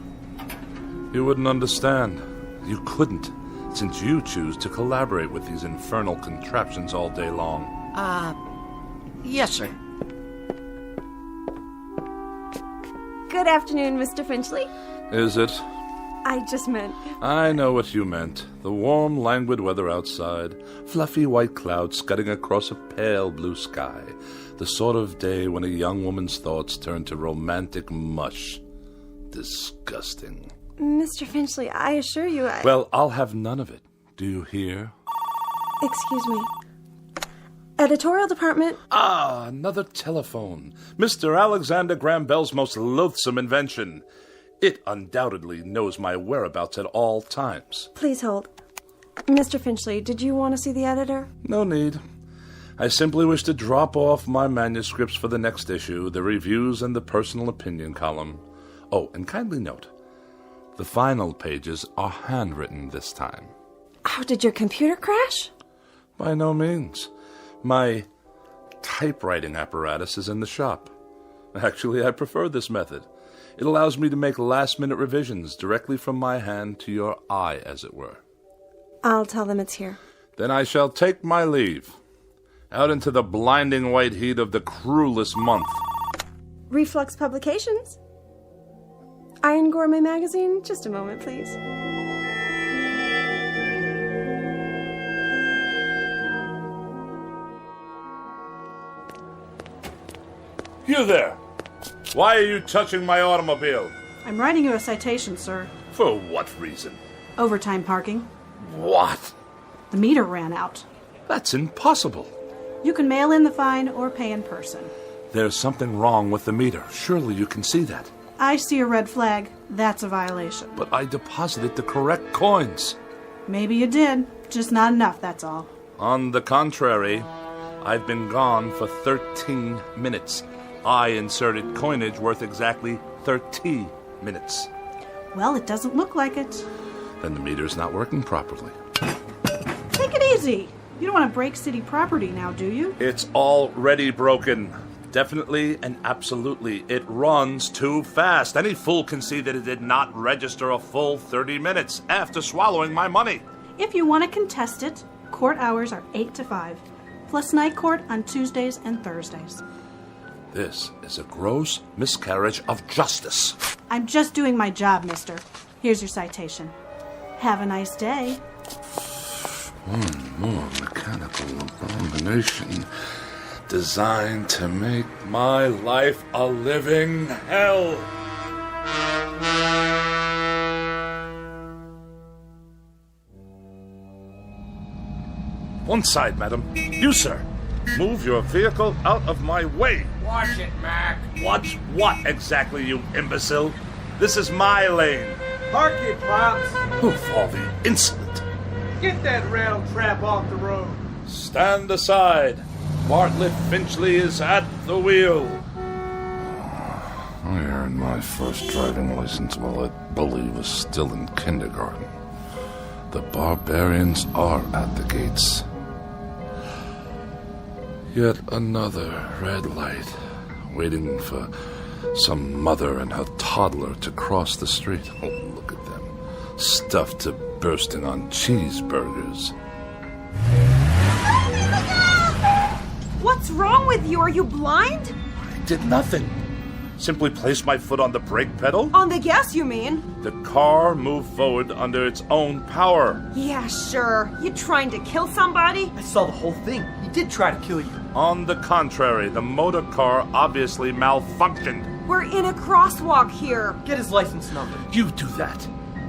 You wouldn't understand. You couldn't, since you choose to collaborate with these infernal contraptions all day long. Yes, sir. Good afternoon, Mr. Finchley. Is it? I just meant... I know what you meant. The warm, languid weather outside, fluffy white clouds scudding across a pale blue sky. The sort of day when a young woman's thoughts turn to romantic mush. Disgusting. Mr. Finchley, I assure you Well, I'll have none of it. Do you hear? Excuse me. Editorial department. Ah, another telephone. Mr. Alexander Graham Bell's most loathsome invention. It undoubtedly knows my whereabouts at all times. Please hold. Mr. Finchley, did you want to see the editor? No need. I simply wish to drop off my manuscripts for the next issue, the reviews and the personal opinion column. Oh, and kindly note, the final pages are handwritten this time. Oh, did your computer crash? By no means. My typewriting apparatus is in the shop. Actually, I prefer this method. It allows me to make last-minute revisions directly from my hand to your eye, as it were. I'll tell them it's here. Then I shall take my leave. Out into the blinding white heat of the cruelest month. Reflux Publications? Iron Gourmet Magazine? Just a moment, please. You there! Why are you touching my automobile? I'm writing you a citation, sir. For what reason? Overtime parking. What? The meter ran out. That's impossible. You can mail in the fine or pay in person. There's something wrong with the meter. Surely you can see that. I see a red flag. That's a violation. But I deposited the correct coins. Maybe you did. Just not enough, that's all. On the contrary, I've been gone for 13 minutes. I inserted coinage worth exactly 30 minutes. Well, it doesn't look like it. Then the meter's not working properly. Take it easy. You don't want to break city property now, do you? It's already broken. Definitely and absolutely. It runs too fast. Any fool can see that it did not register a full 30 minutes after swallowing my money. If you want to contest it, court hours are 8 to 5, plus night court on Tuesdays and Thursdays. This is a gross miscarriage of justice. I'm just doing my job, mister. Here's your citation. Have a nice day. One more mechanical abomination designed to make my life a living hell. One side, madam. You, sir. Move your vehicle out of my way. Watch it, Mac. Watch what exactly, you imbecile? This is my lane. Park it, Pops. Of all the insolent. Get that rail trap off the road. Stand aside. Bartlett Finchley is at the wheel. Where My first driving license while I believe was still in kindergarten. The barbarians are at the gates. Yet another red light, waiting for some mother and her toddler to cross the street. Oh, look at them, stuffed to bursting on cheeseburgers. What's wrong with you? Are you blind? I did nothing. Simply placed my foot on the brake pedal. On the gas, you mean? The car moved forward under its own power. Yeah, sure. You trying to kill somebody? I saw the whole thing. He did try to kill you. On the contrary, the motor car obviously malfunctioned. We're in a crosswalk here. Get his license number. You do that.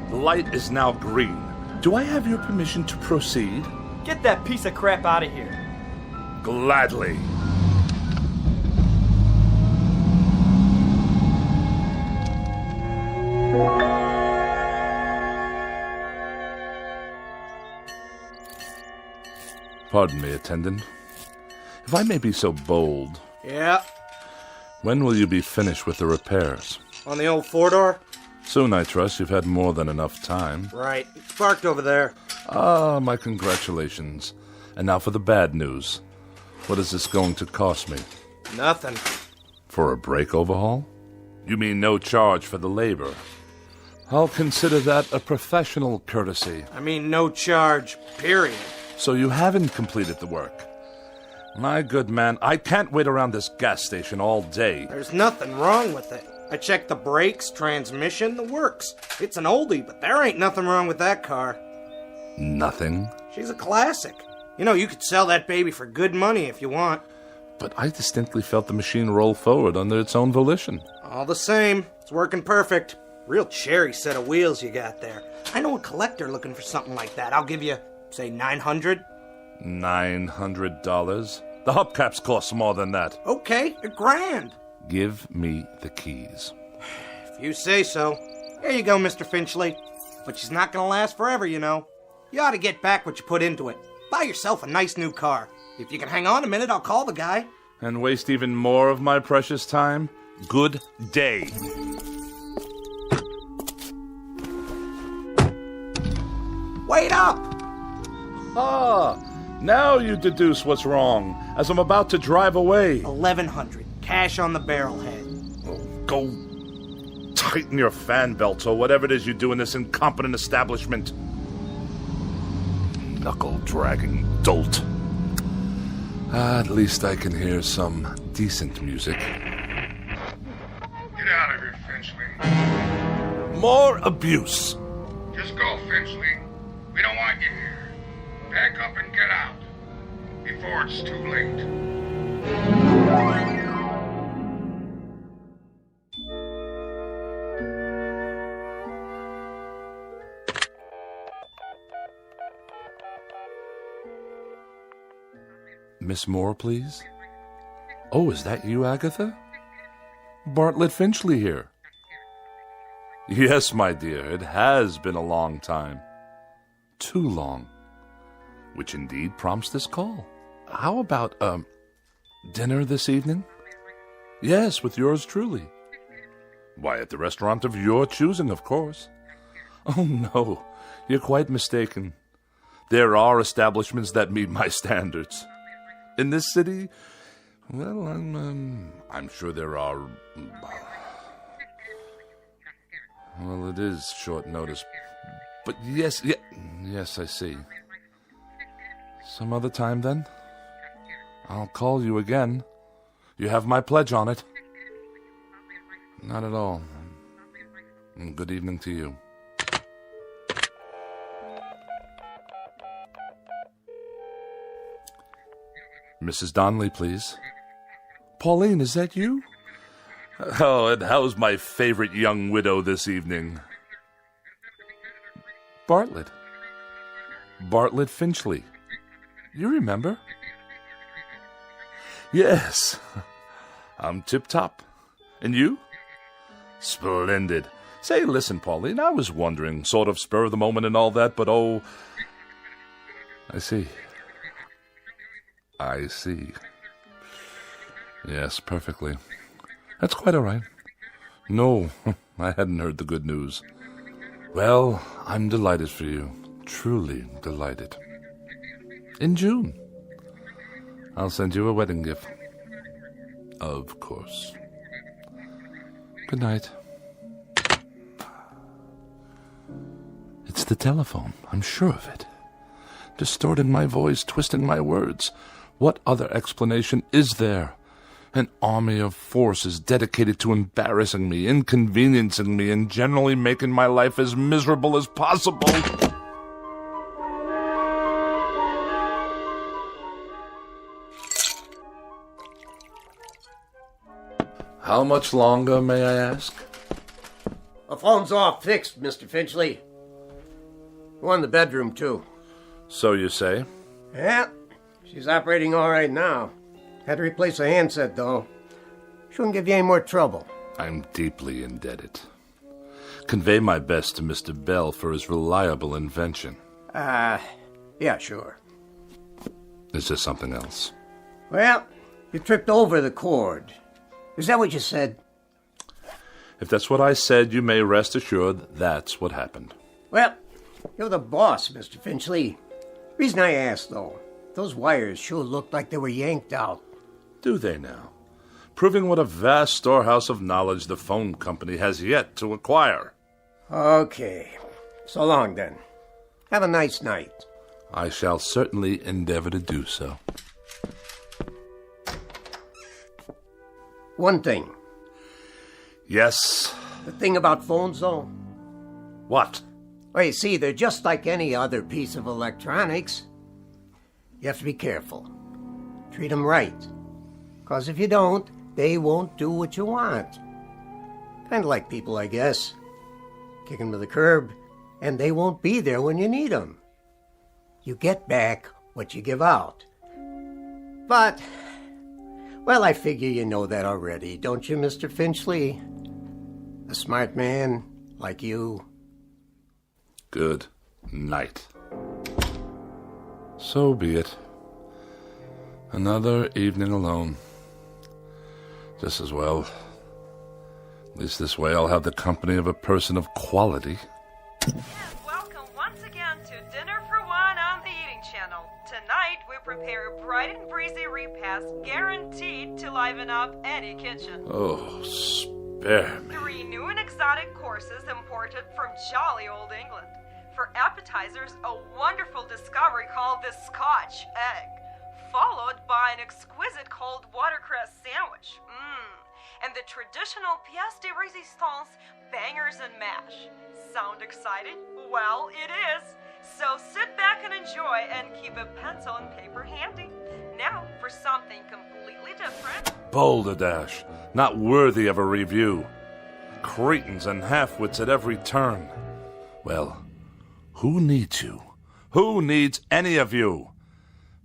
The light is now green. Do I have your permission to proceed? Get that piece of crap out of here. Gladly. Pardon me, attendant. If I may be so bold. Yeah? When will you be finished with the repairs? On the old four-door? Soon, I trust. You've had more than enough time. Right. It's parked over there. Ah, my congratulations. And now for the bad news. What is this going to cost me? Nothing. For a brake overhaul? You mean no charge for the labor? I'll consider that a professional courtesy. I mean no charge, period. So you haven't completed the work? My good man, I can't wait around this gas station all day. There's nothing wrong with it. I checked the brakes, transmission, the works. It's an oldie, but there ain't nothing wrong with that car. Nothing? She's a classic. You know, you could sell that baby for good money if you want. But I distinctly felt the machine roll forward under its own volition. All the same, it's working perfect. Real cherry set of wheels you got there. I know a collector looking for something like that. I'll give you, say, $900. $900? The hubcaps cost more than that. Okay, $1,000. Give me the keys. If you say so. Here you go, Mr. Finchley. But she's not gonna last forever, you know. You ought to get back what you put into it. Buy yourself a nice new car. If you can hang on a minute, I'll call the guy. And waste even more of my precious time? Good day. Wait up! Ah, now you deduce what's wrong, as I'm about to drive away. $1,100. Cash on the barrelhead. Oh, go tighten your fan belts or whatever it is you do in this incompetent establishment. Knuckle-dragging dolt. At least I can hear some decent music. Get out of here, Finchley. More abuse. Just go, Finchley. We don't want you here. Pack up and get out. Before it's too late. Miss Moore, please? Oh, is that you, Agatha? Bartlett Finchley here. Yes, my dear, it has been a long time. Too long. Which indeed prompts this call. How about, dinner this evening? Yes, with yours truly. Why, at the restaurant of your choosing, of course. Oh, no, you're quite mistaken. There are establishments that meet my standards. In this city, well, I'm sure there are. Well, it is short notice, but yes, I see. Some other time, then. I'll call you again. You have my pledge on it. Not at all. Good evening to you. Mrs. Donnelly, please. Pauline, is that you? Oh, and how's my favorite young widow this evening? Bartlett. Bartlett Finchley. You remember? Yes. I'm tip-top. And you? Splendid. Say, listen, Pauline, I was wondering, sort of spur of the moment and all that, but oh... I see. I see. Yes, perfectly. That's quite all right. No, I hadn't heard the good news. Well, I'm delighted for you. Truly delighted. In June. I'll send you a wedding gift. Of course. Good night. It's the telephone. I'm sure of it. Distorting my voice, twisting my words. What other explanation is there? An army of forces dedicated to embarrassing me, inconveniencing me, and generally making my life as miserable as possible. How much longer, may I ask? The phone's all fixed, Mr. Finchley. One in the bedroom, too. So you say? Yeah, she's operating all right now. Had to replace a handset, though. Shouldn't give you any more trouble. I'm deeply indebted. Convey my best to Mr. Bell for his reliable invention. Yeah, sure. Is there something else? Well, you tripped over the cord. Is that what you said? If that's what I said, you may rest assured that's what happened. Well, you're the boss, Mr. Finchley. Reason I asked, though, those wires sure looked like they were yanked out. Do they now? Proving what a vast storehouse of knowledge the phone company has yet to acquire. Okay. So long, then. Have a nice night. I shall certainly endeavor to do so. One thing. Yes? The thing about phones, though. What? Well, you see, they're just like any other piece of electronics. You have to be careful. Treat them right. Because if you don't, they won't do what you want. Kind of like people, I guess. Kick them to the curb, and they won't be there when you need them. You get back what you give out. But, well, I figure you know that already, don't you, Mr. Finchley? A smart man like you. Good night. So be it. Another evening alone. Just as well. At least this way I'll have the company of a person of quality. And welcome once again to Dinner for One on the Eating Channel. Tonight we prepare a bright and breezy repast guaranteed to liven up any kitchen. Oh, spare me. 3 new and exotic courses imported from jolly old England. For appetizers, a wonderful discovery called the Scotch egg, followed by an exquisite cold watercress sandwich. And the traditional pièce de résistance, bangers and mash. Sound excited? Well, it is. So sit back and enjoy and keep a pencil and paper handy. Now for something completely different. Balderdash, not worthy of a review. Cretins and half-wits at every turn. Well, who needs you? Who needs any of you?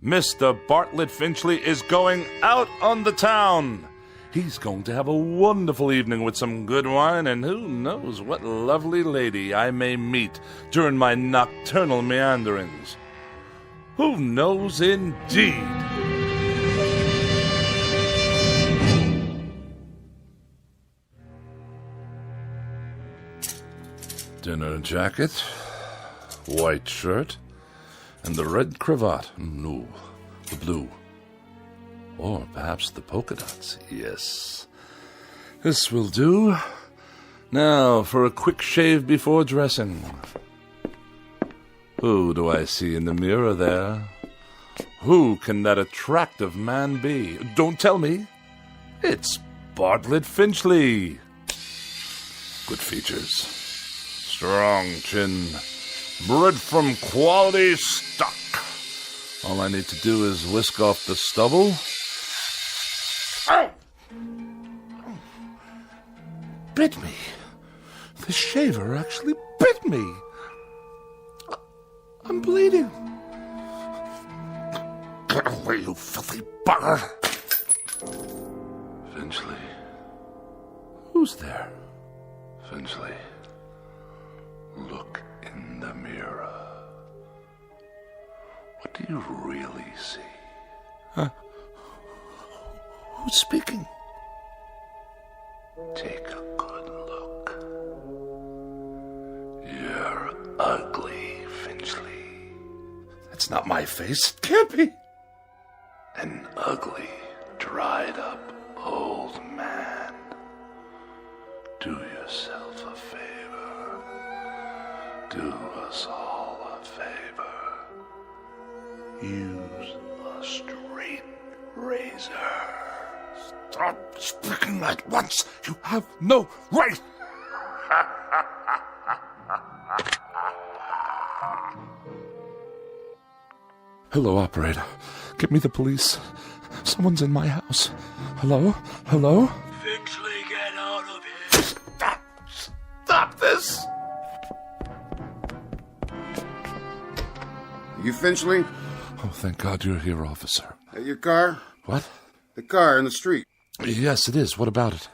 Mr. Bartlett Finchley is going out on the town. He's going to have a wonderful evening with some good wine, and who knows what lovely lady I may meet during my nocturnal meanderings. Who knows indeed? Dinner jacket, white shirt, and the red cravat. No, the blue. Or perhaps the polka dots. Yes. This will do. Now for a quick shave before dressing. Who do I see in the mirror there? Who can that attractive man be? Don't tell me. It's Bartlett Finchley. Good features. Strong chin. Bred from quality stock. All I need to do is whisk off the stubble. Ow! Bit me. The shaver actually bit me. I'm bleeding. Get away, you filthy bugger. Finchley. Who's there? Finchley. Look in the mirror. What do you really see? Who's speaking? Take a good look. It's not my face. It can't be. An ugly, dried-up old man. Do yourself a favor. Do us all a favor. Use a straight razor. Stop speaking at once. You have no right. Hello, operator. Get me the police. Someone's in my house. Hello? Hello? Finchley, get out of here. Stop this! You Finchley? Oh, thank God you're here, officer. Your car? What? The car in the street. Yes, it is. What about it?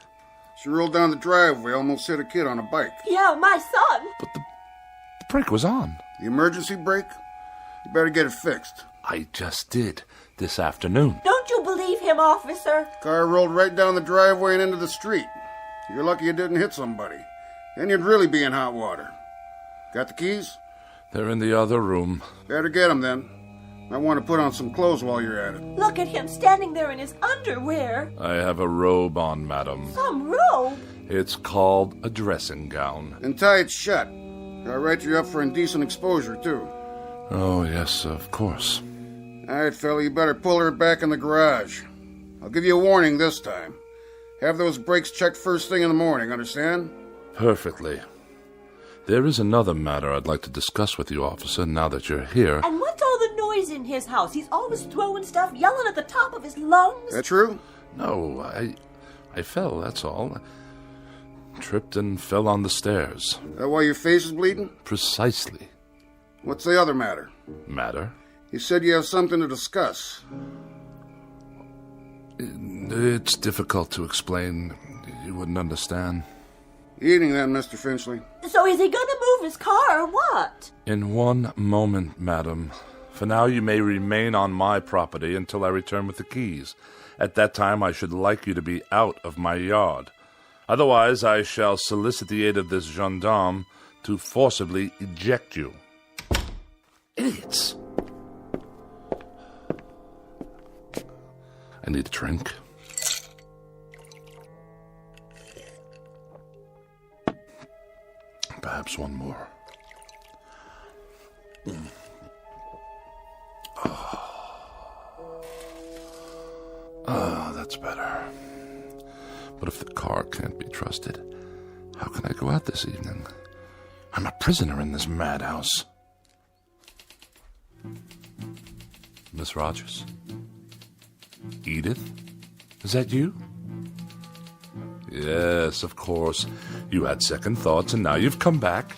She rolled down the driveway, almost hit a kid on a bike. Yeah, my son. But the brake was on. The emergency brake? You better get it fixed. I just did this afternoon. Don't you believe him, officer? Car rolled right down the driveway and into the street. You're lucky you didn't hit somebody. Then you'd really be in hot water. Got the keys? They're in the other room. Better get them then. Might want to put on some clothes while you're at it. Look at him standing there in his underwear. I have a robe on, madam. Some robe? It's called a dressing gown. And tie it shut. I'll write you up for indecent exposure, too. Oh, yes, of course. All right, fella, you better pull her back in the garage. I'll give you a warning this time. Have those brakes checked first thing in the morning, understand? Perfectly. There is another matter I'd like to discuss with you, officer, now that you're here. And what's all the noise in his house? He's always throwing stuff, yelling at the top of his lungs. That true? No, I fell, that's all. Tripped and fell on the stairs. That why your face is bleeding? Precisely. What's the other matter? Matter? You said you have something to discuss. It's difficult to explain. You wouldn't understand. Evening then, Mr. Finchley. So is he going to move his car or what? In one moment, madam. For now, you may remain on my property until I return with the keys. At that time, I should like you to be out of my yard. Otherwise, I shall solicit the aid of this gendarme to forcibly eject you. Idiots! I need a drink. Perhaps one more. That's better. But if the car can't be trusted, how can I go out this evening? I'm a prisoner in this madhouse. Miss Rogers? Edith? Is that you? Yes, of course. You had second thoughts, and now you've come back.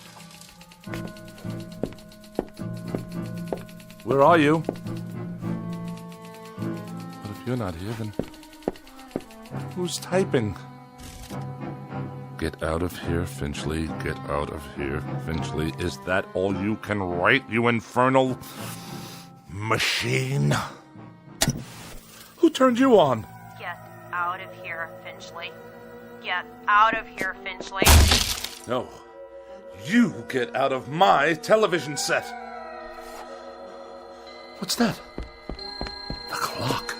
Where are you? But if you're not here, then who's typing? Get out of here, Finchley. Get out of here, Finchley. Is that all you can write, you infernal machine? Who turned you on? Get out of here, Finchley. Get out of here, Finchley. No. You get out of my television set. What's that? The clock.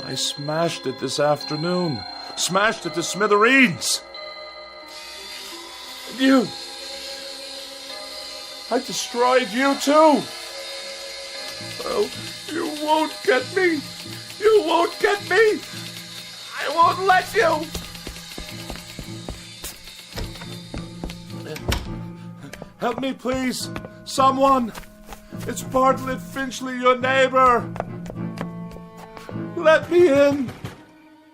I smashed it this afternoon. Smashed it to smithereens. And you. I destroyed you too. Oh, you won't get me. You won't get me. I won't let you. Help me, please. Someone. It's Bartlett Finchley, your neighbor. Let me in.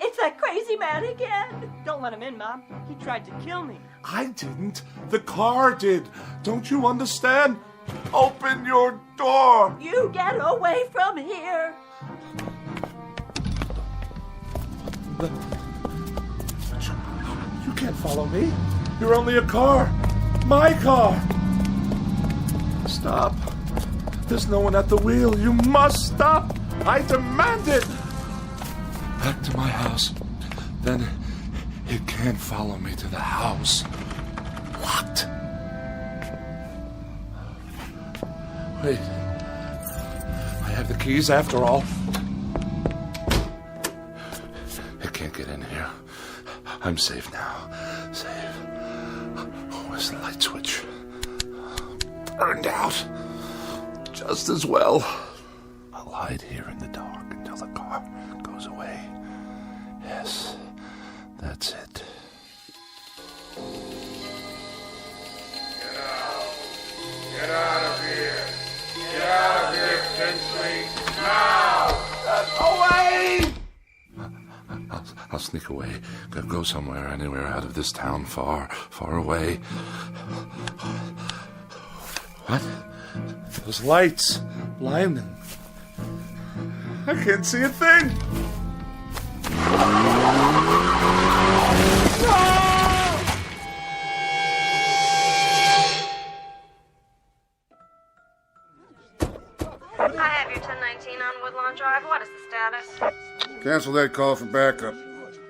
It's that crazy man again. Don't let him in, Mom. He tried to kill me. I didn't. The car did. Don't you understand? Open your door. You get away from here. You can't follow me. You're only a car. My car. Stop. There's no one at the wheel. You must stop. I demand it. Back to my house. Then it can't follow me to the house. Locked. Wait. have the keys after all. It can't get in here. I'm safe now. Safe. Where's the light switch? Burned out. Just as well. I'll hide here in the dark until the car goes away. Yes, that's it. Get out of here. Get out of here, Finchley. Now! Away! I'll sneak away. Go somewhere, anywhere out of this town, far, far away. What? Those lights. Blinding. I can't see a thing. I have your 1019 on Woodlawn Drive. What is the status? Cancel that call for backup.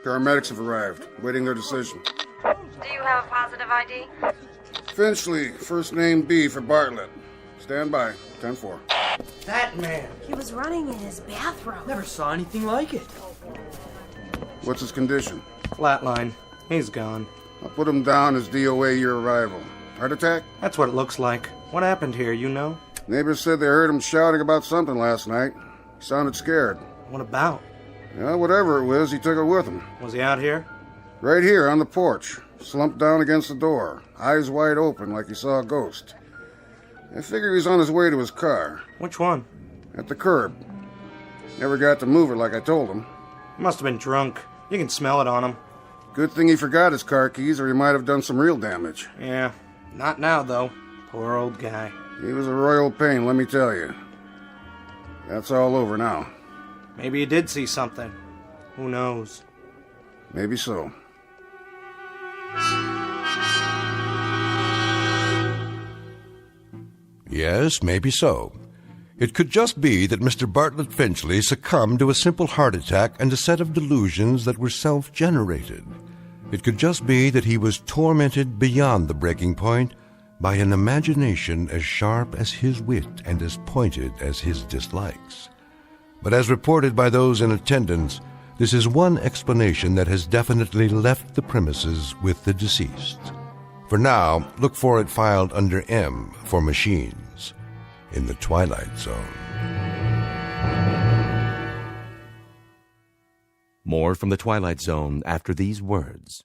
Paramedics have arrived, waiting their decision. Do you have a positive ID? Finchley, first name B for Bartlett. Stand by, 10-4. That man. He was running in his bathroom. Never saw anything like it. What's his condition? Flatline. He's gone. I'll put him down as DOA your arrival. Heart attack? That's what it looks like. What happened here, you know? Neighbors said they heard him shouting about something last night. He sounded scared. What about? Yeah, whatever it was, he took it with him. Was he out here? Right here on the porch, slumped down against the door, eyes wide open like he saw a ghost. I figured he was on his way to his car. Which one? At the curb. Never got to move it like I told him. He must have been drunk. You can smell it on him. Good thing he forgot his car keys or he might have done some real damage. Yeah, not now though. Poor old guy. He was a royal pain, let me tell you. That's all over now. Maybe he did see something. Who knows? Maybe so. Yes, maybe so. It could just be that Mr. Bartlett Finchley succumbed to a simple heart attack and a set of delusions that were self-generated. It could just be that he was tormented beyond the breaking point by an imagination as sharp as his wit and as pointed as his dislikes. But as reported by those in attendance, this is one explanation that has definitely left the premises with the deceased. For now, look for it filed under M for machines in the Twilight Zone. More from the Twilight Zone after these words.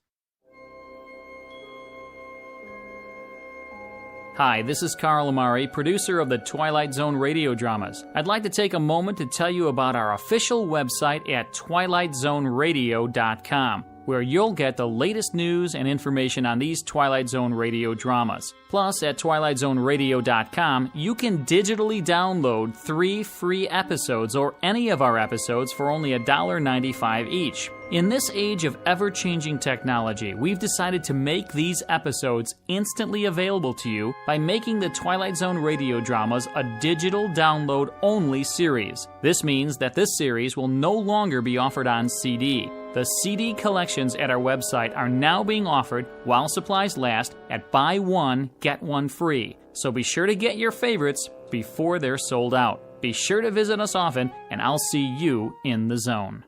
Hi, this is Carl Amari, producer of the Twilight Zone radio dramas. I'd like to take a moment to tell you about our official website at twilightzoneradio.com, where you'll get the latest news and information on these Twilight Zone radio dramas. Plus, at twilightzoneradio.com, you can digitally download 3 free episodes or any of our episodes for only $1.95 each. In this age of ever-changing technology, we've decided to make these episodes instantly available to you by making the Twilight Zone radio dramas a digital download-only series. This means that this series will no longer be offered on CD. The CD collections at our website are now being offered while supplies last at buy one, get one free. So be sure to get your favorites before they're sold out. Be sure to visit us often, and I'll see you in the zone.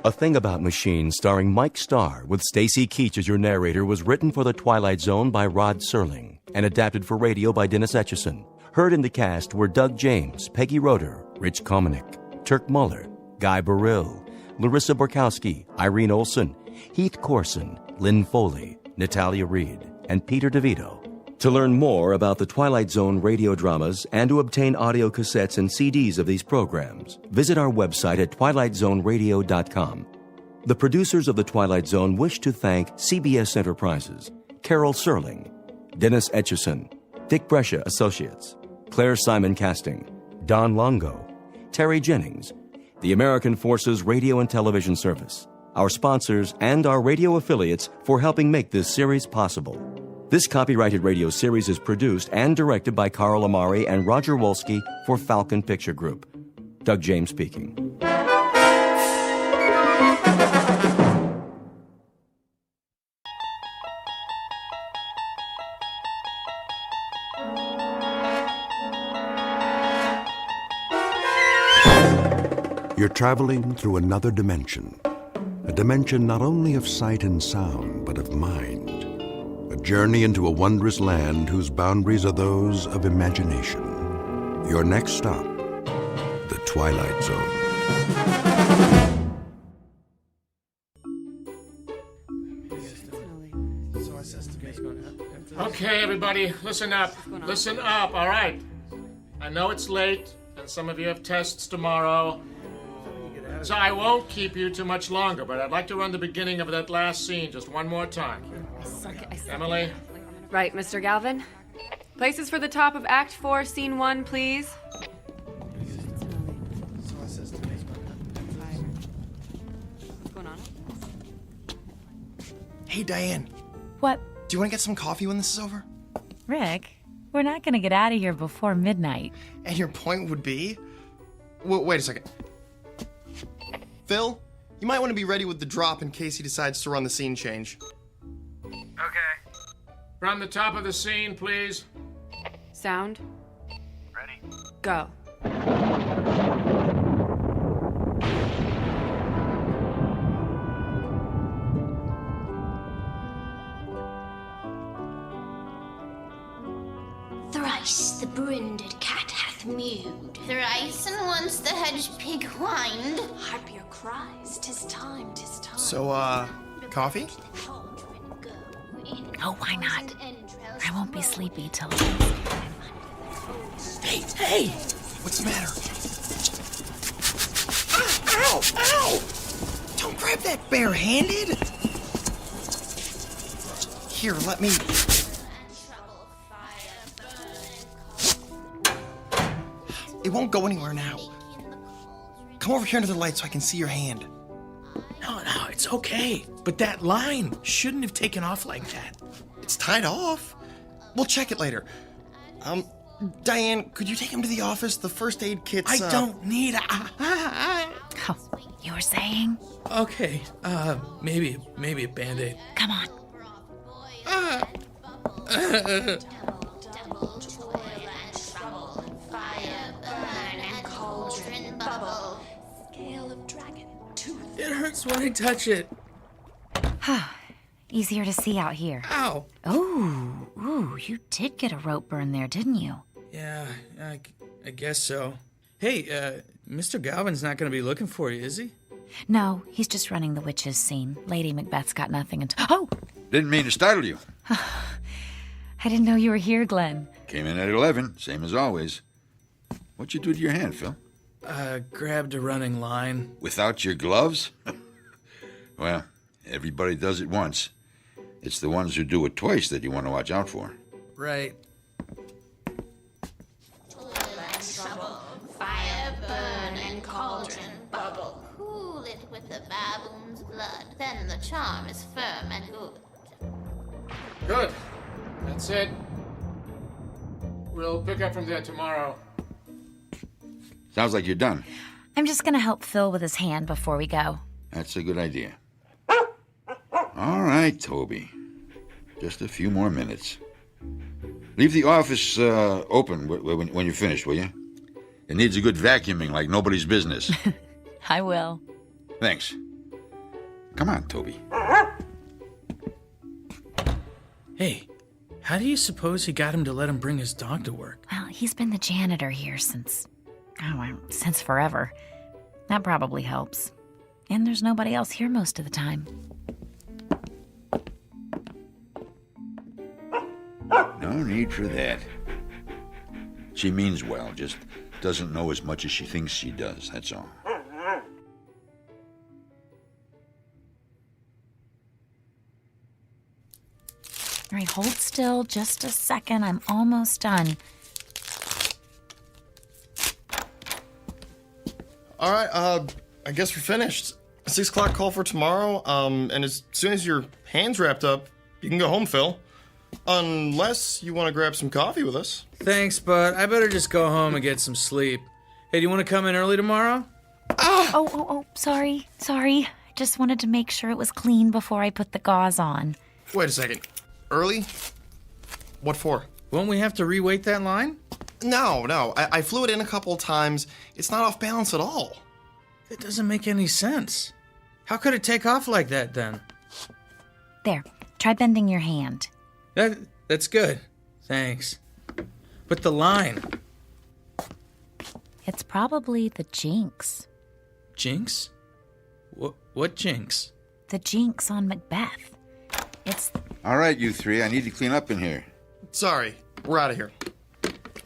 A Thing About Machines, starring Mike Starr, with Stacy Keach as your narrator, was written for The Twilight Zone by Rod Serling and adapted for radio by Dennis Etchison. Heard in the cast were Doug James, Peggy Roeder, Rich Kominick, Turk Muller, Guy Burrill, Larissa Borkowski, Irene Olson, Heath Corson, Lynn Foley, Natalia Reed, and Peter DeVito. To learn more about the Twilight Zone radio dramas and to obtain audio cassettes and CDs of these programs, visit our website at twilightzoneradio.com. The producers of The Twilight Zone wish to thank CBS Enterprises, Carol Serling, Dennis Etchison, Dick Brescia Associates, Claire Simon Casting, Don Longo, Terry Jennings, the American Forces Radio and Television Service, our sponsors, and our radio affiliates for helping make this series possible. This copyrighted radio series is produced and directed by Carl Amari and Roger Wolski for Falcon Picture Group. Doug James speaking. You're traveling through another dimension. A dimension not only of sight and sound, but of mind. A journey into a wondrous land whose boundaries are those of imagination. Your next stop, the Twilight Zone. Okay, everybody, listen up. Listen up, all right? I know it's late, and some of you have tests tomorrow, so I won't keep you too much longer, but I'd like to run the beginning of that last scene just one more time. Emily? Right, Mr. Galvin. Places for the top of Act 4, Scene 1, please. What's going on? Hey, Diane. What? Do you want to get some coffee when this is over? Rick, we're not going to get out of here before midnight. And your point would be? Wait a second. Phil, you might want to be ready with the drop in case he decides to run the scene change. Okay. From the top of the scene, please. Sound. Ready. Go. Thrice the brinded cat hath mewed. Thrice and once the hedge pig whined. Harp your cries, 'tis time, 'tis time. So, coffee? Oh, why not? I won't be sleepy till... Hey! What's the matter? Ow! Ow! Don't grab that bare-handed! Here, let me... It won't go anywhere now. Come over here under the light so I can see your hand. No, it's okay. But that line shouldn't have taken off like that. It's tied off. We'll check it later. Diane, could you take him to the office? The first aid kit's... I don't need a... Oh, you were saying? Okay, maybe a Band-Aid. Come on. Cauldron Bubble. Scale of dragon. Tooth. It hurts when I touch it. Easier to see out here. Ow! Ooh, you did get a rope burn there, didn't you? Yeah, I guess so. Hey, Mr. Galvin's not going to be looking for you, is he? No, he's just running the witches scene. Lady Macbeth's got nothing until... Oh! Didn't mean to startle you. I didn't know you were here, Glenn. Came in at 11, same as always. What'd you do to your hand, Phil? Grabbed a running line. Without your gloves? Well, everybody does it once. It's the ones who do it twice that you want to watch out for. Right. Trouble, fire burn and cauldron bubble. Cool it with the baboon's blood, then the charm is firm and good. Good. That's it. We'll pick up from there tomorrow. Sounds like you're done. I'm just gonna help Phil with his hand before we go. That's a good idea. All right, Toby. Just a few more minutes. Leave the office open when you're finished, will you? It needs a good vacuuming like nobody's business. I will. Thanks. Come on, Toby. Hey, how do you suppose he got him to let him bring his dog to work? Well, he's been the janitor here since forever. That probably helps. And there's nobody else here most of the time. No need for that. She means well, just doesn't know as much as she thinks she does, that's all. All right, hold still just a second. I'm almost done. All right, I guess we're finished. 6 o'clock call for tomorrow, and as soon as your hand's wrapped up, you can go home, Phil. Unless you want to grab some coffee with us. Thanks, but I better just go home and get some sleep. Hey, do you want to come in early tomorrow? Oh, sorry. I just wanted to make sure it was clean before I put the gauze on. Wait a second. Early? What for? Won't we have to reweight that line? No. I flew it in a couple of times. It's not off balance at all. That doesn't make any sense. How could it take off like that, then? There, try bending your hand. That's good. Thanks. But the line. It's probably the jinx. Jinx? What jinx? The jinx on Macbeth. It's... All right, you three. I need to clean up in here. Sorry. We're out of here.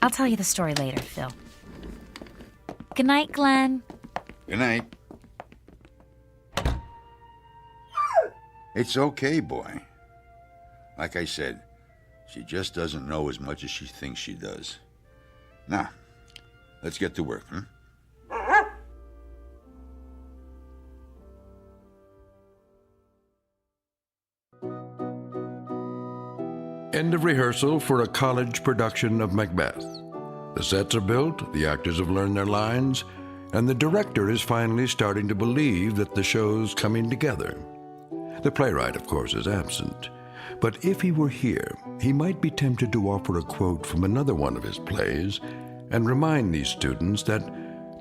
I'll tell you the story later, Phil. Good night, Glenn. Good night. It's okay, boy. Like I said, she just doesn't know as much as she thinks she does. Now, let's get to work, End of rehearsal for a college production of Macbeth. The sets are built, the actors have learned their lines, and the director is finally starting to believe that the show's coming together. The playwright, of course, is absent. But if he were here, he might be tempted to offer a quote from another one of his plays and remind these students that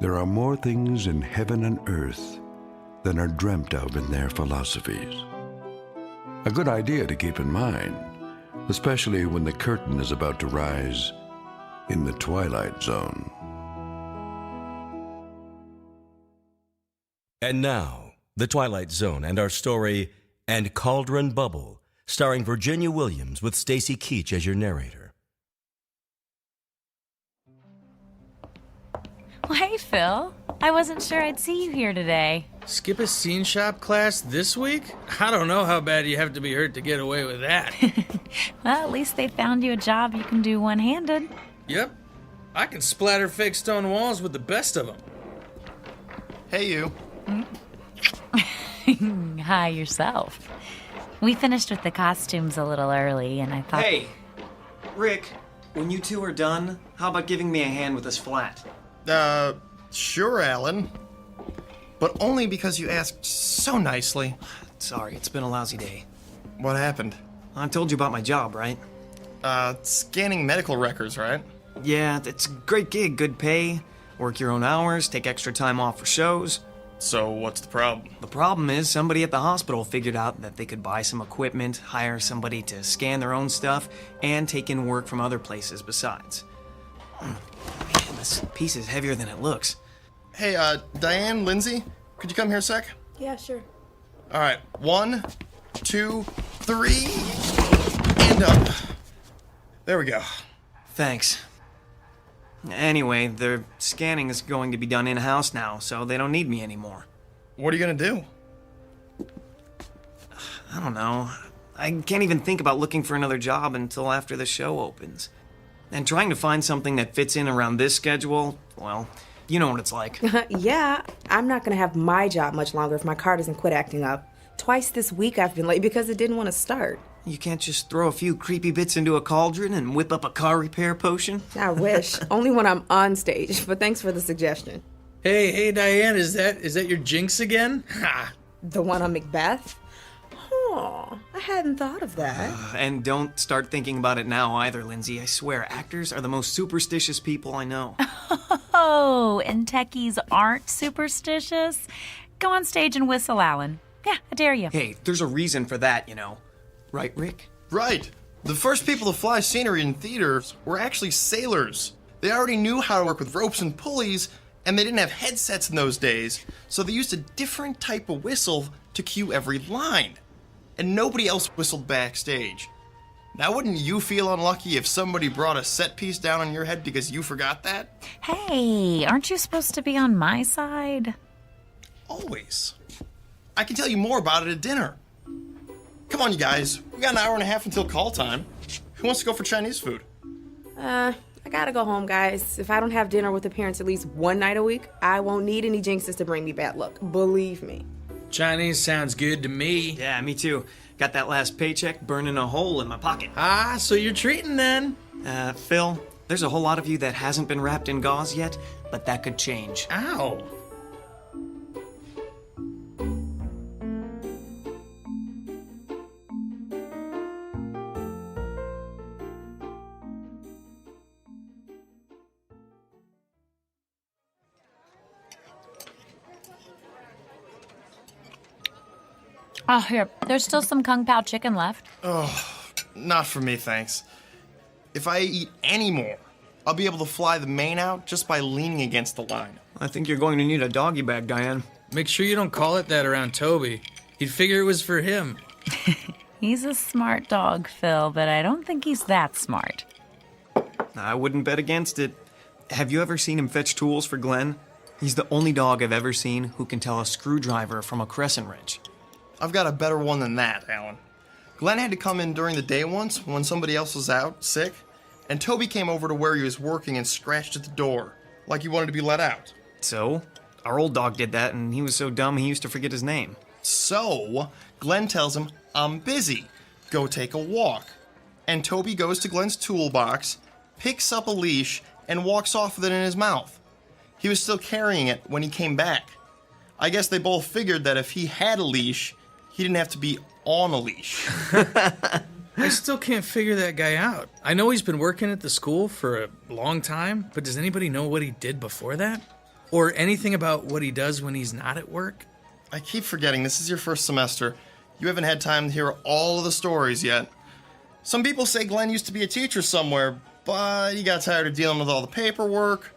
there are more things in heaven and earth than are dreamt of in their philosophies. A good idea to keep in mind, especially when the curtain is about to rise in the Twilight Zone. And now, The Twilight Zone and our story, And Cauldron Bubble, starring Virginia Williams with Stacy Keach as your narrator. Well, hey, Phil. I wasn't sure I'd see you here today. Skip a scene shop class this week? I don't know how bad you have to be hurt to get away with that. Well, at least they found you a job you can do one-handed. Yep. I can splatter fake stone walls with the best of them. Hey, you. Hi, yourself. We finished with the costumes a little early, and I thought... Hey, Rick, when you two are done, how about giving me a hand with this flat? Sure, Alan. But only because you asked so nicely. Sorry, it's been a lousy day. What happened? I told you about my job, right? Scanning medical records, right? Yeah, it's a great gig, good pay. Work your own hours, take extra time off for shows. So what's the problem? The problem is somebody at the hospital figured out that they could buy some equipment, hire somebody to scan their own stuff, and take in work from other places besides. Man, this piece is heavier than it looks. Hey, Diane, Lindsay, could you come here a sec? Yeah, sure. All right, 1, 2, 3, and up. There we go. Thanks. Anyway, their scanning is going to be done in-house now, so they don't need me anymore. What are you gonna do? I don't know. I can't even think about looking for another job until after the show opens. And trying to find something that fits in around this schedule, well, you know what it's like. Yeah, I'm not gonna have my job much longer if my car doesn't quit acting up. Twice this week I've been late because it didn't want to start. You can't just throw a few creepy bits into a cauldron and whip up a car repair potion? I wish. Only when I'm on stage, but thanks for the suggestion. Hey, Diane, is that your jinx again? Ha! The one on Macbeth? Oh, I hadn't thought of that. And don't start thinking about it now either, Lindsay. I swear, actors are the most superstitious people I know. Oh, and techies aren't superstitious? Go on stage and whistle, Alan. Yeah, I dare you. Hey, there's a reason for that, you know. Right, Rick? Right. The first people to fly scenery in theaters were actually sailors. They already knew how to work with ropes and pulleys, and they didn't have headsets in those days, so they used a different type of whistle to cue every line. And nobody else whistled backstage. Now, wouldn't you feel unlucky if somebody brought a set piece down on your head because you forgot that? Hey, aren't you supposed to be on my side? Always. I can tell you more about it at dinner. Come on, you guys. We got an hour and a half until call time. Who wants to go for Chinese food? I gotta go home, guys. If I don't have dinner with the parents at least one night a week, I won't need any jinxes to bring me bad luck. Believe me. Chinese sounds good to me. Yeah, me too. Got that last paycheck burning a hole in my pocket. Ah, so you're treating then? Phil, there's a whole lot of you that hasn't been wrapped in gauze yet, but that could change. Ow. Oh, here. There's still some Kung Pao chicken left. Oh, not for me, thanks. If I eat any more, I'll be able to fly the mane out just by leaning against the line. I think you're going to need a doggy bag, Diane. Make sure you don't call it that around Toby. He'd figure it was for him. He's a smart dog, Phil, but I don't think he's that smart. I wouldn't bet against it. Have you ever seen him fetch tools for Glenn? He's the only dog I've ever seen who can tell a screwdriver from a crescent wrench. I've got a better one than that, Alan. Glenn had to come in during the day once when somebody else was out, sick, and Toby came over to where he was working and scratched at the door, like he wanted to be let out. So? Our old dog did that, and he was so dumb he used to forget his name. So, Glenn tells him, "I'm busy. Go take a walk." And Toby goes to Glenn's toolbox, picks up a leash, and walks off with it in his mouth. He was still carrying it when he came back. I guess they both figured that if he had a leash, he didn't have to be on a leash. I still can't figure that guy out. I know he's been working at the school for a long time, but does anybody know what he did before that? Or anything about what he does when he's not at work? I keep forgetting this is your first semester. You haven't had time to hear all of the stories yet. Some people say Glenn used to be a teacher somewhere, but he got tired of dealing with all the paperwork.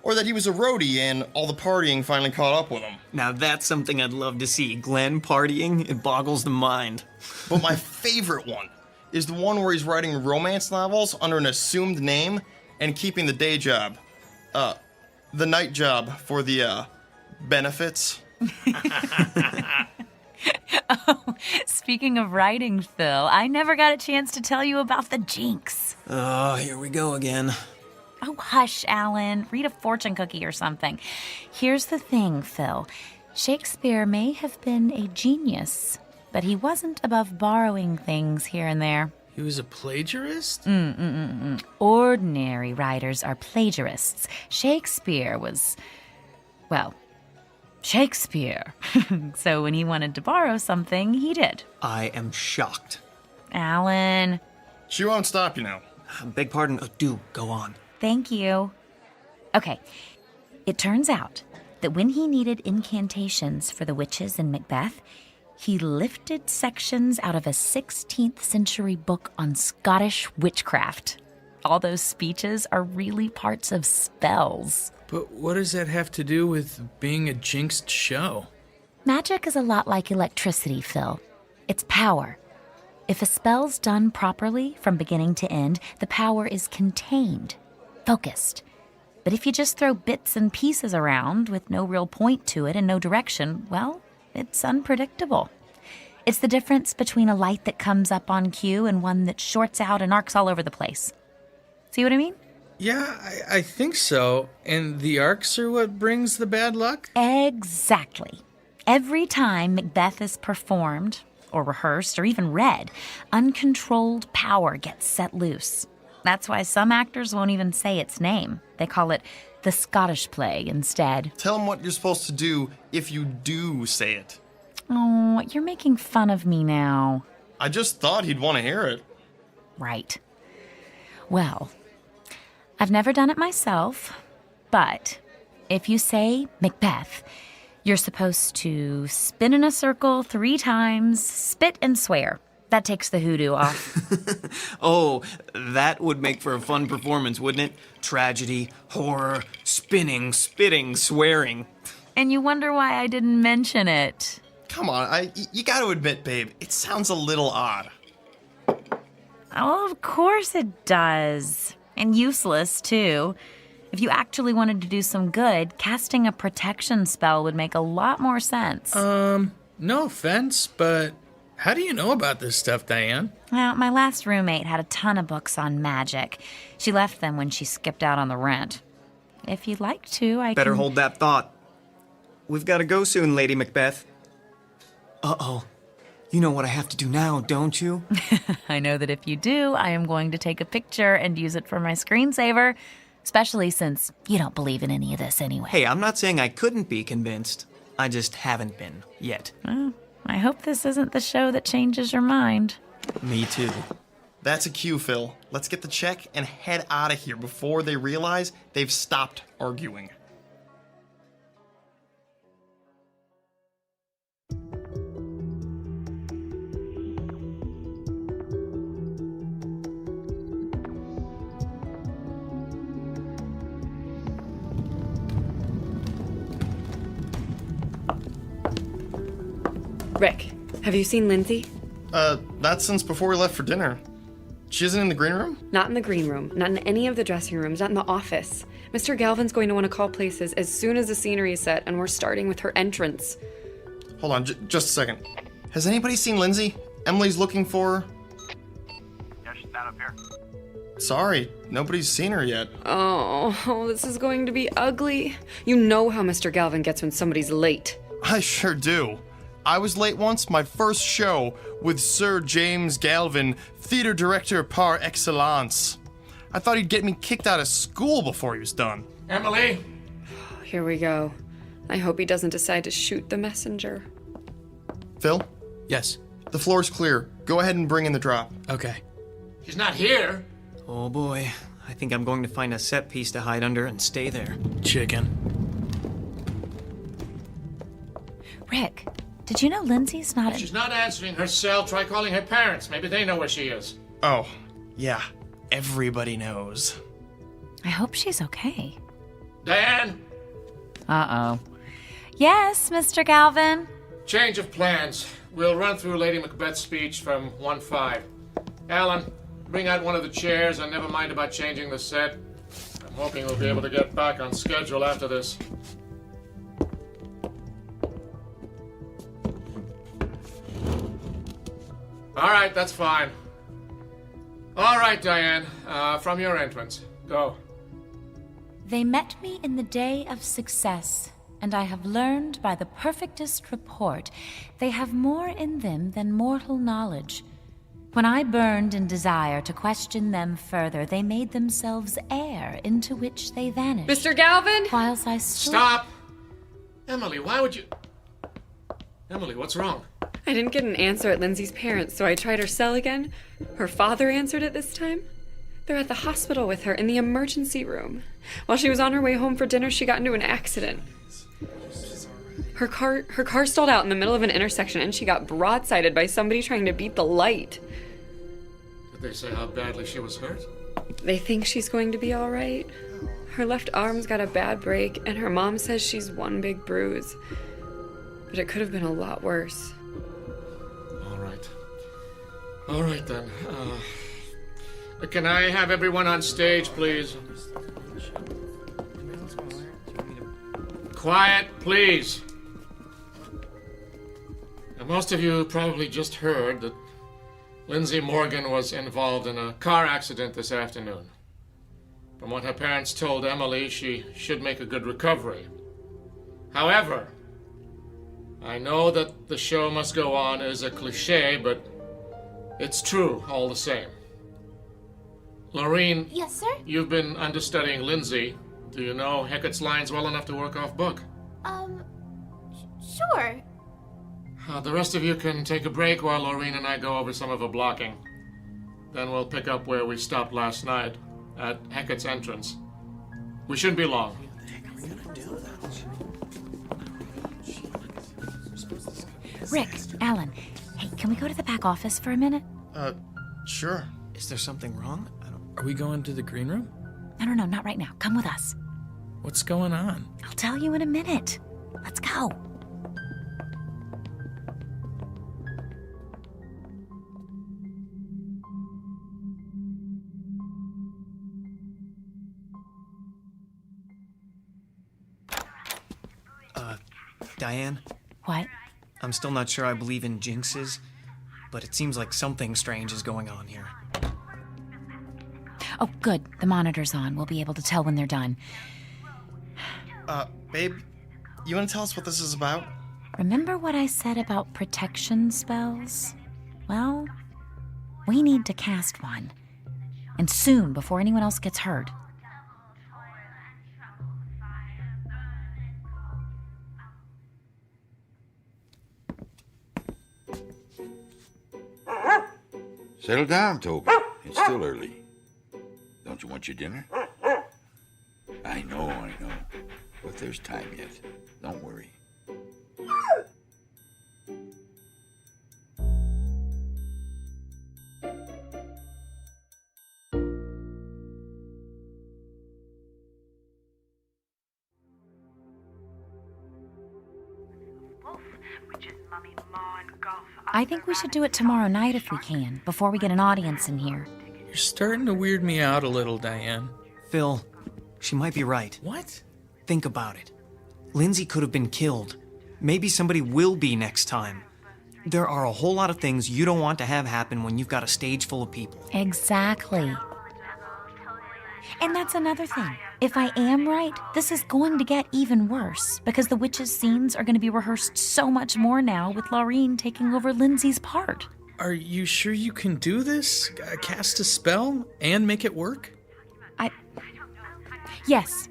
Or that he was a roadie and all the partying finally caught up with him. Now that's something I'd love to see. Glenn partying, it boggles the mind. But my favorite one is the one where he's writing romance novels under an assumed name and keeping the day job. The night job for the, benefits. Oh, speaking of writing, Phil, I never got a chance to tell you about the jinx. Oh, here we go again. Oh, hush, Alan. Read a fortune cookie or something. Here's the thing, Phil. Shakespeare may have been a genius, but he wasn't above borrowing things here and there. He was a plagiarist? Ordinary writers are plagiarists. Shakespeare was, well, Shakespeare. So when he wanted to borrow something, he did. I am shocked. Alan. She won't stop you now. Beg pardon. Do go on. Thank you. Okay, it turns out that when he needed incantations for the witches in Macbeth, he lifted sections out of a 16th century book on Scottish witchcraft. All those speeches are really parts of spells. But what does that have to do with being a jinxed show? Magic is a lot like electricity, Phil. It's power. If a spell's done properly from beginning to end, the power is contained, focused. But if you just throw bits and pieces around with no real point to it and no direction, well, it's unpredictable. It's the difference between a light that comes up on cue and one that shorts out and arcs all over the place. See what I mean? Yeah, I think so. And the arcs are what brings the bad luck? Exactly. Every time Macbeth is performed, or rehearsed, or even read, uncontrolled power gets set loose. That's why some actors won't even say its name. They call it the Scottish play instead. Tell him what you're supposed to do if you do say it. Oh, you're making fun of me now. I just thought he'd want to hear it. Right. Well, I've never done it myself, but if you say Macbeth, you're supposed to spin in a circle 3 times, spit and swear. That takes the hoodoo off. Oh, that would make for a fun performance, wouldn't it? Tragedy, horror, spinning, spitting, swearing. And you wonder why I didn't mention it. Come on, you gotta admit, babe, it sounds a little odd. Oh, of course it does. And useless, too. If you actually wanted to do some good, casting a protection spell would make a lot more sense. No offense, but how do you know about this stuff, Diane? Well, my last roommate had a ton of books on magic. She left them when she skipped out on the rent. If you'd like to, I Better can... hold that thought. We've got to go soon, Lady Macbeth. Uh-oh. You know what I have to do now, don't you? I know that if you do, I am going to take a picture and use it for my screensaver, especially since you don't believe in any of this anyway. Hey, I'm not saying I couldn't be convinced. I just haven't been, yet. Well, I hope this isn't the show that changes your mind. Me too. That's a cue, Phil. Let's get the check and head out of here before they realize they've stopped arguing. Rick, have you seen Lindsay? Not since before we left for dinner. She isn't in the green room? Not in the green room, not in any of the dressing rooms, not in the office. Mr. Galvin's going to want to call places as soon as the scenery is set, and we're starting with her entrance. Hold on, just a second. Has anybody seen Lindsay? Emily's looking for her. Yeah, she's not up here. Sorry, nobody's seen her yet. Oh, this is going to be ugly. You know how Mr. Galvin gets when somebody's late. I sure do. I was late once, my first show, with Sir James Galvin, theater director par excellence. I thought he'd get me kicked out of school before he was done. Emily? Here we go. I hope he doesn't decide to shoot the messenger. Phil? Yes? The floor's clear. Go ahead and bring in the drop. Okay. She's not here. Oh boy, I think I'm going to find a set piece to hide under and stay there. Chicken. Rick, did you know Lindsay's not If she's not answering her cell, try calling her parents. Maybe they know where she is. Oh, yeah. Everybody knows. I hope she's okay. Diane? Uh-oh. Yes, Mr. Galvin? Change of plans. We'll run through Lady Macbeth's speech from 1-5. Alan, bring out one of the chairs and never mind about changing the set. I'm hoping we'll be able to get back on schedule after this. All right, that's fine. All right, Diane, from your entrance. Go. They met me in the day of success, and I have learned by the perfectest report they have more in them than mortal knowledge. When I burned in desire to question them further, they made themselves air into which they vanished. Mr. Galvin? Whilst I stood... Stop! Emily, why would you... Emily, what's wrong? I didn't get an answer at Lindsay's parents, so I tried her cell again. Her father answered it this time. They're at the hospital with her in the emergency room. While she was on her way home for dinner, she got into an accident. Her car stalled out in the middle of an intersection, and she got broadsided by somebody trying to beat the light. Did they say how badly she was hurt? They think she's going to be all right. Her left arm's got a bad break, and her mom says she's one big bruise. But it could have been a lot worse. All right, then. Can I have everyone on stage, please? Quiet, please. Now, most of you probably just heard that Lindsay Morgan was involved in a car accident this afternoon. From what her parents told Emily, she should make a good recovery. However, I know that the show must go on is a cliche, but it's true all the same. Laureen. Yes, sir? You've been understudying Lindsay. Do you know Hecat's lines well enough to work off book? Sure. The rest of you can take a break while Laureen and I go over some of the blocking. Then we'll pick up where we stopped last night, at Hecat's entrance. We shouldn't be long. Rick, Alan, hey, can we go to the back office for a minute? Sure. Is there something wrong? Are we going to the green room? No, not right now. Come with us. What's going on? I'll tell you in a minute. Let's go. Diane? What? I'm still not sure I believe in jinxes, but it seems like something strange is going on here. Oh, good. The monitor's on. We'll be able to tell when they're done. Babe, you want to tell us what this is about? Remember what I said about protection spells? Well, we need to cast one. And soon, before anyone else gets hurt. Settle down, Toby. It's still early. Don't you want your dinner? I know. But there's time yet. Don't worry. I think we should do it tomorrow night if we can, before we get an audience in here. You're starting to weird me out a little, Diane. Phil, she might be right. What? Think about it. Lindsay could have been killed. Maybe somebody will be next time. There are a whole lot of things you don't want to have happen when you've got a stage full of people. Exactly. And that's another thing. If I am right, this is going to get even worse because the witches' scenes are going to be rehearsed so much more now with Laureen taking over Lindsay's part. Are you sure you can do this? Cast a spell and make it work? Yes.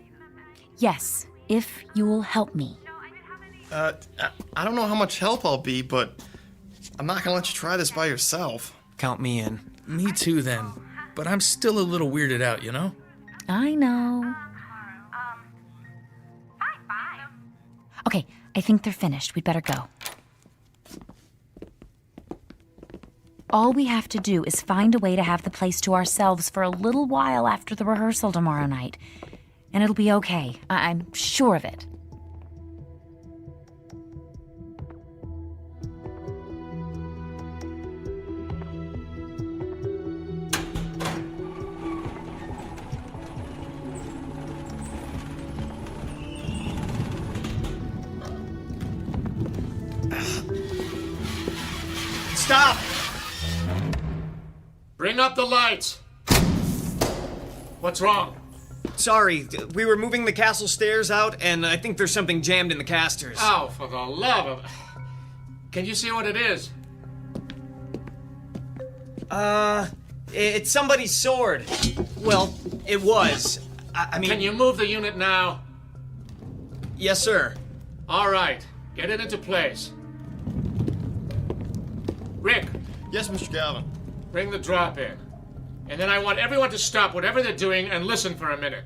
Yes, if you'll help me. I don't know how much help I'll be, but I'm not gonna let you try this by yourself. Count me in. Me too, then. But I'm still a little weirded out, you know? I know. Okay, I think they're finished. We'd better go. All we have to do is find a way to have the place to ourselves for a little while after the rehearsal tomorrow night. And it'll be okay. I'm sure of it. Stop! Bring up the lights. What's wrong? Sorry, we were moving the castle stairs out, and I think there's something jammed in the casters. Oh, for the love of... Can you see what it is? It's somebody's sword. Well, it was. I mean... Can you move the unit now? Yes, sir. All right, get it into place. Rick. Yes, Mr. Galvin. Bring the drop in. And then I want everyone to stop whatever they're doing and listen for a minute.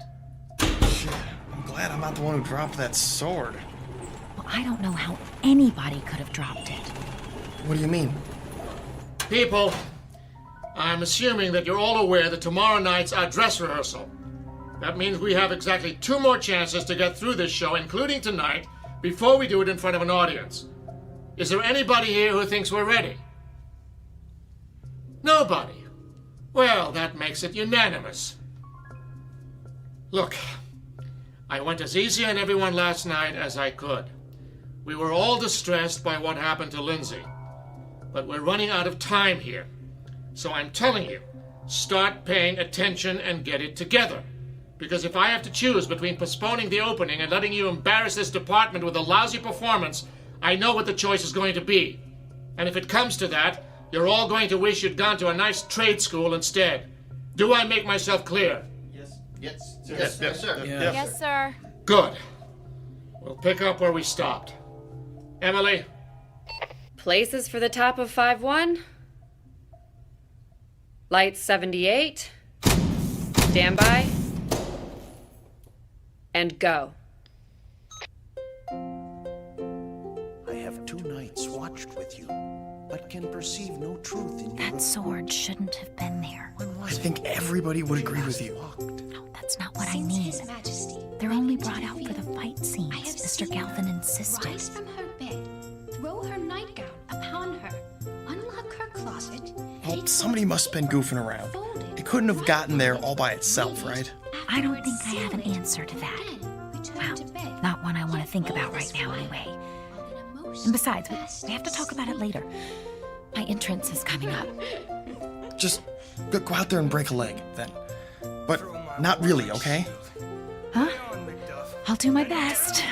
Shit, I'm glad I'm not the one who dropped that sword. Well, I don't know how anybody could have dropped it. What do you mean? People, I'm assuming that you're all aware that tomorrow night's our dress rehearsal. That means we have exactly 2 more chances to get through this show, including tonight, before we do it in front of an audience. Is there anybody here who thinks we're ready? Nobody. Well, that makes it unanimous. Look, I went as easy on everyone last night as I could. We were all distressed by what happened to Lindsay. But we're running out of time here. So I'm telling you, start paying attention and get it together. Because if I have to choose between postponing the opening and letting you embarrass this department with a lousy performance, I know what the choice is going to be. And if it comes to that, you're all going to wish you'd gone to a nice trade school instead. Do I make myself clear? Yes. Yes, sir. Yes, sir. Good. We'll pick up where we stopped. Emily? Places for the top of 5-1. Lights 78. Stand by. And go. I have 2 nights watched with you, but can perceive no truth in That sword shouldn't have been there. I think everybody would agree with you. No, that's not what I mean. They're only brought out for the fight scenes, Mr. Galvin insisted. Rise from her bed, throw her nightgown upon her, unlock her closet. Well, somebody must have been goofing around. It couldn't have gotten there all by itself, right? I don't think I have an answer to that. Well, not one I want to think about right now anyway. And besides, we have to talk about it later. My entrance is coming up. Just go out there and break a leg, then. But not really, okay? Huh? I'll do my best.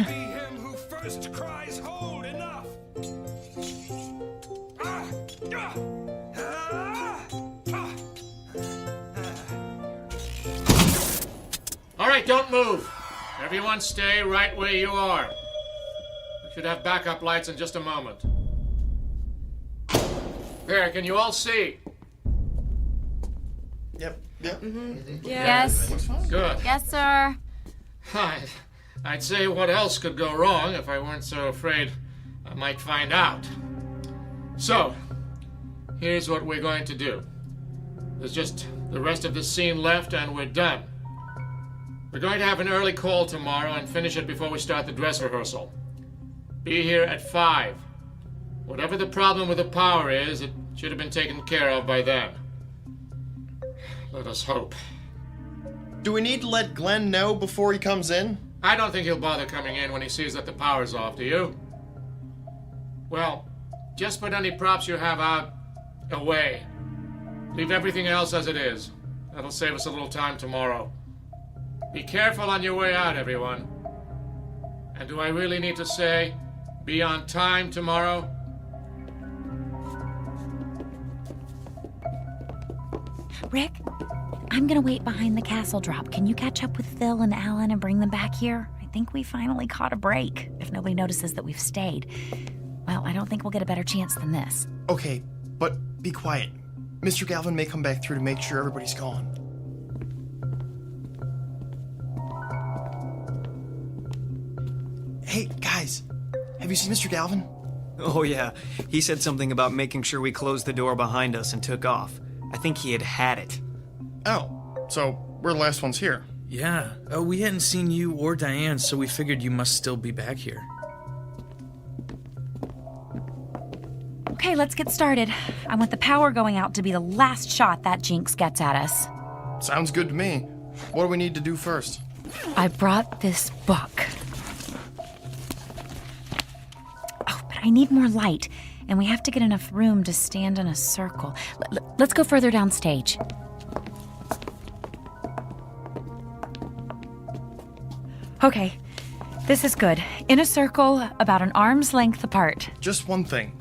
All right, don't move. Everyone stay right where you are. We should have backup lights in just a moment. There, can you all see? Yep. Yes. Good. Yes, sir. I'd say what else could go wrong if I weren't so afraid I might find out. So, here's what we're going to do. There's just the rest of the scene left and we're done. We're going to have an early call tomorrow and finish it before we start the dress rehearsal. Be here at 5. Whatever the problem with the power is, it should have been taken care of by then. Let us hope. Do we need to let Glenn know before he comes in? I don't think he'll bother coming in when he sees that the power's off, do you? Well, just put any props you have out away. Leave everything else as it is. That'll save us a little time tomorrow. Be careful on your way out, everyone. And do I really need to say, be on time tomorrow? Rick, I'm gonna wait behind the castle drop. Can you catch up with Phil and Alan and bring them back here? I think we finally caught a break, if nobody notices that we've stayed. Well, I don't think we'll get a better chance than this. Okay, but be quiet. Mr. Galvin may come back through to make sure everybody's gone. Hey, guys, have you seen Mr. Galvin? Oh, yeah. He said something about making sure we closed the door behind us and took off. I think he had it. Oh, so we're the last ones here. Yeah. We hadn't seen you or Diane, so we figured you must still be back here. Okay, let's get started. I want the power going out to be the last shot that jinx gets at us. Sounds good to me. What do we need to do first? I brought this book. Oh, but I need more light, and we have to get enough room to stand in a circle. Let's go further downstage. Okay, this is good. In a circle, about an arm's length apart. Just one thing.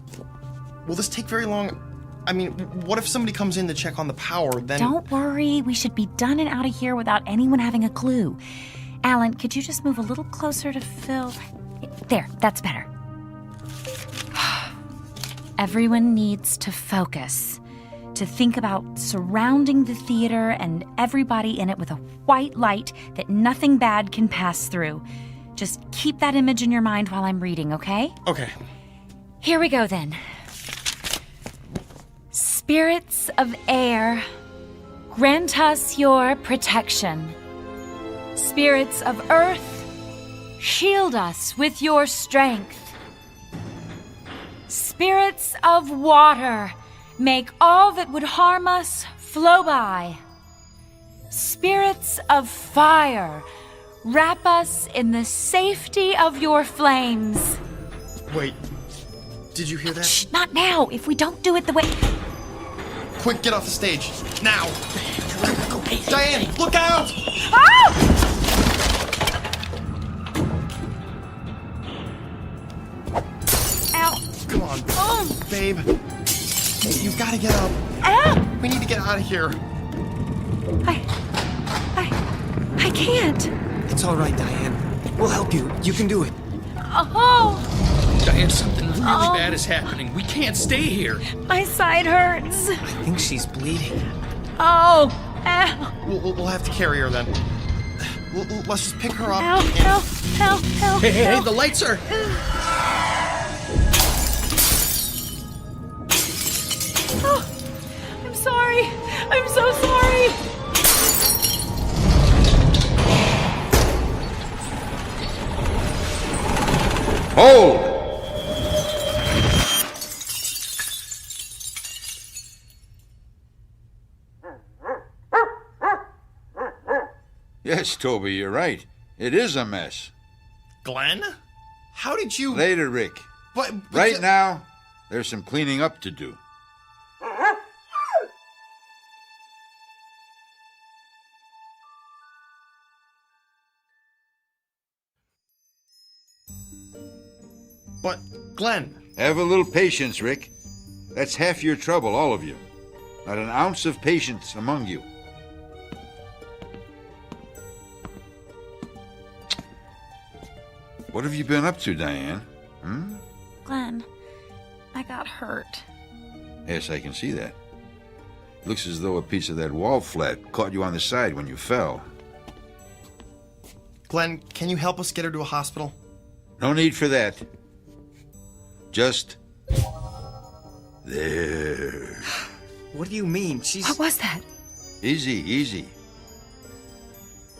Will this take very long? I mean, what if somebody comes in to check on the power, then... Don't worry, we should be done and out of here without anyone having a clue. Alan, could you just move a little closer to Phil? There, that's better. Everyone needs to focus, to think about surrounding the theater and everybody in it with a white light that nothing bad can pass through. Just keep that image in your mind while I'm reading, okay? Okay. Here we go then. Spirits of air, grant us your protection. Spirits of earth, shield us with your strength. Spirits of water, make all that would harm us flow by. Spirits of fire, wrap us in the safety of your flames. Wait, did you hear that? Shh, not now. If we don't do it the way... Quick, get off the stage. Now! Diane, look out! Oh! Ow. Come on, babe. You've got to get up. Ow! We need to get out of here. I can't. It's all right, Diane. We'll help you. You can do it. Oh! Diane, something really bad is happening. We can't stay here. My side hurts. I think she's bleeding. Oh! Ow! We'll have to carry her then. Let's just pick her up. Ow! Help! Hey, the lights are... Oh, I'm sorry. I'm so sorry. Hold! Yes, Toby, you're right. It is a mess. Glenn? How did you... Later, Rick. But right now, there's some cleaning up to do. But, Glenn... Have a little patience, Rick. That's half your trouble, all of you. Not an ounce of patience among you. What have you been up to, Diane? Glenn, I got hurt. Yes, I can see that. Looks as though a piece of that wall flat caught you on the side when you fell. Glenn, can you help us get her to a hospital? No need for that. Just... there. What do you mean? She's... What was that? Easy, easy.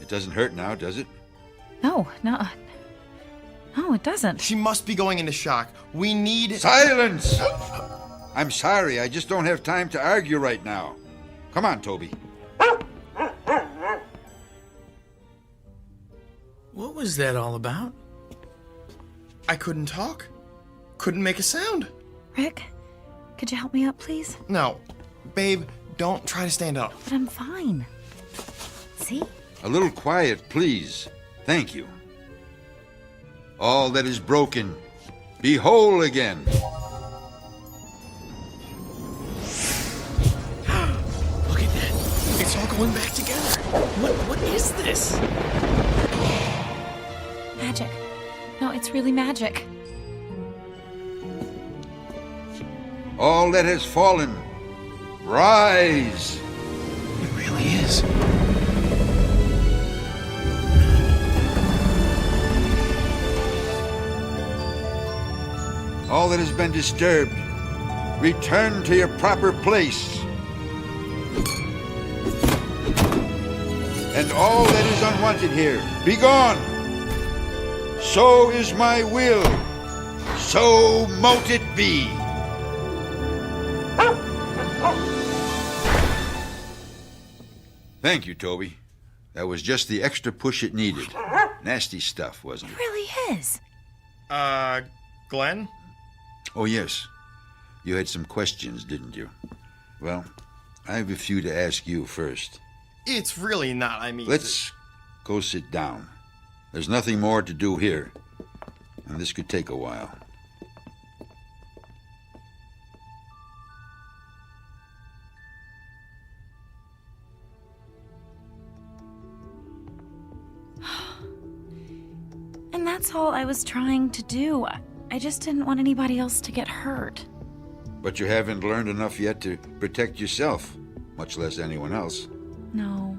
It doesn't hurt now, does it? No. No, it doesn't. She must be going into shock. We need... Silence! I'm sorry, I just don't have time to argue right now. Come on, Toby. What was that all about? I couldn't talk. Couldn't make a sound. Rick, could you help me up, please? No. Babe, don't try to stand up. But I'm fine. See? A little quiet, please. Thank you. All that is broken, be whole again. Look at that. It's all going back together. What is this? Magic. No, it's really magic. All that has fallen, rise. It really is. All that has been disturbed, return to your proper place. And all that is unwanted here, be gone. So is my will. So mote it be. Thank you, Toby. That was just the extra push it needed. Nasty stuff, wasn't it? It really is. Glenn? Oh, yes. You had some questions, didn't you? Well, I have a few to ask you first. It's really not, Let's go sit down. There's nothing more to do here, and this could take a while. And that's all I was trying to do. I just didn't want anybody else to get hurt. But you haven't learned enough yet to protect yourself, much less anyone else. No.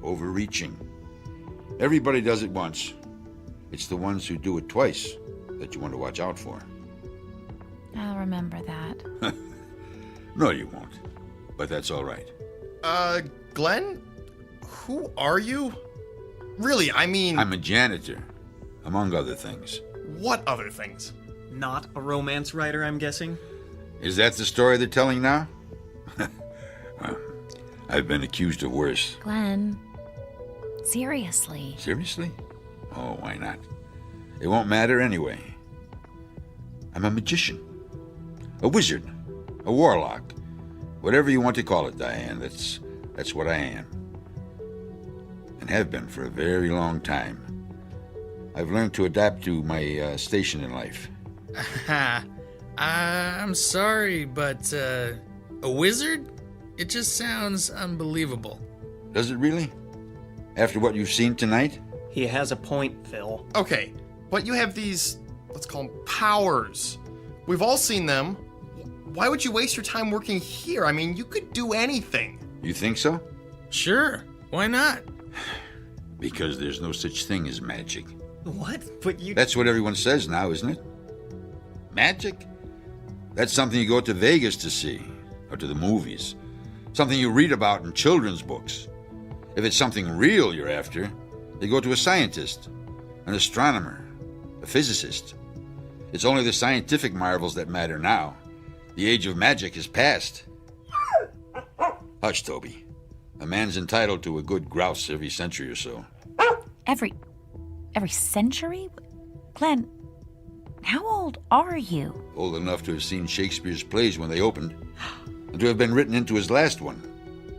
Overreaching. Everybody does it once. It's the ones who do it twice that you want to watch out for. I'll remember that. No, you won't. But that's all right. Glenn? Who are you? Really, I'm a janitor, among other things. What other things? Not a romance writer, I'm guessing? Is that the story they're telling now? Well, I've been accused of worse. Glenn, seriously. Seriously? Oh, why not? It won't matter anyway. I'm a magician. A wizard. A warlock. Whatever you want to call it, Diane, that's what I am. And have been for a very long time. I've learned to adapt to my station in life. I'm sorry, but a wizard? It just sounds unbelievable. Does it really? After what you've seen tonight? He has a point, Phil. Okay, but you have these, let's call them powers. We've all seen them. Why would you waste your time working here? You could do anything. You think so? Sure. Why not? Because there's no such thing as magic. What? But you... That's what everyone says now, isn't it? Magic? That's something you go to Vegas to see, or to the movies. Something you read about in children's books. If it's something real you're after, you go to a scientist, an astronomer, a physicist. It's only the scientific marvels that matter now. The age of magic is past. Hush, Toby. A man's entitled to a good grouse every century or so. Every century? Glenn, how old are you? Old enough to have seen Shakespeare's plays when they opened, and to have been written into his last one.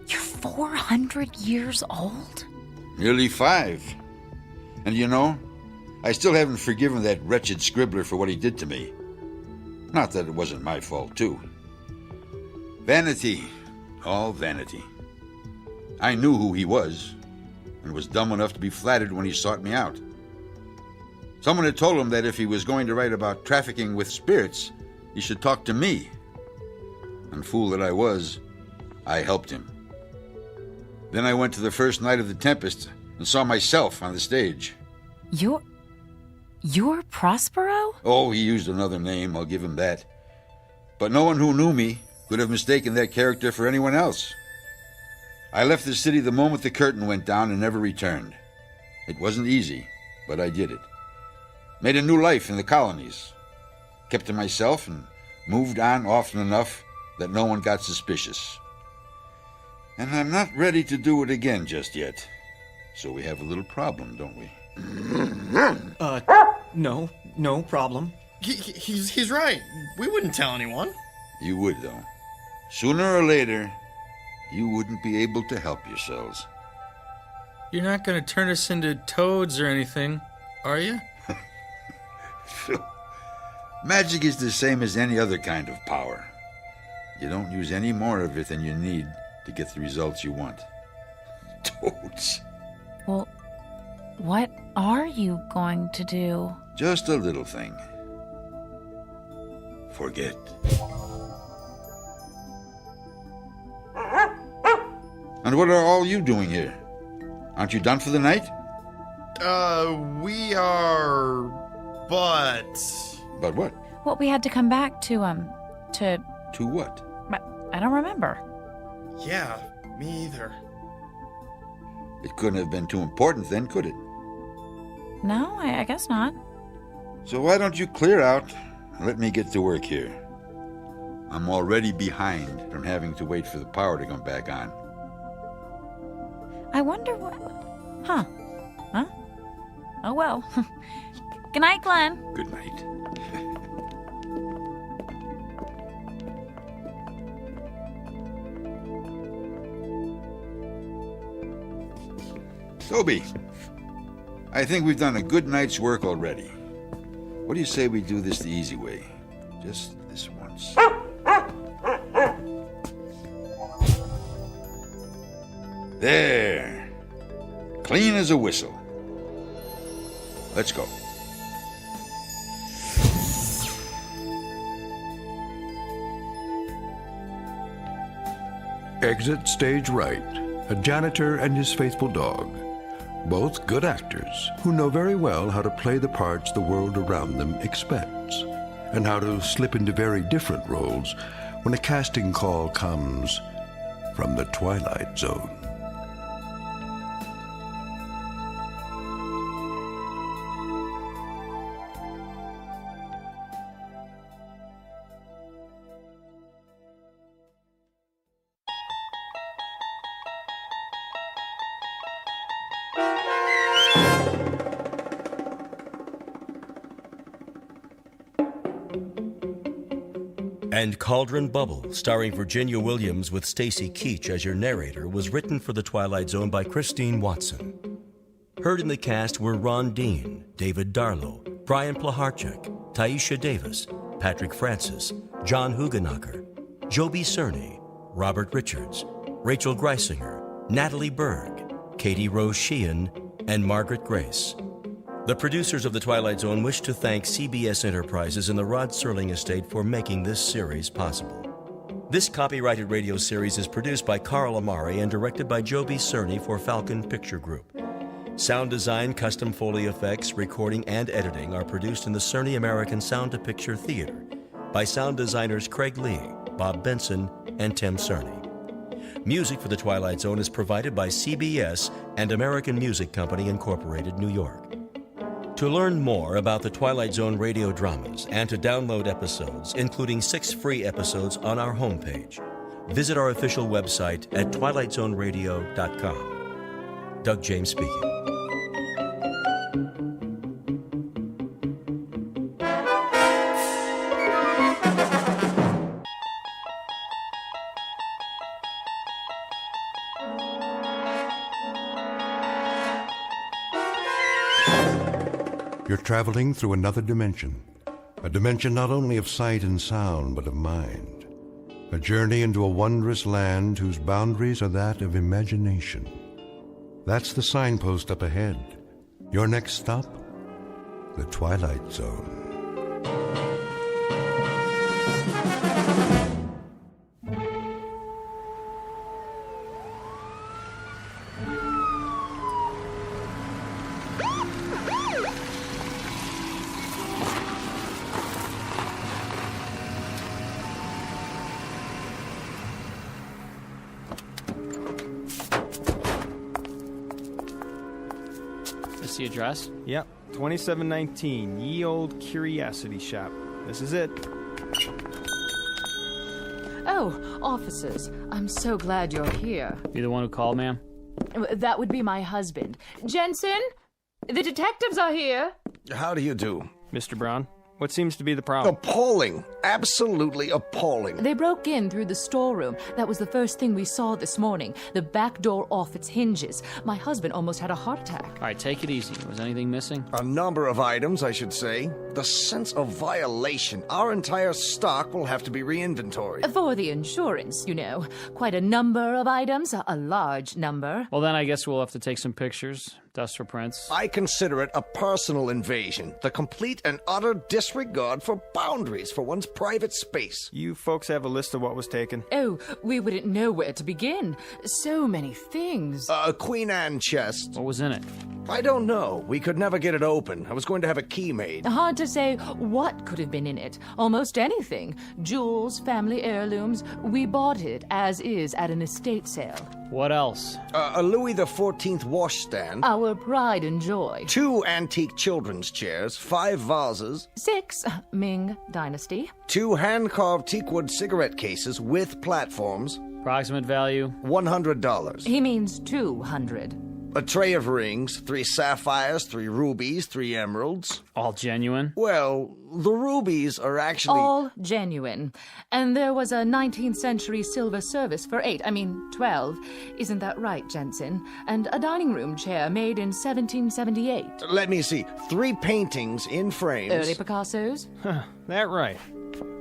You're 400 years old? Nearly 5. And you know, I still haven't forgiven that wretched scribbler for what he did to me. Not that it wasn't my fault, too. Vanity. All vanity. I knew who he was, and was dumb enough to be flattered when he sought me out. Someone had told him that if he was going to write about trafficking with spirits, he should talk to me. And fool that I was, I helped him. Then I went to the first night of the Tempest and saw myself on the stage. You're Prospero? Oh, he used another name, I'll give him that. But no one who knew me could have mistaken that character for anyone else. I left the city the moment the curtain went down and never returned. It wasn't easy, but I did it. Made a new life in the colonies. Kept to myself and moved on often enough that no one got suspicious. And I'm not ready to do it again just yet. So we have a little problem, don't we? No problem. He's right. We wouldn't tell anyone. You would, though. Sooner or later, you wouldn't be able to help yourselves. You're not going to turn us into toads or anything, are you? Magic is the same as any other kind of power. You don't use any more of it than you need to get the results you want. Toads. Well, what are you going to do? Just a little thing. Forget. And what are all you doing here? Aren't you done for the night? We are... But what? Well, we had to come back to To what? I don't remember. Yeah, me either. It couldn't have been too important then, could it? No, I guess not. So why don't you clear out and let me get to work here? I'm already behind from having to wait for the power to come back on. I wonder what... Huh? Oh, well. Good night, Glenn. Good night. Toby, I think we've done a good night's work already. What do you say we do this the easy way? Just this once. There. Clean as a whistle. Let's go. Exit stage right. A janitor and his faithful dog. Both good actors who know very well how to play the parts the world around them expects, and how to slip into very different roles when a casting call comes from the Twilight Zone. And Cauldron Bubble, starring Virginia Williams with Stacy Keach as your narrator, was written for The Twilight Zone by Christine Watson. Heard in the cast were Ron Dean, David Darlow, Brian Plaharchuk, Taisha Davis, Patrick Francis, John Hugenacher, Joby Cerny, Robert Richards, Rachel Greisinger, Natalie Berg, Katie Rose Sheehan, and Margaret Grace. The producers of The Twilight Zone wish to thank CBS Enterprises and the Rod Serling Estate for making this series possible. This copyrighted radio series is produced by Carl Amari and directed by Joby Cerny for Falcon Picture Group. Sound design, custom Foley effects, recording, and editing are produced in the Cerny American Sound to Picture Theater by sound designers Craig Lee, Bob Benson, and Tim Cerny. Music for The Twilight Zone is provided by CBS and American Music Company, Incorporated, New York. To learn more about the Twilight Zone radio dramas and to download episodes, including 6 free episodes on our homepage, visit our official website at twilightzoneradio.com. Doug James speaking. You're traveling through another dimension. A dimension not only of sight and sound, but of mind. A journey into a wondrous land whose boundaries are that of imagination. That's the signpost up ahead. Your next stop? The Twilight Zone. this the address? Yep, 2719, Ye Old Curiosity Shop. This is it. Oh, officers, I'm so glad you're here. You the one who called, ma'am? That would be my husband. Jensen, the detectives are here. How do you do? Mr. Brown, what seems to be the problem? Appalling. Absolutely appalling. They broke in through the storeroom. That was the first thing we saw this morning. The back door off its hinges. My husband almost had a heart attack. All right, take it easy. Was anything missing? A number of items, I should say. The sense of violation. Our entire stock will have to be re-inventoried. For the insurance, you know. Quite a number of items. A large number. Well, then I guess we'll have to take some pictures. Dust for prints. I consider it a personal invasion. The complete and utter disregard for boundaries for one's private space. You folks have a list of what was taken? Oh, we wouldn't know where to begin. So many things. A Queen Anne chest. What was in it? I don't know. We could never get it open. I was going to have a key made. Hard to say what could have been in it. Almost anything. Jewels, family heirlooms. We bought it as is at an estate sale. What else? A Louis XIV washstand. Our pride and joy. 2 antique children's chairs, 5 vases. 6, Ming Dynasty. 2 hand-carved teakwood cigarette cases with platforms. Approximate value? $100. He means 200. A tray of rings, 3 sapphires, 3 rubies, 3 emeralds. All genuine? Well, the rubies are actually... All genuine. And there was a 19th century silver service for 12. Isn't that right, Jensen? And a dining room chair made in 1778. Let me see. 3 paintings in frames. Early Picassos? Huh, that right.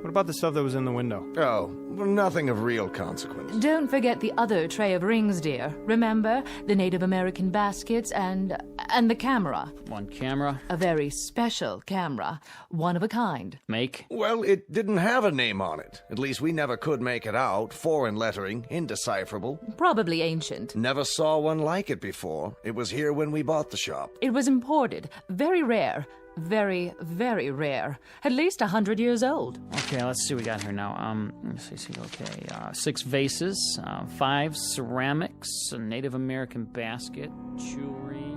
What about the stuff that was in the window? Oh, nothing of real consequence. Don't forget the other tray of rings, dear. Remember? The Native American baskets and the camera. One camera? A very special camera. One of a kind. Make? Well, it didn't have a name on it. At least we never could make it out. Foreign lettering, indecipherable. Probably ancient. Never saw one like it before. It was here when we bought the shop. It was imported. Very rare. Very, very rare. At least 100 years old. Okay, let's see what we got here now. Let's see. Okay, 6 vases, 5 ceramics, a Native American basket, jewelry.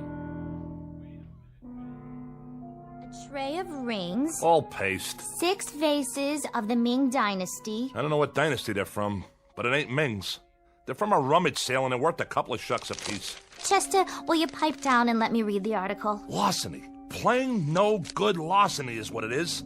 A tray of rings. All paste. 6 vases of the Ming Dynasty. I don't know what dynasty they're from, but it ain't Ming's. They're from a rummage sale and they're worth a couple of shucks apiece. Chester, will you pipe down and let me read the article? Larceny. Plain no good larceny is what it is.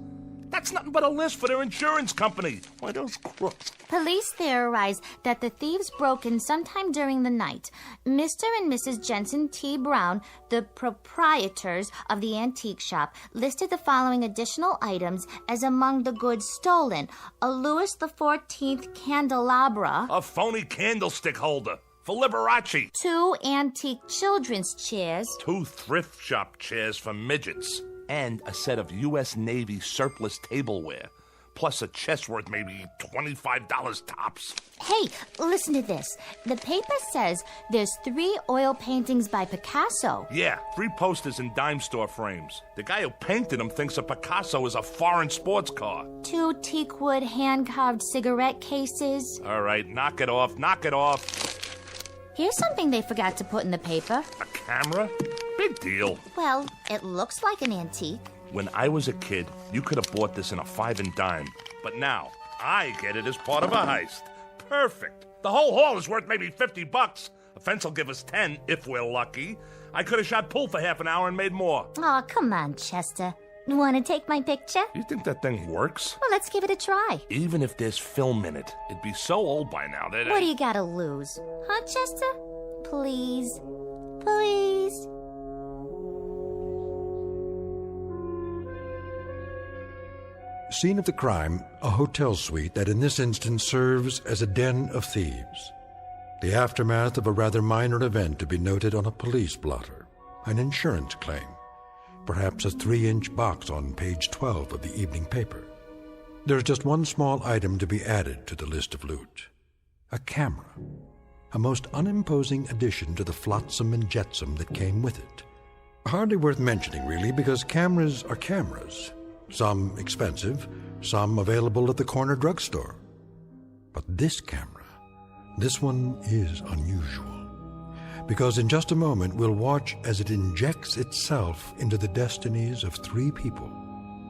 That's nothing but a list for their insurance company. Why those crooks? Police theorize that the thieves broke in sometime during the night. Mr. and Mrs. Jensen T. Brown, the proprietors of the antique shop, listed the following additional items as among the goods stolen. A Louis XIV candelabra. A phony candlestick holder. For Liberace. 2 antique children's chairs. 2 thrift shop chairs for midgets. And a set of U.S. Navy surplus tableware. Plus a chest worth maybe $25 tops. Hey, listen to this. The paper says there's 3 oil paintings by Picasso. Yeah, 3 posters in dime store frames. The guy who painted them thinks a Picasso is a foreign sports car. 2 teakwood hand-carved cigarette cases. All right, knock it off, knock it off. Here's something they forgot to put in the paper. A camera? Big deal. Well, it looks like an antique. When I was a kid, you could have bought this in a 5 and dime. But now, I get it as part of a heist. Perfect. The whole haul is worth maybe $50. A fence will give us 10 if we're lucky. I could have shot pool for half an hour and made more. Oh, come on, Chester. Want to take my picture? You think that thing works? Well, let's give it a try. Even if there's film in it, it'd be so old by now that... What do you got to lose? Huh, Chester? Please. Please. Scene of the crime, a hotel suite that in this instance serves as a den of thieves. The aftermath of a rather minor event to be noted on a police blotter, an insurance claim. Perhaps a 3-inch box on page 12 of the evening paper. There's just one small item to be added to the list of loot. A camera. A most unimposing addition to the flotsam and jetsam that came with it. Hardly worth mentioning, really, because cameras are cameras. Some expensive, some available at the corner drugstore. But this camera, this one is unusual. Because in just a moment, we'll watch as it injects itself into the destinies of 3 people.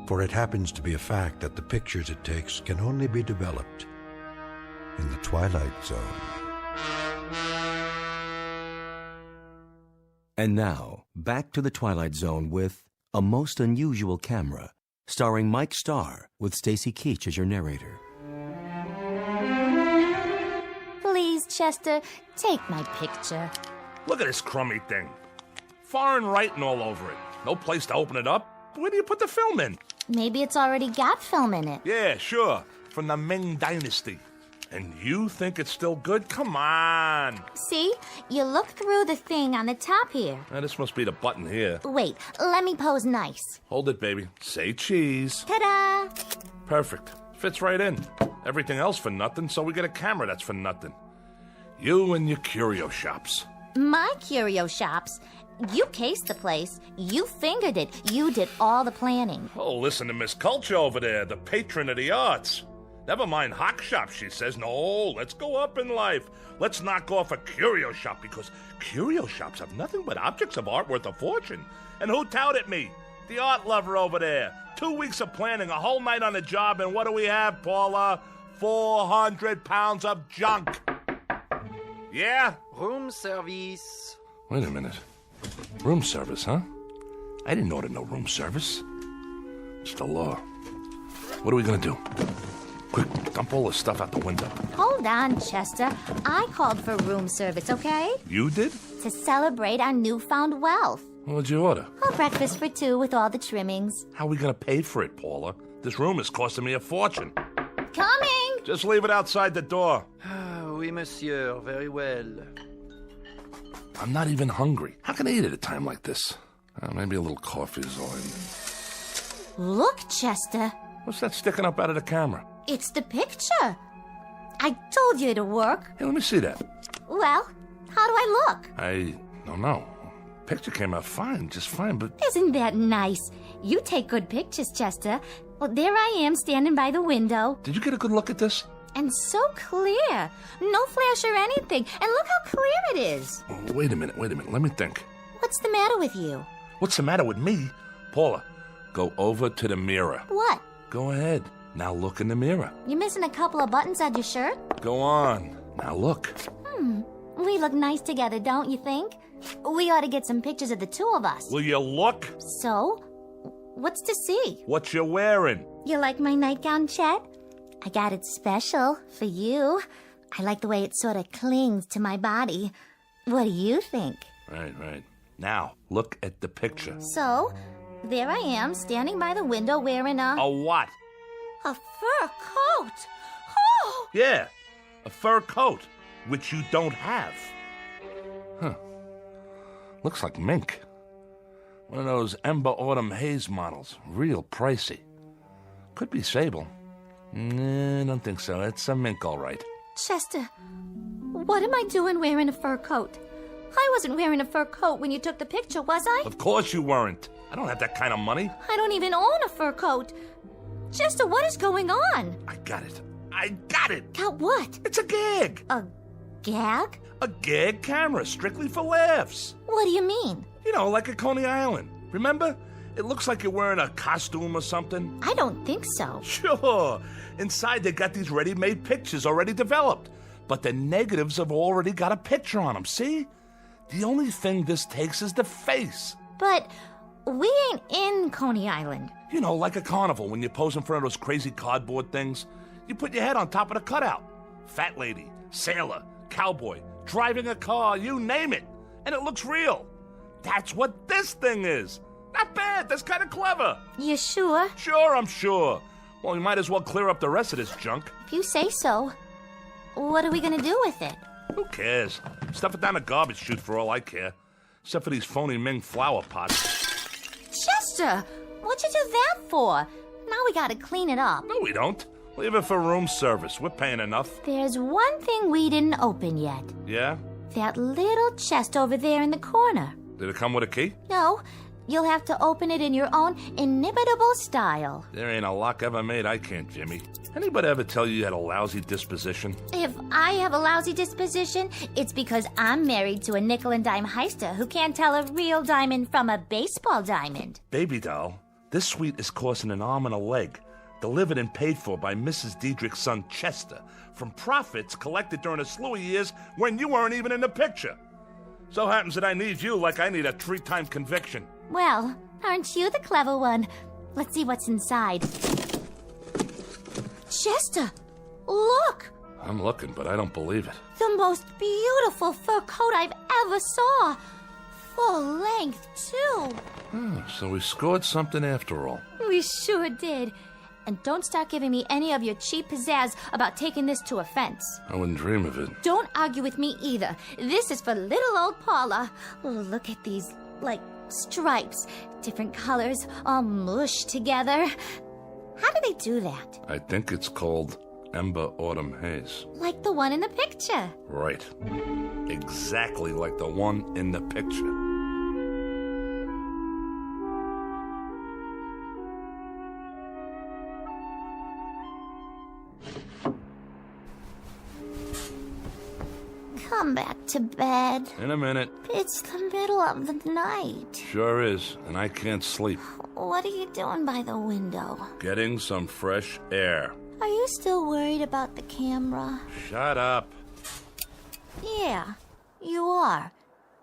For it happens to be a fact that the pictures it takes can only be developed in the Twilight Zone. And now, back to the Twilight Zone with A Most Unusual Camera, starring Mike Starr with Stacy Keach as your narrator. Please, Chester, take my picture. Look at this crummy thing. Foreign writing all over it. No place to open it up. Where do you put the film in? Maybe it's already got film in it. Yeah, sure. From the Ming Dynasty. And you think it's still good? Come on. See? You look through the thing on the top here. This must be the button here. Wait, let me pose nice. Hold it, baby. Say cheese. Ta-da! Perfect. Fits right in. Everything else for nothing, so we get a camera that's for nothing. You and your curio shops. My curio shops? You cased the place. You fingered it. You did all the planning. Oh, listen to Miss Culture over there, the patron of the arts. Never mind hock shops, she says. No, let's go up in life. Let's knock off a curio shop, because curio shops have nothing but objects of art worth a fortune. And who touted me? The art lover over there. 2 weeks of planning, a whole night on the job, and what do we have, Paula? 400 pounds of junk. Yeah? Room service. Wait a minute. Room service, huh? I didn't order no room service. It's the law. What are we gonna do? Quick, dump all this stuff out the window. Hold on, Chester. I called for room service, okay? You did? To celebrate our newfound wealth. What'd you order? A breakfast for 2 with all the trimmings. How are we gonna pay for it, Paula? This room is costing me a fortune. Coming! Just leave it outside the door. Oui, monsieur. Very well. I'm not even hungry. How can I eat at a time like this? Maybe a little coffee is all in. Look, Chester. What's that sticking up out of the camera? It's the picture. I told you it'd work. Hey, let me see that. Well, how do I look? I don't know. Picture came out fine, just fine, but... Isn't that nice? You take good pictures, Chester. Well, there I am standing by the window. Did you get a good look at this? And so clear. No flash or anything. And look how clear it is. Oh, wait a minute. Let me think. What's the matter with you? What's the matter with me? Paula, go over to the mirror. What? Go ahead. Now look in the mirror. You're missing a couple of buttons on your shirt? Go on. Now look. We look nice together, don't you think? We ought to get some pictures of the 2 of us. Will you look? So? What's to see? What you wearing? You like my nightgown, Chet? I got it special for you. I like the way it sort of clings to my body. What do you think? Right. Now, look at the picture. So, there I am, standing by the window wearing A what? a fur coat. Oh! Yeah, a fur coat, which you don't have. Huh. Looks like mink. One of those Ember Autumn Haze models. Real pricey. Could be sable. Nah, I don't think so. It's a mink, all right. Chester, what am I doing wearing a fur coat? I wasn't wearing a fur coat when you took the picture, was I? Of course you weren't. I don't have that kind of money. I don't even own a fur coat. Chester, what is going on? I got it. Got what? It's a gag. A gag? A gag camera, strictly for laughs. What do you mean? You know, like at Coney Island. Remember? It looks like you're wearing a costume or something. I don't think so. Sure. Inside, they got these ready-made pictures already developed. But the negatives have already got a picture on them, see? The only thing this takes is the face. But we ain't in Coney Island. You know, like a carnival when you pose in front of those crazy cardboard things. You put your head on top of the cutout. Fat lady, sailor, cowboy, driving a car, you name it. And it looks real. That's what this thing is. Not bad. That's kind of clever. You sure? Sure, I'm sure. Well, we might as well clear up the rest of this junk. If you say so. What are we going to do with it? Who cares? Stuff it down the garbage chute for all I care. Except for these phony Ming flower pots. Chester, what'd you do that for? Now we got to clean it up. No, we don't. Leave it for room service. We're paying enough. There's one thing we didn't open yet. Yeah? That little chest over there in the corner. Did it come with a key? No. You'll have to open it in your own inimitable style. There ain't a lock ever made I can't, Jimmy. Anybody ever tell you had a lousy disposition? If I have a lousy disposition, it's because I'm married to a nickel and dime heister who can't tell a real diamond from a baseball diamond. Baby doll, this suite is costing an arm and a leg. Delivered and paid for by Mrs. Diedrich's son Chester from profits collected during a slew of years when you weren't even in the picture. So happens that I need you like I need a 3-time conviction. Well, aren't you the clever one? Let's see what's inside. Chester, look! I'm looking, but I don't believe it. The most beautiful fur coat I've ever saw. Full length, too. Oh, so we scored something after all. We sure did. And don't start giving me any of your cheap pizzazz about taking this to offense. I wouldn't dream of it. Don't argue with me either. This is for little old Paula. Look at these, stripes. Different colors, all mushed together. How do they do that? I think it's called Ember Autumn Haze. Like the one in the picture. Right. Exactly like the one in the picture. Come back to bed. In a minute. It's the middle of the night. Sure is, and I can't sleep. What are you doing by the window? Getting some fresh air. Are you still worried about the camera? Shut up. Yeah, you are.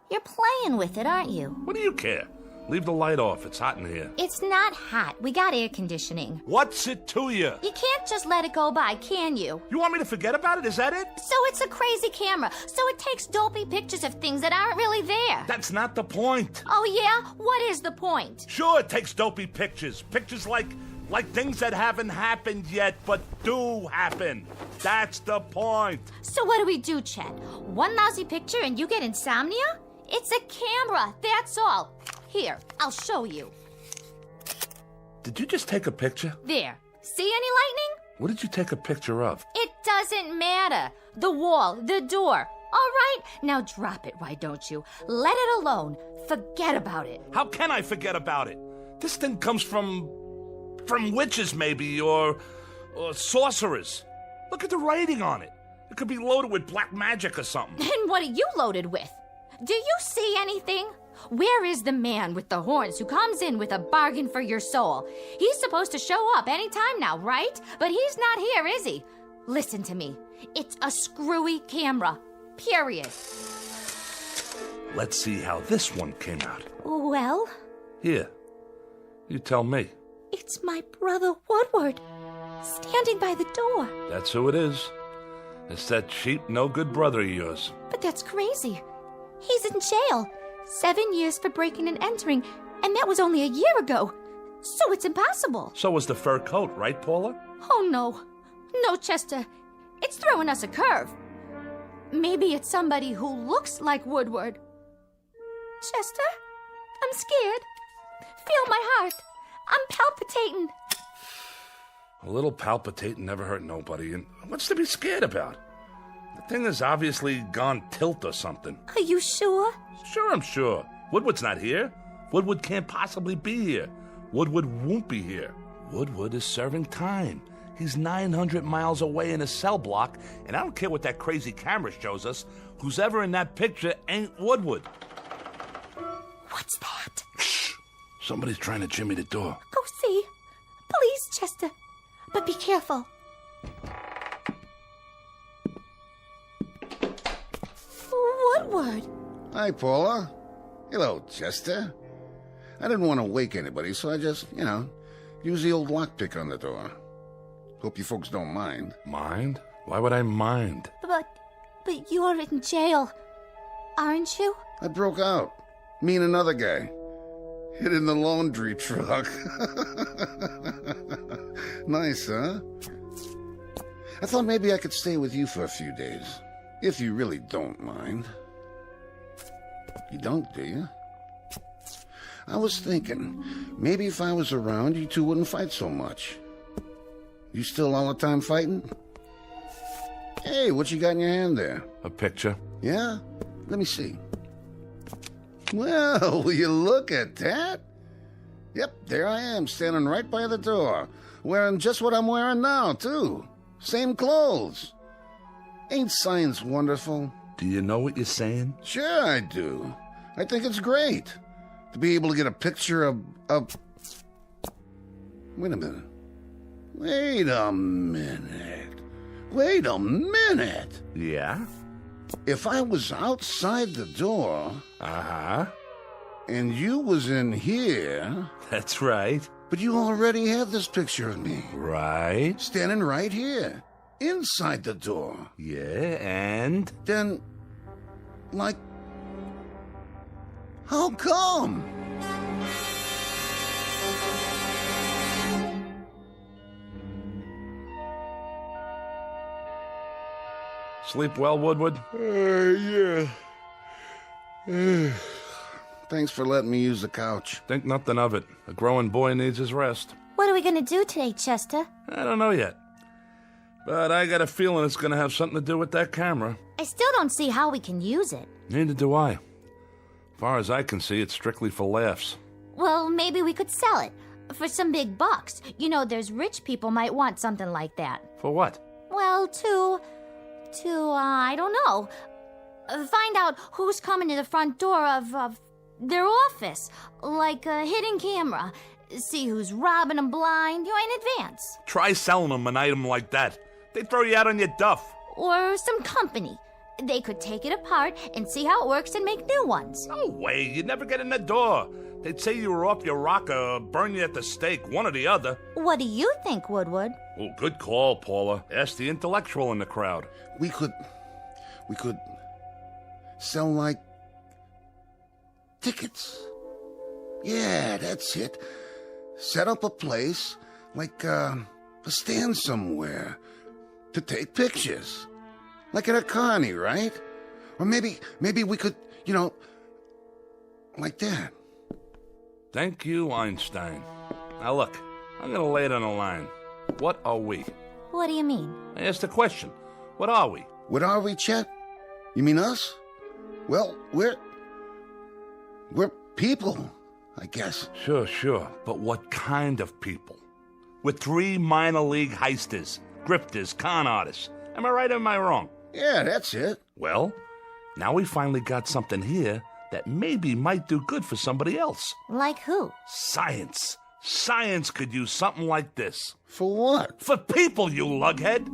You're playing with it, aren't you? What do you care? Leave the light off. It's hot in here. It's not hot. We got air conditioning. What's it to you? You can't just let it go by, can you? You want me to forget about it? Is that it? So it's a crazy camera. So it takes dopey pictures of things that aren't really there. That's not the point. Oh, yeah? What is the point? Sure, it takes dopey pictures. Pictures like things that haven't happened yet, but do happen. That's the point. So what do we do, Chet? One lousy picture and you get insomnia? It's a camera, that's all. Here, I'll show you. Did you just take a picture? There. See any lightning? What did you take a picture of? It doesn't matter. The wall, the door. All right, now drop it, why don't you? Let it alone. Forget about it. How can I forget about it? This thing comes from witches, maybe, or sorcerers. Look at the writing on it. It could be loaded with black magic or something. And what are you loaded with? Do you see anything? Where is the man with the horns who comes in with a bargain for your soul? He's supposed to show up any time now, right? But he's not here, is he? Listen to me. It's a screwy camera. Period. Let's see how this one came out. Well? Here. You tell me. It's my brother Woodward, standing by the door. That's who it is. It's that cheap, no-good brother of yours. But that's crazy. He's in jail. 7 years for breaking and entering, and that was only a year ago. So it's impossible. So was the fur coat, right, Paula? Oh, no. No, Chester. It's throwing us a curve. Maybe it's somebody who looks like Woodward. Chester, I'm scared. Feel my heart. I'm palpitating. A little palpitating never hurt nobody, and what's to be scared about? The thing has obviously gone tilt or something. Are you sure? Sure, I'm sure. Woodward's not here. Woodward can't possibly be here. Woodward won't be here. Woodward is serving time. He's 900 miles away in a cell block, and I don't care what that crazy camera shows us. Who's ever in that picture ain't Woodward. What's that? Shh! Somebody's trying to jimmy the door. Go see. Please, Chester. But be careful. Woodward. Hi, Paula. Hello, Chester. I didn't want to wake anybody, so I just, use the old lockpick on the door. Hope you folks don't mind. Mind? Why would I mind? But you're in jail, aren't you? I broke out. Me and another guy. Hid in the laundry truck. Nice, huh? I thought maybe I could stay with you for a few days. If you really don't mind. You don't, do you? I was thinking, maybe if I was around, you two wouldn't fight so much. You still all the time fighting? Hey, what you got in your hand there? A picture. Yeah? Let me see. Well, will you look at that? Yep, there I am, standing right by the door. Wearing just what I'm wearing now, too. Same clothes. Ain't science wonderful? Do you know what you're saying? Sure I do. I think it's great to be able to get a picture of... Wait a minute. Wait a minute. Yeah? If I was outside the door... Uh-huh. And you was in here... That's right. But you already have this picture of me. Right. Standing right here. Inside the door. Yeah, and? Then... like... how come? Sleep well, Woodward? Yeah. Thanks for letting me use the couch. Think nothing of it. A growing boy needs his rest. What are we going to do today, Chester? I don't know yet. But I got a feeling it's going to have something to do with that camera. I still don't see how we can use it. Neither do I. As far as I can see, it's strictly for laughs. Well, maybe we could sell it. For some big bucks. You know, there's rich people might want something like that. For what? Well, I don't know. Find out who's coming to the front door of their office. Like a hidden camera. See who's robbing them blind, in advance. Try selling them an item like that. They throw you out on your duff. Or some company. They could take it apart and see how it works and make new ones. No way, you'd never get in the door. They'd say you were off your rocker or burn you at the stake, one or the other. What do you think, Woodward? Oh, good call, Paula. Ask the intellectual in the crowd. We could sell, like, tickets. Yeah, that's it. Set up a place, like a stand somewhere, to take pictures. Like at a carny, right? Or maybe we could, like that. Thank you, Einstein. Now look, I'm gonna lay it on the line. What are we? What do you mean? I asked a question. What are we? What are we, Chet? You mean us? Well, we're people, I guess. Sure. But what kind of people? We're 3 minor league heisters, grifters, con artists. Am I right or am I wrong? Yeah, that's it. Well, now we finally got something here that maybe might do good for somebody else. Like who? Science. Science could use something like this. For what? For people, you lughead.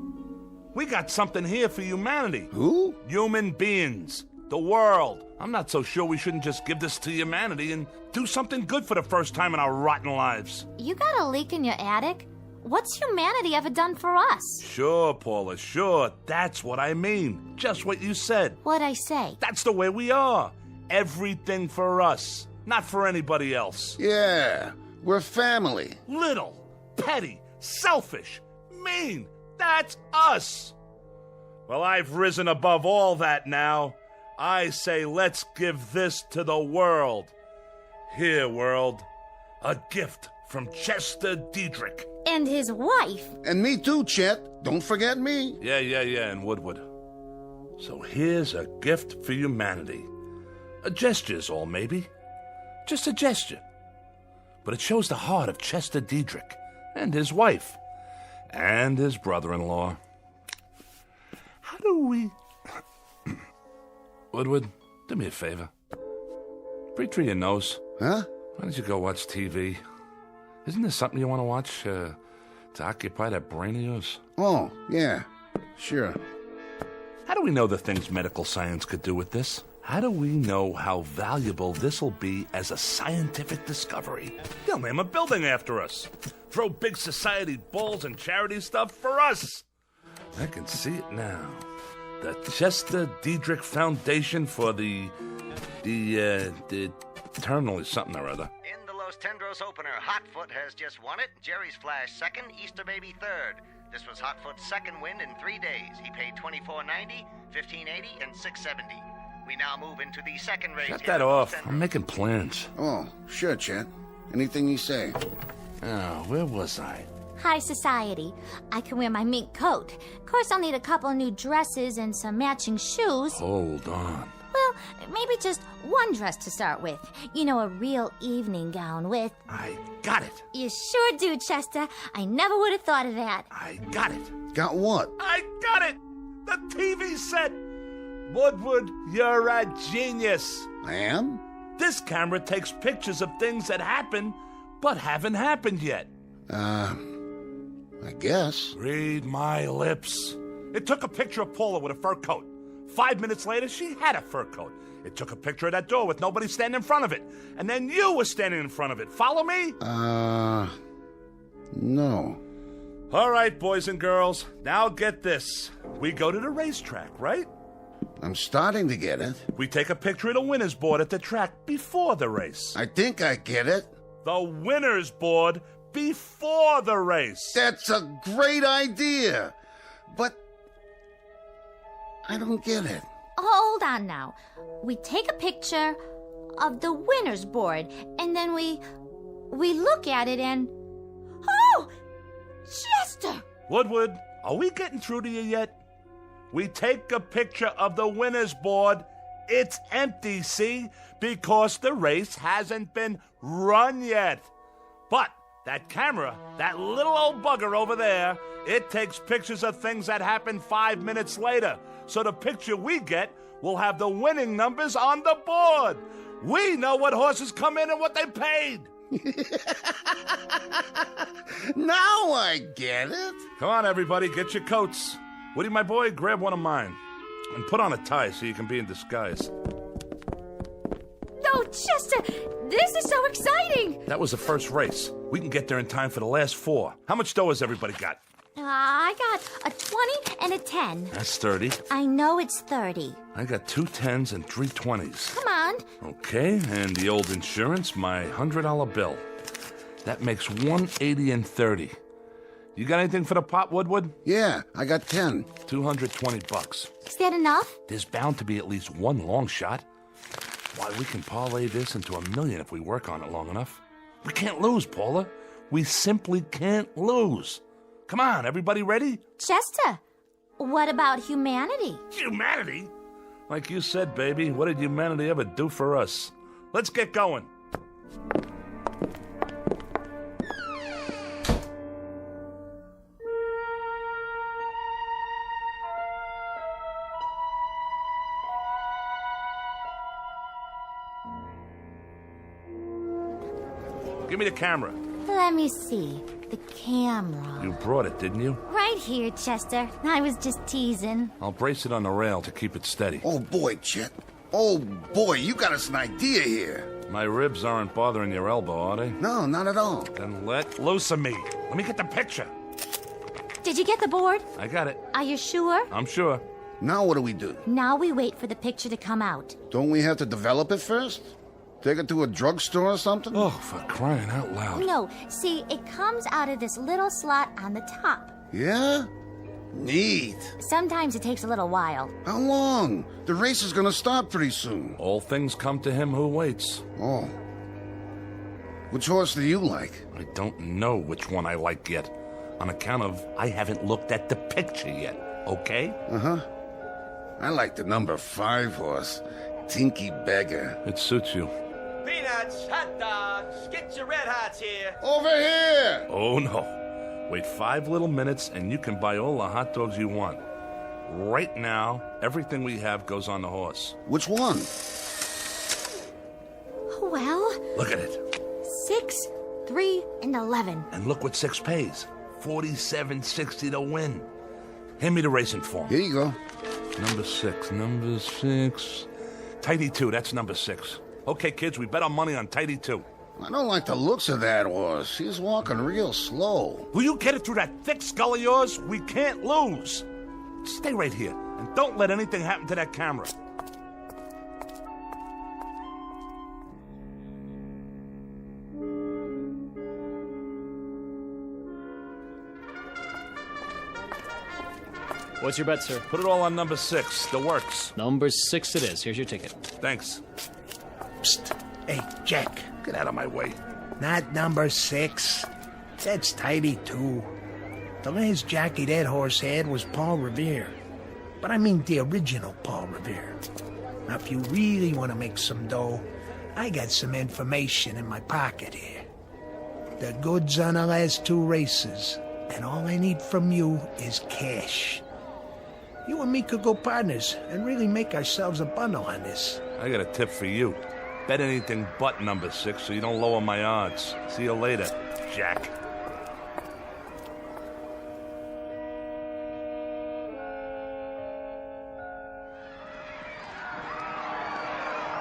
We got something here for humanity. Who? Human beings. The world. I'm not so sure we shouldn't just give this to humanity and do something good for the first time in our rotten lives. You got a leak in your attic? What's humanity ever done for us? Sure, Paula, sure. That's what I mean. Just what you said. What'd I say? That's the way we are. Everything for us, not for anybody else. Yeah, we're family. Little, petty, selfish, mean. That's us. Well, I've risen above all that now. I say let's give this to the world. Here, world, a gift from Chester Diedrich. And his wife. And me too, Chet. Don't forget me. Yeah, and Woodward. So here's a gift for humanity. A gesture's all, maybe. Just a gesture. But it shows the heart of Chester Diedrich and his wife and his brother-in-law. How do we... Woodward, do me a favor. Breathe through your nose. Huh? Why don't you go watch TV? Isn't there something you want to watch to occupy that brain of yours? Oh, yeah. Sure. How do we know the things medical science could do with this? How do we know how valuable this'll be as a scientific discovery? They'll name a building after us. Throw big society balls and charity stuff for us. I can see it now. The Chester Diedrich Foundation for the eternally something or other. In the Los Tendros opener, Hotfoot has just won it. Jerry's Flash second, Easter Baby third. This was Hotfoot's second win in 3 days. He paid $24.90, $15.80, and $6.70. We now move into the second race. Shut that off. I'm making plans. Oh, sure, Chet. Anything you say. Oh, where was I? High society. I can wear my mink coat. Of course, I'll need a couple new dresses and some matching shoes. Hold on. Well, maybe just one dress to start with. You know, a real evening gown with... I got it. You sure do, Chester. I never would have thought of that. I got it. Got what? I got it. The TV set. Woodward, you're a genius. I am? This camera takes pictures of things that happen, but haven't happened yet. I guess. Read my lips. It took a picture of Paula with a fur coat. 5 minutes later, she had a fur coat. It took a picture of that door with nobody standing in front of it. And then you were standing in front of it. Follow me? No. All right, boys and girls. Now get this. We go to the racetrack, right? I'm starting to get it. We take a picture of the winner's board at the track before the race. I think I get it. The winner's board before the race. That's a great idea. But I don't get it. Hold on now. We take a picture of the winner's board, and then we look at it and... Oh! Chester! Woodward, are we getting through to you yet? We take a picture of the winner's board. It's empty, see? Because the race hasn't been run yet. But that camera, that little old bugger over there, it takes pictures of things that happen 5 minutes later. So the picture we get will have the winning numbers on the board. We know what horses come in and what they paid. Now I get it. Come on, everybody, get your coats. Woody, my boy, grab one of mine. And put on a tie so you can be in disguise. Oh, Chester, this is so exciting. That was the first race. We can get there in time for the last 4. How much dough has everybody got? I got a 20 and a 10. That's 30. I know it's 30. I got 2 10s and 3 20s. Come on. Okay, and the old insurance, my $100 bill. That makes 180 and 30. You got anything for the pot, Woodward? Yeah, I got 10. $220. Is that enough? There's bound to be at least one long shot. Why, we can parlay this into $1 million if we work on it long enough. We can't lose, Paula. We simply can't lose. Come on, everybody ready? Chester, what about humanity? Humanity? Like you said, baby, what did humanity ever do for us? Let's get going. Give me the camera. Let me see. The camera. You brought it, didn't you? Right here, Chester. I was just teasing. I'll brace it on the rail to keep it steady. Oh, boy, Chet. Oh, boy, you got us an idea here. My ribs aren't bothering your elbow, are they? No, not at all. Then let loose of me. Let me get the picture. Did you get the board? I got it. Are you sure? I'm sure. Now what do we do? Now we wait for the picture to come out. Don't we have to develop it first? Take it to a drugstore or something? Oh, for crying out loud. No, see, it comes out of this little slot on the top. Yeah? Neat. Sometimes it takes a little while. How long? The race is gonna start pretty soon. All things come to him who waits. Oh. Which horse do you like? I don't know which one I like yet. On account of I haven't looked at the picture yet, okay? Uh-huh. I like the number 5 horse, Tinky Beggar. It suits you. Peanuts, hot dogs, get your red hots here. Over here! Oh, no. Wait 5 little minutes and you can buy all the hot dogs you want. Right now, everything we have goes on the horse. Which one? Well... Look at it. 6, 3, and 11. And look what 6 pays. $47.60 to win. Hand me the racing form. Here you go. Number 6. Tidy 2, that's number 6. Okay, kids, we bet our money on Tidy 2. I don't like the looks of that horse. He's walking real slow. Will you get it through that thick skull of yours? We can't lose. Stay right here, and don't let anything happen to that camera. What's your bet, sir? Put it all on number 6, the works. Number 6 it is. Here's your ticket. Thanks. Psst. Hey, Jack. Get out of my way. Not number 6. That's Tidy 2. The last jockey that horse had was Paul Revere. But I mean the original Paul Revere. Now, if you really want to make some dough, I got some information in my pocket here. The goods on the last 2 races, and all I need from you is cash. You and me could go partners and really make ourselves a bundle on this. I got a tip for you. Bet anything but number 6 so you don't lower my odds. See you later, Jack.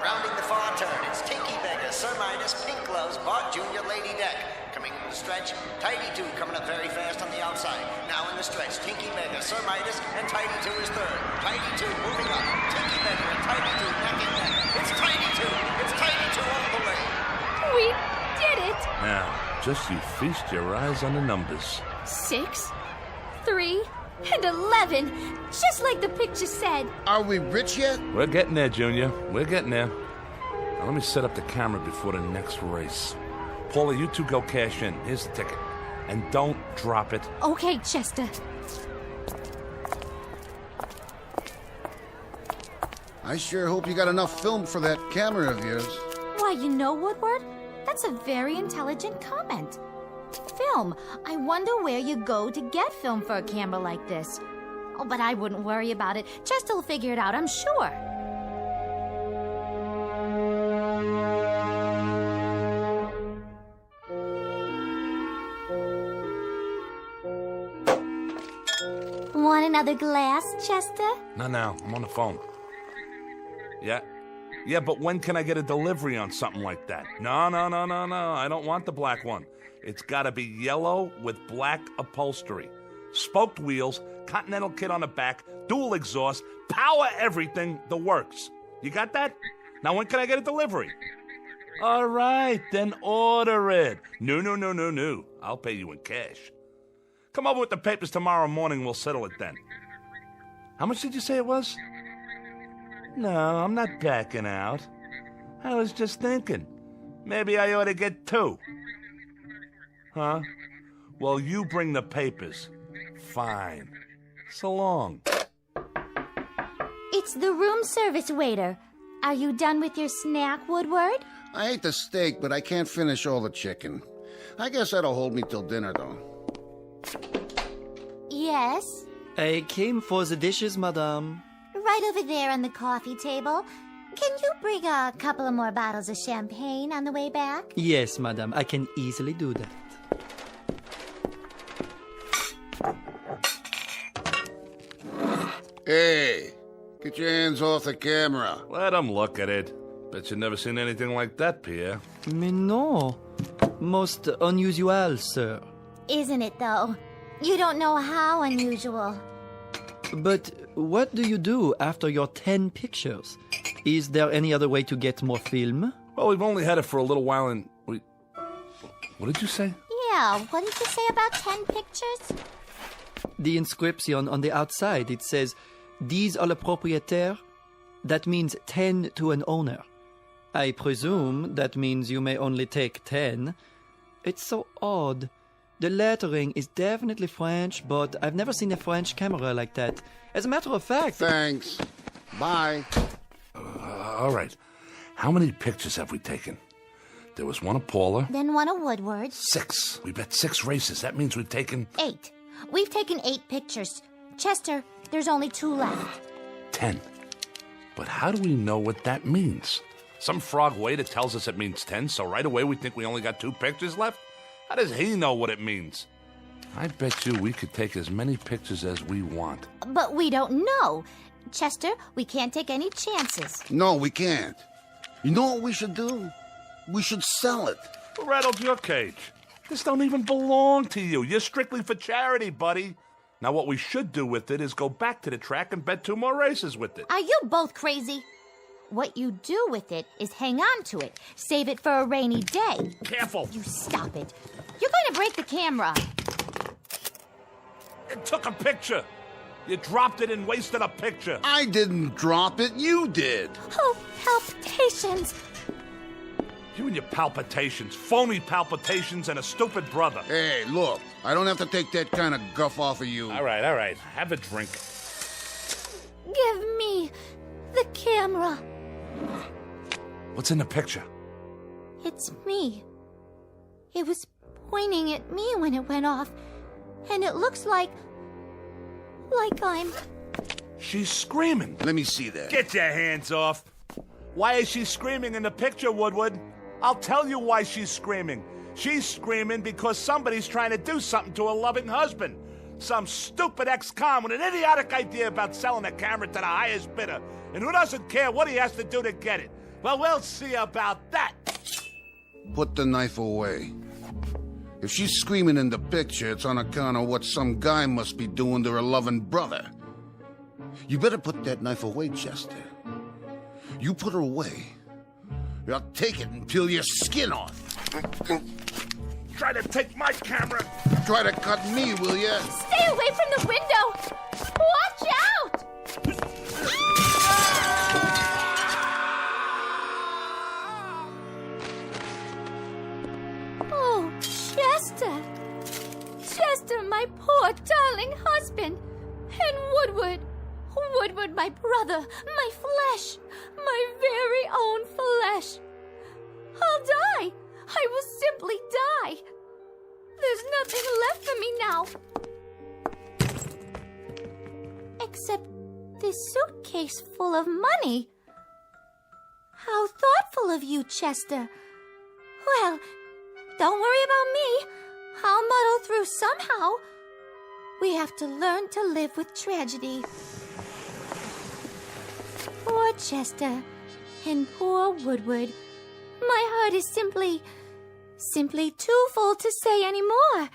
Rounding the far turn, it's Tinky Beggar, Sir Midas, Pink Gloves, Bart Jr., Lady Deck. Coming in the stretch, Tidy 2 coming up very fast on the outside. Now in the stretch, Tinky Beggar, Sir Midas, and Tidy 2 is third. Tidy 2 moving up. Tinky Beggar and Tidy 2 neck and neck. It's Tidy 2. It's Tidy 2 all the way. We did it! Now, just you feast your eyes on the numbers. 6, 3, and 11. Just like the picture said. Are we rich yet? We're getting there, Junior. We're getting there. Now, let me set up the camera before the next race. Paula, you 2 go cash in. Here's the ticket. And don't drop it. Okay, Chester. I sure hope you got enough film for that camera of yours. Why, you know, Woodward? That's a very intelligent comment. Film. I wonder where you go to get film for a camera like this. Oh, but I wouldn't worry about it. Chester will figure it out, I'm sure. Want another glass, Chester? Not now. I'm on the phone. Yeah? Yeah, but when can I get a delivery on something like that? No. I don't want the black one. It's gotta be yellow with black upholstery. Spoked wheels, Continental kit on the back, dual exhaust, power everything, the works. You got that? Now when can I get a delivery? All right, then order it. No. I'll pay you in cash. Come over with the papers tomorrow morning, we'll settle it then. How much did you say it was? No, I'm not backing out. I was just thinking. Maybe I ought to get 2. Huh? Well, you bring the papers. Fine. So long. It's the room service waiter. Are you done with your snack, Woodward? I ate the steak, but I can't finish all the chicken. I guess that'll hold me till dinner, though. Yes? I came for the dishes, madame. Right over there on the coffee table. Can you bring a couple of more bottles of champagne on the way back? Yes, madame, I can easily do that. Hey, get your hands off the camera. Let him look at it. Bet you've never seen anything like that, Pierre. Mais non. Most unusual, sir. Isn't it, though? You don't know how unusual. But what do you do after your 10 pictures? Is there any other way to get more film? Well, we've only had it for a little while and What did you say? Yeah, what did you say about 10 pictures? The inscription on the outside, it says, 10 à le propriétaire. That means 10 to an owner. I presume that means you may only take 10. It's so odd. The lettering is definitely French, but I've never seen a French camera like that. As a matter of fact... Thanks. Bye. All right. How many pictures have we taken? There was one of Paula. Then one of Woodward. 6. We bet 6 races. That means we've taken... 8. We've taken 8 pictures. Chester, there's only 2 left. 10. But how do we know what that means? Some frog waiter tells us it means 10, so right away we think we only got 2 pictures left? How does he know what it means? I bet you we could take as many pictures as we want. But we don't know. Chester, we can't take any chances. No, we can't. You know what we should do? We should sell it. Who rattled your cage? This don't even belong to you. You're strictly for charity, buddy. Now what we should do with it is go back to the track and bet 2 more races with it. Are you both crazy? What you do with it is hang on to it. Save it for a rainy day. Careful. You stop it. You're going to break the camera. It took a picture. You dropped it and wasted a picture. I didn't drop it. You did. Oh, palpitations. You and your palpitations. Phony palpitations and a stupid brother. Hey, look. I don't have to take that kind of guff off of you. All right. Have a drink. Give me the camera. What's in the picture? It's me. It was pointing at me when it went off, and it looks like I'm... She's screaming. Let me see that. Get your hands off. Why is she screaming in the picture, Woodward? I'll tell you why she's screaming. She's screaming because somebody's trying to do something to her loving husband. Some stupid ex-con with an idiotic idea about selling a camera to the highest bidder. And who doesn't care what he has to do to get it? Well, we'll see about that. Put the knife away. If she's screaming in the picture, it's on account of what some guy must be doing to her loving brother. You better put that knife away, Chester. You put her away, or I'll take it and peel your skin off. Try to take my camera. Try to cut me, will ya? Stay away from the window! Watch out! Oh, Chester! Chester, my poor darling husband! And Woodward! Woodward, my brother, my flesh! My very own flesh! I'll die! I will simply die! There's nothing left for me now! Except this suitcase full of money. How thoughtful of you, Chester. Well, don't worry about me. I'll muddle through somehow. We have to learn to live with tragedy. Poor Chester and poor Woodward. My heart is simply too full to say any more.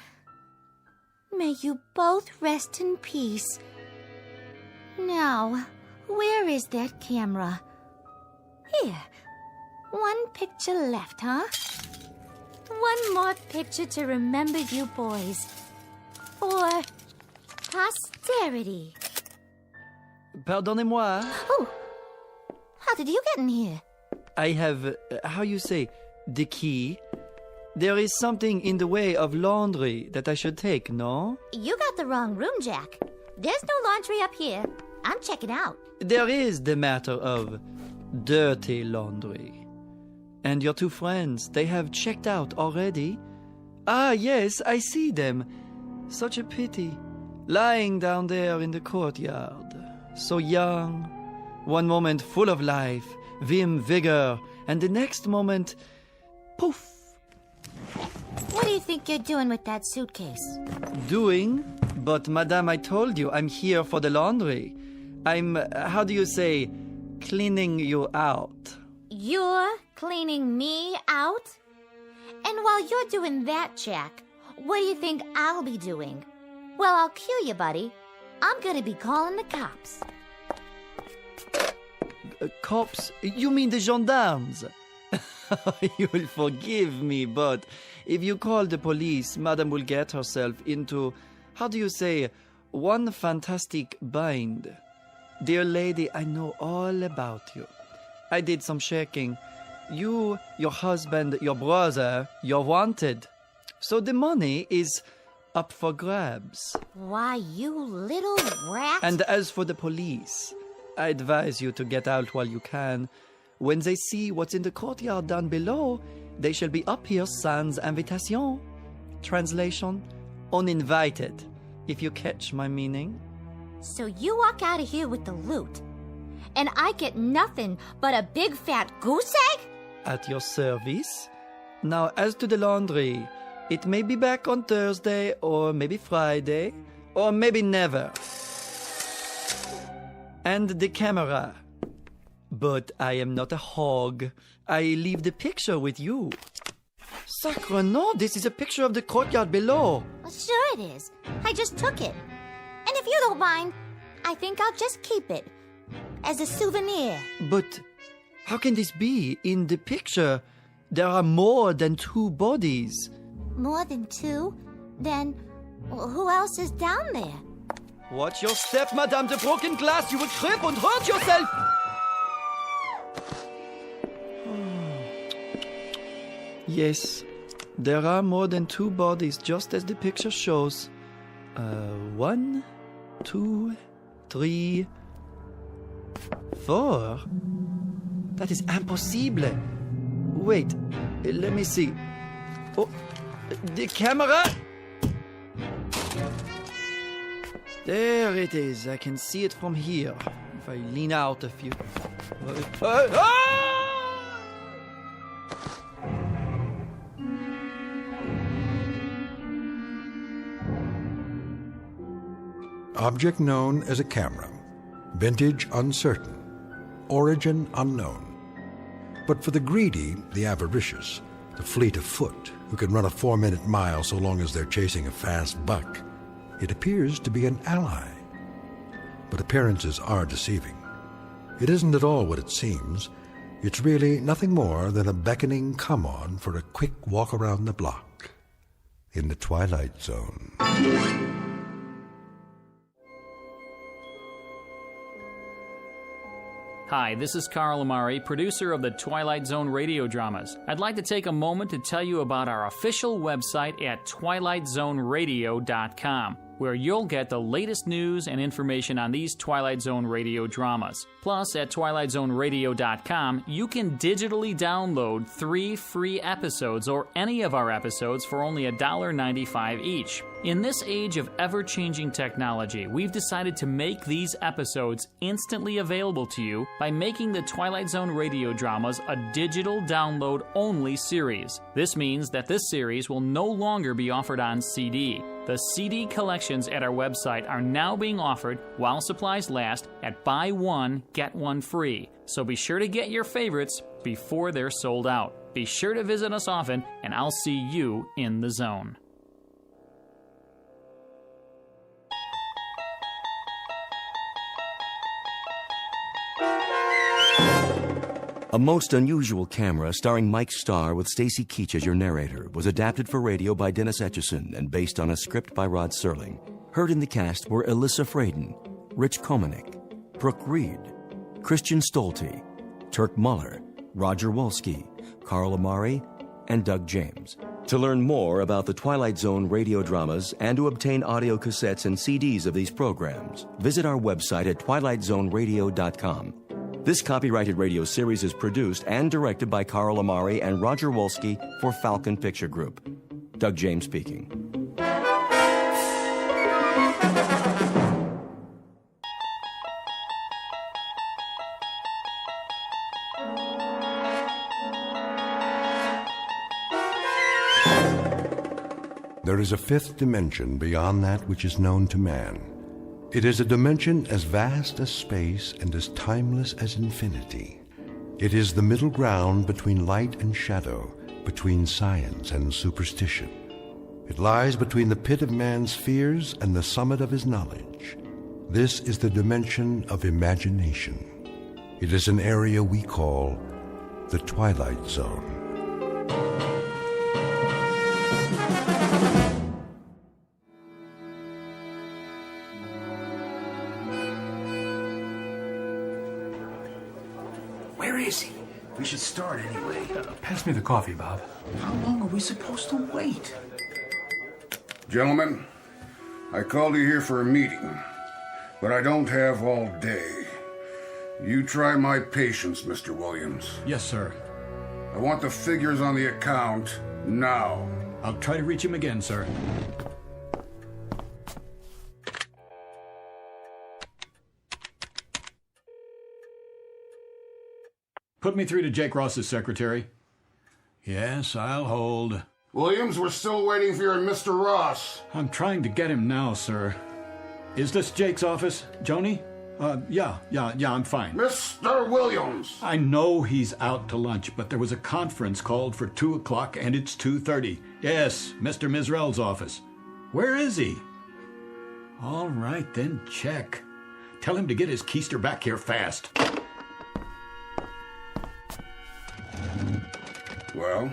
May you both rest in peace. Now, where is that camera? Here. One picture left, huh? One more picture to remember you boys. For posterity. Pardonnez-moi. Oh, how did you get in here? I have, how you say, the key. There is something in the way of laundry that I should take, no? You got the wrong room, Jack. There's no laundry up here. I'm checking out. There is the matter of dirty laundry. And your two friends, they have checked out already? Ah, yes, I see them. Such a pity. Lying down there in the courtyard. So young. One moment full of life, vim, vigor, and the next moment, poof. What do you think you're doing with that suitcase? Doing? But, madame, I told you, I'm here for the laundry. I'm, how do you say, cleaning you out. You're cleaning me out? And while you're doing that, Jack, what do you think I'll be doing? Well, I'll cue you, buddy. I'm gonna be calling the cops. Cops? You mean the gendarmes? You'll forgive me, but if you call the police, Madame will get herself into, how do you say, one fantastic bind. Dear lady, I know all about you. I did some checking. You, your husband, your brother, you're wanted. So the money is up for grabs. Why, you little rat. And as for the police, I advise you to get out while you can. When they see what's in the courtyard down below, they shall be up here sans invitation. Translation, uninvited, if you catch my meaning. So you walk out of here with the loot, and I get nothing but a big fat goose egg? At your service. Now, as to the laundry, it may be back on Thursday, or maybe Friday, or maybe never. And the camera. But I am not a hog. I leave the picture with you. Sacre no, this is a picture of the courtyard below. Sure it is. I just took it. And if you don't mind, I think I'll just keep it. As a souvenir. But how can this be? In the picture, there are more than 2 bodies. More than 2? Then who else is down there? Watch your step, madame. The broken glass, you will trip and hurt yourself. Yes, there are more than 2 bodies, just as the picture shows. 1, 2, 3, 4. That is impossible. Wait, let me see. Oh, the camera! There it is. I can see it from here. If I lean out a few... Object known as a camera. Vintage uncertain. Origin unknown. But for the greedy, the avaricious, the fleet of foot, who can run a 4-minute mile so long as they're chasing a fast buck, it appears to be an ally. But appearances are deceiving. It isn't at all what it seems. It's really nothing more than a beckoning come-on for a quick walk around the block in the Twilight Zone. Hi, this is Carl Amari, producer of the Twilight Zone radio dramas. I'd like to take a moment to tell you about our official website at twilightzoneradio.com, where you'll get the latest news and information on these Twilight Zone radio dramas. Plus, at twilightzoneradio.com, you can digitally download 3 free episodes or any of our episodes for only $1.95 each. In this age of ever-changing technology, we've decided to make these episodes instantly available to you by making the Twilight Zone radio dramas a digital download-only series. This means that this series will no longer be offered on CD. The CD collections at our website are now being offered while supplies last at buy one, get one free. So be sure to get your favorites before they're sold out. Be sure to visit us often, and I'll see you in the zone. A Most Unusual Camera, starring Mike Starr with Stacy Keach as your narrator, was adapted for radio by Dennis Etchison and based on a script by Rod Serling. Heard in the cast were Alyssa Fraden, Rich Komanek, Brooke Reed, Christian Stolte, Turk Muller, Roger Wolski, Carl Amari, and Doug James. To learn more about the Twilight Zone radio dramas and to obtain audio cassettes and CDs of these programs, visit our website at twilightzoneradio.com. This copyrighted radio series is produced and directed by Carl Amari and Roger Wolski for Falcon Picture Group. Doug James speaking. There is a 5th dimension beyond that which is known to man. It is a dimension as vast as space and as timeless as infinity. It is the middle ground between light and shadow, between science and superstition. It lies between the pit of man's fears and the summit of his knowledge. This is the dimension of imagination. It is an area we call the Twilight Zone. Where is he? We should start anyway. Pass me the coffee, Bob. How long are we supposed to wait? Gentlemen, I called you here for a meeting, but I don't have all day. You try my patience, Mr. Williams. Yes, sir. I want the figures on the account now. I'll try to reach him again, sir. Put me through to Jake Ross's secretary. Yes, I'll hold. Williams, we're still waiting for your Mr. Ross. I'm trying to get him now, sir. Is this Jake's office, Joni? Yeah, I'm fine. Mr. Williams! I know he's out to lunch, but there was a conference called for 2 o'clock and it's 2:30. Yes, Mr. Mizrell's office. Where is he? All right, then check. Tell him to get his keister back here fast. Well,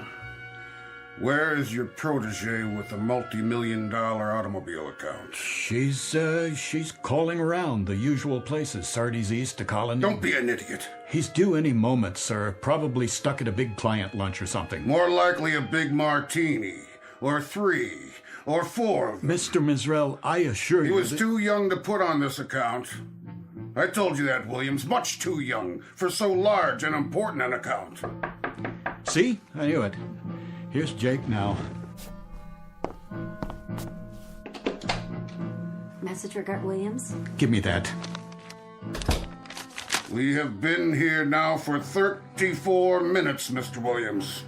where is your protege with the multi-million-dollar automobile account? She's calling around the usual places, Sardi's East to Colony. Don't be an idiot. He's due any moment, sir. Probably stuck at a big client lunch or something. More likely a big martini, or 3, or 4 of them. Mr. Mizrell, I assure you he was too young to put on this account. I told you that, Williams. Much too young for so large and important an account. See? I knew it. Here's Jake now. Message for Gert Williams? Give me that. We have been here now for 34 minutes, Mr. Williams.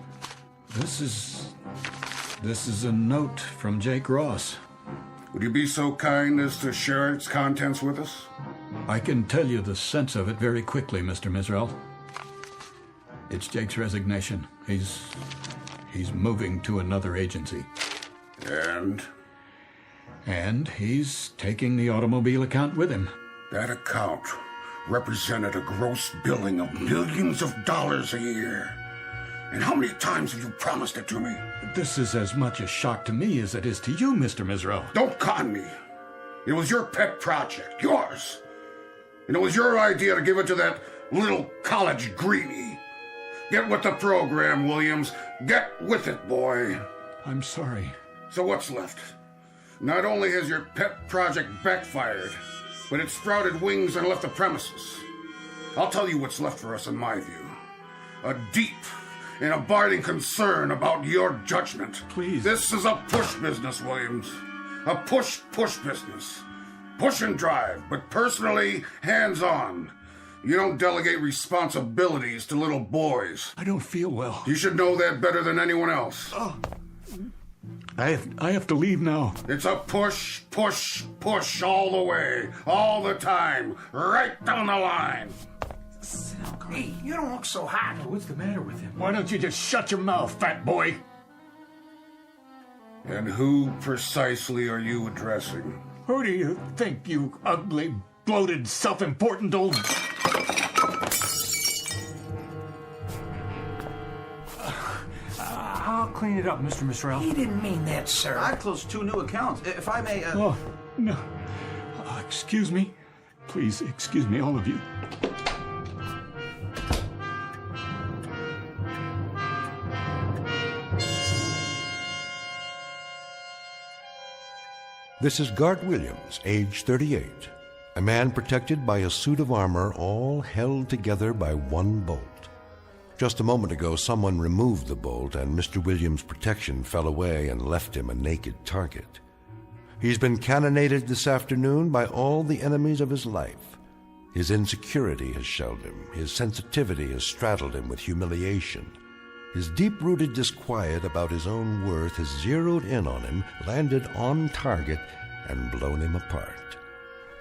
This is a note from Jake Ross. Would you be so kind as to share its contents with us? I can tell you the sense of it very quickly, Mr. Misrell. It's Jake's resignation. He's moving to another agency. And he's taking the automobile account with him. That account represented a gross billing of millions of dollars a year. And how many times have you promised it to me? This is as much a shock to me as it is to you, Mr. Misrell. Don't con me. It was your pet project, yours. And it was your idea to give it to that little college greenie. Get with the program, Williams. Get with it, boy. I'm sorry. So what's left? Not only has your pet project backfired, but it sprouted wings and left the premises. I'll tell you what's left for us in my view. A deep and abiding concern about your judgment. Please. This is a push business, Williams. A push business. Push and drive, but personally hands-on. You don't delegate responsibilities to little boys. I don't feel well. You should know that better than anyone else. I have to leave now. It's a push all the way, all the time, right down the line. Hey, you don't look so hot. What's the matter with him? Why don't you just shut your mouth, fat boy? And who precisely are you addressing? Who do you think, you ugly, bloated, self-important old... I'll clean it up, Mr. Misrell. He didn't mean that, sir. I closed 2 new accounts. If I may... Oh, no. Excuse me. Please, excuse me, all of you. This is Gart Williams, age 38, a man protected by a suit of armor all held together by one bolt. Just a moment ago, someone removed the bolt, and Mr. Williams' protection fell away and left him a naked target. He's been cannonaded this afternoon by all the enemies of his life. His insecurity has shelled him. His sensitivity has straddled him with humiliation. His deep-rooted disquiet about his own worth has zeroed in on him, landed on target, and blown him apart.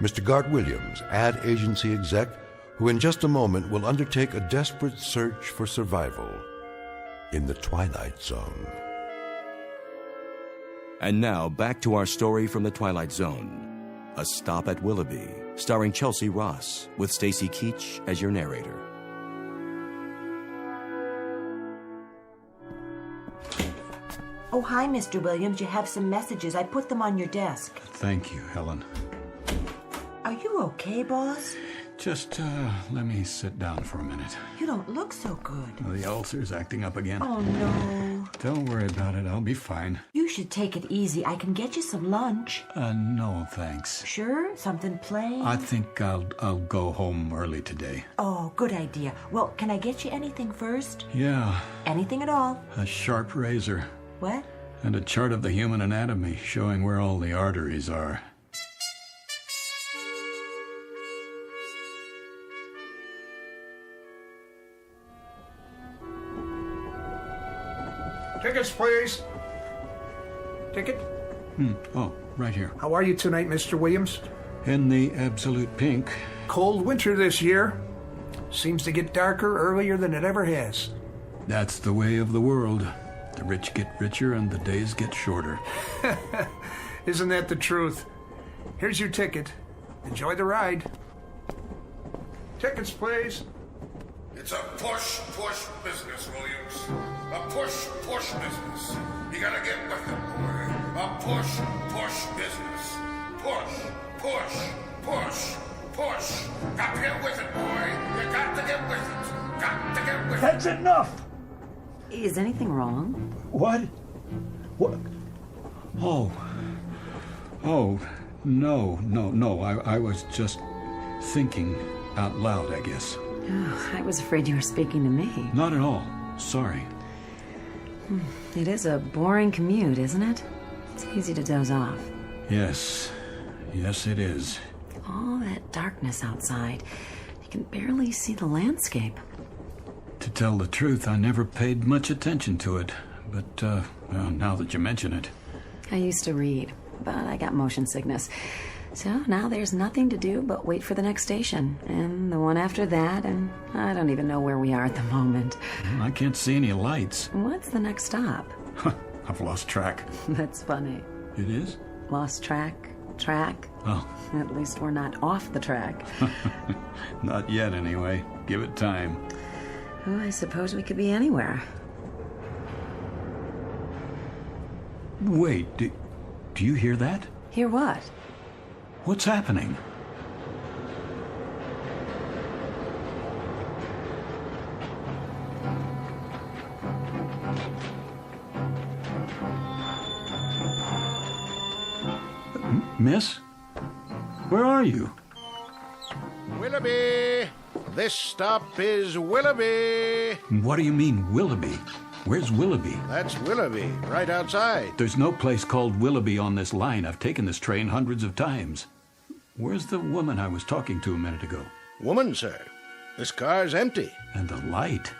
Mr. Gart Williams, ad agency exec, who in just a moment will undertake a desperate search for survival in the Twilight Zone. And now, back to our story from the Twilight Zone. A Stop at Willoughby, starring Chelsea Ross, with Stacy Keach as your narrator. Oh, hi, Mr. Williams. You have some messages. I put them on your desk. Thank you, Helen. Are you okay, boss? Just, let me sit down for a minute. You don't look so good. The ulcer's acting up again. Oh, no. Don't worry about it. I'll be fine. You should take it easy. I can get you some lunch. No, thanks. Sure? Something plain? I think I'll go home early today. Oh, good idea. Well, can I get you anything first? Yeah. Anything at all? A sharp razor. What? And a chart of the human anatomy showing where all the arteries are. Tickets, please. Ticket? Oh, right here. How are you tonight, Mr. Williams? In the absolute pink. Cold winter this year. Seems to get darker earlier than it ever has. That's the way of the world. The rich get richer and the days get shorter. Isn't that the truth? Here's your ticket. Enjoy the ride. Tickets, please. It's a push business, Williams. A push business. You gotta get with it, boy. A push business. Push. Got to get with it, boy. You got to get with it. That's enough! Is anything wrong? What? Oh, no. I was just thinking out loud, I guess. Oh, I was afraid you were speaking to me. Not at all. Sorry. It is a boring commute, isn't it? It's easy to doze off. Yes. Yes, it is. All that darkness outside. You can barely see the landscape. To tell the truth, I never paid much attention to it. But, well, now that you mention it. I used to read, but I got motion sickness. So now there's nothing to do but wait for the next station. And the one after that, and I don't even know where we are at the moment. I can't see any lights. What's the next stop? I've lost track. That's funny. It is? Lost track? Oh. At least we're not off the track. Not yet, anyway. Give it time. Oh, I suppose we could be anywhere. Wait, do you hear that? Hear what? What's happening? Miss? Where are you? Willoughby! This stop is Willoughby! What do you mean, Willoughby? Where's Willoughby? That's Willoughby, right outside. There's no place called Willoughby on this line. I've taken this train hundreds of times. Where's the woman I was talking to a minute ago? Woman, sir. This car's empty. And the light.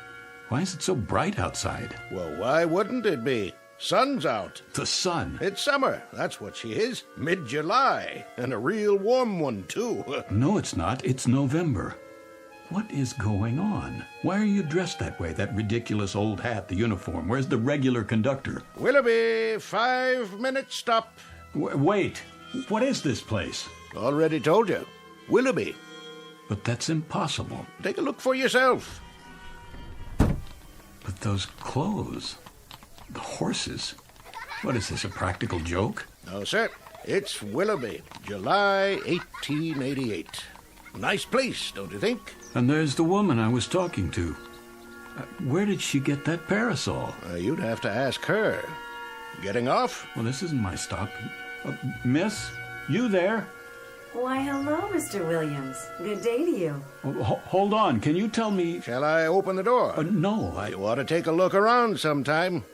Why is it so bright outside? Well, why wouldn't it be? Sun's out. The sun? It's summer. That's what she is. Mid-July. And a real warm one, too. No, it's not. It's November. What is going on? Why are you dressed that way? That ridiculous old hat, the uniform. Where's the regular conductor? Willoughby, 5-minute stop. Wait. What is this place? Already told you. Willoughby. But that's impossible. Take a look for yourself. But those clothes... The horses. What is this, a practical joke? No, sir. It's Willoughby, July 1888. Nice place, don't you think? And there's the woman I was talking to. Where did she get that parasol? You'd have to ask her. Getting off? Well, this isn't my stop. Miss, you there? Why, hello, Mr. Williams. Good day to you. Hold on. Can you tell me... Shall I open the door? No, You ought to take a look around sometime.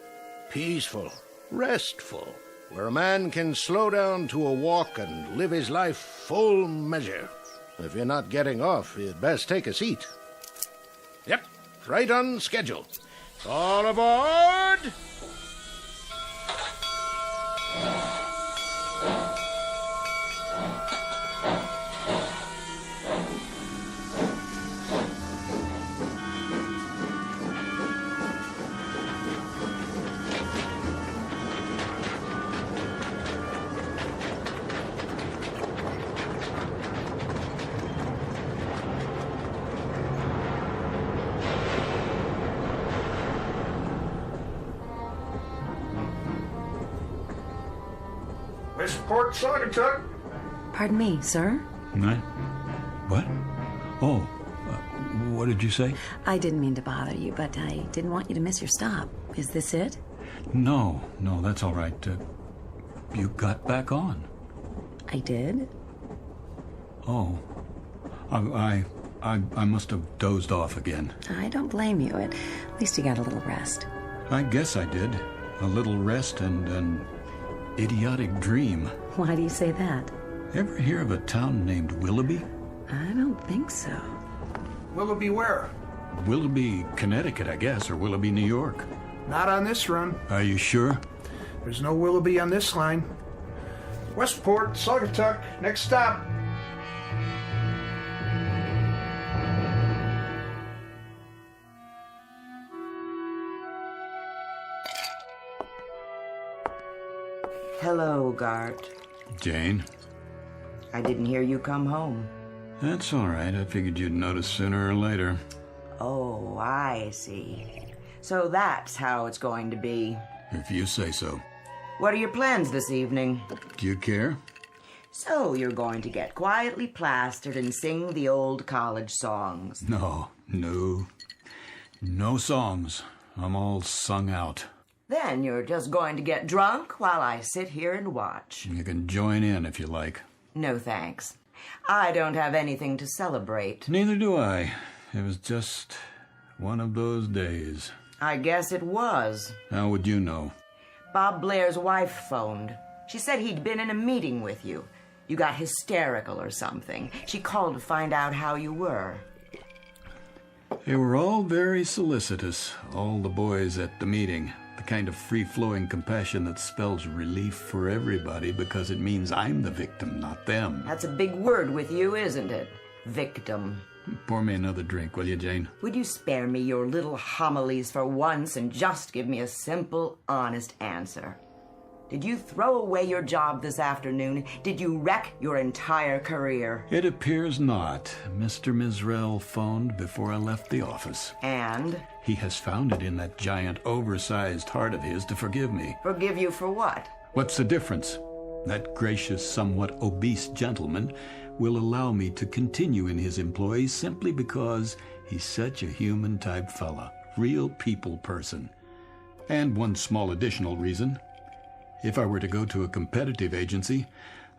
Peaceful, restful, where a man can slow down to a walk and live his life full measure. If you're not getting off, you'd best take a seat. Yep, right on schedule. All aboard! Port Saugatuck. Pardon me, sir? What? Oh, what did you say? I didn't mean to bother you, but I didn't want you to miss your stop. Is this it? No, that's all right. You got back on. I did? Oh. I must have dozed off again. I don't blame you. At least you got a little rest. I guess I did. A little rest and an idiotic dream. Why do you say that? Ever hear of a town named Willoughby? I don't think so. Willoughby where? Willoughby, Connecticut, I guess, or Willoughby, New York. Not on this run. Are you sure? There's no Willoughby on this line. Westport, Saugatuck, next stop. Hello, Gart. Jane? I didn't hear you come home. That's all right. I figured you'd notice sooner or later. Oh, I see. So that's how it's going to be. If you say so. What are your plans this evening? Do you care? So you're going to get quietly plastered and sing the old college songs. No songs. I'm all sung out. Then you're just going to get drunk while I sit here and watch. You can join in if you like. No thanks. I don't have anything to celebrate. Neither do I. It was just one of those days. I guess it was. How would you know? Bob Blair's wife phoned. She said he'd been in a meeting with you. You got hysterical or something. She called to find out how you were. They were all very solicitous, all the boys at the meeting. The kind of free-flowing compassion that spells relief for everybody because it means I'm the victim, not them. That's a big word with you, isn't it? Victim. Pour me another drink, will you, Jane? Would you spare me your little homilies for once and just give me a simple, honest answer? Did you throw away your job this afternoon? Did you wreck your entire career? It appears not. Mr. Mizrell phoned before I left the office. And? He has found it in that giant, oversized heart of his to forgive me. Forgive you for what? What's the difference? That gracious, somewhat obese gentleman will allow me to continue in his employ simply because he's such a human-type fella. Real people person. And one small additional reason. If I were to go to a competitive agency,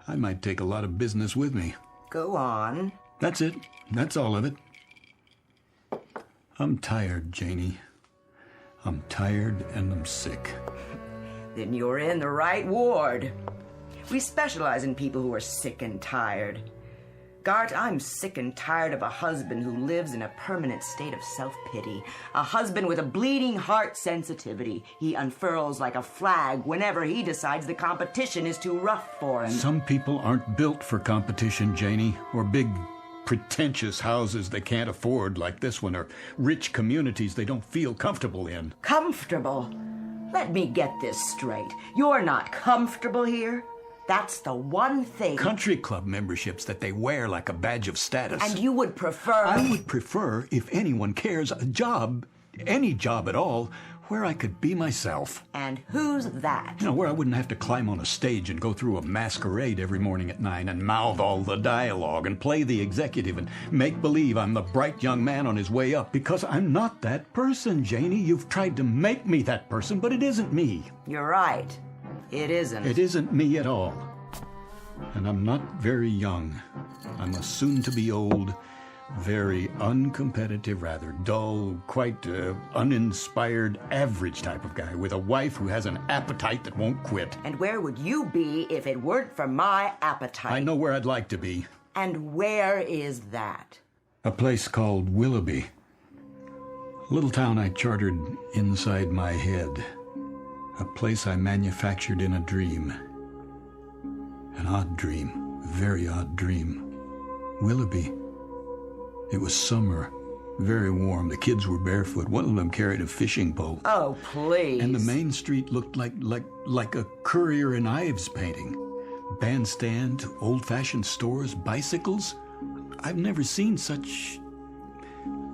I might take a lot of business with me. Go on. That's it. That's all of it. I'm tired, Janie. I'm tired and I'm sick. Then you're in the right ward. We specialize in people who are sick and tired. Gart, I'm sick and tired of a husband who lives in a permanent state of self-pity. A husband with a bleeding heart sensitivity. He unfurls like a flag whenever he decides the competition is too rough for him. Some people aren't built for competition, Janie, or big, pretentious houses they can't afford like this one, or rich communities they don't feel comfortable in. Comfortable? Let me get this straight. You're not comfortable here? That's the one thing. Country club memberships that they wear like a badge of status. And you would prefer... I would prefer, if anyone cares, a job, any job at all, where I could be myself. And who's that? You know, where I wouldn't have to climb on a stage and go through a masquerade every morning at 9 and mouth all the dialogue and play the executive and make believe I'm the bright young man on his way up, because I'm not that person, Janie. You've tried to make me that person, but it isn't me. You're right. It isn't. It isn't me at all. And I'm not very young. I'm a soon-to-be old, very uncompetitive, rather dull, quite uninspired, average type of guy with a wife who has an appetite that won't quit. And where would you be if it weren't for my appetite? I know where I'd like to be. And where is that? A place called Willoughby. A little town I chartered inside my head. A place I manufactured in a dream. An odd dream, a very odd dream. Willoughby. It was summer, very warm. The kids were barefoot. One of them carried a fishing pole. Oh, please. And the main street looked like a Currier and Ives painting. Bandstand, old-fashioned stores, bicycles. I've never seen such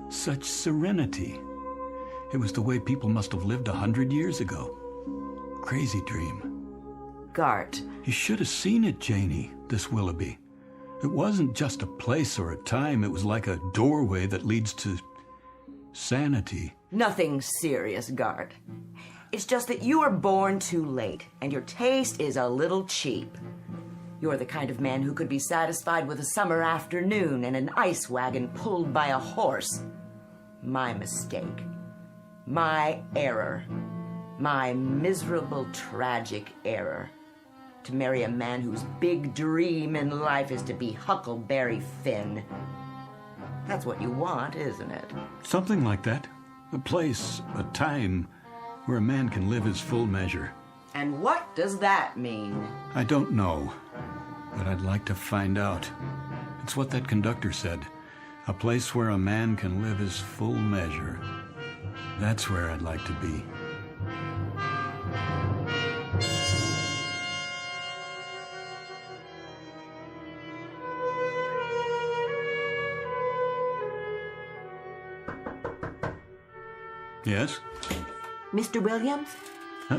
serenity. It was the way people must have lived 100 years ago. Crazy dream. Gart. You should have seen it, Janie, this Willoughby. It wasn't just a place or a time. It was like a doorway that leads to sanity. Nothing serious, Gart. It's just that you were born too late, and your taste is a little cheap. You're the kind of man who could be satisfied with a summer afternoon and an ice wagon pulled by a horse. My mistake. My error. My miserable, tragic error. To marry a man whose big dream in life is to be Huckleberry Finn. That's what you want, isn't it? Something like that. A place, a time, where a man can live his full measure. And what does that mean? I don't know, but I'd like to find out. It's what that conductor said. A place where a man can live his full measure. That's where I'd like to be. Yes? Mr. Williams?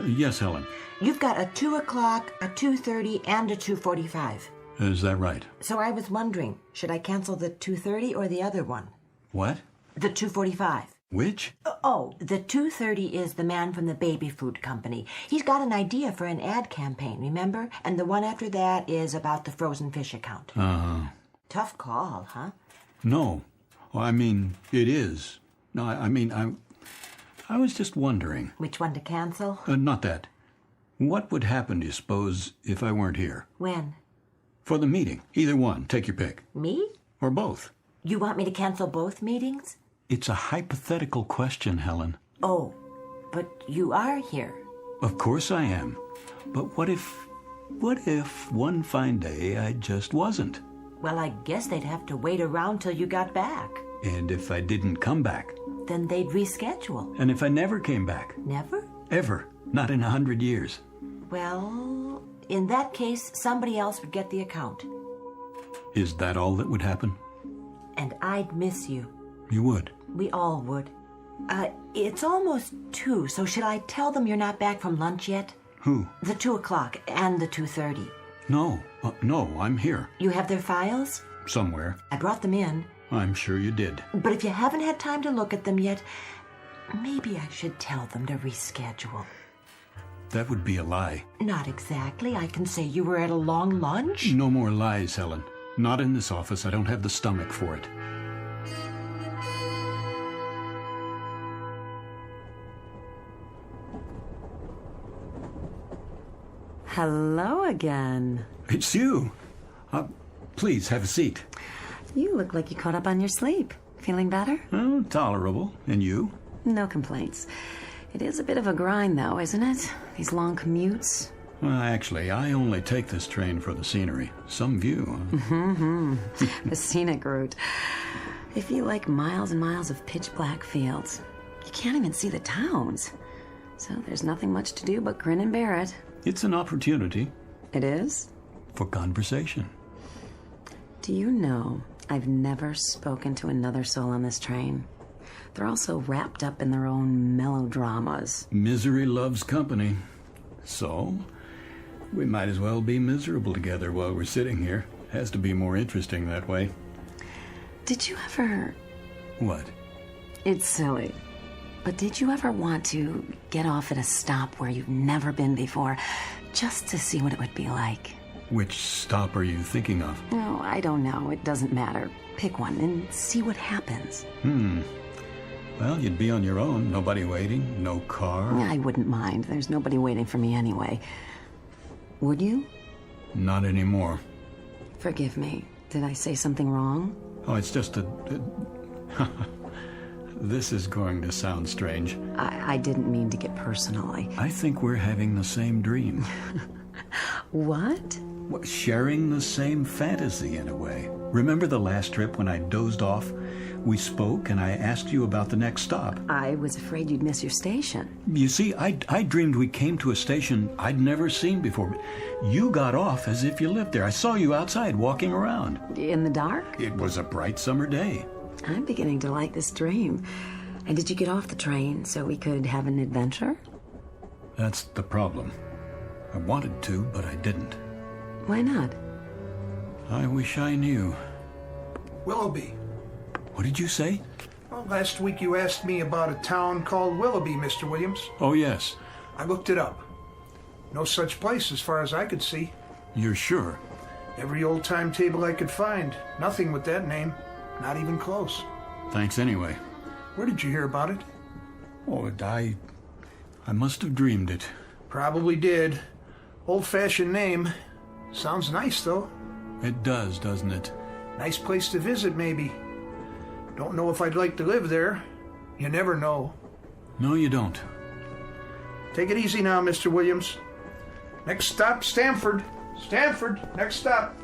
Yes, Helen. You've got a 2 o'clock, a 2:30, and a 2:45. Is that right? So I was wondering, should I cancel the 2:30 or the other one? What? The 2:45. Which? Oh, the 2:30 is the man from the baby food company. He's got an idea for an ad campaign, remember? And the one after that is about the frozen fish account. Uh-huh. Tough call, huh? No. Well, I mean, it is. No, I was just wondering. Which one to cancel? Not that. What would happen, do you suppose, if I weren't here? When? For the meeting. Either one. Take your pick. Me? Or both. You want me to cancel both meetings? It's a hypothetical question, Helen. Oh, but you are here. Of course I am. But what if one fine day I just wasn't? Well, I guess they'd have to wait around till you got back. And if I didn't come back? Then they'd reschedule. And if I never came back? Never? Ever. Not in 100 years. Well, in that case, somebody else would get the account. Is that all that would happen? And I'd miss you. You would? We all would. It's almost 2, so should I tell them you're not back from lunch yet? Who? The 2 o'clock and the 2:30. No, I'm here. You have their files? Somewhere. I brought them in. I'm sure you did. But if you haven't had time to look at them yet, maybe I should tell them to reschedule. That would be a lie. Not exactly. I can say you were at a long lunch. No more lies, Helen. Not in this office. I don't have the stomach for it. Hello again. It's you. Please, have a seat. You look like you caught up on your sleep. Feeling better? Oh, tolerable. And you? No complaints. It is a bit of a grind, though, isn't it? These long commutes. Well, actually, I only take this train for the scenery. Some view. Mm-hmm. The scenic route. If you like miles and miles of pitch-black fields, you can't even see the towns. So there's nothing much to do but grin and bear it. It's an opportunity. It is? For conversation. Do you know I've never spoken to another soul on this train? They're all so wrapped up in their own melodramas. Misery loves company. So, we might as well be miserable together while we're sitting here. Has to be more interesting that way. Did you ever... What? It's silly. But did you ever want to get off at a stop where you've never been before, just to see what it would be like? Which stop are you thinking of? Oh, I don't know. It doesn't matter. Pick one and see what happens. Well, you'd be on your own. Nobody waiting. No car. I wouldn't mind. There's nobody waiting for me anyway. Would you? Not anymore. Forgive me. Did I say something wrong? Oh, it's just a... This is going to sound strange. I didn't mean to get personal. I think we're having the same dream. What? Well, sharing the same fantasy in a way. Remember the last trip when I dozed off? We spoke and I asked you about the next stop. I was afraid you'd miss your station. You see, I dreamed we came to a station I'd never seen before. You got off as if you lived there. I saw you outside walking around. In the dark? It was a bright summer day. I'm beginning to like this dream. And did you get off the train so we could have an adventure? That's the problem. I wanted to, but I didn't. Why not? I wish I knew. Willoughby. What did you say? Well, last week you asked me about a town called Willoughby, Mr. Williams. Oh, yes. I looked it up. No such place as far as I could see. You're sure? Every old timetable I could find. Nothing with that name. Not even close. Thanks anyway. Where did you hear about it? Oh, I must have dreamed it. Probably did. Old-fashioned name. Sounds nice, though. It does, doesn't it? Nice place to visit, maybe. Don't know if I'd like to live there. You never know. No, you don't. Take it easy now, Mr. Williams. Next stop, Stamford. Stamford, next stop.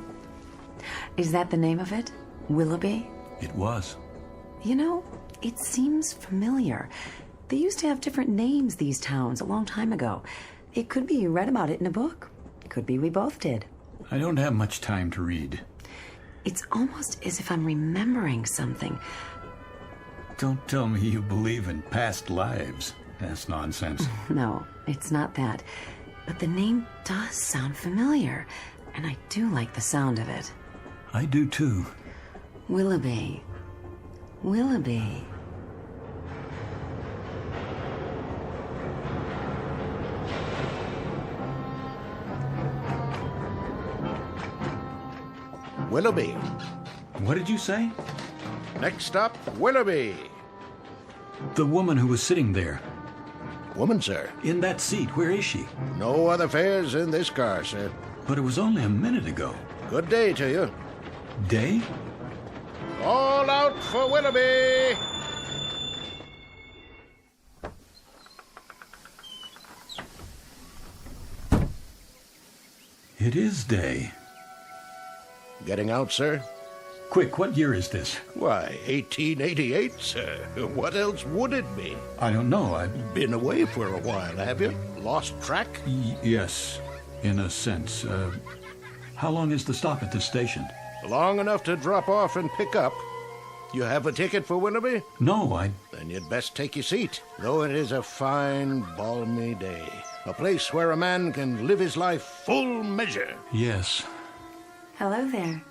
Is that the name of it? Willoughby? It was. You know, it seems familiar. They used to have different names, these towns, a long time ago. It could be you read about it in a book. It could be we both did. I don't have much time to read. It's almost as if I'm remembering something. Don't tell me you believe in past lives. That's nonsense. No, it's not that. But the name does sound familiar, and I do like the sound of it. I do too. Willoughby. Willoughby. Willoughby. What did you say? Next stop, Willoughby. The woman who was sitting there. Woman, sir? In that seat. Where is she? No other fares in this car, sir. But it was only a minute ago. Good day to you. Day? All out for Willoughby! It is day. Getting out, sir? Quick, what year is this? Why, 1888, sir. What else would it be? I don't know. I've been away for a while, have you? Lost track? Yes, in a sense. How long is the stop at this station? Long enough to drop off and pick up. You have a ticket for Willoughby? No, Then you'd best take your seat. Though it is a fine, balmy day. A place where a man can live his life full measure. Yes. Hello there.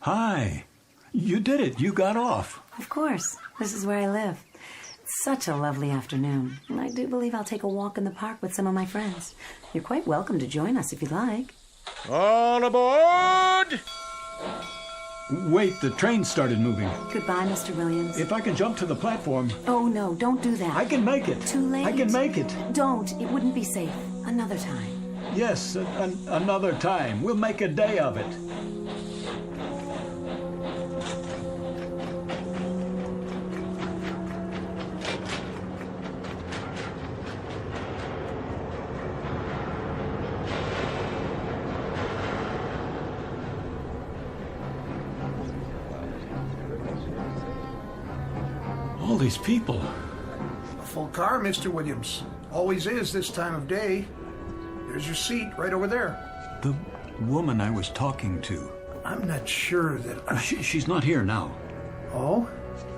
Hi. You did it. You got off. Of course. This is where I live. It's such a lovely afternoon. And I do believe I'll take a walk in the park with some of my friends. You're quite welcome to join us if you'd like. All aboard! Wait, the train started moving. Goodbye, Mr. Williams. If I can jump to the platform... Oh, no, don't do that. I can make it. Too late. I can make it. Don't. It wouldn't be safe. Another time. Yes, another time. We'll make a day of it. All these people. A full car, Mr. Williams. Always is this time of day. There's your seat right over there. The woman I was talking to. I'm not sure that She's not here now. Oh?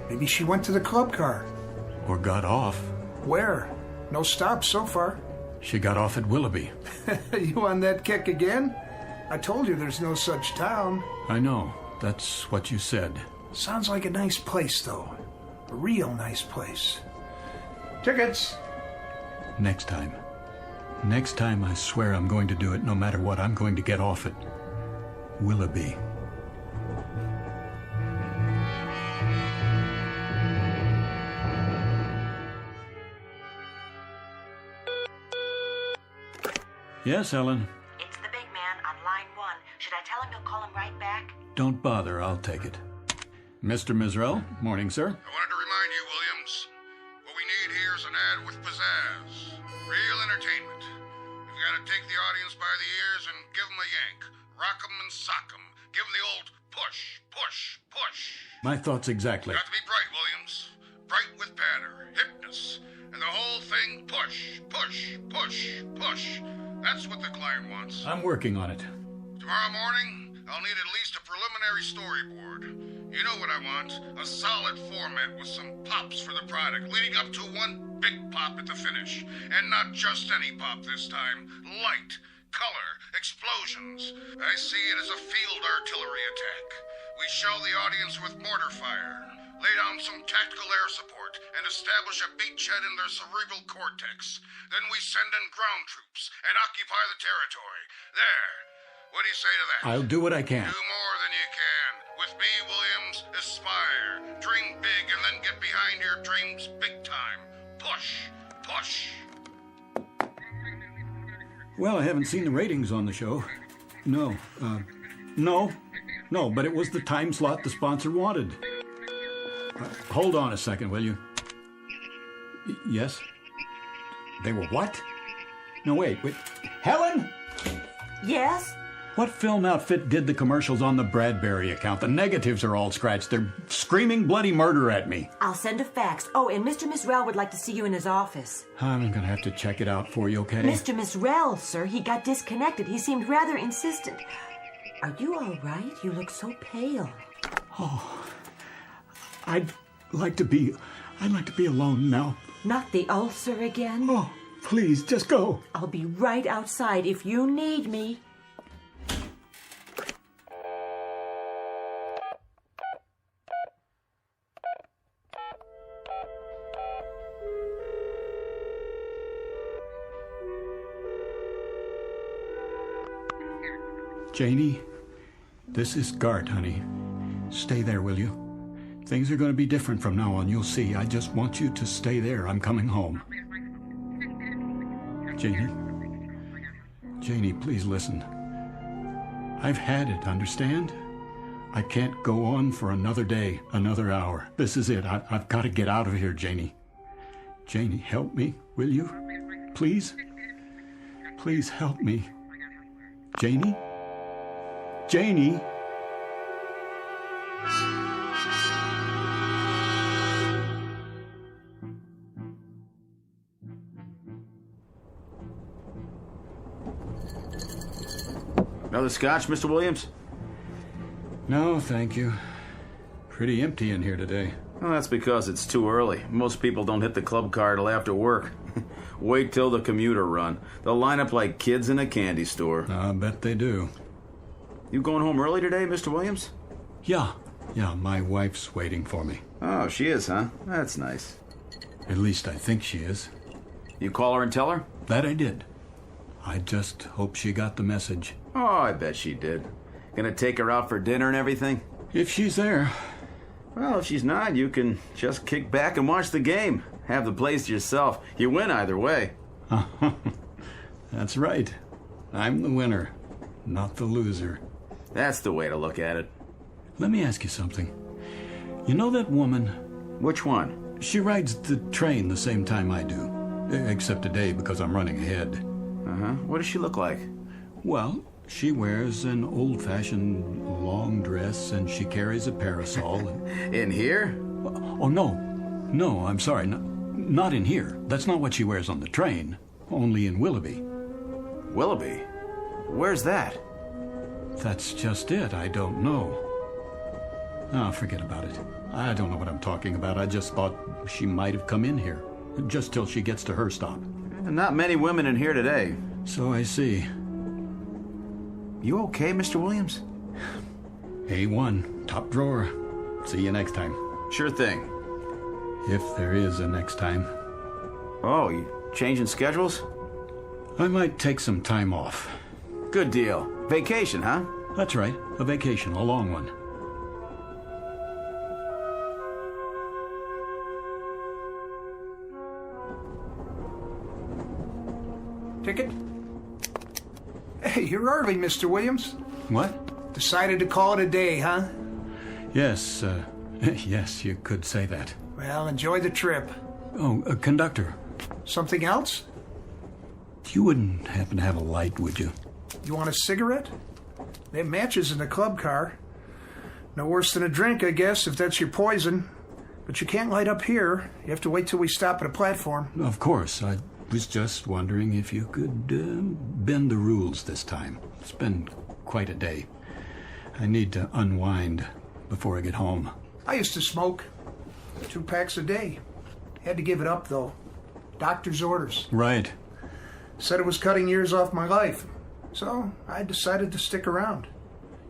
Maybe she went to the club car. Or got off. Where? No stops so far. She got off at Willoughby. You on that kick again? I told you there's no such town. I know. That's what you said. Sounds like a nice place, though. A real nice place. Tickets! Next time. Next time, I swear I'm going to do it no matter what. I'm going to get off at Willoughby. Yes, Ellen. It's the big man on line 1. Should I tell him you'll call him right back? Don't bother. I'll take it. Mr. Misrell, morning, sir. I wanted to remind you, Williams, what we need here is an ad with pizzazz. Real entertainment. We've got to take the audience by the ears and give them a yank. Rock 'em and sock 'em. Give them the old push, push, push. My thoughts exactly. Got to be bright, Williams. Bright with patter, hipness, and the whole thing push, push, push, push. That's what the client wants. I'm working on it. Tomorrow morning, I'll need at least a preliminary storyboard. You know what I want. A solid format with some pops for the product, leading up to one big pop at the finish. And not just any pop this time. Light, color, explosions. I see it as a field artillery attack. We shell the audience with mortar fire, lay down some tactical air support, and establish a beachhead in their cerebral cortex. Then we send in ground troops and occupy the territory. There. What do you say to that? I'll do what I can. Do more than you can. With me, Williams, aspire. Dream big and then get behind your dreams big time. Push. Push. Well, I haven't seen the ratings on the show. No, but it was the time slot the sponsor wanted. Hold on a second, will you? Yes? They were what? No, wait. Helen? Yes? What film outfit did the commercials on the Bradbury account? The negatives are all scratched. They're screaming bloody murder at me. I'll send a fax. Oh, and Mr. Misrell would like to see you in his office. I'm going to have to check it out for you, okay? Mr. Misrell, sir, he got disconnected. He seemed rather insistent. Are you all right? You look so pale. Oh, I'd like to be alone now. Not the ulcer again? Oh, please, just go. I'll be right outside if you need me. Janie, this is Gart, honey. Stay there, will you? Things are going to be different from now on, you'll see. I just want you to stay there. I'm coming home. Janie? Janie, please listen. I've had it, understand? I can't go on for another day, another hour. This is it. I've got to get out of here, Janie. Janie, help me, will you? Please? Please help me. Janie? Janie? Another scotch, Mr. Williams? No, thank you. Pretty empty in here today. Well, that's because it's too early. Most people don't hit the club car till after work. Wait till the commuter run. They'll line up like kids in a candy store. I bet they do. You going home early today, Mr. Williams? Yeah, my wife's waiting for me. Oh, she is, huh? That's nice. At least I think she is. You call her and tell her? That I did. I just hope she got the message. Oh, I bet she did. Gonna take her out for dinner and everything? If she's there. Well, if she's not, you can just kick back and watch the game. Have the place to yourself. You win either way. That's right. I'm the winner, not the loser. That's the way to look at it. Let me ask you something. You know that woman? Which one? She rides the train the same time I do. Except today because I'm running ahead. Uh-huh. What does she look like? Well, she wears an old-fashioned long dress and she carries a parasol. In here? Oh, no. No, I'm sorry. Not in here. That's not what she wears on the train. Only in Willoughby. Willoughby? Where's that? That's just it. I don't know. Oh, forget about it. I don't know what I'm talking about. I just thought she might have come in here. Just till she gets to her stop. Not many women in here today. So I see. You okay, Mr. Williams? A1. Top drawer. See you next time. Sure thing. If there is a next time. Oh, you changing schedules? I might take some time off. Good deal. Vacation, huh? That's right. A vacation. A long one. Ticket? Hey, you're early, Mr. Williams. What? Decided to call it a day, huh? Yes, yes, you could say that. Well, enjoy the trip. Oh, conductor. Something else? You wouldn't happen to have a light, would you? You want a cigarette? They have matches in the club car. No worse than a drink, I guess, if that's your poison. But you can't light up here. You have to wait till we stop at a platform. Of course. I was just wondering if you could bend the rules this time. It's been quite a day. I need to unwind before I get home. I used to smoke 2 packs a day. Had to give it up, though. Doctor's orders. Right. Said it was cutting years off my life. So I decided to stick around.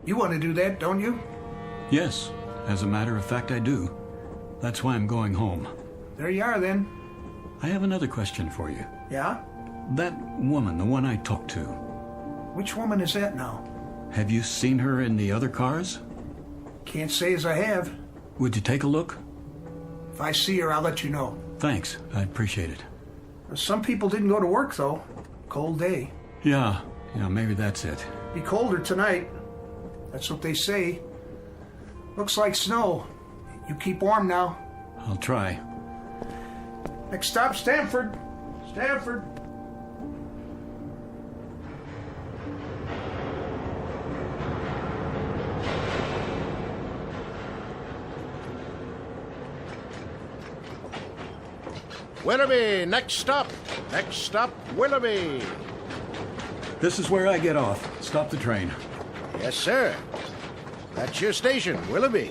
You want to do that, don't you? Yes. As a matter of fact, I do. That's why I'm going home. There you are, then. I have another question for you. Yeah? That woman, the one I talked to. Which woman is that now? Have you seen her in the other cars? Can't say as I have. Would you take a look? If I see her, I'll let you know. Thanks. I appreciate it. Some people didn't go to work, though. Cold day. Yeah, maybe that's it. Be colder tonight. That's what they say. Looks like snow. You keep warm now. I'll try. Next stop, Stanford. Stanford. Willoughby, next stop. Next stop, Willoughby. This is where I get off. Stop the train. Yes, sir. That's your station, Willoughby.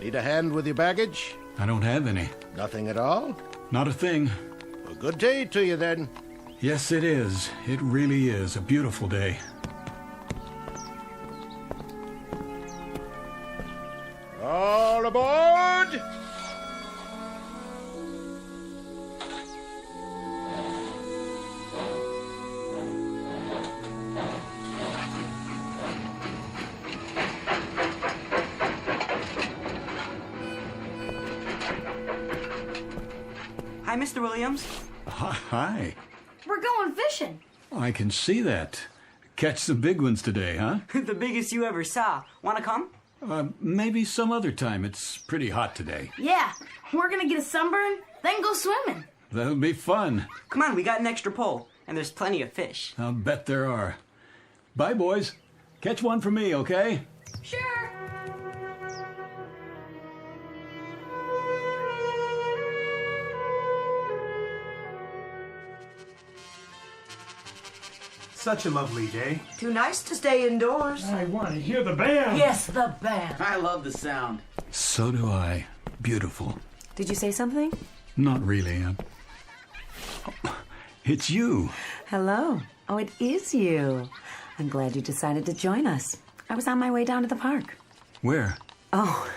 Need a hand with your baggage? I don't have any. Nothing at all? Not a thing. A good day to you, then. Yes, it is. It really is a beautiful day. All aboard! Mr. Williams. Hi. We're going fishing. I can see that. Catch some big ones today, huh? The biggest you ever saw. Want to come? Maybe some other time. It's pretty hot today. Yeah, we're gonna get a sunburn, then go swimming. That'll be fun. Come on, we got an extra pole, and there's plenty of fish. I'll bet there are. Bye, boys. Catch one for me, okay? Sure. Such a lovely day. Too nice to stay indoors. I want to hear the band. Yes, the band. I love the sound. So do I. Beautiful. Did you say something? Not really. It's you. Hello. Oh, it is you. I'm glad you decided to join us. I was on my way down to the park. Where? Oh,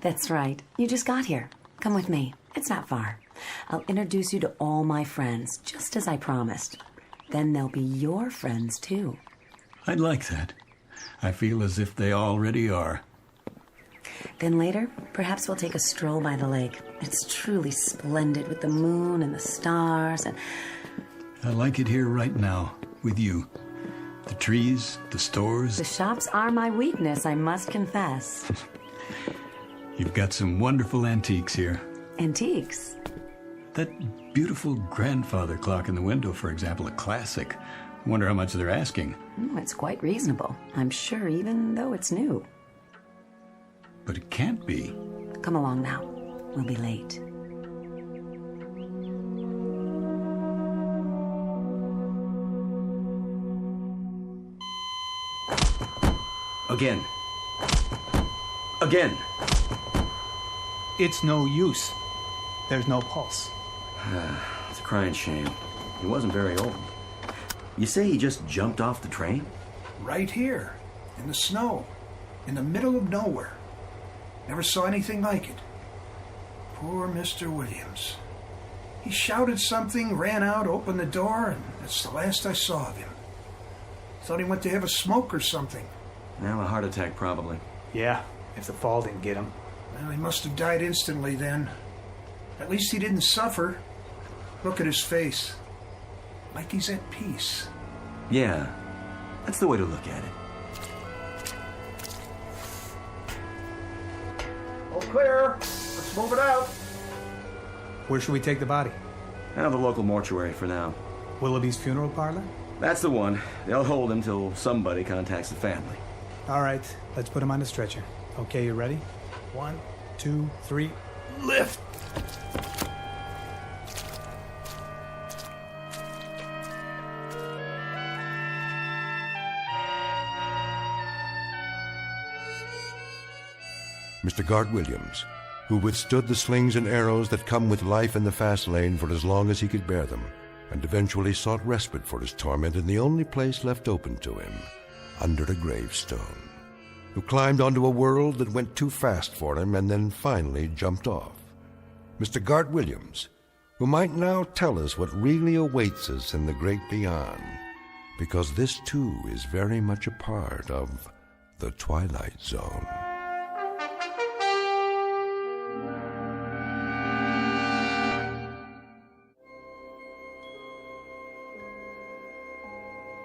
that's right. You just got here. Come with me. It's not far. I'll introduce you to all my friends, just as I promised. Then they'll be your friends, too. I'd like that. I feel as if they already are. Then later, perhaps we'll take a stroll by the lake. It's truly splendid with the moon and the stars and... I like it here right now, with you. The trees, the stores. The shops are my weakness, I must confess. You've got some wonderful antiques here. Antiques? That beautiful grandfather clock in the window, for example, a classic. Wonder how much they're asking. It's quite reasonable, I'm sure, even though it's new. But it can't be. Come along now. We'll be late. Again. Again. It's no use. There's no pulse. It's a crying shame. He wasn't very old. You say he just jumped off the train? Right here, in the snow, in the middle of nowhere. Never saw anything like it. Poor Mr. Williams. He shouted something, ran out, opened the door, and that's the last I saw of him. Thought he went to have a smoke or something. Well, a heart attack, probably. Yeah, if the fall didn't get him. Well, he must have died instantly then. At least he didn't suffer. Look at his face. Like he's at peace. Yeah, that's the way to look at it. All clear. Let's move it out. Where should we take the body? The local mortuary for now. Willoughby's funeral parlor? That's the one. They'll hold him till somebody contacts the family. All right, let's put him on the stretcher. Okay, you ready? 1, 2, 3, lift! Mr. Gart Williams, who withstood the slings and arrows that come with life in the fast lane for as long as he could bear them, and eventually sought respite for his torment in the only place left open to him, under a gravestone, who climbed onto a world that went too fast for him and then finally jumped off. Mr. Gart Williams, who might now tell us what really awaits us in the great beyond, because this too is very much a part of the Twilight Zone.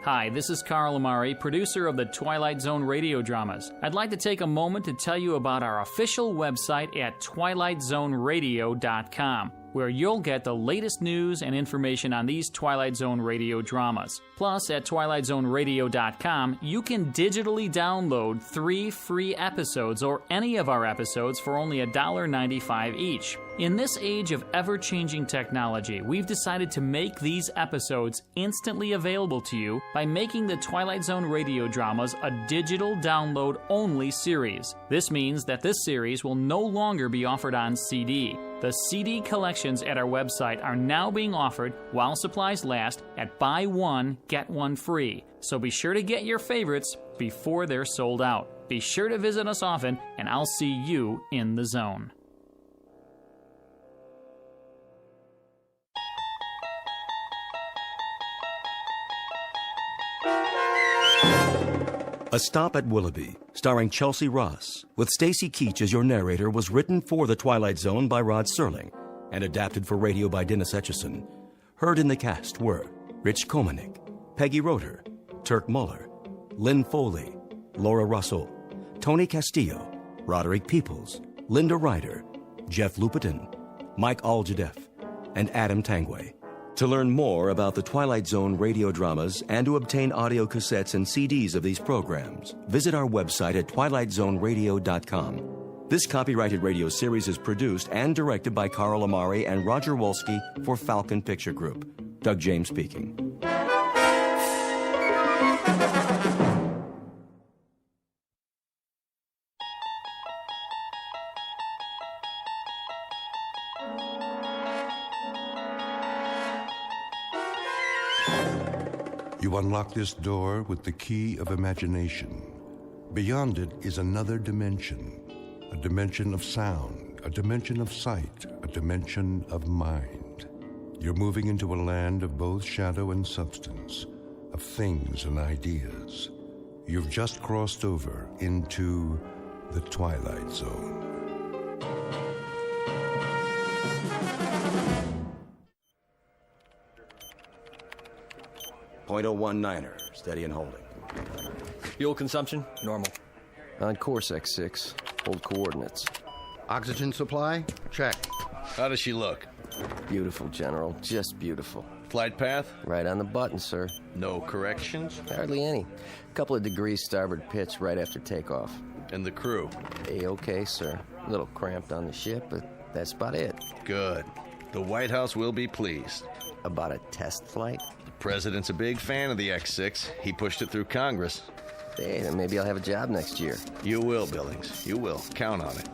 Hi, this is Carl Amari, producer of the Twilight Zone radio dramas. I'd like to take a moment to tell you about our official website at twilightzoneradio.com, where you'll get the latest news and information on these Twilight Zone radio dramas. Plus, at twilightzoneradio.com, you can digitally download 3 free episodes or any of our episodes for only $1.95 each. In this age of ever-changing technology, we've decided to make these episodes instantly available to you by making the Twilight Zone radio dramas a digital download-only series. This means that this series will no longer be offered on CD. The CD collections at our website are now being offered while supplies last at buy one, get one free. So be sure to get your favorites before they're sold out. Be sure to visit us often, and I'll see you in the zone. A Stop at Willoughby, starring Chelsea Ross, with Stacy Keach as your narrator, was written for The Twilight Zone by Rod Serling. and adapted for radio by Dennis Etchison. Heard in the cast were Rich Komanik, Peggy Roeder, Turk Muller, Lynn Foley, Laura Russell, Tony Castillo, Roderick Peoples, Linda Ryder, Jeff Lupetin, Mike Aljadeff, and Adam Tangway. To learn more about the Twilight Zone radio dramas and to obtain audio cassettes and CDs of these programs, visit our website at twilightzoneradio.com. This copyrighted radio series is produced and directed by Carl Amari and Roger Wolski for Falcon Picture Group. Doug James speaking. You unlock this door with the key of imagination. Beyond it is another dimension, a dimension of sound, a dimension of sight, a dimension of mind. You're moving into a land of both shadow and substance, of things and ideas. You've just crossed over into the Twilight Zone. .019er, steady and holding. Fuel consumption, normal. On course, X6. Hold coordinates. Oxygen supply? Check. How does she look? Beautiful, General. Just beautiful. Flight path? Right on the button, sir. No corrections? Hardly any. Couple of degrees starboard pitch right after takeoff. And the crew? A-okay, sir. A little cramped on the ship, but that's about it. Good. The White House will be pleased. About a test flight? The President's a big fan of the X6. He pushed it through Congress. Hey, then maybe I'll have a job next year. You will, Billings. You will. Count on it.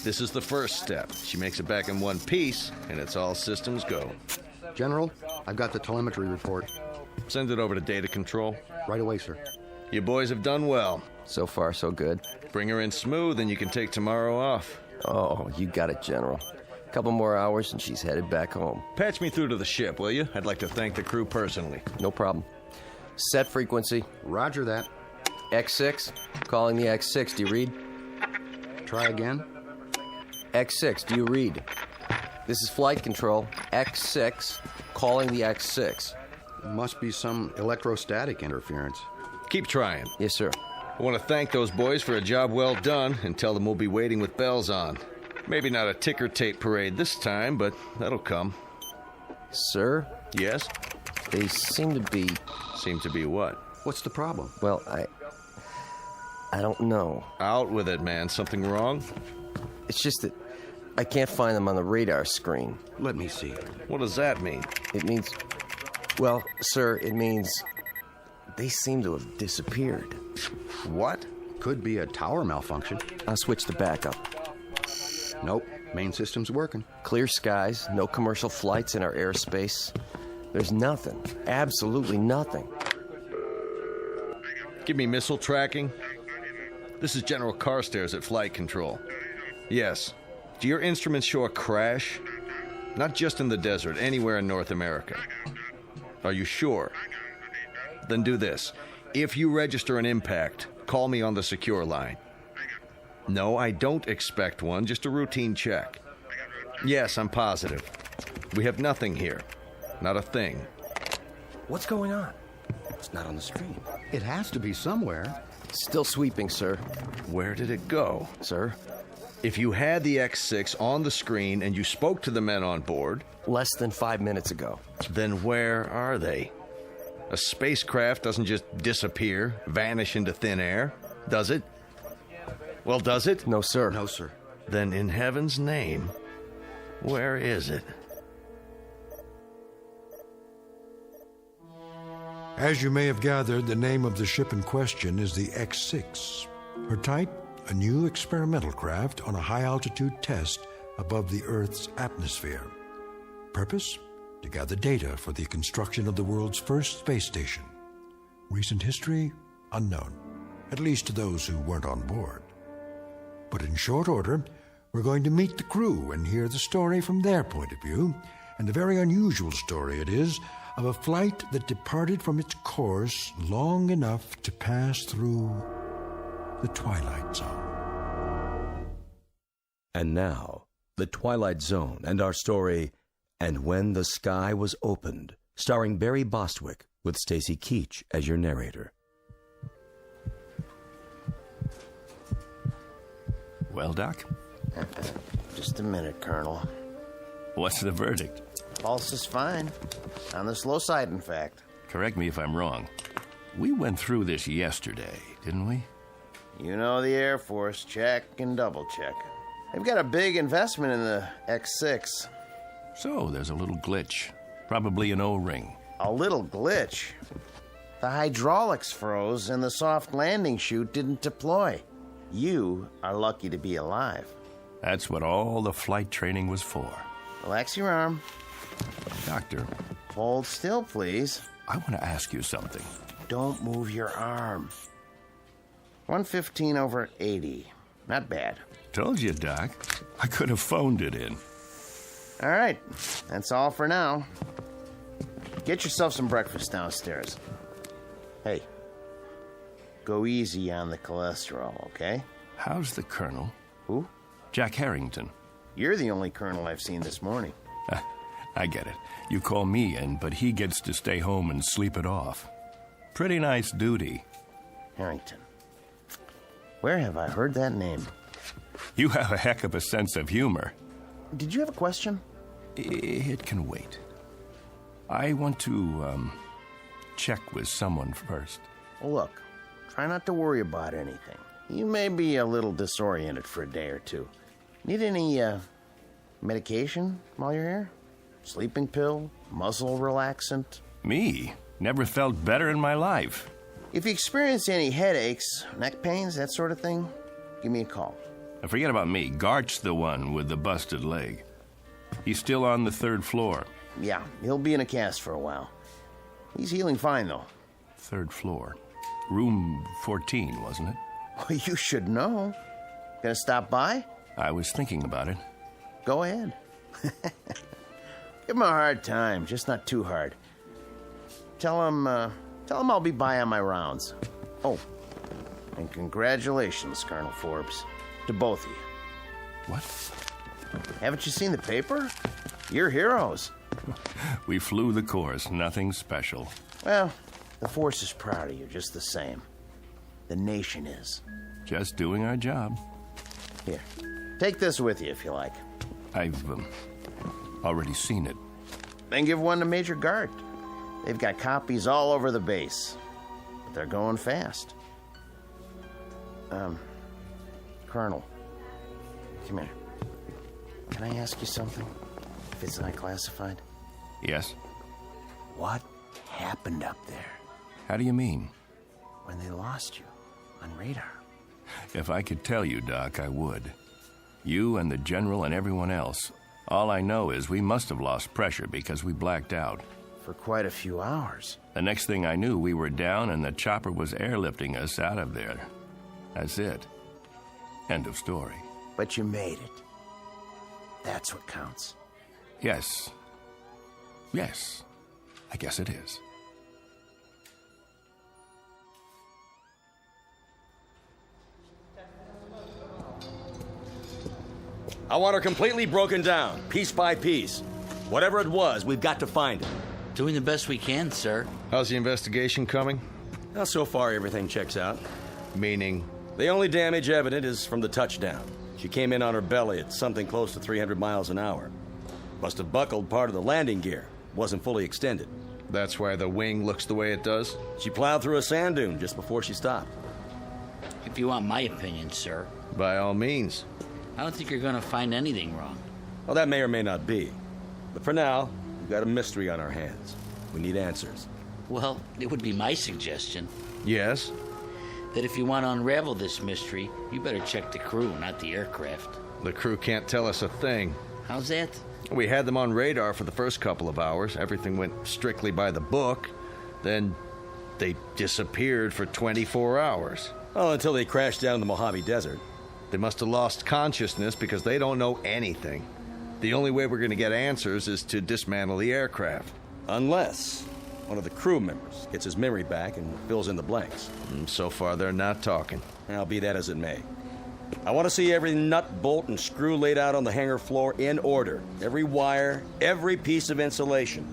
This is the first step. She makes it back in one piece, and it's all systems go. General, I've got the telemetry report. Send it over to data control. Right away, sir. You boys have done well. So far, so good. Bring her in smooth, and you can take tomorrow off. Oh, you got it, General. Couple more hours, and she's headed back home. Patch me through to the ship, will you? I'd like to thank the crew personally. No problem. Set frequency. Roger that. X6, calling the X6. Do you read? Try again. X6, do you read? This is flight control. X6, calling the X6. Must be some electrostatic interference. Keep trying. Yes, sir. I want to thank those boys for a job well done and tell them we'll be waiting with bells on. Maybe not a ticker tape parade this time, but that'll come. Sir? Yes? They seem to be... Seem to be what? What's the problem? Well, I don't know. Out with it, man. Something wrong? It's just that I can't find them on the radar screen. Let me see. What does that mean? It means... Well, sir, it means they seem to have disappeared. What? Could be a tower malfunction. I'll switch to backup. Nope. Main system's working. Clear skies, no commercial flights in our airspace. There's nothing. Absolutely nothing. Give me missile tracking. This is General Carstairs at Flight Control. Yes. Do your instruments show a crash? Not just in the desert, anywhere in North America. Are you sure? Then do this. If you register an impact, call me on the secure line. No, I don't expect one, just a routine check. Yes, I'm positive. We have nothing here. Not a thing. What's going on? It's not on the screen. It has to be somewhere. Still sweeping, sir. Where did it go, sir? If you had the X6 on the screen and you spoke to the men on board... Less than 5 minutes ago. Then where are they? A spacecraft doesn't just disappear, vanish into thin air, does it? Well, does it? No, sir. No, sir. Then in heaven's name, where is it? As you may have gathered, the name of the ship in question is the X6. Her type, a new experimental craft on a high-altitude test above the Earth's atmosphere. Purpose? To gather data for the construction of the world's first space station. Recent history? Unknown, at least to those who weren't on board. But in short order, we're going to meet the crew and hear the story from their point of view, and a very unusual story it is, of a flight that departed from its course long enough to pass through the Twilight Zone. And now, The Twilight Zone, and our story, And When the Sky Was Opened, starring Barry Bostwick, with Stacy Keach as your narrator. Well, Doc? Just a minute, Colonel. What's the verdict? Pulse is fine. On the slow side, in fact. Correct me if I'm wrong. We went through this yesterday, didn't we? You know the Air Force. Check and double check. They've got a big investment in the X6. So there's a little glitch. Probably an O-ring. A little glitch? The hydraulics froze and the soft landing chute didn't deploy. You are lucky to be alive. That's what all the flight training was for. Relax your arm. Doctor. Hold still, please. I want to ask you something. Don't move your arm. 115/80. Not bad. Told you, Doc. I could have phoned it in. All right. That's all for now. Get yourself some breakfast downstairs. Hey, go easy on the cholesterol, okay? How's the Colonel? Who? Jack Harrington. You're the only Colonel I've seen this morning. I get it. You call me in, but he gets to stay home and sleep it off. Pretty nice duty. Harrington. Where have I heard that name? You have a heck of a sense of humor. Did you have a question? It can wait. I want to, check with someone first. Well, look, try not to worry about anything. You may be a little disoriented for a day or two. Need any, medication while you're here? Sleeping pill? Muscle relaxant? Me? Never felt better in my life. If you experience any headaches, neck pains, that sort of thing, give me a call. Forget about me. Gart's the one with the busted leg. He's still on the 3rd floor. Yeah, he'll be in a cast for a while. He's healing fine, though. 3rd floor. Room 14, wasn't it? Well, you should know. Gonna stop by? I was thinking about it. Go ahead. Give him a hard time, just not too hard. Tell him I'll be by on my rounds. Oh, and congratulations, Colonel Forbes, to both of you. What? Haven't you seen the paper? You're heroes. We flew the course, nothing special. Well, the force is proud of you just the same. The nation is. Just doing our job. Here, take this with you if you like. I've already seen it. Then give one to Major Gart. They've got copies all over the base. But they're going fast. Colonel, come here. Can I ask you something? If it's not classified? Yes? What happened up there? How do you mean? When they lost you on radar. If I could tell you, Doc, I would. You and the General and everyone else. All I know is we must have lost pressure because we blacked out. For quite a few hours. The next thing I knew, we were down and the chopper was airlifting us out of there. That's it. End of story. But you made it. That's what counts. Yes. Yes. I guess it is. I want her completely broken down, piece by piece. Whatever it was, we've got to find it. Doing the best we can, sir. How's the investigation coming? Well, so far, everything checks out. Meaning? The only damage evident is from the touchdown. She came in on her belly at something close to 300 miles an hour. Must have buckled part of the landing gear. Wasn't fully extended. That's why the wing looks the way it does? She plowed through a sand dune just before she stopped. If you want my opinion, sir. By all means. I don't think you're going to find anything wrong. Well, that may or may not be. But for now, we've got a mystery on our hands. We need answers. Well, it would be my suggestion. Yes? That if you want to unravel this mystery, you better check the crew, not the aircraft. The crew can't tell us a thing. How's that? We had them on radar for the first couple of hours. Everything went strictly by the book. Then they disappeared for 24 hours. Oh, until they crashed down in the Mojave Desert. They must have lost consciousness because they don't know anything. The only way we're going to get answers is to dismantle the aircraft. Unless one of the crew members gets his memory back and fills in the blanks. So far, they're not talking. I'll be that as it may. I want to see every nut, bolt, and screw laid out on the hangar floor in order. Every wire, every piece of insulation.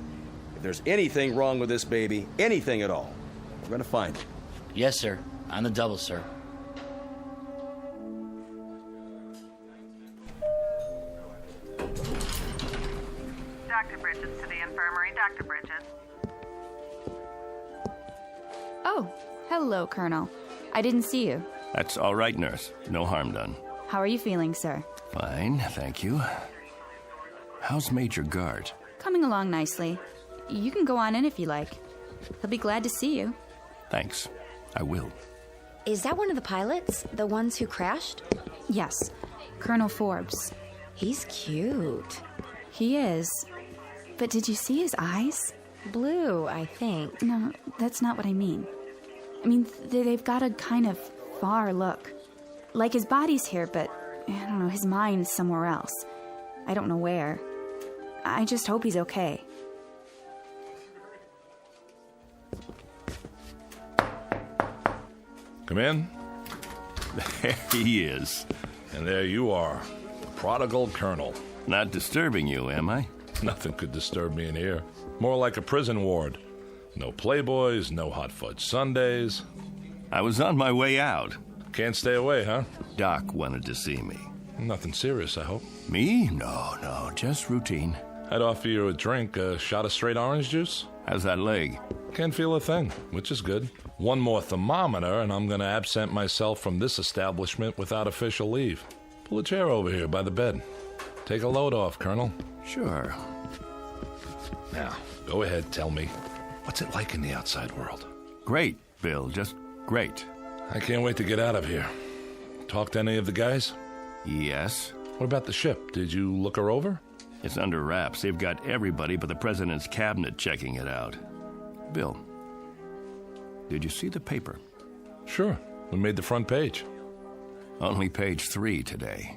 If there's anything wrong with this baby, anything at all, we're going to find it. Yes, sir. On the double, sir. Dr. Bridges to the infirmary. Dr. Bridges. Oh, hello, Colonel. I didn't see you. That's all right, nurse. No harm done. How are you feeling, sir? Fine, thank you. How's Major Gart? Coming along nicely. You can go on in if you like. He'll be glad to see you. Thanks. I will. Is that one of the pilots? The ones who crashed? Yes. Colonel Forbes. He's cute. He is. But did you see his eyes? Blue, I think. No, that's not what I mean. I mean, they've got a kind of far look. Like his body's here, but, I don't know, his mind's somewhere else. I don't know where. I just hope he's okay. Come in. There he is. And there you are, prodigal colonel. Not disturbing you, am I? Nothing could disturb me in here. More like a prison ward. No Playboys, no hot fudge sundaes. I was on my way out. Can't stay away, huh? Doc wanted to see me. Nothing serious, I hope. Me? No, just routine. I'd offer you a drink, a shot of straight orange juice. How's that leg? Can't feel a thing, which is good. One more thermometer, and I'm going to absent myself from this establishment without official leave. Pull a chair over here by the bed. Take a load off, Colonel. Sure. Now, go ahead, tell me. What's it like in the outside world? Great, Bill, just great. I can't wait to get out of here. Talk to any of the guys? Yes. What about the ship? Did you look her over? It's under wraps. They've got everybody but the president's cabinet checking it out. Bill, did you see the paper? Sure. We made the front page. Only page 3 today.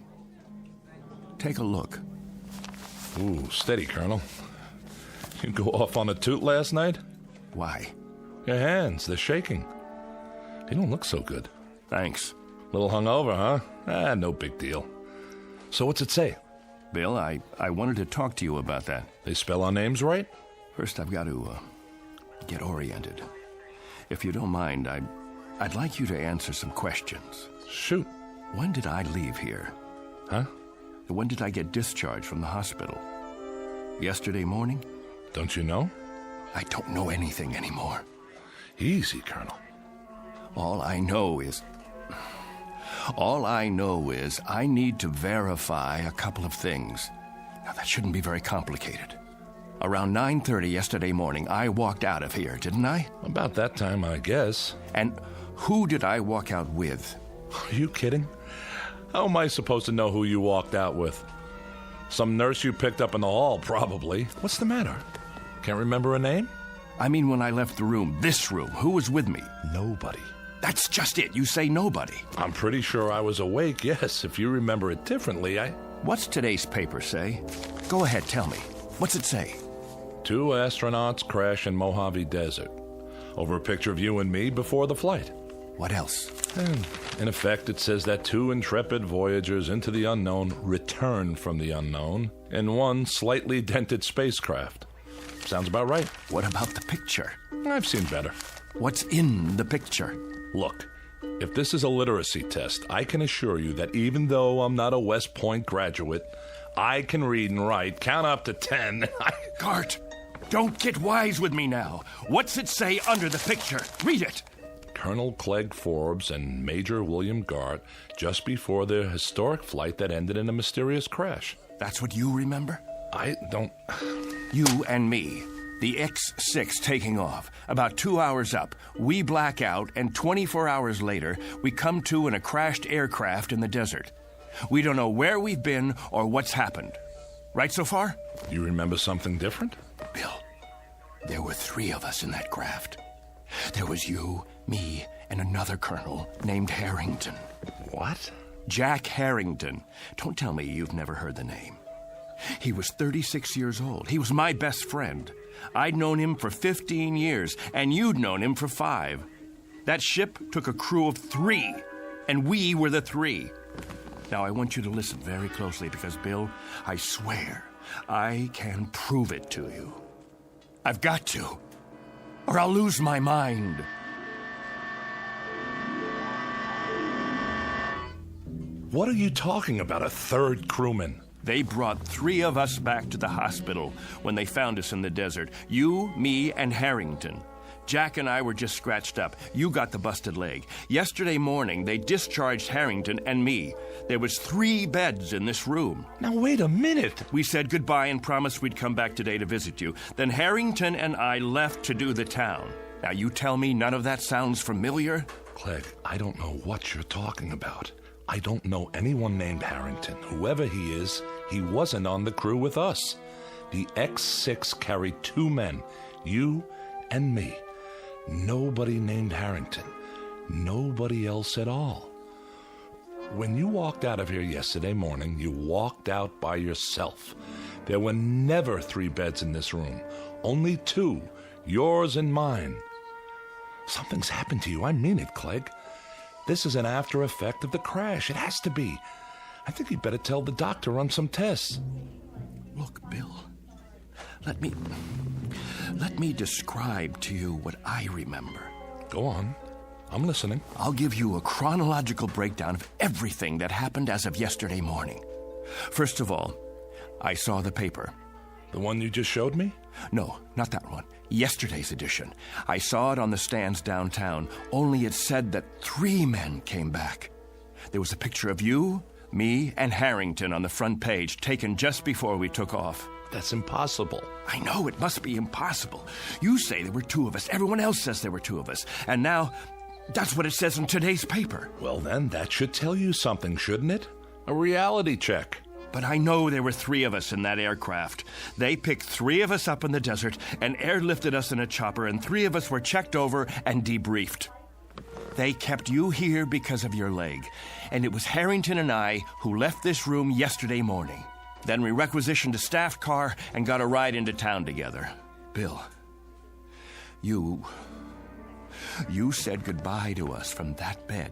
Take a look. Ooh, steady, Colonel. You go off on a toot last night? Why? Your hands, they're shaking. You don't look so good. Thanks. Little hungover, huh? No big deal. So what's it say? Bill, I wanted to talk to you about that. They spell our names right? First, I've got to get oriented. If you don't mind, I'd like you to answer some questions. Shoot. When did I leave here? Huh? When did I get discharged from the hospital? Yesterday morning? Don't you know? I don't know anything anymore. Easy, Colonel. All I know is I need to verify a couple of things. Now, that shouldn't be very complicated. Around 9:30 yesterday morning, I walked out of here, didn't I? About that time, I guess. And who did I walk out with? Are you kidding? How am I supposed to know who you walked out with? Some nurse you picked up in the hall, probably. What's the matter? Can't remember a name? I mean, when I left the room, this room, who was with me? Nobody. That's just it. You say nobody. I'm pretty sure I was awake, yes. If you remember it differently, What's today's paper say? Go ahead, tell me. What's it say? 2 astronauts crash in Mojave Desert. Over a picture of you and me before the flight. What else? And in effect, it says that 2 intrepid voyagers into the unknown returned from the unknown in one slightly dented spacecraft. Sounds about right. What about the picture? I've seen better. What's in the picture? Look, if this is a literacy test, I can assure you that even though I'm not a West Point graduate, I can read and write, count up to 10. Gart, don't get wise with me now. What's it say under the picture? Read it. Colonel Clegg Forbes and Major William Gart just before their historic flight that ended in a mysterious crash. That's what you remember? I don't... You and me. The X-6 taking off. About 2 hours up, we black out, and 24 hours later, we come to in a crashed aircraft in the desert. We don't know where we've been or what's happened. Right so far? You remember something different? Bill, there were 3 of us in that craft. There was you, me, and another colonel named Harrington. What? Jack Harrington. Don't tell me you've never heard the name. He was 36 years old. He was my best friend. I'd known him for 15 years, and you'd known him for 5. That ship took a crew of 3, and we were the 3. Now, I want you to listen very closely because, Bill, I swear I can prove it to you. I've got to, or I'll lose my mind. What are you talking about, a third crewman? They brought 3 of us back to the hospital when they found us in the desert. You, me, and Harrington. Jack and I were just scratched up. You got the busted leg. Yesterday morning, they discharged Harrington and me. There was 3 beds in this room. Now, wait a minute. We said goodbye and promised we'd come back today to visit you. Then Harrington and I left to do the town. Now, you tell me none of that sounds familiar? Clegg, I don't know what you're talking about. I don't know anyone named Harrington. Whoever he is, he wasn't on the crew with us. The X6 carried 2 men, you and me. Nobody named Harrington. Nobody else at all. When you walked out of here yesterday morning, you walked out by yourself. There were never 3 beds in this room. Only 2, yours and mine. Something's happened to you. I mean it, Clegg. This is an after effect of the crash. It has to be. I think you'd better tell the doctor run some tests. Look, Bill, let me describe to you what I remember. Go on. I'm listening. I'll give you a chronological breakdown of everything that happened as of yesterday morning. First of all, I saw the paper. The one you just showed me? No, not that one. Yesterday's edition. I saw it on the stands downtown, only it said that 3 men came back. There was a picture of you, me, and Harrington on the front page, taken just before we took off. That's impossible. I know, it must be impossible. You say there were 2 of us. Everyone else says there were 2 of us. And now, that's what it says in today's paper. Well, then, that should tell you something, shouldn't it? A reality check. But I know there were 3 of us in that aircraft. They picked 3 of us up in the desert and airlifted us in a chopper, and 3 of us were checked over and debriefed. They kept you here because of your leg, and it was Harrington and I who left this room yesterday morning. Then we requisitioned a staff car and got a ride into town together. Bill, you said goodbye to us from that bed,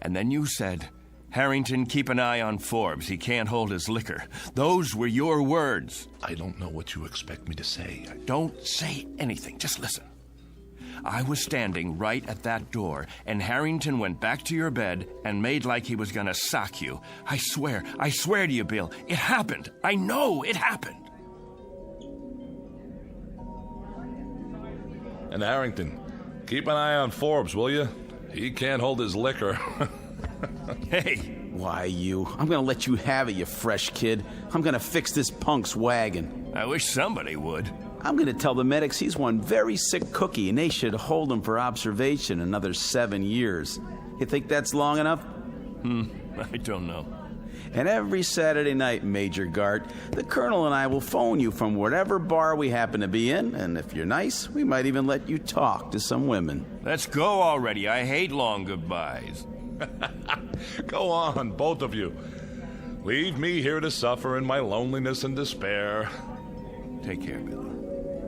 and then you said, Harrington, keep an eye on Forbes. He can't hold his liquor. Those were your words. I don't know what you expect me to say. Don't say anything. Just listen. I was standing right at that door, and Harrington went back to your bed and made like he was going to sock you. I swear to you, Bill, it happened. I know it happened. And Harrington, keep an eye on Forbes, will you? He can't hold his liquor. Hey. Why, you? I'm gonna let you have it, you fresh kid. I'm gonna fix this punk's wagon. I wish somebody would. I'm gonna tell the medics he's one very sick cookie and they should hold him for observation another 7 years. You think that's long enough? I don't know. And every Saturday night, Major Gart, the Colonel and I will phone you from whatever bar we happen to be in, and if you're nice, we might even let you talk to some women. Let's go already. I hate long goodbyes. Go on, both of you. Leave me here to suffer in my loneliness and despair. Take care, Billy.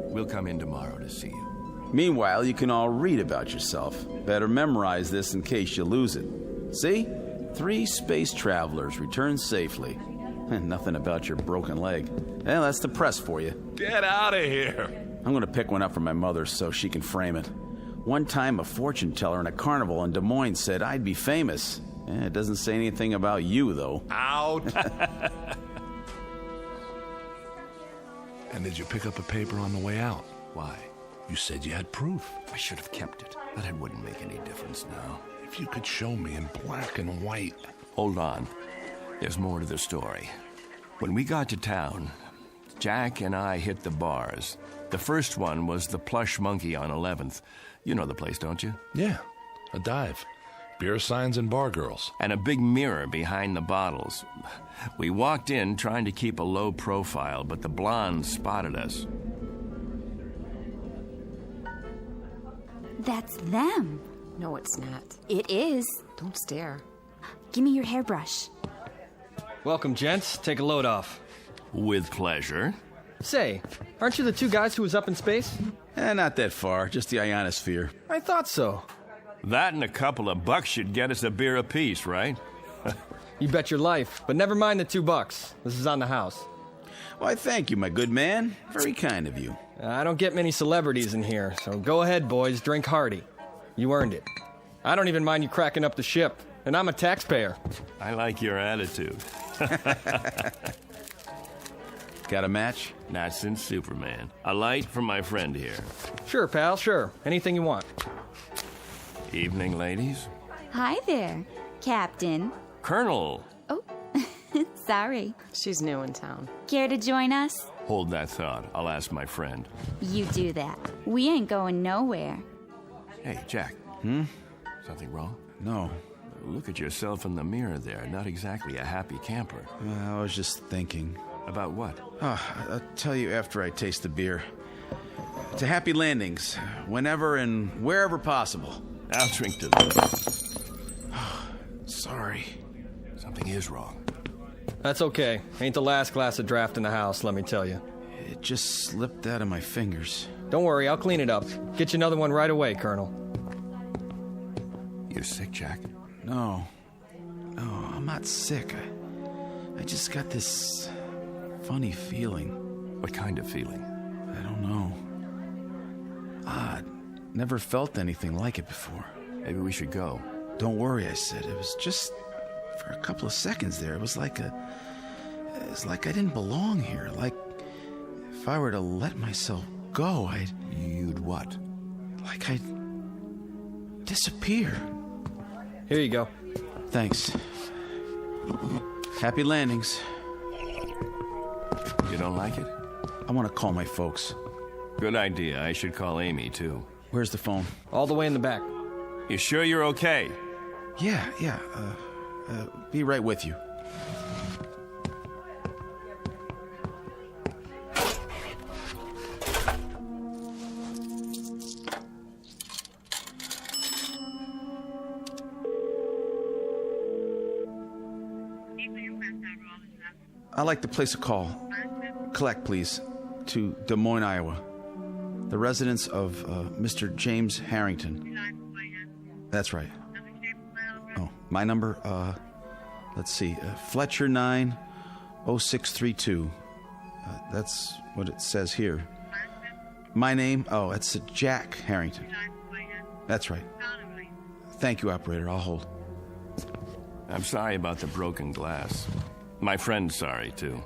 We'll come in tomorrow to see you. Meanwhile, you can all read about yourself. Better memorize this in case you lose it. See? 3 space travelers returned safely. And nothing about your broken leg. Well, that's the press for you. Get out of here. I'm going to pick one up for my mother so she can frame it. One time, a fortune teller in a carnival in Des Moines said I'd be famous. It doesn't say anything about you, though. Out! And did you pick up a paper on the way out? Why? You said you had proof. I should have kept it, but it wouldn't make any difference now. If you could show me in black and white. Hold on. There's more to the story. When we got to town, Jack and I hit the bars. The first one was the Plush Monkey on 11th. You know the place, don't you? Yeah, a dive. Beer signs and bar girls. And a big mirror behind the bottles. We walked in trying to keep a low profile, but the blondes spotted us. That's them. No, it's not. It is. Don't stare. Give me your hairbrush. Welcome, gents. Take a load off. With pleasure. Say, aren't you the 2 guys who was up in space? Not that far, just the ionosphere. I thought so. That and a couple of bucks should get us a beer apiece, right? You bet your life. But never mind the $2. This is on the house. Why, thank you, my good man. Very kind of you. I don't get many celebrities in here, so go ahead, boys. Drink hearty. You earned it. I don't even mind you cracking up the ship, and I'm a taxpayer. I like your attitude. Got a match? Not since Superman. A light from my friend here. Sure, pal, sure. Anything you want. Evening, ladies. Hi there, Captain. Colonel. Oh, sorry. She's new in town. Care to join us? Hold that thought. I'll ask my friend. You do that. We ain't going nowhere. Hey, Jack. Something wrong? No. Look at yourself in the mirror there. Not exactly a happy camper. I was just thinking. About what? I'll tell you after I taste the beer. To happy landings, whenever and wherever possible. I'll drink to this. Sorry. Something is wrong. That's okay. Ain't the last glass of draft in the house, let me tell you. It just slipped out of my fingers. Don't worry, I'll clean it up. Get you another one right away, Colonel. You're sick, Jack? No, I'm not sick. I just got this funny feeling. What kind of feeling? I don't know. Odd. Never felt anything like it before. Maybe we should go. Don't worry, I said. It was just for a couple of seconds there. It was like I didn't belong here. Like if I were to let myself go, You'd what? Like I'd disappear. Here you go. Thanks. Happy landings. You don't like it? I want to call my folks. Good idea. I should call Amy, too. Where's the phone? All the way in the back. You sure you're okay? Yeah. Be right with you. I'd like to place a call. Collect, please, to Des Moines, Iowa. The residence of Mr. James Harrington. That's right. Oh, my number, let's see, Fletcher 90632. That's what it says here. My name, it's Jack Harrington. That's right. Thank you, operator. I'll hold. I'm sorry about the broken glass. My friend's sorry, too.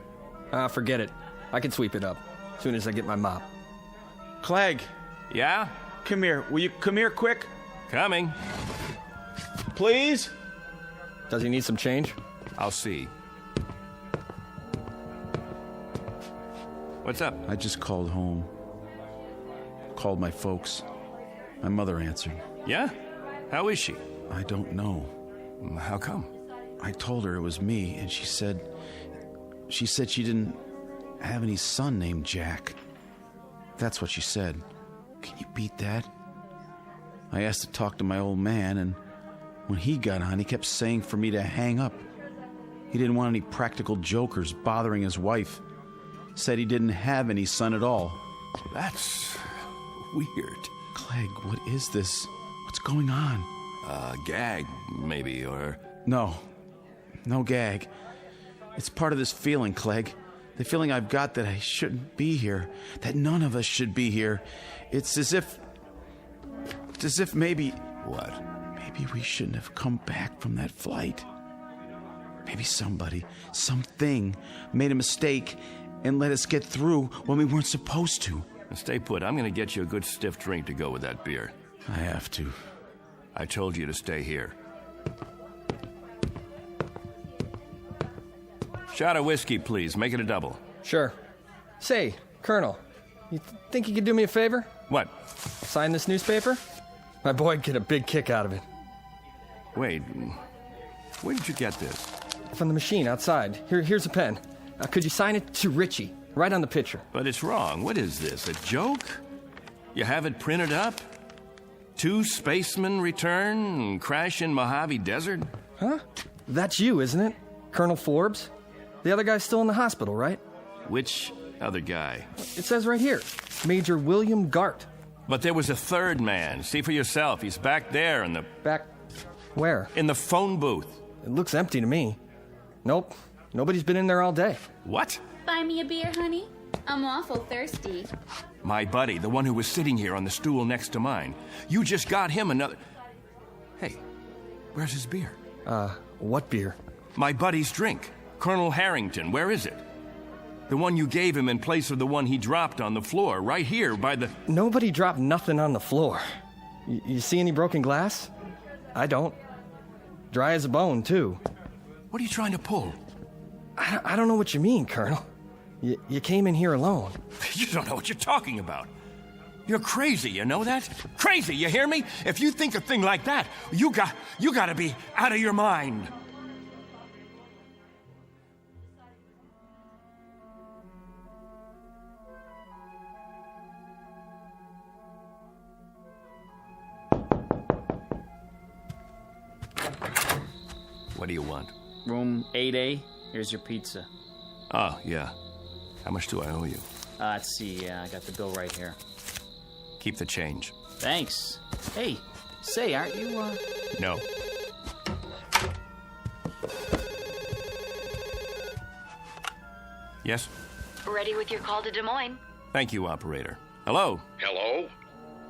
Forget it. I can sweep it up as soon as I get my mop. Clegg. Yeah? Come here. Will you come here quick? Coming. Please? Does he need some change? I'll see. What's up? I just called home. Called my folks. My mother answered. Yeah? How is she? I don't know. How come? I told her it was me, and she said she didn't have any son named Jack. That's what she said. Can you beat that? I asked to talk to my old man, and when he got on, he kept saying for me to hang up. He didn't want any practical jokers bothering his wife. Said he didn't have any son at all. That's weird. Clegg, what is this? What's going on? Gag, maybe, or... No gag. It's part of this feeling, Clegg. The feeling I've got that I shouldn't be here. That none of us should be here. It's as if maybe... What? Maybe we shouldn't have come back from that flight. Maybe somebody, something, made a mistake and let us get through when we weren't supposed to. Stay put. I'm going to get you a good stiff drink to go with that beer. I have to. I told you to stay here. Shot of whiskey, please. Make it a double. Sure. Say, Colonel, you think you could do me a favor? What? Sign this newspaper? My boy'd get a big kick out of it. Wait, where did you get this? From the machine outside. Here's a pen. Could you sign it to Richie? Right on the picture. But it's wrong. What is this, a joke? You have it printed up? 2 spacemen return and crash in Mojave Desert? Huh? That's you, isn't it? Colonel Forbes? The other guy's still in the hospital, right? Which other guy? It says right here, Major William Gart. But there was a third man. See for yourself. He's back there in the... Back where? In the phone booth. It looks empty to me. Nope. Nobody's been in there all day. What? Buy me a beer, honey? I'm awful thirsty. My buddy, the one who was sitting here on the stool next to mine. You just got him another... Hey, where's his beer? What beer? My buddy's drink. Colonel Harrington, where is it? The one you gave him in place of the one he dropped on the floor, right here by the... Nobody dropped nothing on the floor. You see any broken glass? I don't. Dry as a bone, too. What are you trying to pull? I don't know what you mean, Colonel. You came in here alone. You don't know what you're talking about. You're crazy, you know that? Crazy, you hear me? If you think a thing like that, you gotta be out of your mind. What do you want? Room 8A. Here's your pizza. Oh, yeah. How much do I owe you? Let's see. I got the bill right here. Keep the change. Thanks. Hey, say, aren't you, No. Yes? Ready with your call to Des Moines. Thank you, operator. Hello? Hello?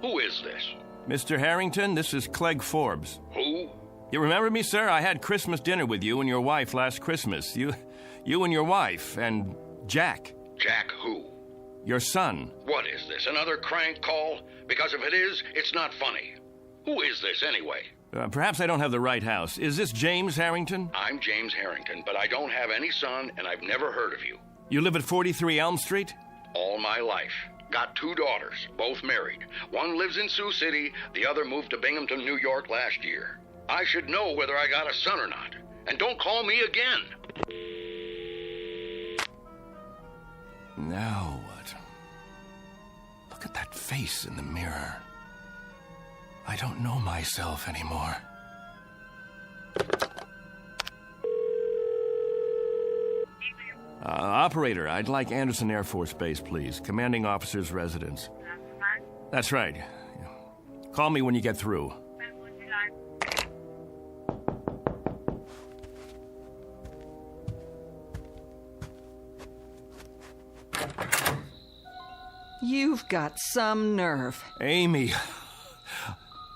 Who is this? Mr. Harrington, this is Clegg Forbes. Who? You remember me, sir? I had Christmas dinner with you and your wife last Christmas. You and your wife, and Jack. Jack who? Your son. What is this, another crank call? Because if it is, it's not funny. Who is this, anyway? Perhaps I don't have the right house. Is this James Harrington? I'm James Harrington, but I don't have any son, and I've never heard of you. You live at 43 Elm Street? All my life. Got 2 daughters, both married. One lives in Sioux City, the other moved to Binghamton, New York last year. I should know whether I got a son or not. And don't call me again. Now what? Look at that face in the mirror. I don't know myself anymore. Operator, I'd like Anderson Air Force Base, please. Commanding officer's residence. That's right. Call me when you get through. You've got some nerve. Amy,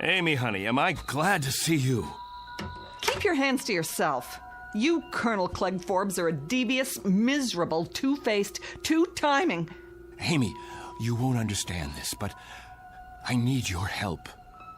honey, am I glad to see you? Keep your hands to yourself. You, Colonel Clegg Forbes, are a devious, miserable, two-faced, two-timing... Amy, you won't understand this, but I need your help.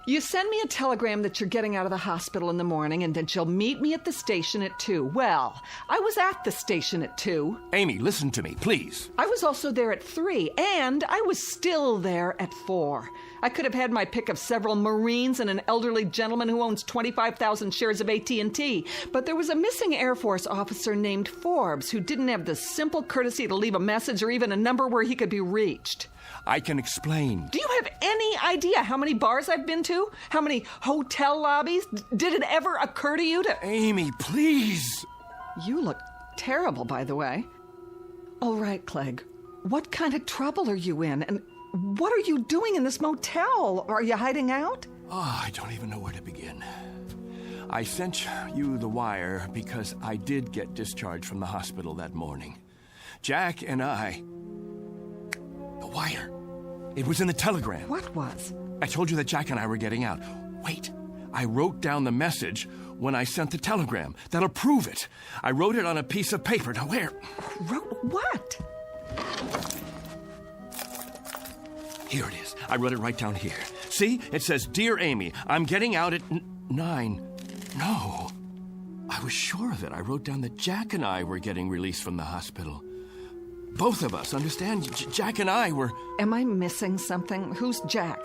You send me a telegram that you're getting out of the hospital in the morning and that you'll meet me at the station at 2. Well, I was at the station at 2. Amy, listen to me, please. I was also there at 3, and I was still there at 4. I could have had my pick of several Marines and an elderly gentleman who owns 25,000 shares of AT&T, but there was a missing Air Force officer named Forbes who didn't have the simple courtesy to leave a message or even a number where he could be reached. I can explain. Do you have any idea how many bars I've been to? How many hotel lobbies? Did it ever occur to you to... Amy, please! You look terrible, by the way. All right, Clegg. What kind of trouble are you in? And what are you doing in this motel? Are you hiding out? Oh, I don't even know where to begin. I sent you the wire because I did get discharged from the hospital that morning. Jack and I... The wire. It was in the telegram. What was? I told you that Jack and I were getting out. Wait. I wrote down the message when I sent the telegram. That'll prove it. I wrote it on a piece of paper. Now, where? Wrote what? Here it is. I wrote it right down here. See? It says, Dear Amy, I'm getting out at 9. No. I was sure of it. I wrote down that Jack and I were getting released from the hospital. Both of us, understand? Jack and I were... Am I missing something? Who's Jack?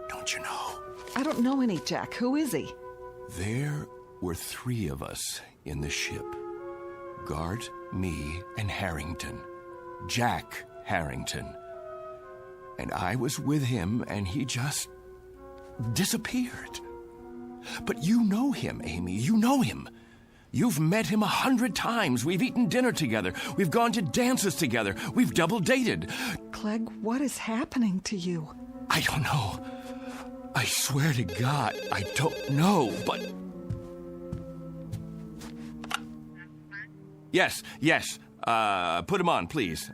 Don't you know? I don't know any Jack. Who is he? There were 3 of us in the ship. Gart, me, and Harrington. Jack Harrington. And I was with him, and he just disappeared. But you know him, Amy. You know him. You've met him 100 times. We've eaten dinner together. We've gone to dances together. We've double-dated. Clegg, what is happening to you? I don't know. I swear to God, I don't know, but... Yes. Put him on, please.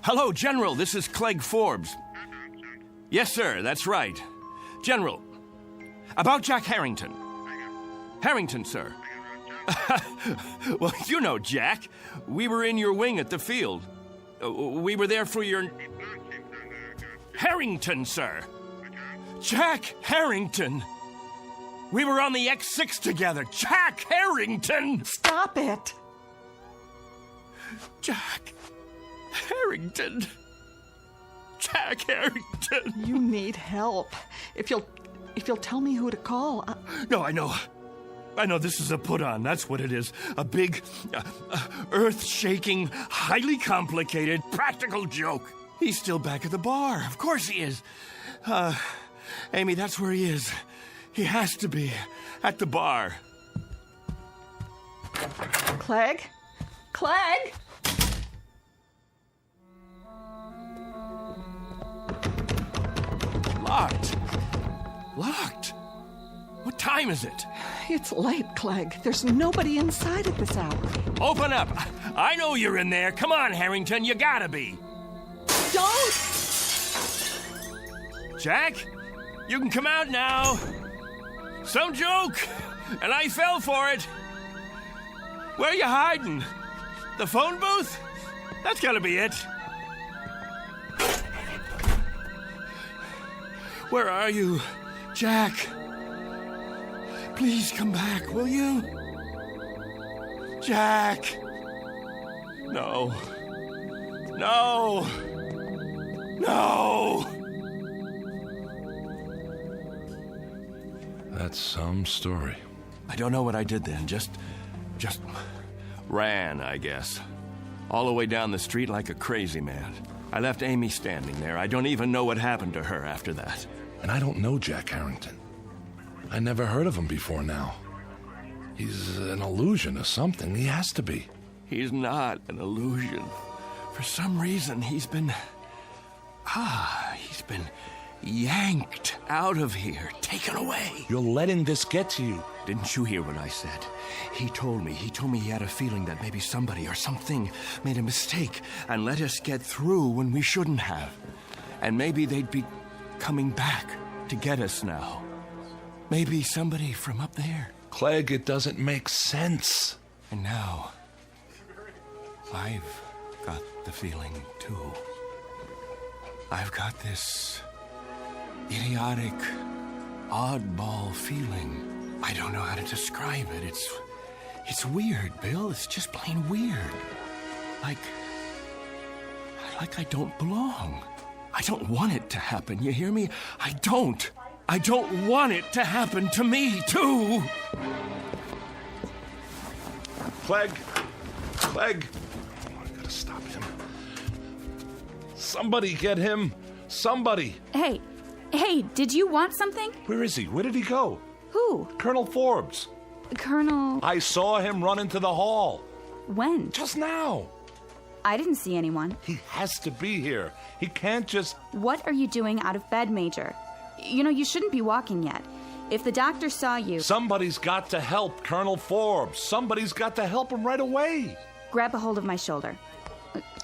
Hello, General. This is Clegg Forbes. Yes, sir. That's right. General, about Jack Harrington. Harrington, sir. Well, you know Jack. We were in your wing at the field. We were there for your... Harrington, sir. Jack Harrington. We were on the X6 together. Jack Harrington! Stop it! Jack Harrington. Jack Harrington. You need help. If you'll tell me who to call. No, I know. I know this is a put-on. That's what it is. A big, earth-shaking, highly complicated, practical joke. He's still back at the bar. Of course he is. Amy, that's where he is. He has to be at the bar. Clegg? Clegg? Locked. What time is it? It's late, Clegg. There's nobody inside at this hour. Open up. I know you're in there. Come on, Harrington. You gotta be. Don't! Jack, you can come out now. Some joke, and I fell for it. Where are you hiding? The phone booth? That's gotta be it. Where are you, Jack? Please come back, will you? Jack! No. No! No! That's some story. I don't know what I did then. Just ran, I guess. All the way down the street like a crazy man. I left Amy standing there. I don't even know what happened to her after that. And I don't know Jack Harrington. I never heard of him before now. He's an illusion or something. He has to be. He's not an illusion. For some reason, he's been yanked out of here, taken away. You're letting this get to you. Didn't you hear what I said? He told me he had a feeling that maybe somebody or something made a mistake and let us get through when we shouldn't have. And maybe they'd be coming back to get us now. Maybe somebody from up there. Clegg, it doesn't make sense. And now, I've got the feeling, too. I've got this idiotic, oddball feeling. I don't know how to describe it. It's weird, Bill. It's just plain weird. Like I don't belong. I don't want it to happen, you hear me? I don't want it to happen to me, too. Clegg! Oh, I gotta stop him. Somebody get him! Somebody! Hey, did you want something? Where is he? Where did he go? Who? Colonel Forbes. Colonel... I saw him run into the hall. When? Just now. I didn't see anyone. He has to be here. He can't just... What are you doing out of bed, Major? You know, you shouldn't be walking yet. If the doctor saw you... Somebody's got to help Colonel Forbes. Somebody's got to help him right away. Grab a hold of my shoulder.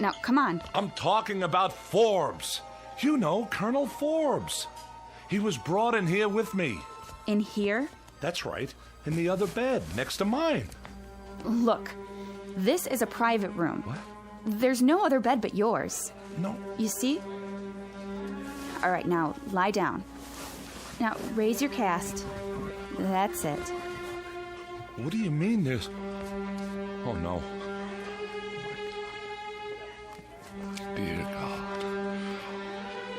Now, come on. I'm talking about Forbes. You know, Colonel Forbes. He was brought in here with me. In here? That's right. In the other bed, next to mine. Look, this is a private room. What? There's no other bed but yours. No. You see? All right, now, lie down. Now, raise your cast. That's it. What do you mean there's... Oh, no. Dear God.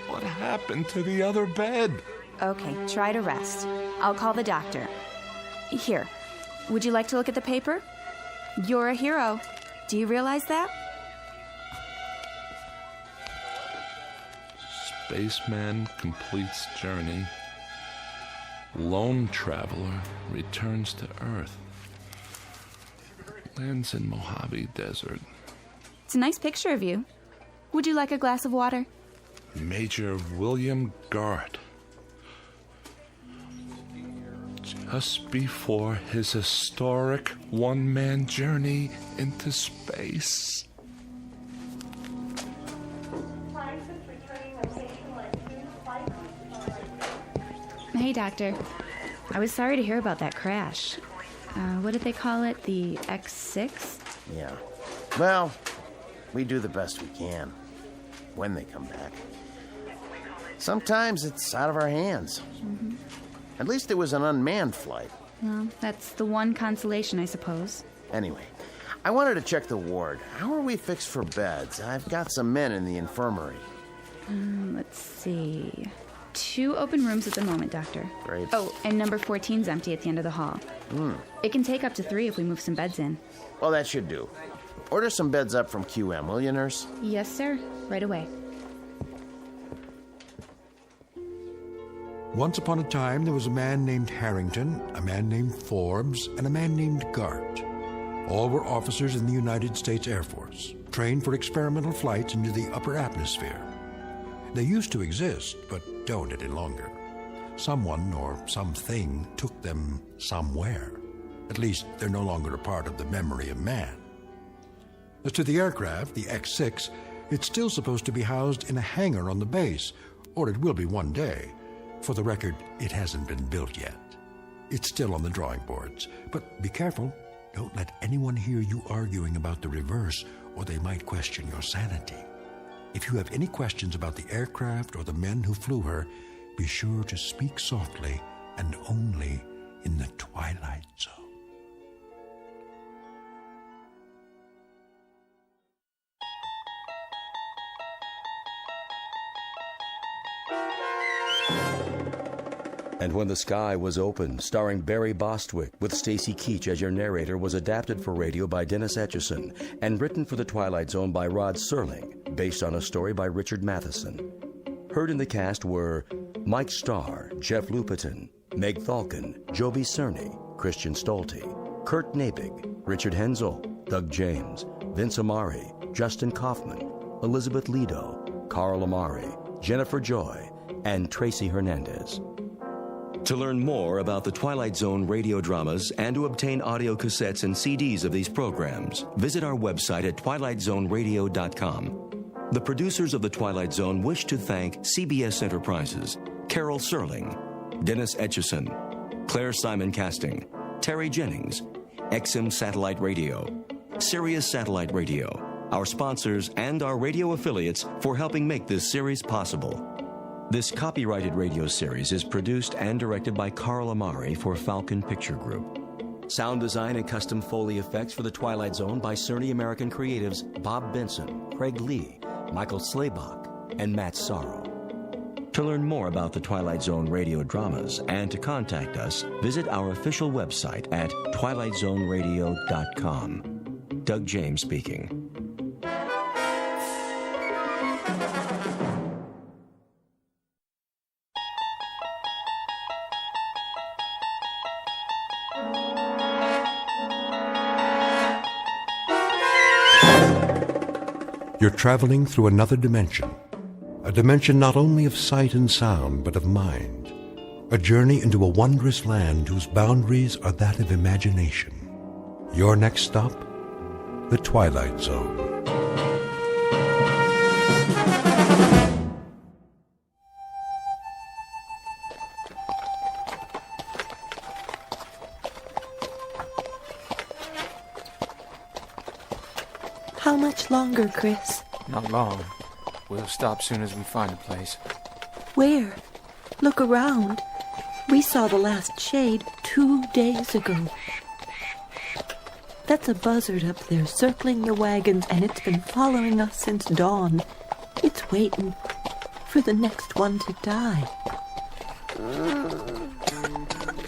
What happened to the other bed? Okay, try to rest. I'll call the doctor. Here, would you like to look at the paper? You're a hero. Do you realize that? Spaceman completes journey. Lone traveler returns to Earth. Lands in Mojave Desert. It's a nice picture of you. Would you like a glass of water? Major William Garrett. just before his historic one-man journey into space. Hey, Doctor. I was sorry to hear about that crash. What did they call it? The X6? Yeah. Well, we do the best we can when they come back. Sometimes it's out of our hands. Mm-hmm. At least it was an unmanned flight. Well, that's the one consolation, I suppose. Anyway, I wanted to check the ward. How are we fixed for beds? I've got some men in the infirmary. Let's see. 2 open rooms at the moment, Doctor. Great. Oh, and number 14's empty at the end of the hall. It can take up to 3 if we move some beds in. Well, that should do. Order some beds up from QM, will you, nurse? Yes, sir. Right away. Once upon a time, there was a man named Harrington, a man named Forbes, and a man named Gart. All were officers in the United States Air Force, trained for experimental flights into the upper atmosphere. They used to exist, but don't any longer. Someone or something took them somewhere. At least they're no longer a part of the memory of man. As to the aircraft, the X6, it's still supposed to be housed in a hangar on the base, or it will be one day. For the record, it hasn't been built yet. It's still on the drawing boards. But be careful. Don't let anyone hear you arguing about the reverse, or they might question your sanity. If you have any questions about the aircraft or the men who flew her, be sure to speak softly and only in the Twilight Zone. And When the Sky Was Open, starring Barry Bostwick, with Stacy Keach as your narrator, was adapted for radio by Dennis Etchison and written for The Twilight Zone by Rod Serling, based on a story by Richard Matheson. Heard in the cast were Mike Starr, Jeff Lupetin, Meg Thalken, Joby Cerny, Christian Stolte, Kurt Nabig, Richard Hensel, Doug James, Vince Amari, Justin Kaufman, Elizabeth Lido, Carl Amari, Jennifer Joy, and Tracy Hernandez. To learn more about the Twilight Zone radio dramas and to obtain audio cassettes and CDs of these programs, visit our website at twilightzoneradio.com. The producers of The Twilight Zone wish to thank CBS Enterprises, Carol Serling, Dennis Etchison, Claire Simon Casting, Terry Jennings, XM Satellite Radio, Sirius Satellite Radio, our sponsors, and our radio affiliates for helping make this series possible. This copyrighted radio series is produced and directed by Carl Amari for Falcon Picture Group. Sound design and custom Foley effects for The Twilight Zone by Cerny American creatives Bob Benson, Craig Lee, Michael Slaybach, and Matt Sorrow. To learn more about the Twilight Zone radio dramas and to contact us, visit our official website at twilightzoneradio.com. Doug James speaking. You're traveling through another dimension. A dimension not only of sight and sound, but of mind. A journey into a wondrous land whose boundaries are that of imagination. Your next stop? The Twilight Zone. How much longer, Chris? Not long. We'll stop soon as we find a place. Where? Look around. We saw the last shade 2 days ago. That's a buzzard up there circling the wagons, and it's been following us since dawn. It's waiting for the next one to die.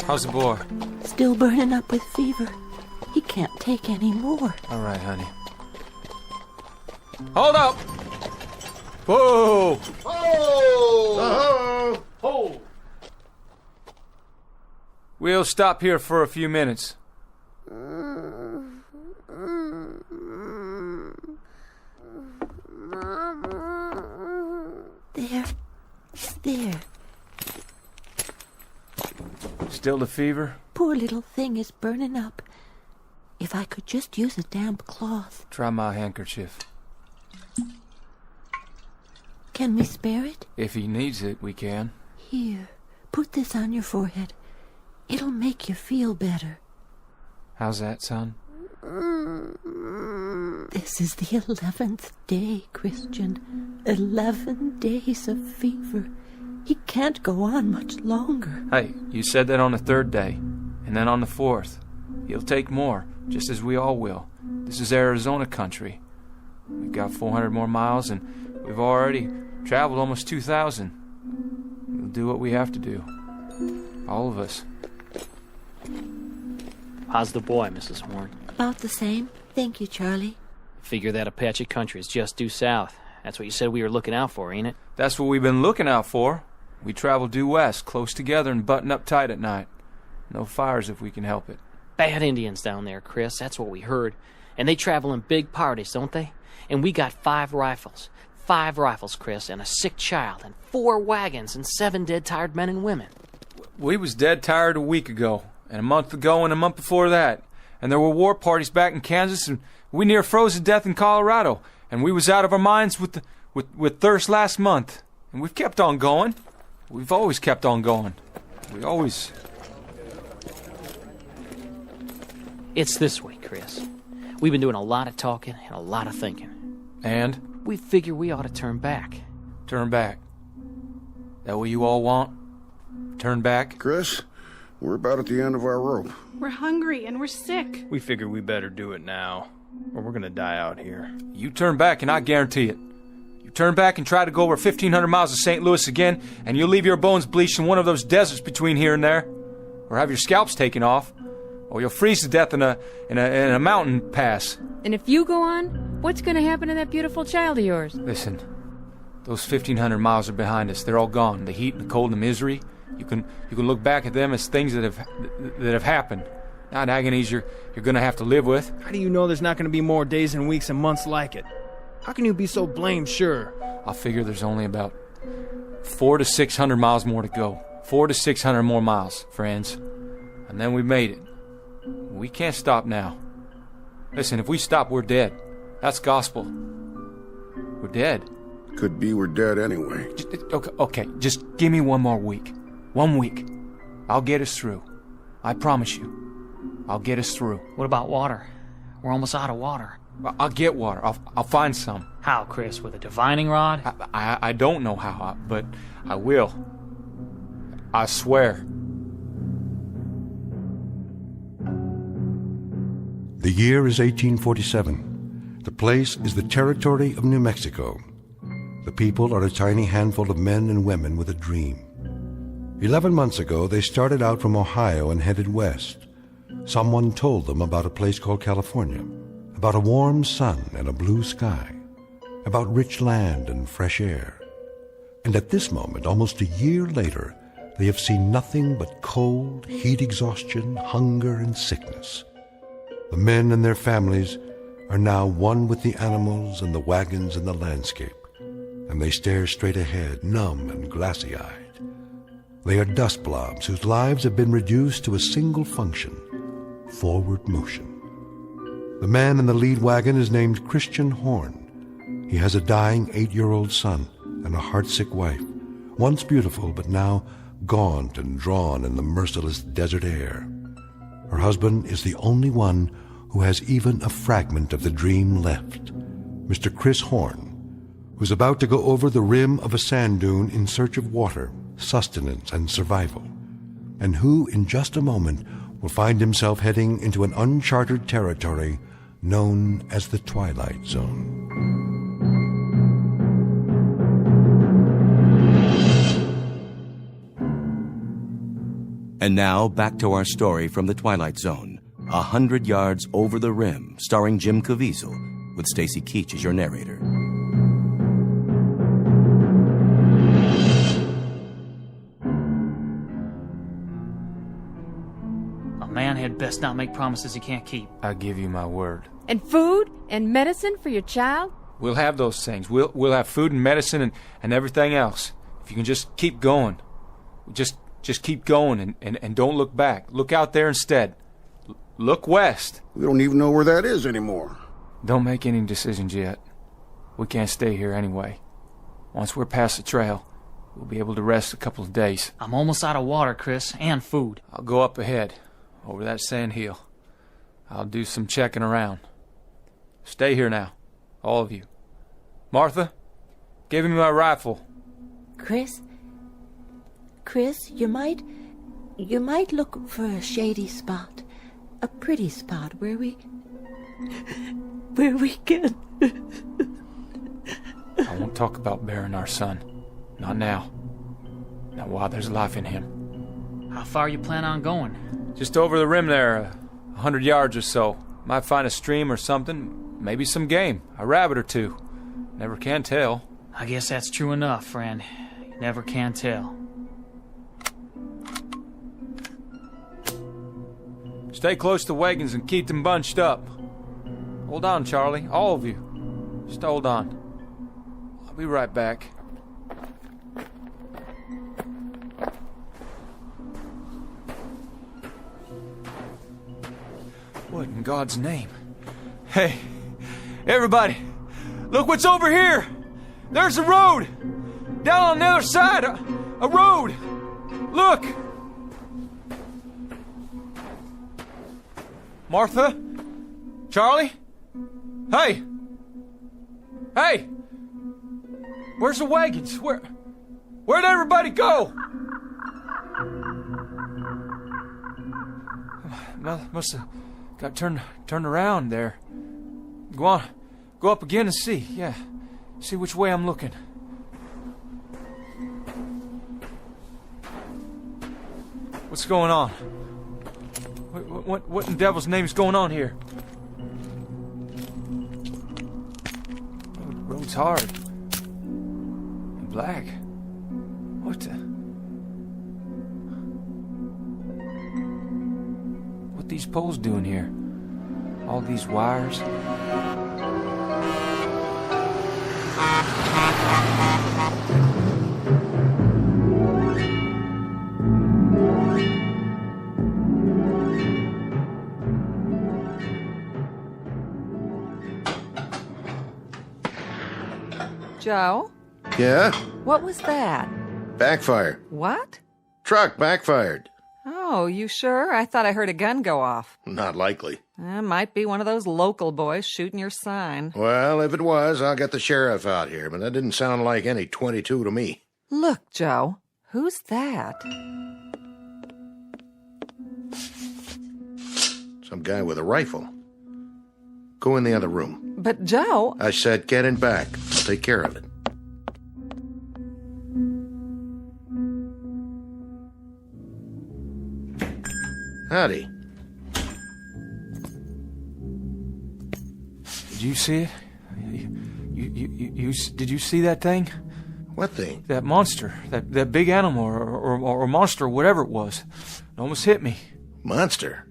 How's the boy? Still burning up with fever. He can't take any more. All right, honey. Hold up! Whoa! Oh! Hold! We'll stop here for a few minutes. There. Still the fever? poor little thing is burning up. If I could just use a damp cloth. Try my handkerchief. Can we spare it? If he needs it, we can. Here, put this on your forehead. It'll make you feel better. How's that, son? This is the 11th day, Christian. 11 days of fever. He can't go on much longer. Hey, you said that on the 3rd day, and then on the 4th. He'll take more, just as we all will. This is Arizona country. We've got 400 more miles, and we've already traveled almost 2,000. We'll do what we have to do. All of us. How's the boy, Mrs. Horn? About the same. Thank you, Charlie. Figure that Apache country is just due south. That's what you said we were looking out for, ain't it? That's what we've been looking out for. We travel due west, close together and button up tight at night. No fires if we can help it. Bad Indians down there, Chris. That's what we heard. And they travel in big parties, don't they? And we got 5 rifles. 5 rifles, Chris, and a sick child, and 4 wagons, and 7 dead, tired men and women. We was dead tired a week ago, and a month ago, and a month before that. And there were war parties back in Kansas, and we near froze to death in Colorado. And we was out of our minds with thirst last month. And we've kept on going. We've always kept on going. We always... It's this way, Chris. We've been doing a lot of talking and a lot of thinking. And? We figure we ought to turn back. Turn back? That what you all want? Turn back? Chris, we're about at the end of our rope. We're hungry and we're sick. We figure we better do it now, or we're gonna die out here. You turn back and I guarantee it. You turn back and try to go over 1,500 miles of St. Louis again, and you'll leave your bones bleached in one of those deserts between here and there. Or have your scalps taken off. Or you'll freeze to death in a mountain pass. And if you go on, what's going to happen to that beautiful child of yours? Listen, those 1,500 miles are behind us. They're all gone. The heat and the cold and the misery. You can look back at them as things that have happened, not agonies you're going to have to live with. How do you know there's not going to be more days and weeks and months like it? How can you be so blamed sure? I figure there's only about 400 to 600 miles more to go. 400 to 600 more miles, friends. And then we made it. We can't stop now. Listen, if we stop, we're dead. That's gospel. We're dead. Could be we're dead anyway. Okay, just give me one more week. 1 week. I'll get us through. I promise you. I'll get us through. What about water? We're almost out of water. I'll get water. I'll find some. How, Chris? With a divining rod? I don't know how, but I will. I swear. The year is 1847. The place is the territory of New Mexico. The people are a tiny handful of men and women with a dream. 11 months ago, they started out from Ohio and headed west. Someone told them about a place called California, about a warm sun and a blue sky, about rich land and fresh air. And at this moment, almost a year later, they have seen nothing but cold, heat exhaustion, hunger, and sickness. The men and their families are now one with the animals and the wagons and the landscape, and they stare straight ahead, numb and glassy-eyed. They are dust blobs whose lives have been reduced to a single function, forward motion. The man in the lead wagon is named Christian Horn. He has a dying 8-year-old son and a heartsick wife, once beautiful but now gaunt and drawn in the merciless desert air. Her husband is the only one who has even a fragment of the dream left, Mr. Chris Horn, who's about to go over the rim of a sand dune in search of water, sustenance, and survival, and who, in just a moment, will find himself heading into an uncharted territory known as the Twilight Zone. And now, back to our story from the Twilight Zone, 100 Yards Over the Rim, starring Jim Caviezel, with Stacy Keach as your narrator. A man had best not make promises he can't keep. I give you my word. And food and medicine for your child? We'll have those things. We'll have food and medicine and everything else. If you can just keep going. Just keep going and don't look back. Look out there instead. Look west. We don't even know where that is anymore. Don't make any decisions yet. We can't stay here anyway. Once we're past the trail, we'll be able to rest a couple of days. I'm almost out of water, Chris, and food. I'll go up ahead, over that sand hill. I'll do some checking around. Stay here now, all of you. Martha, give me my rifle. Chris, you might look for a shady spot, a pretty spot where we can. I won't talk about burying our son. Not now. Not while there's life in him. How far you plan on going? Just over the rim there, 100 yards or so. Might find a stream or something, maybe some game, a rabbit or two. Never can tell. I guess that's true enough, friend. You never can tell. Stay close to wagons and keep them bunched up. Hold on, Charlie, all of you. Just hold on. I'll be right back. What in God's name? Hey, everybody, look what's over here! There's a road! Down on the other side, a road! Look! Martha? Charlie? Hey! Hey! Where's the wagons? Where'd everybody go? Must have got turned around there. Go on. Go up again and see. Yeah. See which way I'm looking. What's going on? What in devil's name is going on here? Road's hard. And black. What the? What these poles doing here? All these wires? Joe? Yeah? What was that? Backfire. What? Truck backfired. Oh, you sure? I thought I heard a gun go off. Not likely. Might be one of those local boys shooting your sign. Well, if it was, I'll get the sheriff out here, but that didn't sound like any 22 to me. Look, Joe. Who's that? Some guy with a rifle. Go in the other room. But, Joe... I said get in back. I'll take care of it. Howdy. Did you see it? Did you see that thing? What thing? That monster. That big animal or monster, whatever it was. It almost hit me. Monster?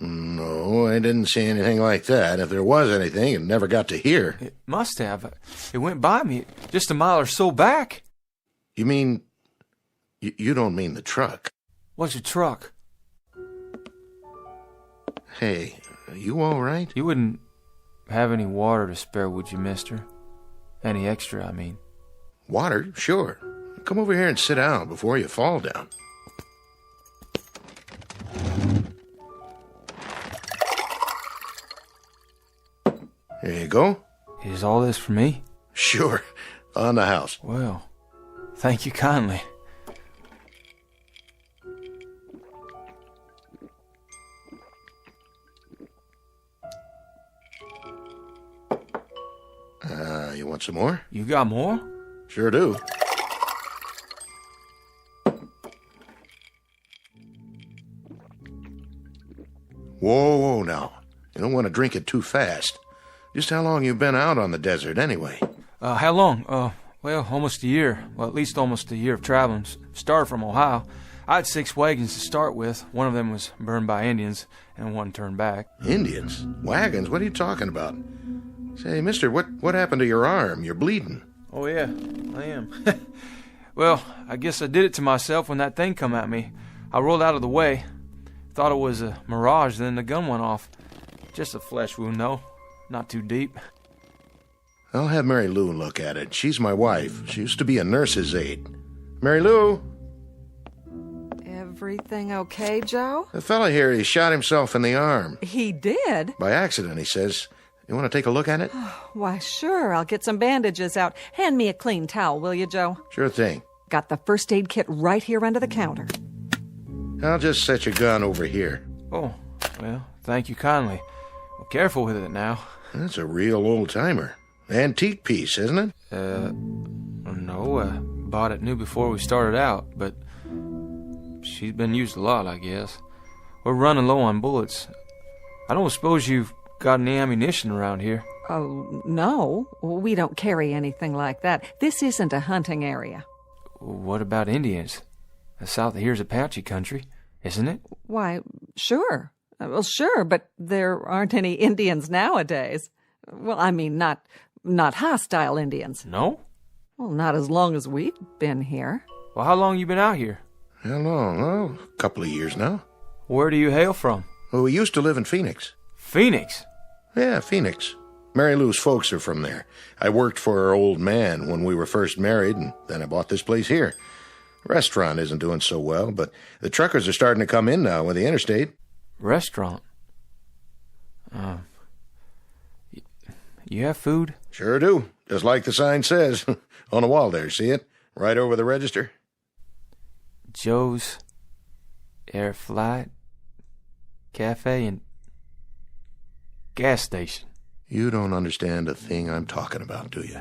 No, I didn't see anything like that. If there was anything, it never got to here. It must have. It went by me just a mile or so back. You mean... You don't mean the truck? What's a truck? Hey, are you all right? You wouldn't have any water to spare, would you, mister? Any extra, I mean. Water? Sure. Come over here and sit down before you fall down. There you go. Is all this for me? Sure. On the house. Well, thank you kindly. You want some more? You got more? Sure do. Whoa, now. You don't want to drink it too fast. Just how long you been out on the desert, anyway? How long? Well, almost a year. Well, at least almost a year of traveling. Started from Ohio. I had 6 wagons to start with. One of them was burned by Indians, and one turned back. Indians? Wagons? What are you talking about? Say, mister, what happened to your arm? You're bleeding. Oh, yeah, I am. Well, I guess I did it to myself when that thing come at me. I rolled out of the way. Thought it was a mirage, then the gun went off. Just a flesh wound, though. Not too deep. I'll have Mary Lou look at it. She's my wife. She used to be a nurse's aide. Mary Lou? Everything okay, Joe? The fella here, he shot himself in the arm. He did? By accident, he says. You want to take a look at it? Why, sure. I'll get some bandages out. Hand me a clean towel, will you, Joe? Sure thing. Got the first aid kit right here under the counter. I'll just set your gun over here. Oh, well, thank you kindly. Well, careful with it now. That's a real old-timer. Antique piece, isn't it? No, bought it new before we started out, but she's been used a lot, I guess. We're running low on bullets. I don't suppose you've got any ammunition around here? Oh, no. We don't carry anything like that. This isn't a hunting area. What about Indians? The south of here's Apache country, isn't it? Why, sure. Well, sure, but there aren't any Indians nowadays. Well, I mean, not hostile Indians. No? Well, not as long as we've been here. Well, how long you been out here? How long? Oh, a couple of years now. Where do you hail from? Well, we used to live in Phoenix. Phoenix? Yeah, Phoenix. Mary Lou's folks are from there. I worked for her old man when we were first married, and then I bought this place here. Restaurant isn't doing so well, but the truckers are starting to come in now with the interstate. Restaurant? You have food? Sure do. Just like the sign says. On the wall there, see it? Right over the register. Joe's Air Flight Cafe and Gas Station. You don't understand a thing I'm talking about, do you?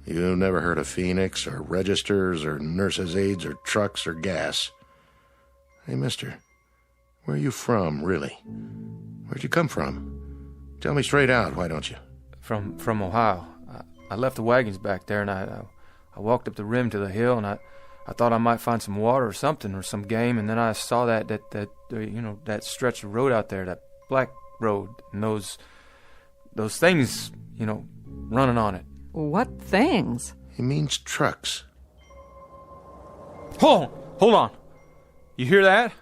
You've never heard of Phoenix, or registers, or nurses' aides, or trucks, or gas. Hey, mister, where are you from, really? Where'd you come from? Tell me straight out, why don't you? From Ohio. I left the wagons back there, and I walked up the rim to the hill, and I thought I might find some water or something, or some game, and then I saw that stretch of road out there, that black road, and those things, running on it. What things? He means trucks. Hold on. You hear that?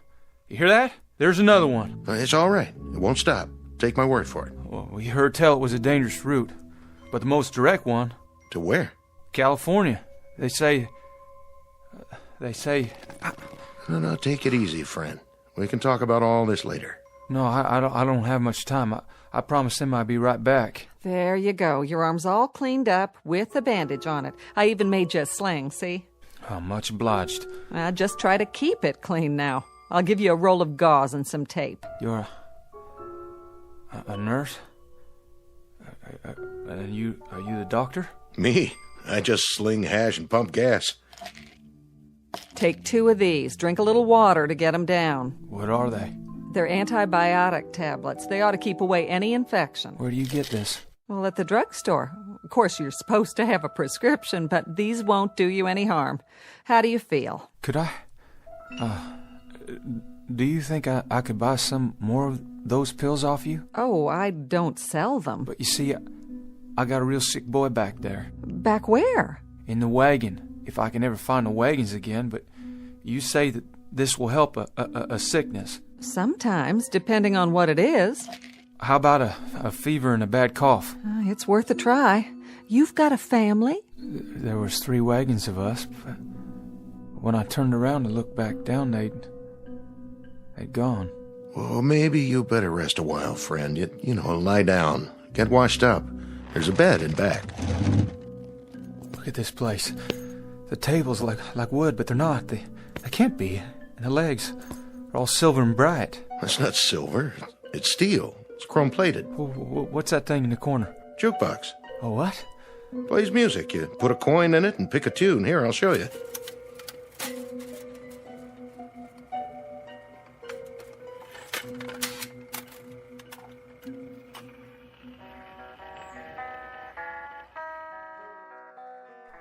You hear that? There's another one. It's all right. It won't stop. Take my word for it. Well, we heard tell it was a dangerous route, but the most direct one. To where? California. They say... No, take it easy, friend. We can talk about all this later. No, I don't have much time. I promised him I'd be right back. There you go. Your arm's all cleaned up with a bandage on it. I even made you a sling, see? Oh, much obliged. Just try to keep it clean now. I'll give you a roll of gauze and some tape. You're a nurse? Are you the doctor? Me? I just sling hash and pump gas. Take 2 of these. Drink a little water to get them down. What are they? They're antibiotic tablets. They ought to keep away any infection. Where do you get this? Well, at the drugstore. Of course, you're supposed to have a prescription, but these won't do you any harm. How do you feel? Could I? Do you think I could buy some more of those pills off you? Oh, I don't sell them. But you see, I got a real sick boy back there. Back where? In the wagon, if I can ever find the wagons again, but you say that this will help a sickness. Sometimes, depending on what it is. How about a fever and a bad cough? It's worth a try. You've got a family? There was 3 wagons of us, but when I turned around to look back down, they'd gone. Well, maybe you better rest a while, friend. Lie down. Get washed up. There's a bed in back. Look at this place. The tables like wood, but they're not. They can't be. And the legs are all silver and bright. That's not silver. It's steel. It's chrome-plated. What's that thing in the corner? Jukebox. A what? Plays music. You put a coin in it and pick a tune. Here, I'll show you.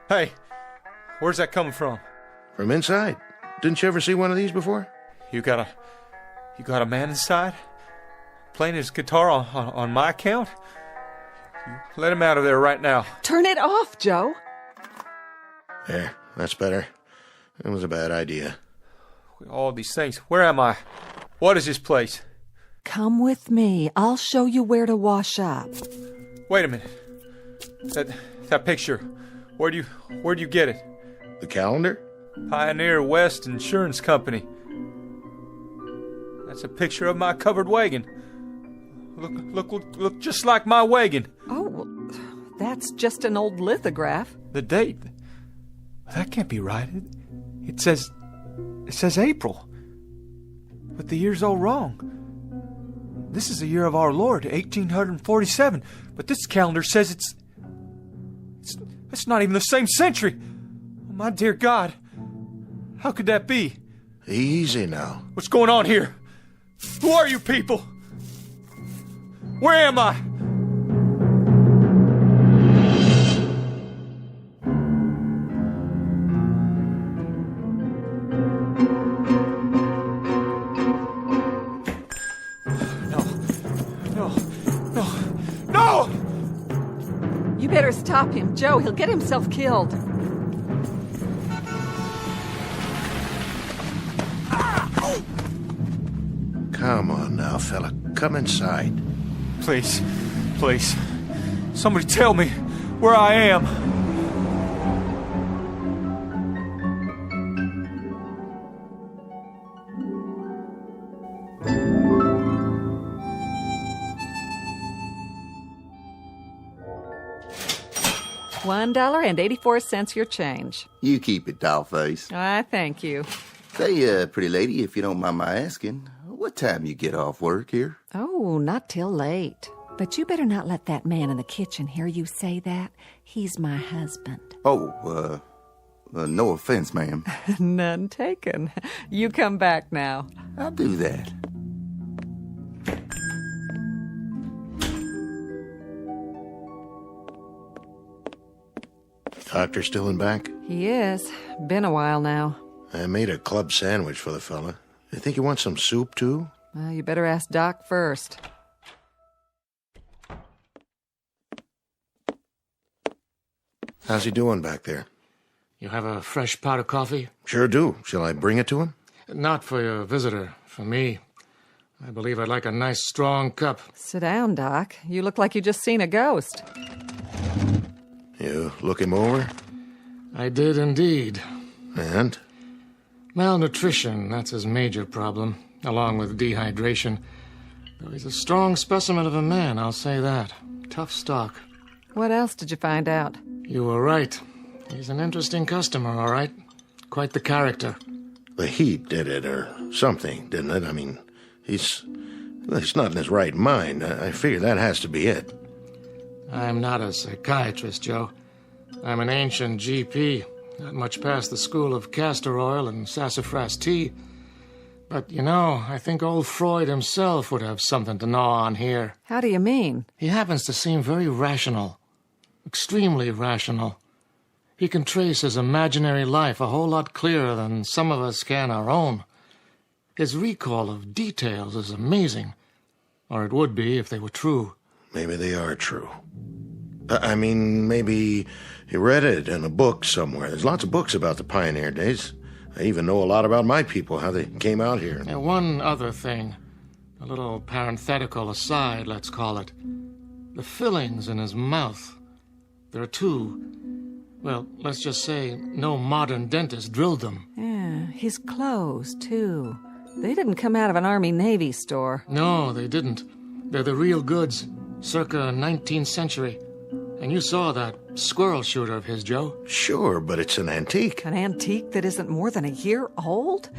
Hey, where's that coming from? From inside. Didn't you ever see one of these before? You got a man inside? Playing his guitar on my account? You let him out of there right now. Turn it off, Joe. There. That's better. It was a bad idea. All these things. Where am I? What is this place? Come with me. I'll show you where to wash up. Wait a minute. That picture. Where'd you get it? The calendar? Pioneer West Insurance Company. That's a picture of my covered wagon. Look just like my wagon. Oh, well, that's just an old lithograph. The date. That can't be right. It says April. But the year's all wrong. This is the year of our Lord, 1847. But this calendar says it's not even the same century. Oh, my dear God. How could that be? Easy now. What's going on here? Who are you people? Where am I? No! You better stop him, Joe. He'll get himself killed. Come on now, fella. Come inside. Please. Somebody tell me where I am. $1.84 your change. You keep it, dollface. I thank you. Say, pretty lady, if you don't mind my asking, what time you get off work here? Oh, not till late. But you better not let that man in the kitchen hear you say that. He's my husband. Oh, no offense, ma'am. None taken. You come back now. I'll do that. Doctor still in back? He is. Been a while now. I made a club sandwich for the fella. You think you want some soup, too? You better ask Doc first. How's he doing back there? You have a fresh pot of coffee? Sure do. Shall I bring it to him? Not for your visitor. For me. I believe I'd like a nice, strong cup. Sit down, Doc. You look like you just seen a ghost. You look him over? I did indeed. And? Malnutrition, that's his major problem, along with dehydration. Though he's a strong specimen of a man, I'll say that. Tough stock. What else did you find out? You were right. He's an interesting customer, all right. Quite the character. The heat did it, or something, didn't it? I mean, he's not in his right mind. I figure that has to be it. I'm not a psychiatrist, Joe. I'm an ancient GP, not much past the school of castor oil and sassafras tea. But, you know, I think old Freud himself would have something to gnaw on here. How do you mean? He happens to seem very rational. Extremely rational. He can trace his imaginary life a whole lot clearer than some of us can our own. His recall of details is amazing. Or it would be if they were true. Maybe they are true. I mean, maybe he read it in a book somewhere. There's lots of books about the pioneer days. I even know a lot about my people, how they came out here. And one other thing. A little parenthetical aside, let's call it. The fillings in his mouth. There are two. Well, let's just say no modern dentist drilled them. Yeah, his clothes, too. They didn't come out of an Army-Navy store. No, they didn't. They're the real goods, circa 19th century. And you saw that squirrel shooter of his, Joe? Sure, but it's an antique. An antique that isn't more than a year old?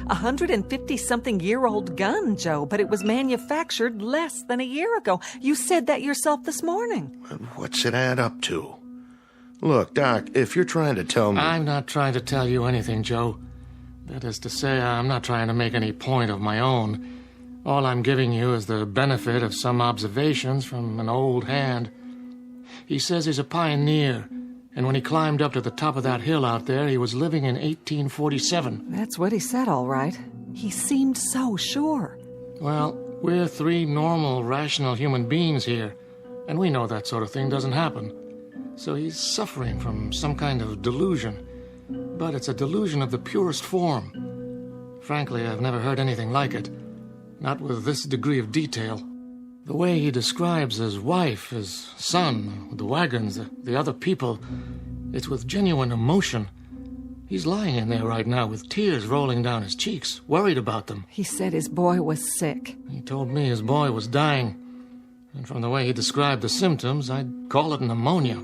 150-something-year-old gun, Joe, but it was manufactured less than a year ago. You said that yourself this morning. What's it add up to? Look, Doc, if you're trying to tell me... I'm not trying to tell you anything, Joe. That is to say, I'm not trying to make any point of my own. All I'm giving you is the benefit of some observations from an old hand. He says he's a pioneer, and when he climbed up to the top of that hill out there, he was living in 1847. That's what he said, all right. He seemed so sure. Well, we're three normal, rational human beings here, and we know that sort of thing doesn't happen. So he's suffering from some kind of delusion. but it's a delusion of the purest form. Frankly, I've never heard anything like it. Not with this degree of detail. The way he describes his wife, his son, the wagons, the other people, it's with genuine emotion. He's lying in there right now with tears rolling down his cheeks, worried about them. He said his boy was sick. He told me his boy was dying. And from the way he described the symptoms, I'd call it pneumonia.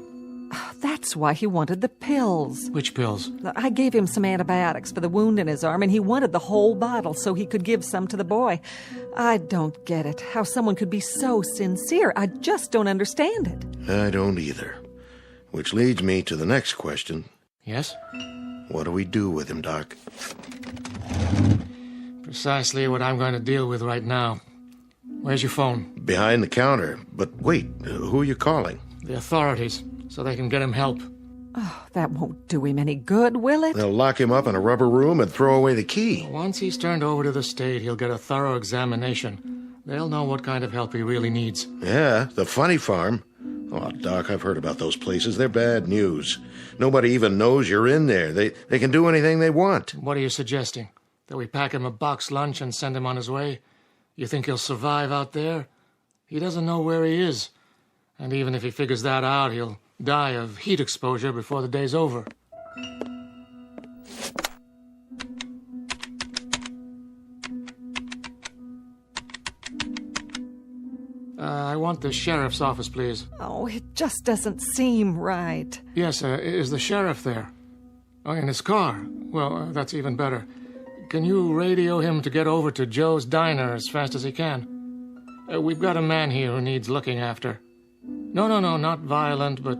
That's why he wanted the pills. Which pills? I gave him some antibiotics for the wound in his arm, and he wanted the whole bottle so he could give some to the boy. I don't get it, how someone could be so sincere. I just don't understand it. I don't either. Which leads me to the next question. Yes? What do we do with him, Doc? Precisely what I'm going to deal with right now. Where's your phone? Behind the counter. But wait, who are you calling? The authorities, so they can get him help. Oh, that won't do him any good, will it? They'll lock him up in a rubber room and throw away the key. Once he's turned over to the state, he'll get a thorough examination. They'll know what kind of help he really needs. Yeah, the funny farm. Oh, Doc, I've heard about those places. They're bad news. Nobody even knows you're in there. They can do anything they want. What are you suggesting? That we pack him a box lunch and send him on his way? You think he'll survive out there? He doesn't know where he is. And even if he figures that out, he'll die of heat exposure before the day's over. I want the sheriff's office, please. Oh, it just doesn't seem right. Yes, is the sheriff there? Oh, in his car? Well, that's even better. Can you radio him to get over to Joe's Diner as fast as he can? We've got a man here who needs looking after. No, not violent, but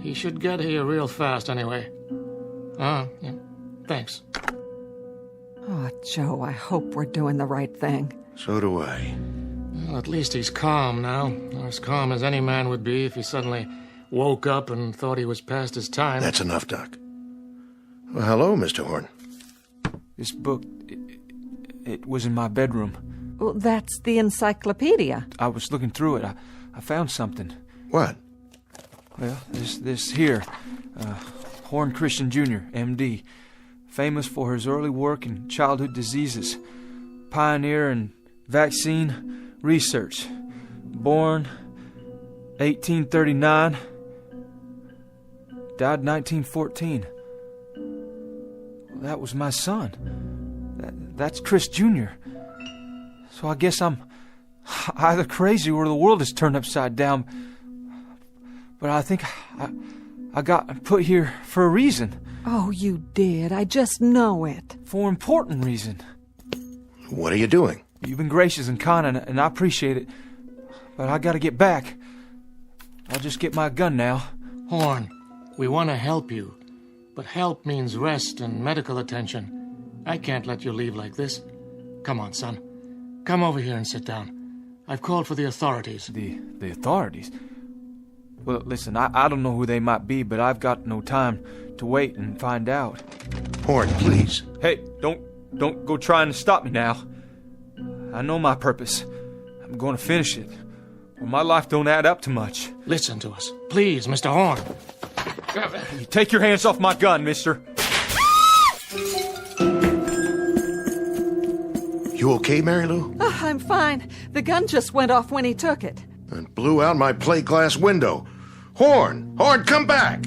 he should get here real fast anyway. Yeah. Thanks. Oh, Joe, I hope we're doing the right thing. So do I. Well, at least he's calm now. Or as calm as any man would be if he suddenly woke up and thought he was past his time. That's enough, Doc. Well, hello, Mr. Horn. This book, it was in my bedroom. Well, that's the encyclopedia. I was looking through it. I found something. What? Well, this here. Horn Christian Jr., M.D., famous for his early work in childhood diseases, pioneer in vaccine research, born 1839, died 1914. That was my son. That's Chris Jr. So I guess I'm either crazy or the world is turned upside down. But I think I got put here for a reason. Oh, you did. I just know it. For an important reason. What are you doing? You've been gracious and kind, and I appreciate it. But I gotta get back. I'll just get my gun now. Horn, we want to help you. But help means rest and medical attention. I can't let you leave like this. Come on, son. Come over here and sit down. I've called for the authorities. The authorities? Well, listen, I don't know who they might be, but I've got no time to wait and find out. Horn, please. Hey, don't go trying to stop me now. I know my purpose. I'm going to finish it. Or my life don't add up to much. Listen to us. Please, Mr. Horn. You take your hands off my gun, mister. You okay, Mary Lou? Oh, I'm fine. The gun just went off when he took it. And blew out my plate glass window. Horn! Horn, come back!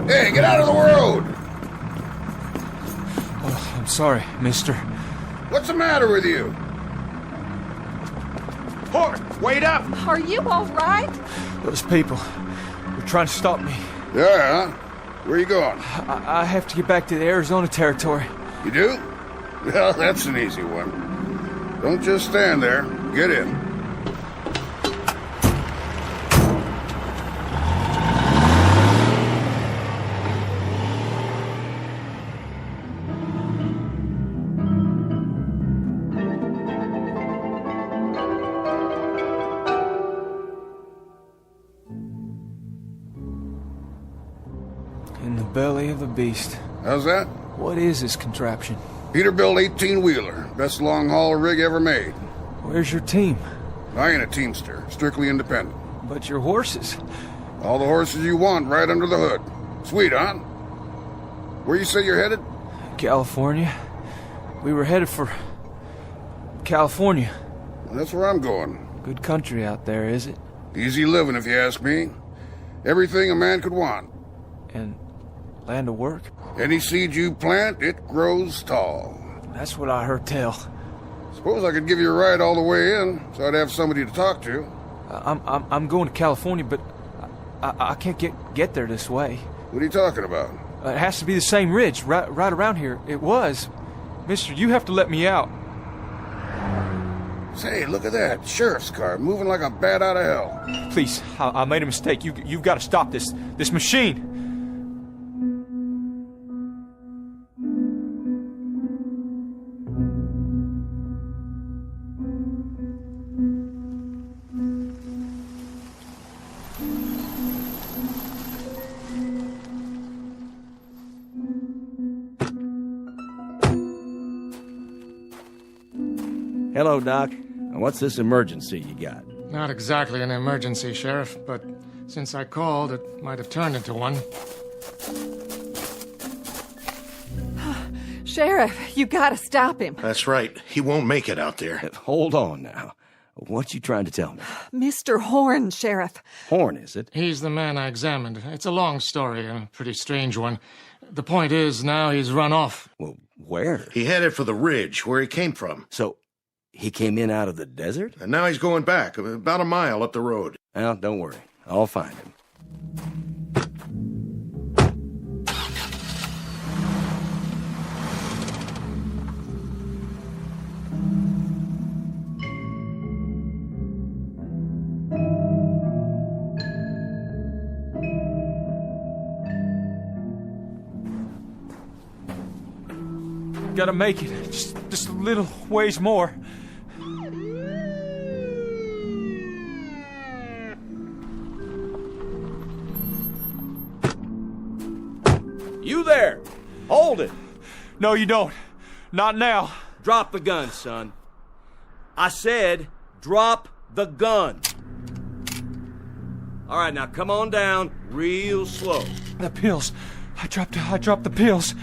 Hey, get out of the road! Oh, I'm sorry, mister. What's the matter with you? Horn, wait up! Are you all right? Those people, they're trying to stop me. Yeah? Where are you going? I have to get back to the Arizona territory. You do? Well, that's an easy one. Don't just stand there. Get in. belly of the beast. How's that? What is this contraption? Peterbilt 18-wheeler. Best long-haul rig ever made. Where's your team? I ain't a teamster. Strictly independent. But your horses? All the horses you want right under the hood. Sweet, huh? Where you say you're headed? California. We were headed for California. That's where I'm going. Good country out there, is it? Easy living, if you ask me. Everything a man could want. And land of work? Any seed you plant, it grows tall. That's what I heard tell. Suppose I could give you a ride all the way in, so I'd have somebody to talk to. I'm going to California, but I can't get there this way. What are you talking about? It has to be the same ridge, right around here. It was. Mister, you have to let me out. Say, look at that. Sheriff's car, moving like a bat out of hell. Please, I made a mistake. You've got to stop this machine. Hello, Doc. What's this emergency you got? Not exactly an emergency, Sheriff, but since I called, it might have turned into one. Sheriff, you gotta stop him. That's right. He won't make it out there. Hold on now. What you trying to tell me? Mr. Horn, Sheriff. Horn, is it? He's the man I examined. It's a long story, a pretty strange one. The point is, now he's run off. Well, where? He headed for the ridge, where he came from. So, he came in out of the desert? And now he's going back, about a mile up the road. Well, don't worry. I'll find him. Gotta make it. Just a little ways more. You there! Hold it! No, you don't. Not now. Drop the gun, son. I said, drop the gun. All right, now come on down real slow. The pills. I dropped the pills.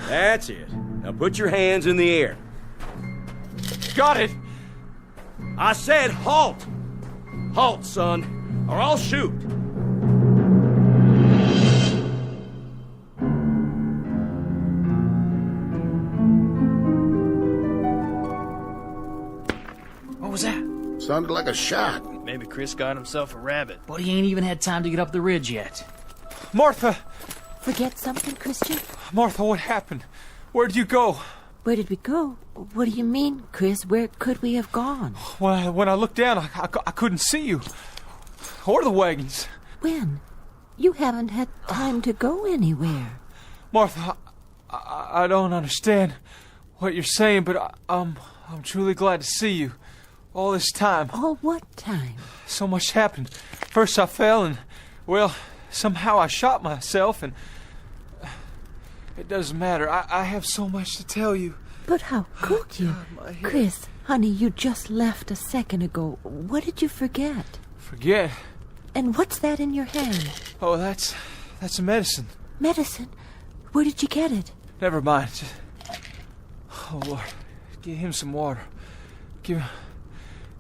That's it. Now put your hands in the air. Got it! I said halt! Halt, son, or I'll shoot. What was that? Sounded like a shot. Maybe Chris got himself a rabbit. But he ain't even had time to get up the ridge yet. Martha! Forget something, Christian? Martha, what happened? Where'd you go? Where did we go? What do you mean, Chris? Where could we have gone? When I looked down, I couldn't see you. Or the wagons. When? You haven't had time to go anywhere. Martha, I don't understand what you're saying, but I'm truly glad to see you. All this time. All what time? So much happened. First I fell and, well, somehow I shot myself and... It doesn't matter. I have so much to tell you. But how could you? Chris, honey, you just left a second ago. What did you forget? Forget? And what's that in your hand? Oh, that's a medicine. Medicine? Where did you get it? Never mind. Oh, Lord. Give him some water. Give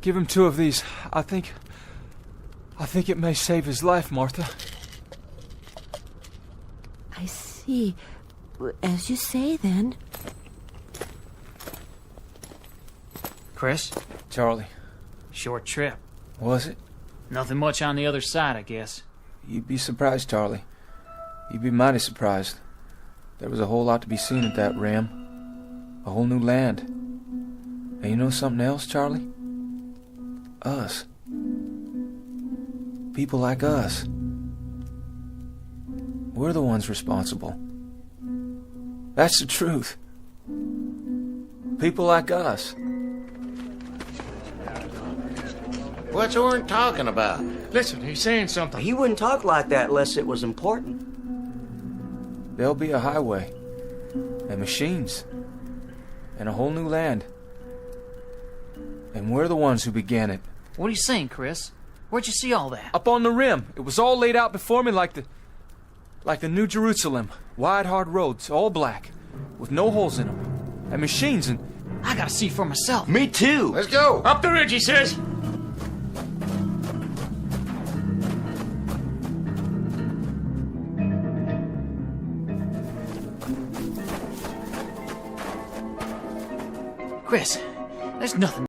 him 2 of these. I think it may save his life, Martha. I see. As you say, then. Chris? Charlie. Short trip. Was it? Nothing much on the other side, I guess. You'd be surprised, Charlie. You'd be mighty surprised. There was a whole lot to be seen at that rim. A whole new land. And you know something else, Charlie? Us. People like us. We're the ones responsible. That's the truth. People like us. What's Orrin talking about? Listen, he's saying something. He wouldn't talk like that unless it was important. There'll be a highway, and machines, and a whole new land. And we're the ones who began it. What are you saying, Chris? Where'd you see all that? Up on the rim. It was all laid out before me like the New Jerusalem. Wide, hard roads, all black, with no holes in them. And machines and... I gotta see for myself. Me too. Let's go. Up the ridge, he says. Chris, there's nothing